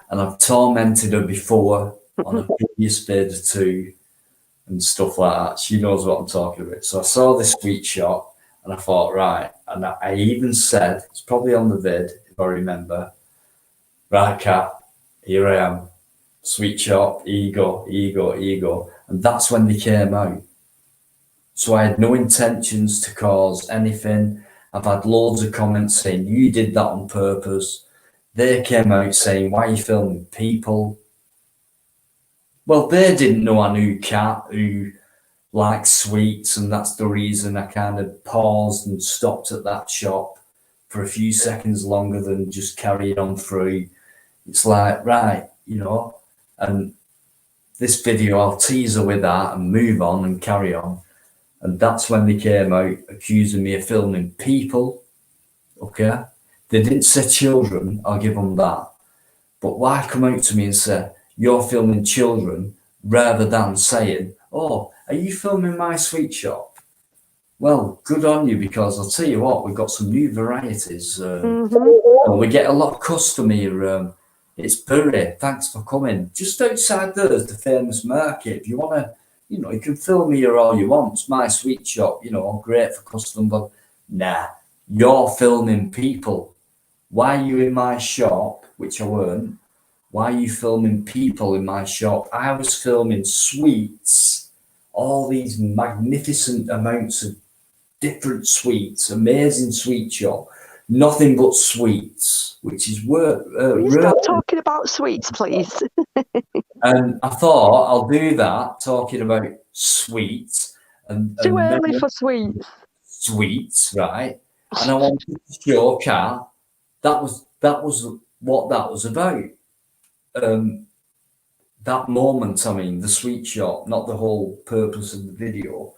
And I've tormented her before on a previous bid or two and stuff like that. She knows what I'm talking about. So I saw this sweet shop and I thought, right. And I even said, it's probably on the vid, if I remember, right, Cat, here I am. Sweet shop, ego. And that's when they came out. So I had no intentions to cause anything. I've had loads of comments saying, you did that on purpose. They came out saying, why are you filming people? Well, they didn't know I knew Cat, who likes sweets, and that's the reason I kind of paused and stopped at that shop for a few seconds longer than just carried on through. It's like, right, you know, and this video, I'll tease her with that and move on and carry on. And that's when they came out accusing me of filming people, okay? They didn't say children, I'll give them that. But why come out to me and say, you're filming children, rather than saying, oh, are you filming my sweet shop? Well, good on you, because I'll tell you what, we've got some new varieties. We get a lot of custom here. It's Bury, thanks for coming. Just outside there's the famous market. If you want to, you know, you can film here all you want. It's my sweet shop, you know, great for custom, but nah, you're filming people. Why are you in my shop, which I weren't? Why are you filming people in my shop? I was filming sweets, all these magnificent amounts of different sweets, amazing sweet shop, nothing but sweets, which is Will you stop talking about sweets, please? And I thought I'll do that, talking about sweets and Too early for sweets. Sweets, right? And I wanted to show Kat that was what that was about. That moment, I mean, the sweet shop, not the whole purpose of the video.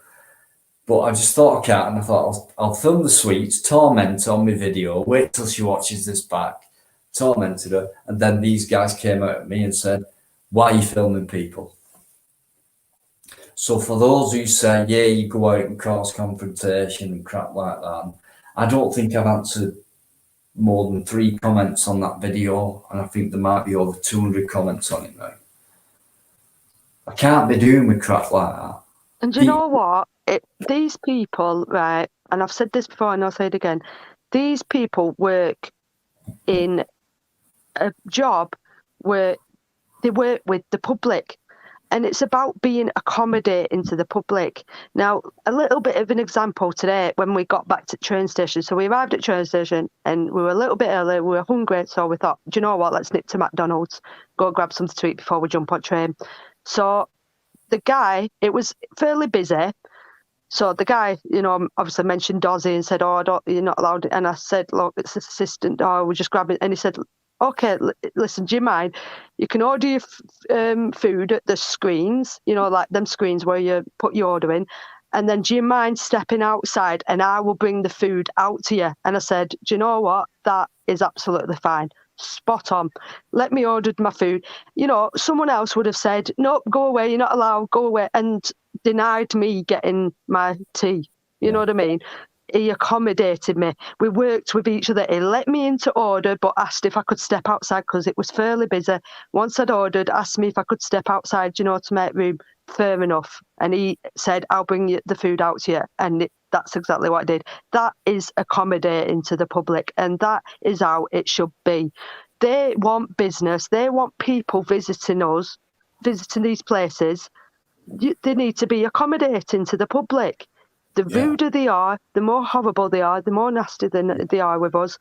But I just thought of Kat and I thought I'll film the sweets, torment on my video, wait till she watches this back, tormented her, and then these guys came out at me and said, why are you filming people? So for those who say, yeah, you go out and cause confrontation and crap like that, I don't think I've answered more than 3 comments on that video, and I think there might be over 200 comments on it now. I can't be doing with crap like that. And you know what? These people, right, and I've said this before and I'll say it again, these people work in a job where they work with the public, and it's about being accommodating to the public. Now, a little bit of an example today when we got back to the train station. So we arrived at the train station and we were a little bit early, we were hungry, so we thought, do you know what, let's nip to McDonald's, go grab something to eat before we jump on train. So the guy, it was fairly busy. So the guy, you know, obviously mentioned Dozzy and said, oh, you're not allowed. And I said, look, it's the assistant. Oh, we're just grabbing. And he said, okay, listen, do you mind? You can order your food at the screens, you know, like them screens where you put your order in. And then do you mind stepping outside and I will bring the food out to you? And I said, do you know what? That is absolutely fine. Spot on. Let me order my food. You know, someone else would have said, nope, go away. You're not allowed. Go away. And denied me getting my tea. You know what I mean? He accommodated me. We worked with each other. He let me into order, but asked if I could step outside because it was fairly busy. Once I'd ordered, asked me if I could step outside, you know, to make room. Fair enough. And he said, I'll bring you the food out to you. And that's exactly what I did. That is accommodating to the public, and that is how it should be. They want business. They want people visiting us, visiting these places. They need to be accommodating to the public. The ruder they are, the more horrible they are, the more nasty they are with us.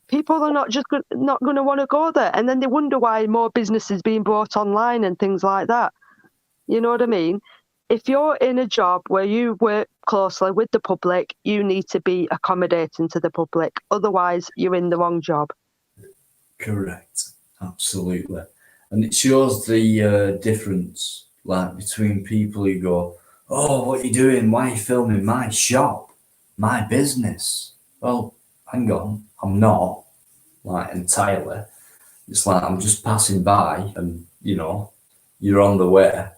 People are not going to want to go there, and then they wonder why more business is being brought online and things like that. You know what I mean? If you're in a job where you work closely with the public, you need to be accommodating to the public. Otherwise, you're in the wrong job. Correct. Absolutely. And it shows the difference, like, between people who go, oh, what are you doing? Why are you filming my shop? My business? Well, hang on. I'm not, like, entirely. It's like I'm just passing by and, you know, you're on the way.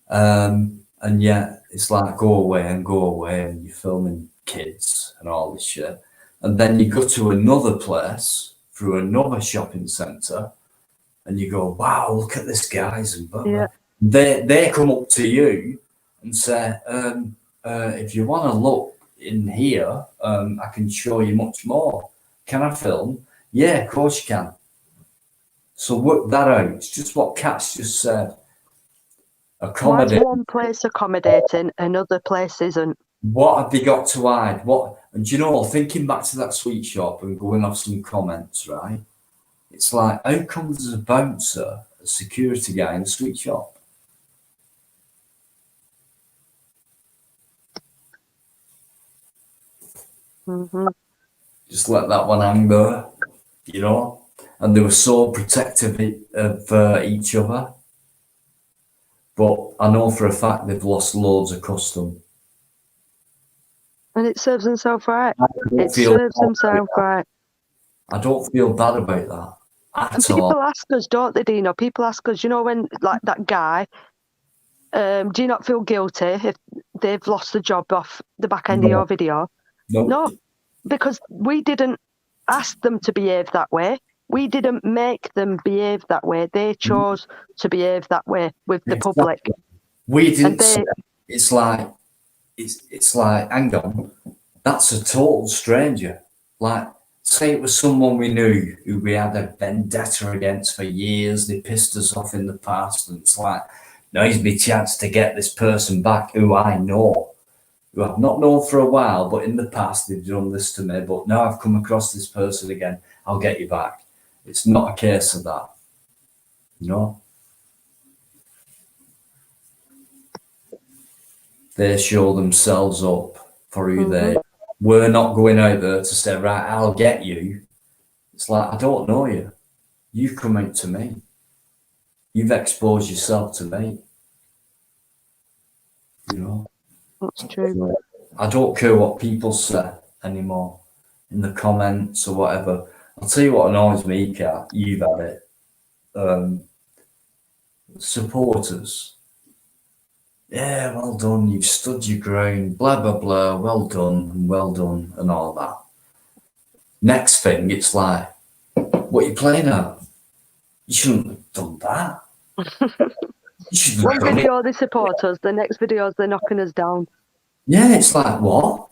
And yet it's like go away, and you're filming kids and all this shit. And then you go to another place through another shopping centre and you go, wow, look at this, guys. And blah, blah. They come up to you and say, if you want to look in here, I can show you much more. Can I film? Yeah, of course you can. So work that out. It's just what Kat's just said. Why is one place accommodating, another place isn't? What have they got to hide? What? And you know, thinking back to that sweet shop and going off some comments, right? It's like, how come there's a bouncer, a security guy in a sweet shop? Mm-hmm. Just let that one hang there, you know? And they were so protective of each other. But I know for a fact they've lost loads of custom. And it serves themselves right. It serves themselves right. I don't feel bad about that And people ask us, don't they, Dino? People ask us, you know, when, like, that guy, do you not feel guilty if they've lost the job off the back end of your video? No, because we didn't ask them to behave that way. We didn't make them behave that way. They chose to behave that way with the public. We didn't say, it's like, hang on, that's a total stranger. Like, say it was someone we knew who we had a vendetta against for years. They pissed us off in the past. And it's like, now's my chance to get this person back who I know, who I've not known for a while, but in the past they've done this to me. But now I've come across this person again, I'll get you back. It's not a case of that, you know? They show themselves up for who they. We're not going out there to say, right, I'll get you. It's like, I don't know you. You've come out to me. You've exposed yourself to me. You know? That's true. I don't care what people say anymore in the comments or whatever. I'll tell you what annoys me, Kat. You've had it. Supporters. Yeah, well done, you've stood your ground, blah, blah, blah, well done, and all that. Next thing, it's like, what are you playing at? You shouldn't have done that. One video they support us, the next video they're knocking us down. Yeah, it's like, what?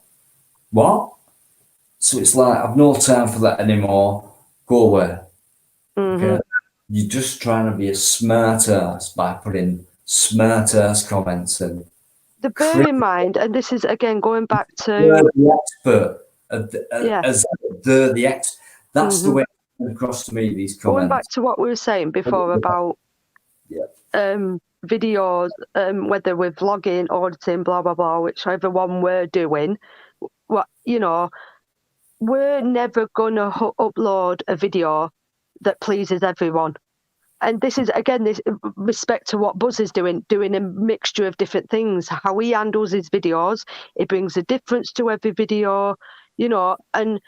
So it's like, I've no time for that anymore. Go away. Okay? You're just trying to be a smart ass by putting smart ass comments in. The bear in mind, and this is again going back to the expert, as the expert. That's the way it comes across to me. These comments. Going back to what we were saying before about videos, whether we're vlogging, auditing, blah blah blah, whichever one we're doing. What, you know, we're never gonna upload a video that pleases everyone. And this is, again, this respect to what Buzz is doing a mixture of different things. How he handles his videos, it brings a difference to every video, you know, and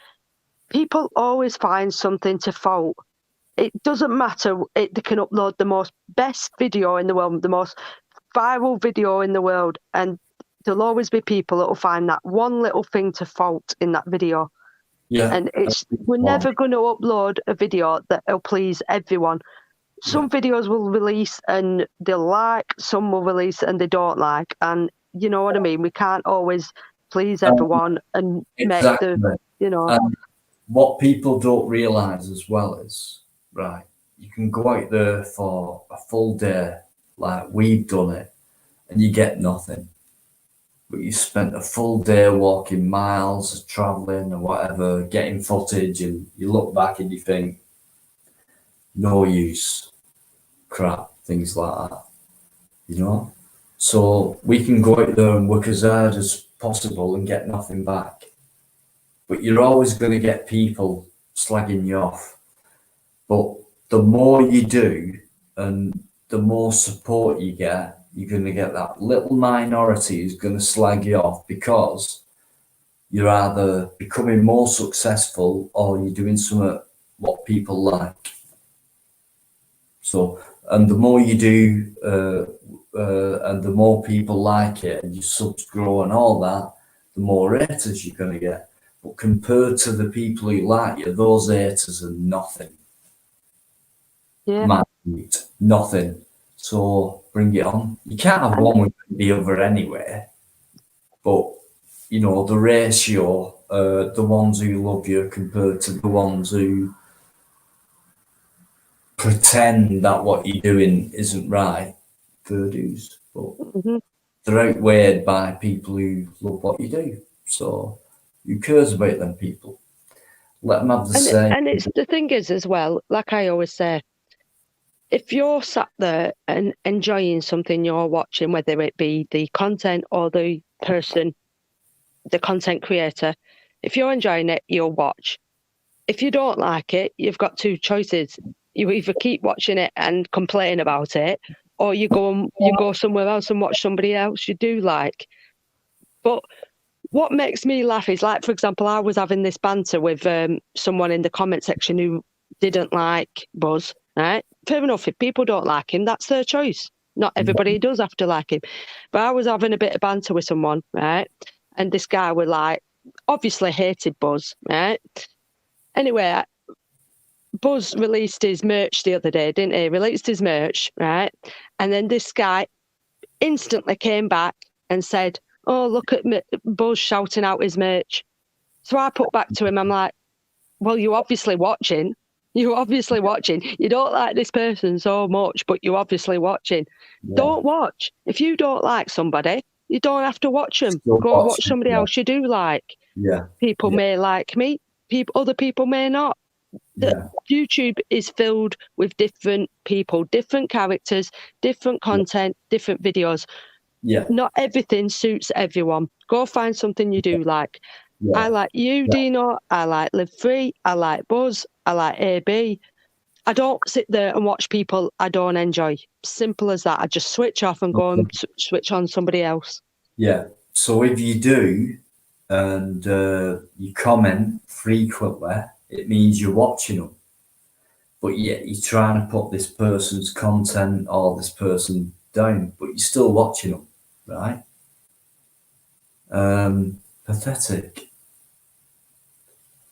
people always find something to fault. It doesn't matter. They can upload the most best video in the world, the most viral video in the world, and there'll always be people that will find that one little thing to fault in that video. Yeah. And we're never going to upload a video that'll please everyone. Some videos will release and they'll like, some will release and they don't like. And you know what I mean? We can't always please everyone and exactly. make the, you know. And what people don't realise as well is, right, you can go out there for a full day, like we've done it, and you get nothing. But you spent a full day walking miles, travelling or whatever, getting footage, and you look back and you think, no use, crap, things like that, you know? So we can go out there and work as hard as possible and get nothing back. But you're always going to get people slagging you off. But the more you do and the more support you get, you're going to get that little minority who's going to slag you off because you're either becoming more successful or you're doing something what people like. So, and the more you do, and the more people like it, and your subs grow and all that, the more haters you're going to get. But compared to the people who like you, those haters are nothing. Yeah. Nothing. So bring it on. You can't have one without the other anyway. But you know, the ratio, the ones who love you compared to the ones who pretend that what you're doing isn't right, fair dues. But they're outweighed by people who love what you do. So who cares about them people? Let them have the same. And it's the thing is as well, like I always say, if you're sat there and enjoying something you're watching, whether it be the content or the person, the content creator, if you're enjoying it, you'll watch. If you don't like it, you've got two choices. You either keep watching it and complain about it, or you go somewhere else and watch somebody else you do like. But what makes me laugh is, like, for example, I was having this banter with someone in the comment section who didn't like Buzz, right? Fair enough, if people don't like him, that's their choice. Not everybody does have to like him. But I was having a bit of banter with someone, right? And this guy was like, obviously hated Buzz, right? Anyway, Buzz released his merch the other day, didn't he? Released his merch, right? And then this guy instantly came back and said, oh, look at Buzz shouting out his merch. So I put back to him, I'm like, well, you're obviously watching. You're obviously watching. You don't like this person so much, but you're obviously watching. Yeah. Don't watch. If you don't like somebody, you don't have to watch them. Go and watch somebody else you do like. Yeah. People may like me. Other people may not. YouTube is filled with different people, different characters, different content, different videos. Yeah. Not everything suits everyone. Go find something you do like. Yeah. I like you, Dino. I like Live Free. I like Buzz. I like AB. I don't sit there and watch people I don't enjoy. Simple as that. I just switch off and go and switch on somebody else. Yeah. So if you do and you comment frequently, it means you're watching them. But yet you're trying to put this person's content or this person down, but you're still watching them, right? Pathetic.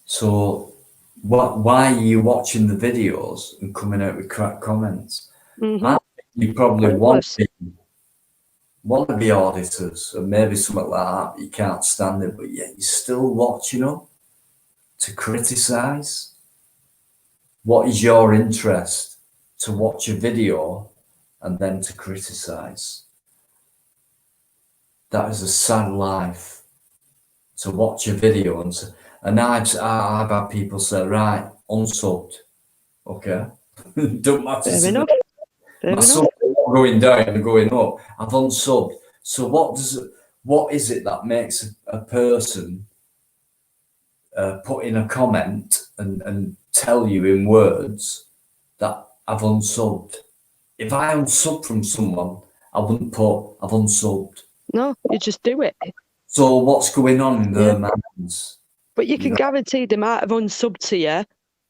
So why are you watching the videos and coming out with crap comments? I think you probably want to be auditors or maybe something like that, but you can't stand it, but yet you're still watching them to criticise. What is your interest to watch a video and then to criticise? That is a sad life, to watch a video and I've had people say, right, unsubbed. Okay. Don't matter. Fair enough. My subs are going down and going up. I've unsubbed. So what is it that makes a person put in a comment and tell you in words that I've unsubbed. If I unsub from someone, I wouldn't put I've unsubbed. No, you just do it. So what's going on in their minds? But you can guarantee they might have unsubbed to you,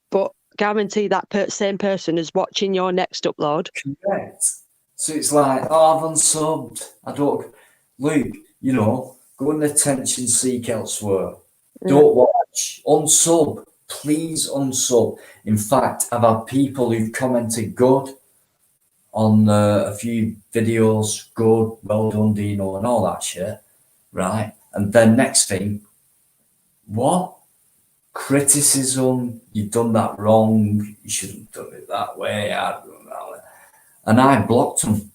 but guarantee that same person is watching your next upload. Correct. So it's like, oh, I've unsubbed. I don't, Luke, you know, go and attention seek elsewhere. Don't watch. Unsub. Please unsub. In fact, I've had people who've commented good on a few videos, good, well done, Dino, and all that shit, right? And then next thing, what? Criticism, you've done that wrong, you shouldn't have done it that way, and I blocked them.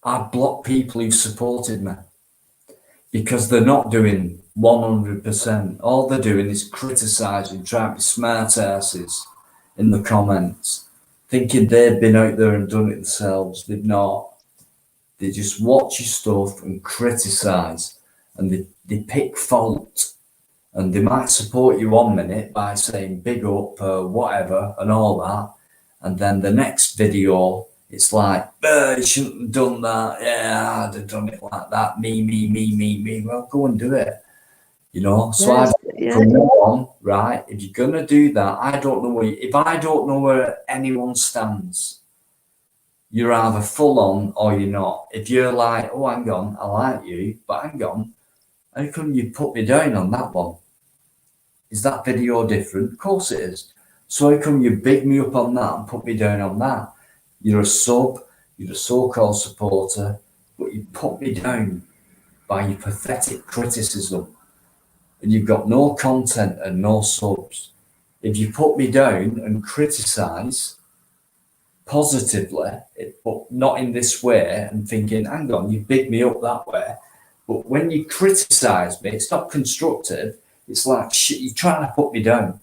I blocked people who've supported me because they're not doing 100%. All they're doing is criticising, trying to be smart asses in the comments, thinking they've been out there and done it themselves. They've not. They just watch your stuff and criticise, and they pick fault. And they might support you 1 minute by saying big up, whatever, and all that. And then the next video, it's like, you shouldn't have done that. Yeah, I'd have done it like that. Me. Well, go and do it. You know? So from now on, right, if you're going to do that, I don't know if I don't know where anyone stands, you're either full on or you're not. If you're like, oh, hang on, I like you, but hang on, how come you put me down on that one? Is that video different? Of course it is. So how come you big me up on that and put me down on that? You're a sub, you're a so-called supporter, but you put me down by your pathetic criticism. And you've got no content and no subs. If you put me down and criticise positively, but not in this way, and thinking, hang on, you big me up that way. But when you criticise me, it's not constructive. It's like, shit, you're trying to put me down,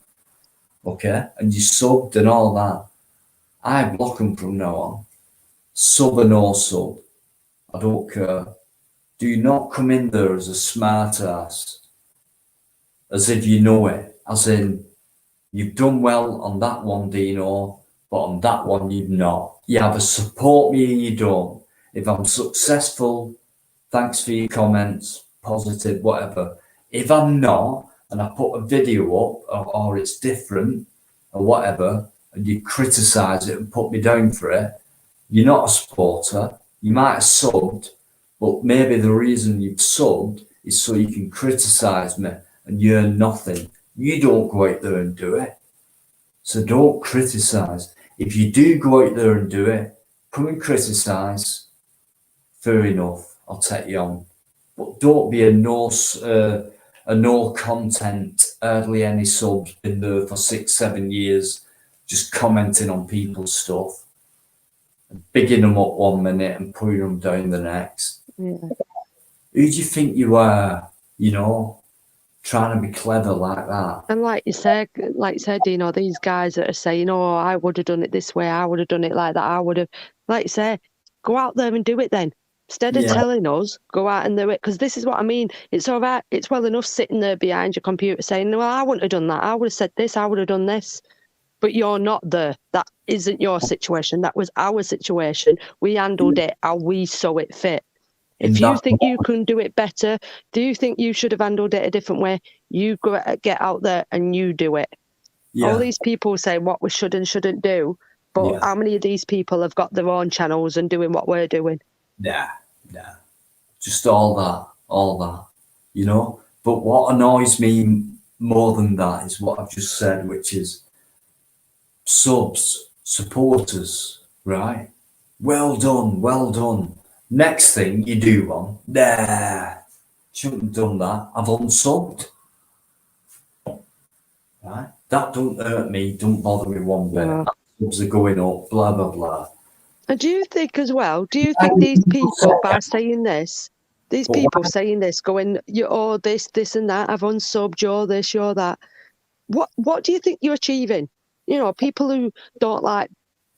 okay? And you subbed and all that. I block them from now on. Sub or no sub. I don't care. Do not come in there as a smart ass, as if you know it. As in, you've done well on that one, Dino, but on that one, you've not. You either support me or you don't. If I'm successful, thanks for your comments, positive, whatever. If I'm not, and I put a video up or it's different or whatever, and you criticise it and put me down for it, you're not a supporter. You might have subbed, but maybe the reason you've subbed is so you can criticise me and you earn nothing. You don't go out there and do it. So don't criticise. If you do go out there and do it, come and criticise. Fair enough, I'll take you on. But don't be a no content, hardly any subs, been there for 6-7 years, just commenting on people's stuff, and bigging them up 1 minute and putting them down the next. Yeah. Who do you think you are, you know, trying to be clever like that? And like you said, Dino, these guys that are saying, oh, I would have done it this way, I would have done it like that, I would have, like you say, go out there and do it then. Instead of telling us, go out and do it. Because this is what I mean. It's all right. It's well enough sitting there behind your computer saying, well, I wouldn't have done that. I would have said this. I would have done this. But you're not there. That isn't your situation. That was our situation. We handled it how we saw it fit. If you think you can do it better, do you think you should have handled it a different way? You get out there and you do it. Yeah. All these people say what we should and shouldn't do. But how many of these people have got their own channels and doing what we're doing? Nah. Just all that, you know. But what annoys me more than that is what I've just said, which is subs, supporters, right? Well done. Next thing you do one, shouldn't have done that. I've unsubbed. Right? That don't hurt me, don't bother me one bit. No. Subs are going up, blah, blah, blah. And do you think as well, these people, by saying this, saying this, going, you're this and that, I've unsubbed, you're this, you're that. What do you think you're achieving? You know, people who don't like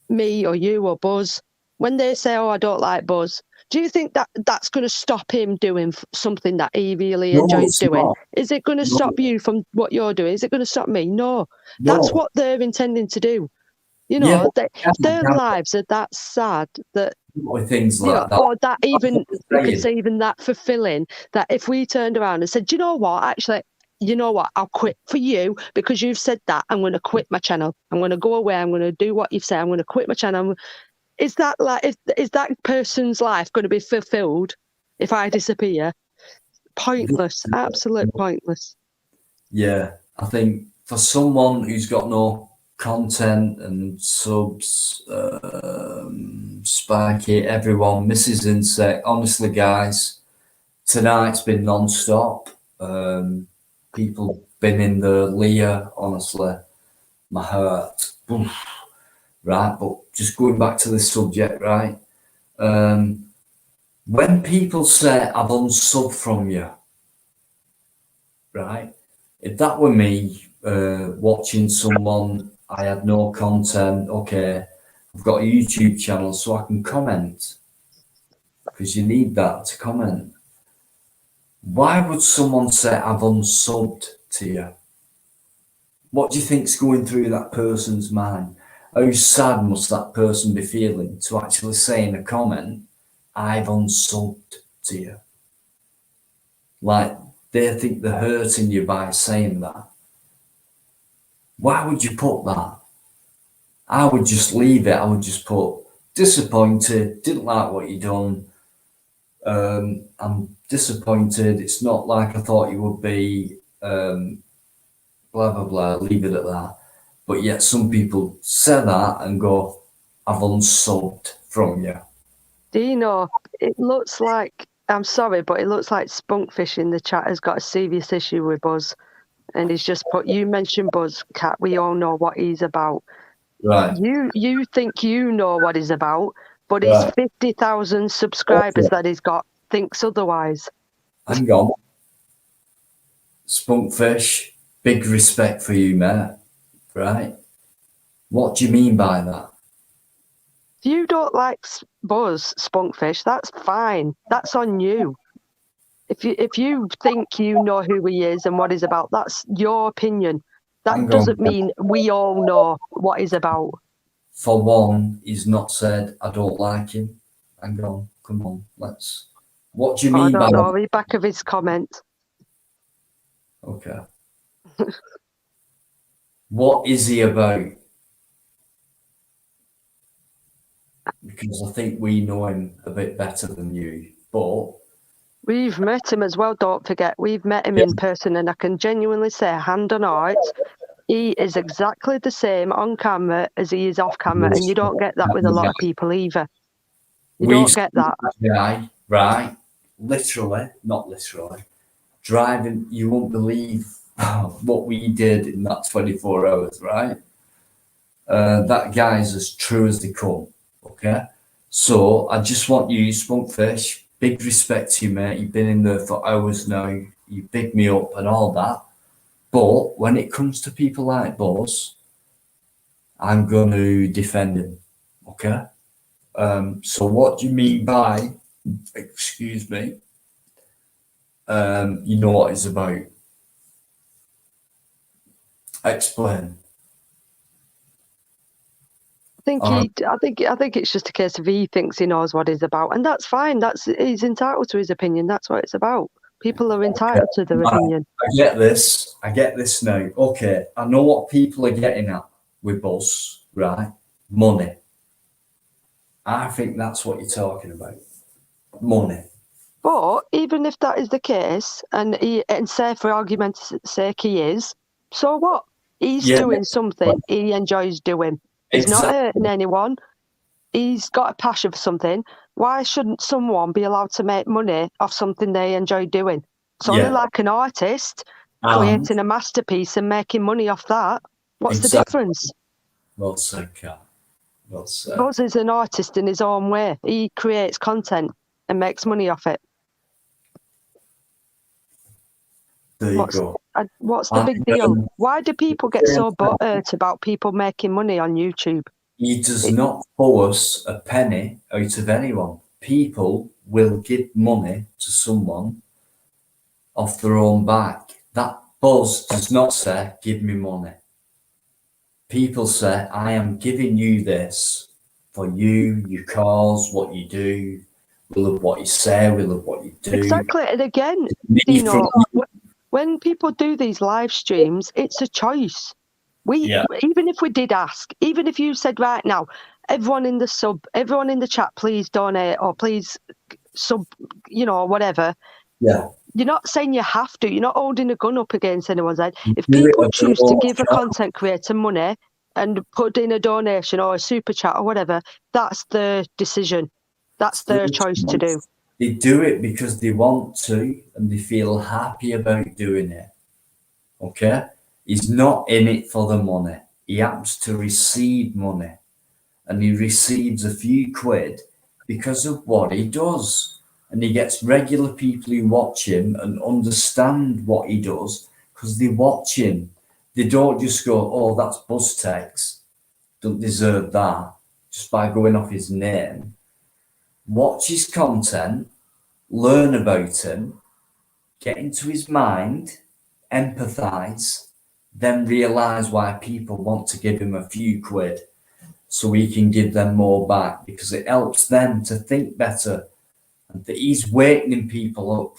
me or you or Buzz, when they say, oh, I don't like Buzz, Do you think that that's going to stop him doing something that he really No, enjoys it's doing? not. Is it going to No. stop you from what you're doing? Is it going to stop me? No. That's No. what they're intending to do. You Yeah, know, but their lives are that sad that, with things you know, like that. or that even, you could saying. say even that fulfilling, that if we turned around and said, do you know what, actually, you know what, I'll quit for you because you've said that. I'm going to quit my channel. I'm going to go away. I'm going to do what you've said. I'm going to quit my channel. Is that like, is that person's life going to be fulfilled if I disappear? Pointless, absolute pointless. Yeah, I think for someone who's got no content and subs, Sparky, everyone, Mrs. Insect, honestly, guys, tonight's been non-stop. People been in the Leah, honestly, my heart. Oof. Right, but just going back to this subject, right? When people say I've unsubbed from you, right? If that were me watching someone, I had no content, okay, I've got a YouTube channel so I can comment because you need that to comment. Why would someone say I've unsubbed to you? What do you think's going through that person's mind? How sad must that person be feeling to actually say in a comment, I've unsubbed to you? Like, they think they're hurting you by saying that. Why would you put that? I would just leave it. I would just put disappointed, didn't like what you done. I'm disappointed. It's not like I thought you would be. Blah, blah, blah. Leave it at that. But yet some people say that and go, I've unsubbed from you. Do you know, it looks like, I'm sorry, but it looks like Spunkfish in the chat has got a serious issue with Buzz. And he's just put, you mentioned Buzz, Cat, we all know what he's about. Right. You think you know what he's about, but his Right. 50,000 subscribers that he's got thinks otherwise. Hang on. Spunkfish, big respect for you, mate. Right? What do you mean by that? If you don't like Buzz, Spunkfish, that's fine. That's on you. If you think you know who he is and what he's about, that's your opinion. That doesn't mean we all know what he's about. For one, he's not said, I don't like him. Hang on, come on, let's. What do you mean I by don't know, that? read back of his comment. Okay. What is he about? Because I think we know him a bit better than you, but We've met him as well, don't forget. We've met him in person, and I can genuinely say, hand on heart, he is exactly the same on camera as he is off camera, and you don't get that with a lot of people either. You don't get that. Guy, right? Literally, not literally, driving, you won't believe what we did in that 24 hours, right? That guy's as true as they come, okay? So I just want you, Spunkfish, big respect to you, mate. You've been in there for hours now. You pick me up and all that. But when it comes to people like Buzz, I'm going to defend him, okay? So what do you mean by, excuse me, you know what it's about? Explain. I think it's just a case of he thinks he knows what he's about, and that's fine. He's entitled to his opinion. That's what it's about. People are entitled to their opinion. I get this now. Okay, I know what people are getting at with Buzz, right? Money. I think that's what you're talking about. Money. But even if that is the case, and say for argument's sake he is, so what? He's doing something he enjoys doing. He's not hurting anyone. He's got a passion for something. Why shouldn't someone be allowed to make money off something they enjoy doing? It's only like an artist creating a masterpiece and making money off that. What's the difference? Well said, Kat. Well said. Buzz is an artist in his own way. He creates content and makes money off it. There you go. What's the big deal? Why do people get so butthurt about people making money on YouTube? He does not force a penny out of anyone, people will give money to someone off their own back. That buzz does not say, give me money. People say, I am giving you this for you, your cause, what you do. We love what you say, we love what you do. Exactly. And again, when people do these live streams, it's a choice. Even if we did ask, even if you said right now, everyone in the chat, please donate or please sub, whatever. Yeah. You're not saying you have to. You're not holding a gun up against anyone's head. If people choose to give a content creator money and put in a donation or a super chat or whatever, that's their decision. That's their choice to do. They do it because they want to and they feel happy about doing it. Okay? He's not in it for the money. He happens to receive money. And he receives a few quid because of what he does. And he gets regular people who watch him and understand what he does because they watch him. They don't just go, oh, that's Buzztex, don't deserve that, just by going off his name. Watch his content, learn about him, get into his mind, empathise, then realise why people want to give him a few quid so he can give them more back because it helps them to think better. And that he's wakening people up,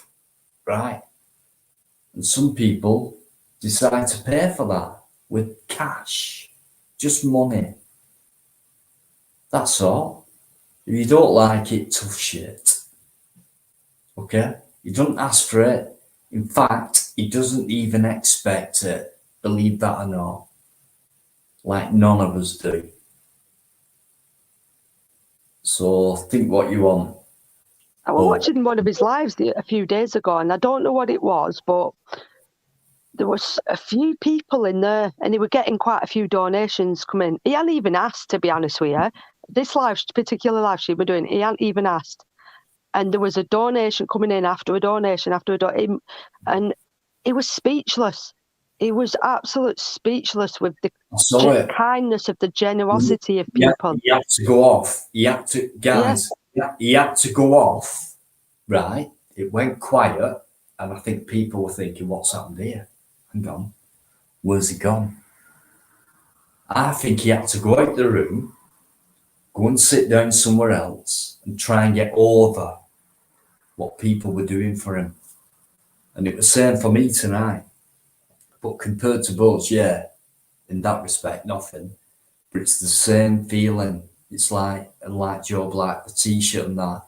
right? And some people decide to pay for that with cash, just money. That's all. If you don't like it, tough shit. Okay? He doesn't ask for it. In fact, he doesn't even expect it, believe that or not. Like none of us do. So think what you want. I was watching one of his lives a few days ago, and I don't know what it was, but there was a few people in there, and he were getting quite a few donations coming. He hadn't even asked, to be honest with you. This particular live stream we're doing, he hadn't even asked. And there was a donation coming in after a donation after a donation, and he was speechless. He was absolutely speechless with the kindness of the generosity of people. He had to go off. He had to, guys, he had to go off, right? It went quiet, and I think people were thinking, what's happened here? Hang on, where's he gone? I think he had to go out the room, go and sit down somewhere else, and try and get over what people were doing for him. And it was the same for me tonight. But compared to Buzz, yeah, in that respect, nothing. But it's the same feeling. It's like Joe Black, the t-shirt and that.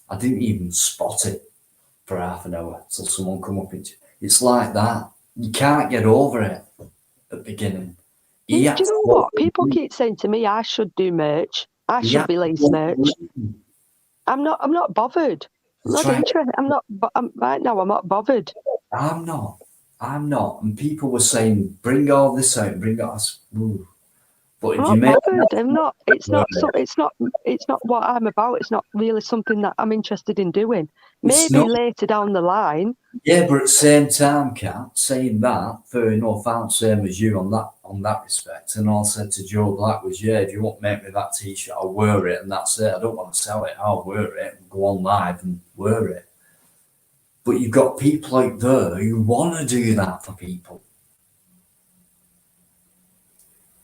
I didn't even spot it for half an hour till someone come up into it. It's like that. You can't get over it at the beginning. Do you know what? People keep saying to me, I should do merch. I should release merch. I'm not bothered. I'm not interested. Right now, I'm not bothered. I'm not. And people were saying, bring all this out, bring us. But if I'm not bothered. I'm not. It's not. It's not what I'm about. It's not really something that I'm interested in doing. Maybe later down the line. Yeah, but at the same time, Kat, saying that, fair enough, I'm same as you on that respect. And all I said to Joe Black was, yeah, if you want to make me that t-shirt, I'll wear it, and that's it. I don't want to sell it. I'll wear it and go on live and wear it. But you've got people out there who want to do that for people.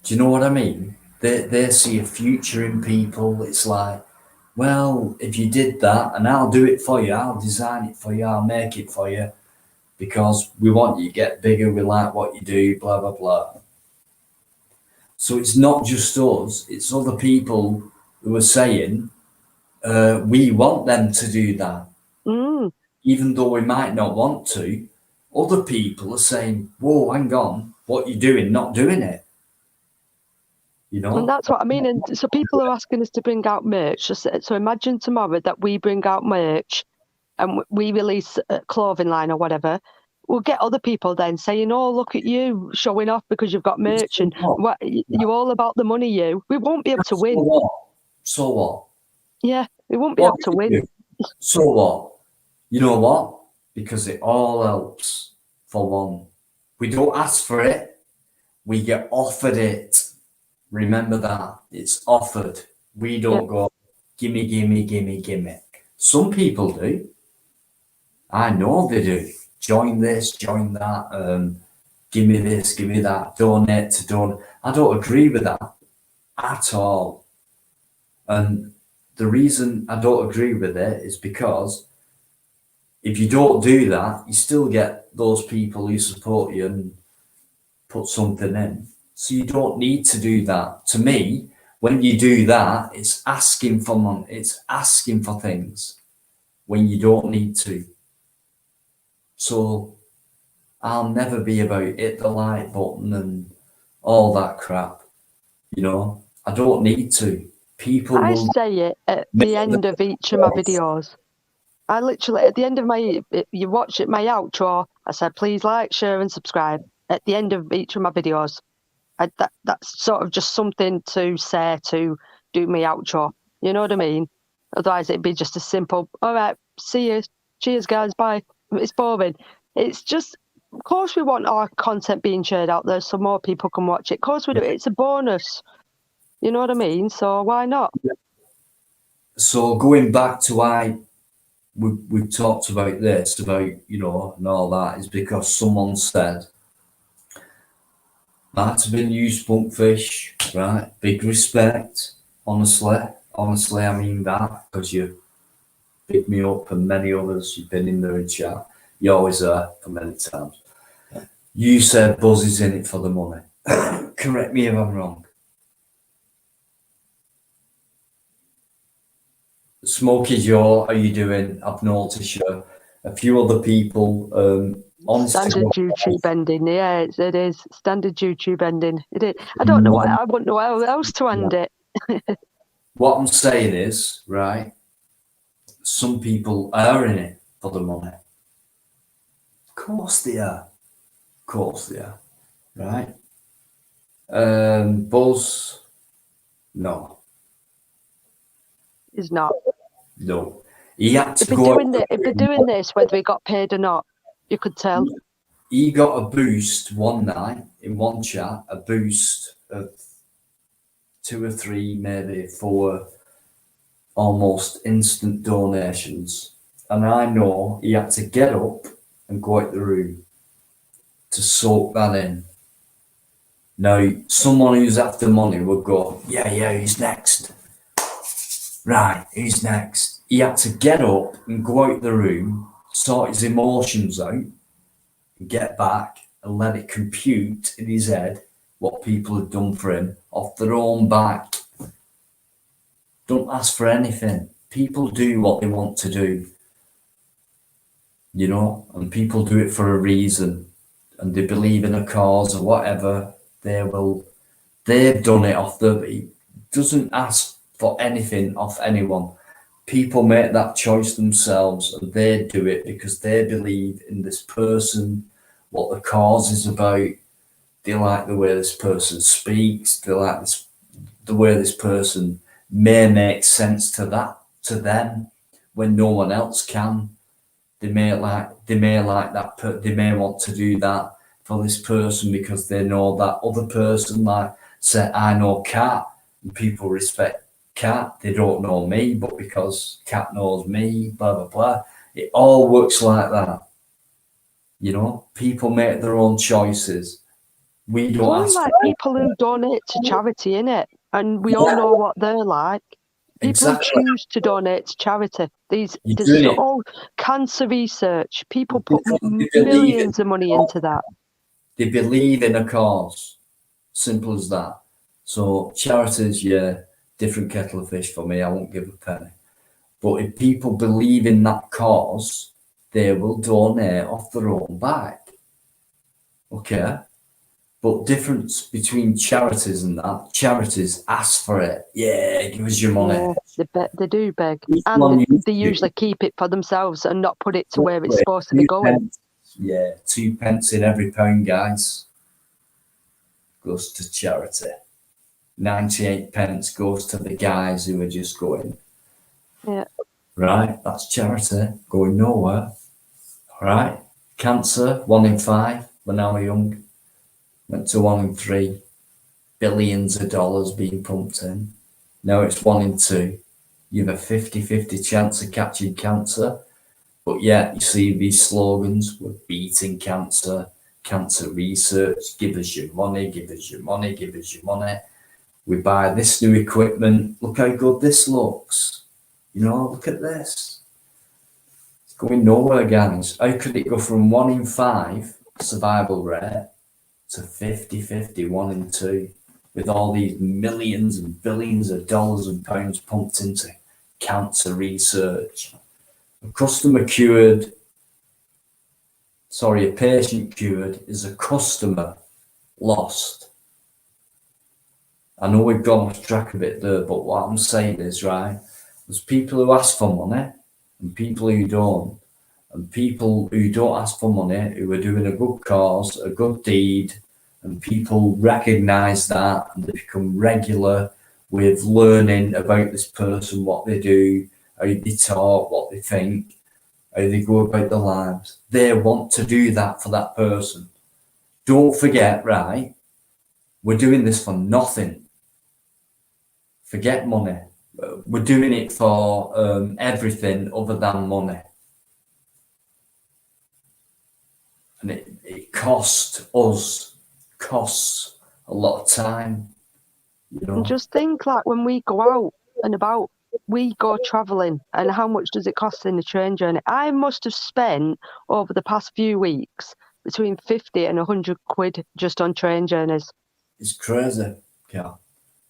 Do you know what I mean? They see a future in people. It's like, well, if you did that, and I'll do it for you, I'll design it for you, I'll make it for you, because we want you to get bigger, we like what you do, blah, blah, blah. So it's not just us, it's other people who are saying, we want them to do that. Even though we might not want to, other people are saying, whoa, hang on, what you doing, not doing it. You know? And that's what I mean. And so people are asking us to bring out merch. So imagine tomorrow that we bring out merch and we release a clothing line or whatever. We'll get other people then saying, oh, look at you showing off because you've got merch and what, you're all about the money, you. We won't be able to win. So what? Yeah, we won't be able to win. So what? You know what? Because it all helps, for one. We don't ask for it. We get offered it. Remember that. It's offered. We don't go, gimme, gimme, gimme, gimme. Some people do. I know they do. Join this, join that, give me this, give me that, donate to donate. I don't agree with that at all. And the reason I don't agree with it is because if you don't do that, you still get those people who support you and put something in. So you don't need to do that. To me, when you do that, it's asking for money, it's asking for things when you don't need to. So I'll never be about hit the like button and all that crap. You know, I don't need to. People I will say it at the end of each of my videos. I literally, at the end of you watch it, my outro, I said, please like, share and subscribe at the end of each of my videos. That's sort of just something to say to do my outro. You know what I mean? Otherwise, it'd be just a simple, all right, see you. Cheers, guys. Bye. It's boring. It's just, of course, we want our content being shared out there so more people can watch it. Of course, we do. It's a bonus. You know what I mean? So why not? So going back to why we've talked about this, about, you know, and all that, is because someone said, might have been you, Spunkfish, right? Big respect, honestly, I mean that, because you picked me up and many others, you've been in there in chat, you always are for many times. You said Buzz is in it for the money. Correct me if I'm wrong. Smokey Joe, how you doing? I've noticed you. A few other people. Standard YouTube ending, yeah, it is standard YouTube ending. It is. I don't know what I wouldn't know how else to end it. What I'm saying is, right? Some people are in it for the money. Of course they are. Of course they are. Right? Buzz, no. Is not. No. He had If to they're go. doing this, whether he got paid or not, you could tell. He got a boost one night in one chat, a boost of 2 or 3, maybe 4 almost instant donations. And I know he had to get up and go out the room to soak that in. Now, someone who's after money would go, yeah, who's next? Right, who's next? He had to get up and go out the room, sort his emotions out, and get back and let it compute in his head what people had done for him off their own back. Don't ask for anything. People do what they want to do, you know, and people do it for a reason, and they believe in a cause or whatever. They've done it off it doesn't ask for anything off anyone. People make that choice themselves, and they do it because they believe in this person, what the cause is about. They like the way this person speaks. They like the way this person may make sense to them when no one else can. They may like that. They may want to do that for this person because they know that other person. Like, say, I know Kat, and people respect Kat. They don't know me, but because Kat knows me, blah blah blah. It all works like that. You know, people make their own choices. We don't Only ask like for people who donate to charity, innit? And we all know what they're like. People Exactly. who choose to donate to charity. You're There's doing it. all cancer research. People put believe millions in of money into that. They believe in a cause. Simple as that. So charities, yeah, different kettle of fish for me. I won't give a penny. But if people believe in that cause, they will donate off their own back. Okay? But difference between charities and that, charities ask for it. Yeah, give us your money. Yeah, they do beg. Each And one you they do. usually keep it for themselves and not put it to where it's supposed to be going. Yeah, 2 pence in every pound, guys, goes to charity. 98 pence goes to the guys who are just going. Yeah. Right, that's charity going nowhere. All right, cancer, 1 in 5 when I was young, went to 1 in 3. Billions of dollars being pumped in. Now it's 1 in 2. you have a 50-50 chance of catching cancer. But yet you see these slogans, we're beating cancer, cancer research, give us your money, give us your money, give us your money. We buy this new equipment, look how good this looks. You know, look at this. It's going nowhere, guys. How could it go from 1 in 5 survival rate to 50-50, 1 in 2, with all these millions and billions of dollars and pounds pumped into cancer research? A patient cured is a customer lost. I know we've gone off track a bit there, but what I'm saying is, right, there's people who ask for money and people who don't. And people who don't ask for money, who are doing a good cause, a good deed, and people recognise that and they become regular with learning about this person, what they do, how they talk, what they think, how they go about their lives. They want to do that for that person. Don't forget, right, we're doing this for nothing. Forget money. We're doing it for everything other than money. And it costs a lot of time. You know? And just think, like, when we go out and about, we go travelling, and how much does it cost in the train journey? I must have spent over the past few weeks between 50 and 100 quid just on train journeys. It's crazy, yeah.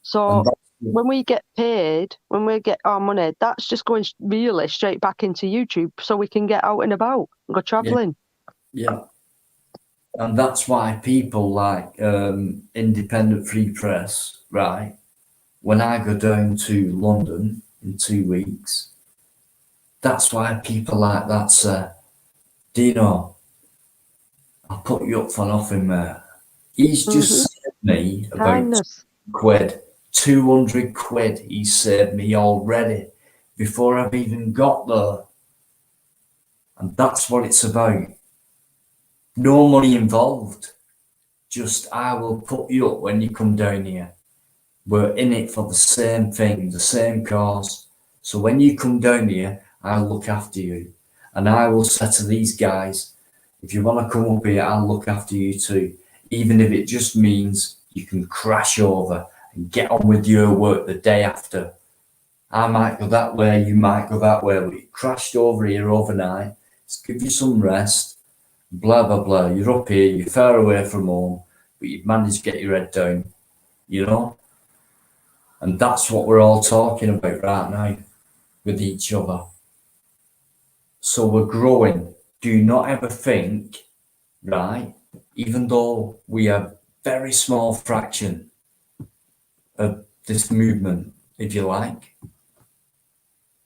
So when we get paid, when we get our money, that's just going really straight back into YouTube so we can get out and about and go travelling. Yeah. And that's why people like independent free press, right? When I go down to London in 2 weeks, that's why people like that say, Dino, I'll put you up for nothing, mate. He's just saved me about quid, 200 quid he saved me already before I've even got there. And that's what it's about. No money involved. Just, I will put you up when you come down here. We're in it for the same thing, the same cause. So when you come down here, I'll look after you. And I will say to these guys, if you want to come up here, I'll look after you too. Even if it just means you can crash over and get on with your work the day after. I might go that way, you might go that way. We crashed over here overnight. Let's give you some rest. Blah, blah, blah. You're up here, you're far away from home, but you've managed to get your head down, you know? And that's what we're all talking about right now with each other. So we're growing. Do not ever think, right, even though we have very small fraction of this movement, if you like,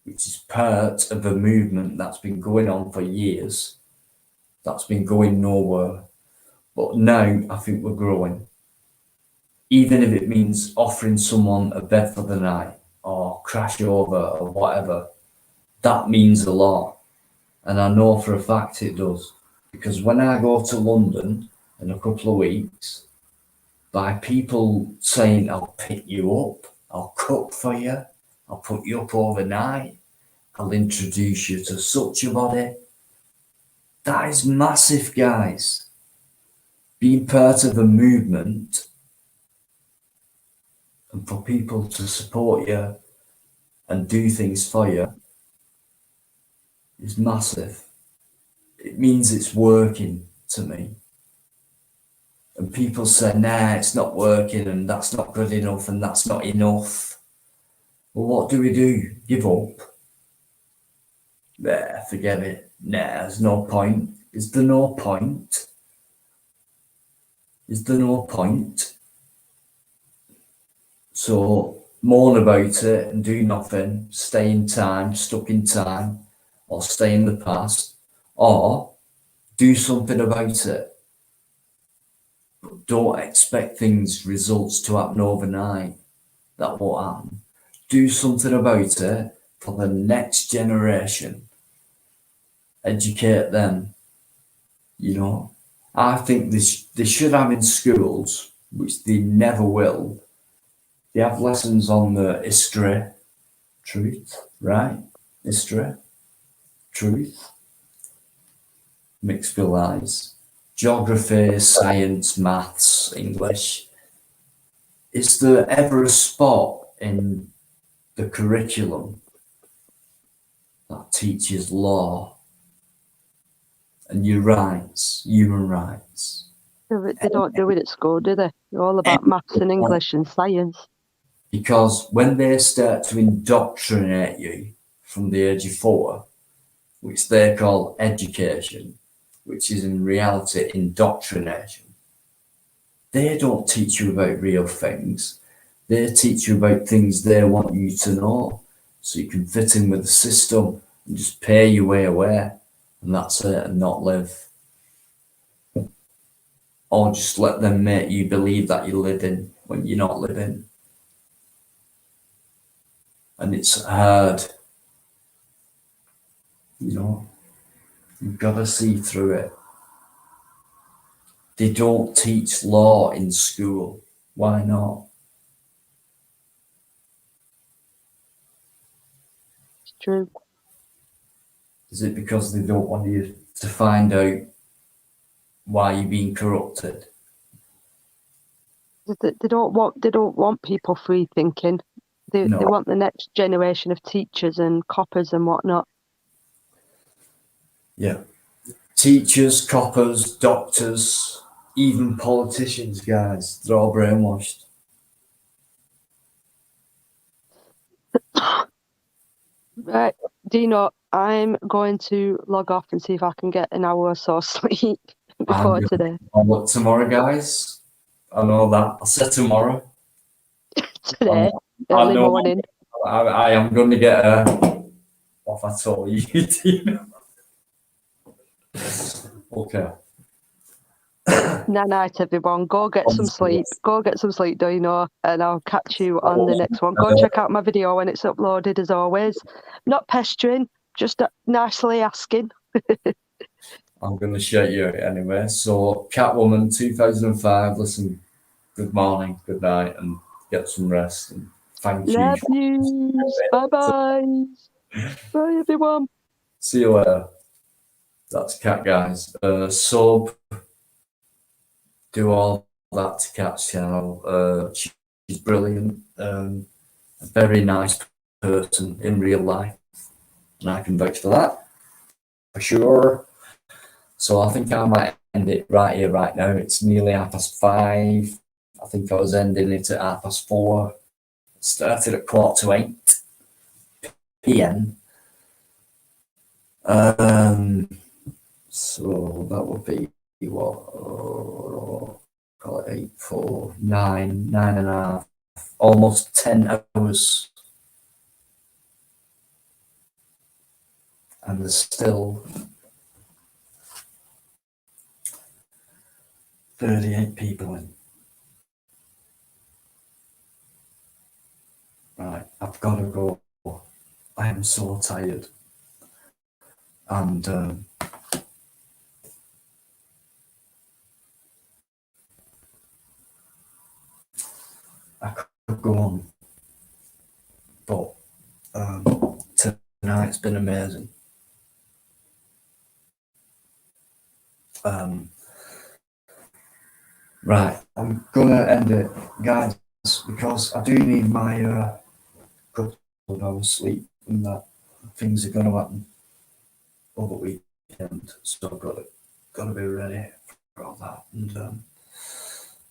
which is part of a movement that's been going on for years, that's been going nowhere. But now I think we're growing. Even if it means offering someone a bed for the night or crash over or whatever, that means a lot. And I know for a fact it does. Because when I go to London in a couple of weeks, by people saying, I'll pick you up, I'll cook for you, I'll put you up overnight, I'll introduce you to such a body. That is massive, guys. Being part of a movement and for people to support you and do things for you is massive. It means it's working to me. And people say, nah, it's not working and that's not good enough and that's not enough. Well, what do we do? Give up? Nah, forget it. Nah, there's no point. Is there no point? Is there no point? So moan about it and do nothing, stay in time, stuck in time, or stay in the past, or do something about it. But don't expect results to happen overnight. That won't happen. Do something about it for the next generation. Educate them. You know, I think they should have in schools, which they never will. They have lessons on the history truth, right? History, truth, mixed with lies. Geography, science, maths, English. Is there ever a spot in the curriculum that teaches law and your rights, human rights? They don't do it at school, do they? They're all about maths and English and science. Because when they start to indoctrinate you from the age of 4, which they call education, which is in reality indoctrination, they don't teach you about real things. They teach you about things they want you to know so you can fit in with the system and just pay your way away, and that's it, and not live. Or just let them make you believe that you're living when you're not living. And it's hard. You know, you've got to see through it. They don't teach law in school. Why not? It's true. Is it because they don't want you to find out why you're being corrupted? They don't want people free thinking. They want the next generation of teachers and coppers and whatnot. Yeah. Teachers, coppers, doctors, even politicians, guys, they're all brainwashed. Right, Dino, I'm going to log off and see if I can get an hour or so sleep before today. I'll look tomorrow, guys. I know that. I'll say tomorrow. Today, early morning. I am going to get what I told you, Dino. Okay. Night, everyone. Go get some sleep. Go get some sleep, Dino, and I'll catch you on the next one. Go check out my video when it's uploaded, as always. Not pestering, just nicely asking. I'm going to shout you out anyway. So, Catwoman 2005, listen, good morning, good night, and get some rest. And thank you. Love you. Bye-bye. Bye, everyone. See you later. That's Cat, guys. Sub, do all that to Cat's channel. She's brilliant. A very nice person in real life. And I can vouch for that, for sure. So I think I might end it right here, right now. It's nearly 5:30. I think I was ending it at 4:30. It started at 7:45 p.m. So that would be what? Call it 8, 4, 9, 9.5, almost 10 hours. And there's still 38 people in. Right, I've got to go. I am so tired. And I could go on, but tonight's been amazing. Right, I'm gonna end it, guys, because I do need my couple of hours sleep, and that things are gonna happen over the weekend, so I've got to be ready for all that. And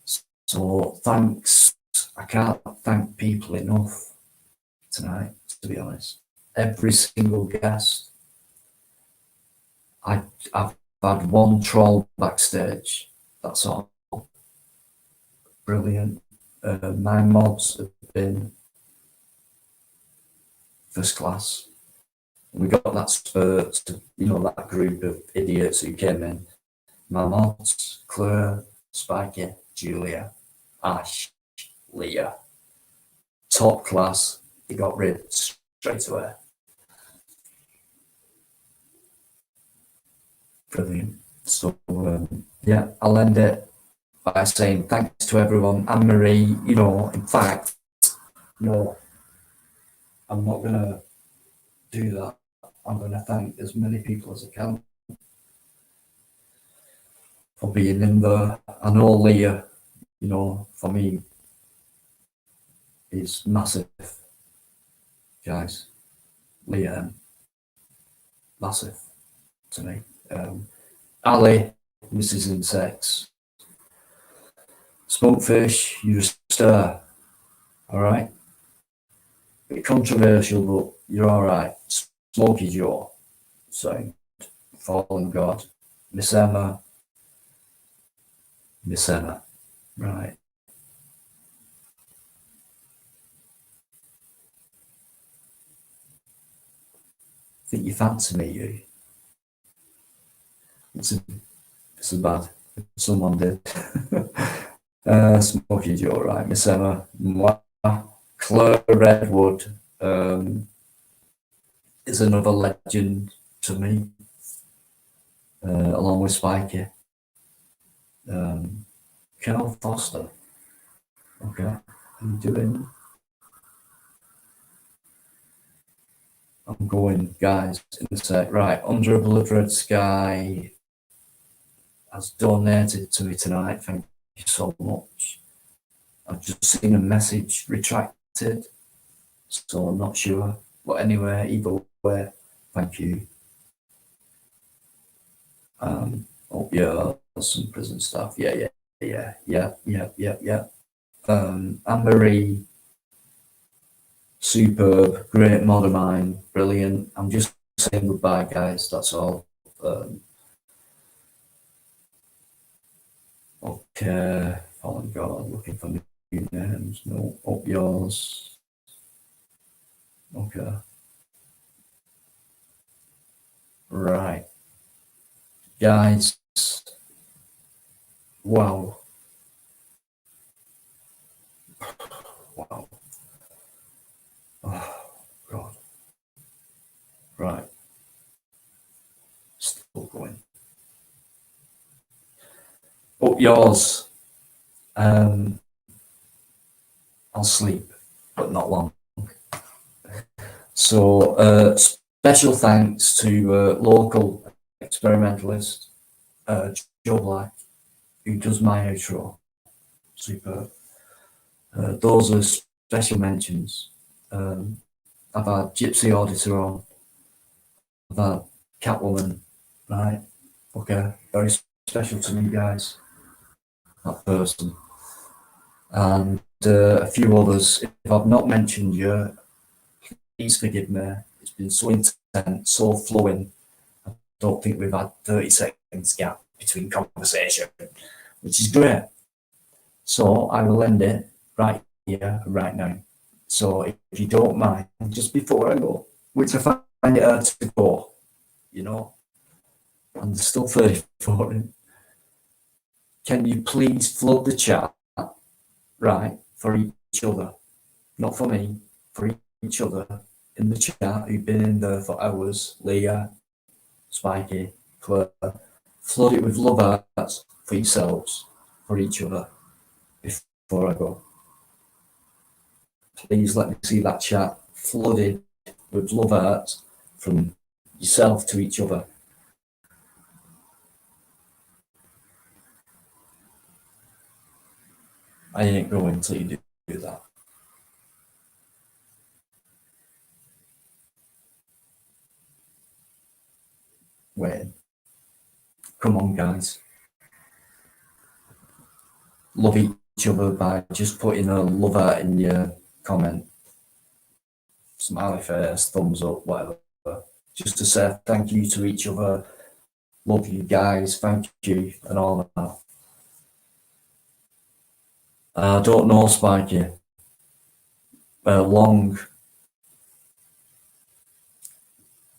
so thanks. I can't thank people enough tonight, to be honest. Every single guest. I've had one troll backstage. That's all. Brilliant. My mods have been first class. We got that spurt, that group of idiots who came in. My mods, Claire, Spiky, Julia, Ash, Leah. Top class. They got rid straight away. Brilliant. So, yeah, I'll end it by saying thanks to everyone. Anne-Marie, in fact, I'm not going to do that. I'm going to thank as many people as I can for being in there. I know Leah, you know, for me, is massive, guys. Leah, massive to me. Ali, Mrs. Insects, Smokefish, you're a star, all right? Bit controversial, but you're all right. Smokey Joe, so Fallen God, Miss Emma, right? Think you fancy me, you? It's a bad. Someone did. Smokey Joe, right? Miss Emma, Mwah. Claire Redwood is another legend to me, along with Spiky. Carol Foster. Okay, how you doing? I'm going, guys, in a sec. Right, Under a Blood Red Sky has donated to me tonight. Thank you so much. I've just seen a message retracted, so I'm not sure. But anyway, either way, thank you. Oh yeah, some prison stuff. Yeah. Anne-Marie, superb, great modern mind, brilliant. I'm just saying goodbye, guys. That's all. Okay, Fallen God, looking for new names. No, up yours. Okay. Right. Guys. Wow. Wow. Oh, God. Right. Still going. Up yours. I'll sleep, but not long. So, special thanks to local experimentalist Joe Black, who does my outro. Superb. Those are special mentions. I've had Gypsy Auditor on. I've had Catwoman, right? Okay, very special to me, guys. That person. And a few others. If I've not mentioned you, please forgive me. It's been so intense, so flowing. I don't think we've had 30 seconds gap between conversation, which is great. So I will end it right here, right now. So if you don't mind, just before I go, which I find it hard to go, you know, and there's still 34 in. Can you please flood the chat, right, for each other? Not for me, for each other in the chat who've been in there for hours. Leah, Spiky, Claire. Flood it with love hearts for yourselves, for each other, before I go. Please let me see that chat flooded with love hearts from yourself to each other. I ain't going until you do that. Wait. Come on, guys. Love each other by just putting a love heart in your comment. Smiley face, thumbs up, whatever. Just to say thank you to each other. Love you guys, thank you, and all that. I don't know, Spiky. Long.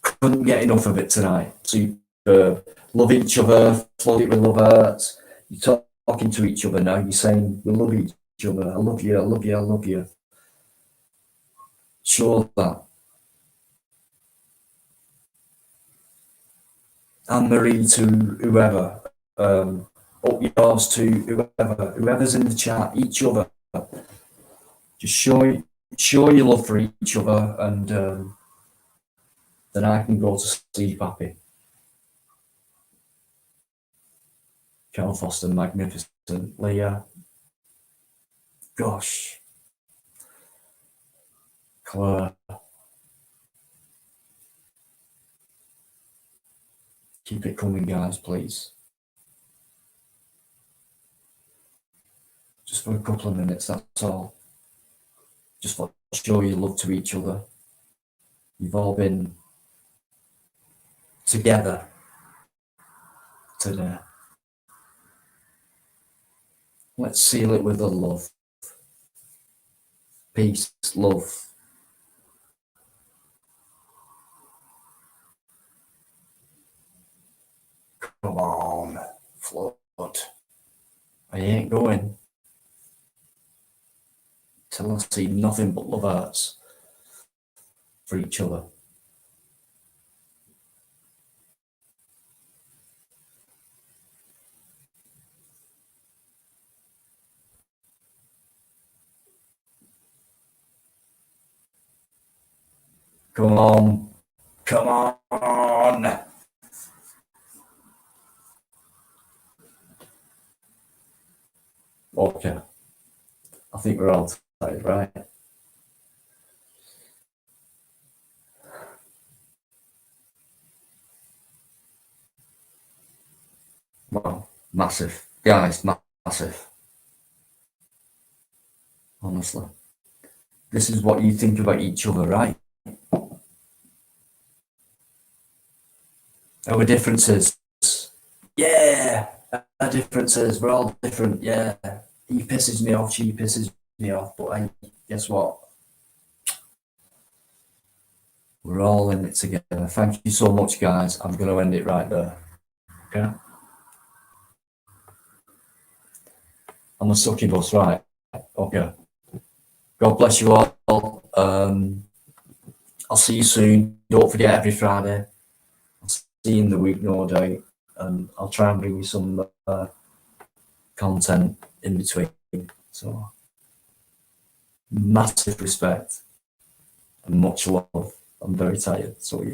Couldn't get enough of it tonight. Superb. Love each other, flood it with love hearts. You're talking to each other now. You're saying we love each other. I love you, I love you, I love you. Show that. Anne-Marie to whoever. Up yours to whoever. Whoever's in the chat, each other. Just show show your love for each other, and then I can go to sleep happy. Carol Foster, magnificent. Leah, gosh. Claire, keep it coming, guys, please. Just for a couple of minutes, that's all. Just for show your love to each other. You've all been together today. Let's seal it with the love. Peace, love. Come on, flood. I ain't going till I see nothing but love hearts for each other. Come on. Come on. Okay. I think we're all tired, right? Wow, massive. Guys, massive. Honestly. This is what you think about each other, right? Our differences. Yeah, our differences. We're all different, yeah. He pisses me off, she pisses me off, but hey, guess what? We're all in it together. Thank you so much, guys. I'm going to end it right there. Okay? I'm a succubus, right? Okay. God bless you all. I'll see you soon. Don't forget every Friday. I'll see you in the week, no doubt. And I'll try and bring you some content in between. So, massive respect and much love. I'm very tired. So,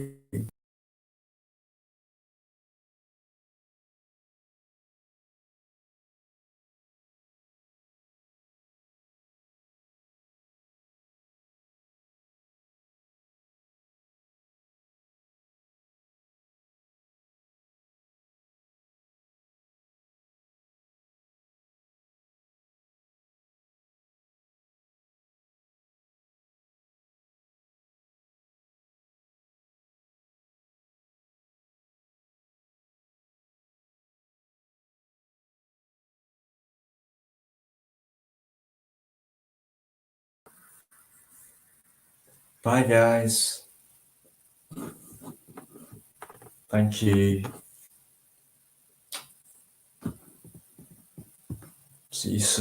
bye, guys. Thank you. See you soon.